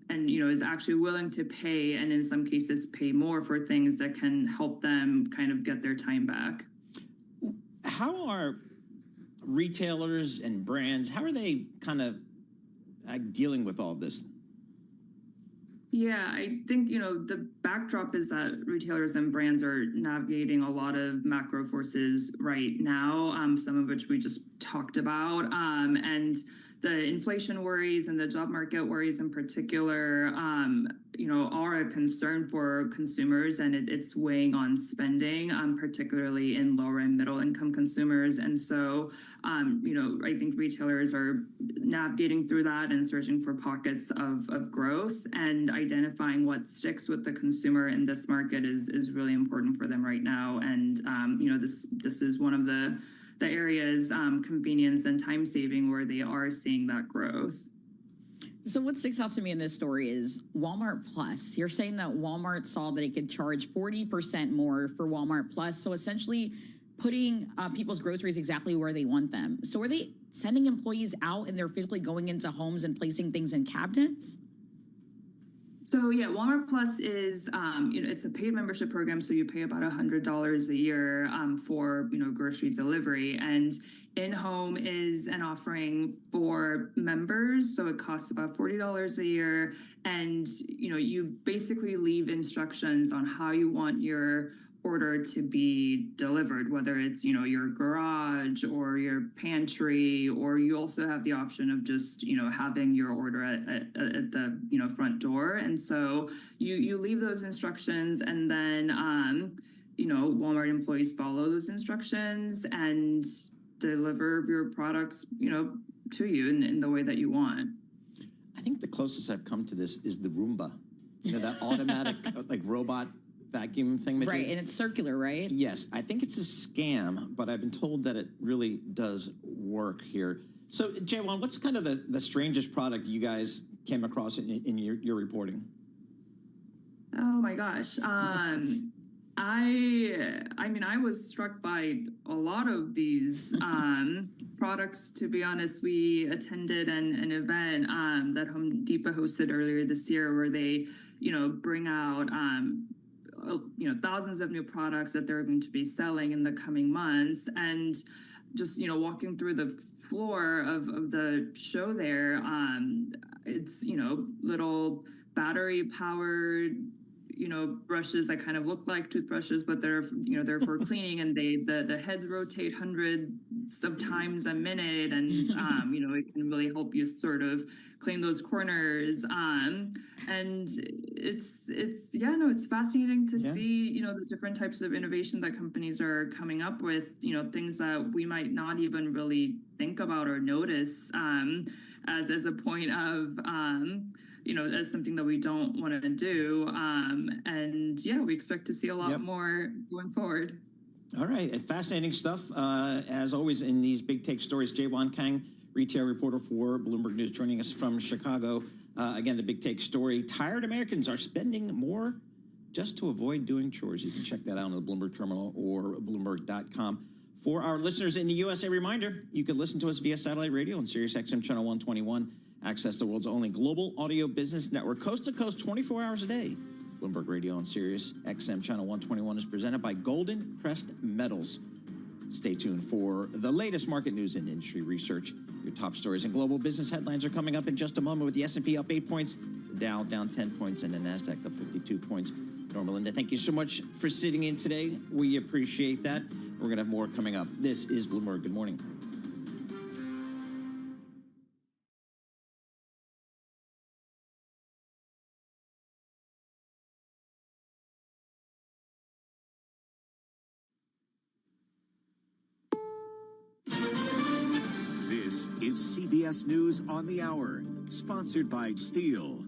is actually willing to pay, and in some cases pay more for things that can help them kind of get their time back.
How are retailers and brands, how are they kind of dealing with all this?
Yeah, I think, the backdrop is that retailers and brands are navigating a lot of macro forces right now, some of which we just talked about. And the inflation worries and the job market worries in particular, are a concern for consumers, and it's weighing on spending, particularly in lower and middle income consumers. And so, I think retailers are navigating through that and searching for pockets of growth, and identifying what sticks with the consumer in this market is really important for them right now. And, this is one of the areas, convenience and time saving, where they are seeing that growth.
So what sticks out to me in this story is Walmart Plus. You're saying that Walmart saw that it could charge 40% more for Walmart Plus, so essentially putting people's groceries exactly where they want them. So are they sending employees out and they're physically going into homes and placing things in cabinets?
So yeah, Walmart Plus is, it's a paid membership program. So you pay about $100 a year for, grocery delivery. And in-home is an offering for members. So it costs about $40 a year. And, you basically leave instructions on how you want your order to be delivered, whether it's, your garage or your pantry, or you also have the option of just, having your order at the, front door. And so you leave those instructions, and then, Walmart employees follow those instructions and deliver your products, to you in the way that you want.
I think the closest I've come to this is the Roomba, that automatic like robot vacuum thing.
Right, and it's circular, right?
Yes, I think it's a scam, but I've been told that it really does work here. So, Jaewon, what's kind of the strangest product you guys came across in your reporting?
Oh my gosh. I was struck by a lot of these products, to be honest. We attended an event that Home Depot hosted earlier this year, where they, bring out thousands of new products that they're going to be selling in the coming months. And just, walking through the floor of the show there, it's, little battery powered, brushes that kind of look like toothbrushes, but they're for cleaning, and the heads rotate hundreds of times a minute, and it can really help you sort of clean those corners. And it's fascinating to see, the different types of innovation that companies are coming up with, things that we might not even really think about or notice as a point of, as something that we don't want to do. And yeah, we expect to see a lot more going forward.
All right, and fascinating stuff. As always in these big take stories, Jaewon Kang, retail reporter for Bloomberg News, joining us from Chicago. Again, the big take story: tired Americans are spending more just to avoid doing chores. You can check that out on the Bloomberg terminal or Bloomberg.com. For our listeners in the U.S., a reminder, you can listen to us via satellite radio on Sirius XM Channel 121. Access the world's only global audio business network, coast to coast, 24 hours a day. Bloomberg Radio on Sirius XM Channel 121 is presented by Golden Crest Metals. Stay tuned for the latest market news and industry research Your top stories and global business headlines are coming up in just a moment, with the S&P up 8 points, the Dow down 10 points, and the NASDAQ up 52 points. Norma Linda, thank you so much for sitting in today. We appreciate that. We're going to have more coming up. This is Bloomberg. Good morning.
This is CBS News on the Hour, sponsored by Steel.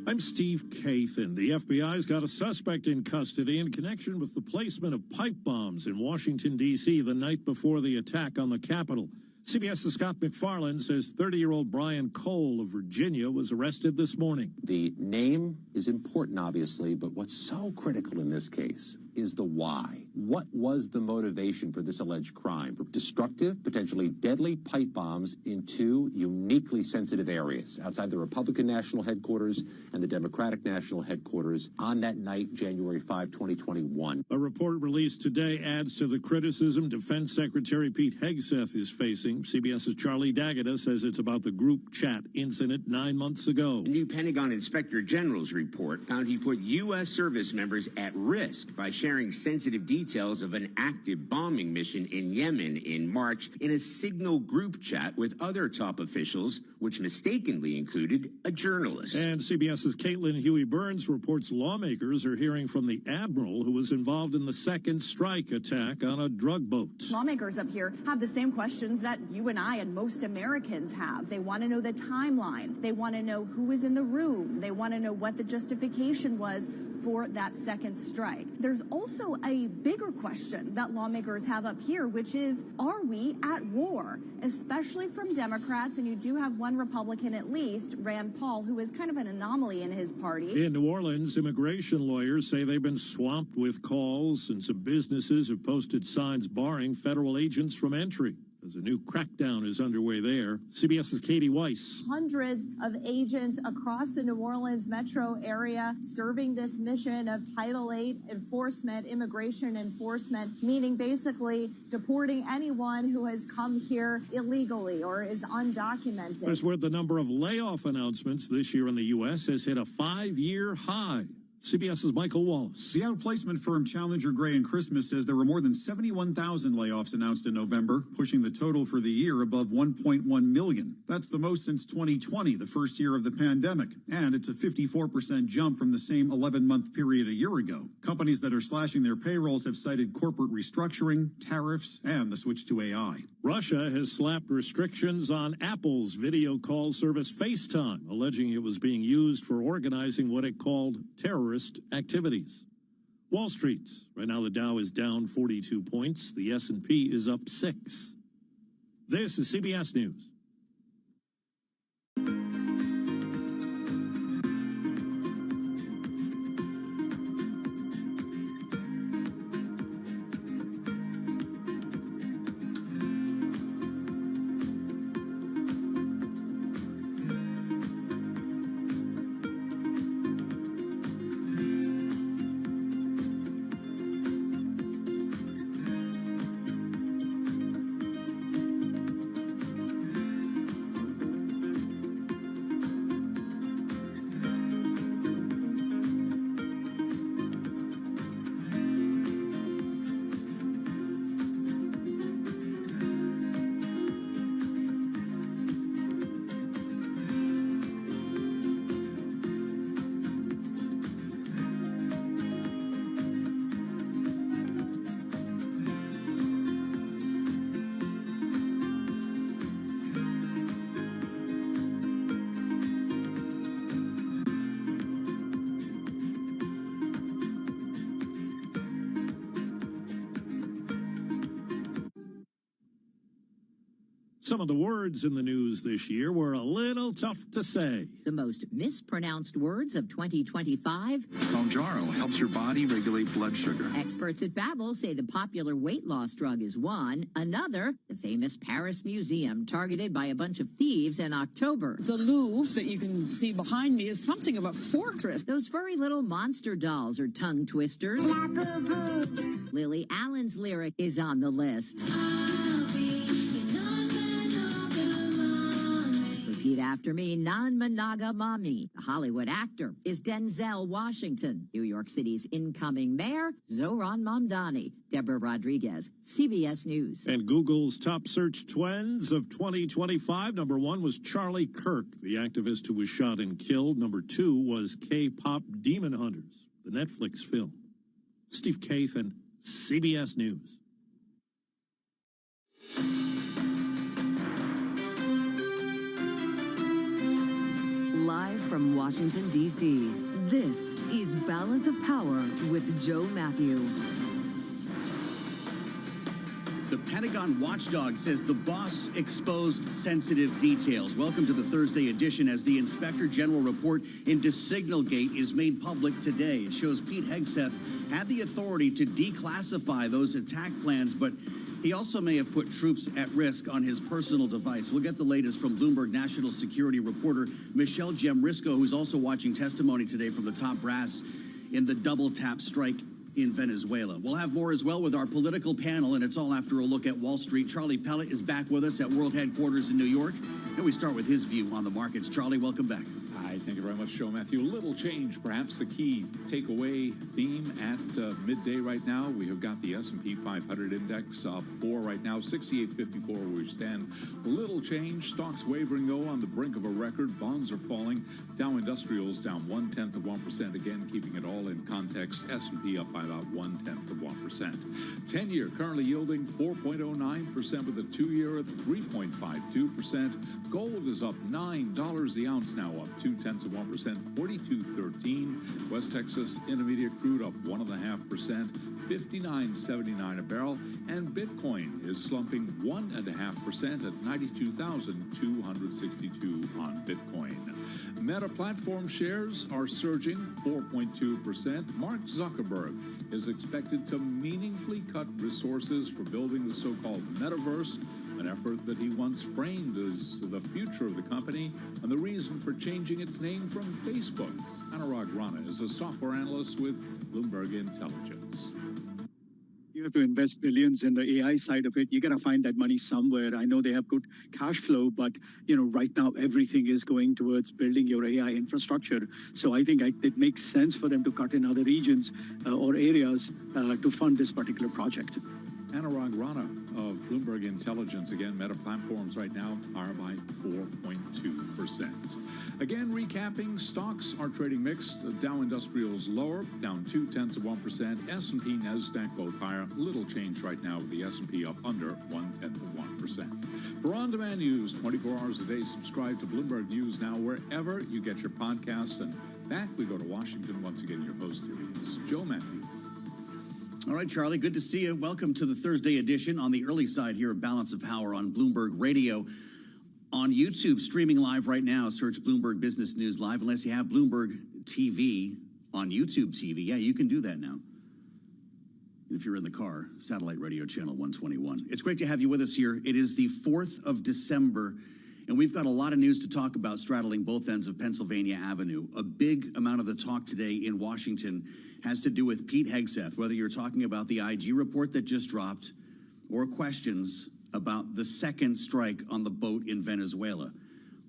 I'm Steve Kathan. The FBI's got a suspect in custody in connection with the placement of pipe bombs in Washington, D.C. the night before the attack on the Capitol. CBS's Scott McFarland says 30-year-old Brian Cole of Virginia was arrested this morning.
The name is important, obviously, but what's so critical in this case is the why. What was the motivation for this alleged crime? For destructive, potentially deadly pipe bombs in two uniquely sensitive areas outside the Republican National Headquarters and the Democratic National Headquarters on that night, January 5, 2021.
A report released today adds to the criticism Defense Secretary Pete Hegseth is facing. CBS's Charlie D'Agata says it's about the group chat incident 9 months ago.
A new Pentagon Inspector General's report found he put U.S. service members at risk by sharing sensitive details of an active bombing mission in Yemen in March in a Signal group chat with other top officials, which mistakenly included a journalist.
And CBS's Caitlin Huey-Burns reports lawmakers are hearing from the admiral who was involved in the second strike attack on a drug boat.
Lawmakers up here have the same questions that you and I and most Americans have. They want to know the timeline. They want to know who was in the room. They want to know what the justification was for that second strike. There's also a bigger question that lawmakers have up here, which is, are we at war? Especially from Democrats, and you do have one Republican at least, Rand Paul, who is kind of an anomaly in his party.
In New Orleans, immigration lawyers say they've been swamped with calls, and some businesses have posted signs barring federal agents from entry as a new crackdown is underway there. CBS's Katie Weiss.
Hundreds of agents across the New Orleans metro area serving this mission of Title VIII enforcement, immigration enforcement, meaning basically deporting anyone who has come here illegally or is undocumented.
That's where the number of layoff announcements this year in the U.S. has hit a 5-year high. CBS's Michael Wallace.
The outplacement firm Challenger Gray & Christmas says there were more than 71,000 layoffs announced in November, pushing the total for the year above 1.1 million. That's the most since 2020, the first year of the pandemic, and it's a 54% jump from the same 11-month period a year ago. Companies that are slashing their payrolls have cited corporate restructuring, tariffs, and the switch to AI.
Russia has slapped restrictions on Apple's video call service FaceTime, alleging it was being used for organizing what it called terrorist activities. Wall Street. Right now the Dow is down 42 points. The S&P is up 6. This is CBS News. Some of the words in the news this year were a little tough to say.
The most mispronounced words of 2025.
Mounjaro helps your body regulate blood sugar.
Experts at Babbel say the popular weight loss drug is one. Another, the famous Paris Museum, targeted by a bunch of thieves in October.
The Louvre that you can see behind me is something of a fortress.
Those furry little monster dolls are tongue twisters. Lily Allen's lyric is on the list. After me, Nan-Managa Mami. The Hollywood actor is Denzel Washington. New York City's incoming mayor, Zohran Mamdani. Deborah Rodriguez, CBS News.
And Google's top search trends of 2025. Number 1 was Charlie Kirk, the activist who was shot and killed. Number 2 was K-pop Demon Hunters, the Netflix film. Steve Kathan, CBS News.
Live from Washington, D.C., this is Balance of Power with Joe Matthew.
The Pentagon watchdog says the boss exposed sensitive details. Welcome to the Thursday edition as the Inspector General report into Signalgate is made public today. It shows Pete Hegseth had the authority to declassify those attack plans, but he also may have put troops at risk on his personal device. We'll get the latest from Bloomberg national security reporter Michelle Gemrisco, who's also watching testimony today from the top brass in the double tap strike in Venezuela. We'll have more as well with our political panel, and it's all after a look at Wall Street. Charlie Pellet is back with us at World Headquarters in New York, and we start with his view on the markets. Charlie, welcome back.
Hi, thank you very much, Joe Matthew. A little change, perhaps the key takeaway theme at midday right now. We have got the S&P 500 index up 4 right now, 68.54 where we stand. A little change. Stocks wavering, though, on the brink of a record. Bonds are falling. Dow Industrials down 0.1%. Again, keeping it all in context. S&P up by about 0.1%. 10-year currently yielding 4.09% with a 2-year at 3.52%. Gold is up $9 the ounce now, up 0.2%, 42.13. West Texas Intermediate crude up 1.5%, 59.79 a barrel, and Bitcoin is slumping 1.5% at 92,262 on Bitcoin. Meta platform shares are surging 4.2%. Mark Zuckerberg is expected to meaningfully cut resources for building the so-called metaverse, an effort that he once framed as the future of the company and the reason for changing its name from Facebook. Anurag Rana is a software analyst with Bloomberg Intelligence.
You have to invest billions in the AI side of it. You got to find that money somewhere. I know they have good cash flow, but right now everything is going towards building your AI infrastructure. So I think it makes sense for them to cut in other regions or areas to fund this particular project.
Anurag Rana of Bloomberg Intelligence. Again, Meta platforms right now are by 4.2%. Again, recapping, stocks are trading mixed. Dow Industrials lower, down 0.2%. S&P, NASDAQ both higher. Little change right now with the S&P up under 0.1%. For on-demand news, 24 hours a day, subscribe to Bloomberg News Now wherever you get your podcasts. And back we go to Washington once again. Your host here is Joe Matthew.
All right, Charlie, good to see you. Welcome to the Thursday edition on the early side here of Balance of Power on Bloomberg Radio. On YouTube, streaming live right now, search Bloomberg Business News Live. Unless you have Bloomberg TV on YouTube TV. Yeah, you can do that now. If you're in the car, satellite radio channel 121. It's great to have you with us here. It is the 4th of December, and we've got a lot of news to talk about straddling both ends of Pennsylvania Avenue. A big amount of the talk today in Washington has to do with Pete Hegseth, whether you're talking about the IG report that just dropped or questions about the second strike on the boat in Venezuela.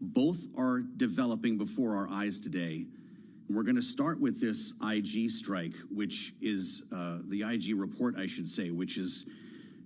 Both are developing before our eyes today. We're going to start with this IG strike, which is the IG report, I should say, which is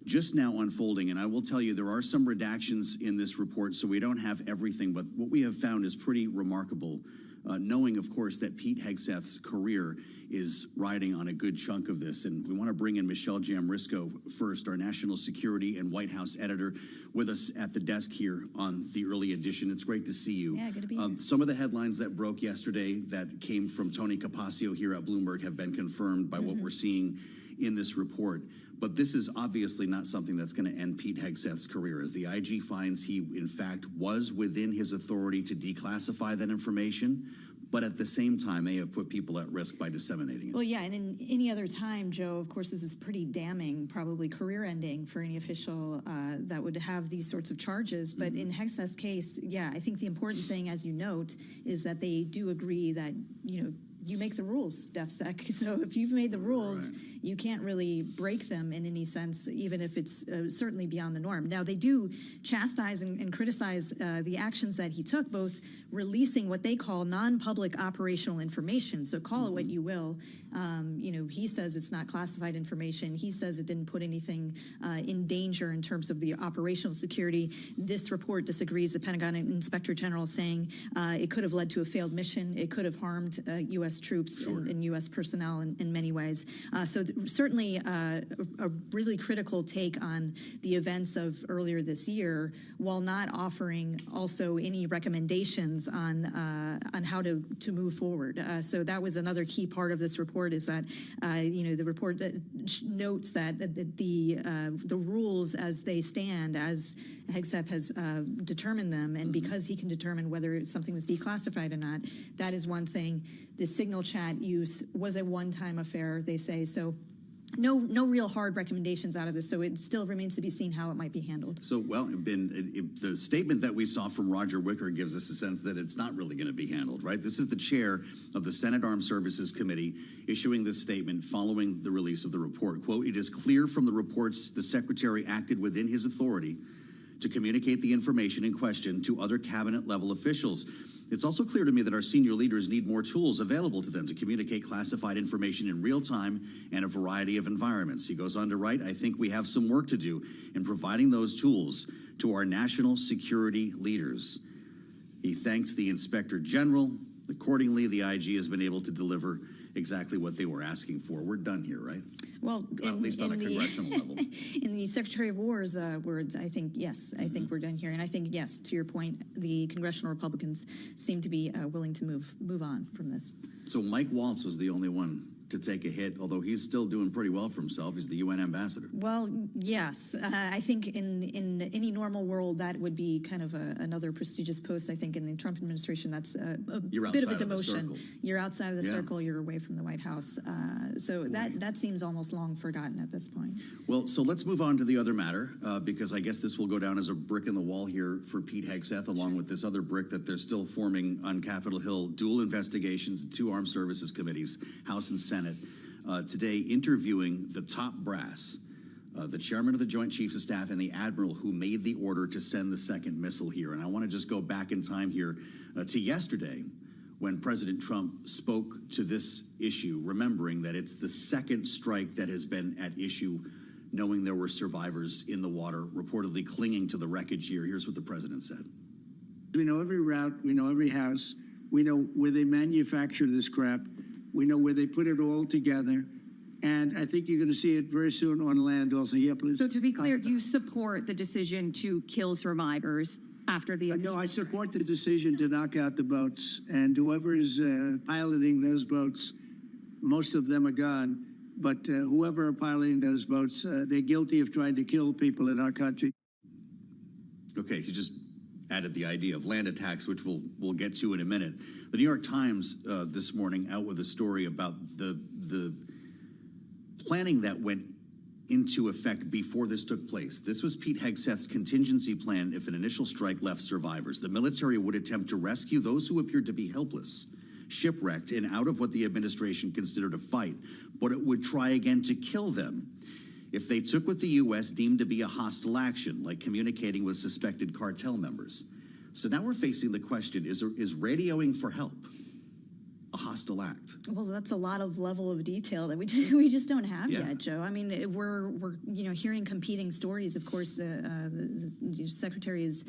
just now unfolding. And I will tell you, there are some redactions in this report, so we don't have everything. But what we have found is pretty remarkable, knowing, of course, that Pete Hegseth's career is riding on a good chunk of this. And we want to bring in Michelle Jamrisco first, our national security and White House editor, with us at the desk here on the early edition. It's great to see you.
Yeah, good to be here.
Some of the headlines that broke yesterday that came from Tony Capaccio here at Bloomberg have been confirmed by what we're seeing in this report. But this is obviously not something that's going to end Pete Hegseth's career, as the IG finds he, in fact, was within his authority to declassify that information, but at the same time may have put people at risk by disseminating it.
Well, yeah, and in any other time, Joe, of course, this is pretty damning, probably career-ending for any official that would have these sorts of charges. But in Hegseth's case, yeah, I think the important thing, as you note, is that they do agree that, you make the rules, DefSec. So if you've made the rules, you can't really break them in any sense, even if it's certainly beyond the norm. Now, they do chastise and criticize the actions that he took, both releasing what they call non-public operational information. So call it what you will. He says it's not classified information. He says it didn't put anything in danger in terms of the operational security. This report disagrees. The Pentagon Inspector General saying it could have led to a failed mission. It could have harmed U.S. troops and U.S. personnel in many ways. Certainly a really critical take on the events of earlier this year, while not offering also any recommendations on how to move forward. So that was another key part of this report, is that the report notes that the rules as they stand, as Hegseth has determined them, and because he can determine whether something was declassified or not, that is one thing. The signal chat use was a one-time affair, they say. So no real hard recommendations out of this, so it still remains to be seen how it might be handled.
So, the statement that we saw from Roger Wicker gives us a sense that it's not really going to be handled, right? This is the chair of the Senate Armed Services Committee issuing this statement following the release of the report. Quote, "It is clear from the reports the Secretary acted within his authority to communicate the information in question to other cabinet-level officials. It's also clear to me that our senior leaders need more tools available to them to communicate classified information in real time and a variety of environments." He goes on to write, "I think we have some work to do in providing those tools to our national security leaders." He thanks the Inspector General. Accordingly, the IG has been able to deliver exactly what they were asking for. We're done here, right?
Well,
at least on a congressional level.
In the Secretary of War's words, I think, yes, I think we're done here. And I think, yes, to your point, the congressional Republicans seem to be willing to move on from this.
So Mike Waltz was the only one to take a hit, although he's still doing pretty well for himself. He's the UN ambassador.
Well, yes. I think in any normal world, that would be kind of another prestigious post. I think in the Trump administration, that's a bit of a demotion. You're outside of the circle. You're away from the White House. So that seems almost long forgotten at this point.
Well, so let's move on to the other matter, because I guess this will go down as a brick in the wall here for Pete Hegseth, along with this other brick that they're still forming on Capitol Hill, dual investigations, 2 armed services committees, House and Senate. Today interviewing the top brass, the chairman of the Joint Chiefs of Staff and the admiral who made the order to send the second missile here. And I want to just go back in time here to yesterday when President Trump spoke to this issue, remembering that it's the second strike that has been at issue, knowing there were survivors in the water, reportedly clinging to the wreckage here. Here's what the president said.
We know every route, we know every house, we know where they manufacture this crap, we know where they put it all together, and I think you're going to see it very soon on land also. Yeah, please.
So to be clear, you support the decision to kill survivors after the...
No, I support the decision to knock out the boats, and whoever is piloting those boats, most of them are gone, but whoever are piloting those boats, they're guilty of trying to kill people in our country.
Okay, so just added the idea of land attacks, which we'll get to in a minute. The New York Times this morning out with a story about the planning that went into effect before this took place. This was Pete Hegseth's contingency plan if an initial strike left survivors. The military would attempt to rescue those who appeared to be helpless, shipwrecked, and out of what the administration considered a fight, but it would try again to kill them if they took what the U.S. deemed to be a hostile action, like communicating with suspected cartel members. So now we're facing the question, is radioing for help a hostile act?
Well, that's a lot of level of detail that we just don't have yet, Joe. I mean, we're hearing competing stories. Of course, the secretary is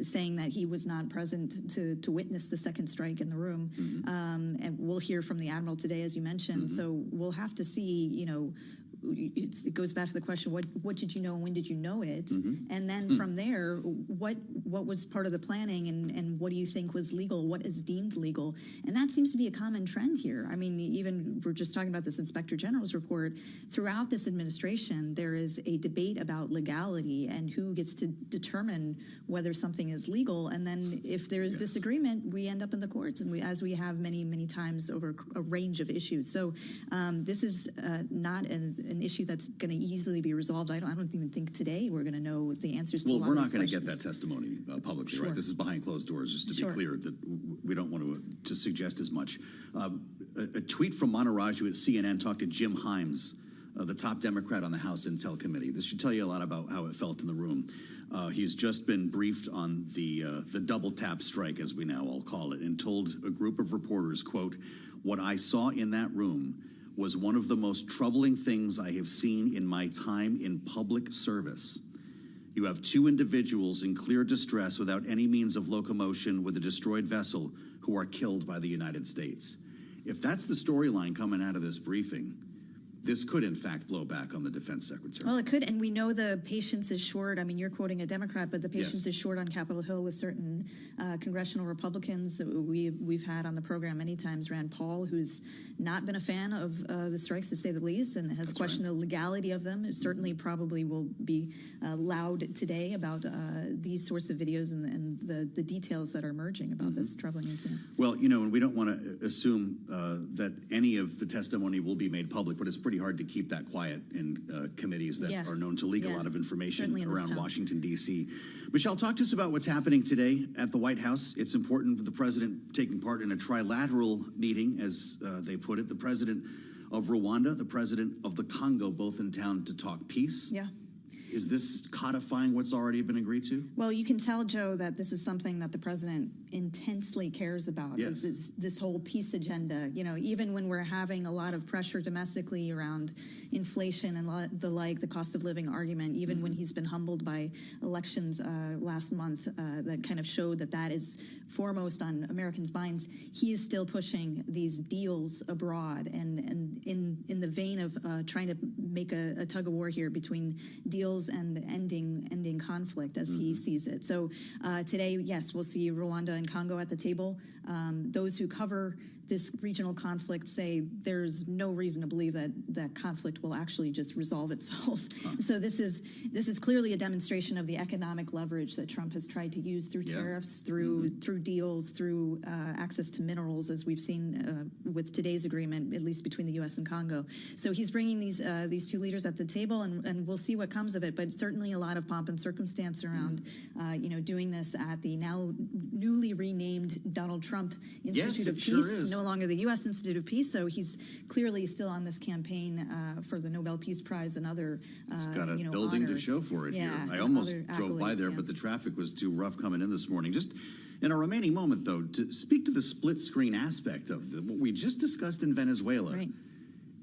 saying that he was not present to witness the second strike in the room, and we'll hear from the admiral today, as you mentioned. So we'll have to see, it goes back to the question, what did you know and when did you know it? And then from there, what was part of the planning and what do you think was legal? What is deemed legal? And that seems to be a common trend here. I mean, even we're just talking about this Inspector General's report. Throughout this administration, there is a debate about legality and who gets to determine whether something is legal. And then if there is disagreement, we end up in the courts, and as we have many, many times over a range of issues. So this is not an issue that's going to easily be resolved. I don't even think today we're going to know the answers to a lot of these questions.
Well, we're not going to get that testimony publicly, right? This is behind closed doors, just to be clear, that we don't want to suggest as much. A tweet from Monteraju at CNN talked to Jim Himes the top Democrat on the House Intel Committee. This should tell you a lot about how it felt in the room. He's just been briefed on the double tap strike, as we now all call it, and told a group of reporters, quote, "What I saw in that room was one of the most troubling things I have seen in my time in public service. You have two individuals in clear distress without any means of locomotion with a destroyed vessel who are killed by the United States." If that's the storyline coming out of this briefing, this could, in fact, blow back on the defense secretary.
Well, it could, and we know the patience is short. I mean, you're quoting a Democrat, but the patience
Yes.
is short on Capitol Hill with certain congressional Republicans. We've had on the program many times Rand Paul, who's not been a fan of the strikes, to say the least, and has questioned the legality of them. It certainly probably will be loud today about these sorts of videos and the details that are emerging about this troubling incident.
Well, you know, and we don't want to assume that any of the testimony will be made public, but it's pretty hard to keep that quiet in committees that are known to leak a lot of information around Washington, D.C. Michelle, talk to us about what's happening today at the White House. It's important with the president taking part in a trilateral meeting, as they put it. The president of Rwanda, the president of the Congo, both in town to talk peace.
Yeah.
Is this codifying what's already been agreed to?
Well, you can tell, Joe, that this is something that the president intensely cares about,
Yes.
is this whole peace agenda. You know, even when we're having a lot of pressure domestically around inflation and the like, the cost of living argument, even when he's been humbled by elections last month that kind of showed that that is foremost on Americans' minds, he is still pushing these deals abroad and in the vein of trying to make a tug of war here between deals and ending conflict as he sees it. So today, yes, we'll see Rwanda and Congo at the table. Those who cover this regional conflict say there's no reason to believe that that conflict will actually just resolve itself. So this is clearly a demonstration of the economic leverage that Trump has tried to use through tariffs, through deals, through access to minerals, as we've seen with today's agreement, at least between the U.S. and Congo. So he's bringing these two leaders at the table, and we'll see what comes of it. But certainly a lot of pomp and circumstance around, doing this at the now newly renamed Donald Trump Institute of Peace.
Sure is.
No longer the U.S. Institute of Peace, so he's clearly still on this campaign for the Nobel Peace Prize and other
He's got a building
honors.
to show for it here. I
and
almost
other
drove by
accolades,
there, but the traffic was too rough coming in this morning. Just in our remaining moment, though, to speak to the split screen aspect of what we just discussed in Venezuela.
Right.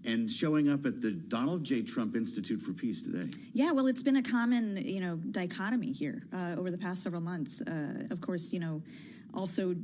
And showing up at the Donald J. Trump Institute for Peace today.
Yeah, well, it's been a common, dichotomy here over the past several months. Of course, also,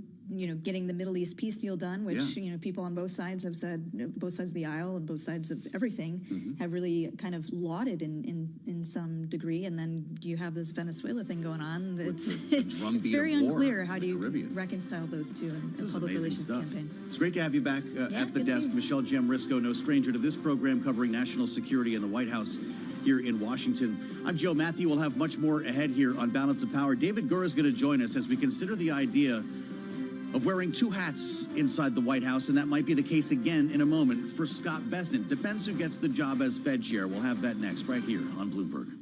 getting the Middle East peace deal done, which, people on both sides have said, both sides of the aisle and both sides of everything have really kind of lauded in some degree. And then you have this Venezuela thing going on. It's very unclear how do you reconcile those two in a public relations campaign.
It's great to have you back at the desk. Michelle Jamrisco, no stranger to this program covering national security in the White House here in Washington. I'm Joe Matthew. We'll have much more ahead here on Balance of Power. David Gura is going to join us as we consider the idea of wearing two hats inside the White House, and that might be the case again in a moment for Scott Bessent. Depends who gets the job as Fed chair. We'll have that next right here on Bloomberg.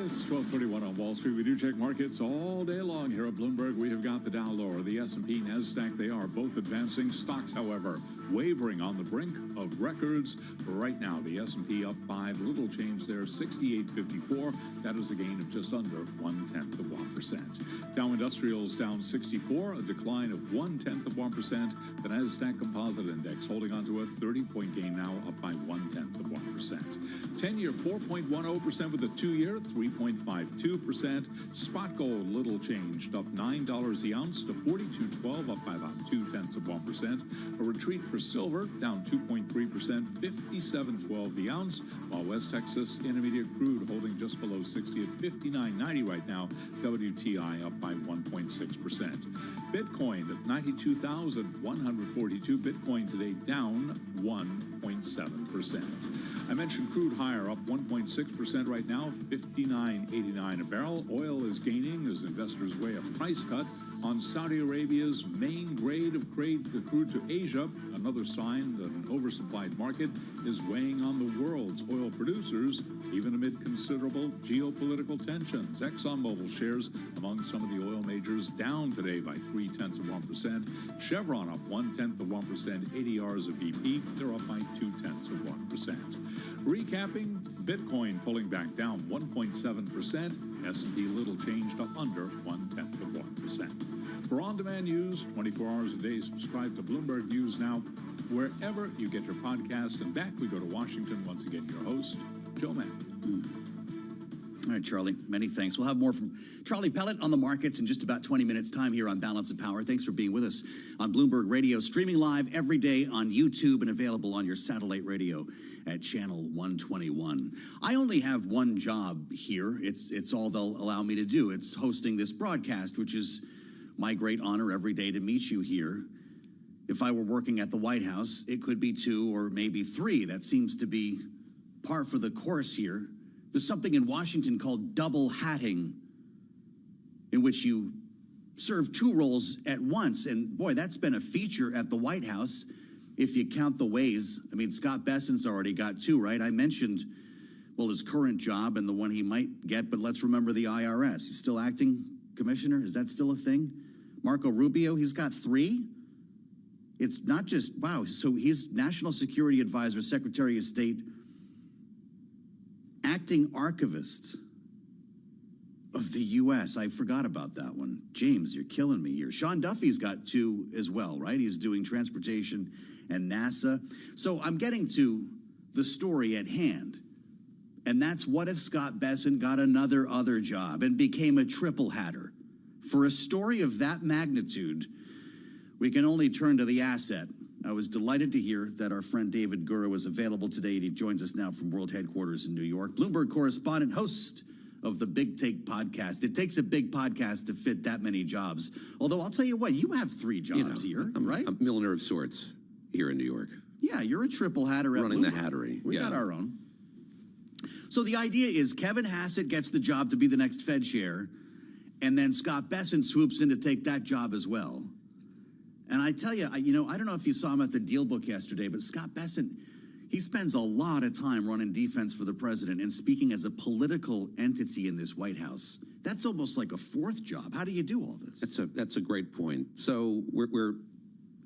It's 12:31 on Wall Street. We do check markets all day long here at Bloomberg. We have got the Dow lower, the S&P, NASDAQ. They are both advancing. Stocks, however, wavering on the brink of records. Right now, the S&P up 5, little change there, 68.54. That is a gain of just under 0.1%. Dow Industrials down 64, a decline of 0.1%. The NASDAQ Composite Index holding on to a 30-point gain now, up by 0.1%. 10-year 4.10% with a 2-year 3.52%. Spot gold little changed, up $9 the ounce to $42.12, up by about 0.2%. A retreat for silver down 2.3%, $57.12 the ounce, while West Texas Intermediate crude holding just below 60 at $59.90 right now. WTI up by 1.6%. Bitcoin at 92,142. Bitcoin today down 1.7%. I mentioned crude higher, up 1.6% right now, $59.89 a barrel. Oil is gaining as investors weigh a price cut on Saudi Arabia's main grade of crude to Asia. Another sign that an oversupplied market is weighing on the world's oil producers, even amid considerable geopolitical tensions. ExxonMobil shares among some of the oil majors down today by 0.3%. Chevron up 0.1%. ADRs of BP, they're up by 0.2%. Recapping, Bitcoin pulling back down 1.7%. S&P little changed, up under 0.1%. For on-demand news, 24 hours a day, subscribe to Bloomberg News Now, wherever you get your podcast. And back we go to Washington. Once again, your host, Joe Mann.
All right, Charlie, many thanks. We'll have more from Charlie Pellet on the markets in just about 20 minutes' time here on Balance of Power. Thanks for being with us on Bloomberg Radio, streaming live every day on YouTube and available on your satellite radio at channel 121. I only have one job here. It's all they'll allow me to do. It's hosting this broadcast, which is my great honor every day to meet you here. If I were working at the White House, it could be 2 or maybe 3. That seems to be par for the course here. There's something in Washington called double hatting, in which you serve 2 roles at once. And boy, that's been a feature at the White House, if you count the ways. I mean, Scott Bessent's already got 2, right? I mentioned, well, his current job and the one he might get, but let's remember the IRS. He's still acting commissioner. Is that still a thing? Marco Rubio, he's got 3. It's not just, wow. So he's National Security Advisor, Secretary of State, acting archivist of the U.S. I forgot about that one. James, you're killing me here. Sean Duffy's got 2 as well, right? He's doing transportation and NASA. So I'm getting to the story at hand. And that's, what if Scott Bessent got other job and became a triple hatter? For a story of that magnitude, we can only turn to the asset. I was delighted to hear that our friend David Gura was available today, and he joins us now from World Headquarters in New York. Bloomberg correspondent, host of the Big Take podcast. It takes a big podcast to fit that many jobs. Although I'll tell you what, you have 3 jobs here, right?
I'm a millionaire of sorts here in New York.
Yeah, you're a triple hatter at
running the
Bloomberg.
hattery.
We got our own. So the idea is Kevin Hassett gets the job to be the next Fed chair, and then Scott Bessent swoops in to take that job as well. And I tell you, I don't know if you saw him at the Deal Book yesterday, but Scott Bessent, he spends a lot of time running defense for the president and speaking as a political entity in this White House. That's almost like a 4th job. How do you do all this?
That's a great point. So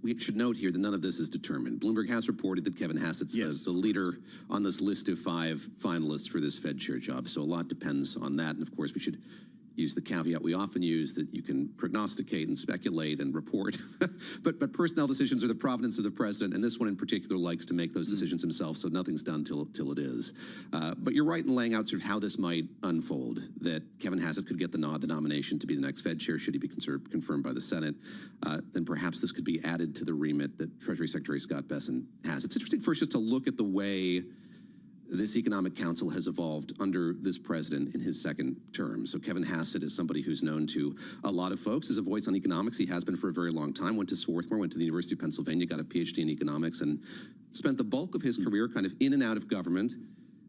we should note here that none of this is determined. Bloomberg has reported that Kevin Hassett's the leader on this list of 5 finalists for this Fed chair job. So a lot depends on that. And of course, we should use the caveat we often use that you can prognosticate and speculate and report, but personnel decisions are the providence of the president, and this one in particular likes to make those decisions himself, so nothing's done till it is. But you're right in laying out sort of how this might unfold, that Kevin Hassett could get the nomination to be the next Fed chair should he be confirmed by the Senate. Then perhaps this could be added to the remit that Treasury Secretary Scott Bessent has. It's interesting first just to look at the way this Economic Council has evolved under this president in his 2nd term. So Kevin Hassett is somebody who's known to a lot of folks as a voice on economics. He has been for a very long time, went to Swarthmore, went to the University of Pennsylvania, got a PhD in economics, and spent the bulk of his career kind of in and out of government,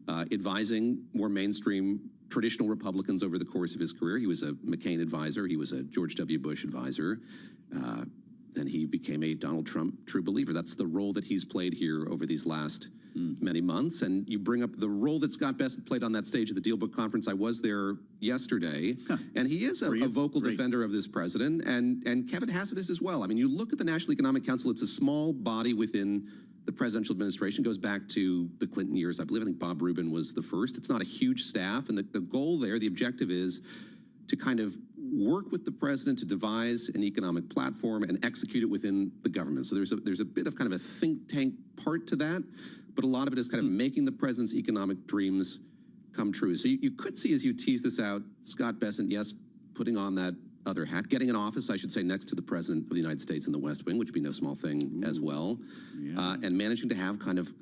advising more mainstream traditional Republicans over the course of his career. He was a McCain advisor. He was a George W. Bush advisor. Then he became a Donald Trump true believer. That's the role that he's played here over these last many months. And you bring up the role that Scott Bessent played on that stage at the DealBook conference. I was there yesterday, and he is a vocal defender of this president, and Kevin Hassett is as well. I mean, you look at the National Economic Council, it's a small body within the presidential administration, goes back to the Clinton years, I believe. I think Bob Rubin was the first. It's not a huge staff, and the goal there, the objective is to kind of work with the president to devise an economic platform and execute it within the government. So there's a bit of kind of a think tank part to that, but a lot of it is kind of making the president's economic dreams come true. So you could see, as you tease this out, Scott Bessent, yes, putting on that other hat, getting an office, I should say, next to the president of the United States in the West Wing, which would be no small thing as well, and managing to have kind of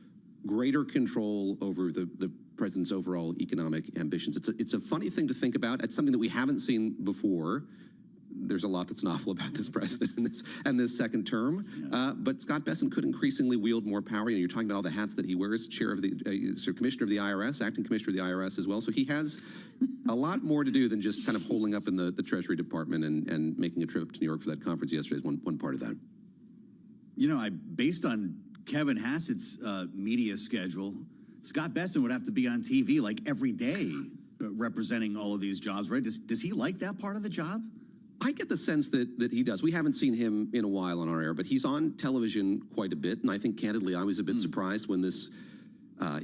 greater control over the president's overall economic ambitions. It's a funny thing to think about. It's something that we haven't seen before. There's a lot that's novel about this president and this second term. But Scott Bessent could increasingly wield more power. You know, you're talking about all the hats that he wears, chair of the commissioner of the IRS, acting commissioner of the IRS as well. So he has a lot more to do than just kind of holding up in the Treasury Department and making a trip up to New York for that conference yesterday is one part of that.
You know, based on Kevin Hassett's media schedule, Scott Bessent would have to be on TV like every day representing all of these jobs, right? Does he like that part of the job?
I get the sense that he does. We haven't seen him in a while on our air, but he's on television quite a bit. And I think, candidly, I was a bit surprised when this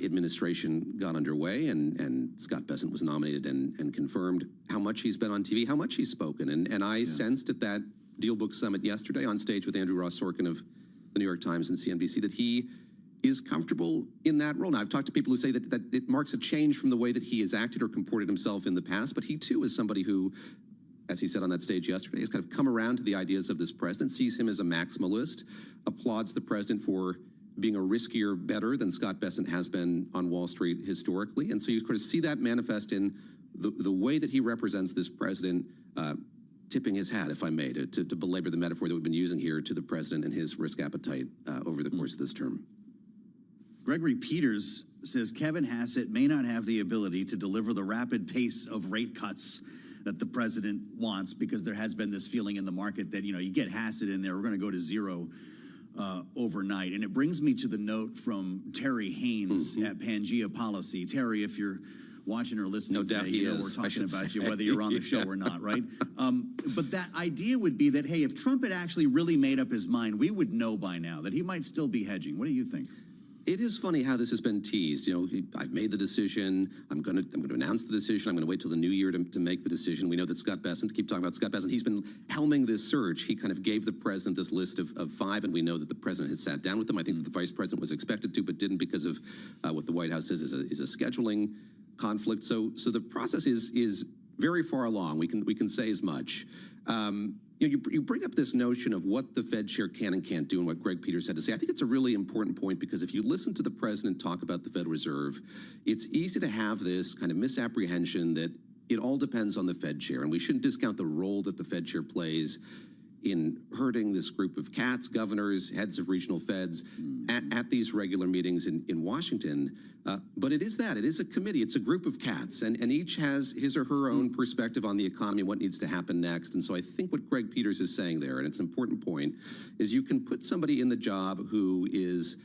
administration got underway and Scott Bessent was nominated and confirmed how much he's been on TV, how much he's spoken. And I sensed at that DealBook Summit yesterday on stage with Andrew Ross Sorkin of the New York Times and CNBC that he is comfortable in that role. Now, I've talked to people who say that it marks a change from the way that he has acted or comported himself in the past, but he too is somebody who, as he said on that stage yesterday, has kind of come around to the ideas of this president, sees him as a maximalist, applauds the president for being a riskier better than Scott Bessent has been on Wall Street historically. And so you kind of see that manifest in the way that he represents this president, tipping his hat, if I may, to belabor the metaphor that we've been using here, to the president and his risk appetite over the course of this term.
Gregory Peters says Kevin Hassett may not have the ability to deliver the rapid pace of rate cuts that the president wants, because there has been this feeling in the market that, you know, you get Hassett in there, we're going to go to zero overnight. And it brings me to the note from Terry Haynes at Pangea Policy. Terry, if you're watching or listening today, you know we're talking about you, whether you're on the show or not, right? But that idea would be that, hey, if Trump had actually really made up his mind, we would know by now that he might still be hedging. What do you think?
It is funny how this has been teased. You know, I've made the decision. I'm going to announce the decision. I'm going to wait till the new year to make the decision. We know that Scott Bessent, keep talking about Scott Bessent, he's been helming this search. He kind of gave the president this list of 5, and we know that the president has sat down with them. I think that the vice president was expected to, but didn't because of what the White House says is a scheduling conflict. So the process is very far along. We can say as much. You bring up this notion of what the Fed chair can and can't do and what Greg Peters had to say. I think it's a really important point, because if you listen to the president talk about the Federal Reserve, it's easy to have this kind of misapprehension that it all depends on the Fed chair, and we shouldn't discount the role that the Fed chair plays in herding this group of cats, governors, heads of regional feds at these regular meetings in Washington. But it is a committee, it's a group of cats, and each has his or her own perspective on the economy, what needs to happen next. And so I think what Greg Peters is saying there, and it's an important point, is you can put somebody in the job who is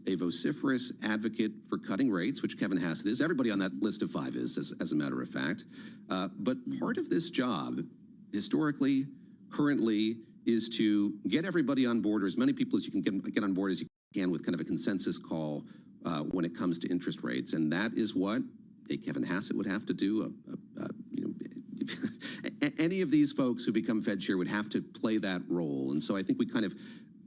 a vociferous advocate for cutting rates, which Kevin Hassett is. Everybody on that list of 5 is, as a matter of fact. But part of this job, historically, currently, is to get everybody on board, or as many people as you can get on board as you can, with kind of a consensus call when it comes to interest rates. And that is what a Kevin Hassett would have to do. Any of these folks who become Fed chair would have to play that role. And so I think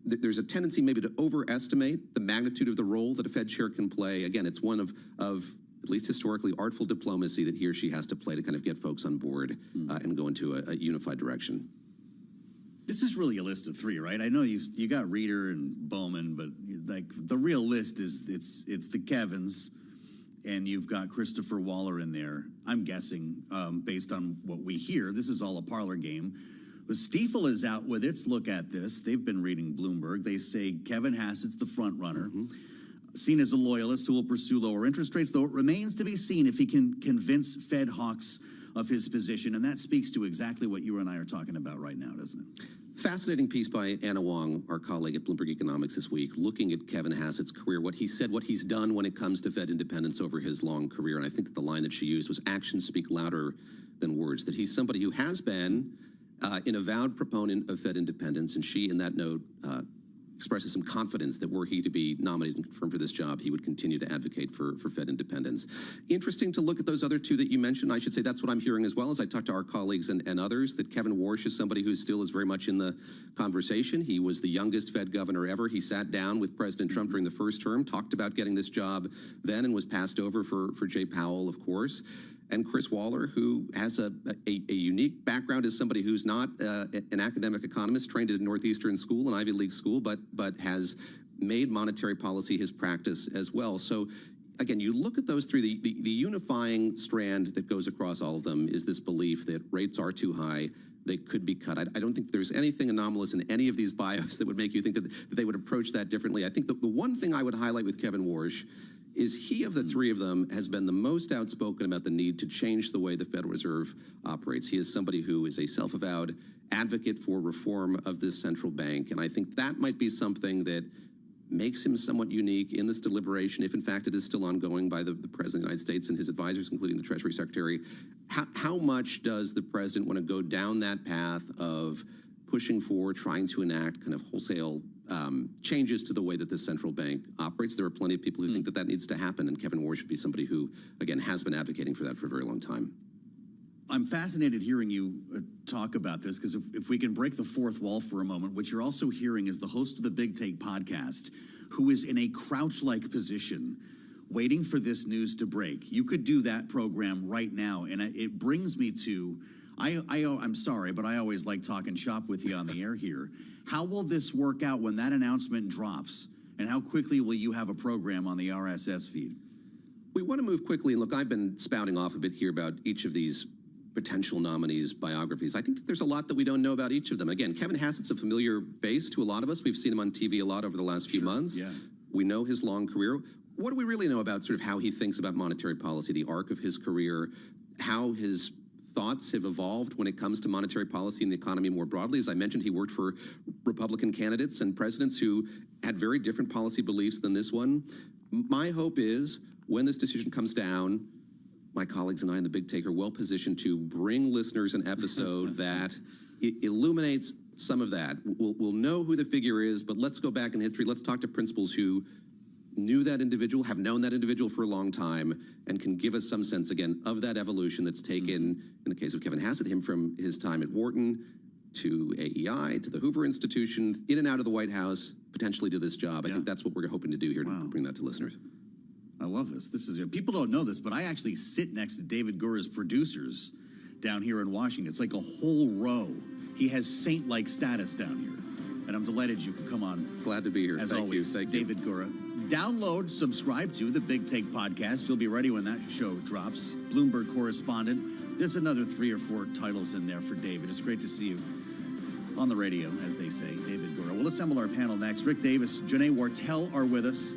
there's a tendency maybe to overestimate the magnitude of the role that a Fed chair can play. Again, it's one of at least historically, artful diplomacy that he or she has to play to kind of get folks on board and go into a unified direction.
This is really a list of 3, right? I know you got Reeder and Bowman, but like the real list is it's the Kevins, and you've got Christopher Waller in there. I'm guessing, based on what we hear, this is all a parlor game. But Stifel is out with its look at this. They've been reading Bloomberg. They say Kevin Hassett's the front runner, seen as a loyalist who will pursue lower interest rates, though it remains to be seen if he can convince Fed hawks of his position. And that speaks to exactly what you and I are talking about right now, doesn't it?
Fascinating piece by Anna Wong, our colleague at Bloomberg Economics this week, looking at Kevin Hassett's career, what he said, what he's done when it comes to Fed independence over his long career. And I think that the line that she used was actions speak louder than words, that he's somebody who has been an avowed proponent of Fed independence. And she, in that note, expresses some confidence that were he to be nominated for this job, he would continue to advocate for Fed independence. Interesting to look at those other two that you mentioned. I should say that's what I'm hearing as well as I talk to our colleagues and others, that Kevin Warsh is somebody who still is very much in the conversation. He was the youngest Fed governor ever. He sat down with President Trump during the first term, talked about getting this job then, and was passed over for Jay Powell, of course. And Chris Waller, who has a unique background as somebody who's not an academic economist, trained at a Northeastern school, an Ivy League school, but has made monetary policy his practice as well. So again, you look at those three, the unifying strand that goes across all of them is this belief that rates are too high, they could be cut. I don't think there's anything anomalous in any of these bios that would make you think that they would approach that differently. I think the one thing I would highlight with Kevin Warsh is he, of the three of them, has been the most outspoken about the need to change the way the Federal Reserve operates. He is somebody who is a self-avowed advocate for reform of this central bank, and I think that might be something that makes him somewhat unique in this deliberation, if in fact it is still ongoing by the President of the United States and his advisors, including the Treasury Secretary. How much does the President want to go down that path of pushing for, trying to enact kind of wholesale changes to the way that the central bank operates? There are plenty of people who think that needs to happen, and Kevin Warsh should be somebody who, again, has been advocating for that for a very long time.
I'm fascinated hearing you talk about this, because if we can break the fourth wall for a moment, what you're also hearing is the host of the Big Take podcast, who is in a crouch-like position, waiting for this news to break. You could do that program right now, and it brings me to, I'm sorry, but I always like talking shop with you on the air here. How will this work out when that announcement drops, and how quickly will you have a program on the RSS feed?
We want to move quickly, and look, I've been spouting off a bit here about each of these potential nominees' biographies. I think that there's a lot that we don't know about each of them. Again, Kevin Hassett's a familiar face to a lot of us. We've seen him on TV a lot over the last few months.
Yeah.
We know his long career. What do we really know about sort of how he thinks about monetary policy, the arc of his career, how his thoughts have evolved when it comes to monetary policy and the economy more broadly? As I mentioned, he worked for Republican candidates and presidents who had very different policy beliefs than this one. My hope is when this decision comes down, my colleagues and I in the Big Take are well positioned to bring listeners an episode that illuminates some of that. We'll know who the figure is, but let's go back in history. Let's talk to principals who knew that individual, have known that individual for a long time, and can give us some sense, again, of that evolution that's taken, in the case of Kevin Hassett, him from his time at Wharton to AEI, to the Hoover Institution, in and out of the White House, potentially to this job. I think that's what we're hoping to do here, to bring that to listeners.
I love this. This is, people don't know this, but I actually sit next to David Gura's producers down here in Washington. It's like a whole row. He has saint-like status down here. And I'm delighted you could come on.
Glad to be here.
As
Thank
always,
you. Thank
David
you.
Gura. Download, subscribe to the Big Take podcast. You'll be ready when that show drops. Bloomberg correspondent. There's another 3 or 4 titles in there for David. It's great to see you on the radio, as they say. David Gura. We'll assemble our panel next. Rick Davis, Janae Wartell are with us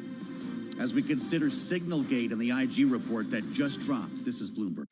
as we consider Signalgate and the IG report that just dropped. This is Bloomberg.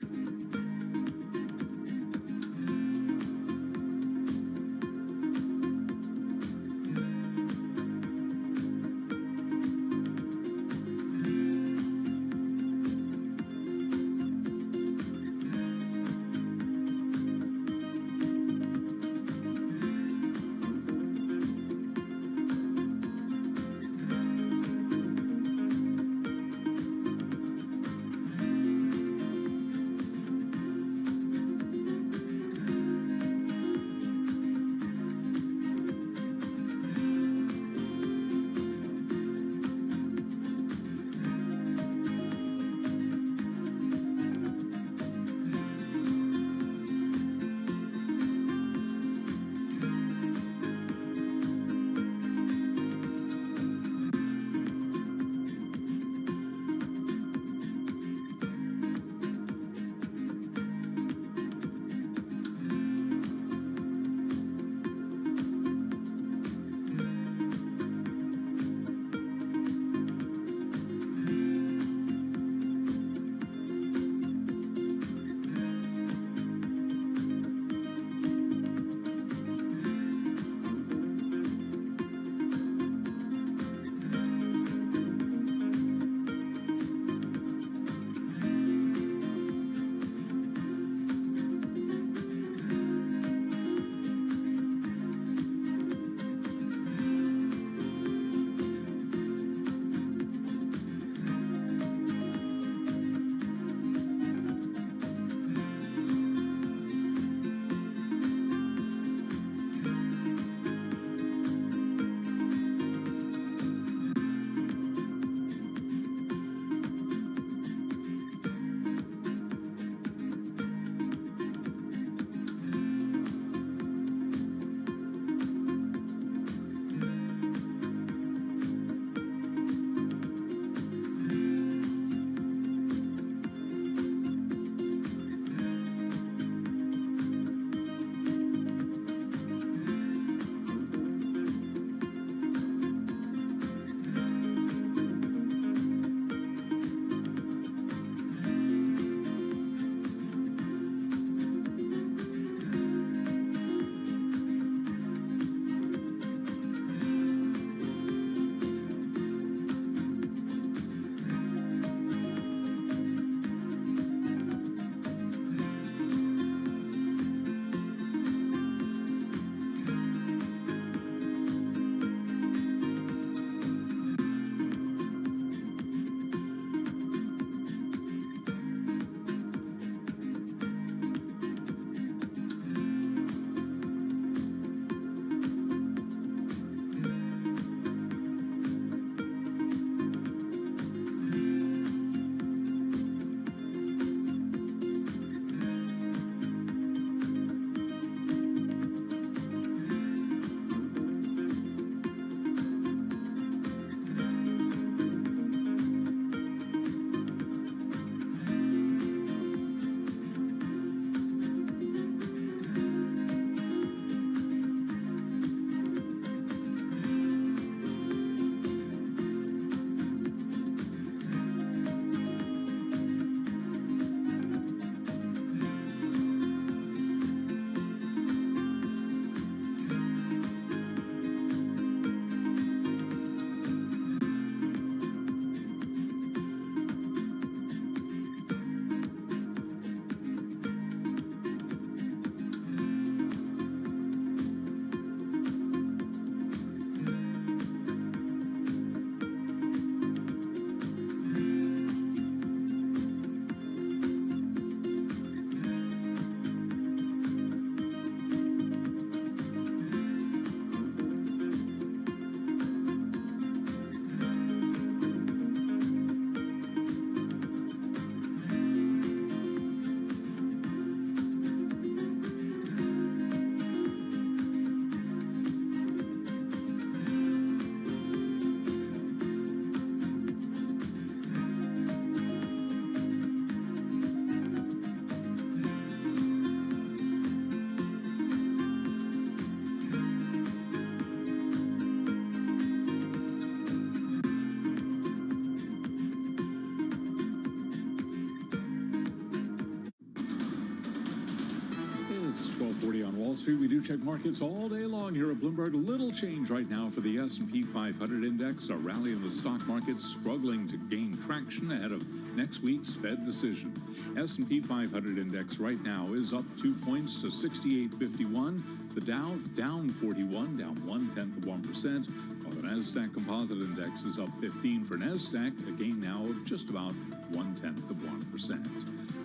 Street. We do check markets all day long here at Bloomberg. Little change right now for the S&P 500 index. A rally in the stock market struggling to gain traction ahead of next week's Fed decision. S&P 500 index right now is up 2 points to 68.51. The Dow down 41, down 0.1%, while the NASDAQ Composite Index is up 15 for NASDAQ, a gain now of just about 0.1%.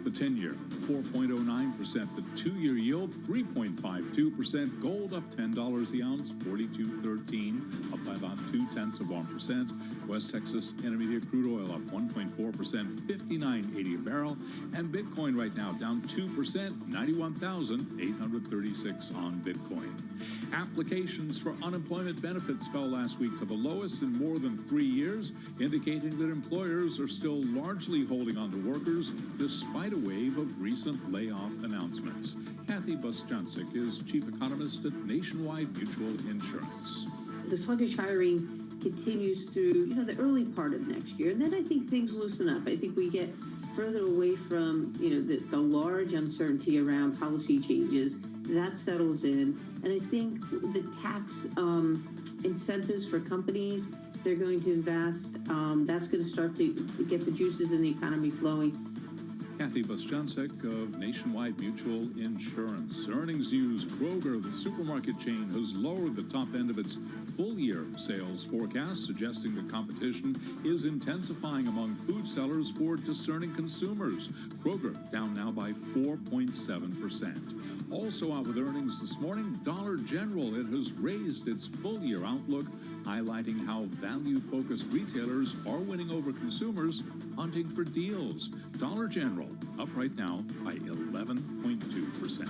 The 10-year, 4.09%. The 2-year yield, 3.52%. Gold up $10 the ounce, 42.13, up by about 0.2%. West Texas Intermediate crude oil up 1.4%, 59.80 a barrel. And Bitcoin right now down 2%, 91,836 on Bitcoin. Applications for unemployment benefits fell last week to the lowest in more than 3 years, indicating that employers are still largely holding on to workers despite a wave of recent layoff announcements. Kathy Busjancic is chief economist at Nationwide Mutual Insurance.
The sluggish hiring continues through, the early part of next year, and then I think things loosen up. I think we get further away from, the large uncertainty around policy changes. That settles in, and I think the tax incentives for companies, they're going to invest. That's going to start to get the juices in the economy flowing.
Kathy Busjancic of Nationwide Mutual Insurance. Earnings news: Kroger, the supermarket chain, has lowered the top end of its full-year sales forecast, suggesting that competition is intensifying among food sellers for discerning consumers. Kroger down now by 4.7%. Also out with earnings this morning, Dollar General. It has raised its full-year outlook, highlighting how value-focused retailers are winning over consumers hunting for deals. Dollar General up right now by 11.2%.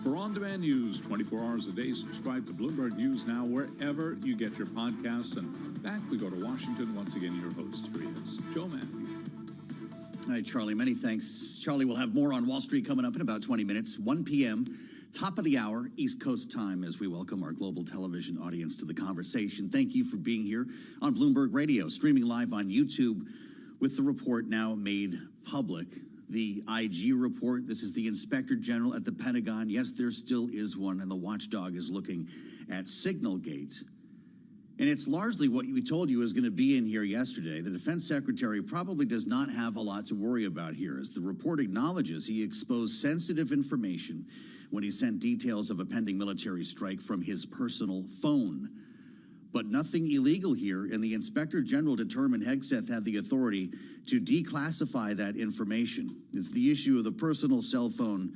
For on-demand news 24 hours a day, subscribe to Bloomberg News Now wherever you get your podcasts. And back we go to Washington. Once again, your host, here he is, Joe Matthew.
All right, Charlie, many thanks. Charlie, we'll have more on Wall Street coming up in about 20 minutes, 1 p.m., top of the hour, East Coast time, as we welcome our global television audience to the conversation. Thank you for being here on Bloomberg Radio, streaming live on YouTube with the report now made public. The IG report, this is the Inspector General at the Pentagon. Yes, there still is one, and the watchdog is looking at Signalgate. And it's largely what we told you is going to be in here yesterday. The Defense Secretary probably does not have a lot to worry about here. As the report acknowledges, he exposed sensitive information when he sent details of a pending military strike from his personal phone. But nothing illegal here, and the Inspector General determined Hegseth had the authority to declassify that information. It's the issue of the personal cell phone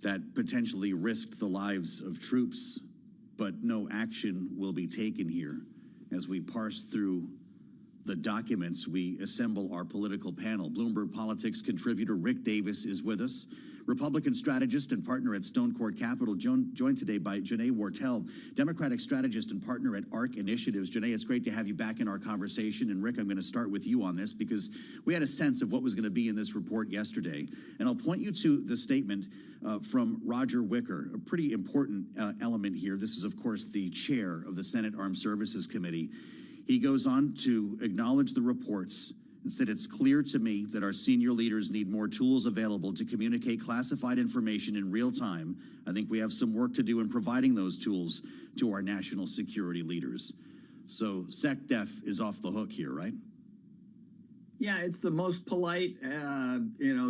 that potentially risked the lives of troops, but no action will be taken here. As we parse through the documents, we assemble our political panel. Bloomberg Politics contributor Rick Davis is with us. Republican strategist and partner at Stone Court Capital, joined today by Janae Wartell, Democratic strategist and partner at ARC Initiatives. Janae, it's great to have you back in our conversation. And Rick, I'm going to start with you on this because we had a sense of what was going to be in this report yesterday. And I'll point you to the statement from Roger Wicker, a pretty important element here. This is, of course, the chair of the Senate Armed Services Committee. He goes on to acknowledge the reports and said, "It's clear to me that our senior leaders need more tools available to communicate classified information in real time. I think we have some work to do in providing those tools to our national security leaders." So SecDef is off the hook here, right?
Yeah, it's the most polite,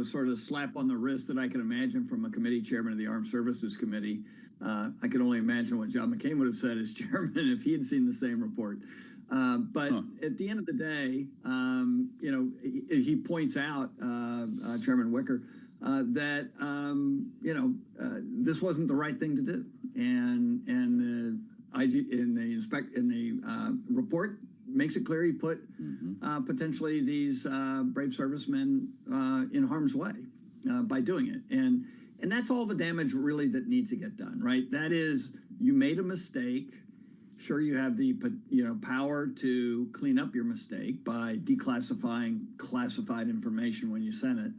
sort of slap on the wrist that I can imagine from a committee chairman of the Armed Services Committee. I can only imagine what John McCain would have said as chairman if he had seen the same report. But at the end of the day, he points out, Chairman Wicker, that this wasn't the right thing to do, and the IG in the report makes it clear he put potentially these brave servicemen in harm's way by doing it, and that's all the damage really that needs to get done, right? That is, you made a mistake. Sure, you have the power to clean up your mistake by declassifying classified information when you sent it,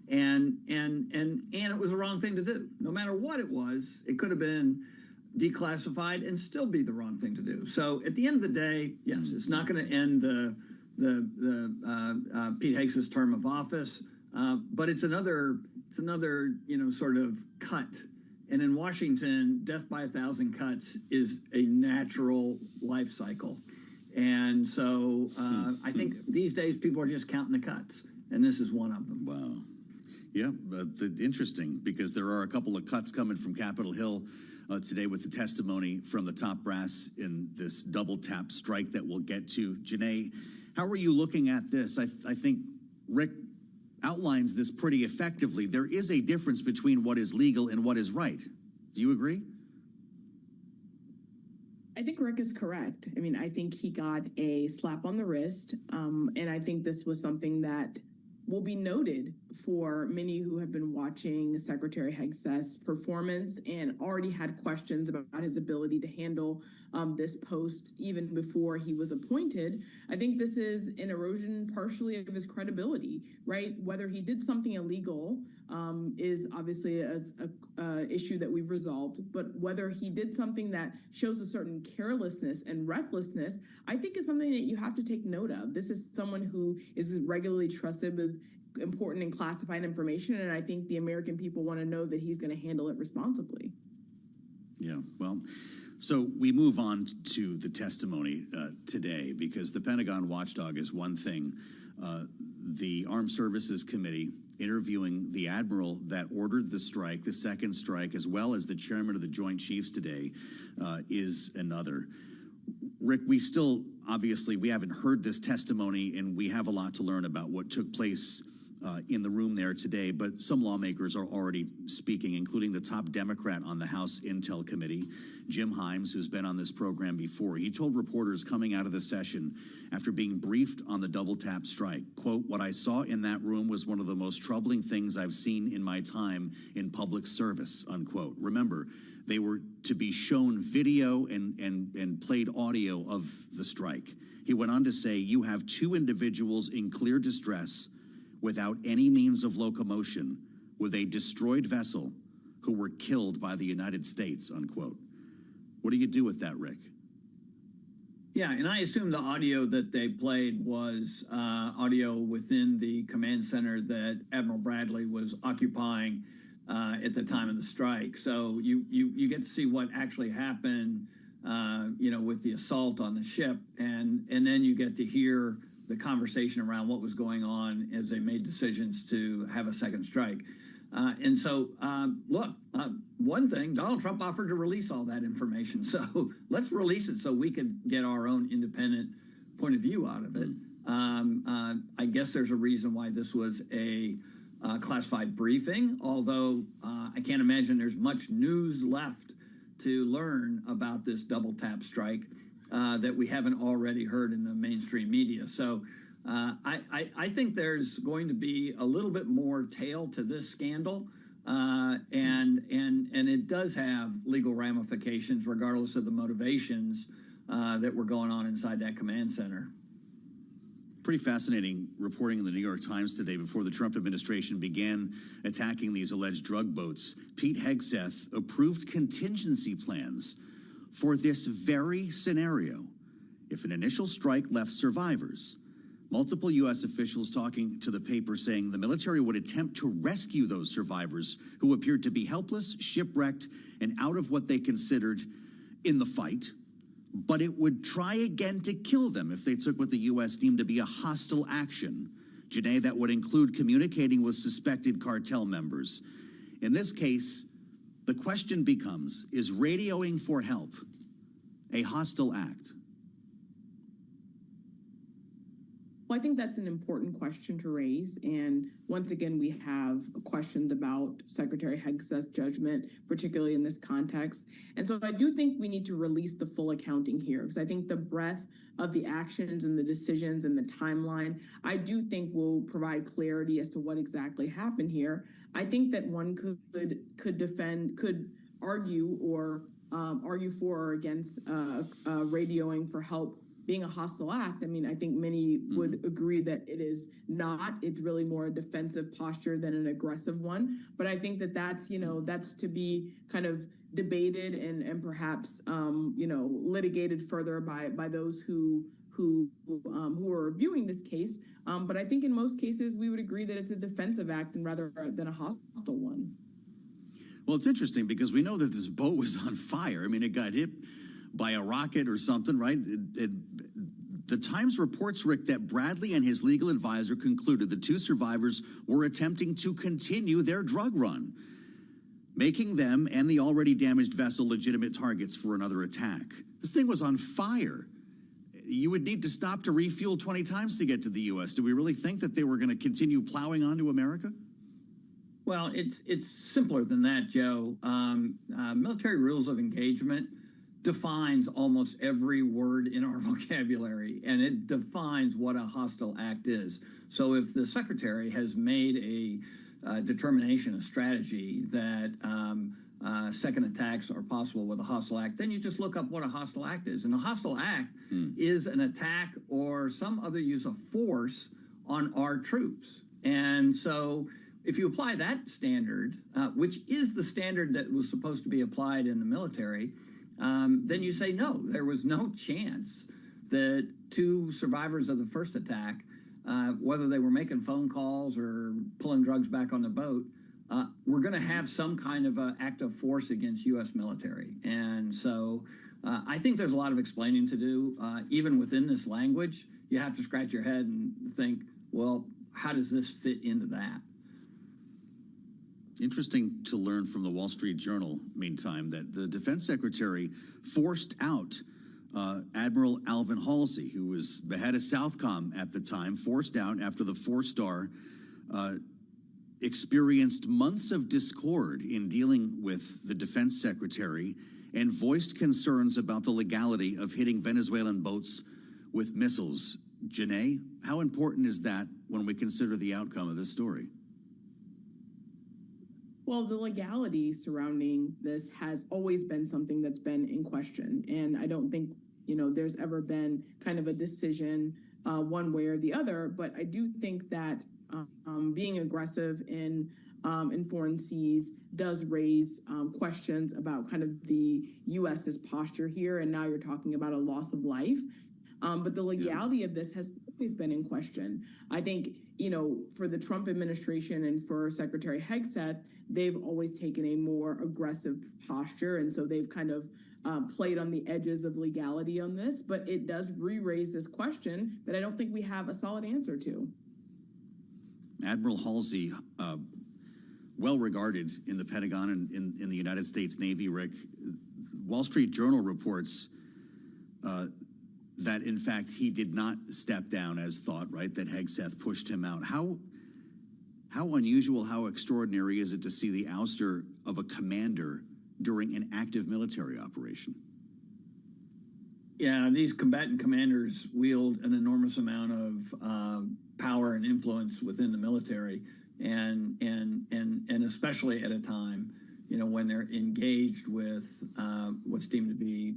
and it was the wrong thing to do. No matter what it was, it could have been declassified and still be the wrong thing to do. So at the end of the day, yes, it's not going to end the Pete Hegseth's term of office, but it's another sort of cut And in Washington, death by 1,000 cuts is a natural life cycle. And so I think these days people are just counting the cuts, and this is one of them.
Wow. Yeah, interesting, because there are a couple of cuts coming from Capitol Hill today with the testimony from the top brass in this double tap strike that we'll get to. Janae, how are you looking at this? I think Rick outlines this pretty effectively. There is a difference between what is legal and what is right. Do you agree?
I think Rick is correct. I mean, I think he got a slap on the wrist, and I think this was something that will be noted for many who have been watching Secretary Hegseth's performance and already had questions about his ability to handle this post even before he was appointed. I think this is an erosion partially of his credibility, right? Whether he did something illegal is obviously a issue that we've resolved, but whether he did something that shows a certain carelessness and recklessness, I think is something that you have to take note of. This is someone who is regularly trusted with important and classified information, and I think the American people want to know that he's going to handle it responsibly.
Yeah, well, so we move on to the testimony today, because the Pentagon watchdog is one thing. The Armed Services Committee interviewing the admiral that ordered the strike, the second strike, as well as the chairman of the Joint Chiefs today, is another. Rick, we still, obviously, we haven't heard this testimony, and we have a lot to learn about what took place in the room there today, but some lawmakers are already speaking, including the top Democrat on the House Intel Committee, Jim Himes, who's been on this program before. He told reporters coming out of the session after being briefed on the double tap strike, quote, "What I saw in that room was one of the most troubling things I've seen in my time in public service," unquote. Remember, they were to be shown video and played audio of the strike. He went on to say, "You have two individuals in clear distress without any means of locomotion with a destroyed vessel who were killed by the United States," unquote. What do you do with that, Rick?
Yeah, and I assume the audio that they played was audio within the command center that Admiral Bradley was occupying at the time of the strike. So you get to see what actually happened, with the assault on the ship, and then you get to hear the conversation around what was going on as they made decisions to have a second strike. And so, one thing, Donald Trump offered to release all that information. So let's release it so we could get our own independent point of view out of it. I guess there's a reason why this was a classified briefing, although I can't imagine there's much news left to learn about this double tap strike that we haven't already heard in the mainstream media. So I think there's going to be a little bit more tail to this scandal, and it does have legal ramifications regardless of the motivations that were going on inside that command center.
Pretty fascinating reporting in the New York Times today before the Trump administration began attacking these alleged drug boats. Pete Hegseth approved contingency plans for this very scenario if an initial strike left survivors. Multiple U.S. officials talking to the paper saying the military would attempt to rescue those survivors who appeared to be helpless, shipwrecked, and out of what they considered in the fight, but it would try again to kill them if they took what the U.S. deemed to be a hostile action. Janae, that would include communicating with suspected cartel members. In this case, the question becomes, is radioing for help a hostile act?
Well, I think that's an important question to raise. And once again, we have questions about Secretary Hegseth's judgment, particularly in this context. And so I do think we need to release the full accounting here, because I think the breadth of the actions and the decisions and the timeline, I do think will provide clarity as to what exactly happened here. I think that one could argue for or against radioing for help being a hostile act. I mean, I think many would agree that it is not. It's really more a defensive posture than an aggressive one. But I think that that's to be kind of debated and perhaps, litigated further by those who are reviewing this case. But I think in most cases, we would agree that it's a defensive act and rather than a hostile one.
Well, it's interesting because we know that this boat was on fire. I mean, it got hit by a rocket or something, right? The Times reports, Rick, that Bradley and his legal advisor concluded the two survivors were attempting to continue their drug run, making them and the already damaged vessel legitimate targets for another attack. This thing was on fire. You would need to stop to refuel 20 times to get to the U.S. Do we really think that they were going to continue plowing onto America?
Well, it's simpler than that, Joe. Military rules of engagement defines almost every word in our vocabulary, and it defines what a hostile act is. So if the Secretary has made a determination, a strategy that second attacks are possible with a hostile act, then you just look up what a hostile act is. And a hostile act is an attack or some other use of force on our troops. And so if you apply that standard, which is the standard that was supposed to be applied in the military, then you say, no, there was no chance that two survivors of the first attack, whether they were making phone calls or pulling drugs back on the boat, were going to have some kind of act of force against U.S. military. And so I think there's a lot of explaining to do. Even within this language, you have to scratch your head and think, well, how does this fit into that?
Interesting to learn from the Wall Street Journal, meantime, that the Defense Secretary forced out Admiral Alvin Halsey, who was the head of Southcom at the time, forced out after the four-star experienced months of discord in dealing with the Defense Secretary and voiced concerns about the legality of hitting Venezuelan boats with missiles. Janae, how important is that when we consider the outcome of this story?
Well, the legality surrounding this has always been something that's been in question. And I don't think, there's ever been kind of a decision one way or the other. But I do think that being aggressive in foreign seas does raise questions about kind of the U.S.'s posture here. And now you're talking about a loss of life. But the legality of this has always been in question. I think, for the Trump administration and for Secretary Hegseth, they've always taken a more aggressive posture. And so they've kind of played on the edges of legality on this. But it does re-raise this question that I don't think we have a solid answer to.
Admiral Halsey, well regarded in the Pentagon and in the United States Navy, Rick. Wall Street Journal reports that, in fact, he did not step down as thought, right, that Hegseth pushed him out. How unusual, how extraordinary is it to see the ouster of a commander during an active military operation?
Yeah, these combatant commanders wield an enormous amount of power and influence within the military, and especially at a time, when they're engaged with what's deemed to be,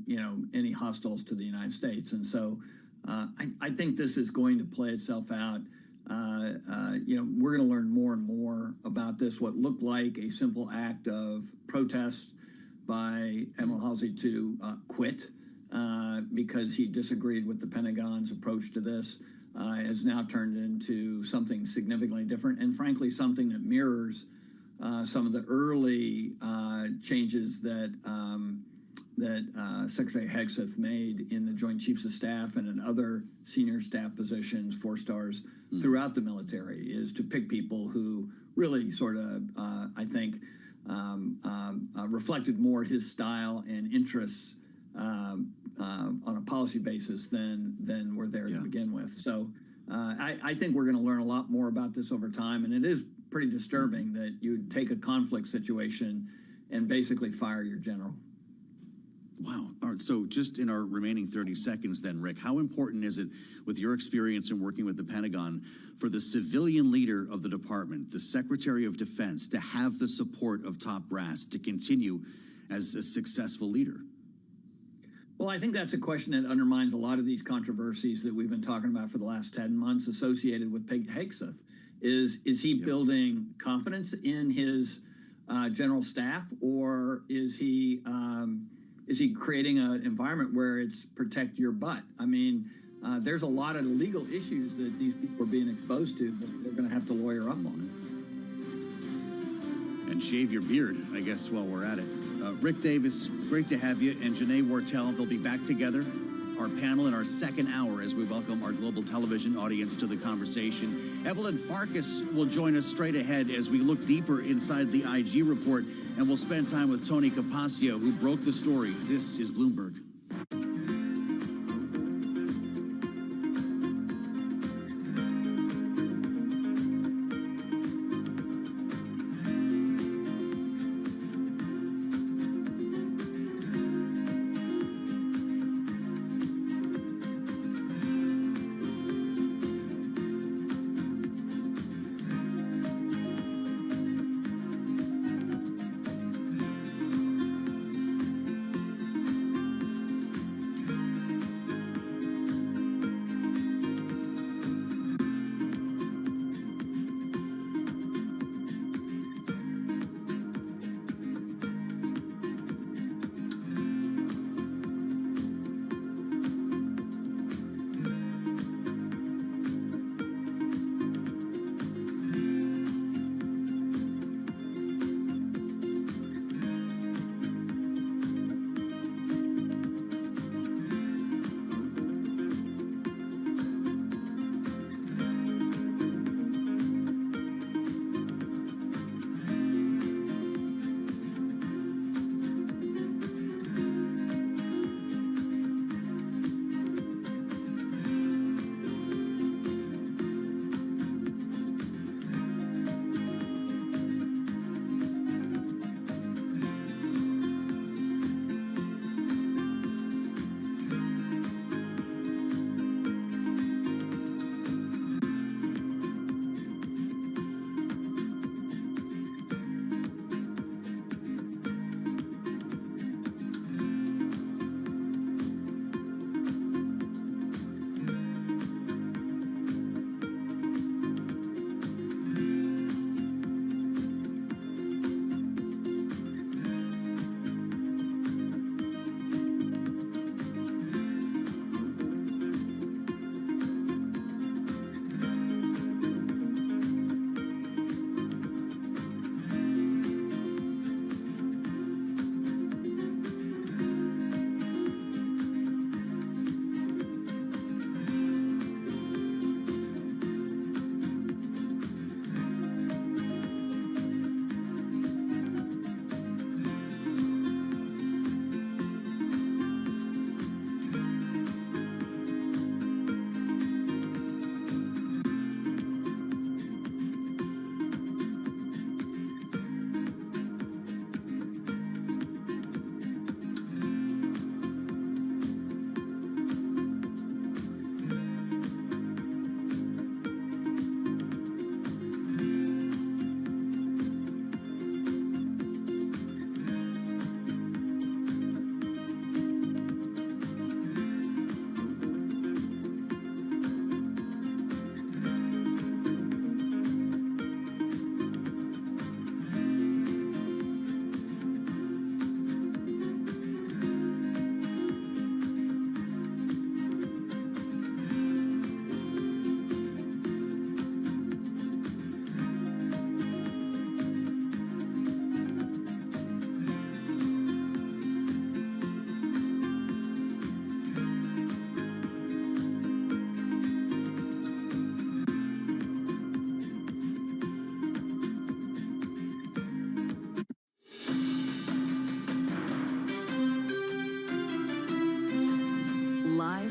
any hostiles to the United States. And so I think this is going to play itself out. We're going to learn more and more about this, what looked like a simple act of protest by Admiral Halsey to quit because he disagreed with the Pentagon's approach to this, has now turned into something significantly different, and frankly, something that mirrors some of the early changes that Secretary Hegseth made in the Joint Chiefs of Staff and in other senior staff positions, 4 stars, throughout the military, is to pick people who really sort of, I think, reflected more his style and interests on a policy basis than were there to begin with. So I think we're going to learn a lot more about this over time, and it is pretty disturbing that you'd take a conflict situation and basically fire your general.
Wow. All right. So just in our remaining 30 seconds then, Rick, how important is it, with your experience in working with the Pentagon, for the civilian leader of the department, the Secretary of Defense, to have the support of top brass to continue as a successful leader?
Well, I think that's a question that undermines a lot of these controversies that we've been talking about for the last 10 months associated with Hegseth. Is he building confidence in his general staff, or is he creating an environment where it's protect your butt? I mean, there's a lot of legal issues that these people are being exposed to, but they're going to have to lawyer up on it.
And shave your beard, I guess, while we're at it. Rick Davis, great to have you, and Janae Wortel, they'll be back together. Our panel in our second hour as we welcome our global television audience to the conversation. Evelyn Farkas will join us straight ahead as we look deeper inside the IG report, and we'll spend time with Tony Capaccio, who broke the story. This is Bloomberg.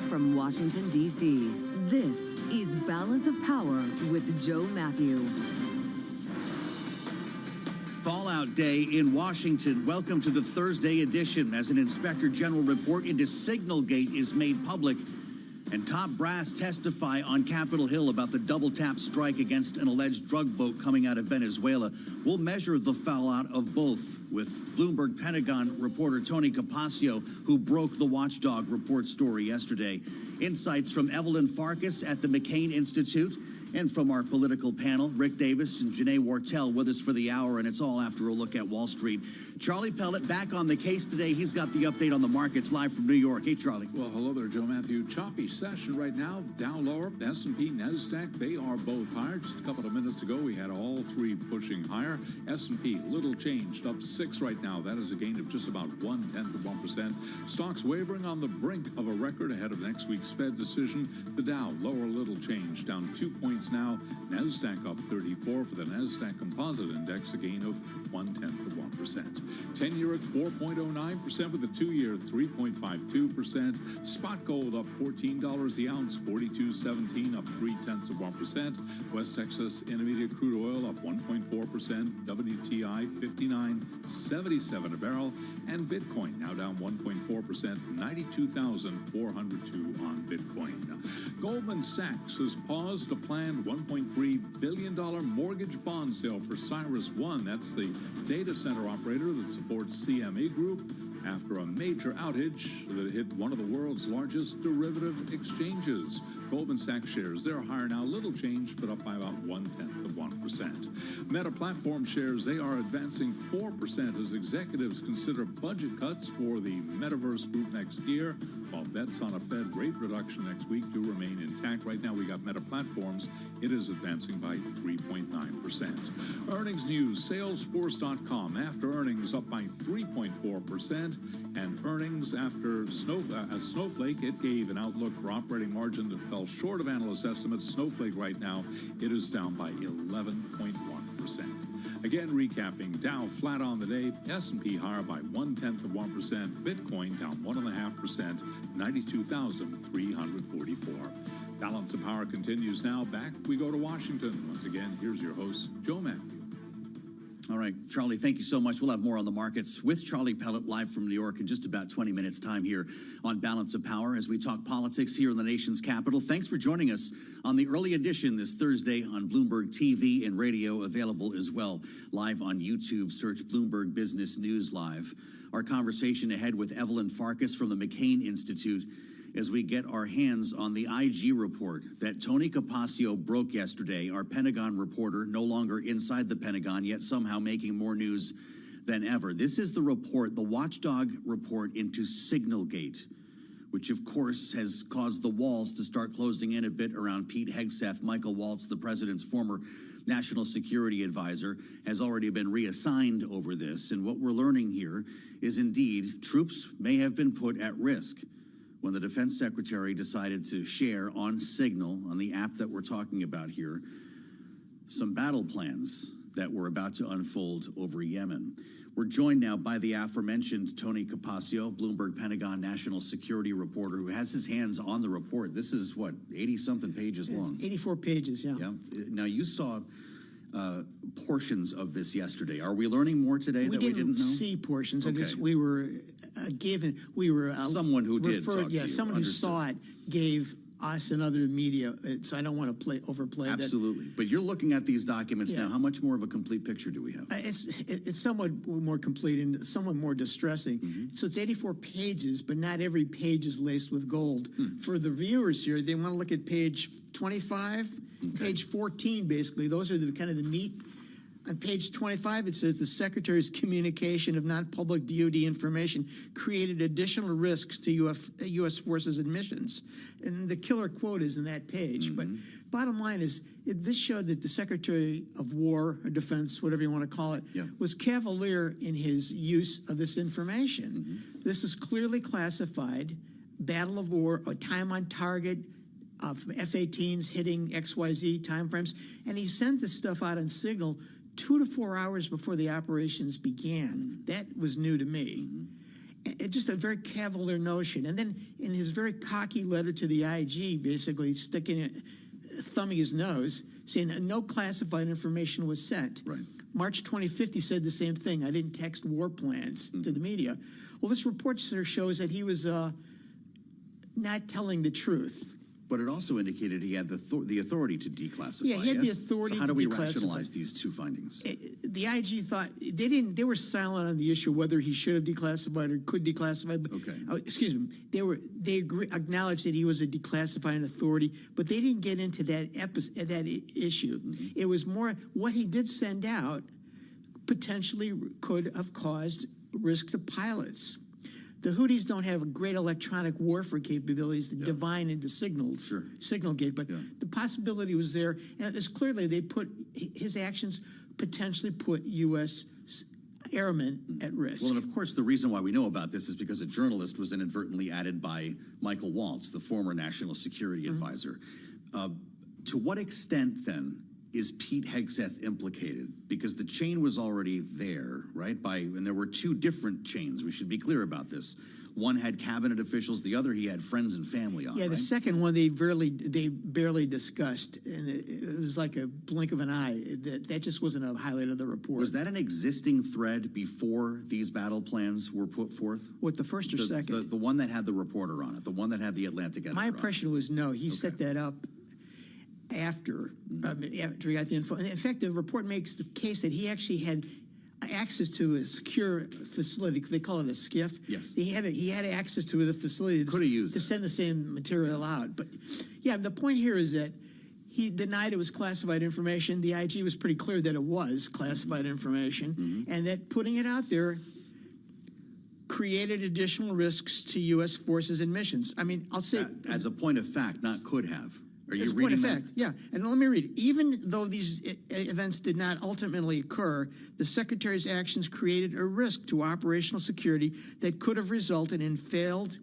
From Washington, D.C., this is Balance of Power with Joe Matthew.
Fallout Day in Washington. Welcome to the Thursday edition as an Inspector General report into Signalgate is made public and top brass testify on Capitol Hill about the double-tap strike against an alleged drug boat coming out of Venezuela. We'll measure the fallout of both with Bloomberg Pentagon reporter Tony Capaccio, who broke the Watchdog report story yesterday. Insights from Evelyn Farkas at the McCain Institute And from our political panel, Rick Davis and Janae Wartell with us for the hour, and it's all after a look at Wall Street. Charlie Pellet back on the case today. He's got the update on the markets live from New York. Hey, Charlie.
Well, hello there, Joe Matthew. Choppy session right now. Dow lower, S&P, NASDAQ, they are both higher. Just a couple of minutes ago, we had all three pushing higher. S&P, little changed, up 6 right now. That is a gain of just about 0.1%. Stocks wavering on the brink of a record ahead of next week's Fed decision. The Dow, lower, little change, down 2 points now. NASDAQ up 34 for the NASDAQ Composite Index, a gain of 0.1%. 10-year at 4.09% with the 2-year 3.52%. Spot gold up $14 the ounce, 42.17, up 0.3%. West Texas Intermediate crude oil up 1.4%. WTI 59.77 a barrel, and Bitcoin now down 1.4%, 92,402 on Bitcoin. Goldman Sachs has paused a planned $1.3 billion mortgage bond sale for Cyrus One. That's the data center operator that supports CME Group after a major outage that hit one of the world's largest derivative exchanges. Goldman Sachs shares, they're higher now, little change, but up by about 0.1%. Meta Platform shares, they are advancing 4% as executives consider budget cuts for the Metaverse Group next year, while bets on a Fed rate reduction next week do remain intact. Right now, we got Meta Platforms. It is advancing by 3.9%. Earnings news, Salesforce.com after earnings up by 3.4%, and earnings after Snowflake, it gave an outlook for operating margin that fell short of analyst estimates. Snowflake right now, it is down by 11.1%. Again, recapping, Dow flat on the day, S&P higher by 0.1%, Bitcoin down 1.5%, 92,344. Balance of Power continues now. Back we go to Washington. Once again, here's your host, Joe Matthew.
All right, Charlie, thank you so much. We'll have more on the markets with Charlie Pellet live from New York in just about 20 minutes' time here on Balance of Power as we talk politics here in the nation's capital. Thanks for joining us on the early edition this Thursday on Bloomberg TV and radio, available as well live on YouTube. Search Bloomberg Business News Live. Our conversation ahead with Evelyn Farkas from the McCain Institute as we get our hands on the IG report that Tony Capaccio broke yesterday, our Pentagon reporter, no longer inside the Pentagon, yet somehow making more news than ever. This is the report, the watchdog report into Signalgate, which of course has caused the walls to start closing in a bit around Pete Hegseth. Michael Waltz, the president's former national security advisor, has already been reassigned over this. And what we're learning here is indeed troops may have been put at risk when the defense secretary decided to share on Signal, on the app that we're talking about here, some battle plans that were about to unfold over Yemen. We're joined now by the aforementioned Tony Capaccio, Bloomberg Pentagon national security reporter, who has his hands on the report. This is, what, 80-something pages long?
84 pages, yeah.
Now, you saw portions of this yesterday. Are we learning more today that we didn't know?
See portions.
Okay.
We were given. We were
someone who did talk to you.
Someone who saw it gave us and other media. So I don't want to overplay that.
Absolutely. But you're looking at these documents now. How much more of a complete picture do we have?
It's somewhat more complete and somewhat more distressing. So it's 84 pages, but not every page is laced with gold. For the viewers here, they want to look at page 25, page 14, basically. Those are the kind of the meat. On page 25, it says the Secretary's communication of non-public DoD information created additional risks to U.S. forces admissions. And the killer quote is in that page. But bottom line is, this showed that the Secretary of War or Defense, whatever you want to call it, was cavalier in his use of this information. This is clearly classified, battle of war, a time on target, from F-18s hitting XYZ timeframes. And he sent this stuff out on Signal 2 to 4 hours before the operations began. That was new to me. It's just a very cavalier notion. And then in his very cocky letter to the IG, basically thumbing his nose, saying that no classified information was sent. March 25th, he said the same thing. I didn't text war plans to the media. Well, this report shows that he was not telling the truth.
But it also indicated he had the authority to declassify.
Yeah, he had the authority
So how
to
do we
declassify.
rationalize these two findings?
The IG thought they were silent on the issue whether he should have declassified or could declassify. But, excuse me. They acknowledged that he was a declassifying authority, but they didn't get into that issue. It was more what he did send out potentially could have caused risk to pilots. The Houthis don't have great electronic warfare capabilities to divine into signal gate, but the possibility was there, and it's clearly his actions potentially put U.S. airmen at risk.
Well, and of course, the reason why we know about this is because a journalist was inadvertently added by Michael Waltz, the former national security advisor. To what extent, then, is Pete Hegseth implicated? Because the chain was already there, right? And there were two different chains. We should be clear about this. One had cabinet officials. The other, he had friends and family on.
Yeah, the second one they barely discussed, and it was like a blink of an eye. That just wasn't a highlight of the report.
Was that an existing thread before these battle plans were put forth?
What, the first or second?
The one that had the reporter on it, the one that had the Atlantic editor.
My impression was no. He set that up after he got the info. And in fact, the report makes the case that he actually had access to a secure facility. They call it a SCIF.
Yes.
He had access to the facility to send the same material out. But yeah, the point here is that he denied it was classified information. The IG was pretty clear that it was classified information, and that putting it out there created additional risks to U.S. forces and missions. I mean, I'll say
as a point of fact, not could have. Are you
as a
reading
point of
that?
fact, yeah. And let me read it. Even though these events did not ultimately occur, the Secretary's actions created a risk to operational security that could have resulted in failed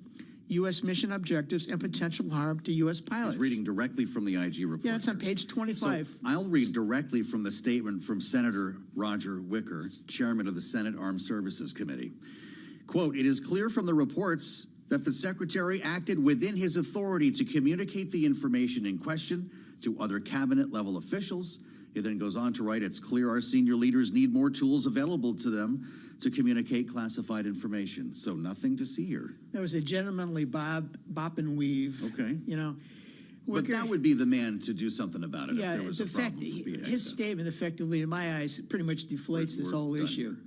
U.S. mission objectives and potential harm to U.S. pilots.
He's reading directly from the IG report.
Yeah, that's on page 25.
So I'll read directly from the statement from Senator Roger Wicker, chairman of the Senate Armed Services Committee. Quote, "It is clear from the reports that the Secretary acted within his authority to communicate the information in question to other cabinet-level officials." He then goes on to write, "It's clear our senior leaders need more tools available to them to communicate classified information." So nothing to see here.
There was a gentlemanly bop and weave.
Okay.
You know.
But that would be the man to do something about it.
Yeah,
if there was
the
a
fact
problem.
his statement effectively, in my eyes, pretty much deflates this whole issue.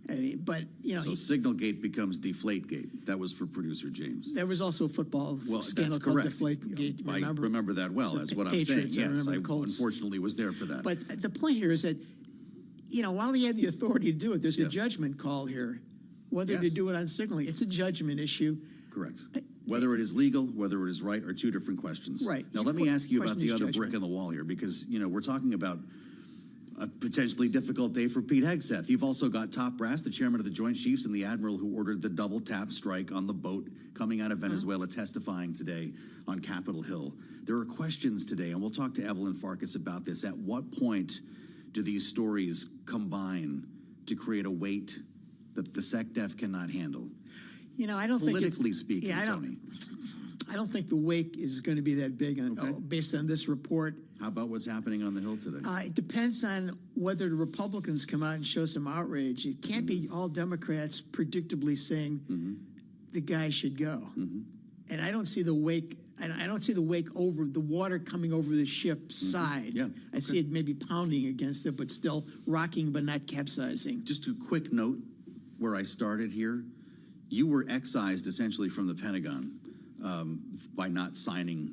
I mean, but you know,
so Signalgate becomes Deflategate. That was for producer James.
There was also a football scandal
that's
called
correct.
Deflategate.
I remember that well. That's what I'm saying. Yes, I unfortunately was there for that.
But the point here is that, you know, while he had the authority to do it, there's a judgment call here, whether to do it on signaling. It's a judgment issue.
Correct. Whether it is legal, whether it is right, are two different questions.
Right.
Now, let me ask you about the other brick in the wall here, because, you know, we're talking about a potentially difficult day for Pete Hegseth. You've also got top brass, the chairman of the Joint Chiefs and the admiral who ordered the double tap strike on the boat coming out of Venezuela, testifying today on Capitol Hill. There are questions today, and we'll talk to Evelyn Farkas about this. At what point do these stories combine to create a weight that the SecDef cannot handle?
You know, I don't think
politically speaking, Tony.
I don't think the wake is going to be that big based on this report.
How about what's happening on the Hill today?
It depends on whether the Republicans come out and show some outrage. It can't be all Democrats predictably saying the guy should go. And I don't see the wake. I don't see the wake over the water coming over the ship's side.
Yeah,
I see it maybe pounding against it, but still rocking, but not capsizing.
Just a quick note where I started here. You were excised essentially from the Pentagon by not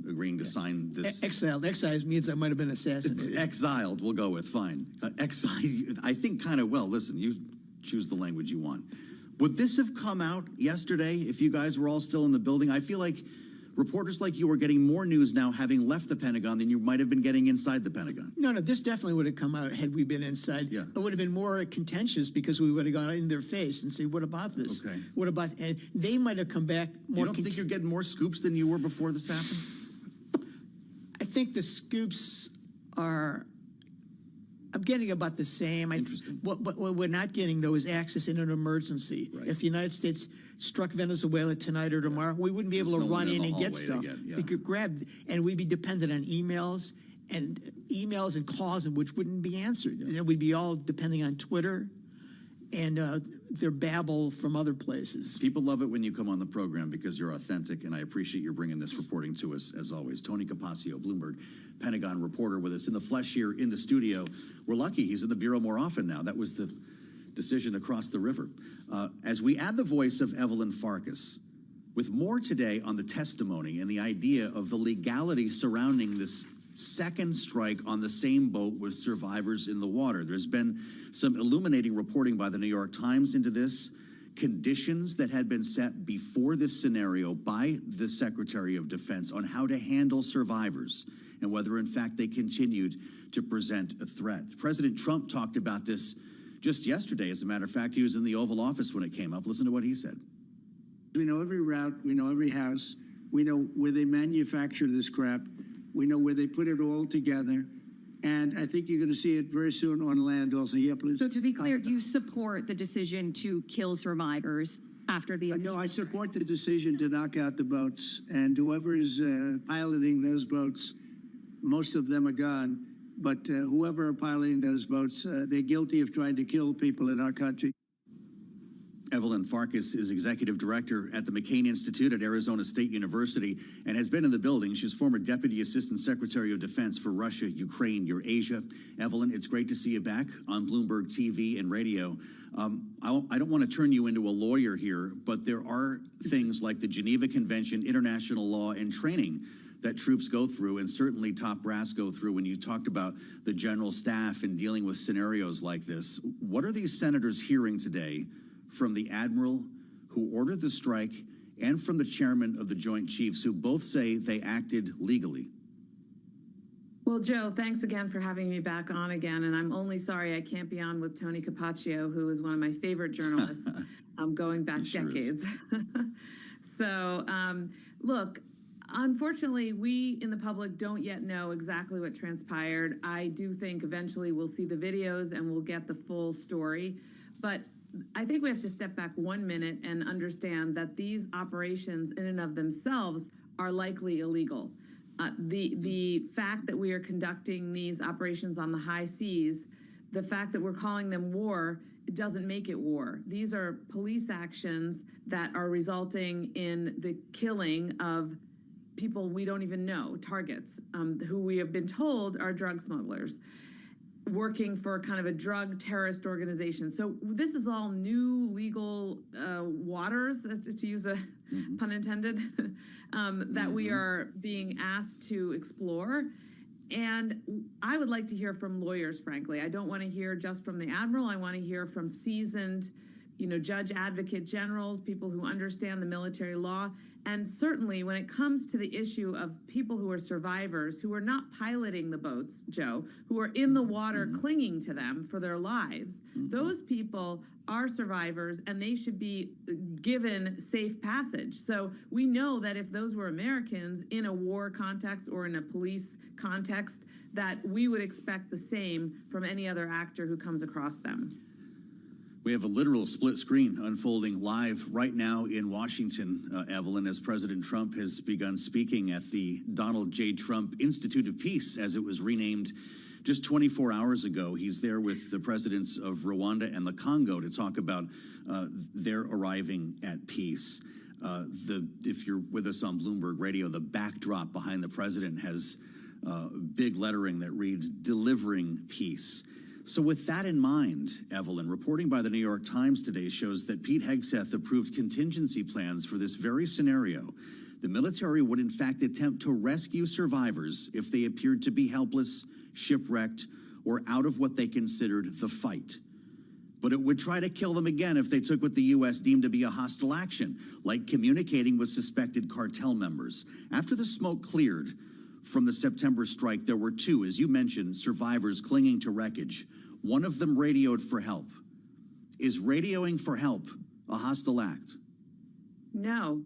agreeing to sign this.
Exiled. Excised means I might have been assassinated.
Exiled, we'll go with, fine. Excised, I think kind of well. Listen, you choose the language you want. Would this have come out yesterday if you guys were all still in the building? I feel like reporters like you are getting more news now having left the Pentagon than you might have been getting inside the Pentagon.
No, this definitely would have come out had we been inside. Yeah. It would have been more contentious because we would have gone in their face and say, what about this? Okay. What about, and they might have come back more.
You don't think you're getting more scoops than you were before this happened?
I think the scoops are, I'm getting about the same.
Interesting.
What we're not getting, though, is access in an emergency. Right. If the United States struck Venezuela tonight or tomorrow, we wouldn't be able to run in and get stuff. We could grab, and we'd be dependent on emails and calls, which wouldn't be answered. And we'd be all depending on Twitter. and their babble from other places.
People love it when you come on the program because you're authentic, and I appreciate you bringing this reporting to us, as always. Tony Capaccio, Bloomberg Pentagon reporter, with us in the flesh here in the studio. We're lucky he's in the Bureau more often now. That was the decision across the river. As we add the voice of Evelyn Farkas, with more today on the testimony and the idea of the legality surrounding this second strike on the same boat with survivors in the water. There's been some illuminating reporting by the New York Times into this, conditions that had been set before this scenario by the Secretary of Defense on how to handle survivors and whether, in fact, they continued to present a threat. President Trump talked about this just yesterday. As a matter of fact, he was in the Oval Office when it came up. Listen to what he said.
We know every route. We know every house. We know where they manufacture this crap. We know where they put it all together. And I think you're going to see it very soon on land also. Yeah, please.
So to be clear, you support the decision to kill survivors after the...
No, I support the decision to knock out the boats. And whoever is piloting those boats, most of them are gone. But whoever are piloting those boats, they're guilty of trying to kill people in our country.
Evelyn Farkas is executive director at the McCain Institute at Arizona State University and has been in the building. She's former Deputy Assistant Secretary of Defense for Russia, Ukraine, Eurasia. Evelyn, it's great to see you back on Bloomberg TV and radio. I don't want to turn you into a lawyer here, but there are things like the Geneva Convention, international law, and training that troops go through, and certainly top brass go through when you talked about the general staff and dealing with scenarios like this. What are these senators hearing today from the admiral who ordered the strike and from the chairman of the Joint Chiefs, who both say they acted legally?
Well, Joe, thanks again for having me back on again. And I'm only sorry I can't be on with Tony Capaccio, who is one of my favorite journalists going back decades. So, look, unfortunately, we in the public don't yet know exactly what transpired. I do think eventually we'll see the videos and we'll get the full story. But I think we have to step back 1 minute and understand that these operations in and of themselves are likely illegal. The fact that we are conducting these operations on the high seas, the fact that we're calling them war, it doesn't make it war. These are police actions that are resulting in the killing of people we don't even know, targets, who we have been told are drug smugglers, working for kind of a drug terrorist organization. So this is all new legal waters, to use a pun intended, that we are being asked to explore. And I would like to hear from lawyers, frankly. I don't want to hear just from the admiral. I want to hear from seasoned, judge advocate generals, people who understand the military law. And certainly when it comes to the issue of people who are survivors, who are not piloting the boats, Joe, who are in the water clinging to them for their lives, those people are survivors and they should be given safe passage. So we know that if those were Americans in a war context or in a police context, that we would expect the same from any other actor who comes across them.
We have a literal split screen unfolding live right now in Washington, Evelyn, as President Trump has begun speaking at the Donald J. Trump Institute of Peace, as it was renamed just 24 hours ago. He's there with the presidents of Rwanda and the Congo to talk about their arriving at peace. If you're with us on Bloomberg Radio, the backdrop behind the president has big lettering that reads, "Delivering Peace." So with that in mind, Evelyn, reporting by the New York Times today shows that Pete Hegseth approved contingency plans for this very scenario. The military would in fact attempt to rescue survivors if they appeared to be helpless, shipwrecked, or out of what they considered the fight. But it would try to kill them again if they took what the U.S. deemed to be a hostile action, like communicating with suspected cartel members. After the smoke cleared from the September strike, there were two, as you mentioned, survivors clinging to wreckage. One of them radioed for help. Is radioing for help a hostile act?
No.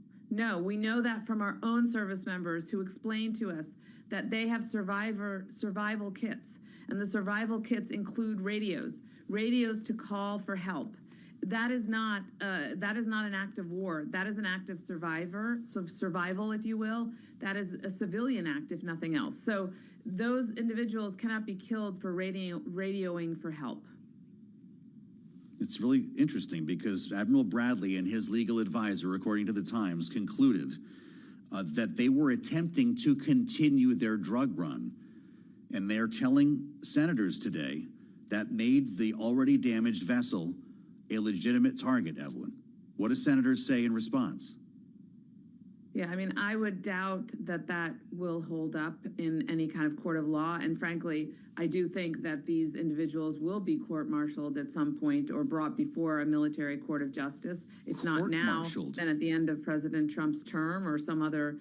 We know that from our own service members who explain to us that they have survival kits, and the survival kits include radios to call for help. That is not an act of war. That is an act of survival, if you will. That is a civilian act, if nothing else. So those individuals cannot be killed for radioing for help.
It's really interesting because Admiral Bradley and his legal advisor, according to the Times, concluded that they were attempting to continue their drug run. And they're telling senators today that made the already damaged vessel a legitimate target, Evelyn. What do senators say in response?
Yeah, I mean, I would doubt that that will hold up in any kind of court of law. And frankly, I do think that these individuals will be court-martialed at some point or brought before a military court of justice. If not now, then at the end of President Trump's term or some other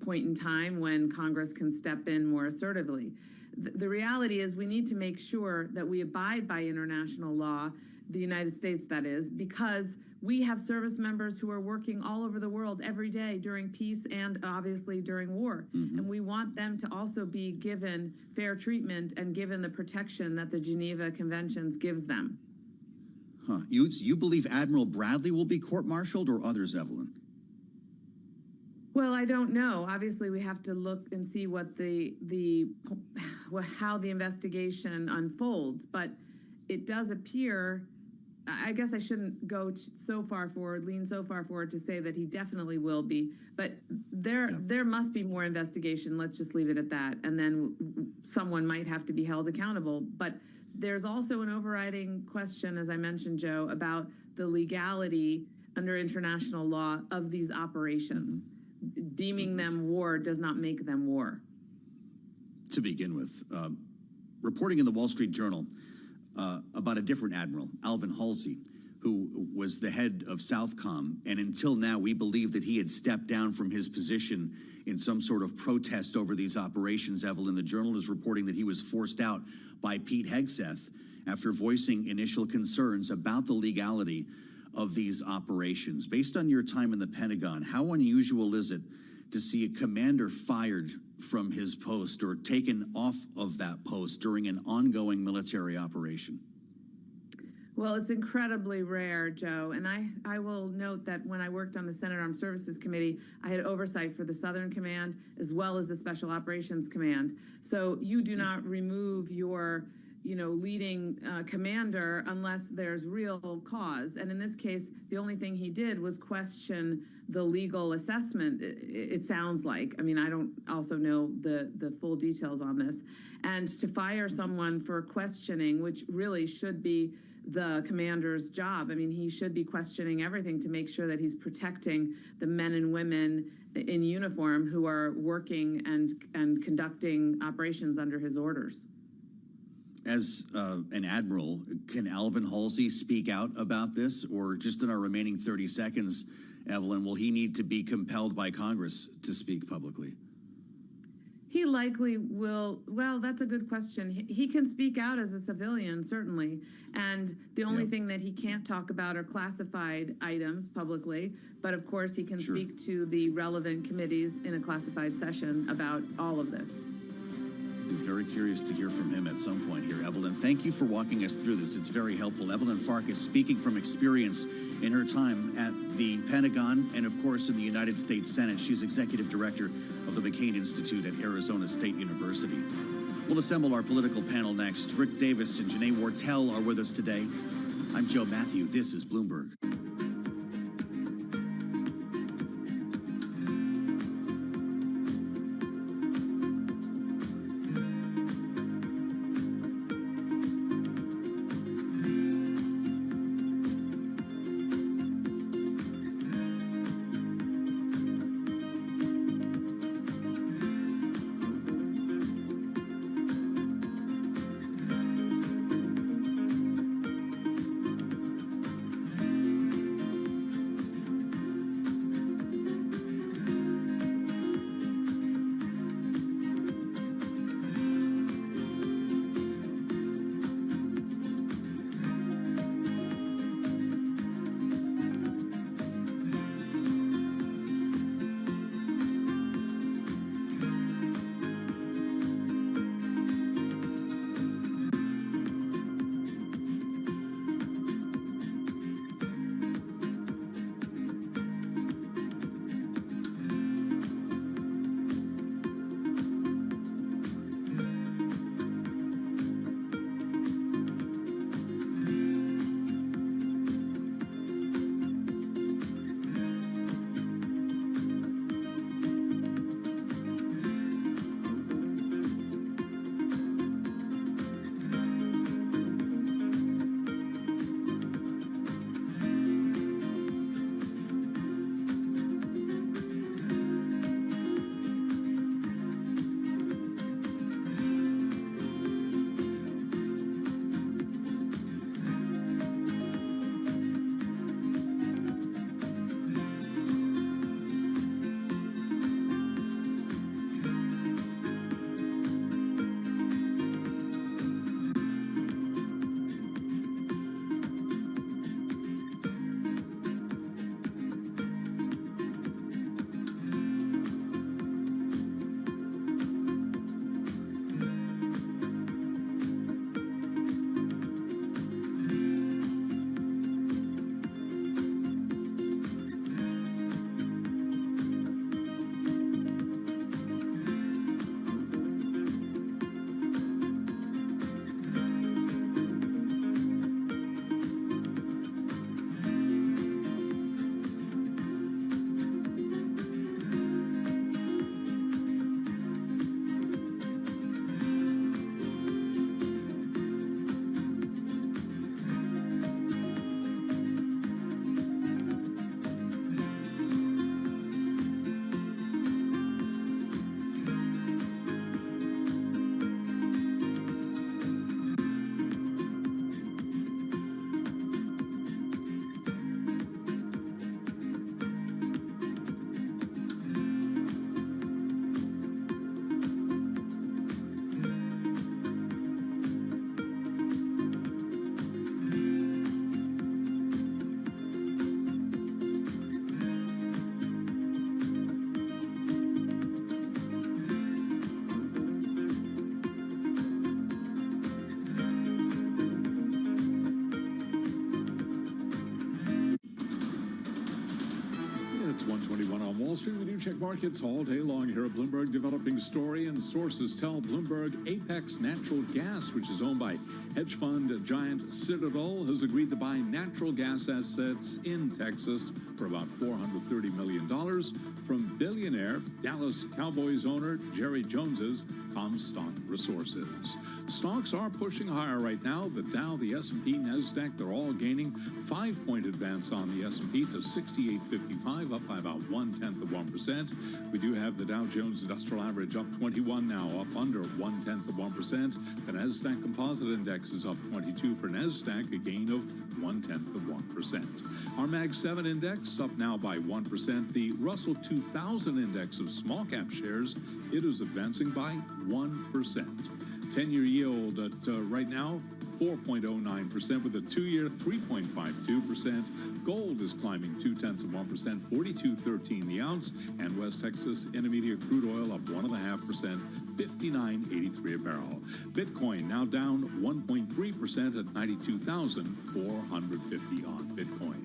point in time when Congress can step in more assertively. The reality is we need to make sure that we abide by international law, the United States that is, because we have service members who are working all over the world every day during peace and obviously during war. And we want them to also be given fair treatment and given the protection that the Geneva Conventions gives them.
Huh. You believe Admiral Bradley will be court-martialed or others, Evelyn?
Well, I don't know. Obviously, we have to look and see what how the investigation unfolds. But it does appear, I guess I shouldn't go so far forward, lean so far forward to say that he definitely will be. But there must be more investigation. Let's just leave it at that. And then someone might have to be held accountable. But there's also an overriding question, as I mentioned, Joe, about the legality under international law of these operations. Deeming them war does not make them war.
To begin with, reporting in the Wall Street Journal about a different admiral, Alvin Halsey, who was the head of Southcom, and until now we believe that he had stepped down from his position in some sort of protest over these operations. Evelyn, the Journal is reporting that he was forced out by Pete Hegseth after voicing initial concerns about the legality of these operations. Based on your time in the Pentagon, how unusual is it to see a commander fired from his post or taken off of that post during an ongoing military operation?
Well, it's incredibly rare, Joe. And I will note that when I worked on the Senate Armed Services Committee, I had oversight for the Southern Command as well as the Special Operations Command. So you do not remove your leading commander unless there's real cause. And in this case, the only thing he did was question the legal assessment, it sounds like. I mean, I don't also know the full details on this. And to fire someone for questioning, which really should be the commander's job. I mean, he should be questioning everything to make sure that he's protecting the men and women in uniform who are working and conducting operations under his orders.
As an admiral, can Alvin Halsey speak out about this? Or just in our remaining 30 seconds, Evelyn, will he need to be compelled by Congress to speak publicly?
He likely will. Well, that's a good question. He can speak out as a civilian, certainly. And the only thing that he can't talk about are classified items publicly. But of course, he can speak to the relevant committees in a classified session about all of this.
Very curious to hear from him at some point here. Evelyn, thank you for walking us through this. It's very helpful. Evelyn Farkas speaking from experience in her time at the Pentagon and, of course, in the United States Senate. She's executive director of the McCain Institute at Arizona State University. We'll assemble our political panel next. Rick Davis and Janae Wartell are with us today. I'm Joe Matthew. This is Bloomberg.
It's 1:21 on Wall Street. We do check markets all day long here at Bloomberg. Developing story and sources tell Bloomberg Apex Natural Gas, which is owned by hedge fund giant Citadel, has agreed to buy natural gas assets in Texas for about $430 million from billionaire Dallas Cowboys owner Jerry Jones's Comstock Resources. Stocks are pushing higher right now. The Dow, the S&P, NASDAQ, they're all gaining 5-point advance on the S&P to 68.55, up by about 0.1%. We do have the Dow Jones Industrial Average up 21 now, up under 0.1%. The NASDAQ Composite Index is up 22 for NASDAQ, a gain of 0.1%. Our Mag 7 Index up now by 1%. The Russell 2000 Index of small cap shares, it is advancing by 1%. 10-year yield at right now 4.09%, with a 2-year 3.52%. Gold is climbing 0.2%, 42.13 the ounce, and West Texas Intermediate crude oil up 1.5%, 59.83 a barrel. Bitcoin now down 1.3% at 92,450 on Bitcoin.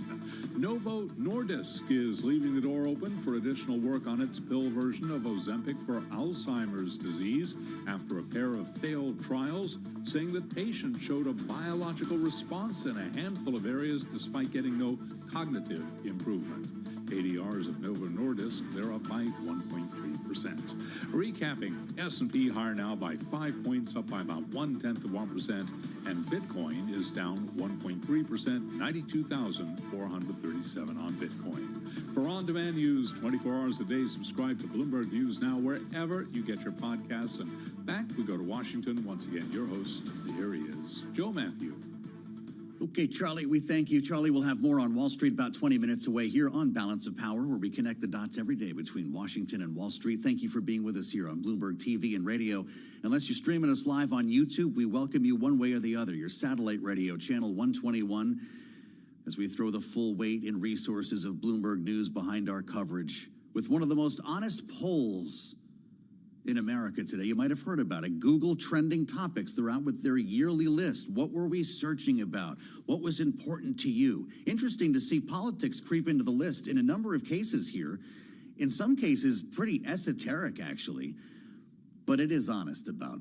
Novo Nordisk is leaving the door open for additional work on its pill version of Ozempic for Alzheimer's disease after a pair of failed trials, saying that patients showed a biological response in a handful of areas despite getting no cognitive improvement. ADRs of Novo Nordisk, they're up by 1.3%. Recapping, S&P higher now by 5 points, up by about 0.1%, and Bitcoin is down 1.3%, 92,437 on Bitcoin. For on-demand news 24 hours a day, subscribe to Bloomberg News Now wherever you get your podcasts. And back we go to Washington. Once again, your host, here he is, Joe Matthew.
Okay, Charlie, we thank you. Charlie will have more on Wall Street about 20 minutes away here on Balance of Power, where we connect the dots every day between Washington and Wall Street. Thank you for being with us here on Bloomberg TV and radio. Unless you're streaming us live on YouTube, we welcome you one way or the other. Your satellite radio, channel 121, as we throw the full weight and resources of Bloomberg News behind our coverage with one of the most honest polls in America today. You might have heard about it. Google trending topics. They're out with their yearly list. What were we searching about? What was important to you? Interesting to see politics creep into the list in a number of cases here. In some cases, pretty esoteric, actually. But it is honest about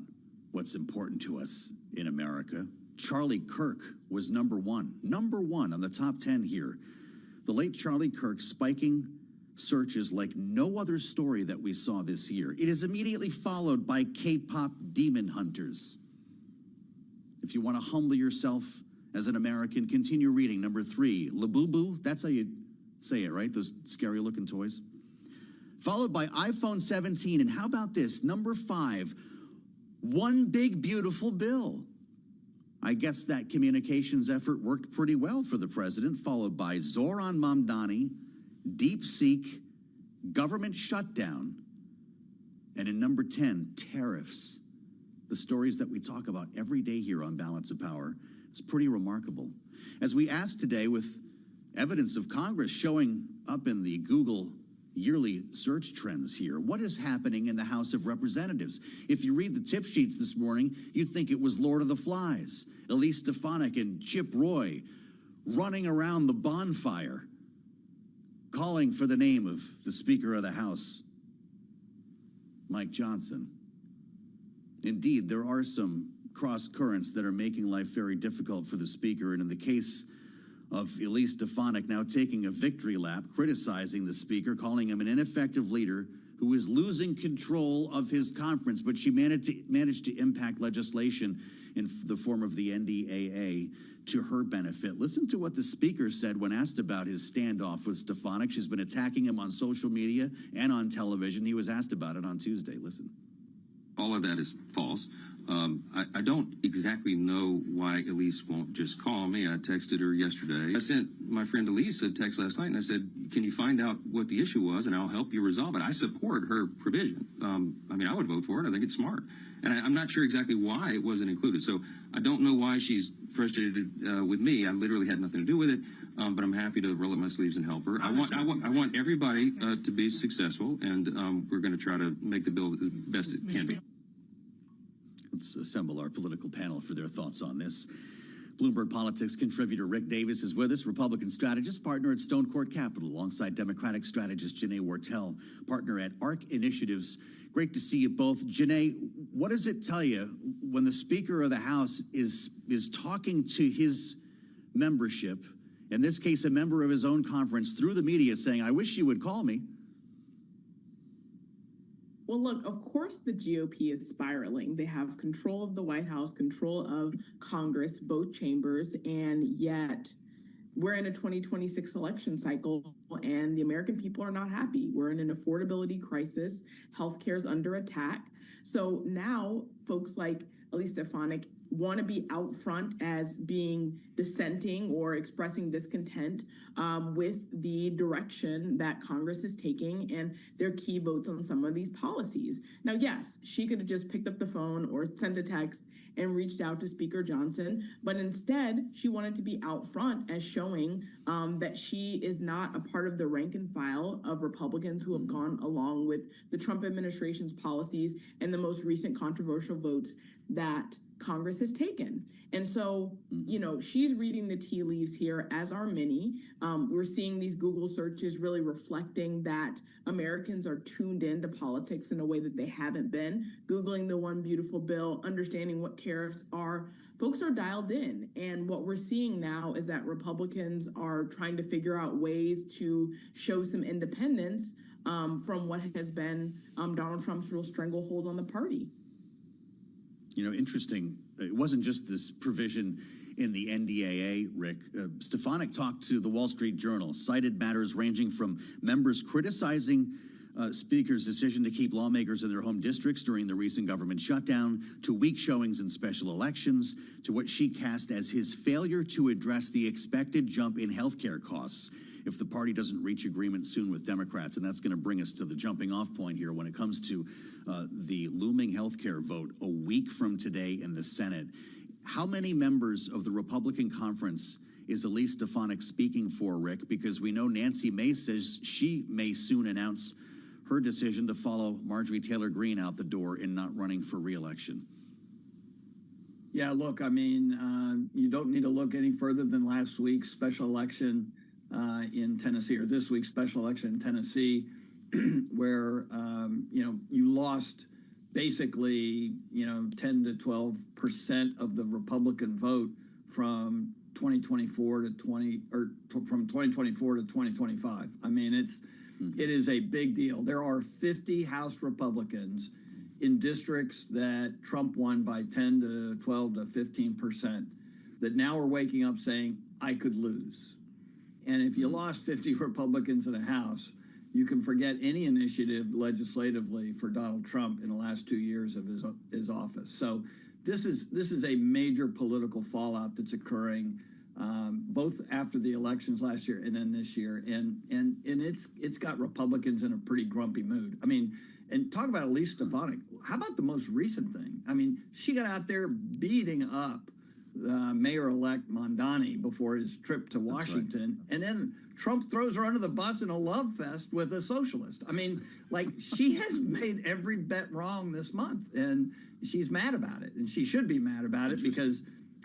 what's important to us in America. Charlie Kirk was number one on the top 10 here. The late Charlie Kirk spiking searches like no other story that we saw this year. It is immediately followed by K-pop demon hunters. If you want to humble yourself as an American, continue reading. Number 3, Labubu. That's how you say it, right? Those scary looking toys. Followed by iPhone 17. And how about this? Number 5, One Big Beautiful Bill. I guess that communications effort worked pretty well for the president. Followed by Zoran Mamdani, DeepSeek, government shutdown, and in number 10, tariffs. The stories that we talk about every day here on Balance of Power. It's pretty remarkable. As we asked today, with evidence of Congress showing up in the Google yearly search trends here, what is happening in the House of Representatives? If you read the tip sheets this morning, you'd think it was Lord of the Flies, Elise Stefanik and Chip Roy running around the bonfire, calling for the name of the Speaker of the House, Mike Johnson. Indeed, there are some cross currents that are making life very difficult for the Speaker, and in the case of Elise Stefanik now taking a victory lap, criticizing the Speaker, calling him an ineffective leader who is losing control of his conference, but she managed to impact legislation in the form of the NDAA to her benefit. Listen to what the Speaker said when asked about his standoff with Stefanik. She's been attacking him on social media and on television. He was asked about it on Tuesday. Listen.
All of that is false. I don't exactly know why Elise won't just call me. I texted her yesterday. I sent my friend Elise a text last night, and I said, can you find out what the issue was, and I'll help you resolve it. I support her provision. I mean, I would vote for it. I think it's smart. And I'm not sure exactly why it wasn't included. So I don't know why she's frustrated with me. I literally had nothing to do with it, but I'm happy to roll up my sleeves and help her. I want everybody to be successful, and we're going to try to make the bill as best it can be.
Let's assemble our political panel for their thoughts on this. Bloomberg Politics contributor Rick Davis is with us, Republican strategist, partner at Stone Court Capital, alongside Democratic strategist Janae Wartell, partner at ARC Initiatives. Great to see you both. Janae, what does it tell you when the Speaker of the House is talking to his membership, in this case a member of his own conference, through the media saying, I wish you would call me?
Well, look, of course the GOP is spiraling. They have control of the White House, control of Congress, both chambers, and yet we're in a 2026 election cycle, and the American people are not happy. We're in an affordability crisis. Healthcare is under attack. So now folks like Elise Stefanik want to be out front as being dissenting or expressing discontent with the direction that Congress is taking and their key votes on some of these policies. Now, yes, she could have just picked up the phone or sent a text and reached out to Speaker Johnson, but instead she wanted to be out front as showing that she is not a part of the rank and file of Republicans who have gone along with the Trump administration's policies and the most recent controversial votes that Congress has taken. And so, you know, she's reading the tea leaves here, as are many. We're seeing these Google searches really reflecting that Americans are tuned into politics in a way that they haven't been. Googling the one beautiful bill, understanding what tariffs are. Folks are dialed in. And what we're seeing now is that Republicans are trying to figure out ways to show some independence from what has been Donald Trump's real stranglehold on the party.
You know, interesting. It wasn't just this provision in the NDAA, Rick. Stefanik talked to the Wall Street Journal, cited matters ranging from members criticizing Speaker's decision to keep lawmakers in their home districts during the recent government shutdown, to weak showings in special elections, to what she cast as his failure to address the expected jump in healthcare costs if the party doesn't reach agreement soon with Democrats. And that's going to bring us to the jumping off point here when it comes to the looming healthcare vote a week from today in the Senate. How many members of the Republican conference is Elise Stefanik speaking for, Rick? Because we know Nancy Mace says she may soon announce her decision to follow Marjorie Taylor Greene out the door in not running for re-election.
Yeah, look, I mean, you don't need to look any further than last week's special election in Tennessee, or this week's special election in Tennessee, where, you know, you lost basically, you know, 10 to 12% of the Republican vote from 2024 to 2025. I mean, it is a big deal. There are 50 House Republicans in districts that Trump won by 10 to 12 to 15% that now are waking up saying, I could lose. And if you lost 50 Republicans in a House, you can forget any initiative legislatively for Donald Trump in the last 2 years of his office. So this is a major political fallout that's occurring both after the elections last year and then this year, and it's got Republicans in a pretty grumpy mood. I mean, and talk about Elise Stefanik. How about the most recent thing? I mean, she got out there beating up Mayor-elect Mondani before his trip to Washington, and then Trump throws her under the bus in a love fest with a socialist. I mean, like, she has made every bet wrong this month, and she's mad about it, and she should be mad about it because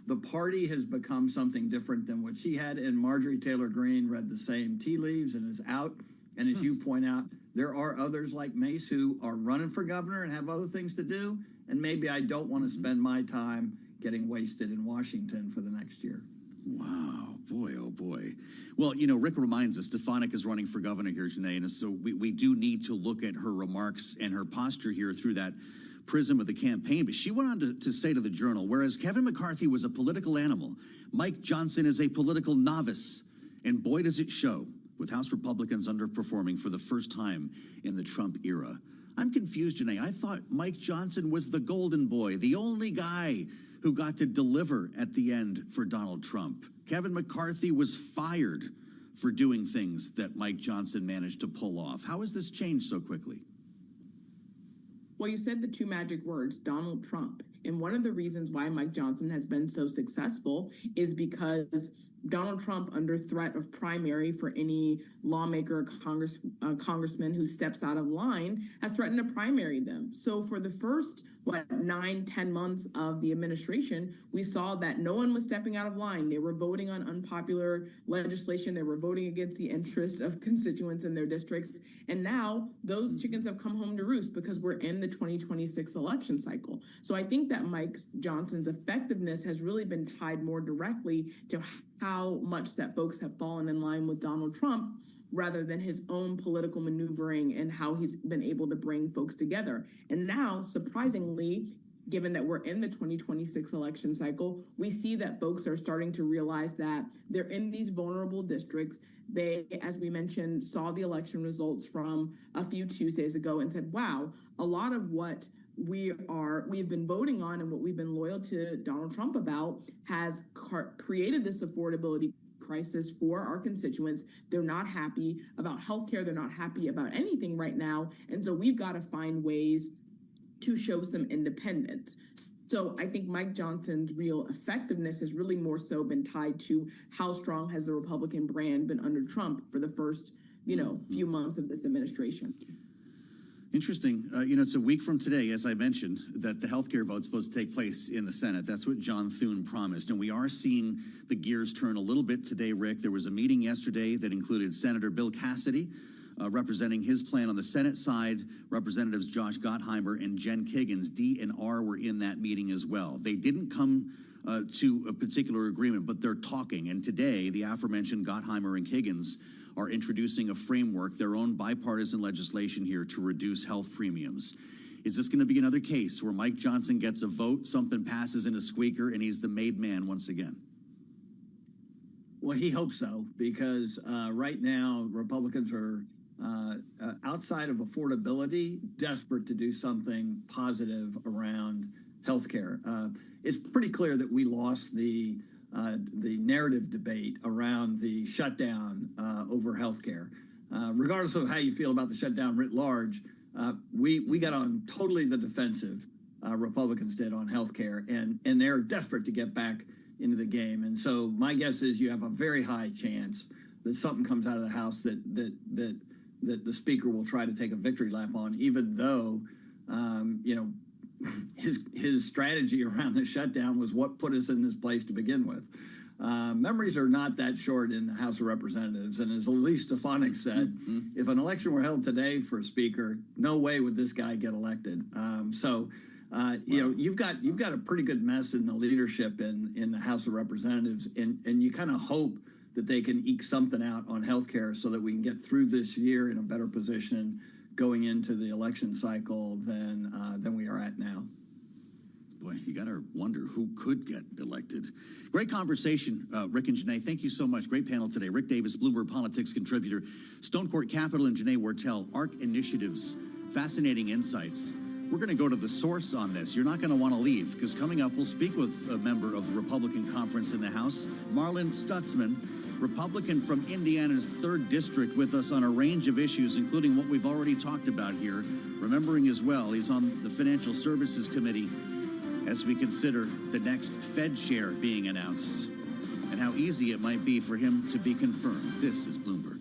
the party has become something different than what she had, and Marjorie Taylor Greene read the same tea leaves and is out. And as you point out, there are others like Mace who are running for governor and have other things to do, and maybe I don't want to spend my time getting wasted in Washington for the next year.
Wow, boy, oh boy. Well, you know, Rick reminds us Stefanik is running for governor here, Janae, and so we do need to look at her remarks and her posture here through that prism of the campaign. But she went on to say to the Journal, whereas Kevin McCarthy was a political animal, Mike Johnson is a political novice. And boy, does it show, with House Republicans underperforming for the first time in the Trump era. I'm confused, Janae. I thought Mike Johnson was the golden boy, the only guy who got to deliver at the end for Donald Trump. Kevin McCarthy was fired for doing things that Mike Johnson managed to pull off. How has this changed so quickly?
Well, you said the two magic words, Donald Trump. And one of the reasons why Mike Johnson has been so successful is because Donald Trump, under threat of primary for any lawmaker or congressman who steps out of line, has threatened to primary them. So for the first 9-10 months of the administration, we saw that no one was stepping out of line. They were voting on unpopular legislation. They were voting against the interest of constituents in their districts. And now those chickens have come home to roost because we're in the 2026 election cycle. So I think that Mike Johnson's effectiveness has really been tied more directly to how much that folks have fallen in line with Donald Trump, rather than his own political maneuvering and how he's been able to bring folks together. And now, surprisingly, given that we're in the 2026 election cycle, we see that folks are starting to realize that they're in these vulnerable districts. They, as we mentioned, saw the election results from a few Tuesdays ago and said, wow, a lot of what we've been voting on and what we've been loyal to Donald Trump about has created this affordability crisis for our constituents. They're not happy about healthcare. They're not happy about anything right now. And so we've got to find ways to show some independence. So I think Mike Johnson's real effectiveness has really more so been tied to how strong has the Republican brand been under Trump for the first, few months of this administration.
Interesting. It's a week from today, as I mentioned, that the healthcare vote's supposed to take place in the Senate. That's what John Thune promised. And we are seeing the gears turn a little bit today, Rick. There was a meeting yesterday that included Senator Bill Cassidy, representing his plan on the Senate side. Representatives Josh Gottheimer and Jen Kiggins, D&R, were in that meeting as well. They didn't come to a particular agreement, but they're talking. And today, the aforementioned Gottheimer and Kiggins are introducing a framework, their own bipartisan legislation here to reduce health premiums. Is this going to be another case where Mike Johnson gets a vote, something passes in a squeaker, and he's the made man once again?
Well, he hopes so, because right now Republicans are, outside of affordability, desperate to do something positive around healthcare. It's pretty clear that we lost the narrative debate around the shutdown over healthcare. Regardless of how you feel about the shutdown writ large, we got on totally the defensive, Republicans did, on healthcare, and they're desperate to get back into the game. And so my guess is you have a very high chance that something comes out of the House that the Speaker will try to take a victory lap on, even though his strategy around the shutdown was what put us in this place to begin with. Memories are not that short in the House of Representatives, and as Elise Stefanik said, if an election were held today for a Speaker, no way would this guy get elected. You've got a pretty good mess in the leadership in the House of Representatives, and you kind of hope that they can eke something out on healthcare so that we can get through this year in a better position going into the election cycle than we are at now.
Boy, you got to wonder who could get elected. Great conversation, Rick and Janae. Thank you so much. Great panel today. Rick Davis, Bloomberg Politics contributor, Stone Court Capital, and Janae Wortel, ARC Initiatives. Fascinating insights. We're going to go to the source on this. You're not going to want to leave, because coming up, we'll speak with a member of the Republican Conference in the House, Marlin Stutzman, Republican from Indiana's 3rd District, with us on a range of issues, including what we've already talked about here. Remembering as well, he's on the Financial Services Committee as we consider the next Fed chair being announced and how easy it might be for him to be confirmed. This is Bloomberg.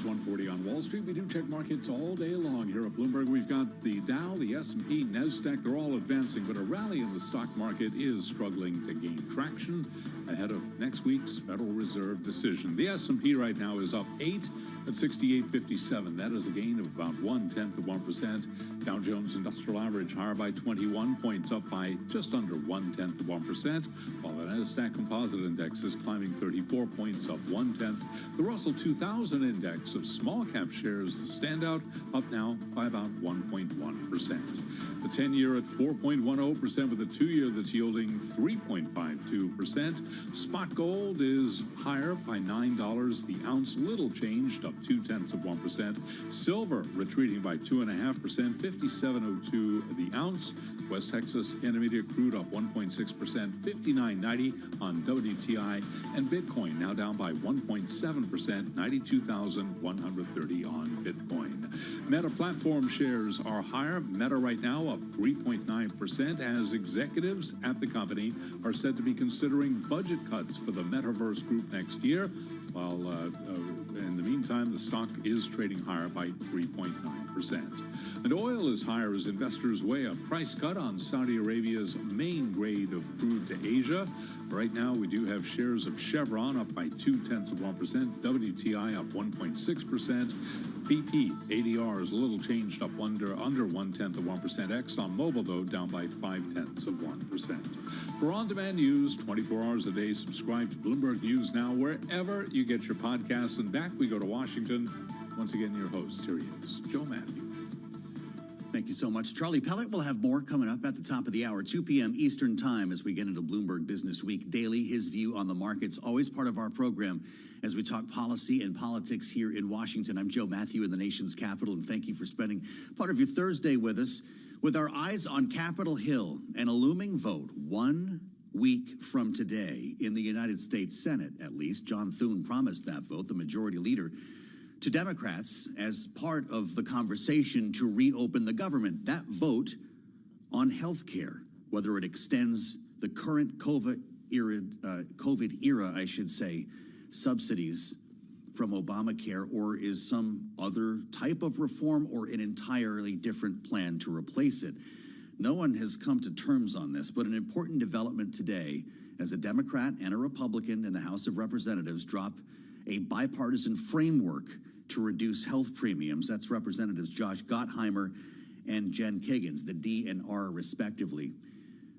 1:40 on Wall Street. We do check markets all day long here at Bloomberg. We've got the Dow, the S&P, NASDAQ. They're all advancing, but a rally in the stock market is struggling to gain traction ahead of next week's Federal Reserve decision. The S&P right now is up 8 at 68.57. That is a gain of about 0.1%. Dow Jones Industrial Average higher by 21 points, up by just under 0.1%, while the NASDAQ Composite Index is climbing 34 points, up 0.1. The Russell 2000 Index of small cap shares, the standout, up now by about 1.1%. The 10-year at 4.10%, with the 2-year that's yielding 3.52%. Spot gold is higher by $9 the ounce, little changed, up 0.2%. Silver retreating by 2.5%, 57.02 the ounce. West Texas Intermediate crude up 1.6%, 59.90 on WTI, and Bitcoin now down by 1.7%, 92,130 on Bitcoin. Meta platform shares are higher. Meta right now up 3.9% as executives at the company are said to be considering budget cuts for the Metaverse group next year, while in the meantime, the stock is trading higher by 3.9%. And oil is higher as investors weigh a price cut on Saudi Arabia's main grade of crude to Asia. Right now, we do have shares of Chevron up by 0.2%, WTI up 1.6%, BP ADR is a little changed, up under 0.1%. ExxonMobil, though, down by 0.5%. For on-demand news, 24 hours a day, subscribe to Bloomberg News Now wherever you get your podcasts. And back we go to Washington. Once again, your host, here he is, Joe Matthew.
Thank you so much. Charlie Pellet will have more coming up at the top of the hour, 2 p.m. Eastern Time, as we get into Bloomberg Business Week Daily. His view on the markets, always part of our program as we talk policy and politics here in Washington. I'm Joe Matthew in the nation's capital, and thank you for spending part of your Thursday with us. With our eyes on Capitol Hill and a looming vote 1 week from today in the United States Senate, at least, John Thune promised that vote, the majority leader, to Democrats as part of the conversation to reopen the government. That vote on health care, whether it extends the current COVID era, I should say, subsidies from Obamacare, or is some other type of reform or an entirely different plan to replace it. No one has come to terms on this, but an important development today as a Democrat and a Republican in the House of Representatives drop a bipartisan framework to reduce health premiums. That's Representatives Josh Gottheimer and Jen Kiggins, the D and R respectively,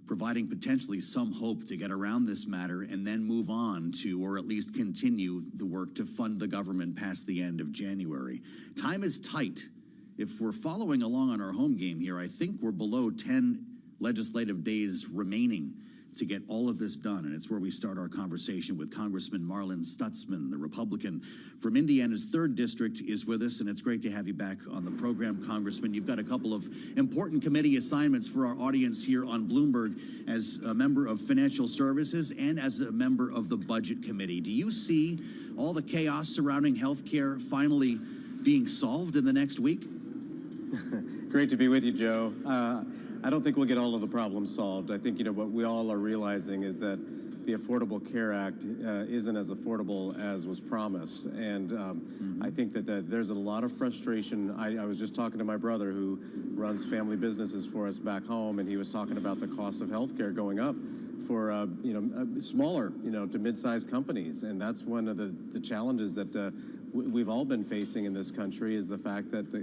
providing potentially some hope to get around this matter and then move on to, or at least continue, the work to fund the government past the end of January. Time is tight. If we're following along on our home game here, I think we're below 10 legislative days remaining to get all of this done. And it's where we start our conversation with Congressman Marlin Stutzman, the Republican from Indiana's 3rd District, is with us. And it's great to have you back on the program, Congressman. You've got a couple of important committee assignments for our audience here on Bloomberg as a member of Financial Services and as a member of the Budget Committee. Do you see all the chaos surrounding health care finally being solved in the next week?
Great to be with you, Joe. I don't think we'll get all of the problems solved. I think, what we all are realizing is that the Affordable Care Act isn't as affordable as was promised. And I think that there's a lot of frustration. I was just talking to my brother who runs family businesses for us back home, and he was talking about the cost of health care going up for, smaller, to mid-sized companies. And that's one of the challenges that we've all been facing in this country, is the fact that,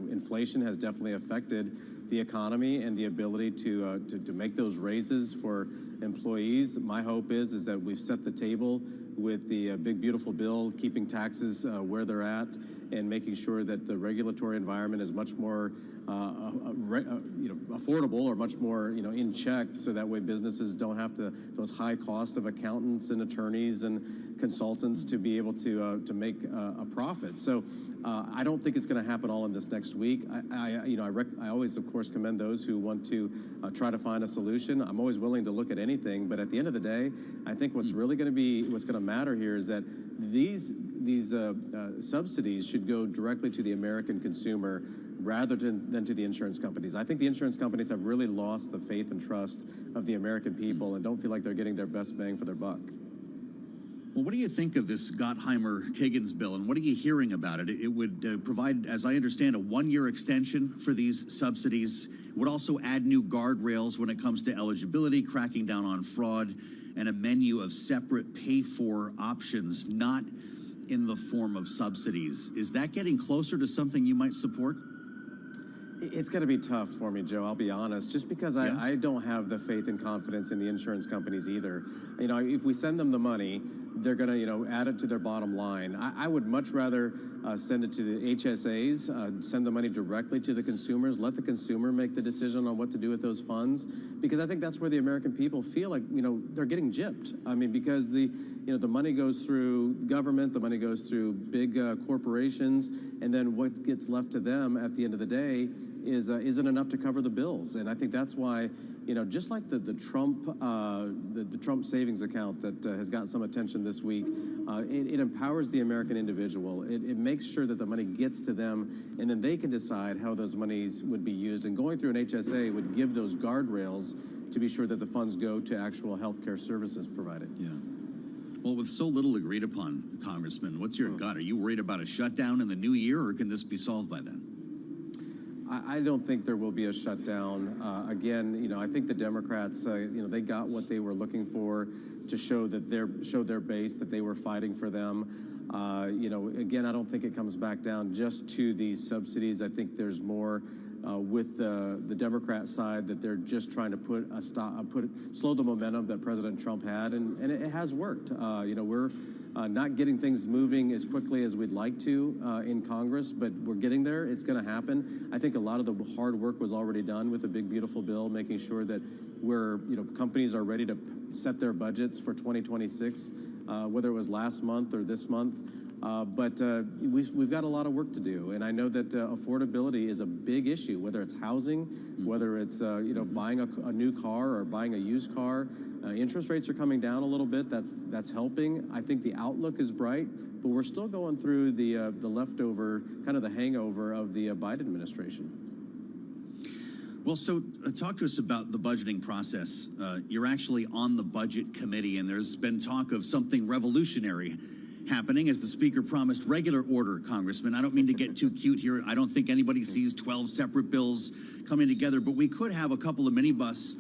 inflation has definitely affected the economy and the ability to make those raises for employees. My hope is that we've set the table with the big beautiful bill, keeping taxes where they're at and making sure that the regulatory environment is much more affordable, or much more in check, so that way businesses don't have those high cost of accountants and attorneys and consultants to be able to make a profit. So I don't think it's going to happen all in this next week. I always, of course, commend those who want to try to find a solution. I'm always willing to look at anything, but at the end of the day, I think what's really going to matter here is that these subsidies should go directly to the American consumer rather than to the insurance companies. I think the insurance companies have really lost the faith and trust of the American people and don't feel like they're getting their best bang for their buck.
Well, what do you think of this Gottheimer-Kagan's bill, and what are you hearing about it? It would provide, as I understand, a one-year extension for these subsidies. It would also add new guardrails when it comes to eligibility, cracking down on fraud, and a menu of separate pay-for options, not in the form of subsidies. Is that getting closer to something you might support?
It's going to be tough for me, Joe, I'll be honest, just because I don't have the faith and confidence in the insurance companies either. You know, if we send them the money, they're going to, you know, add it to their bottom line. I would much rather send it to the HSAs, send the money directly to the consumers, let the consumer make the decision on what to do with those funds, because I think that's where the American people feel like, you know, they're getting gypped. I mean, because the money goes through government, the money goes through big corporations, and then what gets left to them at the end of the day isn't enough to cover the bills. And I think that's why, you know, just like the Trump savings account that has gotten some attention this week, it empowers the American individual. It makes sure that the money gets to them, and then they can decide how those monies would be used. And going through an HSA would give those guardrails to be sure that the funds go to actual health care services provided.
Yeah. Well, with so little agreed upon, Congressman, what's your gut? Are you worried about a shutdown in the new year, or can this be solved by then?
I don't think there will be a shutdown. Again, you know, I think the Democrats, you know, they got what they were looking for to show their base that they were fighting for them. You know, again, I don't think it comes back down just to these subsidies. I think there's more with the Democrat side that they're just trying to slow the momentum that President Trump had, and it has worked. You know, we're not getting things moving as quickly as we'd like to in Congress, but we're getting there. It's going to happen. I think a lot of the hard work was already done with the big, beautiful bill, making sure that companies are ready to set their budgets for 2026, whether it was last month or this month. But we've got a lot of work to do, and I know that affordability is a big issue, whether it's housing, whether it's buying a new car or buying a used car. Interest rates are coming down a little bit. That's helping. I think the outlook is bright, but we're still going through the leftover, kind of the hangover of the Biden administration.
Well, so talk to us about the budgeting process. You're actually on the budget committee, and there's been talk of something revolutionary happening as the speaker promised regular order, Congressman. I don't mean to get too cute here. I don't think anybody sees 12 separate bills coming together, but we could have a couple of minibus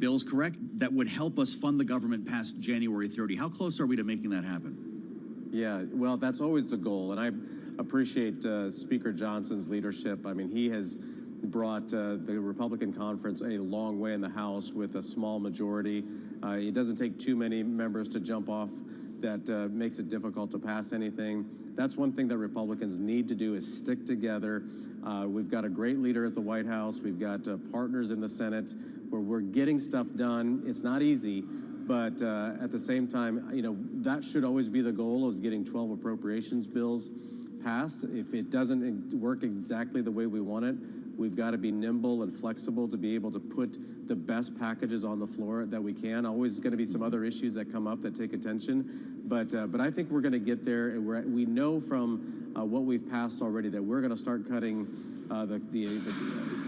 bills, correct, that would help us fund the government past January 30. How close are we to making that happen?
Yeah, well, that's always the goal, and I appreciate Speaker Johnson's leadership. I mean, he has brought the Republican conference a long way in the House with a small majority. It doesn't take too many members to jump off that makes it difficult to pass anything. That's one thing that Republicans need to do, is stick together. We've got a great leader at the White House. We've got partners in the Senate where we're getting stuff done. It's not easy, but at the same time, you know, that should always be the goal, of getting 12 appropriations bills passed. If it doesn't work exactly the way we want it, we've got to be nimble and flexible to be able to put the best packages on the floor that we can. Always going to be some other issues that come up that take attention, but I think we're going to get there. And we know from what we've passed already that we're going to start cutting the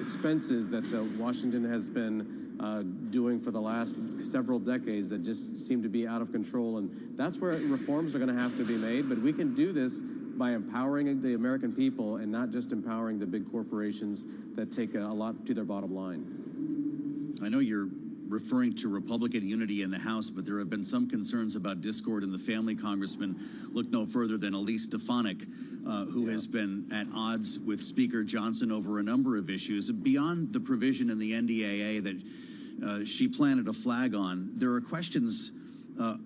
expenses that Washington has been doing for the last several decades that just seem to be out of control. And that's where reforms are going to have to be made. But we can do this by empowering the American people and not just empowering the big corporations that take a lot to their bottom line.
I know you're referring to Republican unity in the House, but there have been some concerns about discord in the family, Congressman. Look no further than Elise Stefanik, who has been at odds with Speaker Johnson over a number of issues. Beyond the provision in the NDAA that she planted a flag on, there are questions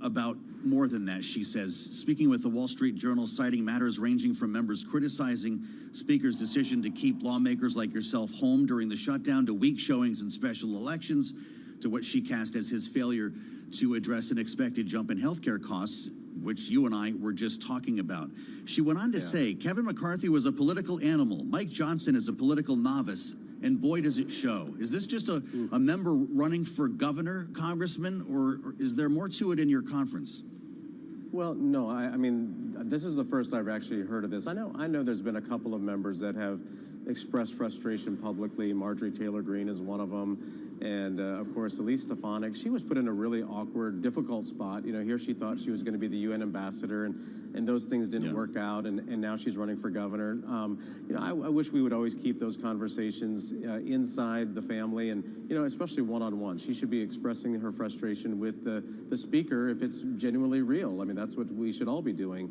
about more than that, she says. Speaking with the Wall Street Journal, citing matters ranging from members criticizing Speaker's decision to keep lawmakers like yourself home during the shutdown, to weak showings in special elections, to what she cast as his failure to address an expected jump in healthcare costs, which you and I were just talking about. She went on to say, Kevin McCarthy was a political animal. Mike Johnson is a political novice. And boy, does it show. Is this just a member running for governor, Congressman, or is there more to it in your conference?
Well, no, I mean, this is the first I've actually heard of this. I know there's been a couple of members that have expressed frustration publicly. Marjorie Taylor Greene is one of them. And of course, Elise Stefanik, she was put in a really awkward, difficult spot. Here she thought she was going to be the UN ambassador, and those things didn't work out, and now she's running for governor. I wish we would always keep those conversations inside the family, and especially one-on-one. She should be expressing her frustration with the speaker if it's genuinely real. I mean, that's what we should all be doing.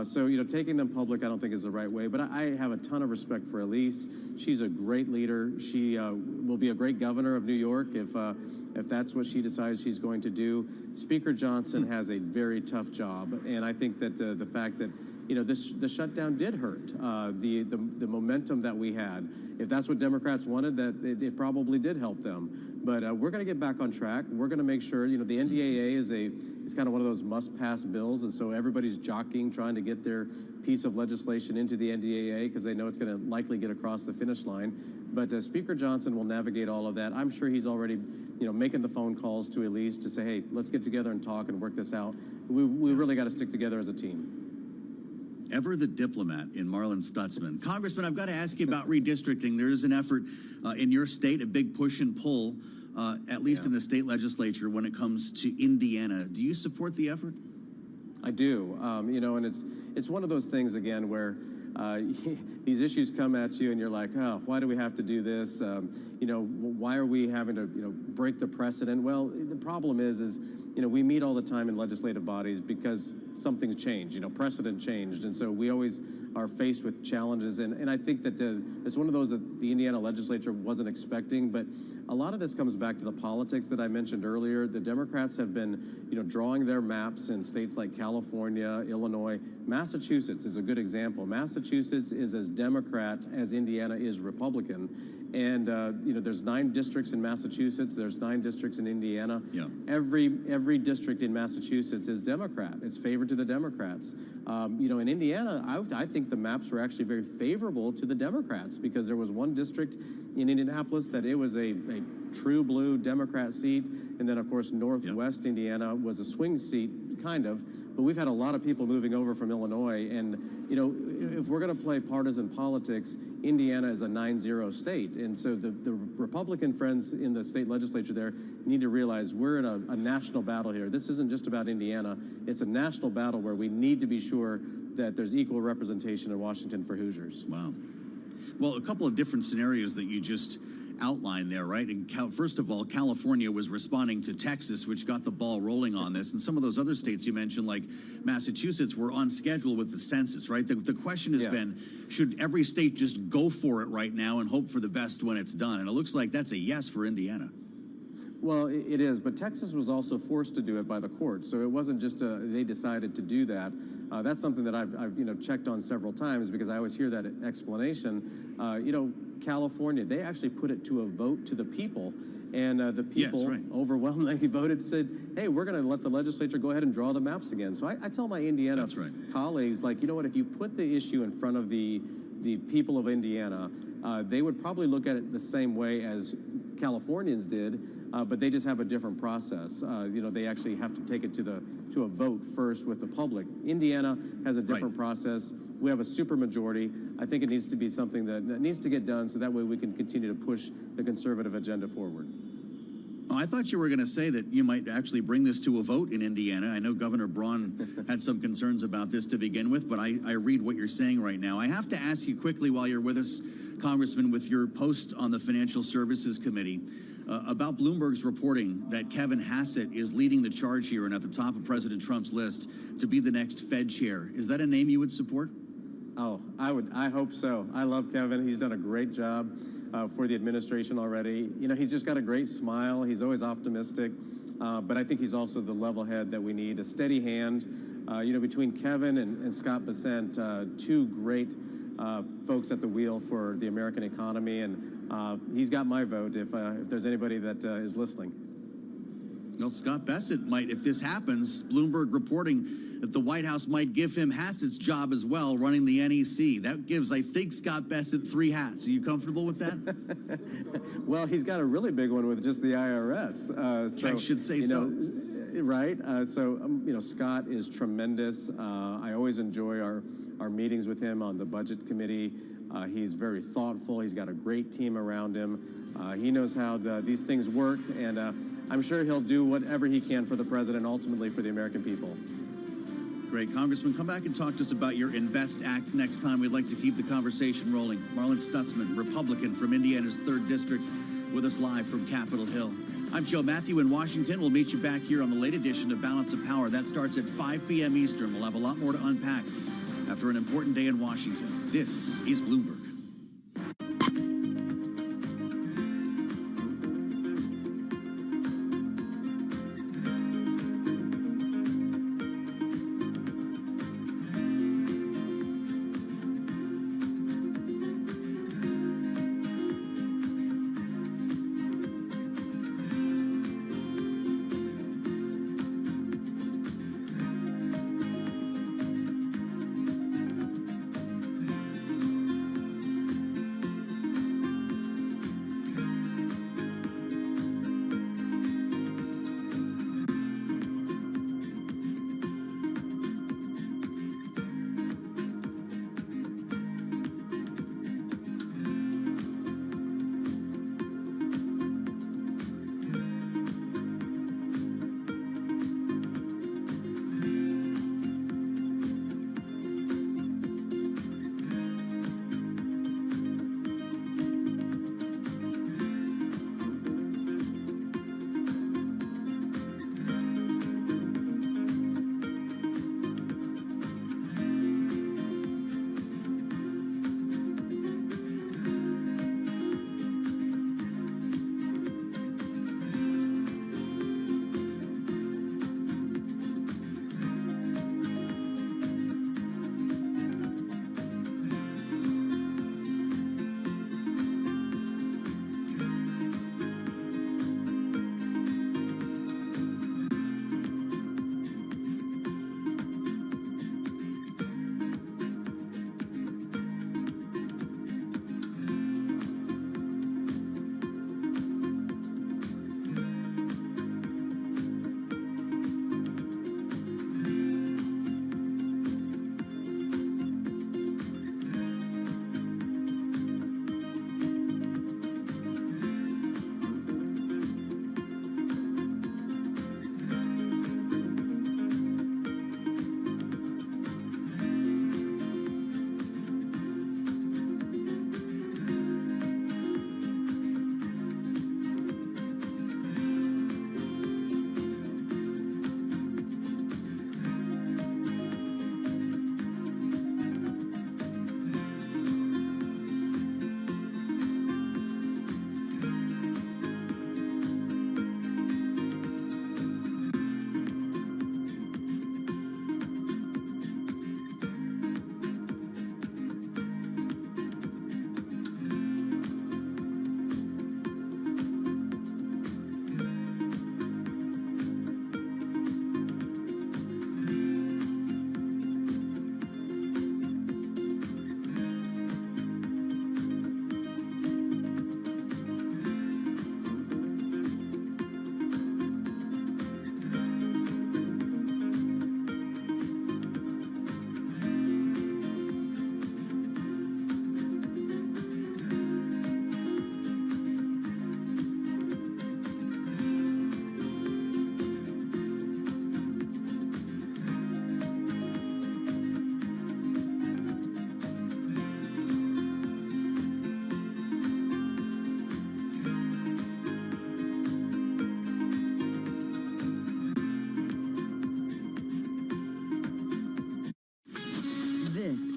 So taking them public, I don't think is the right way. But I have a ton of respect for Elise. She's a great leader. She will be a great governor of New York if that's what she decides she's going to do. Speaker Johnson has a very tough job, and I think that the fact that the shutdown did hurt the momentum that we had. If that's what Democrats wanted, that it probably did help them. But we're going to get back on track. We're going to make sure. The NDAA is kind of one of those must-pass bills, and so everybody's jockeying, trying to get their piece of legislation into the NDAA because they know it's going to likely get across the finish line. But Speaker Johnson will navigate all of that. I'm sure he's already, making the phone calls to Elise to say, hey, let's get together and talk and work this out. We really got to stick together as a team.
Ever the diplomat in Marlon Stutzman. Congressman, I've got to ask you about redistricting. There is an effort in your state, a big push and pull, at least in the state legislature, when it comes to Indiana. Do you support the effort?
I do. And it's one of those things, again, where these issues come at you and you're like, oh, why do we have to do this? Why are we having to, break the precedent? Well, the problem is we meet all the time in legislative bodies because something's changed, precedent changed. And so we always are faced with challenges. And I think that it's one of those that the Indiana legislature wasn't expecting. But a lot of this comes back to the politics that I mentioned earlier. The Democrats have been, drawing their maps in states like California, Illinois. Massachusetts is a good example. Massachusetts is as Democrat as Indiana is Republican. And, there's 9 districts in Massachusetts. There's 9 districts in Indiana.
Yeah.
Every district in Massachusetts is Democrat. It's favored to the Democrats. In Indiana, I think the maps were actually very favorable to the Democrats because there was one district in Indianapolis that it was a true blue Democrat seat. And then, of course, Northwest Indiana was a swing seat, kind of. But we've had a lot of people moving over from Illinois. And, if we're going to play partisan politics, Indiana is a 9-0 state. And so the Republican friends in the state legislature there need to realize we're in a national battle here. This isn't just about Indiana. It's a national battle where we need to be sure that there's equal representation in Washington for Hoosiers.
Wow. Well, a couple of different scenarios that you just outlined there, right? And first of all, California was responding to Texas, which got the ball rolling on this. And some of those other states you mentioned, like Massachusetts, were on schedule with the census, right? The question has been, should every state just go for it right now and hope for the best when it's done? And it looks like that's a yes for Indiana.
Well, it is, but Texas was also forced to do it by the courts, so it wasn't just they decided to do that. That's something that I've checked on several times because I always hear that explanation. California, they actually put it to a vote to the people, and the people overwhelmingly voted, said, hey, we're going to let the legislature go ahead and draw the maps again. So I tell my Indiana colleagues, like, what, if you put the issue in front of the people of Indiana, they would probably look at it the same way as Californians did, but they just have a different process. They actually have to take it to a vote first with the public. Indiana has a different process. We have a supermajority. I think it needs to be something that needs to get done so that way we can continue to push the conservative agenda forward.
I thought you were going to say that you might actually bring this to a vote in Indiana. I know Governor Braun had some concerns about this to begin with, but I read what you're saying right now. I have to ask you quickly while you're with us, Congressman, with your post on the Financial Services Committee, about Bloomberg's reporting that Kevin Hassett is leading the charge here and at the top of President Trump's list to be the next Fed chair. Is that a name you would support?
Oh, I hope so. I love Kevin. He's done a great job for the administration already. He's just got a great smile. He's always optimistic. But I think he's also the level head that we need, a steady hand. Between Kevin and Scott Bessent, 2 great folks at the wheel for the American economy. And he's got my vote if there's anybody that is listening.
Well, Scott Bessent might, if this happens, Bloomberg reporting that the White House might give him Hassett's job as well, running the NEC. That gives, I think, Scott Bessent 3 hats. Are you comfortable with that?
Well, he's got a really big one with just the IRS.
I should say so.
Right. Scott is tremendous. I always enjoy our meetings with him on the budget committee. He's very thoughtful. He's got a great team around him. He knows how these things work, and I'm sure he'll do whatever he can for the president, ultimately for the American people.
Great. Congressman, come back and talk to us about your INVEST Act next time. We'd like to keep the conversation rolling. Marlon Stutzman, Republican from Indiana's 3rd District, with us live from Capitol Hill. I'm Joe Matthew in Washington. We'll meet you back here on the late edition of Balance of Power. That starts at 5 p.m. Eastern. We'll have a lot more to unpack after an important day in Washington. This is Bloomberg.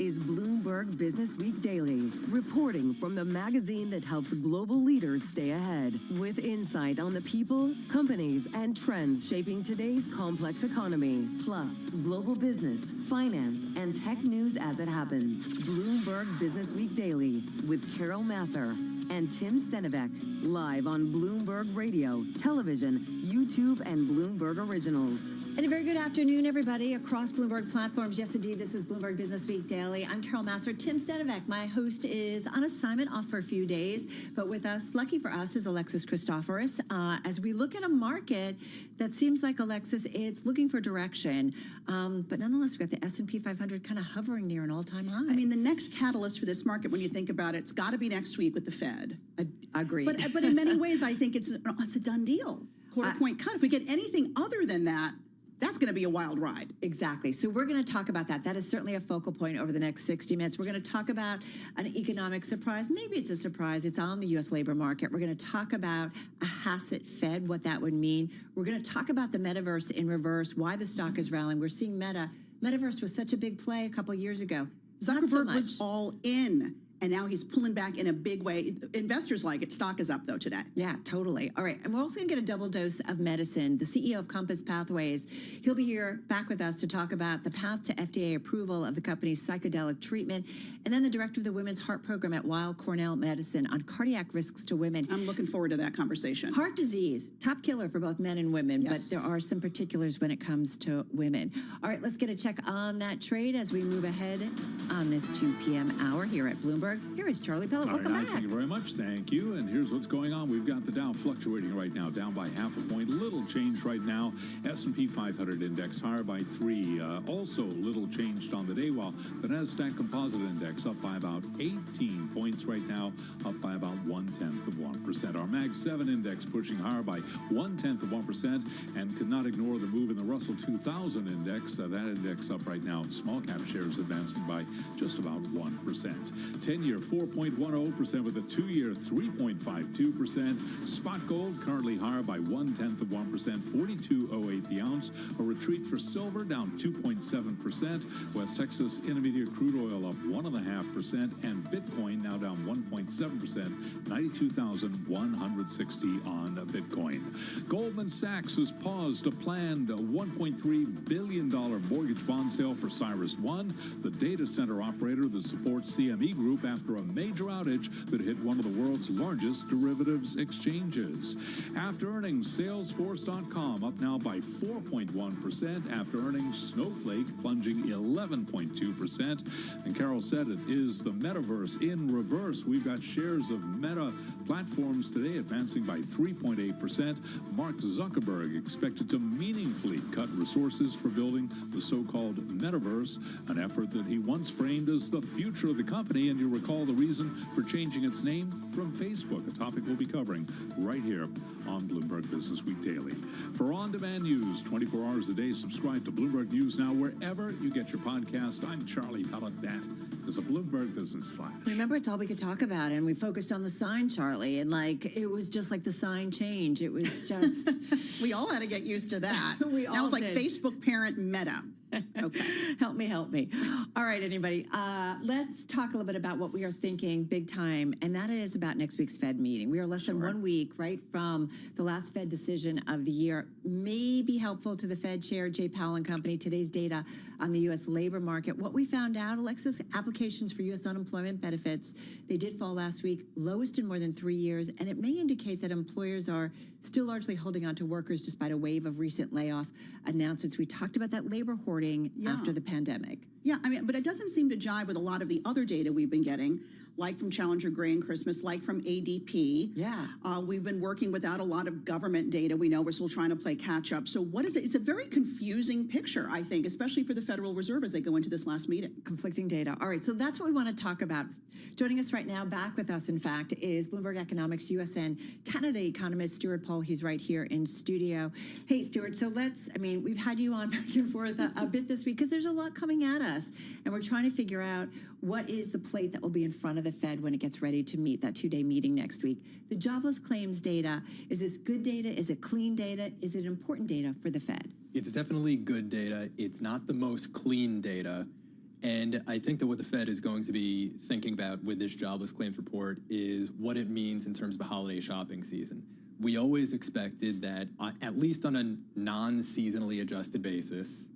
is Bloomberg Business Week Daily, reporting from the magazine that helps global leaders stay ahead, with insight on the people, companies, and trends shaping today's complex economy, plus global business, finance, and tech news as it happens. Bloomberg Business Week Daily with Carol Masser. and Tim Stenivek, live on Bloomberg Radio, television, YouTube, and Bloomberg Originals.
And a very good afternoon, everybody, across Bloomberg platforms. Yes, indeed, this is Bloomberg Business Week Daily. I'm Carol Massar. Tim Stenivek, my host, is on assignment, off for a few days. But with us, lucky for us, is Alexis Christoforous. As we look at a market that seems like, Alexis, it's looking for direction. But nonetheless, we've got the S&P 500 kind of hovering near an all-time high.
I mean, the next catalyst for this market, when you think about it, it's got to be next week with the Fed.
Agreed.
But in many ways, I think it's a done deal. Quarter point cut. If we get anything other than that, that's going to be a wild ride.
Exactly. So we're going to talk about that. That is certainly a focal point over the next 60 minutes. We're going to talk about an economic surprise. Maybe it's a surprise. It's on the U.S. labor market. We're going to talk about a Hassett Fed, what that would mean. We're going to talk about the metaverse in reverse, why the stock is rallying. We're seeing Metaverse was such a big play a couple of years ago.
Zuckerberg was all in. And now he's pulling back in a big way. Investors like it. Stock is up, though, today.
Yeah, totally. All right. And we're also going to get a double dose of medicine. The CEO of Compass Pathways, he'll be here back with us to talk about the path to FDA approval of the company's psychedelic treatment. And then the director of the Women's Heart Program at Weill Cornell Medicine on cardiac risks to women.
I'm looking forward to that conversation.
Heart disease, top killer for both men and women, yes. But there are some particulars when it comes to women. All right, let's get a check on that trade as we move ahead on this 2 p.m. hour here at Bloomberg. Here is Charlie Pellet. Welcome back.
Thank you very much. Thank you. And here's what's going on. We've got the Dow fluctuating right now, down by half a point. Little change right now. S&P 500 index higher by 3. Also little changed on the day, while the NASDAQ Composite Index up by about 18 points right now, up by about 0.1%. Our Mag 7 Index pushing higher by 0.1%, and could not ignore the move in the Russell 2000 Index. That index up right now. Small cap shares advancing by just about 1%. 10-year 4.10% with a 2-year 3.52%. Spot gold currently higher by 0.1%, 42.08 the ounce. A retreat for silver down 2.7%. West Texas Intermediate crude oil up 1.5%, and Bitcoin now down 1.7%, 92,160 on Bitcoin. Goldman Sachs has paused a planned $1.3 billion mortgage bond sale for CyrusOne, the data center operator that supports CME Group, after a major outage that hit one of the world's largest derivatives exchanges. After earnings, Salesforce.com up now by 4.1%. After earnings, Snowflake plunging 11.2%. And Carol said it is the metaverse in reverse. We've got shares of Meta platforms today advancing by 3.8%. Mark Zuckerberg expected to meaningfully cut resources for building the so-called metaverse, an effort that he once framed as the future of the company. And you recall the reason for changing its name from Facebook, a topic we'll be covering right here on Bloomberg Business Week Daily. For on-demand news 24 hours a day, subscribe to Bloomberg News Now wherever you get your podcast. I'm Charlie Pellet. That is a Bloomberg Business Flash.
Remember, it's all we could talk about, and we focused on the sign, Charlie, and it was just like the sign change. It was just...
We all had to get used to that.
That
was like Facebook parent Meta. Okay.
Help me. All right, anybody. Let's talk a little bit about what we are thinking big time, and that is about next week's Fed meeting. We are less than 1 week, right, from the last Fed decision of the year. May be helpful to the Fed Chair, Jay Powell and company. Today's data on the U.S. labor market. What we found out, Alexis, applications for U.S. unemployment benefits, they did fall last week, lowest in more than 3 years, and it may indicate that employers are still largely holding on to workers despite a wave of recent layoff announcements. We talked about that labor hoarding after the pandemic.
Yeah, I mean, but it doesn't seem to jive with a lot of the other data we've been getting, like from Challenger Gray and Christmas, like from ADP.
Yeah.
We've been working without a lot of government data. We know we're still trying to play catch up. So what is it? It's a very confusing picture, I think, especially for the Federal Reserve as they go into this last meeting.
Conflicting data. All right, so that's what we want to talk about. Joining us right now, back with us, in fact, is Bloomberg Economics USN Canada economist Stuart Paul. He's right here in studio. Hey, Stuart, so we've had you on back and forth a bit this week because there's a lot coming at us, and we're trying to figure out what is the plate that will be in front of the Fed when it gets ready to meet that 2-day meeting next week. The jobless claims data, is this good data? Is it clean data? Is it important data for the Fed?
It's definitely good data. It's not the most clean data. And I think that what the Fed is going to be thinking about with this jobless claims report is what it means in terms of the holiday shopping season. We always expected that, at least on a non-seasonally adjusted basis,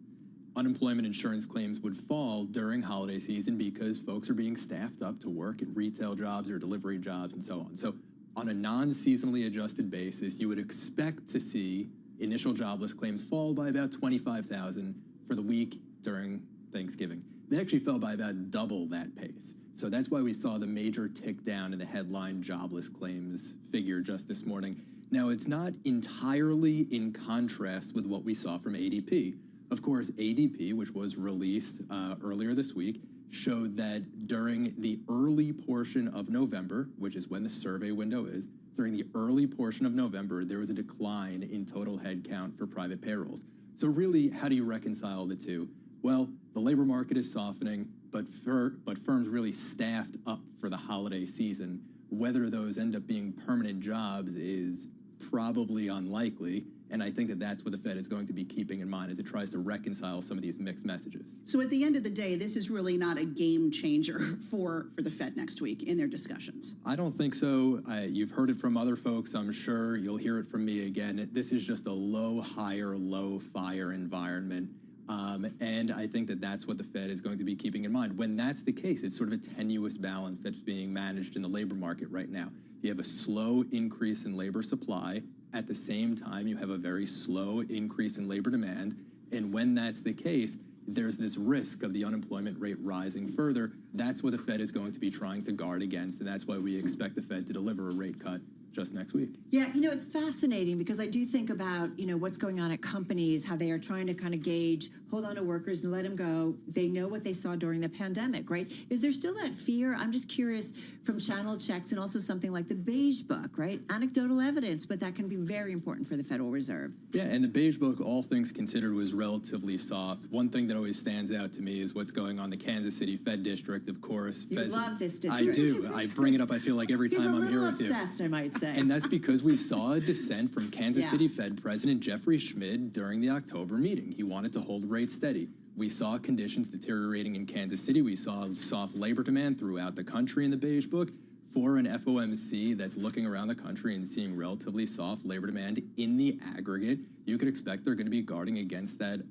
unemployment insurance claims would fall during holiday season because folks are being staffed up to work at retail jobs or delivery jobs and so on. So on a non-seasonally adjusted basis, you would expect to see initial jobless claims fall by about 25,000 for the week during Thanksgiving. They actually fell by about double that pace. So that's why we saw the major tick down in the headline jobless claims figure just this morning. Now, it's not entirely in contrast with what we saw from ADP. Of course, ADP, which was released earlier this week, showed that during the early portion of November, which is when the survey window is, during the early portion of November, there was a decline in total headcount for private payrolls. So really, how do you reconcile the two? Well, the labor market is softening, but firms really staffed up for the holiday season. Whether those end up being permanent jobs is probably unlikely. And I think that that's what the Fed is going to be keeping in mind as it tries to reconcile some of these mixed messages.
So at the end of the day, this is really not a game changer for the Fed next week in their discussions.
I don't think so. You've heard it from other folks, I'm sure. You'll hear it from me again. This is just a low hire, low fire environment. And I think that that's what the Fed is going to be keeping in mind. When that's the case, it's sort of a tenuous balance that's being managed in the labor market right now. You have a slow increase in labor supply. At the same time, you have a very slow increase in labor demand. And when that's the case, there's this risk of the unemployment rate rising further. That's what the Fed is going to be trying to guard against. And that's why we expect the Fed to deliver a rate cut just next week.
Yeah, it's fascinating because I do think about, what's going on at companies, how they are trying to kind of gauge, hold on to workers and let them go. They know what they saw during the pandemic, right? Is there still that fear? I'm just curious from channel checks and also something like the Beige Book, right? Anecdotal evidence, but that can be very important for the Federal Reserve.
Yeah, and the Beige Book, all things considered, was relatively soft. One thing that always stands out to me is what's going on in the Kansas City Fed District, of course.
You love this district.
I do. I bring it up, I feel like, every time I'm here with you.
He's a little obsessed, I might say.
And that's because we saw a dissent from Kansas City Fed President Jeffrey Schmid during the October meeting. He wanted to hold rates steady. We saw conditions deteriorating in Kansas City. We saw soft labor demand throughout the country in the Beige Book. For an FOMC that's looking around the country and seeing relatively soft labor demand in the aggregate, you could expect they're going to be guarding against that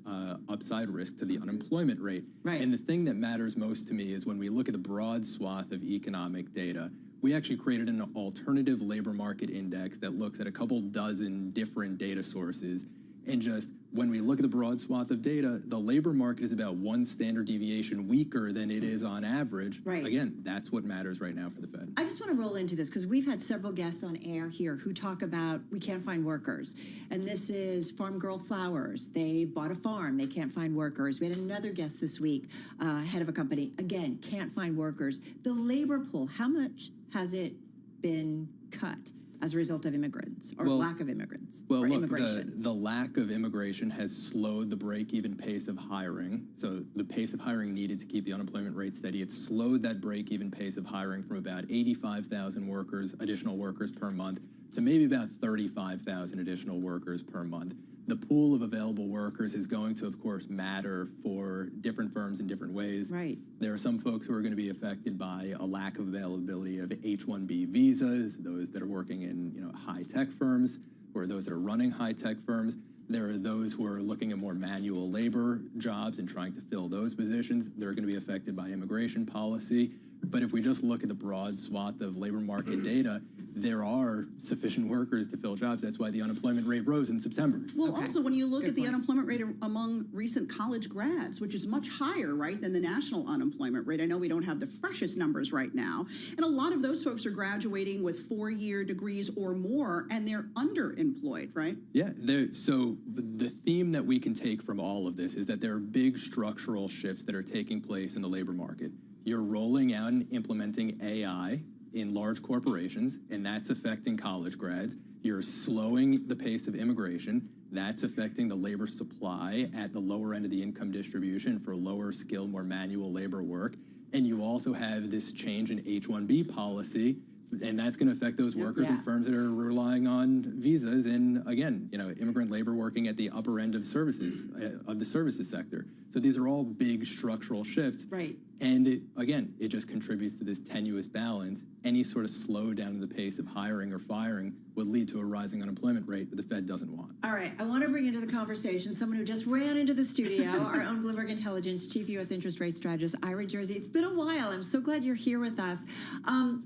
upside risk to the unemployment rate.
Right.
And the thing that matters most to me is when we look at the broad swath of economic data, we actually created an alternative labor market index that looks at a couple dozen different data sources. And just when we look at the broad swath of data, the labor market is about one standard deviation weaker than it is on average.
Right.
Again, that's what matters right now for the Fed.
I just want to roll into this because we've had several guests on air here who talk about we can't find workers. And this is Farm Girl Flowers. They bought a farm. They can't find workers. We had another guest this week, head of a company. Again, can't find workers. The labor pool, how much has it been cut as a result of immigrants or lack of immigrants or immigration?
The lack of immigration has slowed the break-even pace of hiring. So the pace of hiring needed to keep the unemployment rate steady. It slowed that break-even pace of hiring from about 85,000 additional workers per month to maybe about 35,000 additional workers per month. The pool of available workers is going to, of course, matter for different firms in different ways.
Right.
There are some folks who are going to be affected by a lack of availability of H-1B visas, those that are working in high-tech firms, or those that are running high-tech firms. There are those who are looking at more manual labor jobs and trying to fill those positions. They're going to be affected by immigration policy. But if we just look at the broad swath of labor market data, there are sufficient workers to fill jobs. That's why the unemployment rate rose in September.
Well, also, when you look at the unemployment rate among recent college grads, which is much higher, right, than the national unemployment rate. I know we don't have the freshest numbers right now. And a lot of those folks are graduating with 4-year degrees or more, and they're underemployed, right?
Yeah, so the theme that we can take from all of this is that there are big structural shifts that are taking place in the labor market. You're rolling out and implementing AI in large corporations, and that's affecting college grads. You're slowing the pace of immigration. That's affecting the labor supply at the lower end of the income distribution for lower skill, more manual labor work. And you also have this change in H-1B policy, and that's going to affect those workers and firms that are relying on visas and, again, immigrant labor working at the upper end of services, of the services sector. So these are all big structural shifts.
Right.
And again, it just contributes to this tenuous balance. Any sort of slowdown in the pace of hiring or firing would lead to a rising unemployment rate that the Fed doesn't want.
All right, I want to bring into the conversation someone who just ran into the studio, our own Bloomberg Intelligence Chief U.S. Interest Rate Strategist, Ira Jersey. It's been a while. I'm so glad you're here with us.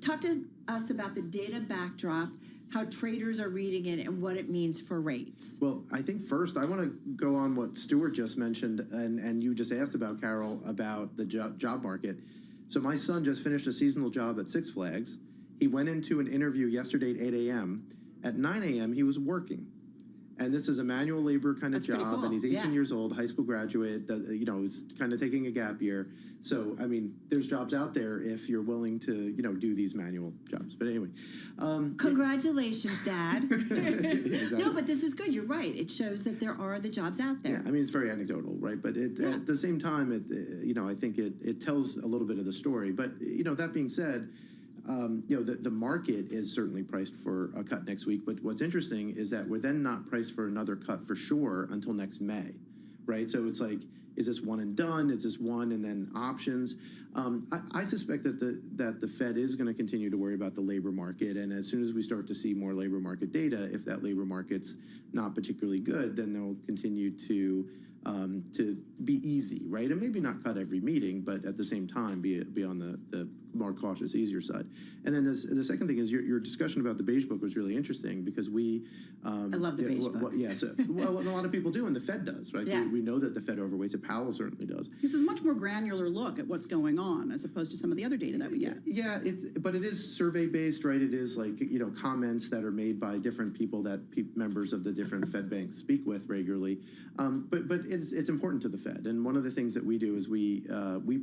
Talk to us about the data backdrop, how traders are reading it, and what it means for rates.
Well, I think first I want to go on what Stuart just mentioned, and you just asked about, Carol, about the job market. So my son just finished a seasonal job at Six Flags. He went into an interview yesterday at 8 a.m. At 9 a.m., he was working. And this is a manual labor kind of job, cool. And he's 18 years old, high school graduate, you know, is kind of taking a gap year. So, I mean, there's jobs out there if you're willing to, you know, do these manual jobs. But anyway.
Congratulations, Dad.
Exactly.
No, but this is good. You're right. It shows that there are the jobs out there.
Yeah, I mean, it's very anecdotal, right? But at the same time, you know, I think it tells a little bit of the story. But, you know, that being said, you know, the market is certainly priced for a cut next week. But what's interesting is that we're then not priced for another cut for sure until next May, right? So it's like, is this one and done? Is this one and then options? I suspect that the Fed is going to continue to worry about the labor market. And as soon as we start to see more labor market data, if that labor market's not particularly good, then they'll continue to be easy, right? And maybe not cut every meeting, but at the same time be on the more cautious, easier side. And then the second thing is your discussion about the Beige Book was really interesting because we...
I love the Beige Book.
Yeah, so, well, what a lot of people do, and the Fed does, right?
Yeah.
We know that the Fed overweights it. Powell certainly does.
This is a much more granular look at what's going on as opposed to some of the other data that we get.
Yeah, but it is survey-based, right? It is like, you know, comments that are made by different people that members of the different Fed banks speak with regularly. But it's important to the Fed. And one of the things that we do is we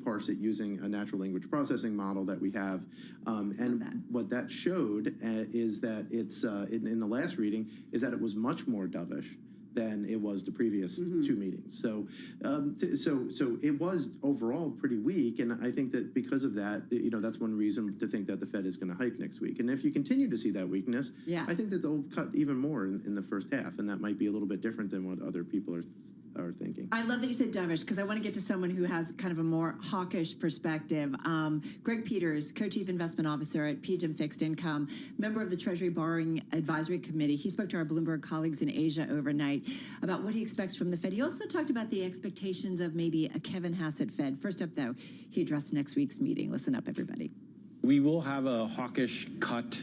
parse it using a natural language processing model that we have. And what that showed is that it's, in the last reading, is that it was much more dovish than it was the previous two meetings. So it was overall pretty weak, and I think that because of that, you know, that's one reason to think that the Fed is going to hike next week. And if you continue to see that weakness, I think that they'll cut even more in the first half, and that might be a little bit different than what other people are thinking.
I love that you said dovish because I want to get to someone who has kind of a more hawkish perspective. Greg Peters, Co-Chief Investment Officer at PGIM Fixed Income, member of the Treasury Borrowing Advisory Committee. He spoke to our Bloomberg colleagues in Asia overnight about what he expects from the Fed. He also talked about the expectations of maybe a Kevin Hassett Fed. First up, though, he addressed next week's meeting. Listen up, everybody.
We will have a hawkish cut,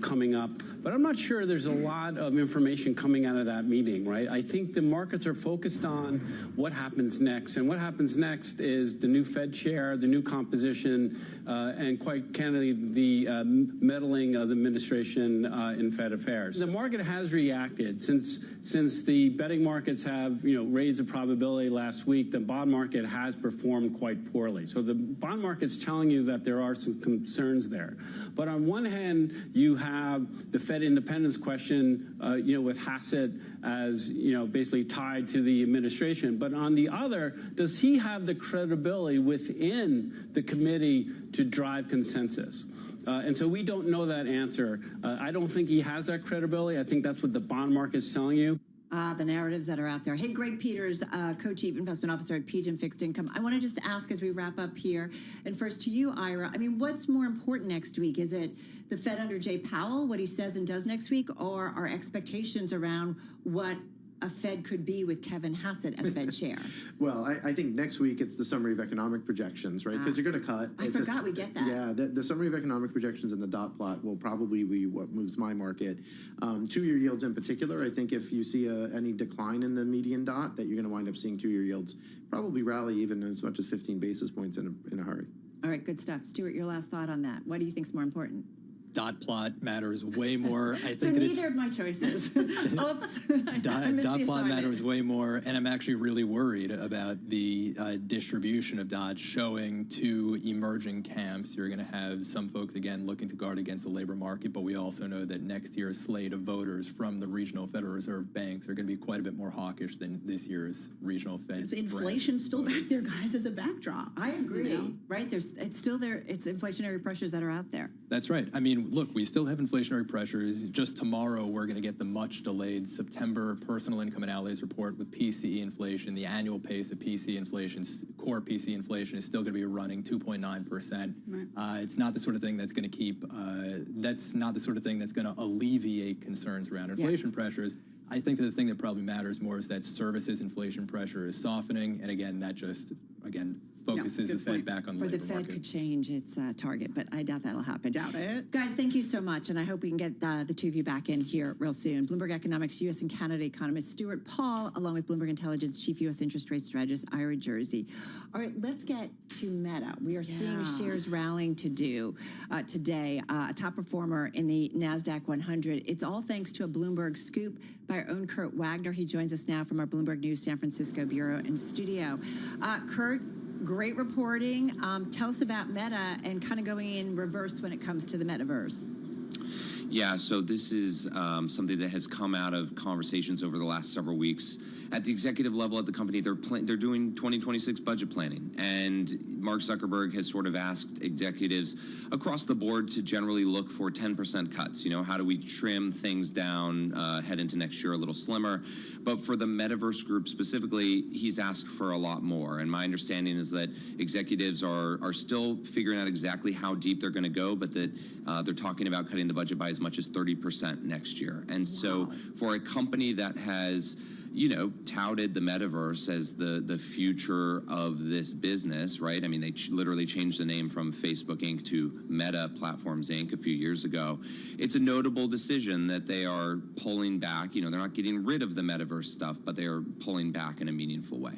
coming up, but I'm not sure there's a lot of information coming out of that meeting, right? I think the markets are focused on what happens next, and what happens next is the new Fed chair, the new composition, and quite candidly, the meddling of the administration in Fed affairs. The market has reacted since the betting markets have, raised the probability last week. The bond market has performed quite poorly. So the bond market's telling you that there are some concerns there. But on one hand, you have the Fed independence question, with Hassett as, basically tied to the administration. But on the other, does he have the credibility within the committee to drive consensus? And so we don't know that answer. I don't think he has that credibility. I think that's what the bond market is telling you.
The narratives that are out there. Hey, Greg Peters, Co-Chief Investment Officer at PGIM Fixed Income. I want to just ask as we wrap up here, and first to you, Ira, I mean, what's more important next week? Is it the Fed under Jay Powell, what he says and does next week, or our expectations around what a Fed could be with Kevin Hassett as Fed chair?
Well, I think next week it's the summary of economic projections, right? Because you're going to cut.
I forgot we get that.
Yeah, the summary of economic projections and the dot plot will probably be what moves my market. Two-year yields in particular, I think if you see any decline in the median dot, that you're going to wind up seeing two-year yields probably rally even as much as 15 basis points in a hurry.
All right, good stuff. Stuart, your last thought on that. What do you think is more important?
Dot plot matters way more. I think
so neither of my choices. Oops.
Dot plot matters way more, and I'm actually really worried about the distribution of dots showing two emerging camps. You're going to have some folks, again, looking to guard against the labor market, but we also know that next year's slate of voters from the regional Federal Reserve banks are going to be quite a bit more hawkish than this year's regional Fed.
Is inflation still back there, guys, as a backdrop?
I agree. Right? It's still there. It's inflationary pressures that are out there.
That's right. I mean, look, we still have inflationary pressures. Just tomorrow, we're going to get the much delayed September personal income and outlays report with PCE inflation. The annual pace of PCE inflation, core PCE inflation, is still going to be running 2.9%. Right. It's not the sort of thing that's going to keep, that's not the sort of thing that's going to alleviate concerns around inflation pressures. I think that the thing that probably matters more is that services inflation pressure is softening. And again, that just, focuses the Fed back on the labor
market. Or the Fed could change its target, but I doubt that'll happen.
Doubt it.
Guys, thank you so much, and I hope we can get the two of you back in here real soon. Bloomberg Economics U.S. and Canada economist Stuart Paul, along with Bloomberg Intelligence Chief U.S. Interest Rate Strategist Ira Jersey. All right, let's get to Meta. We are seeing shares rallying today. A top performer in the NASDAQ 100. It's all thanks to a Bloomberg scoop by our own Kurt Wagner. He joins us now from our Bloomberg News San Francisco bureau and studio. Kurt, great reporting. Tell us about Meta and kind of going in reverse when it comes to the metaverse.
Yeah, so this is something that has come out of conversations over the last several weeks. At the executive level at the company, they're doing 2026 budget planning, and Mark Zuckerberg has sort of asked executives across the board to generally look for 10% cuts. You know, how do we trim things down, head into next year a little slimmer? But for the metaverse group specifically, he's asked for a lot more. And my understanding is that executives are still figuring out exactly how deep they're going to go, but that they're talking about cutting the budget by as much as 30% next year. And so for a company that has, you know, touted the metaverse as the future of this business, right? I mean, they literally changed the name from Facebook Inc. to Meta Platforms Inc. a few years ago. It's a notable decision that they are pulling back. You know, they're not getting rid of the metaverse stuff, but they are pulling back in a meaningful way.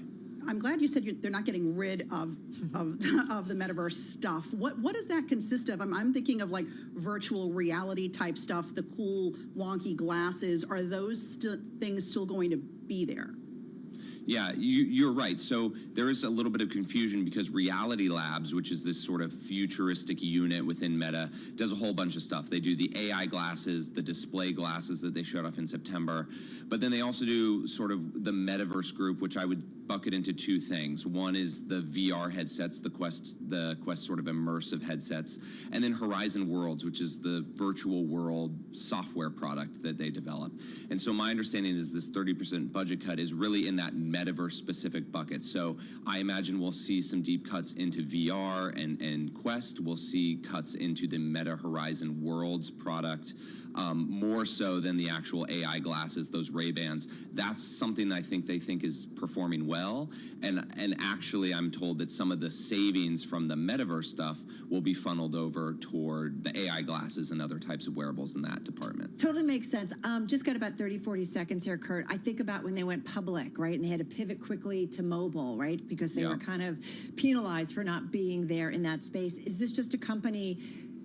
I'm glad you said they're not getting rid of the metaverse stuff. What does that consist of? I'm thinking of like virtual reality type stuff, the cool wonky glasses. Are those things still going to be there?
Yeah, you're right. So there is a little bit of confusion because Reality Labs, which is this sort of futuristic unit within Meta, does a whole bunch of stuff. They do the AI glasses, the display glasses that they showed off in September. But then they also do sort of the metaverse group, which I would bucket into two things. One is the VR headsets, the Quest sort of immersive headsets, and then Horizon Worlds, which is the virtual world software product that they develop. And so my understanding is this 30% budget cut is really in that metaverse specific bucket. So I imagine we'll see some deep cuts into VR and Quest. We'll see cuts into the Meta Horizon Worlds product, more so than the actual AI glasses, those Ray-Bans. That's something I think they think is performing well. And actually, I'm told that some of the savings from the metaverse stuff will be funneled over toward the AI glasses and other types of wearables in that department.
Totally makes sense. Just got about 30, 40 seconds here, Kurt. I think about when they went public, right? And they had to pivot quickly to mobile, right? Because they were kind of penalized for not being there in that space. Is this just a company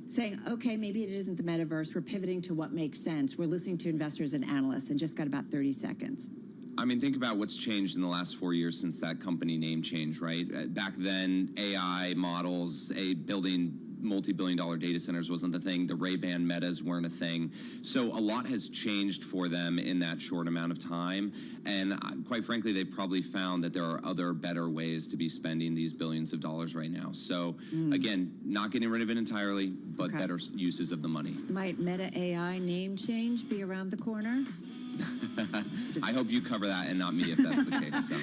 saying, okay, maybe it isn't the metaverse. We're pivoting to what makes sense. We're listening to investors and analysts, and just got about 30 seconds.
I mean, think about what's changed in the last 4 years since that company name change, right? Back then, AI models, building multi-billion-dollar data centers wasn't the thing. The Ray-Ban Metas weren't a thing. So a lot has changed for them in that short amount of time. And quite frankly, they've probably found that there are other better ways to be spending these billions of dollars right now. So again, not getting rid of it entirely, but better uses of the money.
Might Meta AI name change be around the corner?
I hope you cover that and not me if that's the case. So.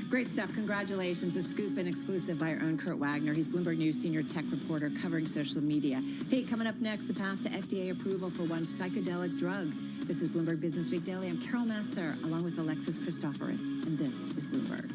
Great stuff. Congratulations. A scoop and exclusive by our own Kurt Wagner. He's Bloomberg News senior tech reporter covering social media. Hey, coming up next, the path to FDA approval for one psychedelic drug. This is Bloomberg Business Week Daily. I'm Carol Masser, along with Alexis Christoforous, and this is Bloomberg.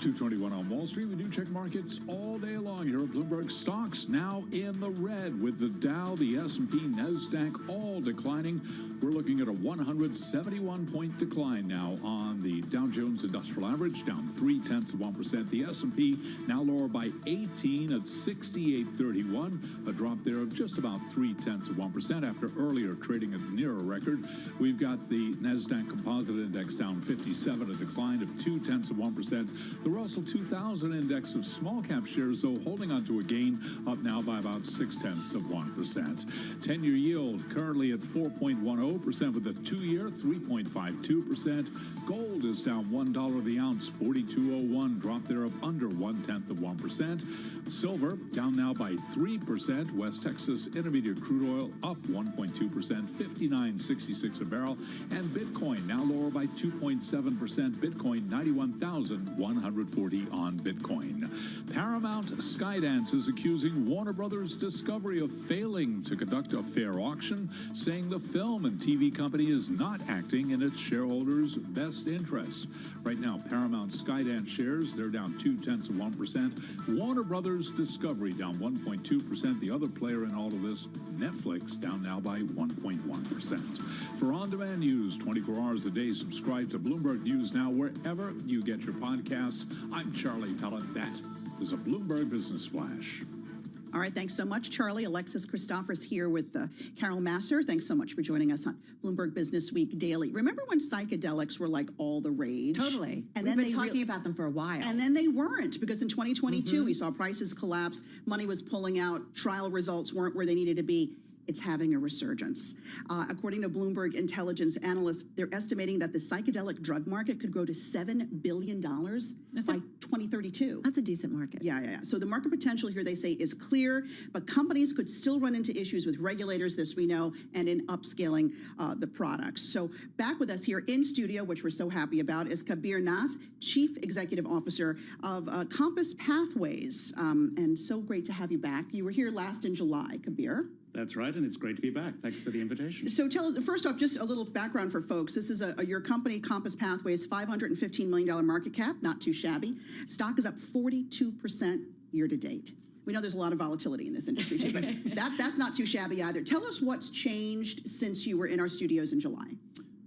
2:21 on Wall Street. We do check markets all day long here at Bloomberg. Stocks now in the red with the Dow, the S&P, NASDAQ all declining. We're looking at a 171-point decline now on the Dow Jones Industrial Average, down 0.3%. The S&P now lower by 18 at 68.31, a drop there of just about 0.3% after earlier trading at near a record. We've got the NASDAQ Composite Index down 57, a decline of 0.2%. The Russell 2000 Index of small cap shares, though, holding on to a gain, up now by about 0.6%. 10-year yield currently at 4.10% with a 2-year 3.52%. Gold is down $1 the ounce, 42.01, drop there of under 0.1%. Silver down now by 3%. West Texas Intermediate crude oil up 1.2%, 59.66 a barrel. And Bitcoin now lower by 2.7%. Bitcoin 91,140 on Bitcoin. Paramount Skydance is accusing Warner Brothers Discovery of failing to conduct a fair auction, saying the film and TV company is not acting in its shareholders' best interests. Right now, Paramount Skydance shares, they're down 0.2%. Warner Brothers Discovery down 1.2%. The other player in all of this, Netflix, down now by 1.1%. For on-demand news 24 hours a day, subscribe to Bloomberg News Now wherever you get your podcasts. I'm Charlie Pellet. That is a Bloomberg Business Flash.
All right, thanks so much, Charlie. Alexis Christophers here with Carol Massar. Thanks so much for joining us on Bloomberg Business Week Daily. Remember when psychedelics were like all the rage?
Totally.
And
We've been talking about them for a while.
And then they weren't, because in 2022, we saw prices collapse, money was pulling out, trial results weren't where they needed to be. It's having a resurgence. According to Bloomberg intelligence analysts, they're estimating that the psychedelic drug market could grow to $7 billion by 2032.
That's a decent market.
Yeah. So the market potential here, they say, is clear, but companies could still run into issues with regulators, this we know, and in upscaling the products. So back with us here in studio, which we're so happy about, is Kabir Nath, Chief Executive Officer of Compass Pathways. And so great to have you back. You were here last in July, Kabir.
That's right, and it's great to be back. Thanks for the invitation.
So tell us, first off, just a little background for folks. This is your company, Compass Pathways, $515 million market cap, not too shabby. Stock is up 42% year to date. We know there's a lot of volatility in this industry too, but that's not too shabby either. Tell us what's changed since you were in our studios in July.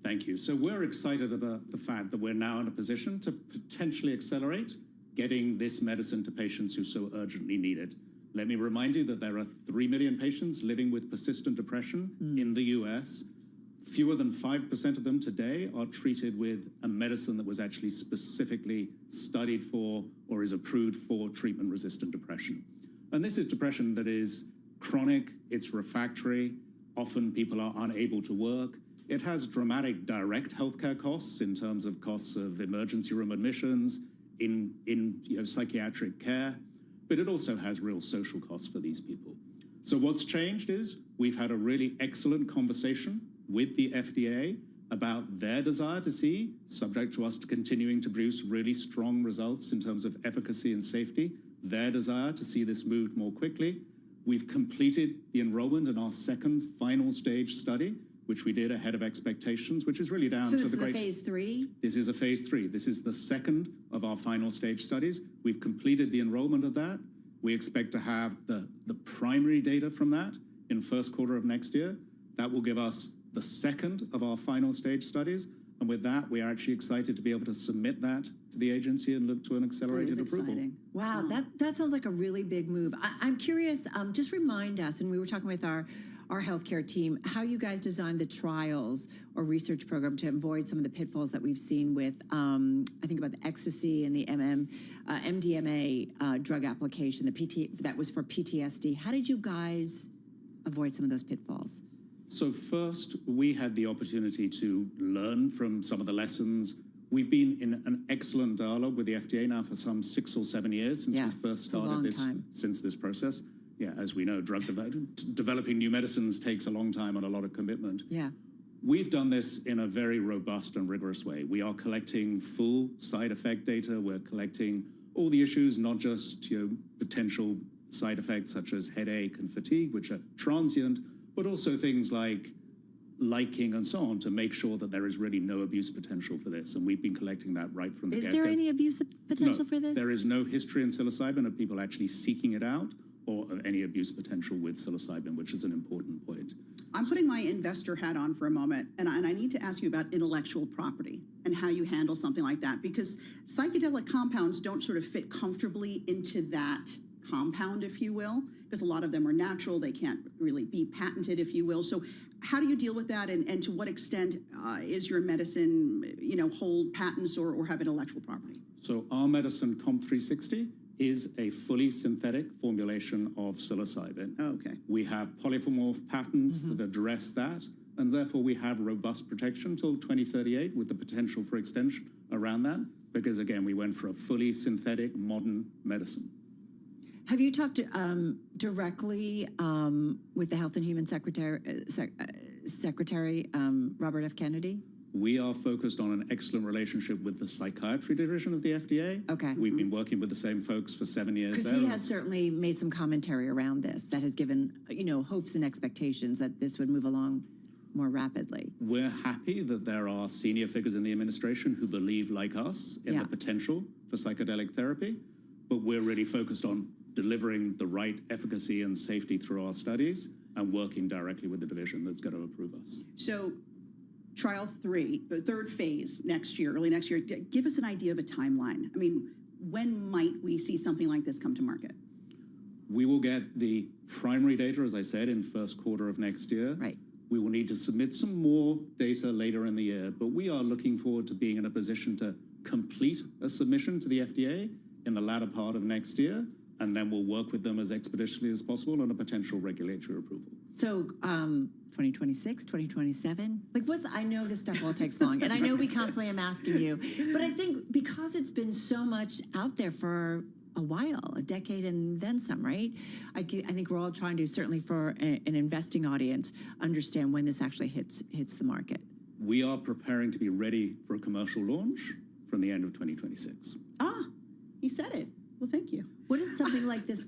Thank you. So we're excited about the fact that we're now in a position to potentially accelerate getting this medicine to patients who so urgently need it. Let me remind you that there are 3 million patients living with persistent depression in the US. Fewer than 5% of them today are treated with a medicine that was actually specifically studied for or is approved for treatment-resistant depression. And this is depression that is chronic, it's refractory, often people are unable to work. It has dramatic direct healthcare costs in terms of costs of emergency room admissions, in psychiatric care. But it also has real social costs for these people. So what's changed is we've had a really excellent conversation with the FDA about their desire to see, subject to us continuing to produce really strong results in terms of efficacy and safety, their desire to see this moved more quickly. We've completed the enrollment in our second final stage study, which we did ahead of expectations, which is really down to the great...
So this is a phase 3?
This is a phase 3. This is the second of our final stage studies. We've completed the enrollment of that. We expect to have the primary data from that in first quarter of next year. That will give us the second of our final stage studies. And with that, we are actually excited to be able to submit that to the agency and look to an accelerated approval.
Wow, that sounds like a really big move. I'm curious, just remind us, and we were talking with our healthcare team, how you guys designed the trials or research program to avoid some of the pitfalls that we've seen with, I think about the ecstasy and the MDMA drug application, that was for PTSD. How did you guys avoid some of those pitfalls?
So first, we had the opportunity to learn from some of the lessons. We've been in an excellent dialogue with the FDA now for some 6 or 7 years since we first started this process. Yeah, as we know, developing new medicines takes a long time and a lot of commitment.
Yeah.
We've done this in a very robust and rigorous way. We are collecting full side effect data. We're collecting all the issues, not just potential side effects such as headache and fatigue, which are transient, but also things like liking and so on to make sure that there is really no abuse potential for this. And we've been collecting that right from the get-go.
Is there any abuse potential
No,
for this?
there is no history in psilocybin of people actually seeking it out or of any abuse potential with psilocybin, which is an important point.
I'm putting my investor hat on for a moment, and I need to ask you about intellectual property and how you handle something like that, because psychedelic compounds don't sort of fit comfortably into that compound, if you will, because a lot of them are natural. They can't really be patented, if you will. So how do you deal with that, and to what extent is your medicine, hold patents or have intellectual property?
So our medicine, COMP360, is a fully synthetic formulation of psilocybin.
Oh, okay.
We have polyphenol patents that address that, and therefore we have robust protection till 2038 with the potential for extension around that, because again, we went for a fully synthetic modern medicine.
Have you talked directly with the Health and Human Secretary, Robert F. Kennedy?
We are focused on an excellent relationship with the psychiatry division of the FDA.
Okay.
We've been working with the same folks for 7 years there.
Because he has certainly made some commentary around this that has given, hopes and expectations that this would move along more rapidly.
We're happy that there are senior figures in the administration who believe, like us, in the potential for psychedelic therapy, but we're really focused on delivering the right efficacy and safety through our studies and working directly with the division that's going to approve us.
So trial 3, the third phase next year, early next year, give us an idea of a timeline. I mean, when might we see something like this come to market?
We will get the primary data, as I said, in first quarter of next year.
Right.
We will need to submit some more data later in the year, but we are looking forward to being in a position to complete a submission to the FDA in the latter part of next year, and then we'll work with them as expeditiously as possible on a potential regulatory approval.
So 2026, 2027? I know this stuff all takes long, and I know we constantly am asking you, but I think because it's been so much out there for a while, a decade and then some, right? I think we're all trying to, certainly for an investing audience, understand when this actually hits the market.
We are preparing to be ready for a commercial launch from the end of 2026.
Ah, he said it. Well, thank you.
What does something like this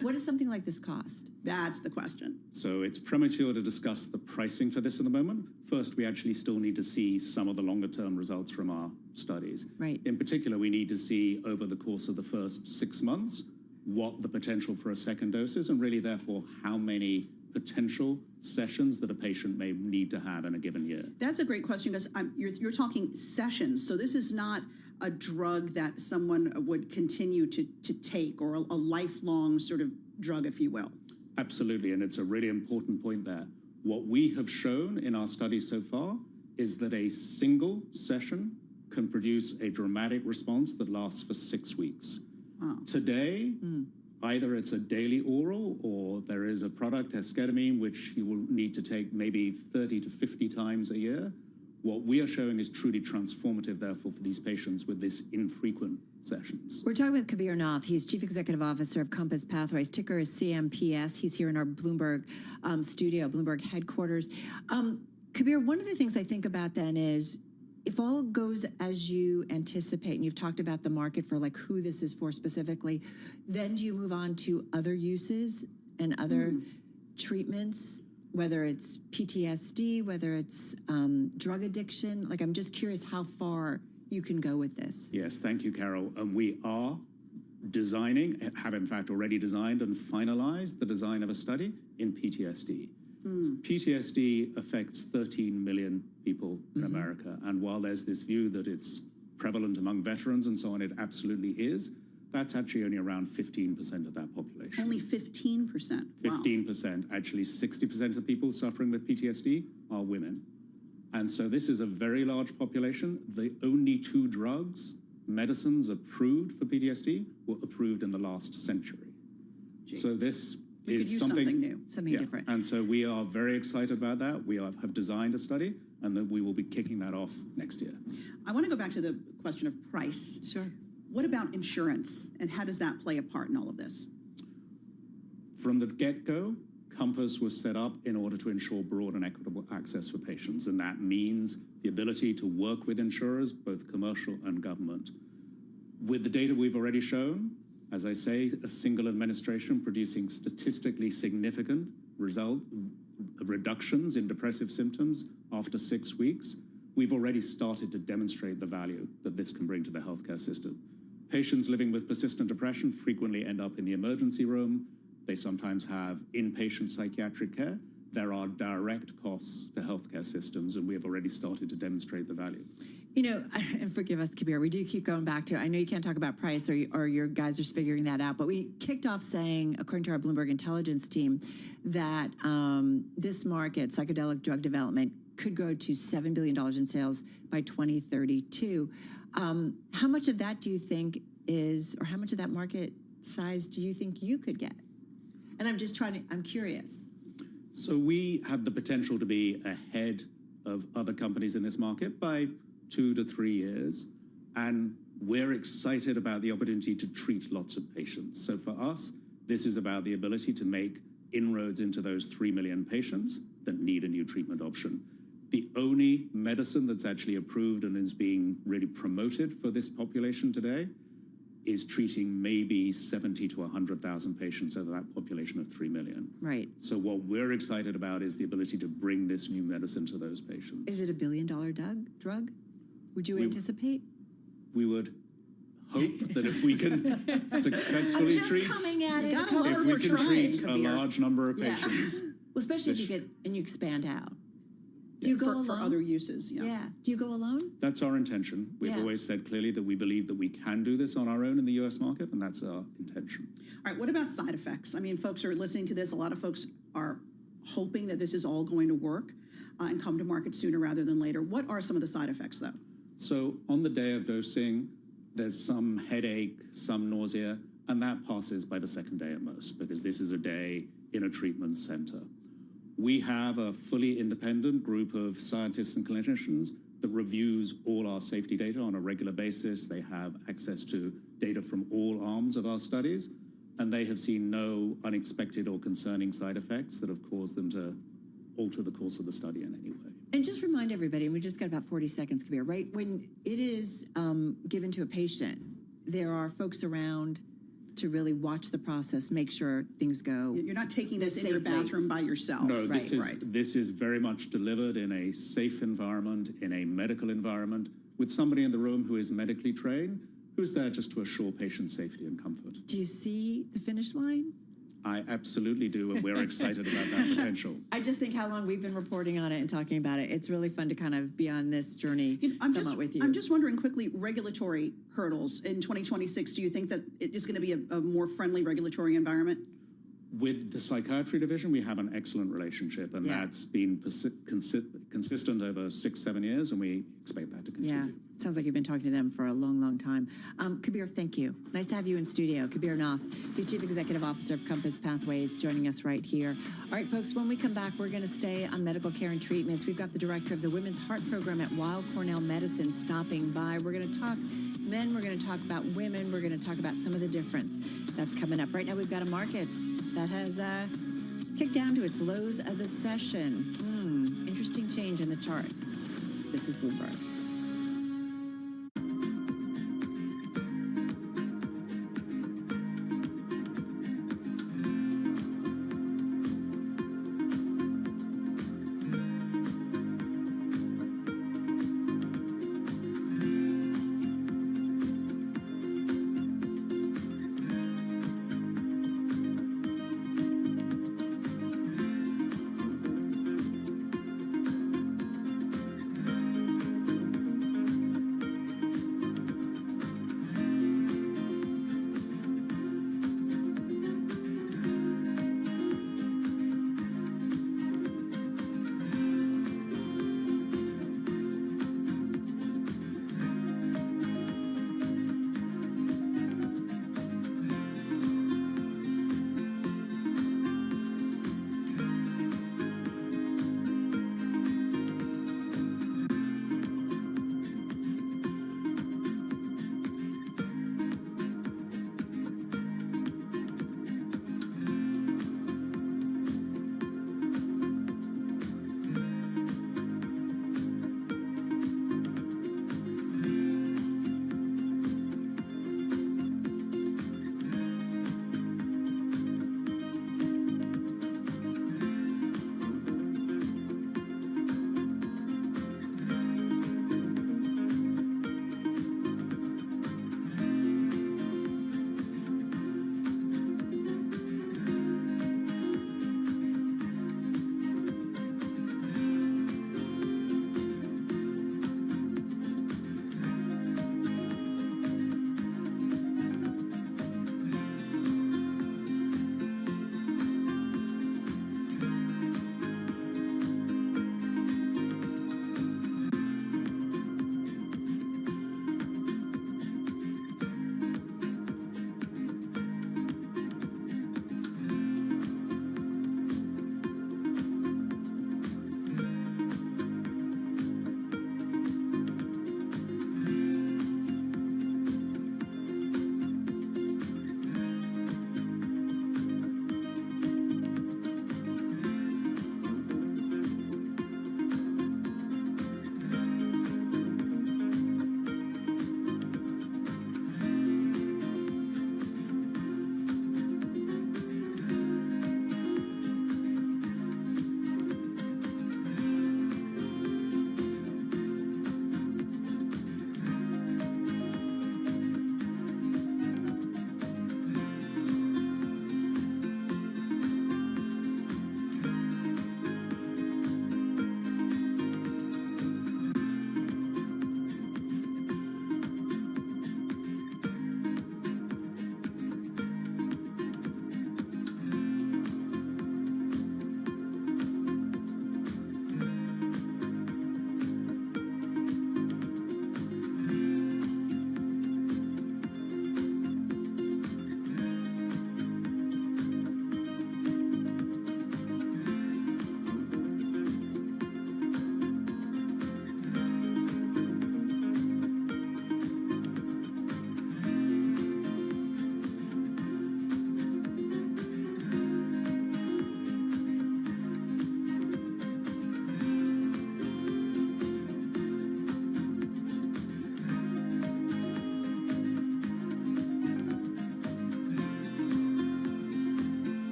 What does something like this cost?
That's the question.
So it's premature to discuss the pricing for this at the moment. First, we actually still need to see some of the longer-term results from our studies.
Right.
In particular, we need to see over the course of the first 6 months what the potential for a second dose is, and really, therefore, how many potential sessions that a patient may need to have in a given year.
That's a great question, because you're talking sessions. So this is not a drug that someone would continue to take, or a lifelong sort of drug, if you will.
Absolutely, and it's a really important point there. What we have shown in our study so far is that a single session can produce a dramatic response that lasts for 6 weeks.
Wow.
Today, either it's a daily oral or there is a product, esketamine, which you will need to take maybe 30 to 50 times a year. What we are showing is truly transformative, therefore, for these patients with this infrequent sessions.
We're talking with Kabir Nath. He's Chief Executive Officer of Compass Pathways. Ticker is CMPS. He's here in our Bloomberg studio, Bloomberg headquarters. Kabir, one of the things I think about then is, if all goes as you anticipate, and you've talked about the market for who this is for specifically, then do you move on to other uses and other treatments, whether it's PTSD, whether it's drug addiction? I'm just curious how far you can go with this.
Yes, thank you, Carol. And we are designing, have in fact already designed and finalized the design of a study in PTSD. PTSD affects 13 million people in America. And while there's this view that it's prevalent among veterans and so on, it absolutely is. That's actually only around 15% of that population.
Only 15%? Wow.
15%. Actually, 60% of people suffering with PTSD are women. And so this is a very large population. The only 2 medicines approved for PTSD were approved in the last century. So this
we
is
could use something new,
something different.
And so we are very excited about that. We have designed a study, and that we will be kicking that off next year.
I want to go back to the question of price.
Sure.
What about insurance, and how does that play a part in all of this?
From the get-go, Compass was set up in order to ensure broad and equitable access for patients, and that means the ability to work with insurers, both commercial and government. With the data we've already shown, as I say, a single administration producing statistically significant reductions in depressive symptoms after 6 weeks, we've already started to demonstrate the value that this can bring to the healthcare system. Patients living with persistent depression frequently end up in the emergency room. They sometimes have inpatient psychiatric care. There are direct costs to healthcare systems, and we have already started to demonstrate the value.
You know, and forgive us, Kabir, we do keep going back to, I know you can't talk about price or your guys are figuring that out, but we kicked off saying, according to our Bloomberg intelligence team, that this market, psychedelic drug development, could grow to $7 billion in sales by 2032. How much of that do you think is, or how much of that market size do you think you could get? And I'm curious.
So we have the potential to be ahead of other companies in this market by 2 to 3 years. And we're excited about the opportunity to treat lots of patients. So for us, this is about the ability to make inroads into those 3 million patients that need a new treatment option. The only medicine that's actually approved and is being really promoted for this population today is treating maybe 70 to 100,000 patients out of that population of 3 million.
Right.
So what we're excited about is the ability to bring this new medicine to those patients.
Is it $1 billion drug? Would you anticipate?
We would hope that if we can successfully treat, if we can treat a large number of patients.
Well, especially if you get, and you expand out. Do you go alone?
For other uses, yeah.
Do you go alone?
That's our intention. We've always said clearly that we believe that we can do this on our own in the US market, and that's our intention.
All right, what about side effects? I mean, folks are listening to this. A lot of folks are hoping that this is all going to work and come to market sooner rather than later. What are some of the side effects, though?
So on the day of dosing, there's some headache, some nausea, and that passes by the second day at most, because this is a day in a treatment center. We have a fully independent group of scientists and clinicians that reviews all our safety data on a regular basis. They have access to data from all arms of our studies, and they have seen no unexpected or concerning side effects that have caused them to alter the course of the study in any way.
And just remind everybody, and we just got about 40 seconds, Kabir, right? When it is given to a patient, there are folks around to really watch the process, make sure things go.
You're not taking this in your bathroom by yourself.
No, this is very much delivered in a safe environment, in a medical environment, with somebody in the room who is medically trained, who's there just to assure patient safety and comfort.
Do you see the finish line?
I absolutely do, and we're excited about that potential.
I just think how long we've been reporting on it and talking about it. It's really fun to kind of be on this journey with you.
I'm just wondering quickly, regulatory hurdles in 2026, do you think that it is going to be a more friendly regulatory environment?
With the psychiatry division, we have an excellent relationship, and that's been consistent over 6-7 years, and we expect that to continue.
Yeah, it sounds like you've been talking to them for a long, long time. Kabir, thank you. Nice to have you in studio. Kabir Nath, he's Chief Executive Officer of Compass Pathways, joining us right here. All right, folks, when we come back, we're going to stay on medical care and treatments. We've got the Director of the Women's Heart Program at Weill Cornell Medicine stopping by. We're going to talk men, we're going to talk about women, we're going to talk about some of the difference that's coming up. Right now, we've got a markets that has kicked down to its lows of the session. Interesting change in the chart. This is Bloomberg.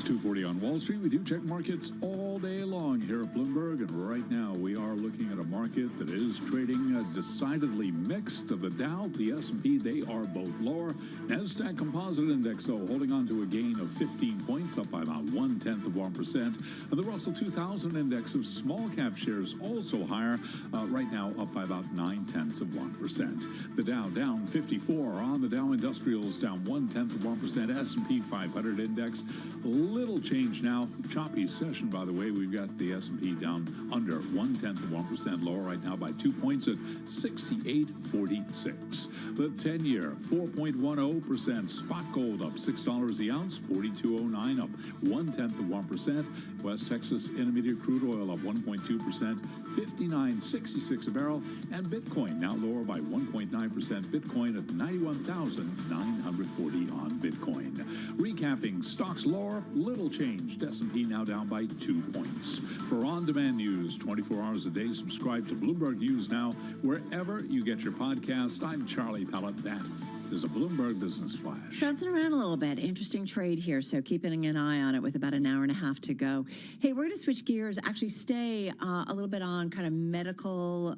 It's 2:40 on Wall Street. We do check markets all day long here at Bloomberg, and right now we are looking at a market that is trading decidedly mixed. Of the Dow, the S&P, they are both lower. NASDAQ Composite Index, though, holding on to a gain of 15 points, up by about 0.1%. And the Russell 2000 Index of small cap shares also higher, right now up by about 0.9%. The Dow down 54 on the Dow Industrials, down 0.1%. S&P 500 Index, little change now. Choppy session, by the way. We've got the S&P down under 0.1% lower right now by 2 points at 68.46. The 10-year 4.10%. Spot gold up $6 the ounce, 42.09, up 0.1%. West Texas Intermediate crude oil up 1.2%, 59.66 a barrel. And Bitcoin now lower by 1.9%. Bitcoin at 91,940 on Bitcoin. Recapping, stocks lower, little changed. S&P now down by 2 points. For on-demand news 24 hours a day, subscribe to Bloomberg News Now wherever you get your podcast. I'm Charlie Pellett. That is a Bloomberg Business Flash.
Bouncing around a little bit. Interesting trade here, so keeping an eye on it with about an hour and a half to go. Hey, we're going to switch gears, actually stay a little bit on kind of medical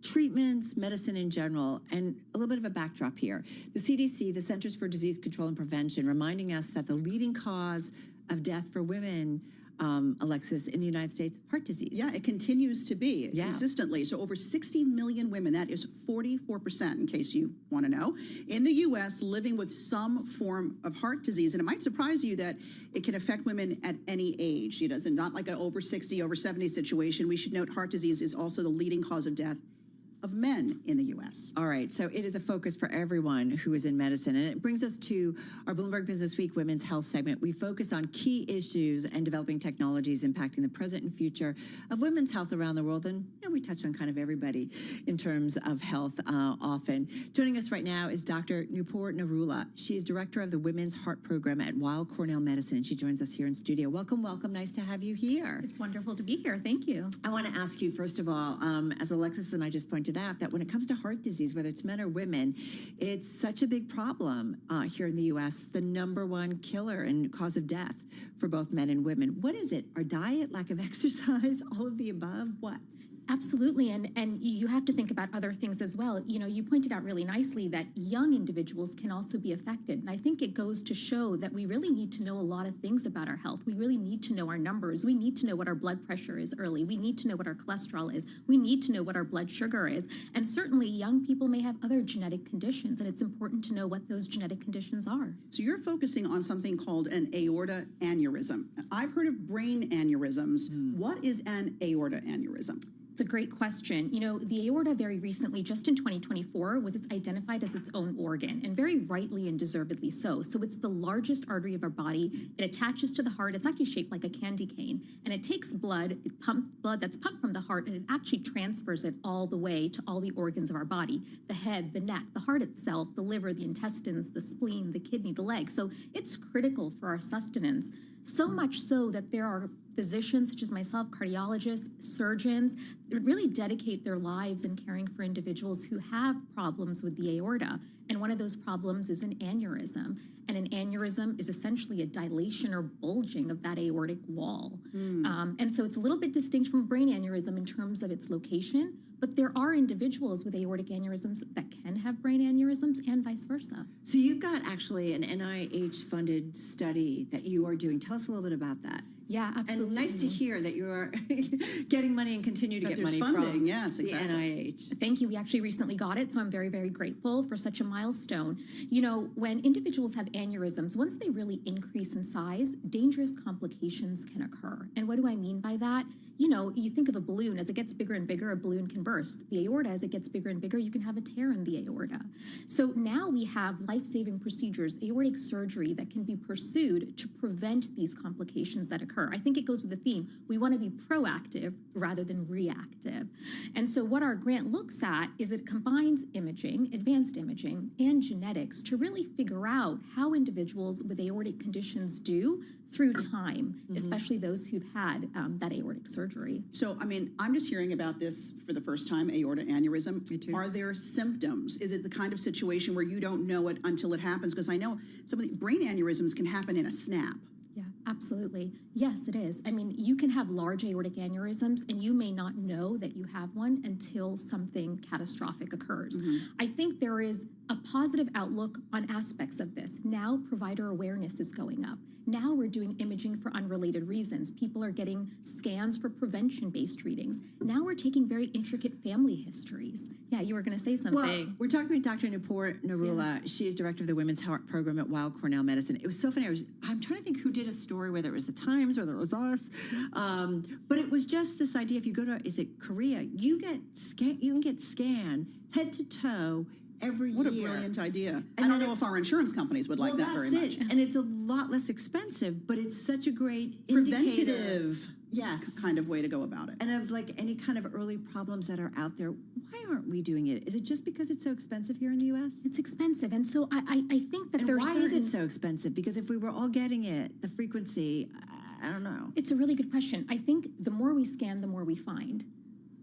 treatments, medicine in general, and a little bit of a backdrop here. The CDC, the Centers for Disease Control and Prevention, reminding us that the leading cause of death for women, Alexis, in the United States, heart disease.
Yeah, it continues to be consistently. So over 60 million women, that is 44%, in case you want to know, in the U.S. living with some form of heart disease. And it might surprise you that it can affect women at any age. It doesn't, not like an over 60, over 70 situation. We should note heart disease is also the leading cause of death of men in the U.S.
All right, so it is a focus for everyone who is in medicine. And it brings us to our Bloomberg Business Week Women's Health segment. We focus on key issues and developing technologies impacting the present and future of women's health around the world. And we touch on kind of everybody in terms of health often. Joining us right now is Dr. Nupur Narula. She is director of the Women's Heart Program at Weill Cornell Medicine, and she joins us here in studio. Welcome, welcome. Nice to have you here.
It's wonderful to be here. Thank you.
I want to ask you, first of all, as Alexis and I just pointed out, that when it comes to heart disease, whether it's men or women, it's such a big problem here in the U.S., the #1 killer and cause of death for both men and women. What is it? Our diet, lack of exercise, all of the above? What?
Absolutely, and you have to think about other things as well. You know, you pointed out really nicely that young individuals can also be affected, and I think it goes to show that we really need to know a lot of things about our health. We really need to know our numbers. We need to know what our blood pressure is early. We need to know what our cholesterol is. We need to know what our blood sugar is, and certainly young people may have other genetic conditions, and it's important to know what those genetic conditions are.
So you're focusing on something called an aorta aneurysm. I've heard of brain aneurysms. What is an aorta aneurysm?
It's a great question. You know, the aorta very recently, just in 2024, was identified as its own organ, and very rightly and deservedly so. So it's the largest artery of our body. It attaches to the heart. It's actually shaped like a candy cane, and it takes blood, blood that's pumped from the heart, and it actually transfers it all the way to all the organs of our body: the head, the neck, the heart itself, the liver, the intestines, the spleen, the kidney, the leg. So it's critical for our sustenance. So much so that there are physicians such as myself, cardiologists, surgeons, that really dedicate their lives in caring for individuals who have problems with the aorta. And one of those problems is an aneurysm. And an aneurysm is essentially a dilation or bulging of that aortic wall. And so it's a little bit distinct from a brain aneurysm in terms of its location, but there are individuals with aortic aneurysms that can have brain aneurysms and vice versa.
So you've got actually an NIH-funded study that you are doing. Tell us a little bit about that.
Yeah, absolutely.
And nice to hear that you're getting money and continue to get money
funding.
From
yes, exactly.
the NIH.
Thank you. We actually recently got it, so I'm very, very grateful for such a milestone. You know, when individuals have aneurysms, once they really increase in size, dangerous complications can occur. And what do I mean by that? You know, you think of a balloon. As it gets bigger and bigger, a balloon can burst. The aorta, as it gets bigger and bigger, you can have a tear in the aorta. So now we have life-saving procedures, aortic surgery, that can be pursued to prevent these complications that occur. I think it goes with the theme. We want to be proactive rather than reactive. And so what our grant looks at is it combines imaging, advanced imaging, and genetics to really figure out how individuals with aortic conditions do through time, especially those who've had that aortic surgery.
So, I mean, I'm just hearing about this for the first time, aorta aneurysm. Me too. Are there symptoms? Is it the kind of situation where you don't know it until it happens? Because I know some of the brain aneurysms can happen in a snap.
Absolutely. Yes, it is. I mean, you can have large aortic aneurysms and you may not know that you have one until something catastrophic occurs. I think there is a positive outlook on aspects of this. Now, provider awareness is going up. Now we're doing imaging for unrelated reasons. People are getting scans for prevention-based readings. Now we're taking very intricate family histories. Yeah, you were going to say something.
Well, we're talking with Dr. Nupur Narula. She is director of the Women's Heart Program at Weill Cornell Medicine. It was so funny. I'm trying to think who did a story, whether it was the Times, whether it was us, but it was just this idea. If you go to, is it Korea? You can get scanned head to toe every year.
What a brilliant idea. I don't know if our insurance companies would like that very much.
And it's a lot less expensive, but it's such a great
preventative
yes
kind of way to go about it.
And of like any kind of early problems that are out there, why aren't we doing it? Is it just because it's so expensive here in the U.S.?
It's expensive. And so I think that
and
there's
why is it so expensive? Because if we were all getting it, the frequency, I don't know.
It's a really good question. I think the more we scan, the more we find.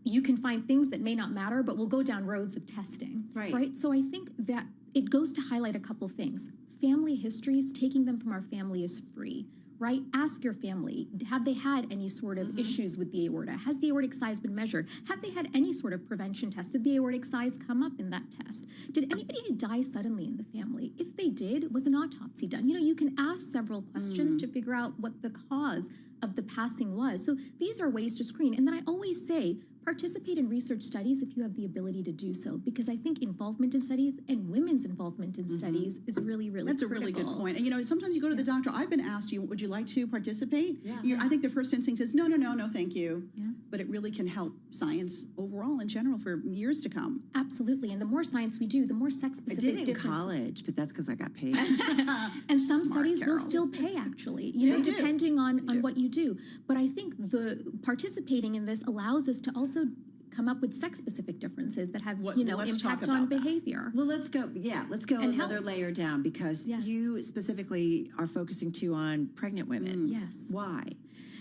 You can find things that may not matter, but we'll go down roads of testing. Right. So I think that it goes to highlight a couple things. Family histories, taking them from our family is free, right? Ask your family, have they had any sort of issues with the aorta? Has the aortic size been measured? Have they had any sort of prevention test? Did the aortic size come up in that test? Did anybody die suddenly in the family? If they did, was an autopsy done? You know, you can ask several questions to figure out what the cause of the passing was. So these are ways to screen. And then I always say, participate in research studies if you have the ability to do so, because I think involvement in studies and women's involvement in studies is really, really
That's
critical.
a really good point. And you know, sometimes you go to the doctor. I've been asked, would you like to participate? I think the first instinct is no, thank you. But it really can help science overall in general for years to come.
Absolutely. And the more science we do, the more sex-specific
I did it in college, but that's because I got paid.
And some studies will still pay, actually, you know, depending on what you do. But I think the participating in this allows us to also come up with sex-specific differences that have, impact on behavior.
Well, let's go another layer down, because you specifically are focusing too on pregnant women.
Yes.
Why?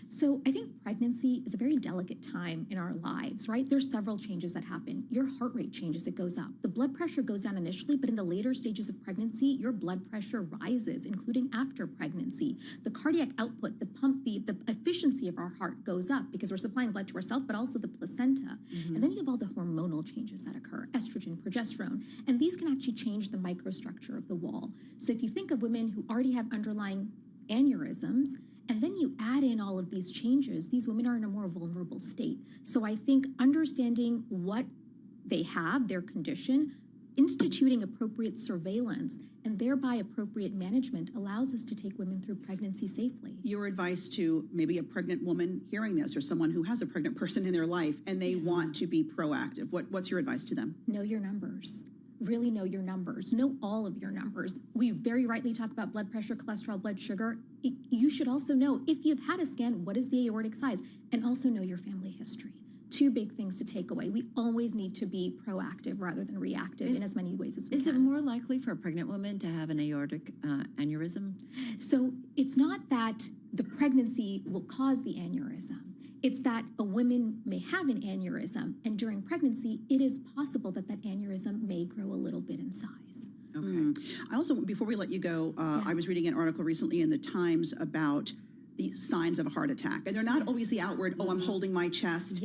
So I think pregnancy is a very delicate time in our lives, right? There's several changes that happen. Your heart rate changes, it goes up. The blood pressure goes down initially, but in the later stages of pregnancy, your blood pressure rises, including after pregnancy. The cardiac output, the pump, the efficiency of our heart goes up because we're supplying blood to ourselves, but also the placenta. And then you have all the hormonal changes that occur, estrogen, progesterone, and these can actually change the microstructure of the wall. So if you think of women who already have underlying aneurysms, and then you add in all of these changes, these women are in a more vulnerable state. So I think understanding what they have, their condition, instituting appropriate surveillance, and thereby appropriate management allows us to take women through pregnancy safely.
Your advice to maybe a pregnant woman hearing this, or someone who has a pregnant person in their life and they want to be proactive, what's your advice to them?
Know your numbers. Really know your numbers. Know all of your numbers. We very rightly talk about blood pressure, cholesterol, blood sugar. You should also know, if you've had a scan, what is the aortic size? And also know your family history. Two big things to take away. We always need to be proactive rather than reactive in as many ways as we can.
Is it more likely for a pregnant woman to have an aortic aneurysm?
So it's not that the pregnancy will cause the aneurysm. It's that a woman may have an aneurysm, and during pregnancy, it is possible that that aneurysm may grow a little bit in size.
Okay. I also, before we let you go, I was reading an article recently in the Times about the signs of a heart attack. And they're not always the outward, oh, I'm holding my chest,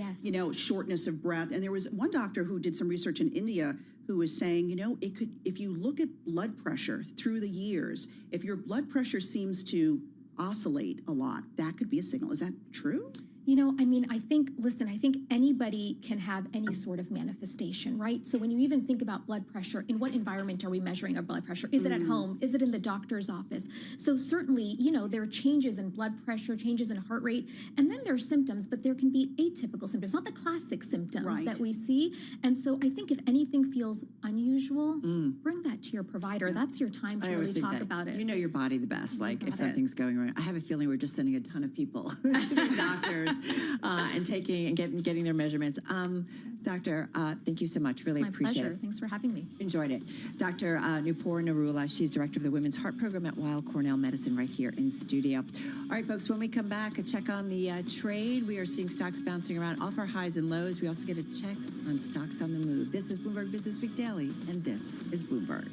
shortness of breath. And there was one doctor who did some research in India who was saying, it could, if you look at blood pressure through the years, if your blood pressure seems to oscillate a lot, that could be a signal. Is that true?
I think anybody can have any sort of manifestation, right? So when you even think about blood pressure, in what environment are we measuring our blood pressure? Is it at home? Is it in the doctor's office? So certainly, there are changes in blood pressure, changes in heart rate, and then there are symptoms, but there can be atypical symptoms, not the classic symptoms that we see. And so I think if anything feels unusual, bring that to your provider. That's your time to really talk about it.
You know your body the best, like if something's going wrong. I have a feeling we're just sending a ton of people to their doctors. And getting their measurements. Doctor, thank you so much. Really appreciate it.
It's my pleasure. Thanks for having me.
Enjoyed it. Dr. Nupur Narula, she's director of the Women's Heart Program at Weill Cornell Medicine right here in studio. All right, folks, when we come back, a check on the trade. We are seeing stocks bouncing around off our highs and lows. We also get a check on stocks on the move. This is Bloomberg Business Week Daily, and this is Bloomberg.